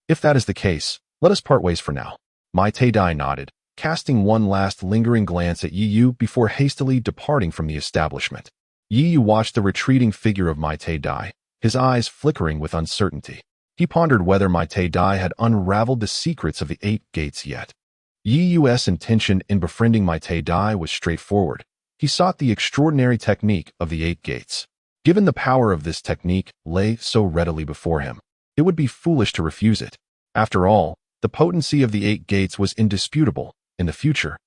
If that is the case, let us part ways for now. Mai Dai nodded, casting one last lingering glance at Yu before hastily departing from the establishment. Yu watched the retreating figure of Mai Dai, his eyes flickering with uncertainty. He pondered whether Mai Dai had unraveled the secrets of the 8 gates yet. Yu's intention in befriending Mai Dai was straightforward. He sought the extraordinary technique of the 8 gates. Given the power of this technique lay so readily before him, it would be foolish to refuse it. After all, the potency of the 8 gates was indisputable. In the future,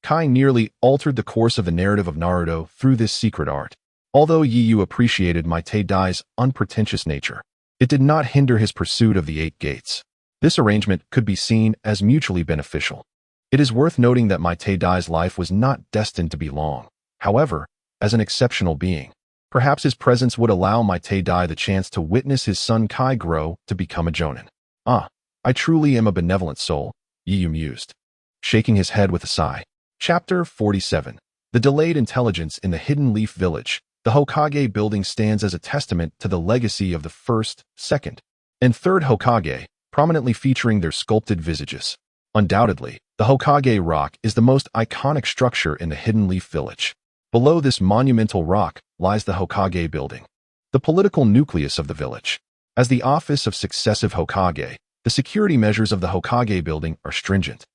Kai nearly altered the course of the narrative of Naruto through this secret art. Although Yu appreciated Mai Dai's unpretentious nature, it did not hinder his pursuit of the 8 gates. This arrangement could be seen as mutually beneficial. It is worth noting that Mai Dai's life was not destined to be long. However, as an exceptional being, perhaps his presence would allow Mai Dai the chance to witness his son Kai grow to become a jonin. I truly am a benevolent soul, Yu mused, shaking his head with a sigh. Chapter 47. The Delayed Intelligence in the Hidden Leaf Village. The Hokage building stands as a testament to the legacy of the first, second, and third Hokage, prominently featuring their sculpted visages. Undoubtedly, the Hokage Rock is the most iconic structure in the Hidden Leaf Village. Below this monumental rock lies the Hokage building, the political nucleus of the village. As the office of successive Hokage, the security measures of the Hokage building are stringent,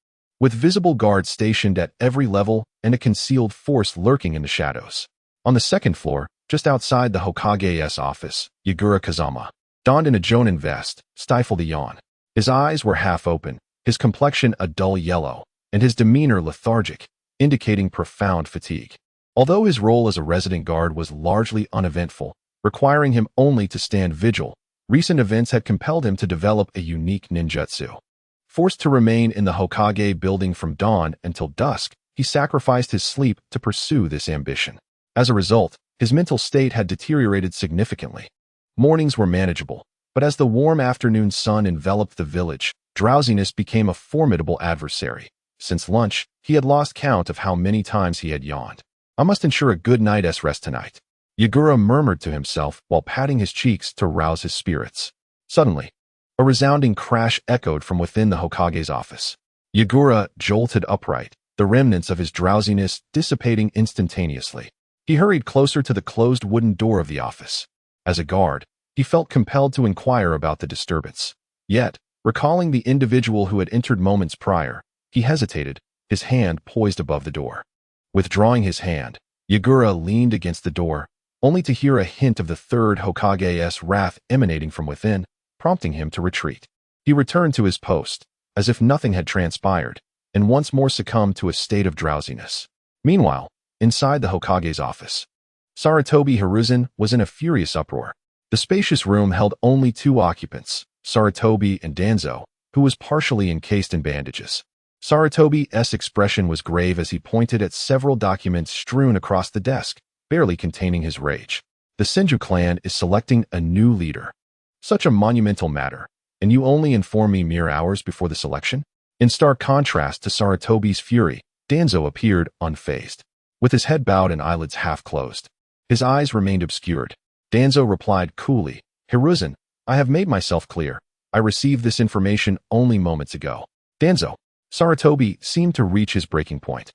with visible guards stationed at every level and a concealed force lurking in the shadows. On the second floor, just outside the Hokage's office, Yagura Kazama, donned in a jonin vest, stifled a yawn. His eyes were half open, his complexion a dull yellow, and his demeanor lethargic, indicating profound fatigue. Although his role as a resident guard was largely uneventful, requiring him only to stand vigil, recent events had compelled him to develop a unique ninjutsu. Forced to remain in the Hokage building from dawn until dusk, he sacrificed his sleep to pursue this ambition. As a result, his mental state had deteriorated significantly. Mornings were manageable, but as the warm afternoon sun enveloped the village, drowsiness became a formidable adversary. Since lunch, he had lost count of how many times he had yawned. I must ensure a good night's rest tonight, Yagura murmured to himself while patting his cheeks to rouse his spirits. Suddenly, a resounding crash echoed from within the Hokage's office. Yagura jolted upright, the remnants of his drowsiness dissipating instantaneously. He hurried closer to the closed wooden door of the office. As a guard, he felt compelled to inquire about the disturbance. Yet, recalling the individual who had entered moments prior, he hesitated, his hand poised above the door. Withdrawing his hand, Yagura leaned against the door, only to hear a hint of the third Hokage's wrath emanating from within, prompting him to retreat. He returned to his post, as if nothing had transpired, and once more succumbed to a state of drowsiness. Meanwhile, inside the Hokage's office, Sarutobi Hiruzen was in a furious uproar. The spacious room held only 2 occupants, Sarutobi and Danzo, who was partially encased in bandages. Sarutobi's expression was grave as he pointed at several documents strewn across the desk, barely containing his rage. The Senju clan is selecting a new leader. Such a monumental matter, and you only inform me mere hours before the selection? In stark contrast to Sarutobi's fury, Danzo appeared unfazed, with his head bowed and eyelids half closed. His eyes remained obscured. Danzo replied coolly, Hiruzen, I have made myself clear. I received this information only moments ago. Danzo. Sarutobi seemed to reach his breaking point,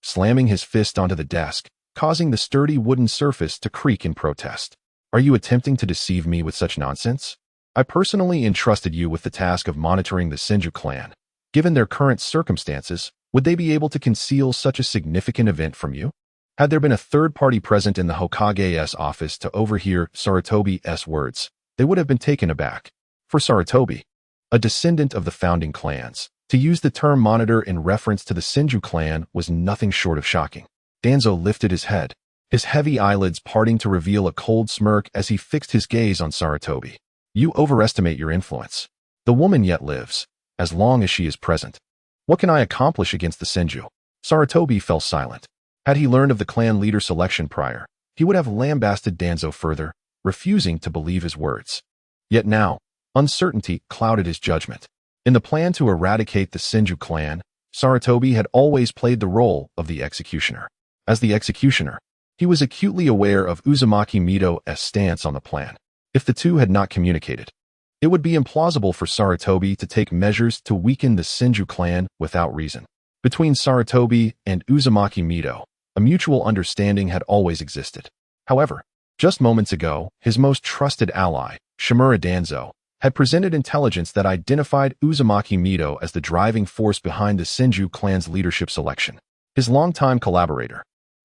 slamming his fist onto the desk, causing the sturdy wooden surface to creak in protest. Are you attempting to deceive me with such nonsense? I personally entrusted you with the task of monitoring the Senju clan. Given their current circumstances, would they be able to conceal such a significant event from you? Had there been a third party present in the Hokage's office to overhear Sarutobi's words, they would have been taken aback. For Sarutobi, a descendant of the founding clans, to use the term monitor in reference to the Senju clan was nothing short of shocking. Danzo lifted his head, his heavy eyelids parting to reveal a cold smirk as he fixed his gaze on Sarutobi. You overestimate your influence. The woman yet lives, as long as she is present. What can I accomplish against the Senju? Sarutobi fell silent. Had he learned of the clan leader selection prior, he would have lambasted Danzo further, refusing to believe his words. Yet now, Uncertainty clouded his judgment. In the plan to eradicate the Senju clan, Sarutobi had always played the role of the executioner. As the executioner, he was acutely aware of Uzumaki Mito's stance on the plan. If the two had not communicated, it would be implausible for Sarutobi to take measures to weaken the Senju clan without reason. Between Sarutobi and Uzumaki Mito, a mutual understanding had always existed. However, just moments ago, his most trusted ally, Shimura Danzo, had presented intelligence that identified Uzumaki Mito as the driving force behind the Senju clan's leadership selection. His longtime collaborator.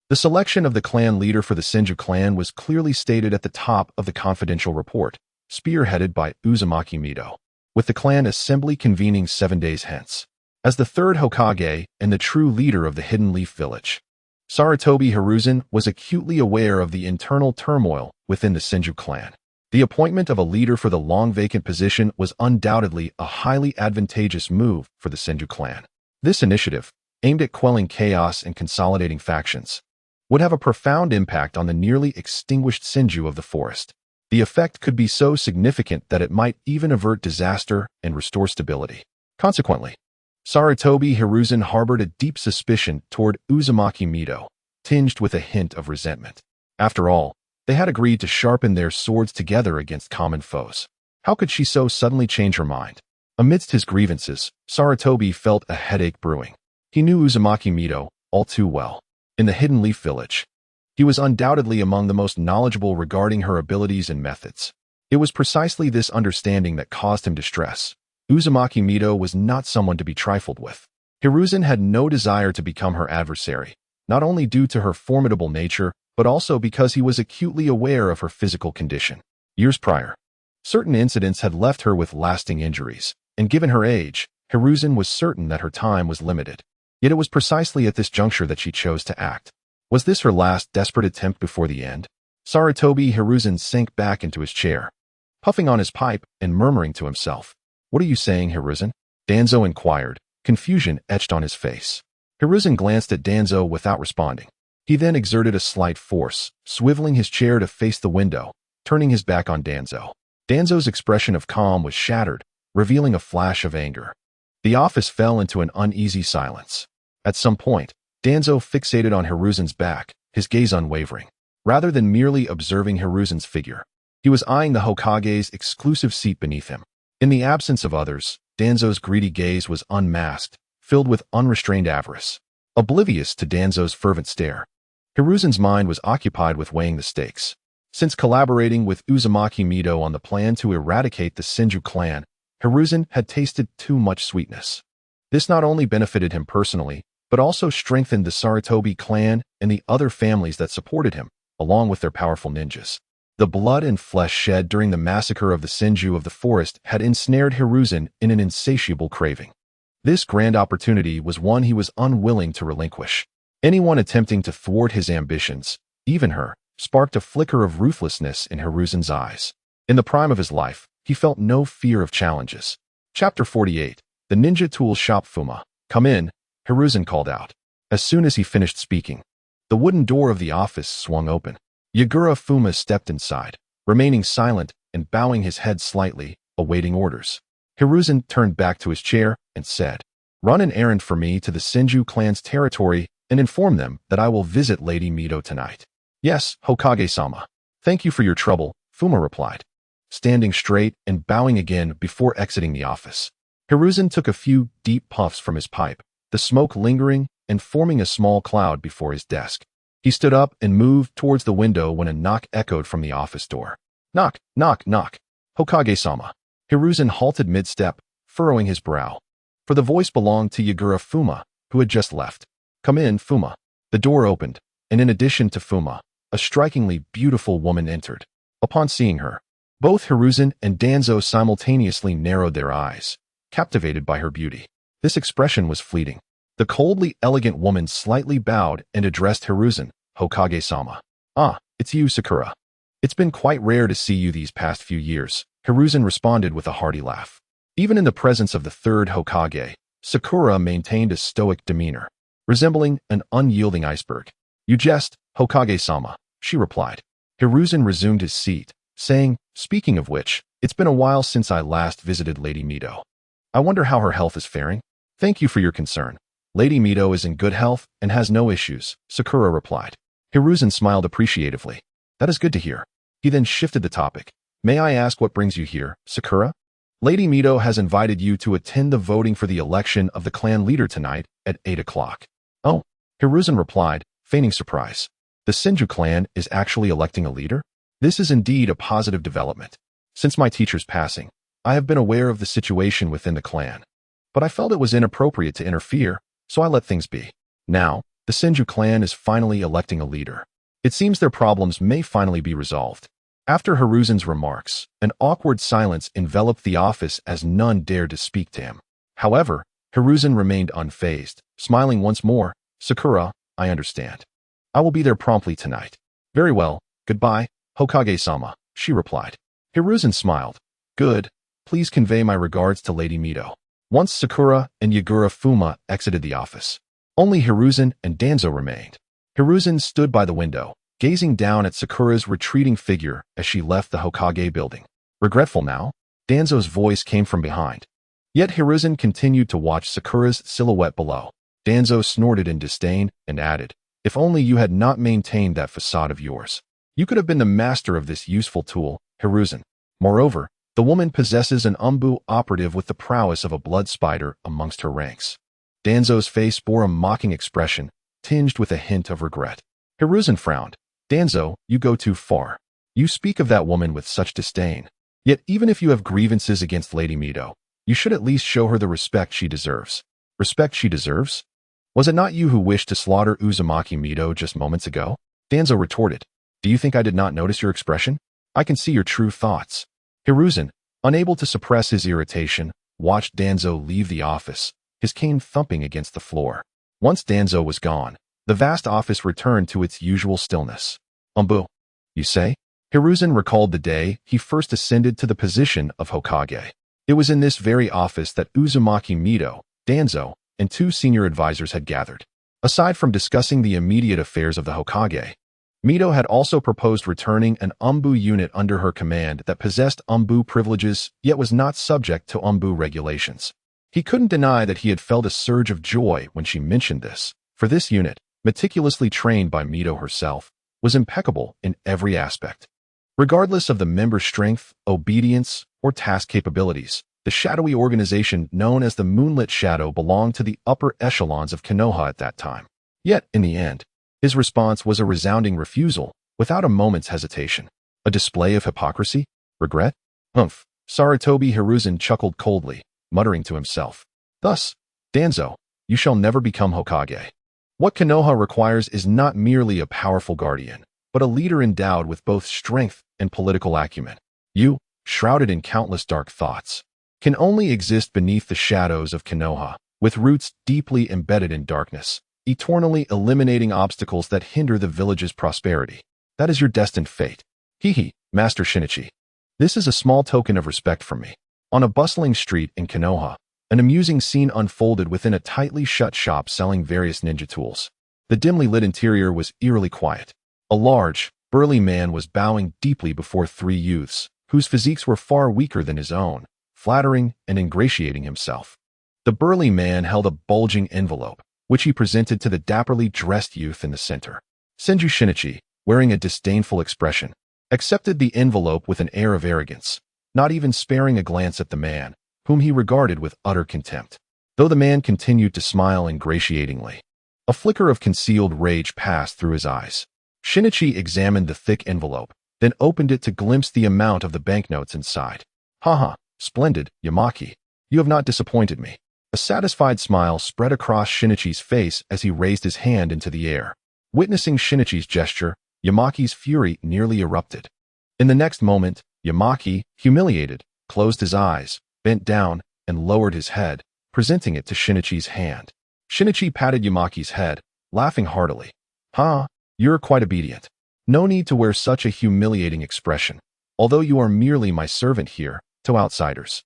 The selection of the clan leader for the Senju clan was clearly stated at the top of the confidential report, spearheaded by Uzumaki Mito, with the clan assembly convening 7 days hence. As the third Hokage and the true leader of the Hidden Leaf Village, Sarutobi Hiruzen was acutely aware of the internal turmoil within the Senju clan. The appointment of a leader for the long-vacant position was undoubtedly a highly advantageous move for the Senju clan. This initiative, aimed at quelling chaos and consolidating factions, would have a profound impact on the nearly extinguished Senju of the forest. The effect could be so significant that it might even avert disaster and restore stability. Consequently, Sarutobi Hiruzen harbored a deep suspicion toward Uzumaki Mito, tinged with a hint of resentment. After all, they had agreed to sharpen their swords together against common foes. How could she so suddenly change her mind? Amidst his grievances, Sarutobi felt a headache brewing. He knew Uzumaki Mito all too well. In the Hidden Leaf Village, he was undoubtedly among the most knowledgeable regarding her abilities and methods. It was precisely this understanding that caused him distress. Uzumaki Mito was not someone to be trifled with. Hiruzen had no desire to become her adversary, not only due to her formidable nature, but also because he was acutely aware of her physical condition. Years prior, certain incidents had left her with lasting injuries, and given her age, Hiruzen was certain that her time was limited. Yet it was precisely at this juncture that she chose to act. Was this her last desperate attempt before the end? Sarutobi Hiruzen sank back into his chair, puffing on his pipe and murmuring to himself. "What are you saying, Hiruzen?" Danzo inquired, confusion etched on his face. Hiruzen glanced at Danzo without responding. He then exerted a slight force, swiveling his chair to face the window, turning his back on Danzo. Danzo's expression of calm was shattered, revealing a flash of anger. The office fell into an uneasy silence. At some point, Danzo fixated on Hiruzen's back, his gaze unwavering. Rather than merely observing Hiruzen's figure, he was eyeing the Hokage's exclusive seat beneath him. In the absence of others, Danzo's greedy gaze was unmasked, filled with unrestrained avarice. Oblivious to Danzo's fervent stare, Hiruzen's mind was occupied with weighing the stakes. Since collaborating with Uzumaki Mito on the plan to eradicate the Senju clan, Hiruzen had tasted too much sweetness. This not only benefited him personally, but also strengthened the Sarutobi clan and the other families that supported him, along with their powerful ninjas. The blood and flesh shed during the massacre of the Senju of the forest had ensnared Hiruzen in an insatiable craving. This grand opportunity was one he was unwilling to relinquish. Anyone attempting to thwart his ambitions, even her, sparked a flicker of ruthlessness in Hiruzen's eyes. In the prime of his life, he felt no fear of challenges. Chapter 48. The Ninja Tool Shop. Fuma. "Come in," Hiruzen called out. As soon as he finished speaking, the wooden door of the office swung open. Yagura Fuma stepped inside, remaining silent and bowing his head slightly, awaiting orders. Hiruzen turned back to his chair and said, "Run an errand for me to the Senju clan's territory and inform them that I will visit Lady Mito tonight." "Yes, Hokage-sama. Thank you for your trouble," Fuma replied, standing straight and bowing again before exiting the office. Hiruzen took a few deep puffs from his pipe, the smoke lingering and forming a small cloud before his desk. He stood up and moved towards the window when a knock echoed from the office door. "Knock, knock, knock. Hokage-sama." Hiruzen halted mid-step, furrowing his brow, for the voice belonged to Yagura Fuma, who had just left. "Come in, Fuma." The door opened, and in addition to Fuma, a strikingly beautiful woman entered. Upon seeing her, both Hiruzen and Danzo simultaneously narrowed their eyes, captivated by her beauty. This expression was fleeting. The coldly elegant woman slightly bowed and addressed Hiruzen, "Hokage-sama." "Ah, it's you, Sakura. It's been quite rare to see you these past few years," Hiruzen responded with a hearty laugh. Even in the presence of the third Hokage, Sakura maintained a stoic demeanor, resembling an unyielding iceberg. "You jest, Hokage-sama," she replied. Hiruzen resumed his seat, saying, "Speaking of which, It's been a while since I last visited Lady Mito. I wonder how her health is faring? Thank you for your concern. Lady Mito is in good health and has no issues, Sakura replied. Hiruzen smiled appreciatively. That is good to hear. He then shifted the topic. May I ask what brings you here, Sakura? Lady Mito has invited you to attend the voting for the election of the clan leader tonight at 8 o'clock. Oh, Hiruzen replied, feigning surprise. The Senju clan is actually electing a leader? This is indeed a positive development. Since my teacher's passing, I have been aware of the situation within the clan. But I felt it was inappropriate to interfere, so I let things be. Now, the Senju clan is finally electing a leader. It seems their problems may finally be resolved. After Hiruzen's remarks, an awkward silence enveloped the office as none dared to speak to him. However, Hiruzen remained unfazed, smiling once more. Sakura, I understand. I will be there promptly tonight. Very well, goodbye, Hokage-sama, she replied. Hiruzen smiled. Good, please convey my regards to Lady Mito. Once Sakura and Yagura Fuma exited the office, only Hiruzen and Danzo remained. Hiruzen stood by the window, gazing down at Sakura's retreating figure as she left the Hokage building. Regretful now? Danzo's voice came from behind. Yet Hiruzen continued to watch Sakura's silhouette below. Danzo snorted in disdain and added, if only you had not maintained that facade of yours. You could have been the master of this useful tool, Hiruzen. Moreover, the woman possesses an Umbu operative with the prowess of a blood spider amongst her ranks. Danzo's face bore a mocking expression, tinged with a hint of regret. Hiruzen frowned. Danzo, you go too far. You speak of that woman with such disdain. Yet even if you have grievances against Lady Mito, you should at least show her the respect she deserves. Respect she deserves? Was it not you who wished to slaughter Uzumaki Mito just moments ago? Danzo retorted. Do you think I did not notice your expression? I can see your true thoughts. Hiruzen, unable to suppress his irritation, watched Danzo leave the office, his cane thumping against the floor. Once Danzo was gone, the vast office returned to its usual stillness. Umbu, you say? Hiruzen recalled the day he first ascended to the position of Hokage. It was in this very office that Uzumaki Mito, Danzo, and two senior advisors had gathered. Aside from discussing the immediate affairs of the Hokage, Mito had also proposed returning an Umbu unit under her command that possessed Umbu privileges yet was not subject to Umbu regulations. He couldn't deny that he had felt a surge of joy when she mentioned this, for this unit, meticulously trained by Mito herself, was impeccable in every aspect. Regardless of the member's strength, obedience, or task capabilities, the shadowy organization known as the Moonlit Shadow belonged to the upper echelons of Konoha at that time. Yet, in the end, his response was a resounding refusal, without a moment's hesitation. A display of hypocrisy? Regret? Humph. Sarutobi Hiruzen chuckled coldly, muttering to himself. Thus, Danzo, you shall never become Hokage. What Konoha requires is not merely a powerful guardian, but a leader endowed with both strength and political acumen. You, shrouded in countless dark thoughts, can only exist beneath the shadows of Konoha, with roots deeply embedded in darkness, eternally eliminating obstacles that hinder the village's prosperity. That is your destined fate. Hee, Master Shinichi. This is a small token of respect from me. On a bustling street in Konoha, an amusing scene unfolded within a tightly shut shop selling various ninja tools. The dimly lit interior was eerily quiet. A large, burly man was bowing deeply before three youths, whose physiques were far weaker than his own, flattering and ingratiating himself. The burly man held a bulging envelope, which he presented to the dapperly dressed youth in the center. Senju Shinichi, wearing a disdainful expression, accepted the envelope with an air of arrogance, not even sparing a glance at the man, whom he regarded with utter contempt. Though the man continued to smile ingratiatingly, a flicker of concealed rage passed through his eyes. Shinichi examined the thick envelope, then opened it to glimpse the amount of the banknotes inside. Haha, splendid, Yamaki. You have not disappointed me. A satisfied smile spread across Shinichi's face as he raised his hand into the air. Witnessing Shinichi's gesture, Yamaki's fury nearly erupted. In the next moment, Yamaki, humiliated, closed his eyes, bent down, and lowered his head, presenting it to Shinichi's hand. Shinichi patted Yamaki's head, laughing heartily. Ha, you're quite obedient. No need to wear such a humiliating expression, although you are merely my servant here, to outsiders.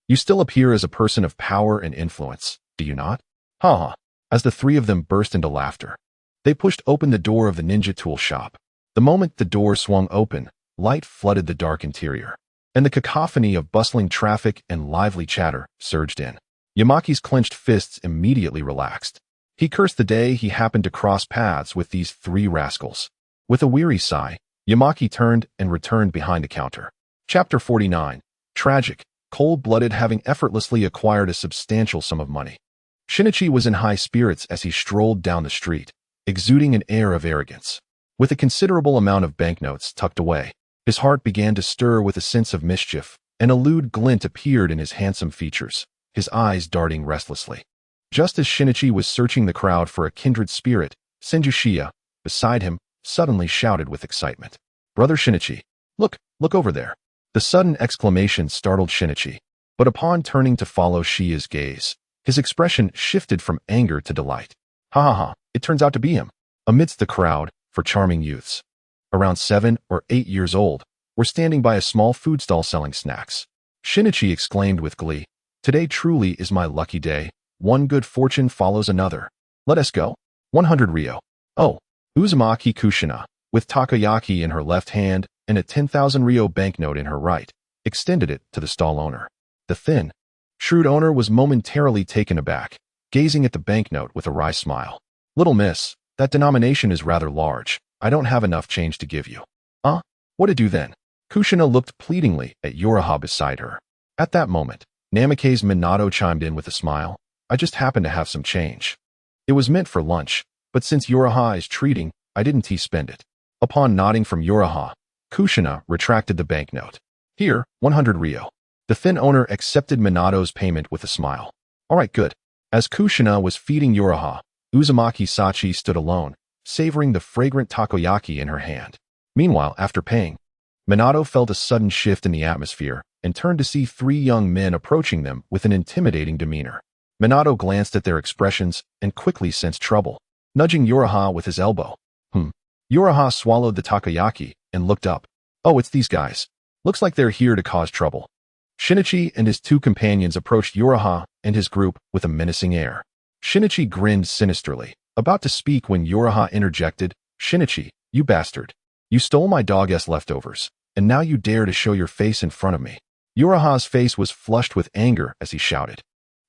You still appear as a person of power and influence, do you not? Ha ha, as the three of them burst into laughter. They pushed open the door of the ninja tool shop. The moment the door swung open, light flooded the dark interior. and the cacophony of bustling traffic and lively chatter surged in. Yamaki's clenched fists immediately relaxed. He cursed the day he happened to cross paths with these three rascals. With a weary sigh, Uzumaki turned and returned behind the counter. Chapter 49. Tragic, cold-blooded, having effortlessly acquired a substantial sum of money. Shinichi was in high spirits as he strolled down the street, exuding an air of arrogance. With a considerable amount of banknotes tucked away, his heart began to stir with a sense of mischief, and a lewd glint appeared in his handsome features, his eyes darting restlessly. Just as Shinichi was searching the crowd for a kindred spirit, Senju, beside him, suddenly shouted with excitement. "Brother Shinichi, look over there." The sudden exclamation startled Shinichi, but upon turning to follow Shia's gaze, his expression shifted from anger to delight. Ha ha ha, it turns out to be him. Amidst the crowd, four charming youths, around 7 or 8 years old, were standing by a small food stall selling snacks. Shinichi exclaimed with glee, "Today truly is my lucky day. One good fortune follows another. Let us go." 100 Ryo. Oh. Uzumaki Kushina, with takoyaki in her left hand and a 10,000 Ryo banknote in her right, extended it to the stall owner. The thin, shrewd owner was momentarily taken aback, gazing at the banknote with a wry smile. "Little miss, that denomination is rather large. I don't have enough change to give you." What to do then?" Kushina looked pleadingly at Uraha beside her. At that moment, Namikaze Minato chimed in with a smile. "I just happen to have some change. It was meant for lunch, but since Uraha is treating, I didn't spend it." Upon nodding from Uraha, Kushina retracted the banknote. "Here, 100 Ryo." The thin owner accepted Minato's payment with a smile. "All right, good." As Kushina was feeding Uraha, Uzumaki Sachi stood alone, savoring the fragrant takoyaki in her hand. Meanwhile, after paying, Minato felt a sudden shift in the atmosphere and turned to see 3 young men approaching them with an intimidating demeanor. Minato glanced at their expressions and quickly sensed trouble, nudging Uraha with his elbow. Uraha swallowed the takoyaki and looked up. "Oh, it's these guys. Looks like they're here to cause trouble." Shinichi and his 2 companions approached Uraha and his group with a menacing air. Shinichi grinned sinisterly, about to speak when Uraha interjected, "Shinichi, you bastard. You stole my dog-s leftovers, and now you dare to show your face in front of me." Uraha's face was flushed with anger as he shouted,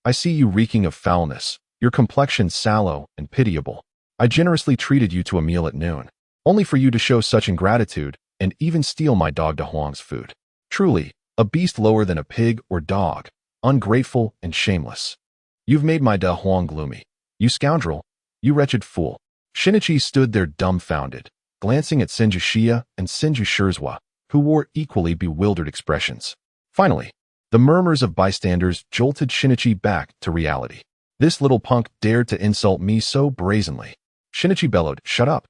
"I see you reeking of foulness, your complexion sallow and pitiable. I generously treated you to a meal at noon, only for you to show such ingratitude and even steal my dog Da Huang's food. Truly, a beast lower than a pig or dog, ungrateful and shameless. You've made my Da Huang gloomy. You scoundrel, you wretched fool." Shinichi stood there dumbfounded, glancing at Senju and Senju Shirzwa, who wore equally bewildered expressions. Finally, the murmurs of bystanders jolted Shinichi back to reality. "This little punk dared to insult me so brazenly." Shinichi bellowed, "Shut up.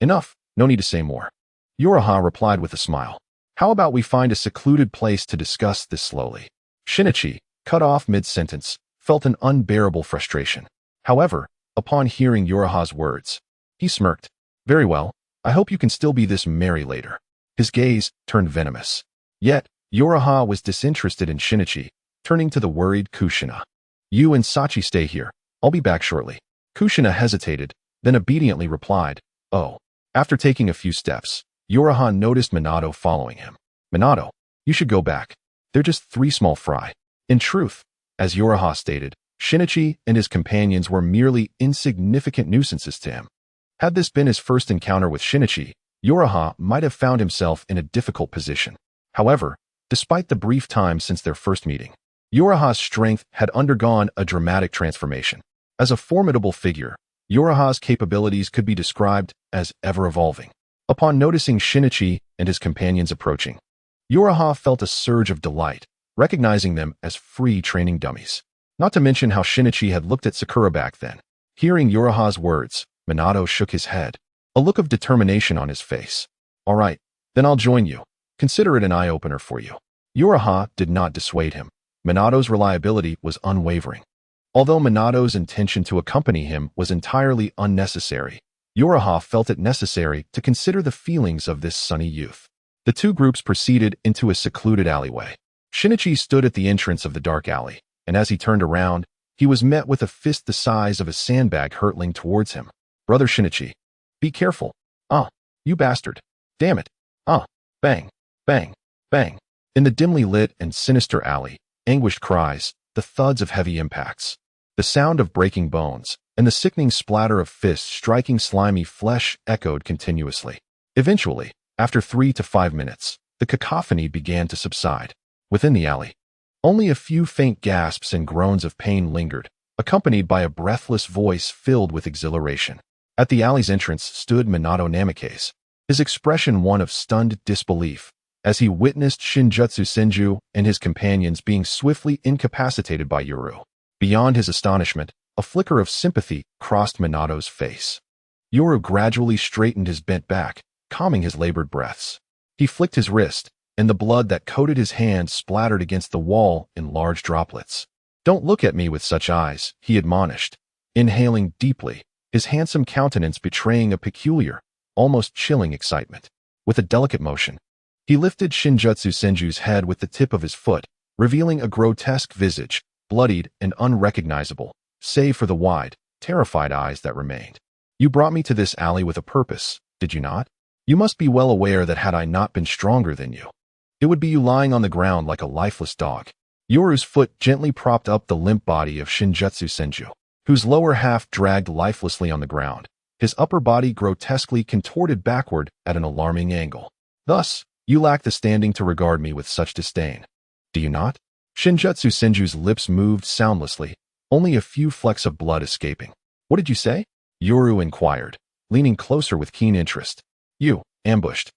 Enough, no need to say more." Uraha replied with a smile. "How about we find a secluded place to discuss this slowly?" Shinichi, cut off mid-sentence, felt an unbearable frustration. However, upon hearing Uraha's words, he smirked. "Very well, I hope you can still be this merry later." His gaze turned venomous. Yet, Uraha was disinterested in Shinichi, turning to the worried Kushina. "You and Sachi stay here. I'll be back shortly." Kushina hesitated, then obediently replied, "Oh." After taking a few steps, Uraha noticed Minato following him. "Minato, you should go back. They're just 3 small fry." In truth, as Uraha stated, Shinichi and his companions were merely insignificant nuisances to him. Had this been his first encounter with Shinichi, Uraha might have found himself in a difficult position. However, despite the brief time since their first meeting, Uraha's strength had undergone a dramatic transformation. As a formidable figure, Uraha's capabilities could be described as ever-evolving. Upon noticing Shinichi and his companions approaching, Uraha felt a surge of delight, recognizing them as free training dummies. Not to mention how Shinichi had looked at Sakura back then. Hearing Uraha's words, Minato shook his head, a look of determination on his face. "All right, then I'll join you. Consider it an eye-opener for you." Uraha did not dissuade him. Minato's reliability was unwavering. Although Minato's intention to accompany him was entirely unnecessary, Uraha felt it necessary to consider the feelings of this sunny youth. The 2 groups proceeded into a secluded alleyway. Shinichi stood at the entrance of the dark alley, and as he turned around, he was met with a fist the size of a sandbag hurtling towards him. "Brother Shinichi, be careful. You bastard. Damn it. Bang, bang, bang." In the dimly lit and sinister alley, anguished cries, the thuds of heavy impacts, the sound of breaking bones, and the sickening splatter of fists striking slimy flesh echoed continuously. Eventually, after 3 to 5 minutes, the cacophony began to subside. Within the alley, only a few faint gasps and groans of pain lingered, accompanied by a breathless voice filled with exhilaration. At the alley's entrance stood Minato Namikaze, his expression one of stunned disbelief, as he witnessed Shinjutsu Senju and his companions being swiftly incapacitated by Yuru. Beyond his astonishment, a flicker of sympathy crossed Minato's face. Yuru gradually straightened his bent back, calming his labored breaths. He flicked his wrist, and the blood that coated his hand splattered against the wall in large droplets. "Don't look at me with such eyes," he admonished, inhaling deeply, his handsome countenance betraying a peculiar, almost chilling excitement. With a delicate motion, he lifted Shinjutsu Senju's head with the tip of his foot, revealing a grotesque visage, bloodied and unrecognizable, save for the wide, terrified eyes that remained. "You brought me to this alley with a purpose, did you not? You must be well aware that had I not been stronger than you, it would be you lying on the ground like a lifeless dog." Yoru's foot gently propped up the limp body of Shinjutsu Senju, whose lower half dragged lifelessly on the ground, his upper body grotesquely contorted backward at an alarming angle. "Thus, you lack the standing to regard me with such disdain, do you not?" Shinjutsu Senju's lips moved soundlessly, only a few flecks of blood escaping. "What did you say?" Yoru inquired, leaning closer with keen interest. "You, ambushed."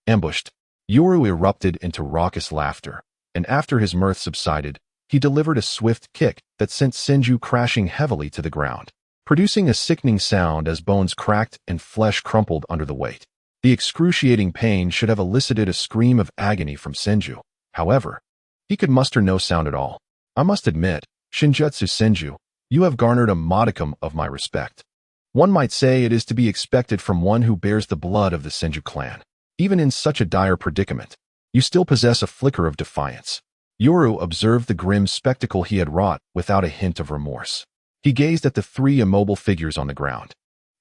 "Ambushed." Yoru erupted into raucous laughter, and after his mirth subsided, he delivered a swift kick that sent Senju crashing heavily to the ground, producing a sickening sound as bones cracked and flesh crumpled under the weight. The excruciating pain should have elicited a scream of agony from Senju. However, he could muster no sound at all. "I must admit, Shinjutsu Senju, you have garnered a modicum of my respect. One might say it is to be expected from one who bears the blood of the Senju clan. Even in such a dire predicament, you still possess a flicker of defiance." Yoru observed the grim spectacle he had wrought without a hint of remorse. He gazed at the 3 immobile figures on the ground,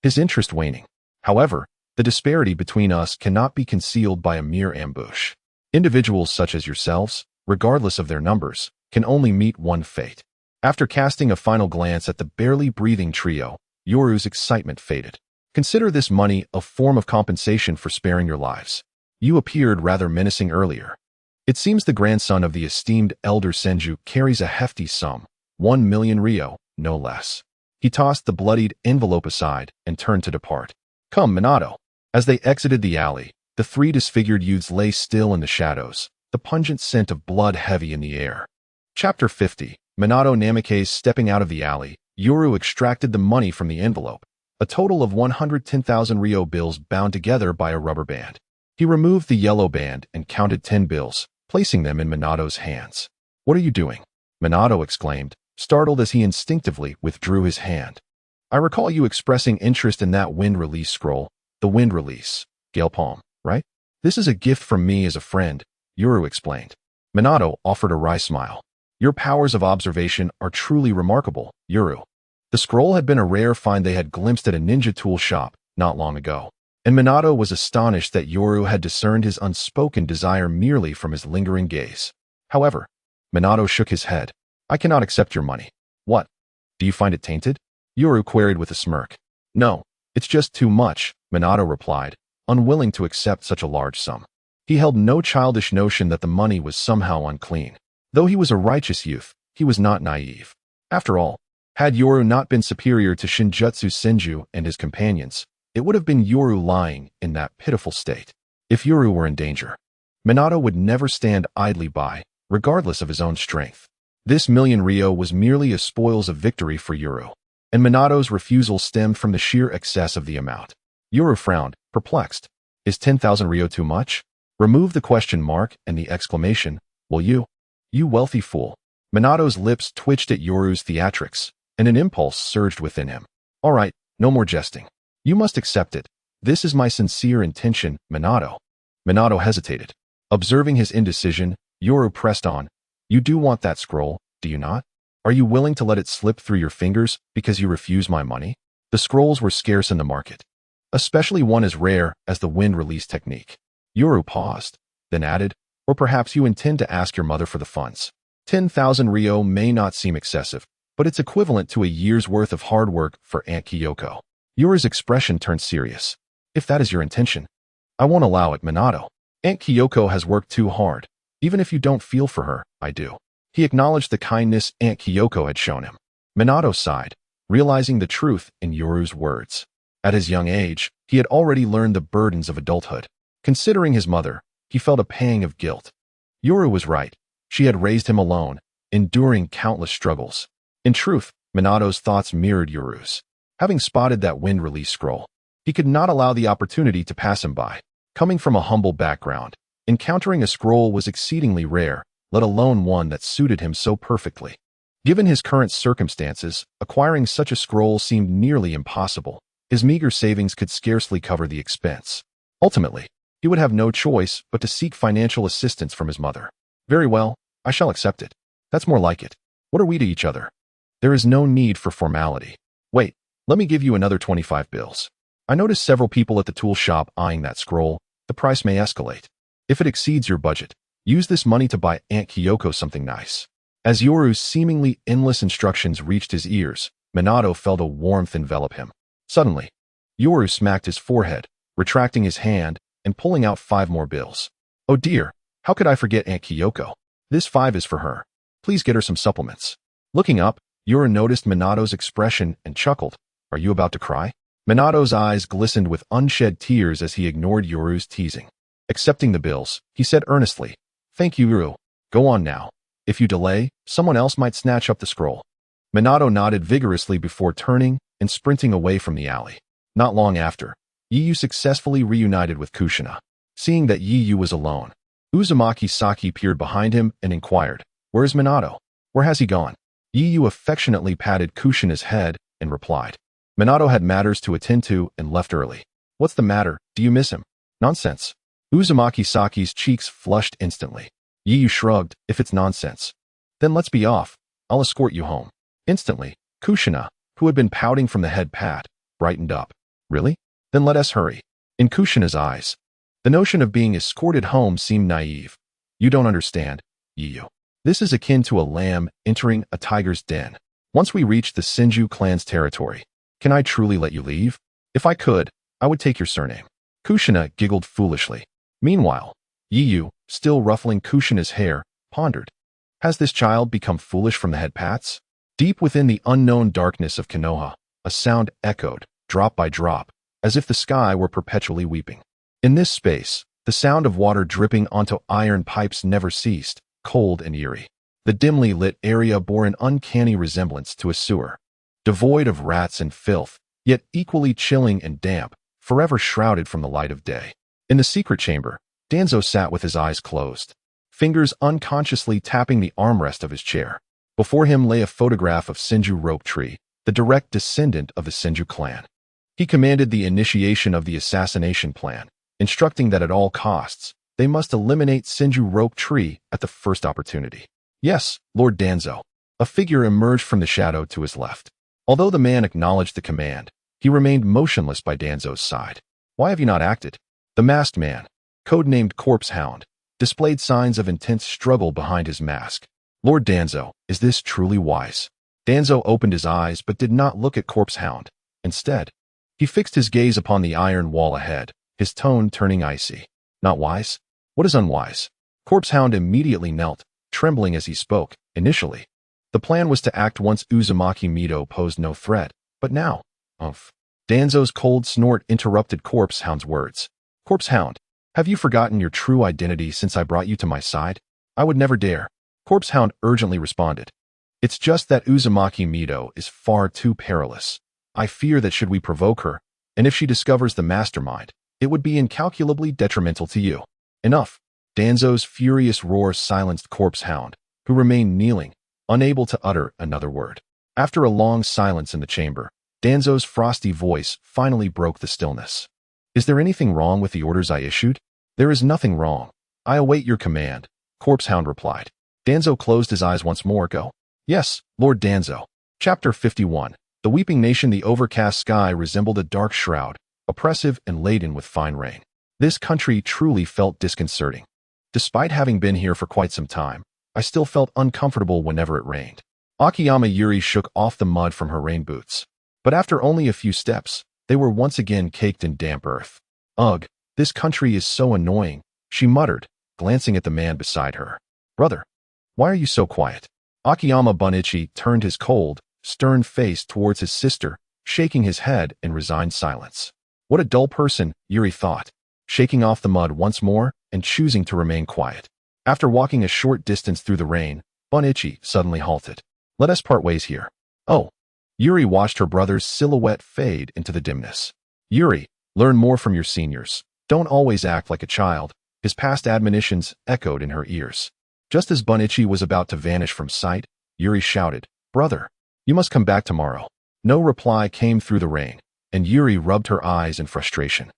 his interest waning. "However, the disparity between us cannot be concealed by a mere ambush. Individuals such as yourselves, regardless of their numbers, can only meet one fate." After casting a final glance at the barely breathing trio, Yoru's excitement faded. "Consider this money a form of compensation for sparing your lives. You appeared rather menacing earlier. It seems the grandson of the esteemed elder Senju carries a hefty sum, 1 million ryo, no less." He tossed the bloodied envelope aside and turned to depart. "Come, Minato." As they exited the alley, the 3 disfigured youths lay still in the shadows, the pungent scent of blood heavy in the air. Chapter 50. Minato Namikaze stepping out of the alley, Yoru extracted the money from the envelope, a total of 110,000 ryo bills bound together by a rubber band. He removed the yellow band and counted 10 bills, placing them in Minato's hands. "What are you doing?" Minato exclaimed, startled as he instinctively withdrew his hand. "I recall you expressing interest in that wind release scroll, the wind release, Gale Palm, right? This is a gift from me as a friend," Yoru explained. Minato offered a wry smile. "Your powers of observation are truly remarkable, Yoru." The scroll had been a rare find they had glimpsed at a ninja tool shop not long ago, and Minato was astonished that Yoru had discerned his unspoken desire merely from his lingering gaze. However, Minato shook his head. "I cannot accept your money." "What? Do you find it tainted?" Yoru queried with a smirk. "No, it's just too much," Minato replied, unwilling to accept such a large sum. He held no childish notion that the money was somehow unclean. Though he was a righteous youth, he was not naive. After all, had Yoru not been superior to Shinjutsu Senju and his companions, it would have been Yoru lying in that pitiful state. If Yoru were in danger, Minato would never stand idly by, regardless of his own strength. This million ryo was merely as spoils of victory for Yoru, and Minato's refusal stemmed from the sheer excess of the amount. Yoru frowned, perplexed. Is 10,000 ryo too much? Remove the question mark and the exclamation, "Will you? You wealthy fool." Minato's lips twitched at Yoru's theatrics, and an impulse surged within him. "All right, no more jesting. You must accept it. This is my sincere intention, Minato." Minato hesitated. Observing his indecision, Yoru pressed on. "You do want that scroll, do you not? Are you willing to let it slip through your fingers because you refuse my money?" The scrolls were scarce in the market, especially one as rare as the wind release technique. Yoru paused, then added, Or perhaps you intend to ask your mother for the funds. 10,000 Ryo may not seem excessive, but it's equivalent to a year's worth of hard work for Aunt Kyoko. Yoru's expression turned serious. If that is your intention, I won't allow it, Minato. Aunt Kyoko has worked too hard. Even if you don't feel for her, I do. He acknowledged the kindness Aunt Kyoko had shown him. Minato sighed, realizing the truth in Yoru's words. At his young age, he had already learned the burdens of adulthood. Considering his mother, he felt a pang of guilt. Yoru was right. She had raised him alone, enduring countless struggles. In truth, Minato's thoughts mirrored Yoru's. Having spotted that wind-release scroll, he could not allow the opportunity to pass him by. Coming from a humble background, encountering a scroll was exceedingly rare, let alone one that suited him so perfectly. Given his current circumstances, acquiring such a scroll seemed nearly impossible. His meager savings could scarcely cover the expense. Ultimately, he would have no choice but to seek financial assistance from his mother. Very well, I shall accept it. That's more like it. What are we to each other? There is no need for formality. Wait, let me give you another 25 bills. I noticed several people at the tool shop eyeing that scroll. The price may escalate. If it exceeds your budget, use this money to buy Aunt Kyoko something nice. As Yoru's seemingly endless instructions reached his ears, Minato felt a warmth envelop him. Suddenly, Yoru smacked his forehead, retracting his hand and pulling out 5 more bills. Oh dear, how could I forget Aunt Kyoko? This 5 is for her. Please get her some supplements. Looking up, Yoru noticed Minato's expression and chuckled. Are you about to cry? Minato's eyes glistened with unshed tears as he ignored Yoru's teasing. Accepting the bills, he said earnestly, Thank you, Yoru. Go on now. If you delay, someone else might snatch up the scroll. Minato nodded vigorously before turning and sprinting away from the alley. Not long after, Yiyu successfully reunited with Kushina. Seeing that Yiyu was alone, Uzumaki Saki peered behind him and inquired, Where is Minato? Where has he gone? Yiyu affectionately patted Kushina's head and replied, Minato had matters to attend to and left early. What's the matter? Do you miss him? Nonsense. Uzumaki Saki's cheeks flushed instantly. Yiyu shrugged, If it's nonsense, then let's be off. I'll escort you home. Instantly, Kushina, who had been pouting from the head pat, brightened up. Really? Then let us hurry. In Kushina's eyes, the notion of being escorted home seemed naive. You don't understand, Yiyu. This is akin to a lamb entering a tiger's den. Once we reach the Senju clan's territory, can I truly let you leave? If I could, I would take your surname. Kushina giggled foolishly. Meanwhile, Yiyu, still ruffling Kushina's hair, pondered. Has this child become foolish from the head pats? Deep within the unknown darkness of Konoha, a sound echoed, drop by drop, as if the sky were perpetually weeping. In this space, the sound of water dripping onto iron pipes never ceased, cold and eerie. The dimly lit area bore an uncanny resemblance to a sewer, devoid of rats and filth, yet equally chilling and damp, forever shrouded from the light of day. In the secret chamber, Danzo sat with his eyes closed, fingers unconsciously tapping the armrest of his chair. Before him lay a photograph of Senju Rope Tree, the direct descendant of the Senju clan. He commanded the initiation of the assassination plan, instructing that at all costs, they must eliminate Senju Rope Tree at the first opportunity. Yes, Lord Danzo. A figure emerged from the shadow to his left. Although the man acknowledged the command, he remained motionless by Danzo's side. Why have you not acted? The masked man, codenamed Corpse Hound, displayed signs of intense struggle behind his mask. Lord Danzo, is this truly wise? Danzo opened his eyes but did not look at Corpse Hound. Instead, he fixed his gaze upon the iron wall ahead, his tone turning icy. Not wise? What is unwise? Corpse Hound immediately knelt, trembling as he spoke. Initially, the plan was to act once Uzumaki Mido posed no threat, but now, Danzo's cold snort interrupted Corpse Hound's words. Corpse Hound, have you forgotten your true identity since I brought you to my side? I would never dare. Corpse Hound urgently responded. It's just that Uzumaki Mido is far too perilous. I fear that should we provoke her, and if she discovers the mastermind, it would be incalculably detrimental to you. Enough. Danzo's furious roar silenced Corpse Hound, who remained kneeling, unable to utter another word. After a long silence in the chamber, Danzo's frosty voice finally broke the stillness. Is there anything wrong with the orders I issued? There is nothing wrong. I await your command, Corpse Hound replied. Danzo closed his eyes once more. Go. Yes, Lord Danzo. Chapter 51. The weeping nation. The overcast sky resembled a dark shroud, oppressive and laden with fine rain. This country truly felt disconcerting. Despite having been here for quite some time, I still felt uncomfortable whenever it rained. Akiyama Yuri shook off the mud from her rain boots. But after only a few steps, they were once again caked in damp earth. Ugh, this country is so annoying, she muttered, glancing at the man beside her. Brother, why are you so quiet? Akiyama Bunichi turned his cold, stern face towards his sister, shaking his head in resigned silence. What a dull person, Yuri thought, shaking off the mud once more and choosing to remain quiet. After walking a short distance through the rain, Bunichi suddenly halted. Let us part ways here. Oh. Yuri watched her brother's silhouette fade into the dimness. Yuri, learn more from your seniors. Don't always act like a child. His past admonitions echoed in her ears. Just as Bunichi was about to vanish from sight, Yuri shouted, Brother, you must come back tomorrow. No reply came through the rain, and Yuri rubbed her eyes in frustration.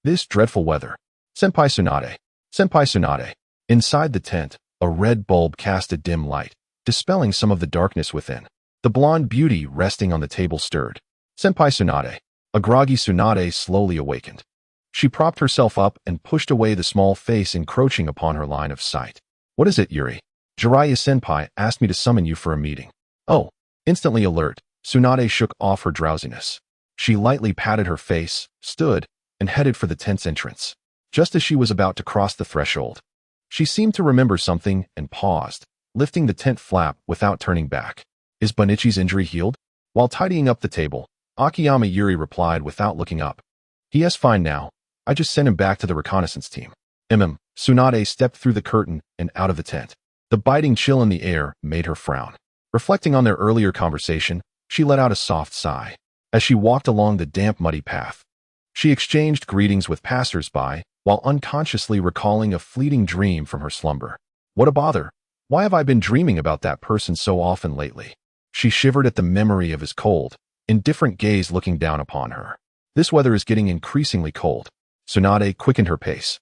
This dreadful weather. Senpai Tsunade. Senpai Tsunade. Inside the tent, a red bulb cast a dim light, dispelling some of the darkness within. The blonde beauty resting on the table stirred. Senpai Tsunade. A groggy Tsunade slowly awakened. She propped herself up and pushed away the small face encroaching upon her line of sight. What is it, Yuri? Jiraiya-senpai asked me to summon you for a meeting. Oh. Instantly alert, Tsunade shook off her drowsiness. She lightly patted her face, stood, and headed for the tent's entrance. Just as she was about to cross the threshold, she seemed to remember something and paused, lifting the tent flap without turning back. Is Bunichi's injury healed? While tidying up the table, Akiyama Yuri replied without looking up. He is fine now. I just sent him back to the reconnaissance team. Tsunade stepped through the curtain and out of the tent. The biting chill in the air made her frown. Reflecting on their earlier conversation, she let out a soft sigh. As she walked along the damp, muddy path, she exchanged greetings with passers-by while unconsciously recalling a fleeting dream from her slumber. What a bother! Why have I been dreaming about that person so often lately? She shivered at the memory of his cold, indifferent gaze looking down upon her. This weather is getting increasingly cold. Tsunade quickened her pace,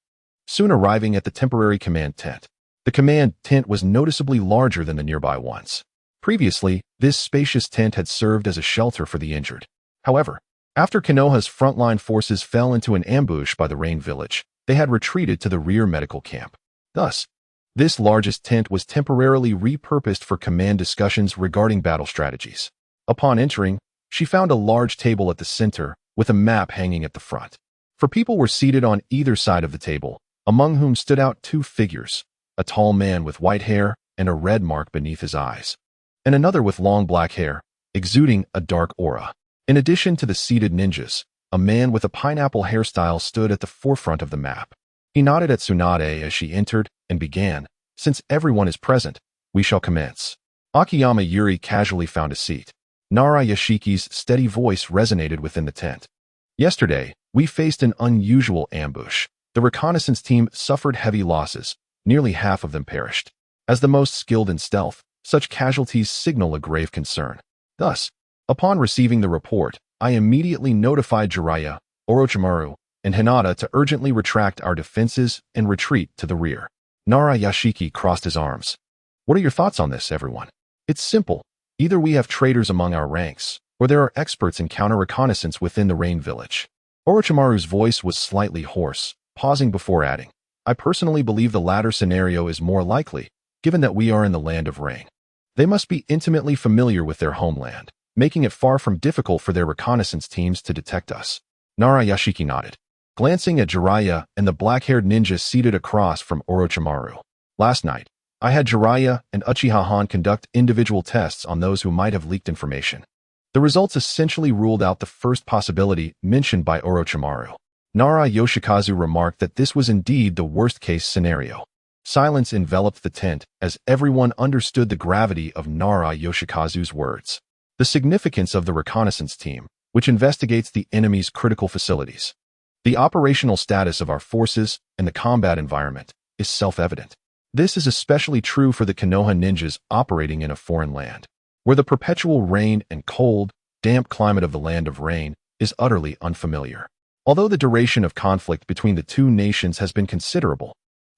soon arriving at the temporary command tent. The command tent was noticeably larger than the nearby ones. Previously, this spacious tent had served as a shelter for the injured. However, after Konoha's frontline forces fell into an ambush by the Rain Village, they had retreated to the rear medical camp. Thus, this largest tent was temporarily repurposed for command discussions regarding battle strategies. Upon entering, she found a large table at the center with a map hanging at the front. For people were seated on either side of the table, among whom stood out two figures, a tall man with white hair and a red mark beneath his eyes, and another with long black hair, exuding a dark aura. In addition to the seated ninjas, a man with a pineapple hairstyle stood at the forefront of the map. He nodded at Tsunade as she entered and began, Since everyone is present, we shall commence. Akiyama Yuri casually found a seat. Nara Yashiki's steady voice resonated within the tent. Yesterday, we faced an unusual ambush. The reconnaissance team suffered heavy losses. Nearly half of them perished. As the most skilled in stealth, such casualties signal a grave concern. Thus, upon receiving the report, I immediately notified Jiraiya, Orochimaru, and Hinata to urgently retract our defenses and retreat to the rear. Nara Yashiki crossed his arms. What are your thoughts on this, everyone? It's simple. Either we have traitors among our ranks, or there are experts in counter-reconnaissance within the Rain Village. Orochimaru's voice was slightly hoarse, pausing before adding, I personally believe the latter scenario is more likely, given that we are in the land of rain. They must be intimately familiar with their homeland, making it far from difficult for their reconnaissance teams to detect us. Nara Yashiki nodded, glancing at Jiraiya and the black-haired ninja seated across from Orochimaru. Last night, I had Jiraiya and Uchiha-han conduct individual tests on those who might have leaked information. The results essentially ruled out the first possibility mentioned by Orochimaru. Nara Yoshikazu remarked that this was indeed the worst-case scenario. Silence enveloped the tent as everyone understood the gravity of Nara Yoshikazu's words. The significance of the reconnaissance team, which investigates the enemy's critical facilities. The operational status of our forces and the combat environment is self-evident. This is especially true for the Konoha ninjas operating in a foreign land, where the perpetual rain and cold, damp climate of the land of rain is utterly unfamiliar. Although the duration of conflict between the two nations has been considerable,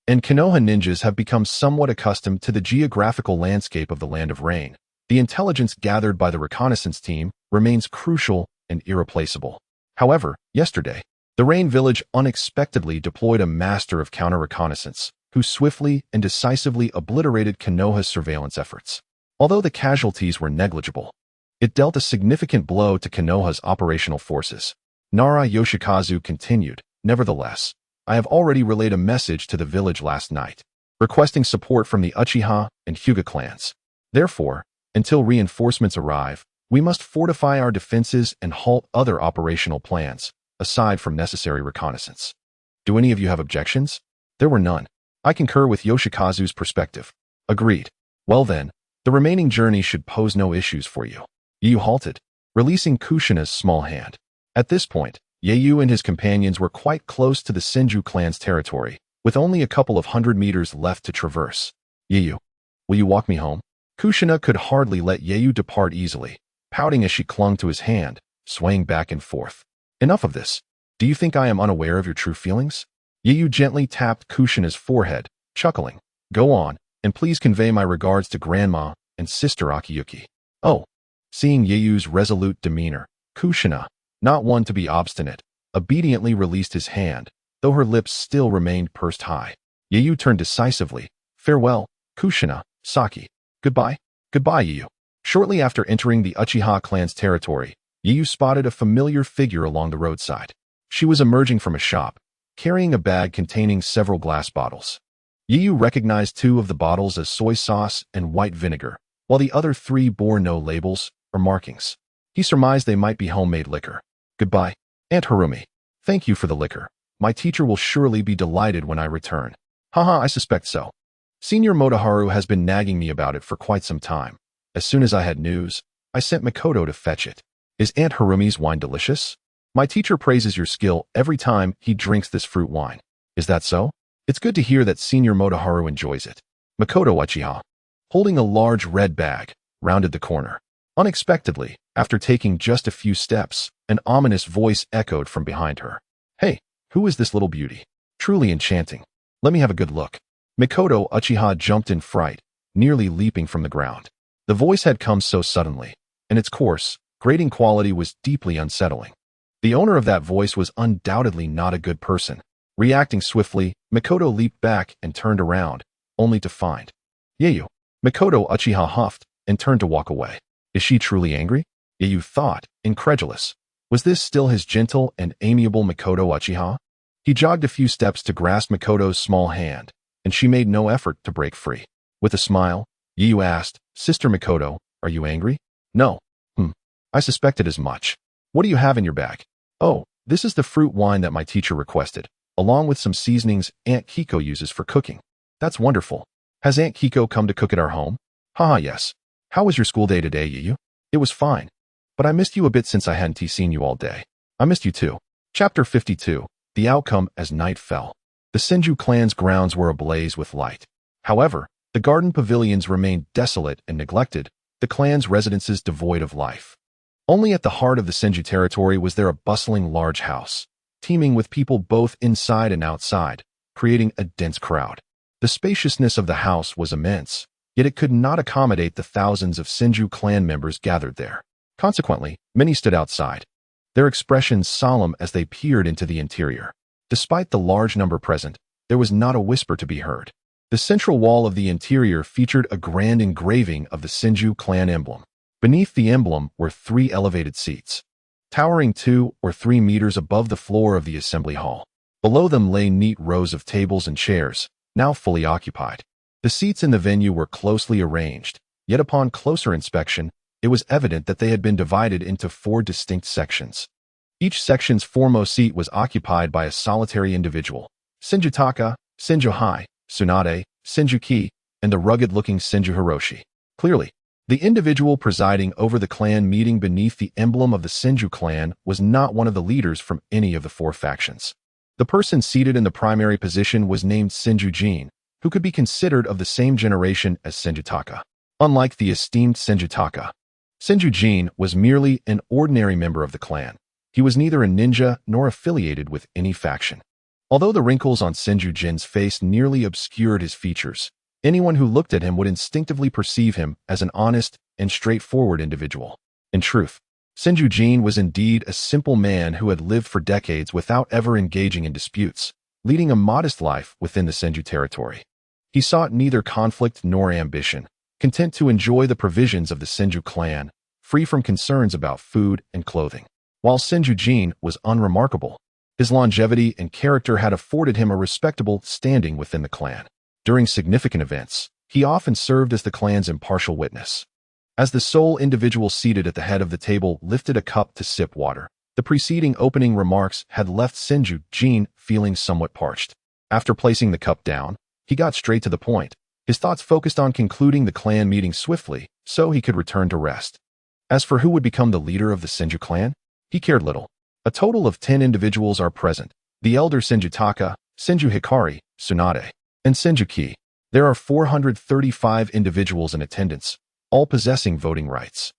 and Konoha ninjas have become somewhat accustomed to the geographical landscape of the land of rain, the intelligence gathered by the reconnaissance team remains crucial and irreplaceable. However, yesterday, the Rain Village unexpectedly deployed a master of counter-reconnaissance, who swiftly and decisively obliterated Konoha's surveillance efforts. Although the casualties were negligible, it dealt a significant blow to Konoha's operational forces. Nara Yoshikazu continued, "Nevertheless, I have already relayed a message to the village last night, requesting support from the Uchiha and Hyuga clans. Therefore, until reinforcements arrive, we must fortify our defenses and halt other operational plans, aside from necessary reconnaissance." Do any of you have objections? There were none. I concur with Yoshikazu's perspective. Agreed. Well then, the remaining journey should pose no issues for you. Yu halted, releasing Kushina's small hand. At this point, Yu and his companions were quite close to the Senju clan's territory, with only a couple of 100 meters left to traverse. Yu, will you walk me home? Kushina could hardly let Yu depart easily, pouting as she clung to his hand, swaying back and forth. Enough of this. Do you think I am unaware of your true feelings? Yu gently tapped Kushina's forehead, chuckling. Go on, and please convey my regards to Grandma and Sister Akiyuki. Oh. Seeing Yu's resolute demeanor, Kushina, not one to be obstinate, obediently released his hand, though her lips still remained pursed high. Yu turned decisively. Farewell, Kushina, Saki. Goodbye. Goodbye, Yu. Shortly after entering the Uchiha clan's territory, Yu spotted a familiar figure along the roadside. She was emerging from a shop, carrying a bag containing several glass bottles. Yu recognized 2 of the bottles as soy sauce and white vinegar, while the other 3 bore no labels or markings. He surmised they might be homemade liquor. Goodbye, Aunt Harumi. Thank you for the liquor. My teacher will surely be delighted when I return. Haha, I suspect so. Senior Motoharu has been nagging me about it for quite some time. As soon as I had news, I sent Makoto to fetch it. Is Aunt Harumi's wine delicious? My teacher praises your skill every time he drinks this fruit wine. Is that so? It's good to hear that Senior Motoharu enjoys it. Makoto Uchiha, holding a large red bag, rounded the corner. Unexpectedly, after taking just a few steps, an ominous voice echoed from behind her. Hey, who is this little beauty? Truly enchanting. Let me have a good look. Makoto Uchiha jumped in fright, nearly leaping from the ground. The voice had come so suddenly, and its coarse, grating quality was deeply unsettling. The owner of that voice was undoubtedly not a good person. Reacting swiftly, Makoto leaped back and turned around, only to find Yu. Makoto Uchiha huffed and turned to walk away. Is she truly angry? Yu thought, incredulous. Was this still his gentle and amiable Makoto Uchiha? He jogged a few steps to grasp Makoto's small hand, and she made no effort to break free. With a smile, Yu asked, Sister Makoto, are you angry? No. I suspected as much. What do you have in your bag? Oh, this is the fruit wine that my teacher requested, along with some seasonings Aunt Kiko uses for cooking. That's wonderful. Has Aunt Kiko come to cook at our home? Haha, yes. How was your school day today, Yu? It was fine. But I missed you a bit since I hadn't seen you all day. I missed you too. Chapter 52. The outcome as night fell. The Senju clan's grounds were ablaze with light. However, the garden pavilions remained desolate and neglected, the clan's residences devoid of life. Only at the heart of the Senju territory was there a bustling large house, teeming with people both inside and outside, creating a dense crowd. The spaciousness of the house was immense, yet it could not accommodate the thousands of Senju clan members gathered there. Consequently, many stood outside, their expressions solemn as they peered into the interior. Despite the large number present, there was not a whisper to be heard. The central wall of the interior featured a grand engraving of the Senju clan emblem. Beneath the emblem were 3 elevated seats, towering 2 or 3 meters above the floor of the assembly hall. Below them lay neat rows of tables and chairs, now fully occupied. The seats in the venue were closely arranged, yet upon closer inspection, it was evident that they had been divided into 4 distinct sections. Each section's foremost seat was occupied by a solitary individual: Senjutaka, Senjuhai, Tsunade, Senjuki, and the rugged-looking Senju Hiroshi. Clearly, the individual presiding over the clan meeting beneath the emblem of the Senju clan was not one of the leaders from any of the 4 factions. The person seated in the primary position was named Senju Jin, who could be considered of the same generation as Senjutaka. Unlike the esteemed Senjutaka, Senju Jin was merely an ordinary member of the clan. He was neither a ninja nor affiliated with any faction. Although the wrinkles on Senju Jin's face nearly obscured his features, anyone who looked at him would instinctively perceive him as an honest and straightforward individual. In truth, Senju Jin was indeed a simple man who had lived for decades without ever engaging in disputes, leading a modest life within the Senju territory. He sought neither conflict nor ambition, content to enjoy the provisions of the Senju clan, free from concerns about food and clothing. While Senju Jin was unremarkable, his longevity and character had afforded him a respectable standing within the clan. During significant events, he often served as the clan's impartial witness. As the sole individual seated at the head of the table lifted a cup to sip water, the preceding opening remarks had left Senju Jin feeling somewhat parched. After placing the cup down, he got straight to the point, his thoughts focused on concluding the clan meeting swiftly so he could return to rest. As for who would become the leader of the Senju clan, he cared little. A total of 10 individuals are present: the elder Senju Taka, Senju Hikari, Tsunade, and Senju Ki. There are 435 individuals in attendance, all possessing voting rights.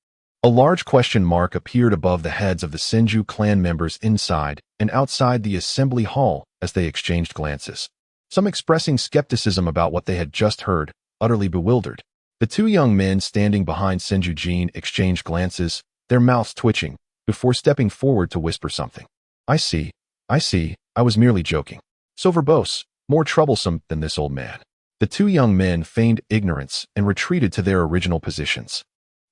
A large question mark appeared above the heads of the Senju clan members inside and outside the assembly hall as they exchanged glances, some expressing skepticism about what they had just heard, utterly bewildered. The two young men standing behind Senju Jin exchanged glances, their mouths twitching, before stepping forward to whisper something. I see, I was merely joking. So verbose, more troublesome than this old man. The two young men feigned ignorance and retreated to their original positions.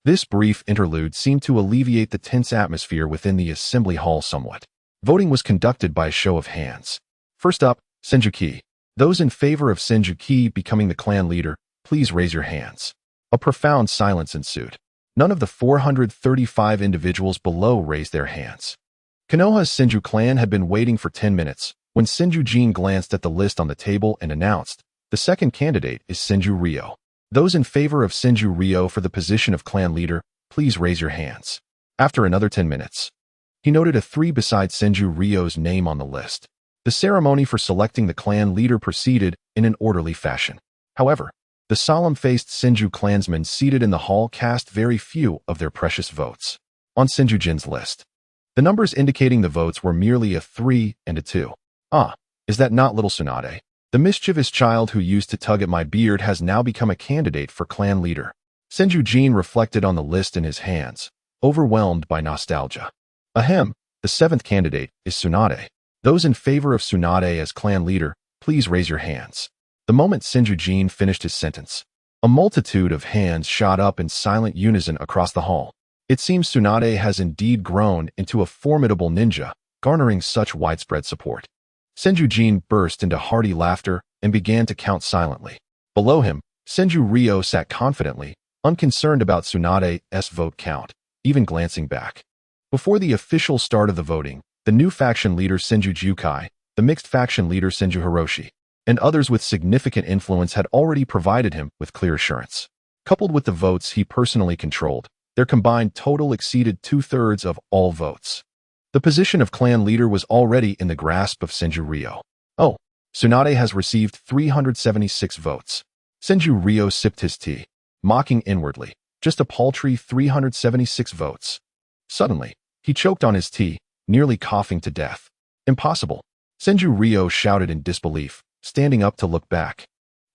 This brief interlude seemed to alleviate the tense atmosphere within the assembly hall somewhat. Voting was conducted by a show of hands. First up, Senju Ki. Those in favor of Senju Ki becoming the clan leader, please raise your hands. A profound silence ensued. None of the 435 individuals below raised their hands. Konoha's Senju clan had been waiting for 10 minutes when Senju Jin glanced at the list on the table and announced, the second candidate is Senju Ryo. Those in favor of Senju Ryo for the position of clan leader, please raise your hands. After another 10 minutes, he noted a 3 beside Senju Ryo's name on the list. The ceremony for selecting the clan leader proceeded in an orderly fashion. However, the solemn-faced Senju clansmen seated in the hall cast very few of their precious votes. On Senju Jin's list, the numbers indicating the votes were merely a 3 and a 2. Ah, is that not little Tsunade? The mischievous child who used to tug at my beard has now become a candidate for clan leader. Senju Jin reflected on the list in his hands, overwhelmed by nostalgia. Ahem, the 7th candidate is Tsunade. Those in favor of Tsunade as clan leader, please raise your hands. The moment Senju Jin finished his sentence, a multitude of hands shot up in silent unison across the hall. It seems Tsunade has indeed grown into a formidable ninja, garnering such widespread support. Senju Jin burst into hearty laughter and began to count silently. Below him, Senju Ryo sat confidently, unconcerned about Tsunade's vote count, even glancing back. Before the official start of the voting, the new faction leader Senju Jukai, the mixed faction leader Senju Hiroshi, and others with significant influence had already provided him with clear assurance. Coupled with the votes he personally controlled, their combined total exceeded 2/3 of all votes. The position of clan leader was already in the grasp of Senju Ryo. Oh, Tsunade has received 376 votes. Senju Ryo sipped his tea, mocking inwardly, just a paltry 376 votes. Suddenly, he choked on his tea, nearly coughing to death. Impossible. Senju Ryo shouted in disbelief, standing up to look back.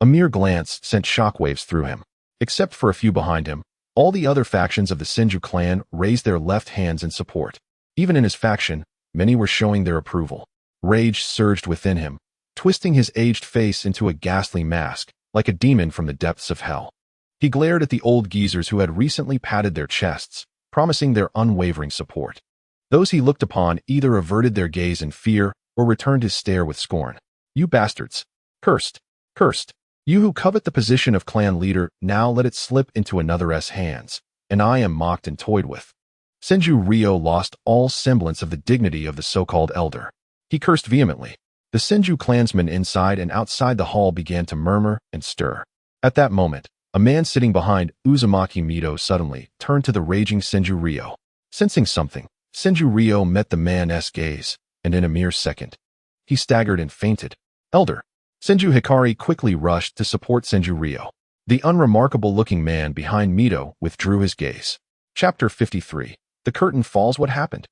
A mere glance sent shockwaves through him. Except for a few behind him, all the other factions of the Senju clan raised their left hands in support. Even in his faction, many were showing their approval. Rage surged within him, twisting his aged face into a ghastly mask, like a demon from the depths of hell. He glared at the old geezers who had recently patted their chests, promising their unwavering support. Those he looked upon either averted their gaze in fear or returned his stare with scorn. You bastards! Cursed! Cursed! You who covet the position of clan leader, now let it slip into another's hands, and I am mocked and toyed with. Senju Ryo lost all semblance of the dignity of the so-called elder. He cursed vehemently. The Senju clansmen inside and outside the hall began to murmur and stir. At that moment, a man sitting behind Uzumaki Mito suddenly turned to the raging Senju Ryo. Sensing something, Senju Ryo met the man's gaze, and in a mere second, he staggered and fainted. Elder! Senju Hikari quickly rushed to support Senju Ryo. The unremarkable-looking man behind Mito withdrew his gaze. Chapter 53. The curtain falls. What happened?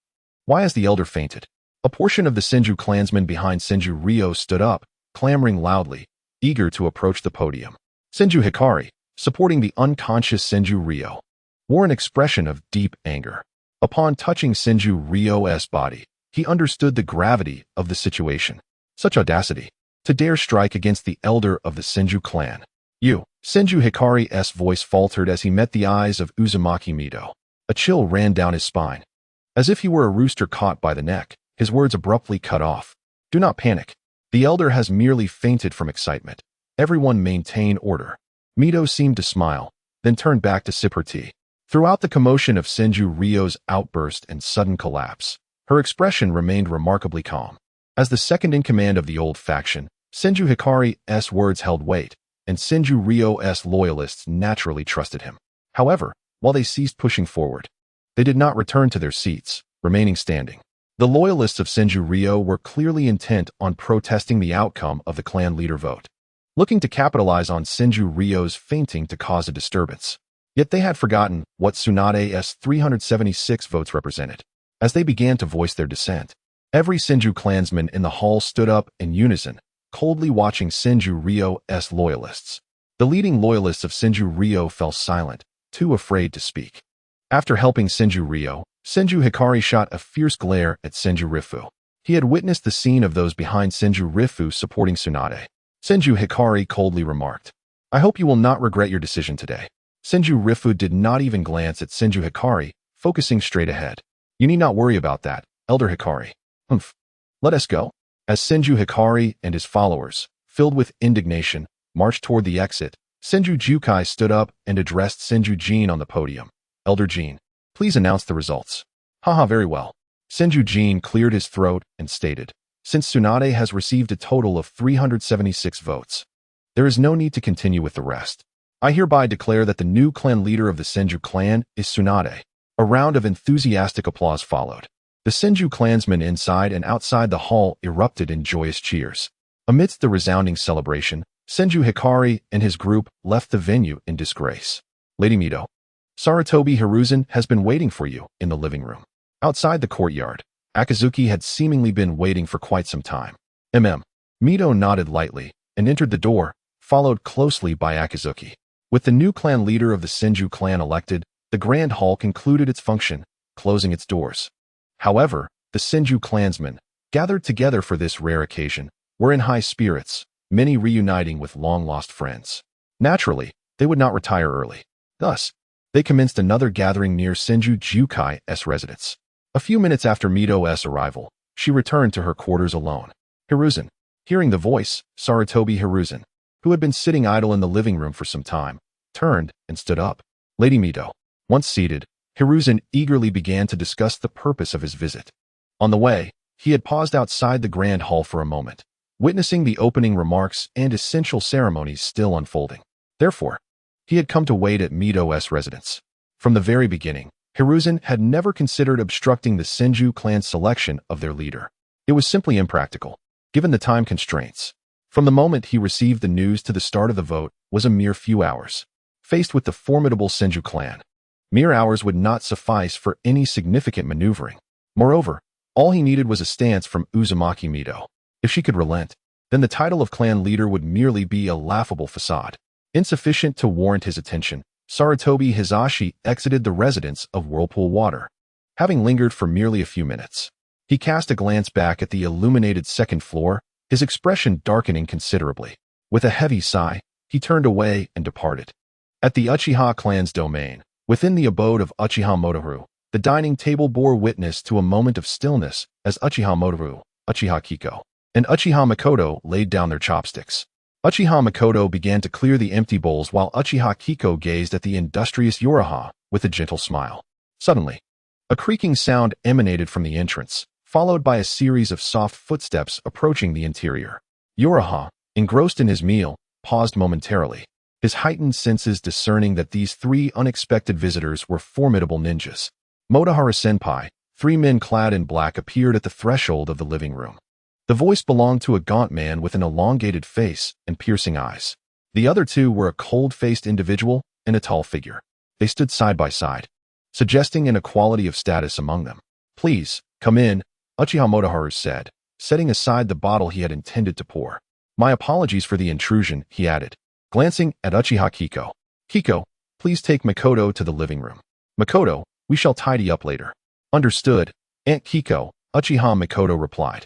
Why has the elder fainted? A portion of the Senju clansmen behind Senju Ryo stood up, clamoring loudly, eager to approach the podium. Senju Hikari, supporting the unconscious Senju Ryo, wore an expression of deep anger. Upon touching Senju Ryo's body, he understood the gravity of the situation. Such audacity. To dare strike against the elder of the Senju clan. You. Senju Hikari's voice faltered as he met the eyes of Uzumaki Mito. A chill ran down his spine. As if he were a rooster caught by the neck, his words abruptly cut off. Do not panic. The elder has merely fainted from excitement. Everyone maintain order. Mito seemed to smile, then turned back to sip her tea. Throughout the commotion of Senju Ryo's outburst and sudden collapse, her expression remained remarkably calm. As the second in command of the old faction, Senju Hikari's words held weight, and Senju Ryo's loyalists naturally trusted him. However, while they ceased pushing forward, they did not return to their seats, remaining standing. The loyalists of Senju Ryo were clearly intent on protesting the outcome of the clan leader vote, looking to capitalize on Senju Ryo's fainting to cause a disturbance. Yet they had forgotten what Tsunade's 376 votes represented. As they began to voice their dissent, every Senju clansman in the hall stood up in unison, coldly watching Senju Ryo's loyalists. The leading loyalists of Senju Ryo fell silent, too afraid to speak. After helping Senju Ryo, Senju Hikari shot a fierce glare at Senju Rifu. He had witnessed the scene of those behind Senju Rifu supporting Tsunade. Senju Hikari coldly remarked, I hope you will not regret your decision today. Senju Rifu did not even glance at Senju Hikari, focusing straight ahead. You need not worry about that, Elder Hikari. Humph. Let us go. As Senju Hikari and his followers, filled with indignation, marched toward the exit, Senju Jukai stood up and addressed Senju Jin on the podium. Elder Jin, please announce the results. Haha, very well. Senju Jin cleared his throat and stated, since Tsunade has received a total of 376 votes, there is no need to continue with the rest. I hereby declare that the new clan leader of the Senju clan is Tsunade. A round of enthusiastic applause followed. The Senju clansmen inside and outside the hall erupted in joyous cheers. Amidst the resounding celebration, Senju Hikari and his group left the venue in disgrace. Lady Mito, Sarutobi Hiruzen has been waiting for you in the living room. Outside the courtyard, Akazuki had seemingly been waiting for quite some time. Mito nodded lightly and entered the door, followed closely by Akazuki. With the new clan leader of the Senju clan elected, the Grand Hall concluded its function, closing its doors. However, the Senju clansmen, gathered together for this rare occasion, were in high spirits, many reuniting with long-lost friends. Naturally, they would not retire early. Thus, they commenced another gathering near Senju Jukai's residence. A few minutes after Mito's arrival, she returned to her quarters alone. Hiruzen. Hearing the voice, Sarutobi Hiruzen, who had been sitting idle in the living room for some time, turned and stood up. Lady Mito. Once seated, Hiruzen eagerly began to discuss the purpose of his visit. On the way, he had paused outside the Grand Hall for a moment, witnessing the opening remarks and essential ceremonies still unfolding. Therefore, he had come to wait at Mito's residence. From the very beginning, Hiruzen had never considered obstructing the Senju clan's selection of their leader. It was simply impractical, given the time constraints. From the moment he received the news to the start of the vote was a mere few hours. Faced with the formidable Senju clan, mere hours would not suffice for any significant maneuvering. Moreover, all he needed was a stance from Uzumaki Mito. If she could relent, then the title of clan leader would merely be a laughable facade. Insufficient to warrant his attention, Sarutobi Hizashi exited the residence of Whirlpool Water. Having lingered for merely a few minutes, he cast a glance back at the illuminated second floor, his expression darkening considerably. With a heavy sigh, he turned away and departed. At the Uchiha clan's domain, within the abode of Uchiha Motoru, the dining table bore witness to a moment of stillness as Uchiha Motoru, Uchiha Kiko, and Uchiha Makoto laid down their chopsticks. Uchiha Makoto began to clear the empty bowls while Uchiha Kiko gazed at the industrious Uraha with a gentle smile. Suddenly, a creaking sound emanated from the entrance, followed by a series of soft footsteps approaching the interior. Uraha, engrossed in his meal, paused momentarily, his heightened senses discerning that these three unexpected visitors were formidable ninjas. Motohara-senpai, three men clad in black appeared at the threshold of the living room. The voice belonged to a gaunt man with an elongated face and piercing eyes. The other two were a cold-faced individual and a tall figure. They stood side by side, suggesting an equality of status among them. Please, come in, Uchiha Motoharu said, setting aside the bottle he had intended to pour. My apologies for the intrusion, he added, glancing at Uchiha Kiko. Kiko, please take Makoto to the living room. Makoto, we shall tidy up later. Understood, Aunt Kiko, Uchiha Makoto replied.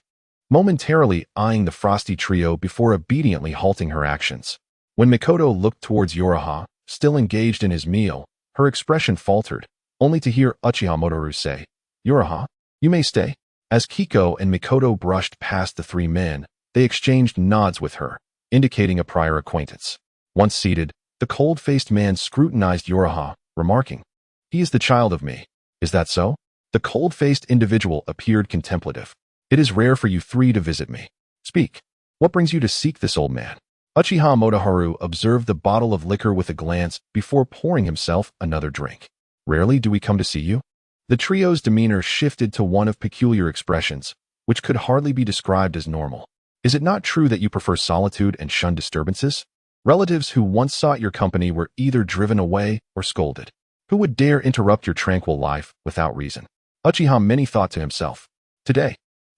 momentarily eyeing the frosty trio before obediently halting her actions. When Mikoto looked towards Yuraha, still engaged in his meal, her expression faltered, only to hear Uchiha Motoharu say, "Yuraha, you may stay." As Kiko and Mikoto brushed past the three men, they exchanged nods with her, indicating a prior acquaintance. Once seated, the cold-faced man scrutinized Yuraha, remarking, "He is the child of me. Is that so?" The cold-faced individual appeared contemplative. "It is rare for you three to visit me. Speak. What brings you to seek this old man?" Uchiha Motoharu observed the bottle of liquor with a glance before pouring himself another drink. "Rarely do we come to see you?" The trio's demeanor shifted to one of peculiar expressions, which could hardly be described as normal. "Is it not true that you prefer solitude and shun disturbances? Relatives who once sought your company were either driven away or scolded. Who would dare interrupt your tranquil life without reason?" Uchiha Mini thought to himself. "Today,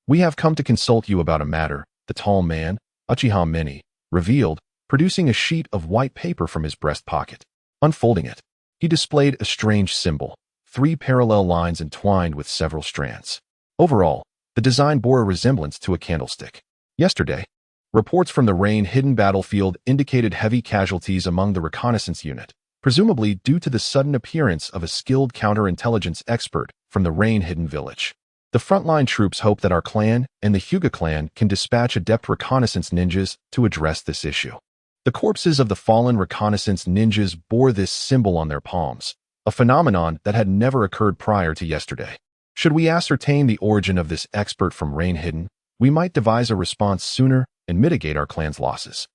we have come to consult you about a matter," the tall man, Uchiha Mini, revealed, producing a sheet of white paper from his breast pocket. Unfolding it, he displayed a strange symbol, 3 parallel lines entwined with several strands. Overall, the design bore a resemblance to a candlestick. Yesterday, reports from the rain-hidden battlefield indicated heavy casualties among the reconnaissance unit, presumably due to the sudden appearance of a skilled counterintelligence expert from the rain-hidden village. The frontline troops hope that our clan and the Hyuga clan can dispatch adept reconnaissance ninjas to address this issue. The corpses of the fallen reconnaissance ninjas bore this symbol on their palms, a phenomenon that had never occurred prior to yesterday. Should we ascertain the origin of this expert from Rain Hidden, we might devise a response sooner and mitigate our clan's losses.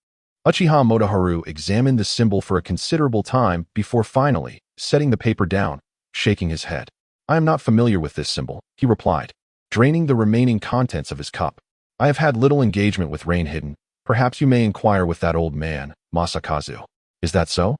Uchiha Motoharu examined the symbol for a considerable time before finally setting the paper down, shaking his head. "I am not familiar with this symbol," he replied, draining the remaining contents of his cup. "I have had little engagement with Rain Hidden. Perhaps you may inquire with that old man, Masakazu." "Is that so?"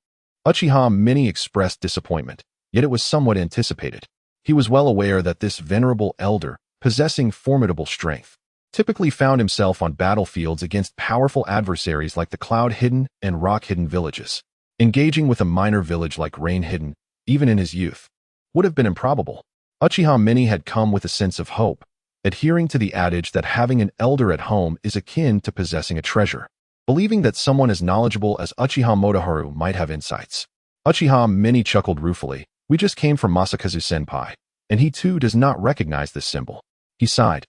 Uchiha Mini expressed disappointment, yet it was somewhat anticipated. He was well aware that this venerable elder, possessing formidable strength, typically found himself on battlefields against powerful adversaries like the Cloud-Hidden and Rock-Hidden villages. Engaging with a minor village like Rain-Hidden, even in his youth, would have been improbable. Uchiha Mini had come with a sense of hope, adhering to the adage that having an elder at home is akin to possessing a treasure, believing that someone as knowledgeable as Uchiha Motoharu might have insights. Uchiha Mini chuckled ruefully. "We just came from Masakazu-senpai, and he too does not recognize this symbol." He sighed.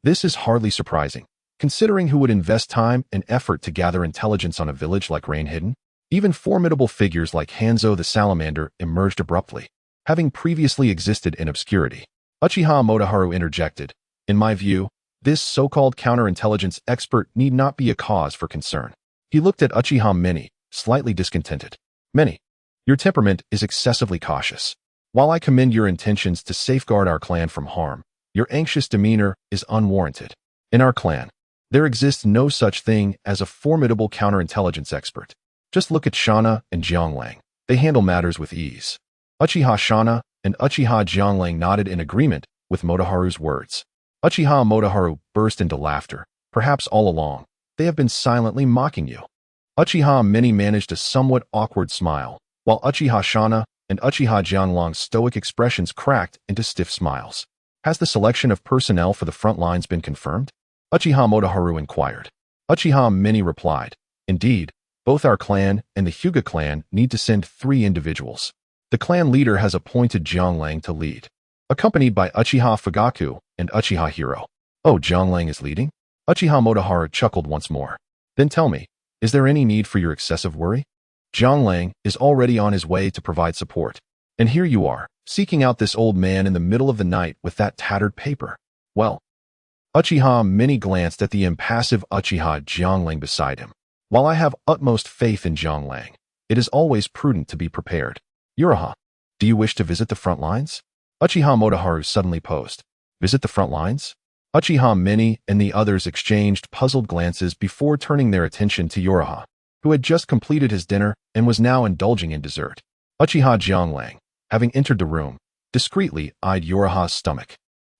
"This is hardly surprising, considering who would invest time and effort to gather intelligence on a village like Rain Hidden. Even formidable figures like Hanzo the Salamander emerged abruptly, having previously existed in obscurity." Uchiha Motoharu interjected. "In my view, this so-called counterintelligence expert need not be a cause for concern." He looked at Uchiha Mini, slightly discontented. "Mini, your temperament is excessively cautious. While I commend your intentions to safeguard our clan from harm, your anxious demeanor is unwarranted. In our clan, there exists no such thing as a formidable counterintelligence expert. Just look at Shana and Jianglang. They handle matters with ease." Uchiha Shana and Uchiha Jianglang nodded in agreement with Motoharu's words. Uchiha Motoharu burst into laughter. "Perhaps all along, they have been silently mocking you." Uchiha Mini managed a somewhat awkward smile, while Uchiha Shana and Uchiha Jianglang's stoic expressions cracked into stiff smiles. "Has the selection of personnel for the front lines been confirmed?" Uchiha Motoharu inquired. Uchiha Mini replied, "Indeed, both our clan and the Hyuga clan need to send 3 individuals. The clan leader has appointed Jianglang to lead, accompanied by Uchiha Fugaku and Uchiha Hiro." "Oh, Jianglang is leading?" Uchiha Motoharu chuckled once more. "Then tell me, is there any need for your excessive worry? Jianglang is already on his way to provide support. And here you are, seeking out this old man in the middle of the night with that tattered paper. Well." Uchiha Mini glanced at the impassive Uchiha Jianglang beside him. "While I have utmost faith in Jianglang, it is always prudent to be prepared. Yuraha, do you wish to visit the front lines?" Uchiha Motoharu suddenly posed. "Visit the front lines?" Uchiha Mini and the others exchanged puzzled glances before turning their attention to Yuraha, who had just completed his dinner and was now indulging in dessert. Uchiha Jianglang, having entered the room, discreetly eyed Yuraha's stomach.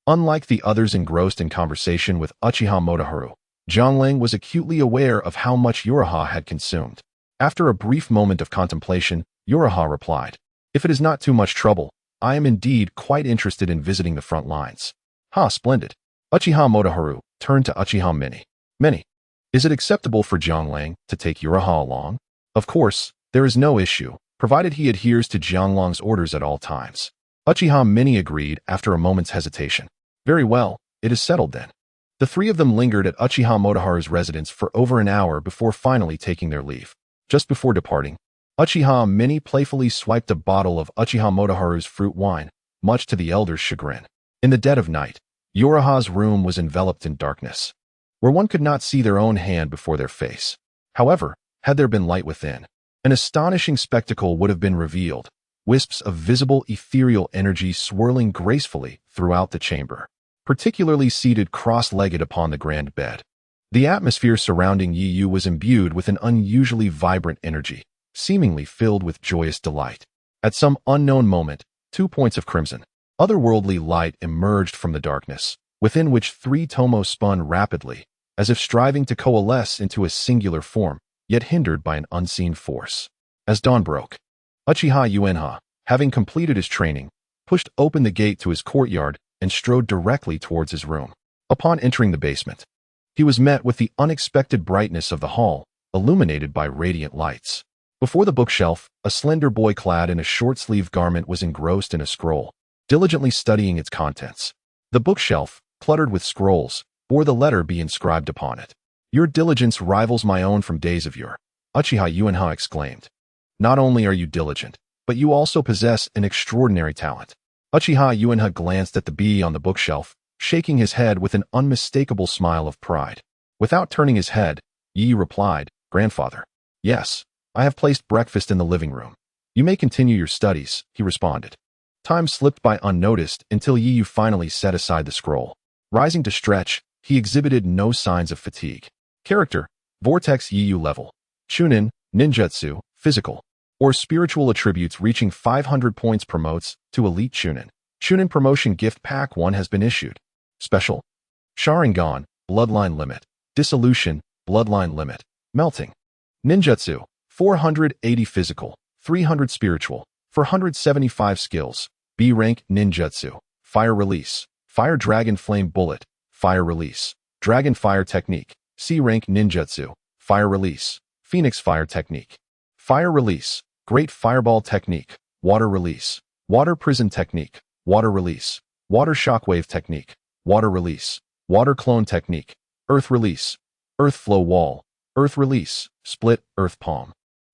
Unlike the others engrossed in conversation with Uchiha Motoharu, Jianglang was acutely aware of how much Yuraha had consumed. After a brief moment of contemplation, Yuraha replied, "If it is not too much trouble, I am indeed quite interested in visiting the front lines." "Ha, splendid." Uchiha Motoharu, turned to Uchiha Mini. Mini, is it acceptable for Jianglang to take Uraha along? Of course, there is no issue, provided he adheres to Jianglang's orders at all times. Uchiha Mini agreed after a moment's hesitation. Very well, it is settled then. The three of them lingered at Uchiha Motoharu's residence for over an hour before finally taking their leave. Just before departing, Uchiha Mini playfully swiped a bottle of Uchiha Motoharu's fruit wine, much to the elder's chagrin. In the dead of night, Uraha's room was enveloped in darkness, where one could not see their own hand before their face. However, had there been light within, an astonishing spectacle would have been revealed, wisps of visible ethereal energy swirling gracefully throughout the chamber, particularly seated cross-legged upon the grand bed. The atmosphere surrounding Yi was imbued with an unusually vibrant energy, seemingly filled with joyous delight. At some unknown moment, 2 points of crimson, otherworldly light emerged from the darkness, within which 3 tomos spun rapidly, as if striving to coalesce into a singular form, yet hindered by an unseen force. As dawn broke, Uchiha Uenha, having completed his training, pushed open the gate to his courtyard and strode directly towards his room. Upon entering the basement, he was met with the unexpected brightness of the hall, illuminated by radiant lights. Before the bookshelf, a slender boy clad in a short-sleeved garment was engrossed in a scroll, diligently studying its contents. The bookshelf, cluttered with scrolls, bore the letter B inscribed upon it. Your diligence rivals my own from days of yore, Uchiha Uenha exclaimed. Not only are you diligent, but you also possess an extraordinary talent. Uchiha Uenha glanced at the B on the bookshelf, shaking his head with an unmistakable smile of pride. Without turning his head, Yi replied, Grandfather. Yes, I have placed breakfast in the living room. You may continue your studies, he responded. Time slipped by unnoticed until Yi finally set aside the scroll. Rising to stretch, he exhibited no signs of fatigue. Character, Vortex Yi level. Chunin, Ninjutsu, physical, or spiritual attributes reaching 500 points promotes to Elite Chunin. Chunin Promotion Gift Pack 1 has been issued. Special. Sharingan, Bloodline Limit. Dissolution, Bloodline Limit. Melting. Ninjutsu, 480 physical, 300 spiritual, 475 skills. B rank Ninjutsu. Fire Release. Fire Dragon Flame Bullet. Fire Release. Dragon Fire Technique. C rank Ninjutsu. Fire Release. Phoenix Fire Technique. Fire Release. Great Fireball Technique. Water Release. Water Prison Technique. Water Release. Water Shockwave Technique. Water Release. Water Clone Technique. Earth Release. Earth Flow Wall. Earth Release. Split Earth Palm.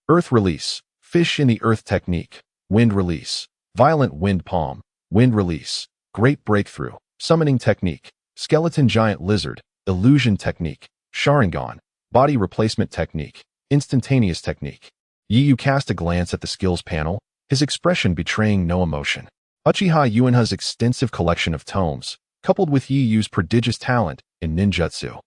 Earth Release. Fish in the Earth Technique. Wind Release. Violent Wind Palm. Wind Release. Great Breakthrough. Summoning Technique. Skeleton Giant Lizard. Illusion Technique. Sharingan. Body Replacement Technique. Instantaneous Technique. Yi cast a glance at the skills panel, his expression betraying no emotion. Uchiha Uenha's extensive collection of tomes, coupled with Yi's prodigious talent in ninjutsu,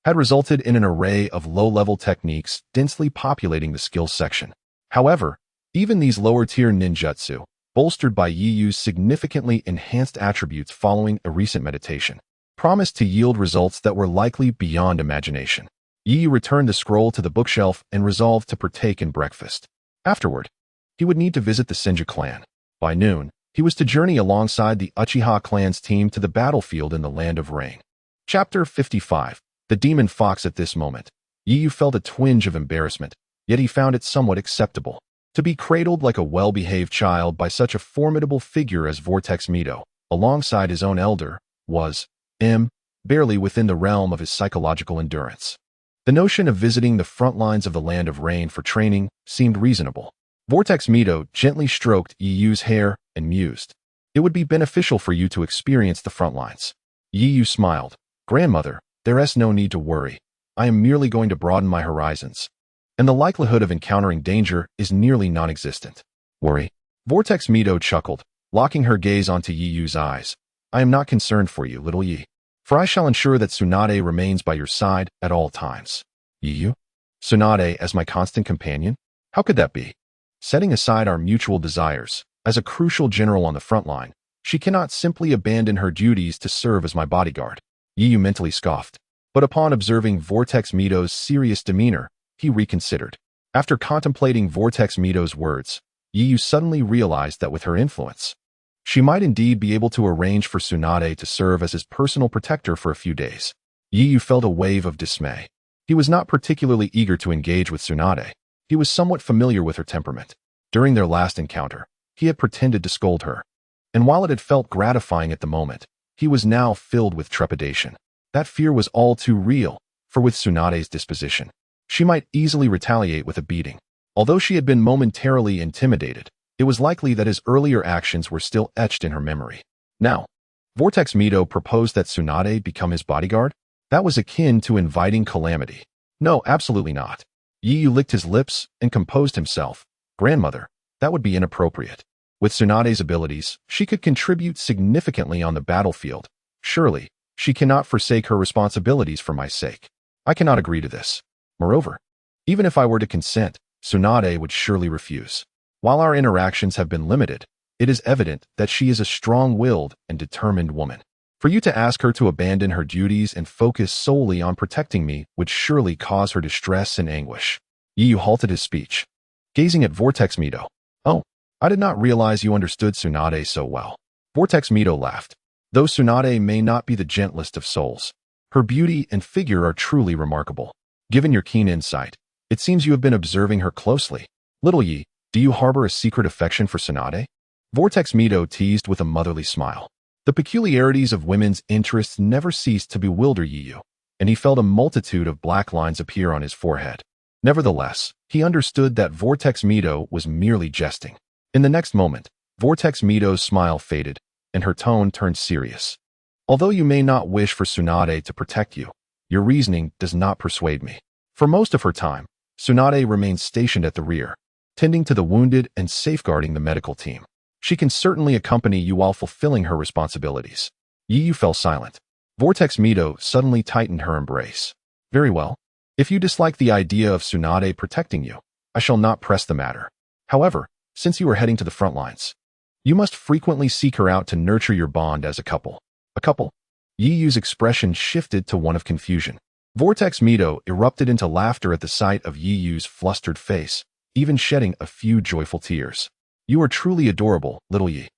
had resulted in an array of low-level techniques densely populating the skills section. However, even these lower-tier ninjutsu, bolstered by Yi's significantly enhanced attributes following a recent meditation, promised to yield results that were likely beyond imagination. Yi returned the scroll to the bookshelf and resolved to partake in breakfast. Afterward, he would need to visit the Senju clan. By noon, he was to journey alongside the Uchiha clan's team to the battlefield in the Land of Rain. Chapter 55. The Demon Fox. At this moment, Yi felt a twinge of embarrassment, yet he found it somewhat acceptable. To be cradled like a well-behaved child by such a formidable figure as Vortex Mito, alongside his own elder, was, barely within the realm of his psychological endurance. The notion of visiting the front lines of the Land of Rain for training seemed reasonable. Vortex Mito gently stroked Yi's hair and mused. It would be beneficial for you to experience the front lines. Yi smiled. Grandmother, there's no need to worry. I am merely going to broaden my horizons, and the likelihood of encountering danger is nearly non-existent. Worry? Vortex Mito chuckled, locking her gaze onto Yi's eyes. I am not concerned for you, little Yi, for I shall ensure that Tsunade remains by your side at all times. Yi? Tsunade as my constant companion? How could that be? Setting aside our mutual desires, as a crucial general on the front line, she cannot simply abandon her duties to serve as my bodyguard. Yi mentally scoffed, but upon observing Vortex Mito's serious demeanor, he reconsidered. After contemplating Vortex Mito's words, Yi suddenly realized that with her influence, she might indeed be able to arrange for Tsunade to serve as his personal protector for a few days. Yu felt a wave of dismay. He was not particularly eager to engage with Tsunade. He was somewhat familiar with her temperament. During their last encounter, he had pretended to scold her. And while it had felt gratifying at the moment, he was now filled with trepidation. That fear was all too real, for with Tsunade's disposition, she might easily retaliate with a beating. Although she had been momentarily intimidated, it was likely that his earlier actions were still etched in her memory. Now, Vortex Mito proposed that Tsunade become his bodyguard? That was akin to inviting calamity. No, absolutely not. Yu licked his lips and composed himself. Grandmother, that would be inappropriate. With Tsunade's abilities, she could contribute significantly on the battlefield. Surely, she cannot forsake her responsibilities for my sake. I cannot agree to this. Moreover, even if I were to consent, Tsunade would surely refuse. While our interactions have been limited, it is evident that she is a strong-willed and determined woman. For you to ask her to abandon her duties and focus solely on protecting me would surely cause her distress and anguish. Yu halted his speech, gazing at Vortex Mito. Oh, I did not realize you understood Tsunade so well. Vortex Mito laughed. Though Tsunade may not be the gentlest of souls, her beauty and figure are truly remarkable. Given your keen insight, it seems you have been observing her closely. Little Yi, do you harbor a secret affection for Tsunade? Vortex Mito teased with a motherly smile. The peculiarities of women's interests never ceased to bewilder Yu, and he felt a multitude of black lines appear on his forehead. Nevertheless, he understood that Vortex Mito was merely jesting. In the next moment, Vortex Mito's smile faded, and her tone turned serious. Although you may not wish for Tsunade to protect you, your reasoning does not persuade me. For most of her time, Tsunade remains stationed at the rear, tending to the wounded and safeguarding the medical team. She can certainly accompany you while fulfilling her responsibilities. Yu fell silent. Vortex Mito suddenly tightened her embrace. Very well. If you dislike the idea of Tsunade protecting you, I shall not press the matter. However, since you are heading to the front lines, you must frequently seek her out to nurture your bond as a couple. A couple? Yiyu's expression shifted to one of confusion. Vortex Mito erupted into laughter at the sight of Yiyu's flustered face, even shedding a few joyful tears. You are truly adorable, little Yi.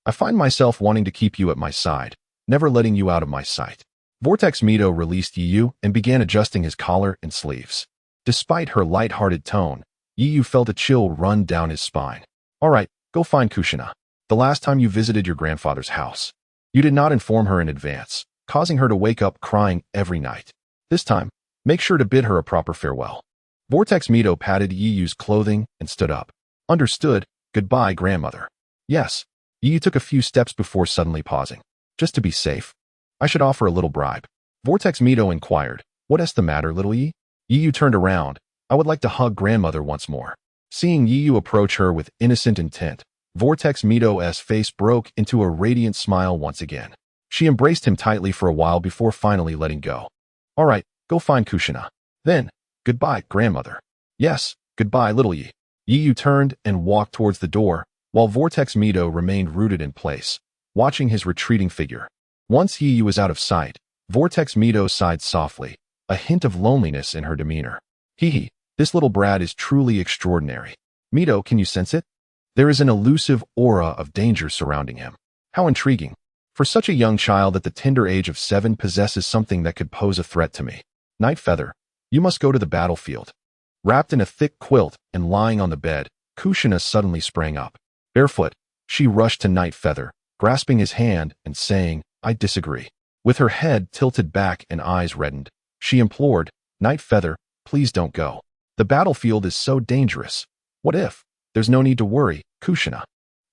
I find myself wanting to keep you at my side, never letting you out of my sight. Vortex Mito released Yiyu and began adjusting his collar and sleeves. Despite her light-hearted tone, Yiyu felt a chill run down his spine. All right, go find Kushina. The last time you visited your grandfather's house, you did not inform her in advance, causing her to wake up crying every night. This time, make sure to bid her a proper farewell. Vortex Mito patted Yiyu's clothing and stood up. Understood. Goodbye, grandmother. Yes. Yiyu took a few steps before suddenly pausing. Just to be safe, I should offer a little bribe. Vortex Mito inquired. What is the matter, little Yi? Yiyu turned around. I would like to hug grandmother once more. Seeing Yiyu approach her with innocent intent, Vortex Mito's face broke into a radiant smile once again. She embraced him tightly for a while before finally letting go. All right, go find Kushina. Then, goodbye, grandmother. Yes, goodbye, little Yi. Yiyu turned and walked towards the door, while Vortex Mito remained rooted in place, watching his retreating figure. Once Yiyu was out of sight, Vortex Mito sighed softly, a hint of loneliness in her demeanor. Hee, this little brat is truly extraordinary. Mito, can you sense it? There is an elusive aura of danger surrounding him. How intriguing. For such a young child at the tender age of 7 possesses something that could pose a threat to me. Night Feather, you must go to the battlefield. Wrapped in a thick quilt and lying on the bed, Kushina suddenly sprang up. Barefoot, she rushed to Night Feather, grasping his hand and saying, I disagree. With her head tilted back and eyes reddened, she implored, Night Feather, please don't go. The battlefield is so dangerous. What if? There's no need to worry, Kushina.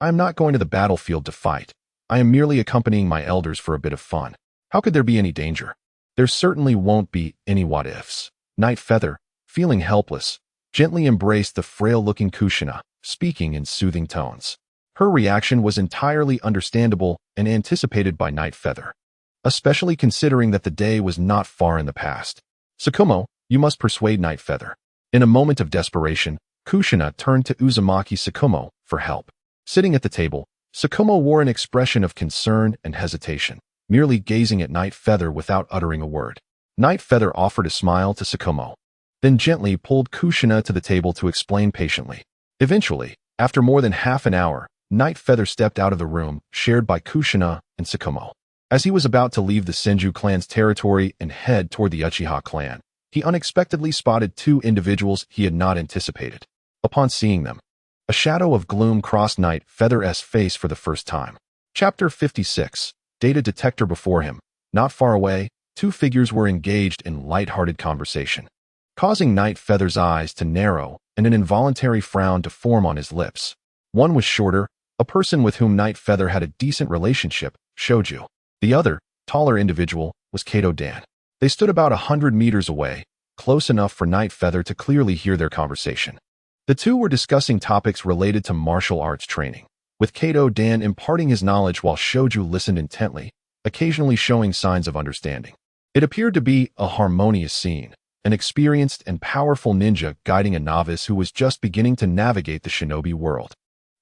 I am not going to the battlefield to fight. I am merely accompanying my elders for a bit of fun. How could there be any danger? There certainly won't be any what-ifs. Night Feather, feeling helpless, gently embraced the frail-looking Kushina, speaking in soothing tones. Her reaction was entirely understandable and anticipated by Night Feather, especially considering that the day was not far in the past. Tsukumo, you must persuade Night Feather. In a moment of desperation, Kushina turned to Uzumaki Tsukumo for help. Sitting at the table, Tsukumo wore an expression of concern and hesitation, merely gazing at Night Feather without uttering a word. Night Feather offered a smile to Tsukumo, then gently pulled Kushina to the table to explain patiently. Eventually, after more than half an hour, Night Feather stepped out of the room shared by Kushina and Tsukumo. As he was about to leave the Senju clan's territory and head toward the Uchiha clan, he unexpectedly spotted two individuals he had not anticipated. Upon seeing them, a shadow of gloom crossed Night Feather's face for the first time. Chapter 56. Data detector. Before him, not far away, two figures were engaged in light-hearted conversation, causing Night Feather's eyes to narrow and an involuntary frown to form on his lips. One was shorter, a person with whom Night Feather had a decent relationship, Shoju. The other, taller individual, was Kato Dan. They stood about 100 meters away, close enough for Night Feather to clearly hear their conversation. The two were discussing topics related to martial arts training, with Kato Dan imparting his knowledge while Shoju listened intently, occasionally showing signs of understanding. It appeared to be a harmonious scene, an experienced and powerful ninja guiding a novice who was just beginning to navigate the shinobi world.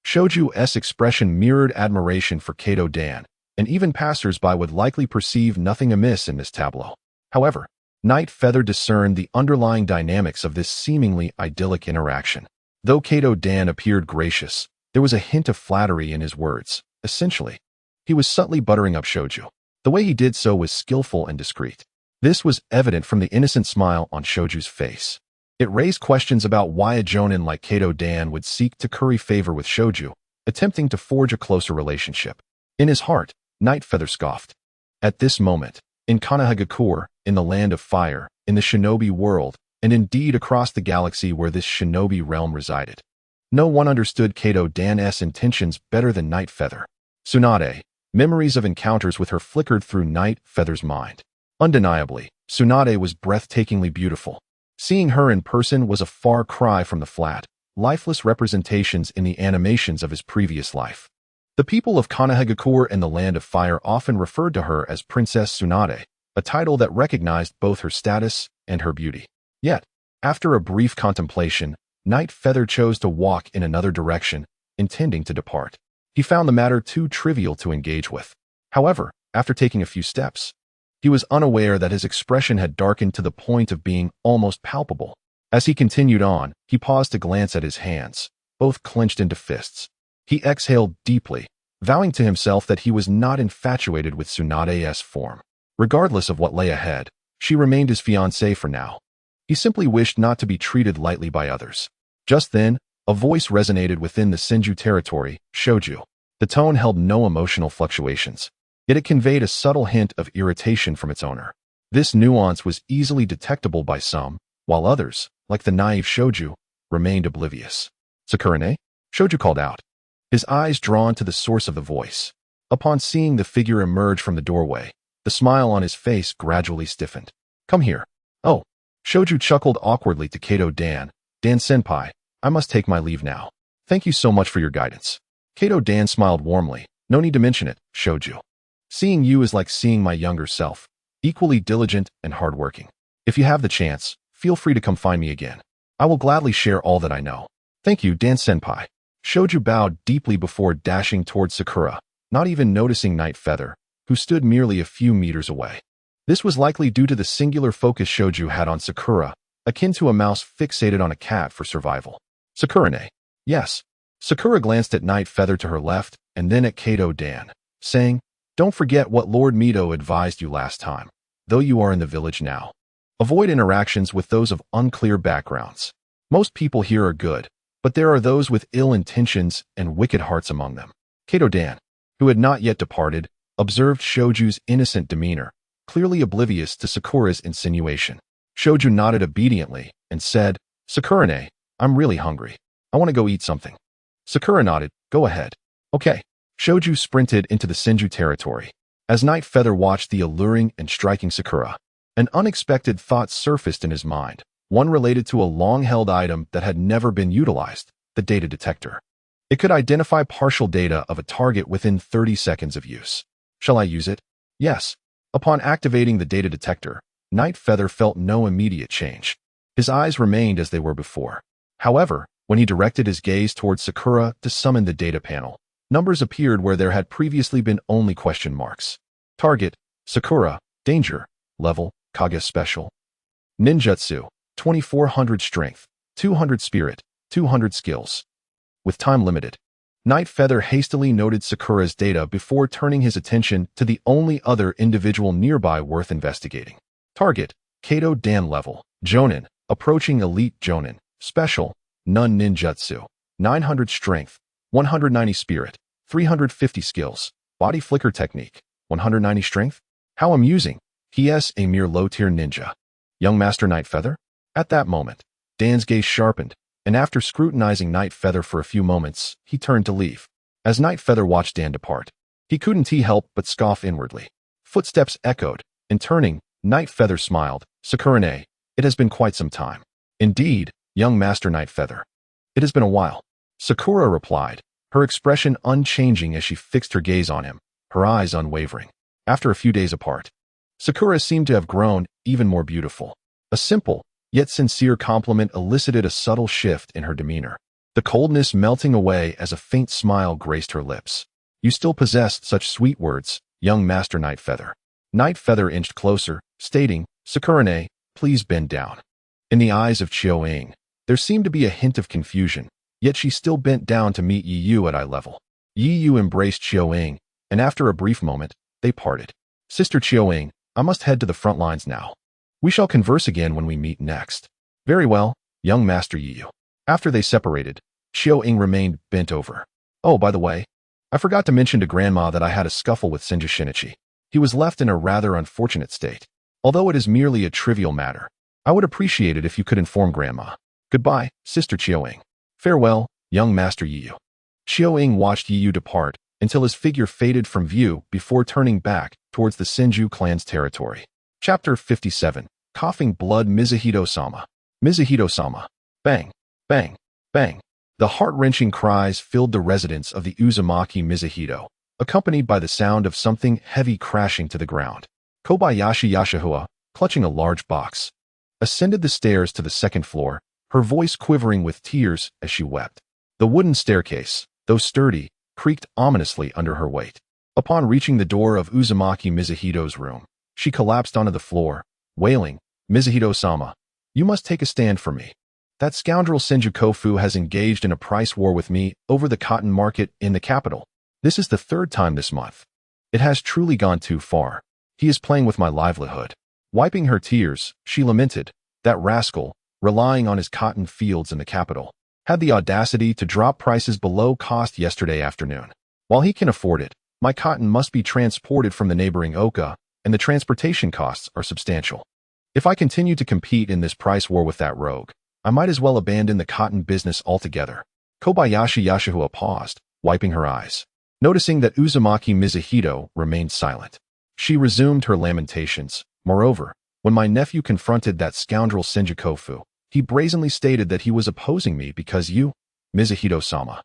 Shoju's expression mirrored admiration for Kato Dan, and even passers-by would likely perceive nothing amiss in this tableau. However, Night Feather discerned the underlying dynamics of this seemingly idyllic interaction. Though Kato Dan appeared gracious, there was a hint of flattery in his words. Essentially, he was subtly buttering up Shoju. The way he did so was skillful and discreet. This was evident from the innocent smile on Shoju's face. It raised questions about why a jonin like Kato Dan would seek to curry favor with Shoju, attempting to forge a closer relationship. In his heart, Night Feather scoffed. At this moment, in Konohagakure, in the land of fire, in the shinobi world, and indeed across the galaxy where this shinobi realm resided, no one understood Kato Dan's intentions better than Night Feather. Tsunade. Memories of encounters with her flickered through Night Feather's mind. Undeniably, Tsunade was breathtakingly beautiful. Seeing her in person was a far cry from the flat, lifeless representations in the animations of his previous life. The people of Konohagakure and the Land of Fire often referred to her as Princess Tsunade, a title that recognized both her status and her beauty. Yet, after a brief contemplation, Night Feather chose to walk in another direction, intending to depart. He found the matter too trivial to engage with. However, after taking a few steps, he was unaware that his expression had darkened to the point of being almost palpable. As he continued on, he paused to glance at his hands, both clenched into fists. He exhaled deeply, vowing to himself that he was not infatuated with Tsunade's form. Regardless of what lay ahead, she remained his fiancée for now. He simply wished not to be treated lightly by others. Just then, a voice resonated within the Senju territory, Shoju. The tone held no emotional fluctuations, yet it conveyed a subtle hint of irritation from its owner. This nuance was easily detectable by some, while others, like the naive Shoju, remained oblivious. "Sakurane?" Shoju called out, his eyes drawn to the source of the voice. Upon seeing the figure emerge from the doorway, the smile on his face gradually stiffened. "Come here." "Oh." Shoju chuckled awkwardly to Kato Dan. "Dan-senpai, I must take my leave now. Thank you so much for your guidance." Kato Dan smiled warmly. "No need to mention it, Shoju. Seeing you is like seeing my younger self, equally diligent and hardworking. If you have the chance, feel free to come find me again. I will gladly share all that I know." "Thank you, Dan-senpai." Shoju bowed deeply before dashing toward Sakura, not even noticing Night Feather, who stood merely a few meters away. This was likely due to the singular focus Shoju had on Sakura, akin to a mouse fixated on a cat for survival. "Sakurane?" "Yes." Sakura glanced at Night Feather to her left and then at Kato Dan, saying, "Don't forget what Lord Mito advised you last time, though you are in the village now. Avoid interactions with those of unclear backgrounds. Most people here are good, but there are those with ill intentions and wicked hearts among them." Kato Dan, who had not yet departed, observed Shoju's innocent demeanor, clearly oblivious to Sakura's insinuation. Shoju nodded obediently and said, "Sakurane, I'm really hungry. I want to go eat something." Sakura nodded. "Go ahead." "Okay." Shoju sprinted into the Senju territory. As Night Feather watched the alluring and striking Sakura, an unexpected thought surfaced in his mind, one related to a long-held item that had never been utilized, the data detector. It could identify partial data of a target within 30 seconds of use. "Shall I use it?" "Yes." Upon activating the data detector, Night Feather felt no immediate change. His eyes remained as they were before. However, when he directed his gaze towards Sakura to summon the data panel, numbers appeared where there had previously been only question marks. Target, Sakura, Danger, Level, Kage Special. Ninjutsu, 2400 Strength, 200 Spirit, 200 Skills. With time limited. Night Feather hastily noted Sakura's data before turning his attention to the only other individual nearby worth investigating. Target, Kato Dan level, Jonin, approaching elite Jonin, special, Nun Ninjutsu, 900 strength, 190 spirit, 350 skills, body flicker technique, 190 strength? How amusing. P.S. a mere low-tier ninja. Young Master Night Feather? At that moment, Dan's gaze sharpened, and after scrutinizing Night Feather for a few moments, he turned to leave. As Night Feather watched Dan depart, he couldn't help but scoff inwardly. Footsteps echoed, and turning, Night Feather smiled. Tsunade, it has been quite some time. Indeed, young Master Night Feather. It has been a while. Sakura replied, her expression unchanging as she fixed her gaze on him, her eyes unwavering. After a few days apart, Sakura seemed to have grown even more beautiful. A simple, yet sincere compliment elicited a subtle shift in her demeanor, the coldness melting away as a faint smile graced her lips. You still possessed such sweet words, young Master Night Feather. Night Feather inched closer, stating, Tsunade, please bend down. In the eyes of Chiu-Ing, there seemed to be a hint of confusion, yet she still bent down to meet Yi-Yu at eye level. Yi-Yu embraced Chiu-Ing, and after a brief moment, they parted. Sister Chiu-Ing, I must head to the front lines now. We shall converse again when we meet next. Very well, young Master Yi-Yu. After they separated, Chiu-Ing remained bent over. Oh, by the way, I forgot to mention to Grandma that I had a scuffle with Senju Shinichi. He was left in a rather unfortunate state. Although it is merely a trivial matter, I would appreciate it if you could inform Grandma. Goodbye, Sister Chiu-Ing. Farewell, young Master Yi-Yu. Chiu-Ing watched Yi-Yu depart until his figure faded from view before turning back towards the Senju clan's territory. Chapter 57. Coughing Blood. Mizuhito-sama. Mizuhito-sama. Bang, bang, bang. The heart-wrenching cries filled the residence of the Uzumaki Mizuhito, accompanied by the sound of something heavy crashing to the ground. Kobayashi Yasuhua, clutching a large box, ascended the stairs to the second floor, her voice quivering with tears as she wept. The wooden staircase, though sturdy, creaked ominously under her weight. Upon reaching the door of Uzumaki Mizuhito's room, she collapsed onto the floor, wailing, Mizuhito-sama, you must take a stand for me. That scoundrel Senju Kofu has engaged in a price war with me over the cotton market in the capital. This is the third time this month. It has truly gone too far. He is playing with my livelihood. Wiping her tears, she lamented, that rascal, relying on his cotton fields in the capital, had the audacity to drop prices below cost yesterday afternoon. While he can afford it, my cotton must be transported from the neighboring Oka, and the transportation costs are substantial. If I continue to compete in this price war with that rogue, I might as well abandon the cotton business altogether. Kobayashi Yasuhua paused, wiping her eyes. Noticing that Uzumaki Mizuhito remained silent, she resumed her lamentations. Moreover, when my nephew confronted that scoundrel Senju Kofu, he brazenly stated that he was opposing me because you, Mizuhito-sama,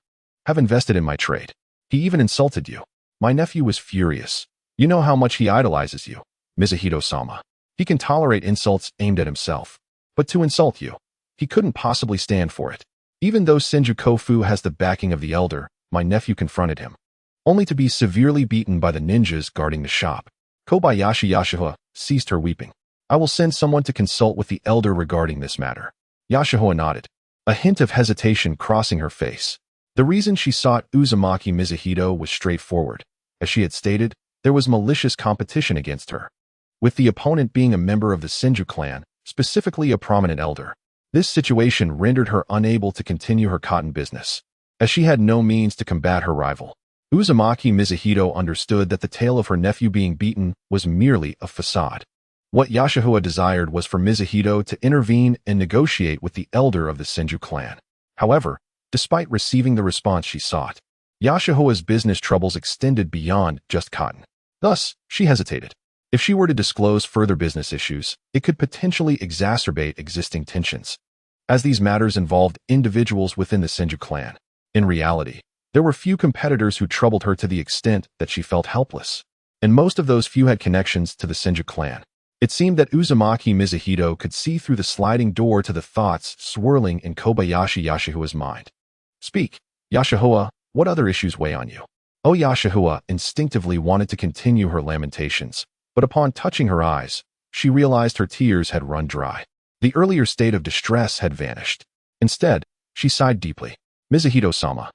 have invested in my trade. He even insulted you. My nephew was furious. You know how much he idolizes you, Mizuhito-sama. He can tolerate insults aimed at himself, but to insult you, he couldn't possibly stand for it. Even though Senju Kofu has the backing of the elder, my nephew confronted him, only to be severely beaten by the ninjas guarding the shop. Kobayashi Yasuhua ceased her weeping. I will send someone to consult with the elder regarding this matter. Yasuhua nodded, a hint of hesitation crossing her face. The reason she sought Uzumaki Mizuhito was straightforward. As she had stated, there was malicious competition against her, with the opponent being a member of the Senju clan, specifically a prominent elder. This situation rendered her unable to continue her cotton business, as she had no means to combat her rival. Uzumaki Mizuhito understood that the tale of her nephew being beaten was merely a facade. What Yasuhua desired was for Mizuhito to intervene and negotiate with the elder of the Senju clan. However, despite receiving the response she sought, Yasuhua's business troubles extended beyond just cotton. Thus, she hesitated. If she were to disclose further business issues, it could potentially exacerbate existing tensions, as these matters involved individuals within the Senju clan. In reality, there were few competitors who troubled her to the extent that she felt helpless, and most of those few had connections to the Senju clan. It seemed that Uzumaki Mizuhito could see through the sliding door to the thoughts swirling in Kobayashi Yasuhua's mind. Speak, Yasuhua, what other issues weigh on you? Oh, Yasuhua instinctively wanted to continue her lamentations, but upon touching her eyes, she realized her tears had run dry. The earlier state of distress had vanished. Instead, she sighed deeply. Mizuhito-sama,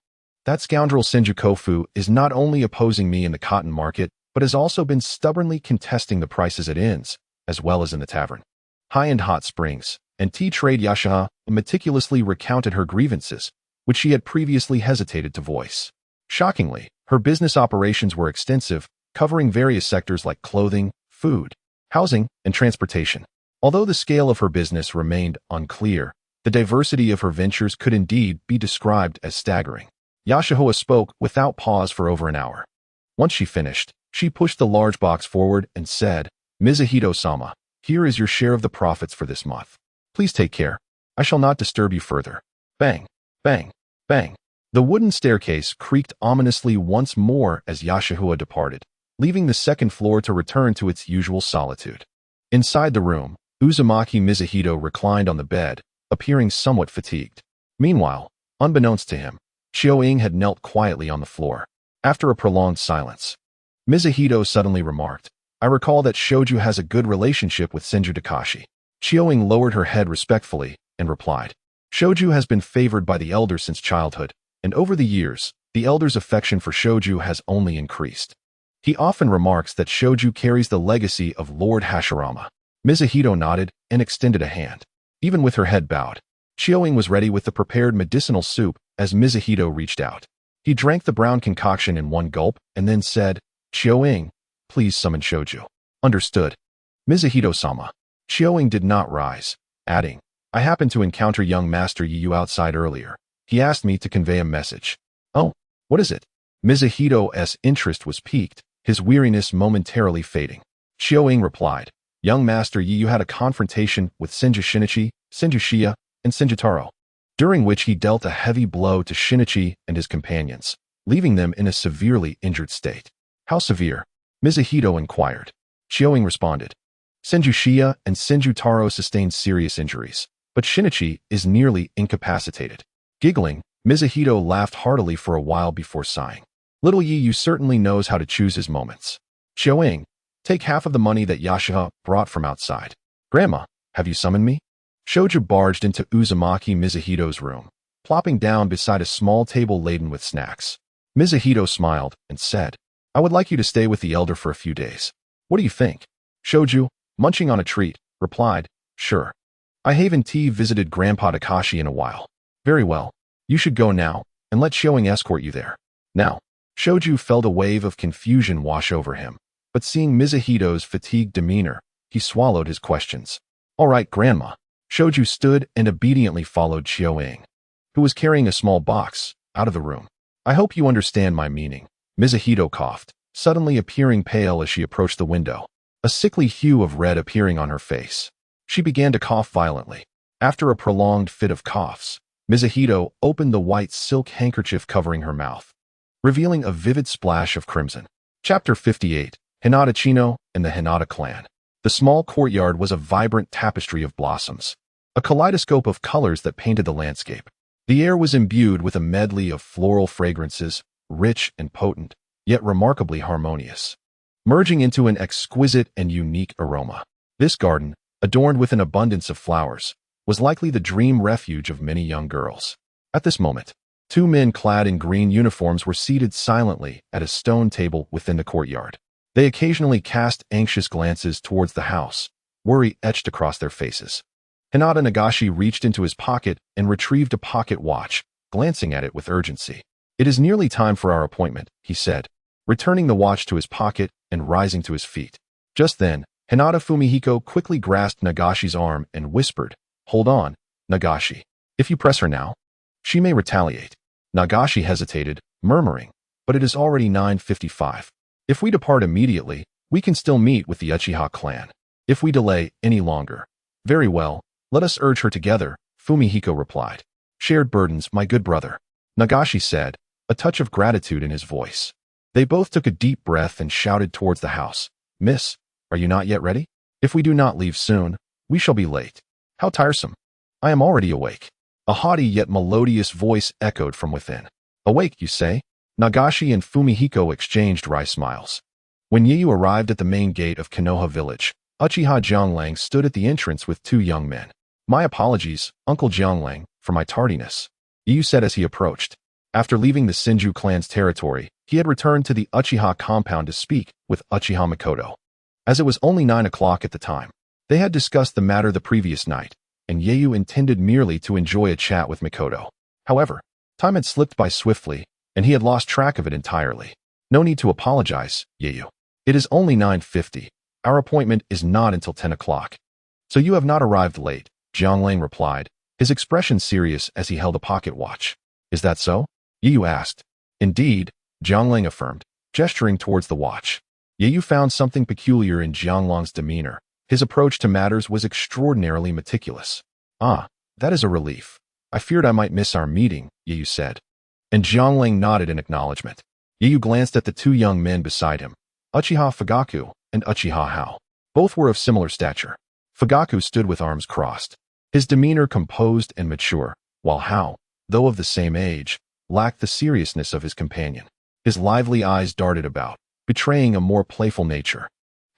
That scoundrel Senju Kofu is not only opposing me in the cotton market, but has also been stubbornly contesting the prices at inns, as well as in the tavern. High-end hot springs and tea trade. Yasha meticulously recounted her grievances, which she had previously hesitated to voice. Shockingly, her business operations were extensive, covering various sectors like clothing, food, housing, and transportation. Although the scale of her business remained unclear, the diversity of her ventures could indeed be described as staggering. Yashahua spoke without pause for over an hour. Once she finished, she pushed the large box forward and said, "Mizuhito-sama, here is your share of the profits for this month. Please take care. I shall not disturb you further." Bang, bang, bang. The wooden staircase creaked ominously once more as Yashahua departed, leaving the second floor to return to its usual solitude. Inside the room, Uzumaki Mizuhito reclined on the bed, appearing somewhat fatigued. Meanwhile, unbeknownst to him, Chioing had knelt quietly on the floor. After a prolonged silence, Mizuhito suddenly remarked, "I recall that Shoju has a good relationship with Senju Takashi." Chioing lowered her head respectfully and replied, "Shoju has been favored by the elder since childhood, and over the years, the elder's affection for Shoju has only increased. He often remarks that Shoju carries the legacy of Lord Hashirama." Mizuhito nodded and extended a hand. Even with her head bowed, Chioing was ready with the prepared medicinal soup as Mizuhito reached out. He drank the brown concoction in one gulp and then said, "Chioing, please summon Shoju." "Understood." Mizuhito-sama. Chioing did not rise, adding, "I happened to encounter young Master Yu outside earlier. He asked me to convey a message." "Oh, what is it?" Mizuhito's interest was piqued, his weariness momentarily fading. Chioing replied, "Young Master Yu had a confrontation with Senju Shinichi, Senju Shia, and Senju Taro, during which he dealt a heavy blow to Shinichi and his companions, leaving them in a severely injured state." "How severe?" Mizuhito inquired. Chioing responded, "Senju Shia and Senju Taro sustained serious injuries, but Shinichi is nearly incapacitated." Giggling, Mizuhito laughed heartily for a while before sighing. "Little Yu certainly knows how to choose his moments. Chioing, take half of the money that Yasha brought from outside." "Grandma, have you summoned me?" Shoju barged into Uzumaki Mizuhito's room, plopping down beside a small table laden with snacks. Mizuhito smiled and said, "I would like you to stay with the elder for a few days. What do you think?" Shoju, munching on a treat, replied, "Sure. I haven't visited Grandpa Takashi in a while." "Very well. You should go now, and let Chioing escort you there." "Now." Shoju felt a wave of confusion wash over him, but seeing Mizuhito's fatigued demeanor, he swallowed his questions. "All right, Grandma." Shoju stood and obediently followed Chioing, who was carrying a small box, out of the room. "I hope you understand my meaning." Mizuhito coughed, suddenly appearing pale as she approached the window, a sickly hue of red appearing on her face. She began to cough violently. After a prolonged fit of coughs, Mizuhito opened the white silk handkerchief covering her mouth, revealing a vivid splash of crimson. Chapter 58, Hinata Chino and the Hinata Clan. The small courtyard was a vibrant tapestry of blossoms, a kaleidoscope of colors that painted the landscape. The air was imbued with a medley of floral fragrances, rich and potent, yet remarkably harmonious, merging into an exquisite and unique aroma. This garden, adorned with an abundance of flowers, was likely the dream refuge of many young girls. At this moment, two men clad in green uniforms were seated silently at a stone table within the courtyard. They occasionally cast anxious glances towards the house, worry etched across their faces. Hinata Nagashi reached into his pocket and retrieved a pocket watch, glancing at it with urgency. "It is nearly time for our appointment," he said, returning the watch to his pocket and rising to his feet. Just then, Hinata Fumihiko quickly grasped Nagashi's arm and whispered, "Hold on, Nagashi. If you press her now, she may retaliate." Nagashi hesitated, murmuring, "But it is already 9:55. If we depart immediately, we can still meet with the Uchiha clan. If we delay any longer, very well, let us urge her together," Fumihiko replied. "Shared burdens, my good brother," Nagashi said, a touch of gratitude in his voice. They both took a deep breath and shouted towards the house, "Miss, are you not yet ready? If we do not leave soon, we shall be late." "How tiresome. I am already awake." A haughty yet melodious voice echoed from within. "Awake, you say?" Nagashi and Fumihiko exchanged wry smiles. When Yu arrived at the main gate of Konoha village, Uchiha Jianglang stood at the entrance with two young men. "My apologies, Uncle Jianglang, for my tardiness," Yu said as he approached. After leaving the Senju clan's territory, he had returned to the Uchiha compound to speak with Uchiha Mikoto. As it was only 9 o'clock at the time, they had discussed the matter the previous night, and Yeyu intended merely to enjoy a chat with Mikoto. However, time had slipped by swiftly, and he had lost track of it entirely. No need to apologize, Yeyu. It is only 9:50. Our appointment is not until 10 o'clock. So you have not arrived late, Jianglang replied, his expression serious as he held a pocket watch. Is that so? Yeyu asked. Indeed, Jianglang affirmed, gesturing towards the watch. Yeyu found something peculiar in Jianglang's demeanor. His approach to matters was extraordinarily meticulous. Ah, that is a relief. I feared I might miss our meeting, Yeyu said. And Jianglang nodded in acknowledgement. Yeyu glanced at the two young men beside him, Uchiha Fugaku and Uchiha Hao. Both were of similar stature. Fugaku stood with arms crossed, his demeanor composed and mature, while Hao, though of the same age, lacked the seriousness of his companion. His lively eyes darted about, betraying a more playful nature.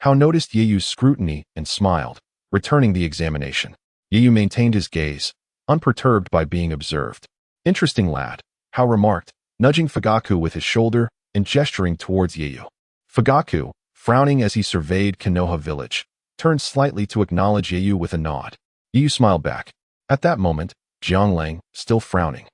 Hao noticed Yeyu's scrutiny and smiled, returning the examination. Yeyu maintained his gaze, unperturbed by being observed. Interesting lad, Hao remarked, nudging Fugaku with his shoulder and gesturing towards Yeyu. Fugaku, frowning as he surveyed Konoha village, turned slightly to acknowledge Yeyu with a nod. Yeyu smiled back. At that moment, Jianglang, still frowning,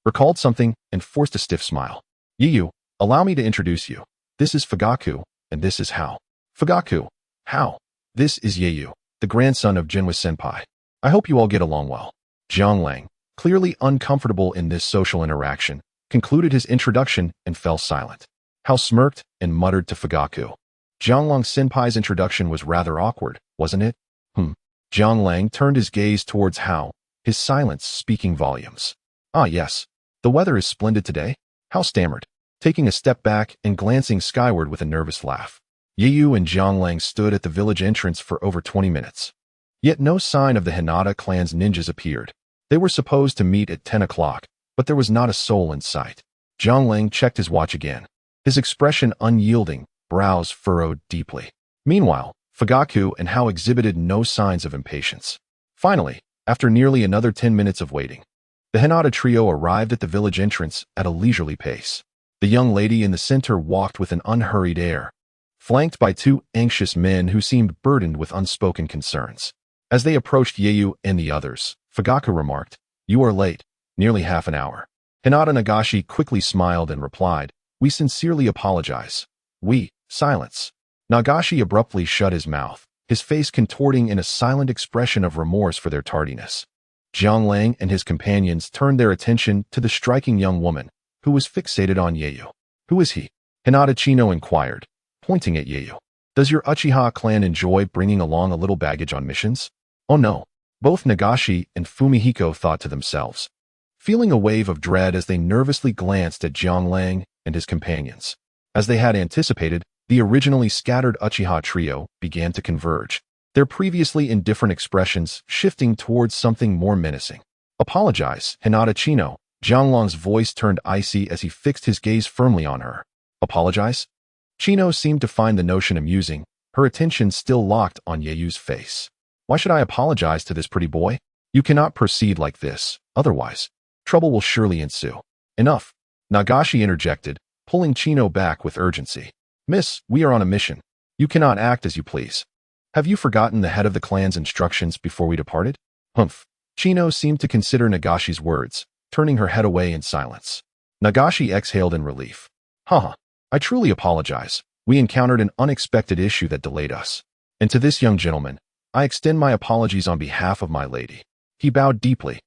recalled something and forced a stiff smile. Yeyu, allow me to introduce you. This is Fugaku, and this is Hao. Fugaku, Hao, this is Yeyu, the grandson of Jinwa Senpai. I hope you all get along well. Jianglang, clearly uncomfortable in this social interaction, concluded his introduction and fell silent. Hao smirked and muttered to Fugaku. Jianglang Senpai's introduction was rather awkward, wasn't it? Jianglang turned his gaze towards Hao, his silence speaking volumes. Ah yes, the weather is splendid today, Hao stammered, taking a step back and glancing skyward with a nervous laugh. Yeyu and Jianglang stood at the village entrance for over 20 minutes. Yet no sign of the Hinata clan's ninjas appeared. They were supposed to meet at 10 o'clock, but there was not a soul in sight. Jianglang checked his watch again, his expression unyielding, brows furrowed deeply. Meanwhile, Fugaku and Hao exhibited no signs of impatience. Finally, after nearly another 10 minutes of waiting, the Hinata trio arrived at the village entrance at a leisurely pace. The young lady in the center walked with an unhurried air, flanked by two anxious men who seemed burdened with unspoken concerns. As they approached Yeyu and the others, Fugaku remarked, "You are late, nearly half an hour." Hinata Nagashi quickly smiled and replied, "We sincerely apologize." Silence. Nagashi abruptly shut his mouth, his face contorting in a silent expression of remorse for their tardiness. Jianglang and his companions turned their attention to the striking young woman, who was fixated on Yeyu. "Who is he?" Hinata Chino inquired, pointing at Yeyu. "Does your Uchiha clan enjoy bringing along a little baggage on missions?" "Oh no," both Nagashi and Fumihiko thought to themselves, feeling a wave of dread as they nervously glanced at Jianglang and his companions. As they had anticipated, the originally scattered Uchiha trio began to converge, their previously indifferent expressions shifting towards something more menacing. "Apologize, Hinata Chino." Jianglang's voice turned icy as he fixed his gaze firmly on her. "Apologize?" Chino seemed to find the notion amusing, her attention still locked on Yeyu's face. "Why should I apologize to this pretty boy? You cannot proceed like this, otherwise, trouble will surely ensue." "Enough," Nagashi interjected, pulling Chino back with urgency. "Miss, we are on a mission. You cannot act as you please. Have you forgotten the head of the clan's instructions before we departed?" "Humph." Chino seemed to consider Nagashi's words, turning her head away in silence. Nagashi exhaled in relief. "Haha, I truly apologize. We encountered an unexpected issue that delayed us. And to this young gentleman, I extend my apologies on behalf of my lady." He bowed deeply,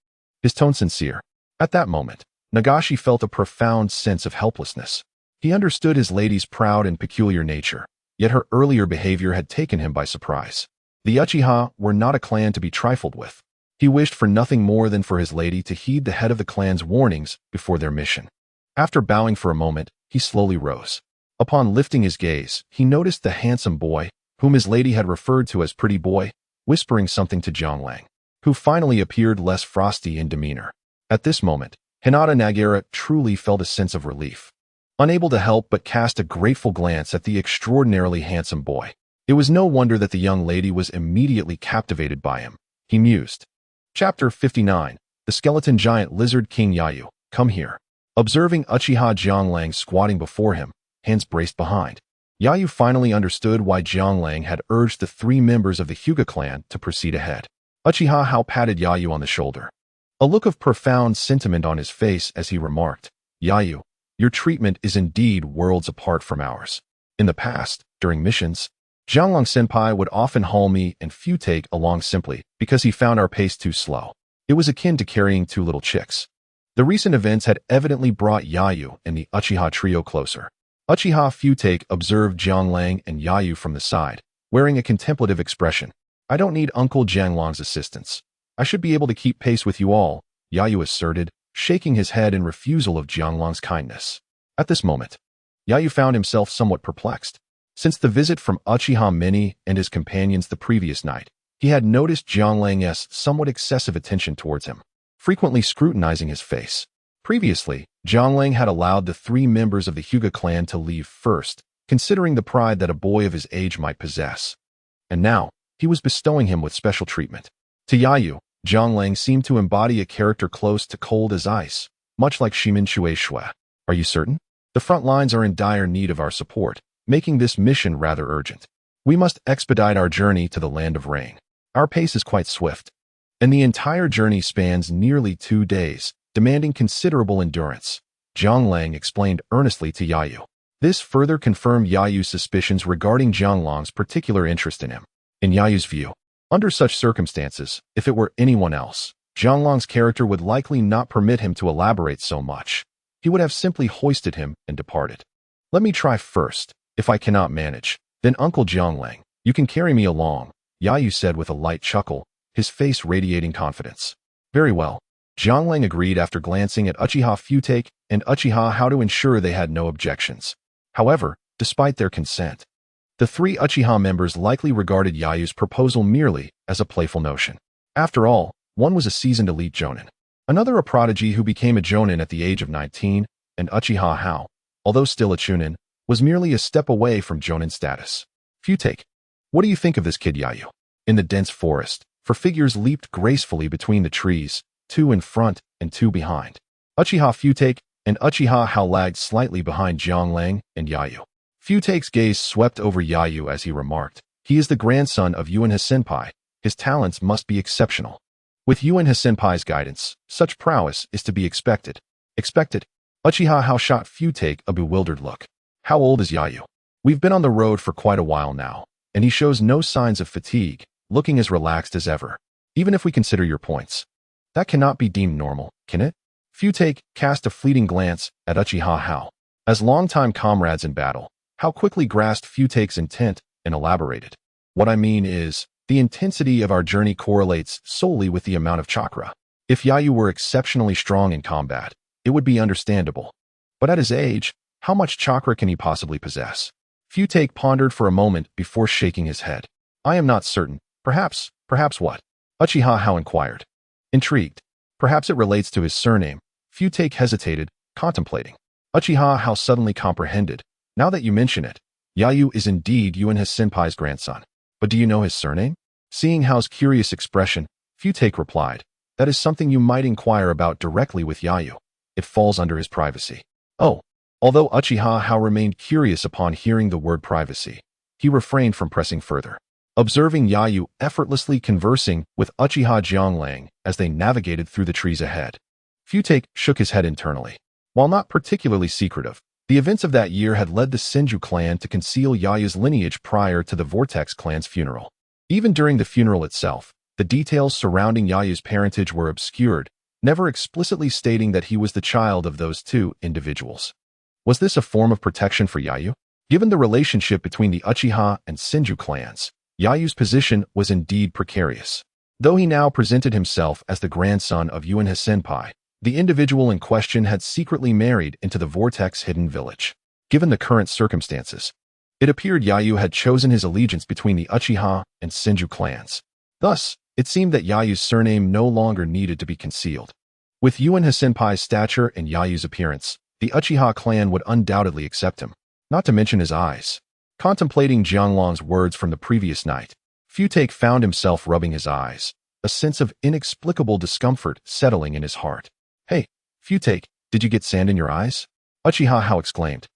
his tone sincere. At that moment, Nagashi felt a profound sense of helplessness. He understood his lady's proud and peculiar nature, yet her earlier behavior had taken him by surprise. The Uchiha were not a clan to be trifled with. He wished for nothing more than for his lady to heed the head of the clan's warnings before their mission. After bowing for a moment, he slowly rose. Upon lifting his gaze, he noticed the handsome boy, whom his lady had referred to as pretty boy, whispering something to Jianglang, who finally appeared less frosty in demeanor. At this moment, Hinata Nagara truly felt a sense of relief, unable to help but cast a grateful glance at the extraordinarily handsome boy. It was no wonder that the young lady was immediately captivated by him, he mused. Chapter 59. The Skeleton Giant Lizard King Yayu, come here. Observing Uchiha Jianglang squatting before him, hands braced behind, Yayu finally understood why Jianglang had urged the three members of the Hyuga clan to proceed ahead. Uchiha Hao patted Yayu on the shoulder, a look of profound sentiment on his face as he remarked, "Yayu, your treatment is indeed worlds apart from ours. In the past, during missions, Jianglang Senpai would often haul me and Futake along simply because he found our pace too slow. It was akin to carrying two little chicks." The recent events had evidently brought Yayu and the Uchiha trio closer. Uchiha Futake observed Jianglang and Yayu from the side, wearing a contemplative expression. "I don't need Uncle Jianglang's assistance. I should be able to keep pace with you all," Yayu asserted, shaking his head in refusal of Jianglang's kindness. At this moment, Yayu found himself somewhat perplexed. Since the visit from Uchiha Mini and his companions the previous night, he had noticed Jianglang's somewhat excessive attention towards him, frequently scrutinizing his face. Previously, Jianglang had allowed the three members of the Hyuga clan to leave first, considering the pride that a boy of his age might possess. And now, he was bestowing him with special treatment. To Yayu, Jianglang seemed to embody a character close to cold as ice, much like Shimin Shui Shui. "Are you certain? The front lines are in dire need of our support, making this mission rather urgent. We must expedite our journey to the land of rain. Our pace is quite swift, and the entire journey spans nearly 2 days, demanding considerable endurance," Jianglang explained earnestly to Yayu. This further confirmed Yayu's suspicions regarding Jianglang's particular interest in him. In Yayu's view, under such circumstances, if it were anyone else, Jianglang's character would likely not permit him to elaborate so much. He would have simply hoisted him and departed. "Let me try first. If I cannot manage, then Uncle Jianglang, you can carry me along," Yayu said with a light chuckle, his face radiating confidence. "Very well," Jianglang agreed after glancing at Uchiha Futake and Uchiha Hao to ensure they had no objections. However, despite their consent, the three Uchiha members likely regarded Yayu's proposal merely as a playful notion. After all, one was a seasoned elite jonin, another a prodigy who became a jonin at the age of 19, and Uchiha Hao, although still a chunin, was merely a step away from jonin status. "Futake, what do you think of this kid Yayu?" In the dense forest, four figures leaped gracefully between the trees, 2 in front and 2 behind. Uchiha Futake and Uchiha Hao lagged slightly behind Jianglang and Yayu. Futake's gaze swept over Yayu as he remarked, "He is the grandson of Yuanha Senpai. His talents must be exceptional. With Yuanha Senpai's guidance, such prowess is to be expected." "Expected?" Uchiha Hao shot Futake a bewildered look. "How old is Yayu?" "We've been on the road for quite a while now, and he shows no signs of fatigue, looking as relaxed as ever. Even if we consider your points, that cannot be deemed normal, can it?" Futake cast a fleeting glance at Uchiha Hao. As longtime comrades in battle, Hao quickly grasped Futake's intent and elaborated. "What I mean is, the intensity of our journey correlates solely with the amount of chakra. If Yayu were exceptionally strong in combat, it would be understandable. But at his age, how much chakra can he possibly possess?" Futake pondered for a moment before shaking his head. "I am not certain. Perhaps what?" Uchiha Hao inquired. Intrigued. "Perhaps it relates to his surname." Futake hesitated, contemplating. Uchiha Hao suddenly comprehended. "Now that you mention it, Yayu is indeed Yuanha Senpai's grandson. But do you know his surname?" Seeing Hao's curious expression, Futake replied, "That is something you might inquire about directly with Yayu. It falls under his privacy." "Oh." Although Uchiha Hao remained curious upon hearing the word privacy, he refrained from pressing further. Observing Yayu effortlessly conversing with Uchiha Jianglang as they navigated through the trees ahead, Futake shook his head internally. While not particularly secretive, the events of that year had led the Senju clan to conceal Yayu's lineage prior to the Vortex clan's funeral. Even during the funeral itself, the details surrounding Yayu's parentage were obscured, never explicitly stating that he was the child of those two individuals. Was this a form of protection for Yayu? Given the relationship between the Uchiha and Senju clans, Yayu's position was indeed precarious. Though he now presented himself as the grandson of Yuanha Senpai, the individual in question had secretly married into the Vortex hidden village. Given the current circumstances, it appeared Yayu had chosen his allegiance between the Uchiha and Senju clans. Thus, it seemed that Yayu's surname no longer needed to be concealed. With Yuanha Senpai's stature and Yayu's appearance, the Uchiha clan would undoubtedly accept him, not to mention his eyes. Contemplating Jianglang's words from the previous night, Futake found himself rubbing his eyes, a sense of inexplicable discomfort settling in his heart. "Hey, Futake, Did you get sand in your eyes? Uchiha exclaimed,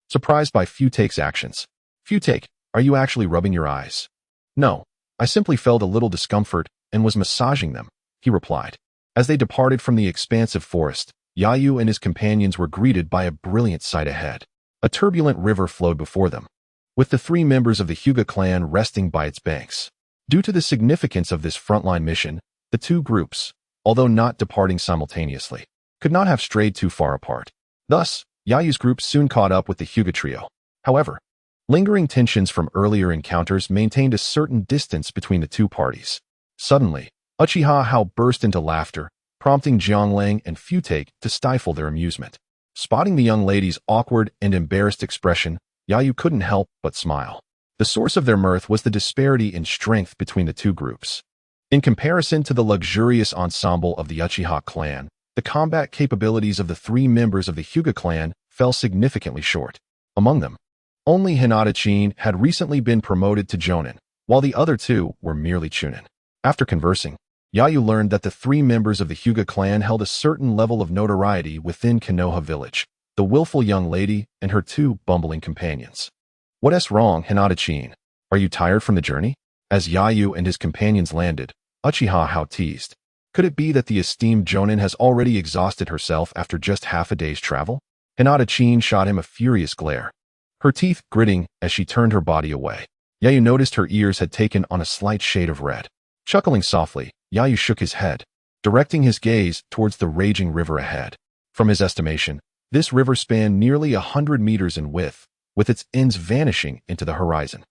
surprised by Futake's actions. Futake, are you actually rubbing your eyes? No, I simply felt a little discomfort and was massaging them, he replied. As they departed from the expansive forest, Yayu and his companions were greeted by a brilliant sight ahead. A turbulent river flowed before them, with the 3 members of the Hyuga clan resting by its banks. Due to the significance of this frontline mission, the 2 groups, although not departing simultaneously, could not have strayed too far apart. Thus, Yayu's group soon caught up with the Hyuga trio. However, lingering tensions from earlier encounters maintained a certain distance between the 2 parties. Suddenly, Uchiha burst into laughter, prompting Jianglang and Futake to stifle their amusement. Spotting the young lady's awkward and embarrassed expression, Yayu couldn't help but smile. The source of their mirth was the disparity in strength between the 2 groups. In comparison to the luxurious ensemble of the Uchiha clan, the combat capabilities of the 3 members of the Hyuga clan fell significantly short. Among them, only Hinata-chin had recently been promoted to Jonin, while the other 2 were merely Chunin. After conversing, Yayu learned that the 3 members of the Hyuga clan held a certain level of notoriety within Konoha village, the willful young lady and her 2 bumbling companions. What's wrong, Hinata-chin? Are you tired from the journey? As Yayu and his companions landed, Uchiha teased. Could it be that the esteemed Jonin has already exhausted herself after just half a day's travel? Hinata-chin shot him a furious glare, her teeth gritting as she turned her body away. Yayu noticed her ears had taken on a slight shade of red. Chuckling softly, Yayu shook his head, directing his gaze towards the raging river ahead. From his estimation, this river spanned nearly 100 meters in width, with its ends vanishing into the horizon.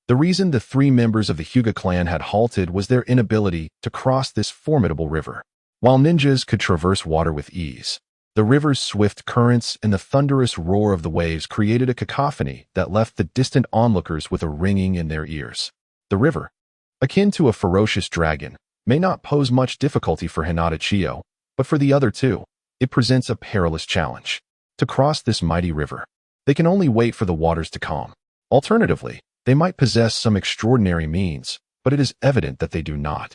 The reason the 3 members of the Hyuga clan had halted was their inability to cross this formidable river. While ninjas could traverse water with ease, the river's swift currents and the thunderous roar of the waves created a cacophony that left the distant onlookers with a ringing in their ears. The river, akin to a ferocious dragon, may not pose much difficulty for Hinata-chin, but for the other 2, it presents a perilous challenge. To cross this mighty river, they can only wait for the waters to calm. Alternatively, they might possess some extraordinary means, but it is evident that they do not,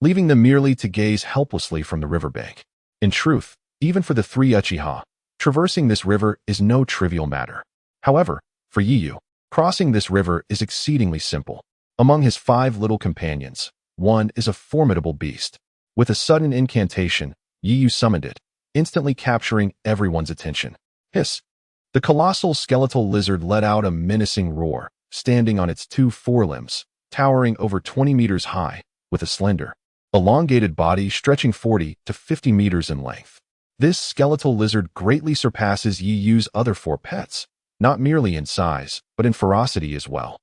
leaving them merely to gaze helplessly from the riverbank. In truth, even for the 3 Uchiha, traversing this river is no trivial matter. However, for Yiyu, crossing this river is exceedingly simple. Among his 5 little companions, one is a formidable beast. With a sudden incantation, Yiyu summoned it, instantly capturing everyone's attention. Hiss! The colossal skeletal lizard let out a menacing roar, standing on its 2 forelimbs, towering over 20 meters high, with a slender, elongated body stretching 40 to 50 meters in length. This skeletal lizard greatly surpasses Yiyu's other 4 pets, not merely in size, but in ferocity as well.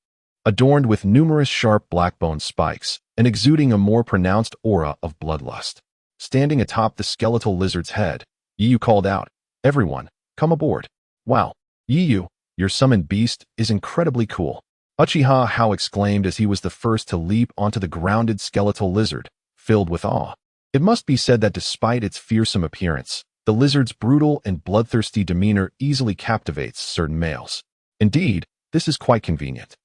Adorned with numerous sharp black bone spikes and exuding a more pronounced aura of bloodlust. Standing atop the skeletal lizard's head, Yiyu called out, "Everyone, come aboard." "Wow, Yiyu, your summoned beast is incredibly cool," Uchiha exclaimed as he was the first to leap onto the grounded skeletal lizard, filled with awe. It must be said that despite its fearsome appearance, the lizard's brutal and bloodthirsty demeanor easily captivates certain males. Indeed, this is quite convenient.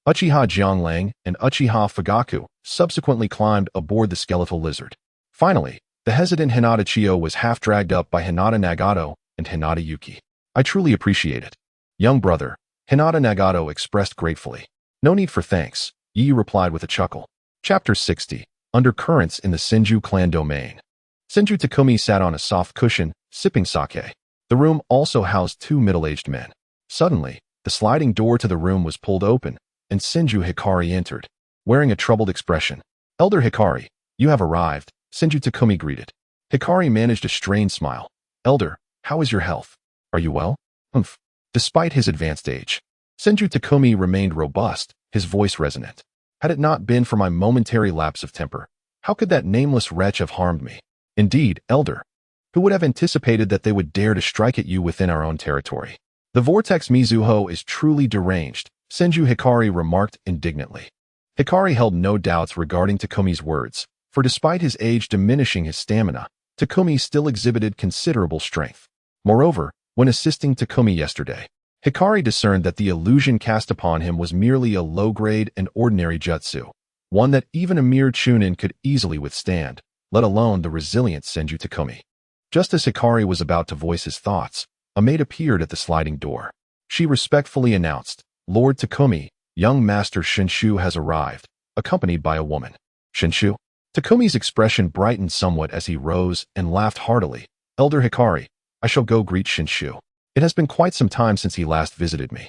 Uchiha Jianglang and Uchiha Fugaku subsequently climbed aboard the skeletal lizard. Finally, the hesitant Hinata-chin was half dragged up by Hinata Nagato and Hinata Yuki. "I truly appreciate it, young brother," Hinata Nagato expressed gratefully. "No need for thanks," Yiyu replied with a chuckle. Chapter 60. Undercurrents in the Senju clan domain. Senju Takumi sat on a soft cushion, sipping sake. The room also housed 2 middle-aged men. Suddenly, the sliding door to the room was pulled open, and Senju Hikari entered, wearing a troubled expression. "Elder Hikari, you have arrived," Senju Takumi greeted. Hikari managed a strained smile. "Elder, how is your health? Are you well?" "Humph." Despite his advanced age, Senju Takumi remained robust, his voice resonant. "Had it not been for my momentary lapse of temper, how could that nameless wretch have harmed me? Indeed, Elder, who would have anticipated that they would dare to strike at you within our own territory? The Vortex Mizuho is truly deranged," Senju Hikari remarked indignantly. Hikari held no doubts regarding Takumi's words, for despite his age diminishing his stamina, Takumi still exhibited considerable strength. Moreover, when assisting Takumi yesterday, Hikari discerned that the illusion cast upon him was merely a low-grade and ordinary jutsu, one that even a mere chunin could easily withstand, let alone the resilient Senju Takumi. Just as Hikari was about to voice his thoughts, a maid appeared at the sliding door. She respectfully announced, "Lord Takumi, young master Senju has arrived, accompanied by a woman." Senju? Takumi's expression brightened somewhat as he rose and laughed heartily. "Elder Hikari, I shall go greet Senju. It has been quite some time since he last visited me."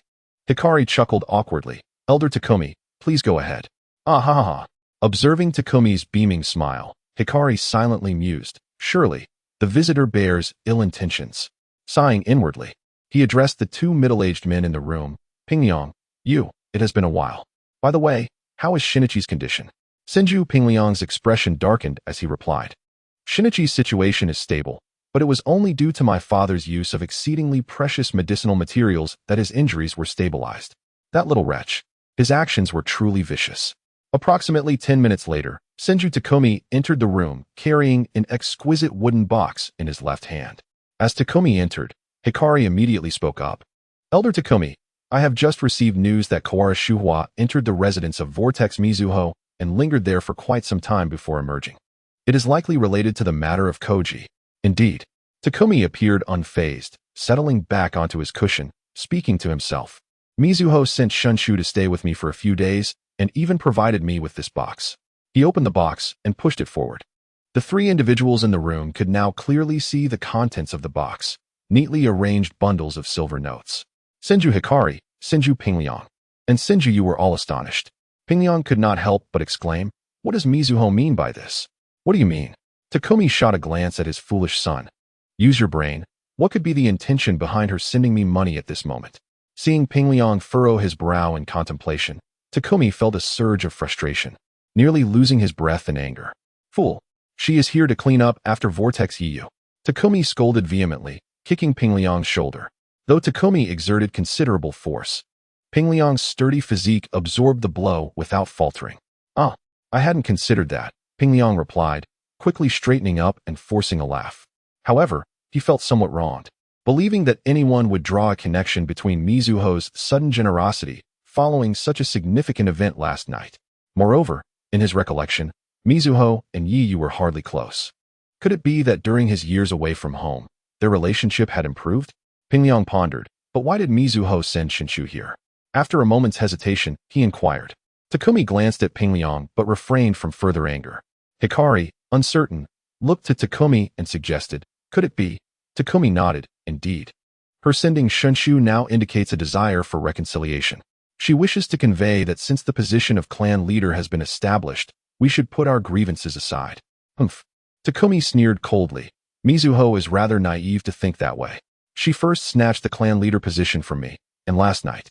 Hikari chuckled awkwardly. "Elder Takumi, please go ahead." "Ah ha ha ha." Observing Takumi's beaming smile, Hikari silently mused, "Surely, the visitor bears ill intentions." Sighing inwardly, he addressed the two middle-aged men in the room. "Pingyang, it has been a while. By the way, how is Shinichi's condition?" Senju Pingyang's expression darkened as he replied, "Shinichi's situation is stable, but it was only due to my father's use of exceedingly precious medicinal materials that his injuries were stabilized. That little wretch. His actions were truly vicious." Approximately 10 minutes later, Senju Takumi entered the room carrying an exquisite wooden box in his left hand. As Takumi entered, Hikari immediately spoke up. "Elder Takumi, I have just received news that Kawara Shuhua entered the residence of Vortex Mizuho and lingered there for quite some time before emerging. It is likely related to the matter of Koji." "Indeed." Takumi appeared unfazed, settling back onto his cushion, speaking to himself. "Mizuho sent Shunshu to stay with me for a few days and even provided me with this box." He opened the box and pushed it forward. The three individuals in the room could now clearly see the contents of the box, neatly arranged bundles of silver notes. Senju Hikari, Senju Pingyang, and Senju Yu were all astonished. Pingyang could not help but exclaim, "What does Mizuho mean by this?" "What do you mean?" Takumi shot a glance at his foolish son. "Use your brain. What could be the intention behind her sending me money at this moment?" Seeing Pingyang furrow his brow in contemplation, Takumi felt a surge of frustration, nearly losing his breath in anger. "Fool! She is here to clean up after Vortex Yu." Takumi scolded vehemently, kicking Pingyang's shoulder. Though Takumi exerted considerable force, Pingyang's sturdy physique absorbed the blow without faltering. "Ah, I hadn't considered that," Pingyang replied, quickly straightening up and forcing a laugh. However, he felt somewhat wronged, believing that anyone would draw a connection between Mizuho's sudden generosity following such a significant event last night. Moreover, in his recollection, Mizuho and Yu were hardly close. Could it be that during his years away from home, their relationship had improved? Pingyang pondered, but why did Mizuho send Shunshu here? After a moment's hesitation, he inquired. Takumi glanced at Pingyang but refrained from further anger. Hikari, uncertain, looked to Takumi and suggested, "Could it be?" Takumi nodded, "Indeed. Her sending Shunshu now indicates a desire for reconciliation. She wishes to convey that since the position of clan leader has been established, we should put our grievances aside." "Humph." Takumi sneered coldly. "Mizuho is rather naive to think that way. She first snatched the clan leader position from me, and last night,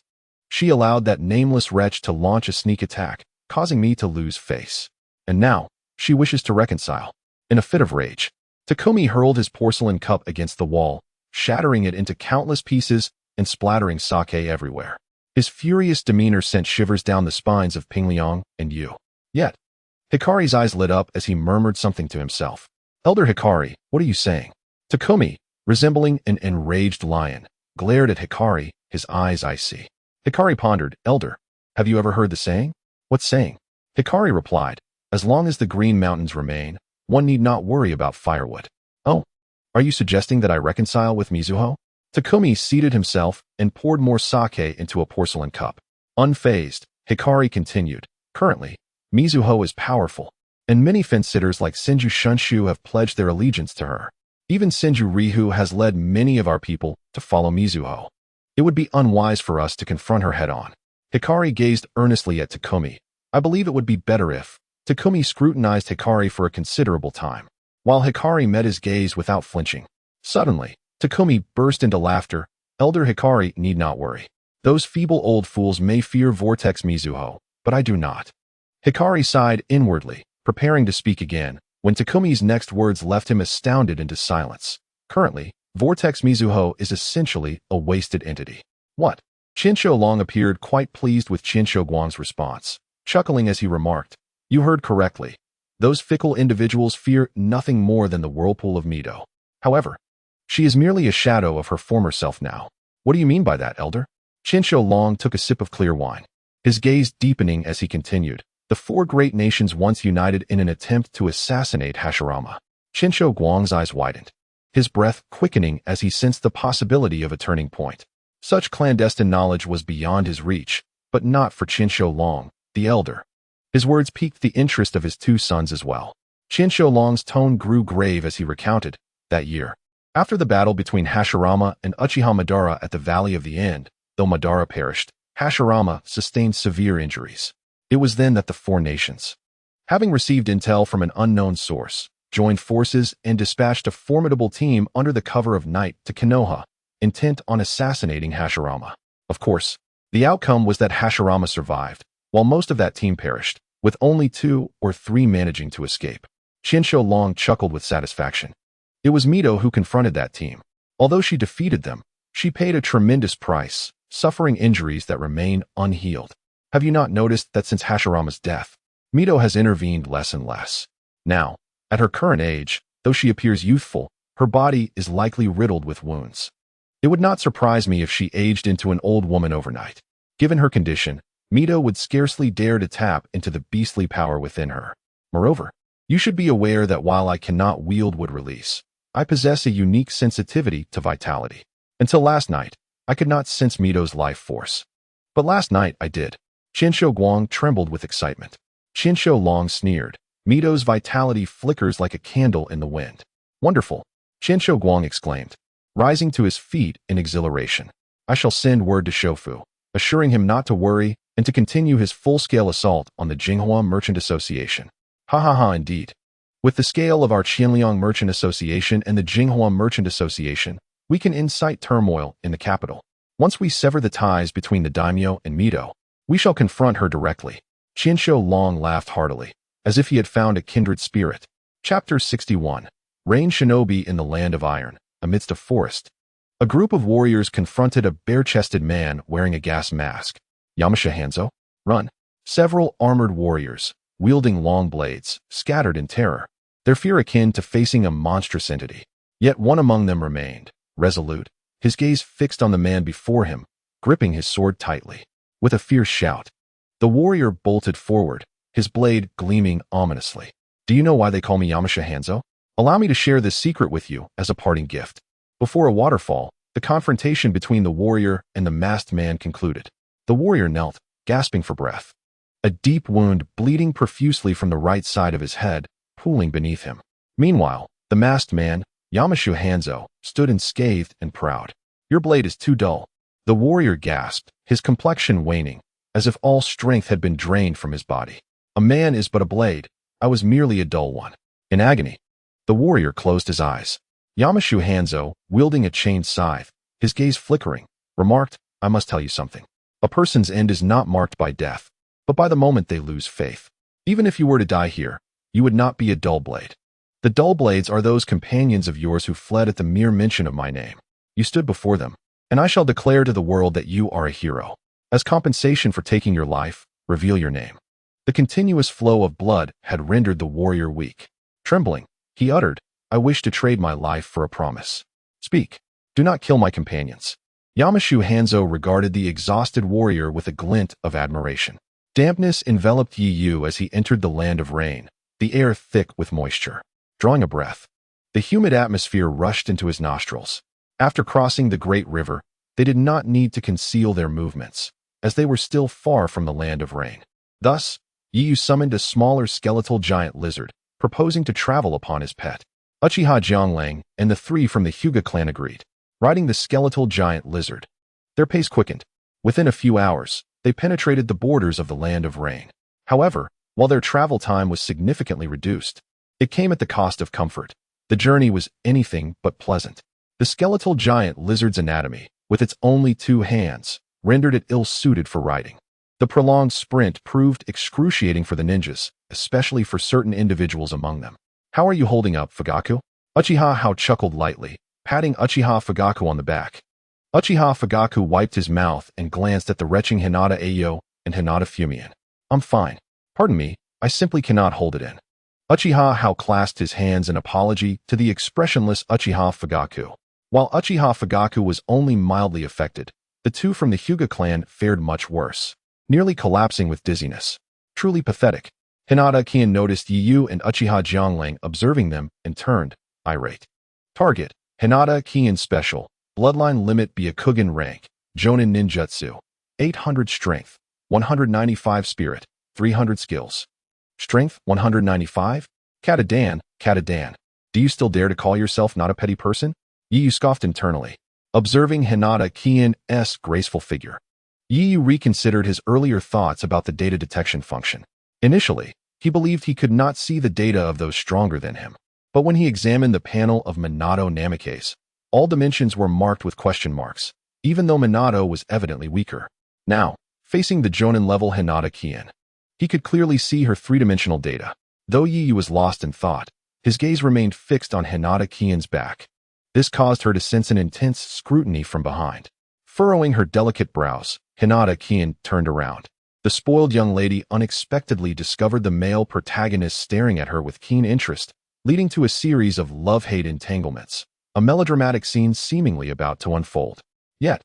she allowed that nameless wretch to launch a sneak attack, causing me to lose face. And now, she wishes to reconcile." In a fit of rage, Takumi hurled his porcelain cup against the wall, shattering it into countless pieces and splattering sake everywhere. His furious demeanor sent shivers down the spines of Pingyang and Yu. Yet, Hikari's eyes lit up as he murmured something to himself. "Elder Hikari, what are you saying?" Takumi, resembling an enraged lion, glared at Hikari, his eyes icy. Hikari pondered, "Elder, have you ever heard the saying?" "What saying?" Hikari replied, "As long as the Green Mountains remain, one need not worry about firewood." "Oh, are you suggesting that I reconcile with Mizuho?" Takumi seated himself and poured more sake into a porcelain cup. Unfazed, Hikari continued, "Currently, Mizuho is powerful, and many fence-sitters like Senju Shunshu have pledged their allegiance to her. Even Senju Rihu has led many of our people to follow Mizuho. It would be unwise for us to confront her head-on." Hikari gazed earnestly at Takumi. "I believe it would be better if..." Takumi scrutinized Hikari for a considerable time, while Hikari met his gaze without flinching. Suddenly, Takumi burst into laughter. "Elder Hikari need not worry. Those feeble old fools may fear Vortex Mizuho, but I do not." Hikari sighed inwardly, preparing to speak again, when Takumi's next words left him astounded into silence. Currently, Vortex Mizuho is essentially a wasted entity. "What?" Qinsho Long appeared quite pleased with Qinsho Guang's response, chuckling as he remarked, "You heard correctly. Those fickle individuals fear nothing more than the whirlpool of Mido. However, she is merely a shadow of her former self now." "What do you mean by that, Elder?" Qinsho Long took a sip of clear wine, his gaze deepening as he continued. "The four great nations once united in an attempt to assassinate Hashirama." Qinsho Guang's eyes widened. his breath quickening as he sensed the possibility of a turning point. Such clandestine knowledge was beyond his reach, but not for Qianshou Long, the elder. His words piqued the interest of his two sons as well. Qianshou Long's tone grew grave as he recounted, that year, after the battle between Hashirama and Uchiha Madara at the Valley of the End, though Madara perished, Hashirama sustained severe injuries. It was then that the four nations, having received intel from an unknown source, joined forces and dispatched a formidable team under the cover of night to Konoha, intent on assassinating Hashirama. Of course, the outcome was that Hashirama survived, while most of that team perished, with only 2 or 3 managing to escape. Qianshou Long chuckled with satisfaction. It was Mito who confronted that team. Although she defeated them, she paid a tremendous price, suffering injuries that remain unhealed. Have you not noticed that since Hashirama's death, Mito has intervened less and less? Now, at her current age, though she appears youthful, her body is likely riddled with wounds. It would not surprise me if she aged into an old woman overnight. Given her condition, Mito would scarcely dare to tap into the beastly power within her. Moreover, you should be aware that while I cannot wield wood release, I possess a unique sensitivity to vitality. Until last night, I could not sense Mito's life force. But last night I did. Qianshou Guang trembled with excitement. Qianshou Long sneered. Mito's vitality flickers like a candle in the wind. Wonderful, Qianshou Guang exclaimed, rising to his feet in exhilaration. I shall send word to Shofu, assuring him not to worry and to continue his full-scale assault on the Jinghua Merchant Association. Ha ha ha, indeed. With the scale of our Qianliang Merchant Association and the Jinghua Merchant Association, we can incite turmoil in the capital. Once we sever the ties between the daimyo and Mito, we shall confront her directly. Qianshou Long laughed heartily, as if he had found a kindred spirit. Chapter 61. Rain Shinobi in the Land of Iron, amidst a forest. A group of warriors confronted a bare-chested man wearing a gas mask. Yamashita Hanzo, run. Several armored warriors, wielding long blades, scattered in terror, their fear akin to facing a monstrous entity. Yet one among them remained, resolute, his gaze fixed on the man before him, gripping his sword tightly. With a fierce shout, the warrior bolted forward, his blade gleaming ominously. Do you know why they call me Yamashita Hanzo? Allow me to share this secret with you as a parting gift. Before a waterfall, the confrontation between the warrior and the masked man concluded. The warrior knelt, gasping for breath. A deep wound bleeding profusely from the right side of his head, pooling beneath him. Meanwhile, the masked man, Yamashita Hanzo, stood unscathed and proud. Your blade is too dull. The warrior gasped, his complexion waning, as if all strength had been drained from his body. A man is but a blade. I was merely a dull one. In agony, the warrior closed his eyes. Yamashita Hanzo, wielding a chained scythe, his gaze flickering, remarked, I must tell you something. A person's end is not marked by death, but by the moment they lose faith. Even if you were to die here, you would not be a dull blade. The dull blades are those companions of yours who fled at the mere mention of my name. You stood before them, and I shall declare to the world that you are a hero. As compensation for taking your life, reveal your name. The continuous flow of blood had rendered the warrior weak. Trembling, he uttered, I wish to trade my life for a promise. Speak. Do not kill my companions. Yamashita Hanzo regarded the exhausted warrior with a glint of admiration. Dampness enveloped Yi Yu as he entered the land of rain, the air thick with moisture. Drawing a breath, the humid atmosphere rushed into his nostrils. After crossing the great river, they did not need to conceal their movements, as they were still far from the land of rain. Thus, Yi Yu summoned a smaller skeletal giant lizard, proposing to travel upon his pet. Uchiha Jianglang and the 3 from the Hyuga clan agreed, riding the skeletal giant lizard. Their pace quickened. Within a few hours, they penetrated the borders of the land of rain. However, while their travel time was significantly reduced, it came at the cost of comfort. The journey was anything but pleasant. The skeletal giant lizard's anatomy, with its only 2 hands, rendered it ill-suited for riding. The prolonged sprint proved excruciating for the ninjas, especially for certain individuals among them. How are you holding up, Fugaku? Uchiha Hao chuckled lightly, patting Uchiha Fugaku on the back. Uchiha Fugaku wiped his mouth and glanced at the retching Hinata Ayo and Hinata Fumian. I'm fine. Pardon me, I simply cannot hold it in. Uchiha Hao clasped his hands in apology to the expressionless Uchiha Fugaku. While Uchiha Fugaku was only mildly affected, the 2 from the Hyuga clan fared much worse, nearly collapsing with dizziness. Truly pathetic. Hinata Kian noticed Yi Yu and Uchiha Jianglang observing them and turned, irate. Target, Hinata Kiin Special. Bloodline limit Byakugan rank. Jonin Ninjutsu. 800 strength. 195 spirit. 300 skills. Strength 195? Katadan. Do you still dare to call yourself not a petty person? Yu scoffed internally, observing Hinata Kiin's graceful figure. Yu reconsidered his earlier thoughts about the data detection function. Initially, he believed he could not see the data of those stronger than him. But when he examined the panel of Minato Namikaze, all dimensions were marked with question marks, even though Minato was evidently weaker. Now, facing the Jonin-level Hinata Kiin, he could clearly see her three-dimensional data. Though Yu was lost in thought, his gaze remained fixed on Hinata Kiin's back. This caused her to sense an intense scrutiny from behind. Furrowing her delicate brows, Hinata Kiin turned around. The spoiled young lady unexpectedly discovered the male protagonist staring at her with keen interest, leading to a series of love-hate entanglements, a melodramatic scene seemingly about to unfold. Yet,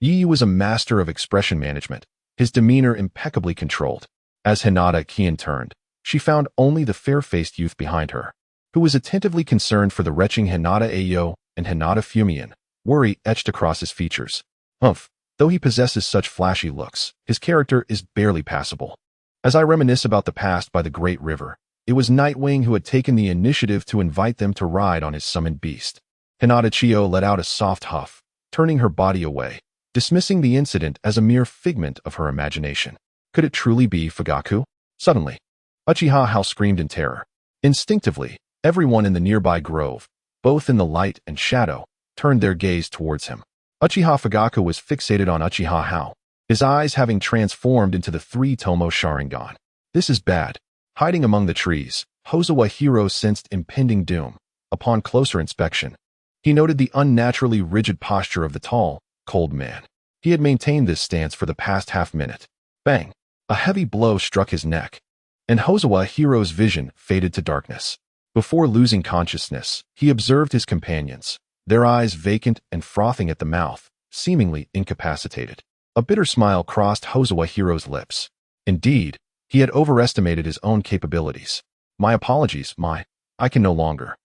Yu was a master of expression management, his demeanor impeccably controlled. As Hinata Kiin turned, she found only the fair-faced youth behind her, who was attentively concerned for the retching Hinata Ayo and Hinata Fumian, worry etched across his features. Though he possesses such flashy looks, his character is barely passable. As I reminisce about the past by the Great River, it was Nightwing who had taken the initiative to invite them to ride on his summoned beast. Hinata Chiyo let out a soft huff, turning her body away, dismissing the incident as a mere figment of her imagination. Could it truly be Fugaku? Suddenly, Uchiha Hao screamed in terror. Instinctively, everyone in the nearby grove, both in the light and shadow, turned their gaze towards him. Uchiha Fugaku was fixated on Uchiha Hao, his eyes having transformed into the three-tomo Sharingan. This is bad. Hiding among the trees, Hozawa Hiro sensed impending doom. Upon closer inspection, he noted the unnaturally rigid posture of the tall, cold man. He had maintained this stance for the past half-minute. Bang! A heavy blow struck his neck, and Hozawa Hiro's vision faded to darkness. Before losing consciousness, he observed his companions, their eyes vacant and frothing at the mouth, seemingly incapacitated. A bitter smile crossed Hozawa Hiro's lips. Indeed, he had overestimated his own capabilities. My apologies, I can no longer.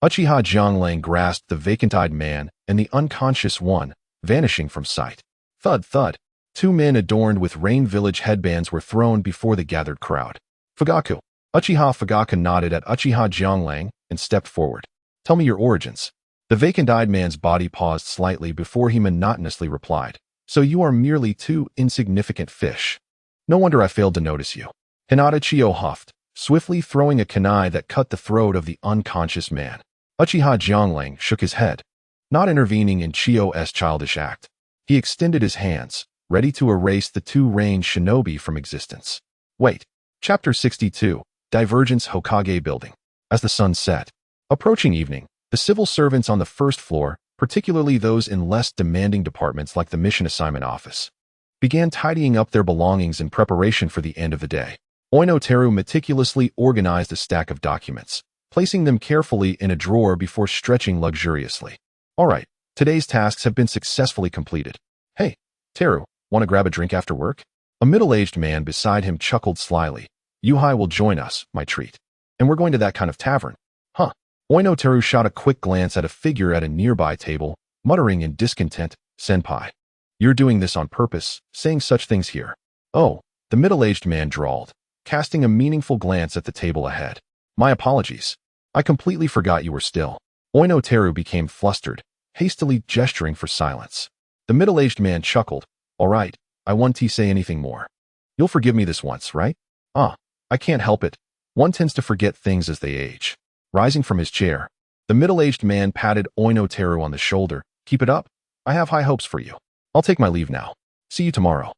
Uchiha Jianglang grasped the vacant-eyed man and the unconscious one, vanishing from sight. Thud, thud. Two men adorned with Rain Village headbands were thrown before the gathered crowd. Fugaku. Uchiha Fugaku nodded at Uchiha Jianglang and stepped forward. Tell me your origins. The vacant-eyed man's body paused slightly before he monotonously replied. So you are merely two insignificant fish. No wonder I failed to notice you. Hinata Chiyo huffed, swiftly throwing a kunai that cut the throat of the unconscious man. Uchiha Jianglang shook his head, not intervening in Chiyo's childish act. He extended his hands, ready to erase the two-range shinobi from existence. Wait. Chapter 62, Divergence Hokage Building. As the sun set, approaching evening, the civil servants on the first floor, particularly those in less demanding departments like the mission assignment office, began tidying up their belongings in preparation for the end of the day. Oinoteru meticulously organized a stack of documents, placing them carefully in a drawer before stretching luxuriously. All right, today's tasks have been successfully completed. Hey, Teru, want to grab a drink after work? A middle-aged man beside him chuckled slyly. Yuhai will join us, my treat. And we're going to that kind of tavern. Huh. Oinoteru shot a quick glance at a figure at a nearby table, muttering in discontent, Senpai. You're doing this on purpose, saying such things here. Oh, the middle-aged man drawled, casting a meaningful glance at the table ahead. My apologies. I completely forgot you were still. Oinoteru became flustered, hastily gesturing for silence. The middle-aged man chuckled. All right, I won't say anything more. You'll forgive me this once, right? I can't help it. One tends to forget things as they age. Rising from his chair, the middle-aged man patted Oinoteru on the shoulder. Keep it up. I have high hopes for you. I'll take my leave now. See you tomorrow.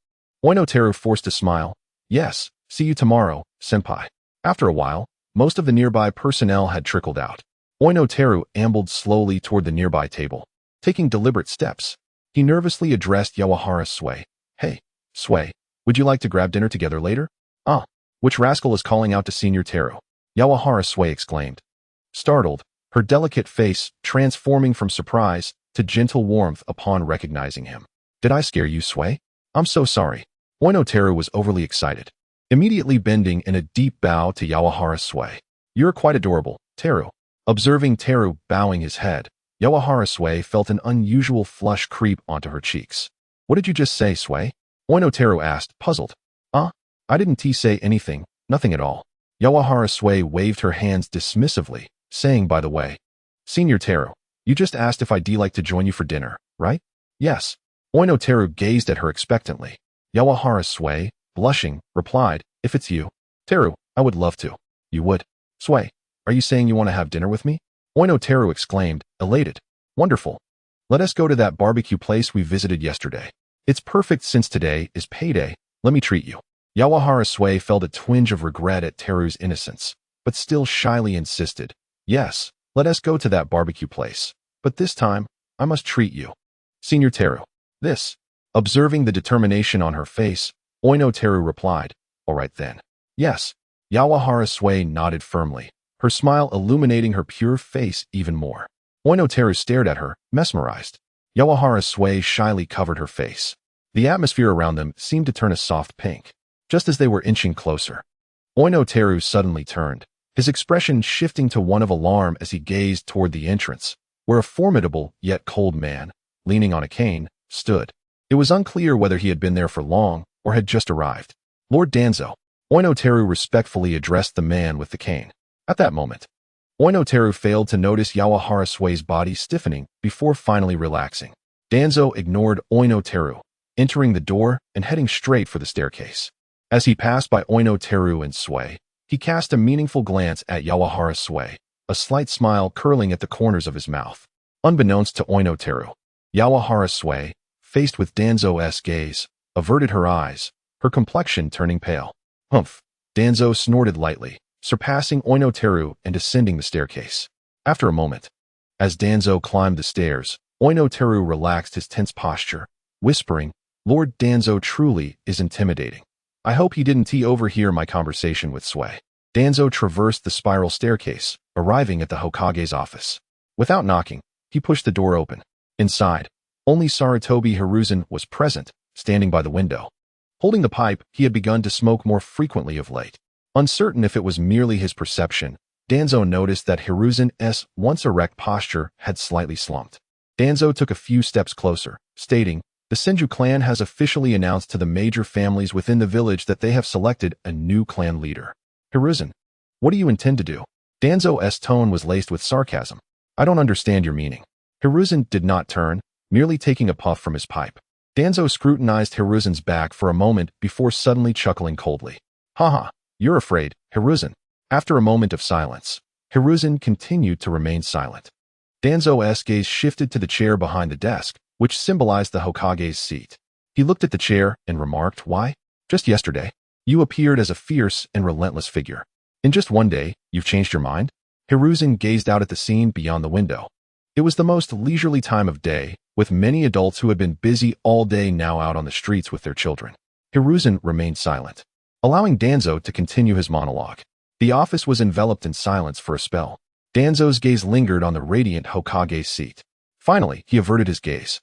Oinoteru forced a smile. Yes, see you tomorrow, senpai. After a while, most of the nearby personnel had trickled out. Oinoteru ambled slowly toward the nearby table, taking deliberate steps. He nervously addressed Yawahara Sway. Hey, Sway, would you like to grab dinner together later? Which rascal is calling out to Senior Teru? Yawahara Sway exclaimed. Startled, her delicate face transforming from surprise to gentle warmth upon recognizing him. Did I scare you, Sway? I'm so sorry. Oinoteru was overly excited, immediately bending in a deep bow to Yawahara Sway. You're quite adorable, Teru. Observing Teru bowing his head, Yawahara Sui felt an unusual flush creep onto her cheeks. What did you just say, Sui? Oinoteru asked, puzzled. I didn't say anything, nothing at all. Yawahara Sui waved her hands dismissively, saying, by the way, Senior Teru, you just asked if I'd like to join you for dinner, right? Yes. Oinoteru gazed at her expectantly. Yawahara Sui, blushing, replied, if it's you, Teru, I would love to. You would? Sui, are you saying you want to have dinner with me? Oinoteru exclaimed, elated. Wonderful. Let us go to that barbecue place we visited yesterday. It's perfect since today is payday. Let me treat you. Yawahara Sui felt a twinge of regret at Teru's innocence, but still shyly insisted. Yes, let us go to that barbecue place. But this time, I must treat you. Senior Teru. This. Observing the determination on her face, Oinoteru replied, all right then. Yes. Yawahara Sui nodded firmly, her smile illuminating her pure face even more. Oinoteru stared at her, mesmerized. Yawahara Sui shyly covered her face. The atmosphere around them seemed to turn a soft pink. Just as they were inching closer, Oinoteru suddenly turned, his expression shifting to one of alarm as he gazed toward the entrance, where a formidable yet cold man, leaning on a cane, stood. It was unclear whether he had been there for long or had just arrived. Lord Danzo. Oinoteru respectfully addressed the man with the cane. At that moment, Oinoteru failed to notice Yawahara Sui's body stiffening before finally relaxing. Danzo ignored Oinoteru, entering the door and heading straight for the staircase. As he passed by Oinoteru and Sui, he cast a meaningful glance at Yawahara Sui, a slight smile curling at the corners of his mouth. Unbeknownst to Oinoteru, Yawahara Sui, faced with Danzo's gaze, averted her eyes, her complexion turning pale. Humph! Danzo snorted lightly, surpassing Oinoteru and descending the staircase. After a moment, as Danzo climbed the stairs, Oinoteru relaxed his tense posture, whispering, Lord Danzo truly is intimidating. I hope he didn't overhear my conversation with Sui. Danzo traversed the spiral staircase, arriving at the Hokage's office. Without knocking, he pushed the door open. Inside, only Sarutobi Hiruzen was present, standing by the window. Holding the pipe he had begun to smoke more frequently of late. Uncertain if it was merely his perception, Danzo noticed that Hiruzen's once erect posture had slightly slumped. Danzo took a few steps closer, stating, the Senju clan has officially announced to the major families within the village that they have selected a new clan leader. Hiruzen, what do you intend to do? Danzo's tone was laced with sarcasm. I don't understand your meaning. Hiruzen did not turn, merely taking a puff from his pipe. Danzo scrutinized Hiruzen's back for a moment before suddenly chuckling coldly. Haha, you're afraid, Hiruzen. After a moment of silence, Hiruzen continued to remain silent. Danzo's gaze shifted to the chair behind the desk, which symbolized the Hokage's seat. He looked at the chair and remarked, why? Just yesterday, you appeared as a fierce and relentless figure. In just one day, you've changed your mind? Hiruzen gazed out at the scene beyond the window. It was the most leisurely time of day, with many adults who had been busy all day now out on the streets with their children. Hiruzen remained silent, allowing Danzo to continue his monologue. The office was enveloped in silence for a spell. Danzo's gaze lingered on the radiant Hokage's seat. Finally, he averted his gaze.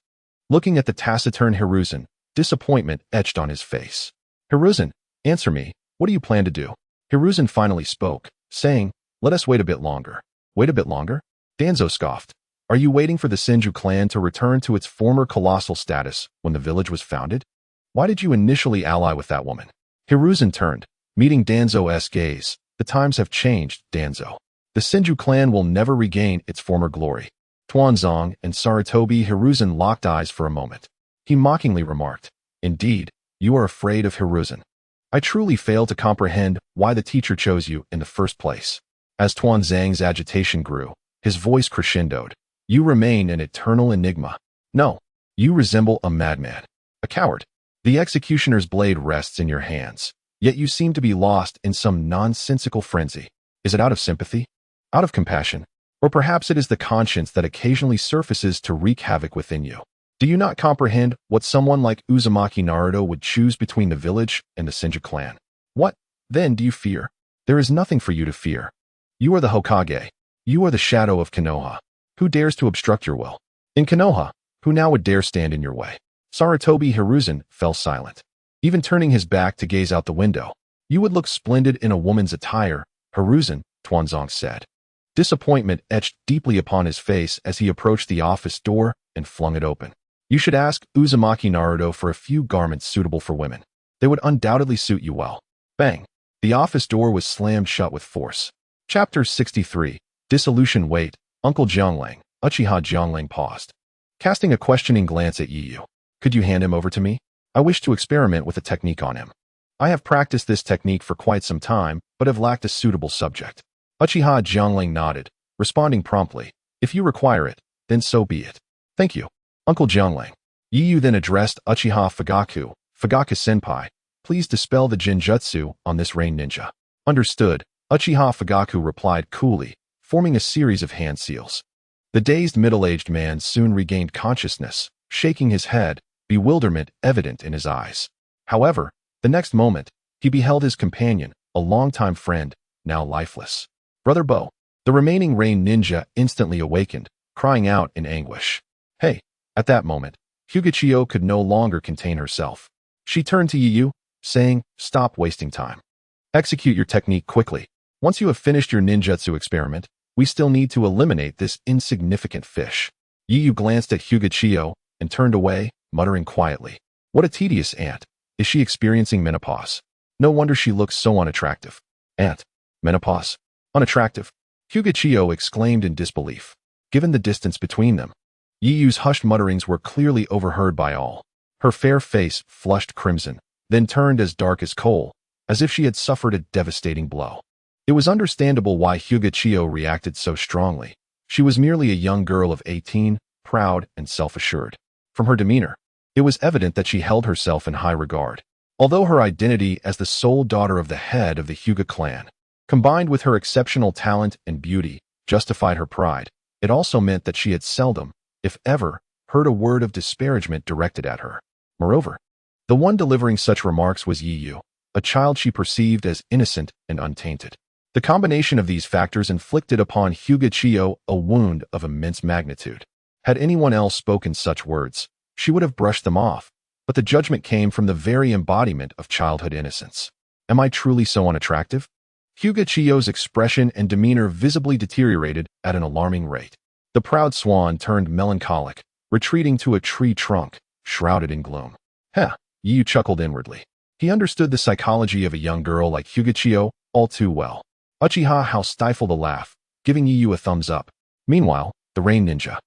Looking at the taciturn Hiruzen, disappointment etched on his face. Hiruzen, answer me, what do you plan to do? Hiruzen finally spoke, saying, let us wait a bit longer. Wait a bit longer? Danzo scoffed. Are you waiting for the Senju clan to return to its former colossal status when the village was founded? Why did you initially ally with that woman? Hiruzen turned, meeting Danzo's gaze. The times have changed, Danzo. The Senju clan will never regain its former glory. Tuanzong and Sarutobi Hiruzen locked eyes for a moment. He mockingly remarked, indeed, you are afraid of Hiruzen. I truly fail to comprehend why the teacher chose you in the first place. As Tuanzang's agitation grew, his voice crescendoed. You remain an eternal enigma. No, you resemble a madman, a coward. The executioner's blade rests in your hands, yet you seem to be lost in some nonsensical frenzy. Is it out of sympathy? Out of compassion? Or perhaps it is the conscience that occasionally surfaces to wreak havoc within you. Do you not comprehend what someone like Uzumaki Naruto would choose between the village and the Senju clan? What, then, do you fear? There is nothing for you to fear. You are the Hokage. You are the shadow of Konoha. Who dares to obstruct your will? In Konoha, who now would dare stand in your way? Sarutobi Hiruzen fell silent, even turning his back to gaze out the window. You would look splendid in a woman's attire, Hiruzen, Tuanzong said. Disappointment etched deeply upon his face as he approached the office door and flung it open. You should ask Uzumaki Naruto for a few garments suitable for women. They would undoubtedly suit you well. Bang! The office door was slammed shut with force. Chapter 63. Dissolution. Wait, Uncle Jianglang. Uchiha Jianglang paused, casting a questioning glance at Yu. Could you hand him over to me? I wish to experiment with a technique on him. I have practiced this technique for quite some time, but have lacked a suitable subject. Uchiha Jianglang nodded, responding promptly. If you require it, then so be it. Thank you, Uncle Jianglang. Yu then addressed Uchiha Fugaku. Fugaku-senpai, please dispel the Jinjutsu on this rain ninja. Understood, Uchiha Fugaku replied coolly, forming a series of hand seals. The dazed middle-aged man soon regained consciousness, shaking his head, bewilderment evident in his eyes. However, the next moment, he beheld his companion, a longtime friend, now lifeless. Brother Bo. The remaining rain ninja instantly awakened, crying out in anguish. Hey! At that moment, Hyuga could no longer contain herself. She turned to Yu, saying, stop wasting time. Execute your technique quickly. Once you have finished your ninjutsu experiment, we still need to eliminate this insignificant fish. Yu glanced at Hyuga and turned away, muttering quietly. What a tedious aunt. Is she experiencing menopause? No wonder she looks so unattractive. Aunt. Menopause? Unattractive? Hyuga exclaimed in disbelief. Given the distance between them, Yu's hushed mutterings were clearly overheard by all. Her fair face flushed crimson, then turned as dark as coal, as if she had suffered a devastating blow. It was understandable why Hyuga reacted so strongly. She was merely a young girl of 18, proud and self-assured. From her demeanor, it was evident that she held herself in high regard. Although her identity as the sole daughter of the head of the Hyuga clan, combined with her exceptional talent and beauty, justified her pride, it also meant that she had seldom, if ever, heard a word of disparagement directed at her. Moreover, the one delivering such remarks was Yu, a child she perceived as innocent and untainted. The combination of these factors inflicted upon Hyuga a wound of immense magnitude. Had anyone else spoken such words, she would have brushed them off, but the judgment came from the very embodiment of childhood innocence. Am I truly so unattractive? Hyuga expression and demeanor visibly deteriorated at an alarming rate. The proud swan turned melancholic, retreating to a tree trunk, shrouded in gloom. Heh, Yu chuckled inwardly. He understood the psychology of a young girl like Hyuga all too well. Uchiha stifled a laugh, giving Yu a thumbs up. Meanwhile, the rain ninja,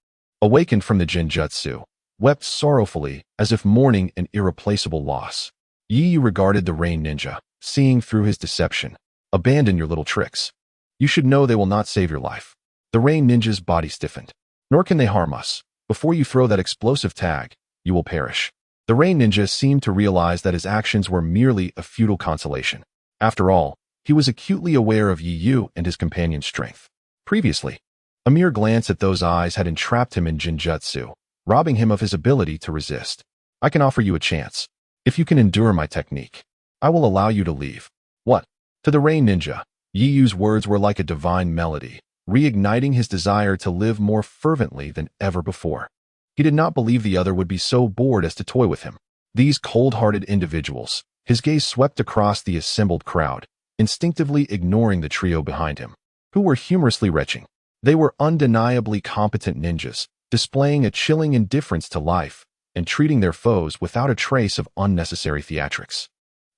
awakened from the Jinjutsu, wept sorrowfully as if mourning an irreplaceable loss. Yu regarded the rain ninja, seeing through his deception. Abandon your little tricks. You should know they will not save your life. The rain ninja's body stiffened. Nor can they harm us. Before you throw that explosive tag, you will perish. The rain ninja seemed to realize that his actions were merely a futile consolation. After all, he was acutely aware of Yu and his companion's strength. Previously, a mere glance at those eyes had entrapped him in Jinjutsu, robbing him of his ability to resist. I can offer you a chance. If you can endure my technique, I will allow you to leave. What? To the rain ninja, Yu's words were like a divine melody, reigniting his desire to live more fervently than ever before. He did not believe the other would be so bored as to toy with him. These cold-hearted individuals, his gaze swept across the assembled crowd, instinctively ignoring the trio behind him, who were humorously retching. They were undeniably competent ninjas, displaying a chilling indifference to life and treating their foes without a trace of unnecessary theatrics.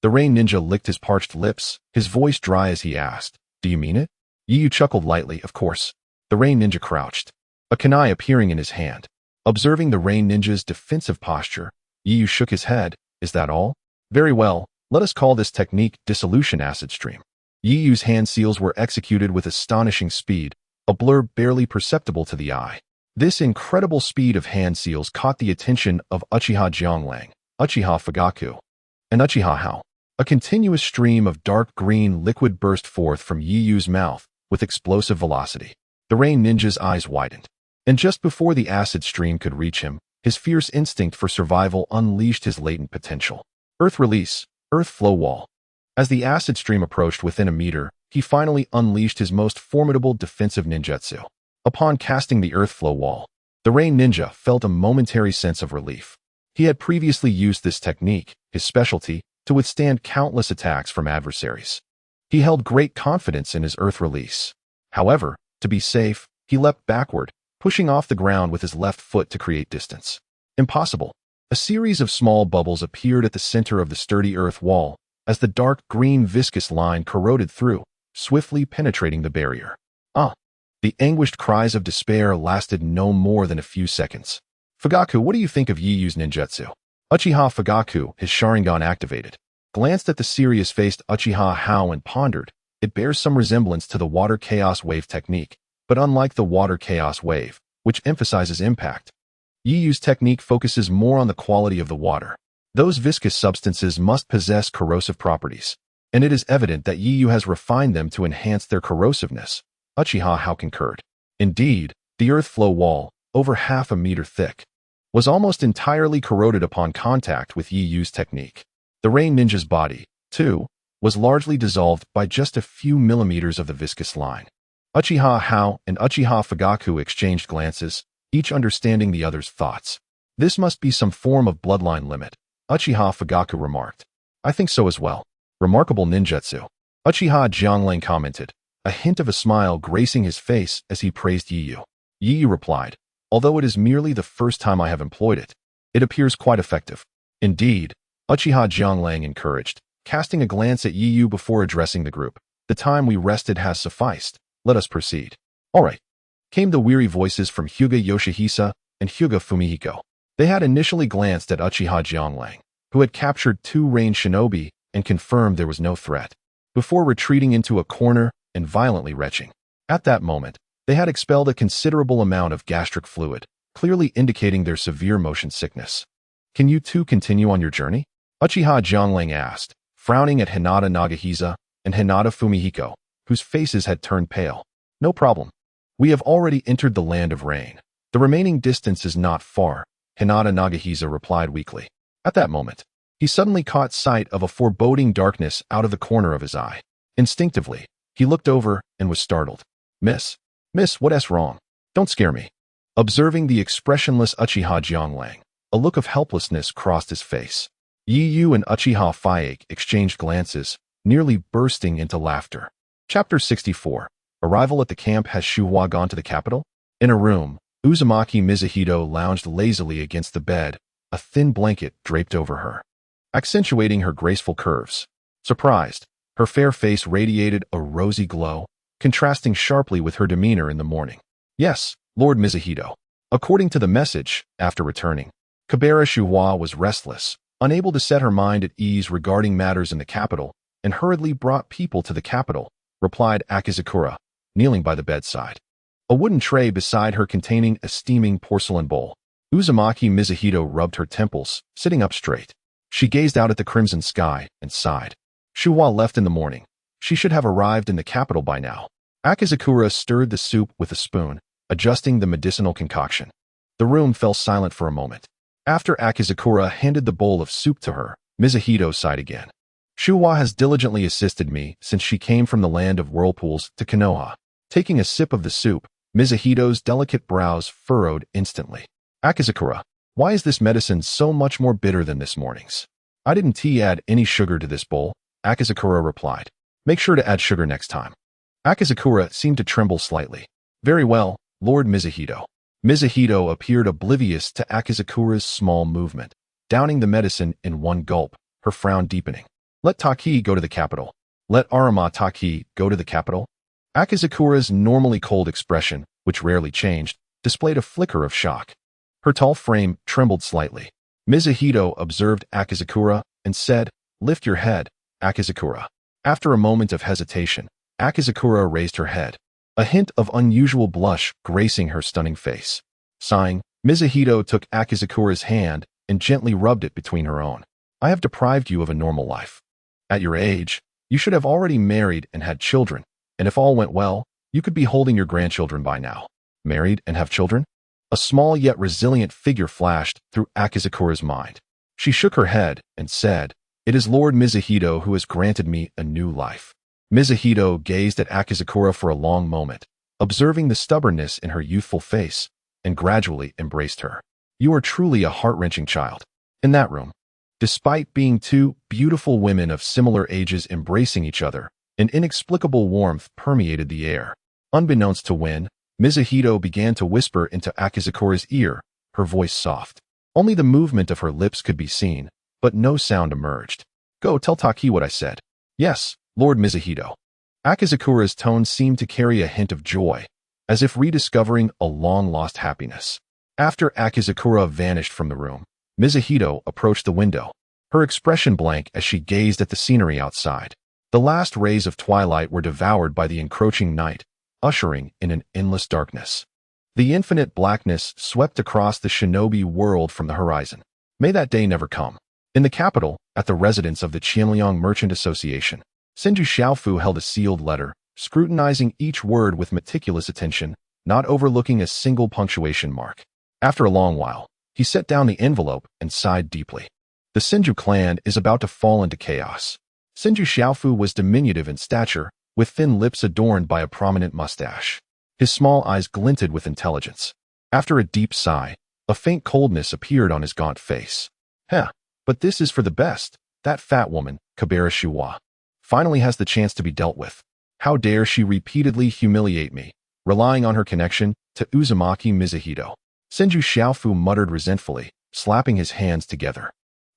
The rain ninja licked his parched lips, his voice dry as he asked, "Do you mean it?" Yu chuckled lightly, of course. The rain ninja crouched, a kunai appearing in his hand. Observing the rain ninja's defensive posture, Yu shook his head. Is that all? Very well, let us call this technique dissolution acid stream. Yu's hand seals were executed with astonishing speed, a blur barely perceptible to the eye. This incredible speed of hand seals caught the attention of Uchiha Jianglang, Uchiha Fugaku, and Uchiha Hao. A continuous stream of dark green liquid burst forth from Yu's mouth with explosive velocity. The rain ninja's eyes widened. And just before the acid stream could reach him, his fierce instinct for survival unleashed his latent potential. Earth release, earth flow wall. As the acid stream approached within a meter, he finally unleashed his most formidable defensive ninjutsu. Upon casting the earth flow wall, the rain ninja felt a momentary sense of relief. He had previously used this technique, his specialty, to withstand countless attacks from adversaries. He held great confidence in his earth release. However, To be safe, he leapt backward, pushing off the ground with his left foot to create distance. Impossible. A series of small bubbles appeared at the center of the sturdy earth wall as the dark green viscous line corroded through, swiftly penetrating the barrier. Ah! The anguished cries of despair lasted no more than a few seconds. Fugaku, what do you think of Yiyu's ninjutsu? Uchiha Fugaku, his Sharingan activated, glanced at the serious-faced Uchiha Hao and pondered. It bears some resemblance to the water chaos wave technique, but unlike the water chaos wave, which emphasizes impact, Yiyu's technique focuses more on the quality of the water. Those viscous substances must possess corrosive properties, and it is evident that Yiyu has refined them to enhance their corrosiveness. Uchiha Hao concurred. Indeed, the earth flow wall, over half a meter thick, was almost entirely corroded upon contact with Yiyu's technique. The Rain Ninja's body, too, was largely dissolved by just a few millimeters of the viscous line. Uchiha Hao and Uchiha Fugaku exchanged glances, each understanding the other's thoughts. This must be some form of bloodline limit, Uchiha Fugaku remarked. I think so as well. Remarkable ninjutsu. Uchiha Jianglang commented, a hint of a smile gracing his face as he praised Yiyu. Yiyu replied, although it is merely the first time I have employed it, it appears quite effective. Indeed, Uchiha Jianglang encouraged, casting a glance at Yiyu before addressing the group. The time we rested has sufficed. Let us proceed. All right. Came the weary voices from Hyuga Yoshihisa and Hyuga Fumihiko. They had initially glanced at Uchiha Jianglang, who had captured 2 range shinobi and confirmed there was no threat, before retreating into a corner and violently retching. At that moment, they had expelled a considerable amount of gastric fluid, clearly indicating their severe motion sickness. Can you two continue on your journey? Uchiha Jianglang asked, frowning at Hinata Nagahisa and Hinata Fumihiko, whose faces had turned pale. No problem. We have already entered the land of rain. The remaining distance is not far, Hinata Nagahisa replied weakly. At that moment, he suddenly caught sight of a foreboding darkness out of the corner of his eye. Instinctively, he looked over and was startled. Miss, what's wrong? Don't scare me. Observing the expressionless Uchiha Jianglang, a look of helplessness crossed his face. Yiyu and Uchiha Fuyake exchanged glances, nearly bursting into laughter. Chapter 64. Arrival at the camp. Has Shuhua gone to the capital? In a room, Uzumaki Mizuhito lounged lazily against the bed, a thin blanket draped over her, accentuating her graceful curves. Surprised, her fair face radiated a rosy glow, contrasting sharply with her demeanor in the morning. Yes, Lord Mizuhito. According to the message, after returning, Kabera Shuhua was restless, unable to set her mind at ease regarding matters in the capital, and hurriedly brought people to the capital, replied Akizakura, kneeling by the bedside. A wooden tray beside her containing a steaming porcelain bowl. Uzumaki Mizuhito rubbed her temples, sitting up straight. She gazed out at the crimson sky and sighed. Shuhua left in the morning. She should have arrived in the capital by now. Akizakura stirred the soup with a spoon, adjusting the medicinal concoction. The room fell silent for a moment. After Akizakura handed the bowl of soup to her, Mizuhito sighed again. Shuhua has diligently assisted me since she came from the land of whirlpools to Konoha. Taking a sip of the soup, Mizuhito's delicate brows furrowed instantly. Akizakura, why is this medicine so much more bitter than this morning's? I didn't add any sugar to this bowl, Akizakura replied. Make sure to add sugar next time. Akizakura seemed to tremble slightly. Very well, Lord Mizuhito. Mizuhito appeared oblivious to Akizakura's small movement, downing the medicine in one gulp, her frown deepening. Let Taki go to the capital. Let Arama Taki go to the capital. Akizakura's normally cold expression, which rarely changed, displayed a flicker of shock. Her tall frame trembled slightly. Mizuhito observed Akizakura and said, Lift your head, Akizakura. After a moment of hesitation, Akizakura raised her head, a hint of unusual blush gracing her stunning face. Sighing, Mizuhito took Akizakura's hand and gently rubbed it between her own. I have deprived you of a normal life. At your age, you should have already married and had children, and if all went well, you could be holding your grandchildren by now. Married and have children? A small yet resilient figure flashed through Akizakura's mind. She shook her head and said, It is Lord Mizuhito who has granted me a new life. Mizuhito gazed at Akizakura for a long moment, observing the stubbornness in her youthful face, and gradually embraced her. You are truly a heart-wrenching child. In that room, despite being 2 beautiful women of similar ages embracing each other, an inexplicable warmth permeated the air. Unbeknownst to Win, Mizuhito began to whisper into Akizakura's ear, her voice soft. Only the movement of her lips could be seen, but no sound emerged. Go tell Taki what I said. Yes, Lord Mizuhito. Akizakura's tone seemed to carry a hint of joy, as if rediscovering a long-lost happiness. After Akizakura vanished from the room, Mizuhito approached the window, her expression blank as she gazed at the scenery outside. The last rays of twilight were devoured by the encroaching night, ushering in an endless darkness. The infinite blackness swept across the shinobi world from the horizon. May that day never come. In the capital, at the residence of the Qianliang Merchant Association, Senju Xiaofu held a sealed letter, scrutinizing each word with meticulous attention, not overlooking a single punctuation mark. After a long while, he set down the envelope and sighed deeply. The Senju clan is about to fall into chaos. Senju Xiaofu was diminutive in stature, with thin lips adorned by a prominent mustache. His small eyes glinted with intelligence. After a deep sigh, a faint coldness appeared on his gaunt face. But this is for the best. That fat woman, Kabera Shuwa, finally has the chance to be dealt with. How dare she repeatedly humiliate me, relying on her connection to Uzumaki Mizuhito. Senju Xiaofu muttered resentfully, slapping his hands together.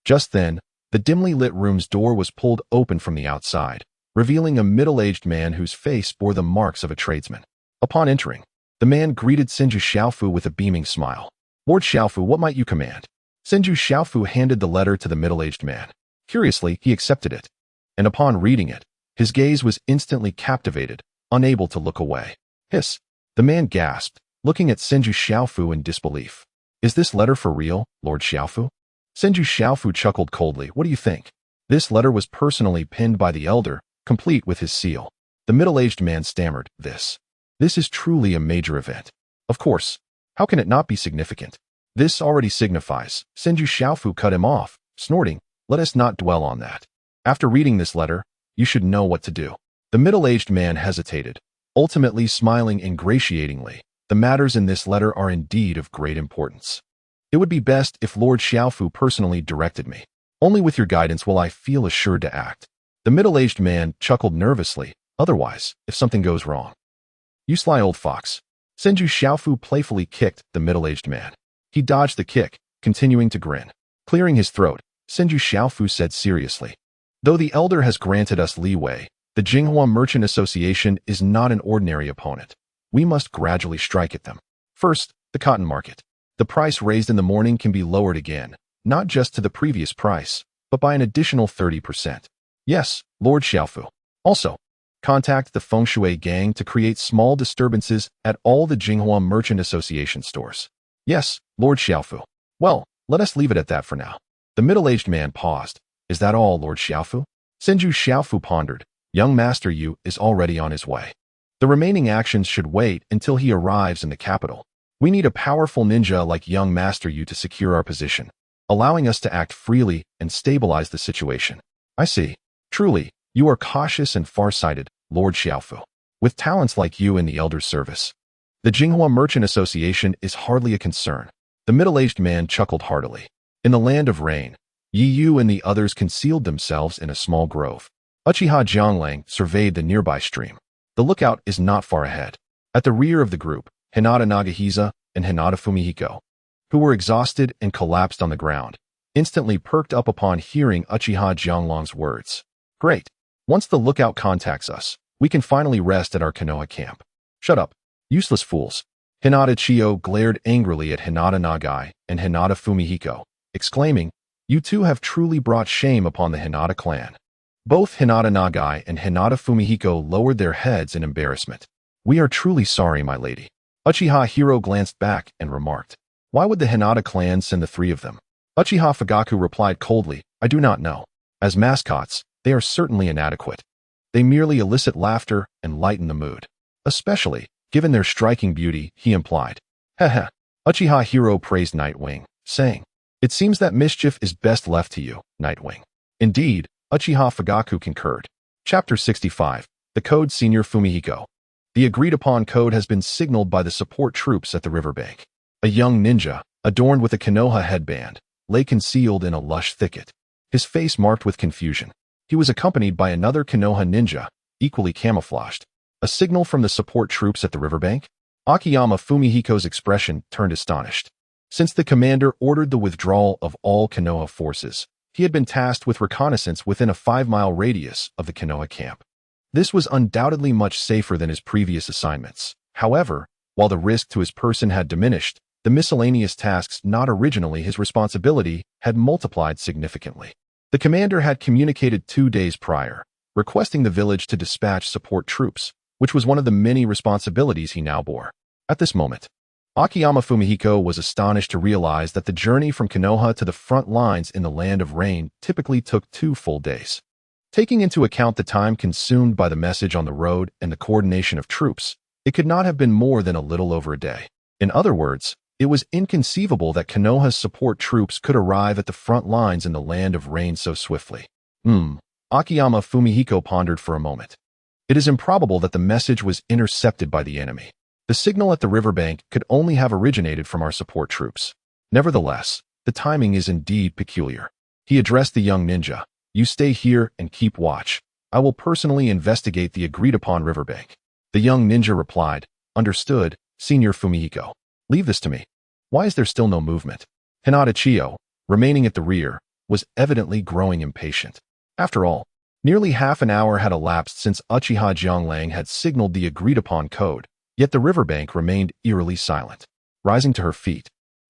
Just then, the dimly lit room's door was pulled open from the outside, revealing a middle-aged man whose face bore the marks of a tradesman. Upon entering, the man greeted Senju Xiaofu with a beaming smile. Lord Xiaofu, what might you command? Senju Xiaofu handed the letter to the middle-aged man. Curiously, he accepted it, and upon reading it, his gaze was instantly captivated, unable to look away. Hiss! The man gasped, looking at Senju Xiaofu in disbelief. Is this letter for real, Lord Xiaofu? Senju Xiaofu chuckled coldly. What do you think? This letter was personally penned by the elder, complete with his seal. The middle-aged man stammered, This is truly a major event. Of course. How can it not be significant? This already signifies. Senju Xiaofu cut him off, snorting, Let us not dwell on that. After reading this letter, you should know what to do. The middle-aged man hesitated, ultimately smiling ingratiatingly. The matters in this letter are indeed of great importance. It would be best if Lord Xiaofu personally directed me. Only with your guidance will I feel assured to act. The middle-aged man chuckled nervously. Otherwise, if something goes wrong. You sly old fox. Senju Xiaofu playfully kicked the middle-aged man. He dodged the kick, continuing to grin. Clearing his throat, Senju Xiaofu said seriously, Though the elder has granted us leeway, the Jinghua Merchant Association is not an ordinary opponent. We must gradually strike at them. First, the cotton market. The price raised in the morning can be lowered again, not just to the previous price, but by an additional 30%. Yes, Lord Xiaofu. Also, contact the Feng Shui gang to create small disturbances at all the Jinghua Merchant Association stores. Yes, Lord Xiaofu. Well, let us leave it at that for now. The middle-aged man paused. Is that all, Lord Xiaofu? Senju Xiaofu pondered. Young Master Yu is already on his way. The remaining actions should wait until he arrives in the capital. We need a powerful ninja like young Master Yu to secure our position, allowing us to act freely and stabilize the situation. I see. Truly, you are cautious and far-sighted, Lord Xiaofu. With talents like you in the elder's service, the Jinghua Merchant Association is hardly a concern. The middle-aged man chuckled heartily. In the land of rain, Yi Yu and the others concealed themselves in a small grove. Uchiha Jianglang surveyed the nearby stream. The lookout is not far ahead. At the rear of the group, Hinata Nagahisa and Hinata Fumihiko, who were exhausted and collapsed on the ground, instantly perked up upon hearing Uchiha Jianglang's words. Great. Once the lookout contacts us, we can finally rest at our Konoha camp. Shut up. Useless fools. Hinata Chiyo glared angrily at Hinata Nagai and Hinata Fumihiko, exclaiming, You two have truly brought shame upon the Hinata clan. Both Hinata Nagai and Hinata Fumihiko lowered their heads in embarrassment. We are truly sorry, my lady. Uchiha Hiro glanced back and remarked, Why would the Hinata clan send the three of them? Uchiha Fugaku replied coldly, I do not know. As mascots, they are certainly inadequate. They merely elicit laughter and lighten the mood. Especially, given their striking beauty, he implied. Heh. Uchiha Hiro praised Nightwing, saying, It seems that mischief is best left to you, Nightwing. Indeed, Uchiha Fugaku concurred. Chapter 65. The Code Senior Fumihiko. The agreed-upon code has been signaled by the support troops at the riverbank. A young ninja, adorned with a Konoha headband, lay concealed in a lush thicket, his face marked with confusion. He was accompanied by another Konoha ninja, equally camouflaged. A signal from the support troops at the riverbank? Akiyama Fumihiko's expression turned astonished. Since the commander ordered the withdrawal of all Konoha forces, he had been tasked with reconnaissance within a 5-mile radius of the Konoha camp. This was undoubtedly much safer than his previous assignments. However, while the risk to his person had diminished, the miscellaneous tasks not originally his responsibility had multiplied significantly. The commander had communicated 2 days prior, requesting the village to dispatch support troops, which was one of the many responsibilities he now bore. At this moment, Akiyama Fumihiko was astonished to realize that the journey from Konoha to the front lines in the Land of Rain typically took 2 full days. Taking into account the time consumed by the message on the road and the coordination of troops, it could not have been more than a little over a day. In other words, it was inconceivable that Konoha's support troops could arrive at the front lines in the Land of Rain so swiftly. Akiyama Fumihiko pondered for a moment. It is improbable that the message was intercepted by the enemy. The signal at the riverbank could only have originated from our support troops. Nevertheless, the timing is indeed peculiar. He addressed the young ninja. You stay here and keep watch. I will personally investigate the agreed-upon riverbank. The young ninja replied, Understood, Senior Fumihiko. Leave this to me. Why is there still no movement? Hinata Chiyo, remaining at the rear, was evidently growing impatient. After all, nearly half an hour had elapsed since Uchiha Jianglang had signaled the agreed-upon code, yet the riverbank remained eerily silent. Rising to her feet,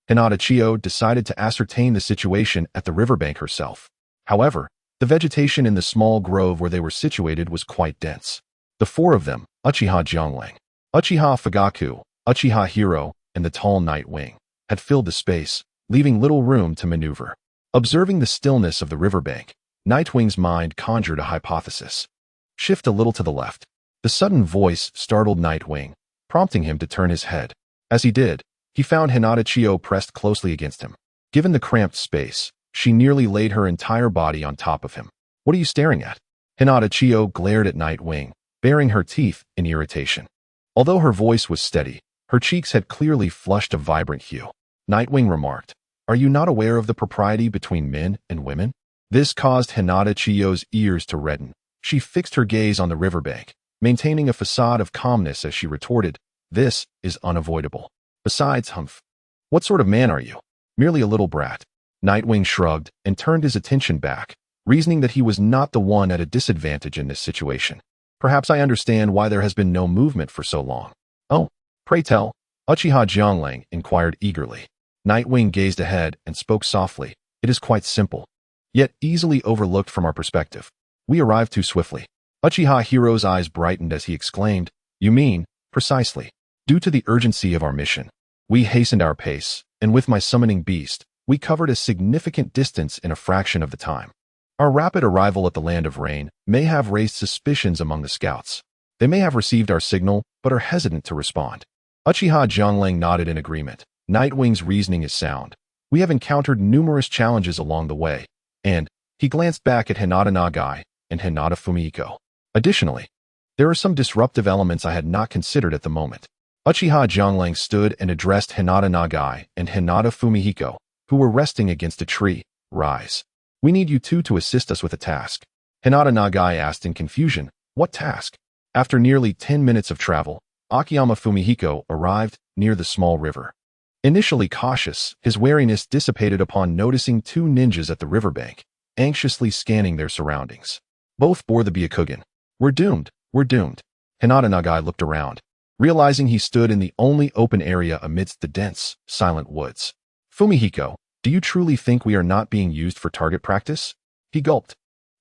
Hinata Chiyo decided to ascertain the situation at the riverbank herself. However, the vegetation in the small grove where they were situated was quite dense. The 4 of them, Uchiha Jianglang, Uchiha Fugaku, Uchiha Hiro, and the tall Nightwing, had filled the space, leaving little room to maneuver. Observing the stillness of the riverbank, Nightwing's mind conjured a hypothesis. Shift a little to the left. The sudden voice startled Nightwing, prompting him to turn his head. As he did, he found Hinata Chiyo pressed closely against him. Given the cramped space, she nearly laid her entire body on top of him. What are you staring at? Hinata Chiyo glared at Nightwing, baring her teeth in irritation. Although her voice was steady, her cheeks had clearly flushed a vibrant hue. Nightwing remarked, Are you not aware of the propriety between men and women? This caused Hinata Chiyo's ears to redden. She fixed her gaze on the riverbank, maintaining a facade of calmness as she retorted, This is unavoidable. Besides, humph. What sort of man are you? Merely a little brat. Nightwing shrugged and turned his attention back, reasoning that he was not the one at a disadvantage in this situation. Perhaps I understand why there has been no movement for so long. Oh, pray tell, Uchiha Jianglang inquired eagerly. Nightwing gazed ahead and spoke softly. It is quite simple, yet easily overlooked from our perspective. We arrived too swiftly. Uchiha Hiro's eyes brightened as he exclaimed, You mean, precisely. Due to the urgency of our mission, we hastened our pace, and with my summoning beast, we covered a significant distance in a fraction of the time. Our rapid arrival at the Land of Rain may have raised suspicions among the scouts. They may have received our signal, but are hesitant to respond. Uchiha Jianglang nodded in agreement. Nightwing's reasoning is sound. We have encountered numerous challenges along the way, and he glanced back at Hinata Nagai and Hinata Fumihiko. Additionally, there are some disruptive elements I had not considered at the moment. Uchiha Jianglang stood and addressed Hinata Nagai and Hinata Fumihiko, who were resting against a tree. Rise. We need you two to assist us with a task. Hinata Nagai asked in confusion, What task? After nearly 10 minutes of travel, Akiyama Fumihiko arrived near the small river. Initially cautious, his wariness dissipated upon noticing 2 ninjas at the riverbank, anxiously scanning their surroundings. Both bore the Byakugan. We're doomed. Hinata Nagai looked around, realizing he stood in the only open area amidst the dense, silent woods. Fumihiko, do you truly think we are not being used for target practice? He gulped.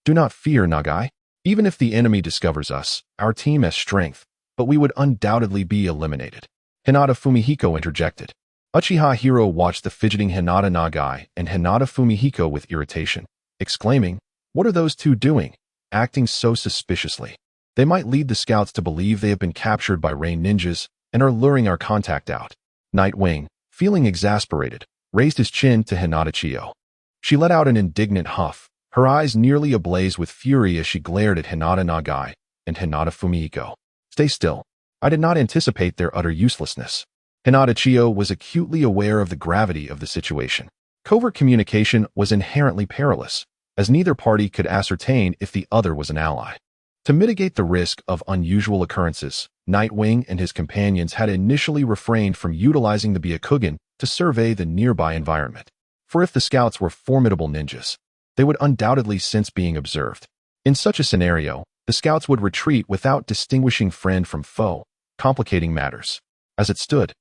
Do not fear, Nagai. Even if the enemy discovers us, our team has strength, but we would undoubtedly be eliminated. Hinata Fumihiko interjected. Uchiha Hiro watched the fidgeting Hinata Nagai and Hinata Fumihiko with irritation, exclaiming, What are those 2 doing, acting so suspiciously? They might lead the scouts to believe they have been captured by Rain ninjas and are luring our contact out. Nightwing, feeling exasperated, raised his chin to Hinata Chiyo. She let out an indignant huff, her eyes nearly ablaze with fury as she glared at Hinata Nagai and Hinata Fumihiko. Stay still. I did not anticipate their utter uselessness. Hinata Chiyo was acutely aware of the gravity of the situation. Covert communication was inherently perilous, as neither party could ascertain if the other was an ally. To mitigate the risk of unusual occurrences, Nightwing and his companions had initially refrained from utilizing the Byakugan to survey the nearby environment. For if the scouts were formidable ninjas, they would undoubtedly sense being observed. In such a scenario, the scouts would retreat without distinguishing friend from foe, complicating matters. As it stood,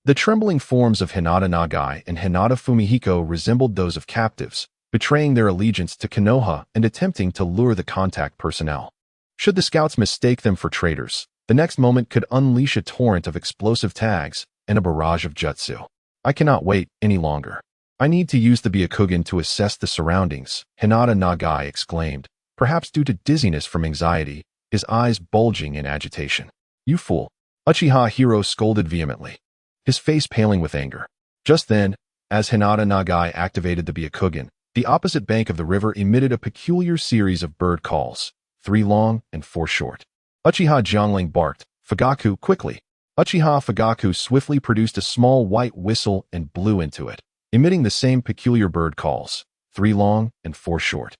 the trembling forms of Hinata Nagai and Hinata Fumihiko resembled those of captives, betraying their allegiance to Konoha and attempting to lure the contact personnel. Should the scouts mistake them for traitors, the next moment could unleash a torrent of explosive tags and a barrage of jutsu. I cannot wait any longer. I need to use the Byakugan to assess the surroundings, Hinata Nagai exclaimed, perhaps due to dizziness from anxiety, his eyes bulging in agitation. You fool! Uchiha Hiro scolded vehemently, his face paling with anger. Just then, as Hinata Nagai activated the Byakugan, the opposite bank of the river emitted a peculiar series of bird calls, 3 long and 4 short. Uchiha Jiangling barked, Fugaku, quickly. Uchiha Fugaku swiftly produced a small white whistle and blew into it, emitting the same peculiar bird calls, 3 long and 4 short.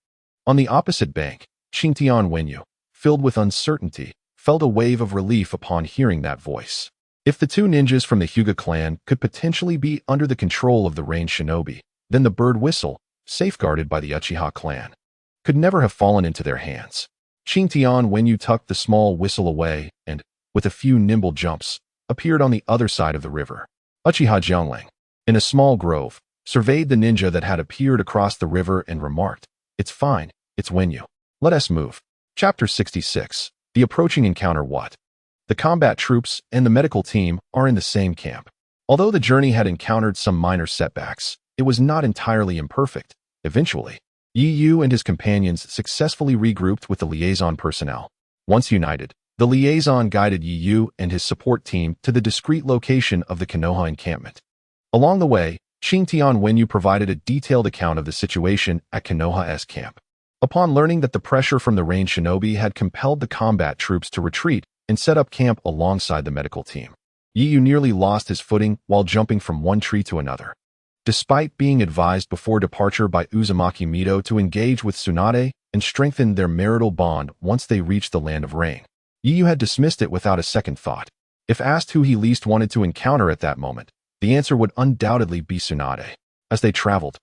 On the opposite bank, Xingtian Wenyu, filled with uncertainty, felt a wave of relief upon hearing that voice. If the 2 ninjas from the Hyuga clan could potentially be under the control of the range shinobi, then the bird whistle, safeguarded by the Uchiha clan, could never have fallen into their hands. Xingtian Wenyu tucked the small whistle away and, with a few nimble jumps, appeared on the other side of the river. Uchiha Jiangling, in a small grove, surveyed the ninja that had appeared across the river and remarked, "It's fine, it's Wenyu. Let us move." Chapter 66. The approaching encounter. What? The combat troops and the medical team are in the same camp. Although the journey had encountered some minor setbacks, it was not entirely imperfect. Eventually, Yu and his companions successfully regrouped with the liaison personnel. Once united, the liaison guided Yu and his support team to the discreet location of the Konoha encampment. Along the way, Xingtian Wenyu provided a detailed account of the situation at Konoha's camp. Upon learning that the pressure from the range shinobi had compelled the combat troops to retreat and set up camp alongside the medical team, Yu nearly lost his footing while jumping from one tree to another. Despite being advised before departure by Uzumaki Mito to engage with Tsunade and strengthen their marital bond once they reached the land of rain, Yu had dismissed it without a second thought. If asked who he least wanted to encounter at that moment, the answer would undoubtedly be Tsunade. As they traveled,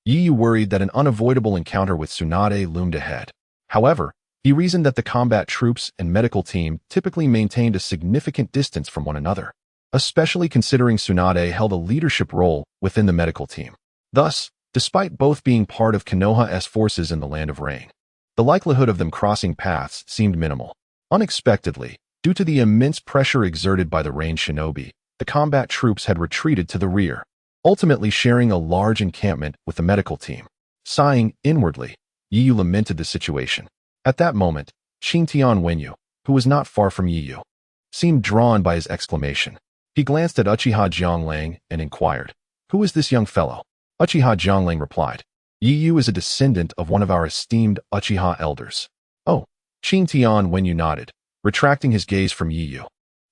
Yu worried that an unavoidable encounter with Tsunade loomed ahead. However, he reasoned that the combat troops and medical team typically maintained a significant distance from one another, especially considering Tsunade held a leadership role within the medical team. Thus, despite both being part of Konoha's forces in the Land of Rain, the likelihood of them crossing paths seemed minimal. Unexpectedly, due to the immense pressure exerted by the range shinobi, the combat troops had retreated to the rear, ultimately sharing a large encampment with the medical team. Sighing inwardly, Yu lamented the situation. At that moment, Xingtian Wenyu, who was not far from Yu, seemed drawn by his exclamation. He glanced at Uchiha Jiangling and inquired, "Who is this young fellow?" Uchiha Jiangling replied, "Yu is a descendant of one of our esteemed Uchiha elders." "Oh." Xingtian Wenyu nodded, retracting his gaze from Yu.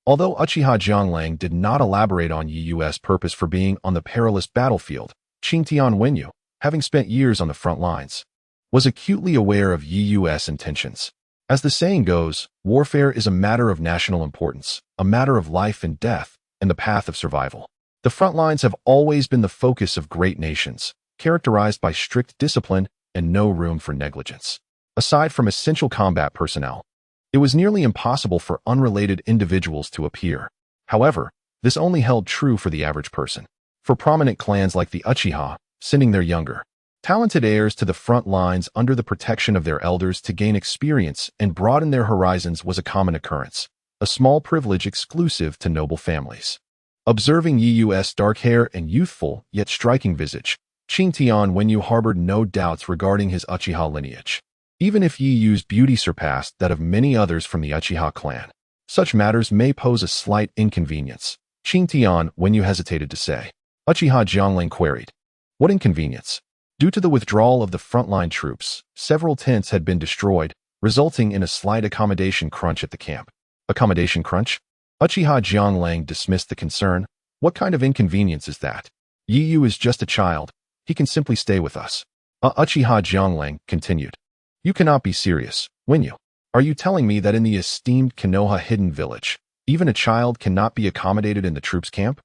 Although Uchiha Jiangling did not elaborate on Yu's purpose for being on the perilous battlefield, Xingtian Wenyu, having spent years on the front lines, was acutely aware of Yu's intentions. As the saying goes, warfare is a matter of national importance, a matter of life and death, and the path of survival. The front lines have always been the focus of great nations, characterized by strict discipline and no room for negligence. Aside from essential combat personnel, it was nearly impossible for unrelated individuals to appear. However, this only held true for the average person. For prominent clans like the Uchiha, sending their younger, talented heirs to the front lines under the protection of their elders to gain experience and broaden their horizons was a common occurrence, a small privilege exclusive to noble families. Observing Yu's dark hair and youthful yet striking visage, Xingtian Wenyu harbored no doubts regarding his Uchiha lineage. Even if Yu's beauty surpassed that of many others from the Uchiha clan, such matters may pose a slight inconvenience. Xingtian Wenyu hesitated to say. Uchiha Jiangling queried, "What inconvenience?" Due to the withdrawal of the frontline troops, several tents had been destroyed, resulting in a slight accommodation crunch at the camp. Accommodation crunch? Uchiha Jiangling dismissed the concern. "What kind of inconvenience is that? Yu is just a child. He can simply stay with us." Uchiha Jiangling continued. "You cannot be serious, Wenyu. Are you telling me that in the esteemed Konoha hidden village, even a child cannot be accommodated in the troops' camp?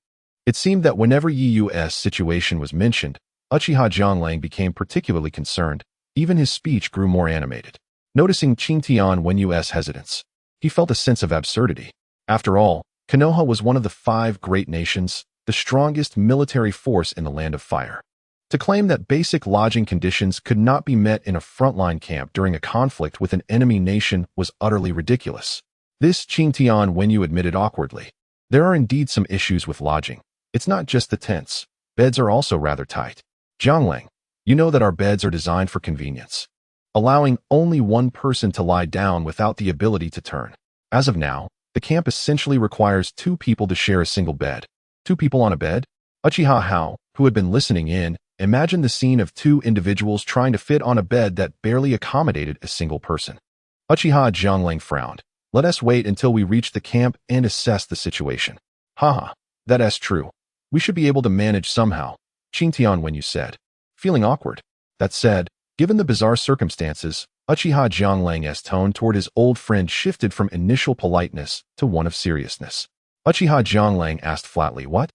It seemed that whenever Yu's situation was mentioned, Uchiha Jianglang became particularly concerned. Even his speech grew more animated. Noticing Qingtian Wenyu's hesitance, he felt a sense of absurdity. After all, Konoha was one of the 5 great nations, the strongest military force in the Land of Fire. To claim that basic lodging conditions could not be met in a frontline camp during a conflict with an enemy nation was utterly ridiculous. This Qingtian Wenyu admitted awkwardly. There are indeed some issues with lodging. It's not just the tents. Beds are also rather tight. Jianglang, you know that our beds are designed for convenience, allowing only one person to lie down without the ability to turn. As of now, the camp essentially requires 2 people to share a single bed. 2 people on a bed? Uchiha Hao, who had been listening in, imagined the scene of 2 individuals trying to fit on a bed that barely accommodated a single person. Uchiha Jianglang frowned. Let us wait until we reach the camp and assess the situation. Haha, that's true. We should be able to manage somehow, Qingtian Wenyu said, feeling awkward. That said, given the bizarre circumstances, Uchiha Jianglang's tone toward his old friend shifted from initial politeness to one of seriousness. Uchiha Jianglang asked flatly, what?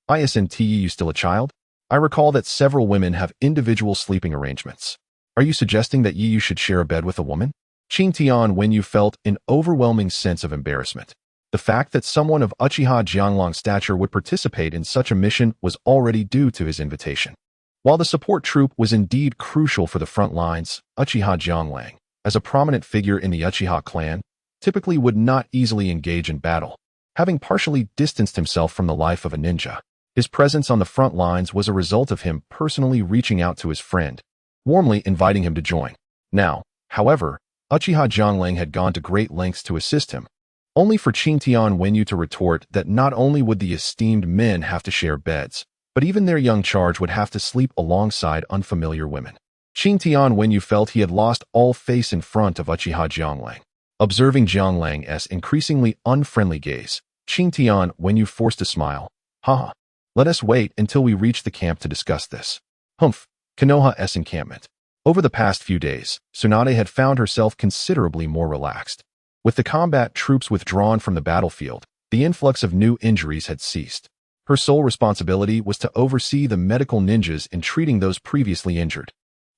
Isn't you still a child? I recall that several women have individual sleeping arrangements. Are you suggesting that you should share a bed with a woman? Qingtian Wenyu felt an overwhelming sense of embarrassment. The fact that someone of Uchiha Jianglang's stature would participate in such a mission was already due to his invitation. While the support troop was indeed crucial for the front lines, Uchiha Jianglang, as a prominent figure in the Uchiha clan, typically would not easily engage in battle. Having partially distanced himself from the life of a ninja, his presence on the front lines was a result of him personally reaching out to his friend, warmly inviting him to join. Now, however, Uchiha Jianglang had gone to great lengths to assist him, only for Qingtian Wenyu to retort that not only would the esteemed men have to share beds, but even their young charge would have to sleep alongside unfamiliar women. Qingtian Wenyu felt he had lost all face in front of Uchiha Jianglang. Observing Jianglang's increasingly unfriendly gaze, Qingtian Wenyu forced a smile. Haha. Let us wait until we reach the camp to discuss this. Humph. Konoha's encampment. Over the past few days, Tsunade had found herself considerably more relaxed. With the combat troops withdrawn from the battlefield, the influx of new injuries had ceased. Her sole responsibility was to oversee the medical ninjas in treating those previously injured.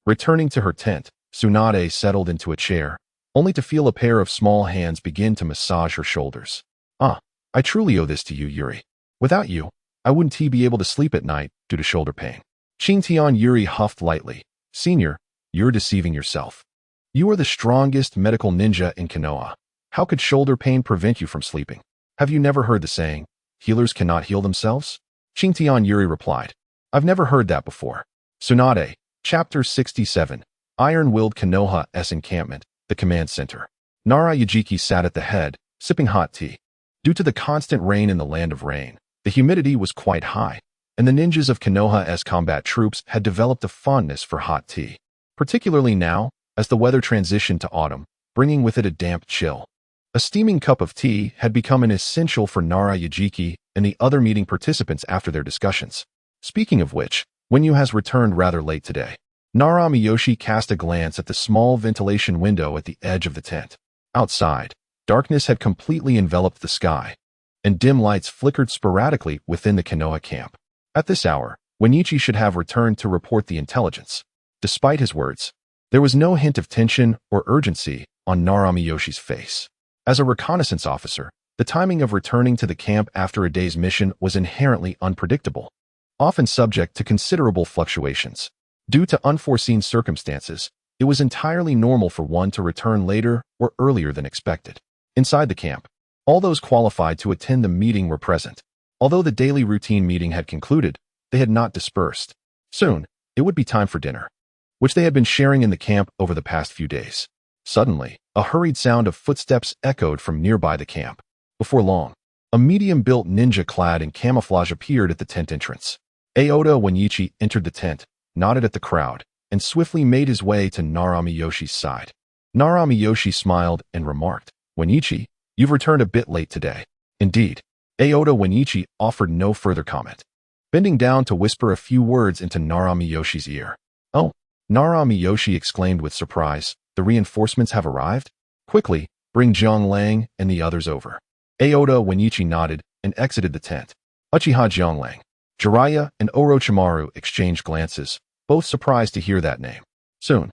Returning to her tent, Tsunade settled into a chair, only to feel a pair of small hands begin to massage her shoulders. I truly owe this to you, Yuri. Without you, I wouldn't be able to sleep at night due to shoulder pain. Qingtian Yuri huffed lightly. Senior, you're deceiving yourself. You are the strongest medical ninja in Konoha. How could shoulder pain prevent you from sleeping? Have you never heard the saying, healers cannot heal themselves? Qingtian Yuri replied. I've never heard that before. Tsunade, Chapter 67, Iron-Willed Konoha's Encampment, the Command Center. Nara Yajiki sat at the head, sipping hot tea. Due to the constant rain in the Land of Rain, the humidity was quite high, and the ninjas of Konoha's combat troops had developed a fondness for hot tea, particularly now, as the weather transitioned to autumn, bringing with it a damp chill. A steaming cup of tea had become an essential for Nara Yajiki and the other meeting participants after their discussions. Speaking of which, Wenyu has returned rather late today. Nara Miyoshi cast a glance at the small ventilation window at the edge of the tent. Outside, darkness had completely enveloped the sky, and dim lights flickered sporadically within the Konoha camp. At this hour, Wenichi should have returned to report the intelligence. Despite his words, there was no hint of tension or urgency on Nara Miyoshi's face. As a reconnaissance officer, the timing of returning to the camp after a day's mission was inherently unpredictable, often subject to considerable fluctuations. Due to unforeseen circumstances, it was entirely normal for one to return later or earlier than expected. Inside the camp, all those qualified to attend the meeting were present. Although the daily routine meeting had concluded, they had not dispersed. Soon, it would be time for dinner, which they had been sharing in the camp over the past few days. Suddenly, a hurried sound of footsteps echoed from nearby the camp. Before long, a medium-built ninja clad in camouflage appeared at the tent entrance. Aoda Wenichi entered the tent, nodded at the crowd, and swiftly made his way to Nara Miyoshi's side. Nara Miyoshi smiled and remarked, Wenichi, you've returned a bit late today. Indeed. Aoda Wenichi offered no further comment, bending down to whisper a few words into Nara Miyoshi's ear. Oh, Nara Miyoshi exclaimed with surprise, the reinforcements have arrived? Quickly, bring Jiang Lang and the others over. Aoda Wenichi nodded and exited the tent. Uchiha Jianglang, Jiraiya, and Orochimaru exchanged glances, both surprised to hear that name. Soon,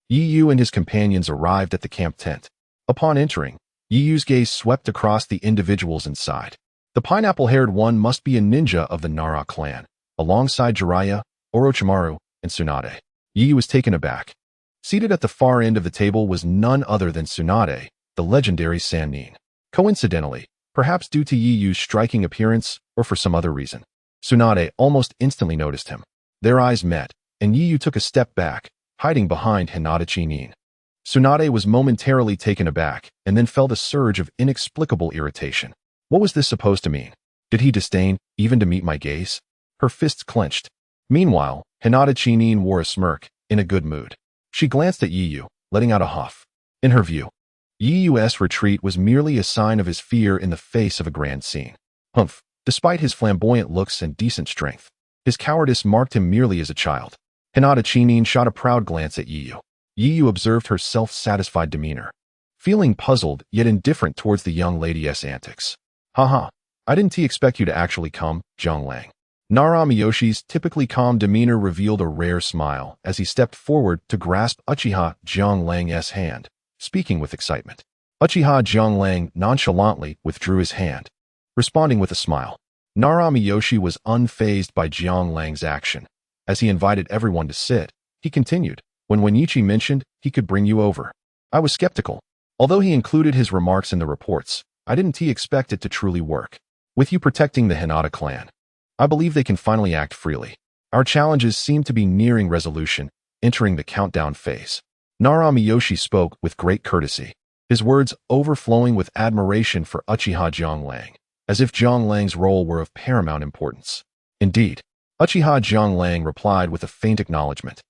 Yu and his companions arrived at the camp tent. Upon entering, Yu's gaze swept across the individuals inside. The pineapple-haired one must be a ninja of the Nara clan, alongside Jiraiya, Orochimaru, and Tsunade. Yu was taken aback. Seated at the far end of the table was none other than Tsunade, the legendary Sannin. Coincidentally, perhaps due to Yu's striking appearance or for some other reason, Tsunade almost instantly noticed him. Their eyes met, and Yu took a step back, hiding behind Hinata Chinin. Tsunade was momentarily taken aback and then felt a surge of inexplicable irritation. What was this supposed to mean? Did he disdain even to meet my gaze? Her fists clenched. Meanwhile, Hinata Chinin wore a smirk, in a good mood. She glanced at Yu, letting out a huff. In her view, Yu's retreat was merely a sign of his fear in the face of a grand scene. Humph. Despite his flamboyant looks and decent strength, his cowardice marked him merely as a child. Hinata Chinin shot a proud glance at Yu. Yu observed her self-satisfied demeanor, feeling puzzled yet indifferent towards the young lady's antics. Haha, I didn't expect you to actually come, Jianglang. Nara Miyoshi's typically calm demeanor revealed a rare smile as he stepped forward to grasp Uchiha Jianglang's hand, speaking with excitement. Uchiha Jianglang nonchalantly withdrew his hand, responding with a smile. Nara Miyoshi was unfazed by Jianglang's action. As he invited everyone to sit, he continued, when Wenichi mentioned he could bring you over, I was skeptical. Although he included his remarks in the reports, I didn't expect it to truly work. With you protecting the Hinata clan, I believe they can finally act freely. Our challenges seem to be nearing resolution, entering the countdown phase. Nara Miyoshi spoke with great courtesy, his words overflowing with admiration for Uchiha Jianglang, as if Jianglang's role were of paramount importance. Indeed, Uchiha Jianglang replied with a faint acknowledgement,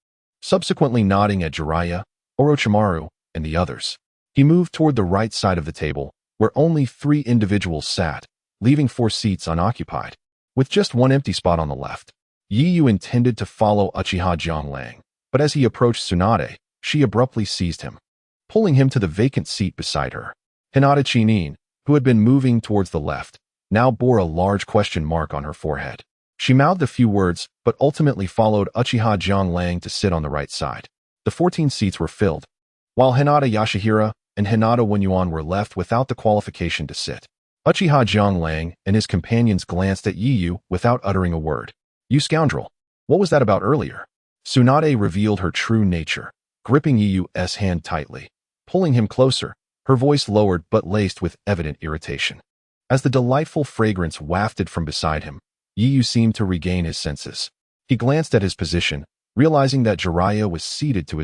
subsequently nodding at Jiraiya, Orochimaru, and the others. He moved toward the right side of the table, where only 3 individuals sat, leaving 4 seats unoccupied, with just one empty spot on the left. Yu intended to follow Uchiha Jianglang, but as he approached Tsunade, she abruptly seized him, pulling him to the vacant seat beside her. Hinata Chinin, who had been moving towards the left, now bore a large question mark on her forehead. She mouthed a few words, but ultimately followed Uchiha Jianglang to sit on the right side. The 14 seats were filled, while Hinata Yashihira and Hinata Wenyuan were left without the qualification to sit. Uchiha Jianglang and his companions glanced at Yu without uttering a word. You scoundrel! What was that about earlier? Tsunade revealed her true nature, gripping Yu's hand tightly, pulling him closer, her voice lowered but laced with evident irritation. As the delightful fragrance wafted from beside him, Yu seemed to regain his senses. He glanced at his position, realizing that Jiraiya was seated to his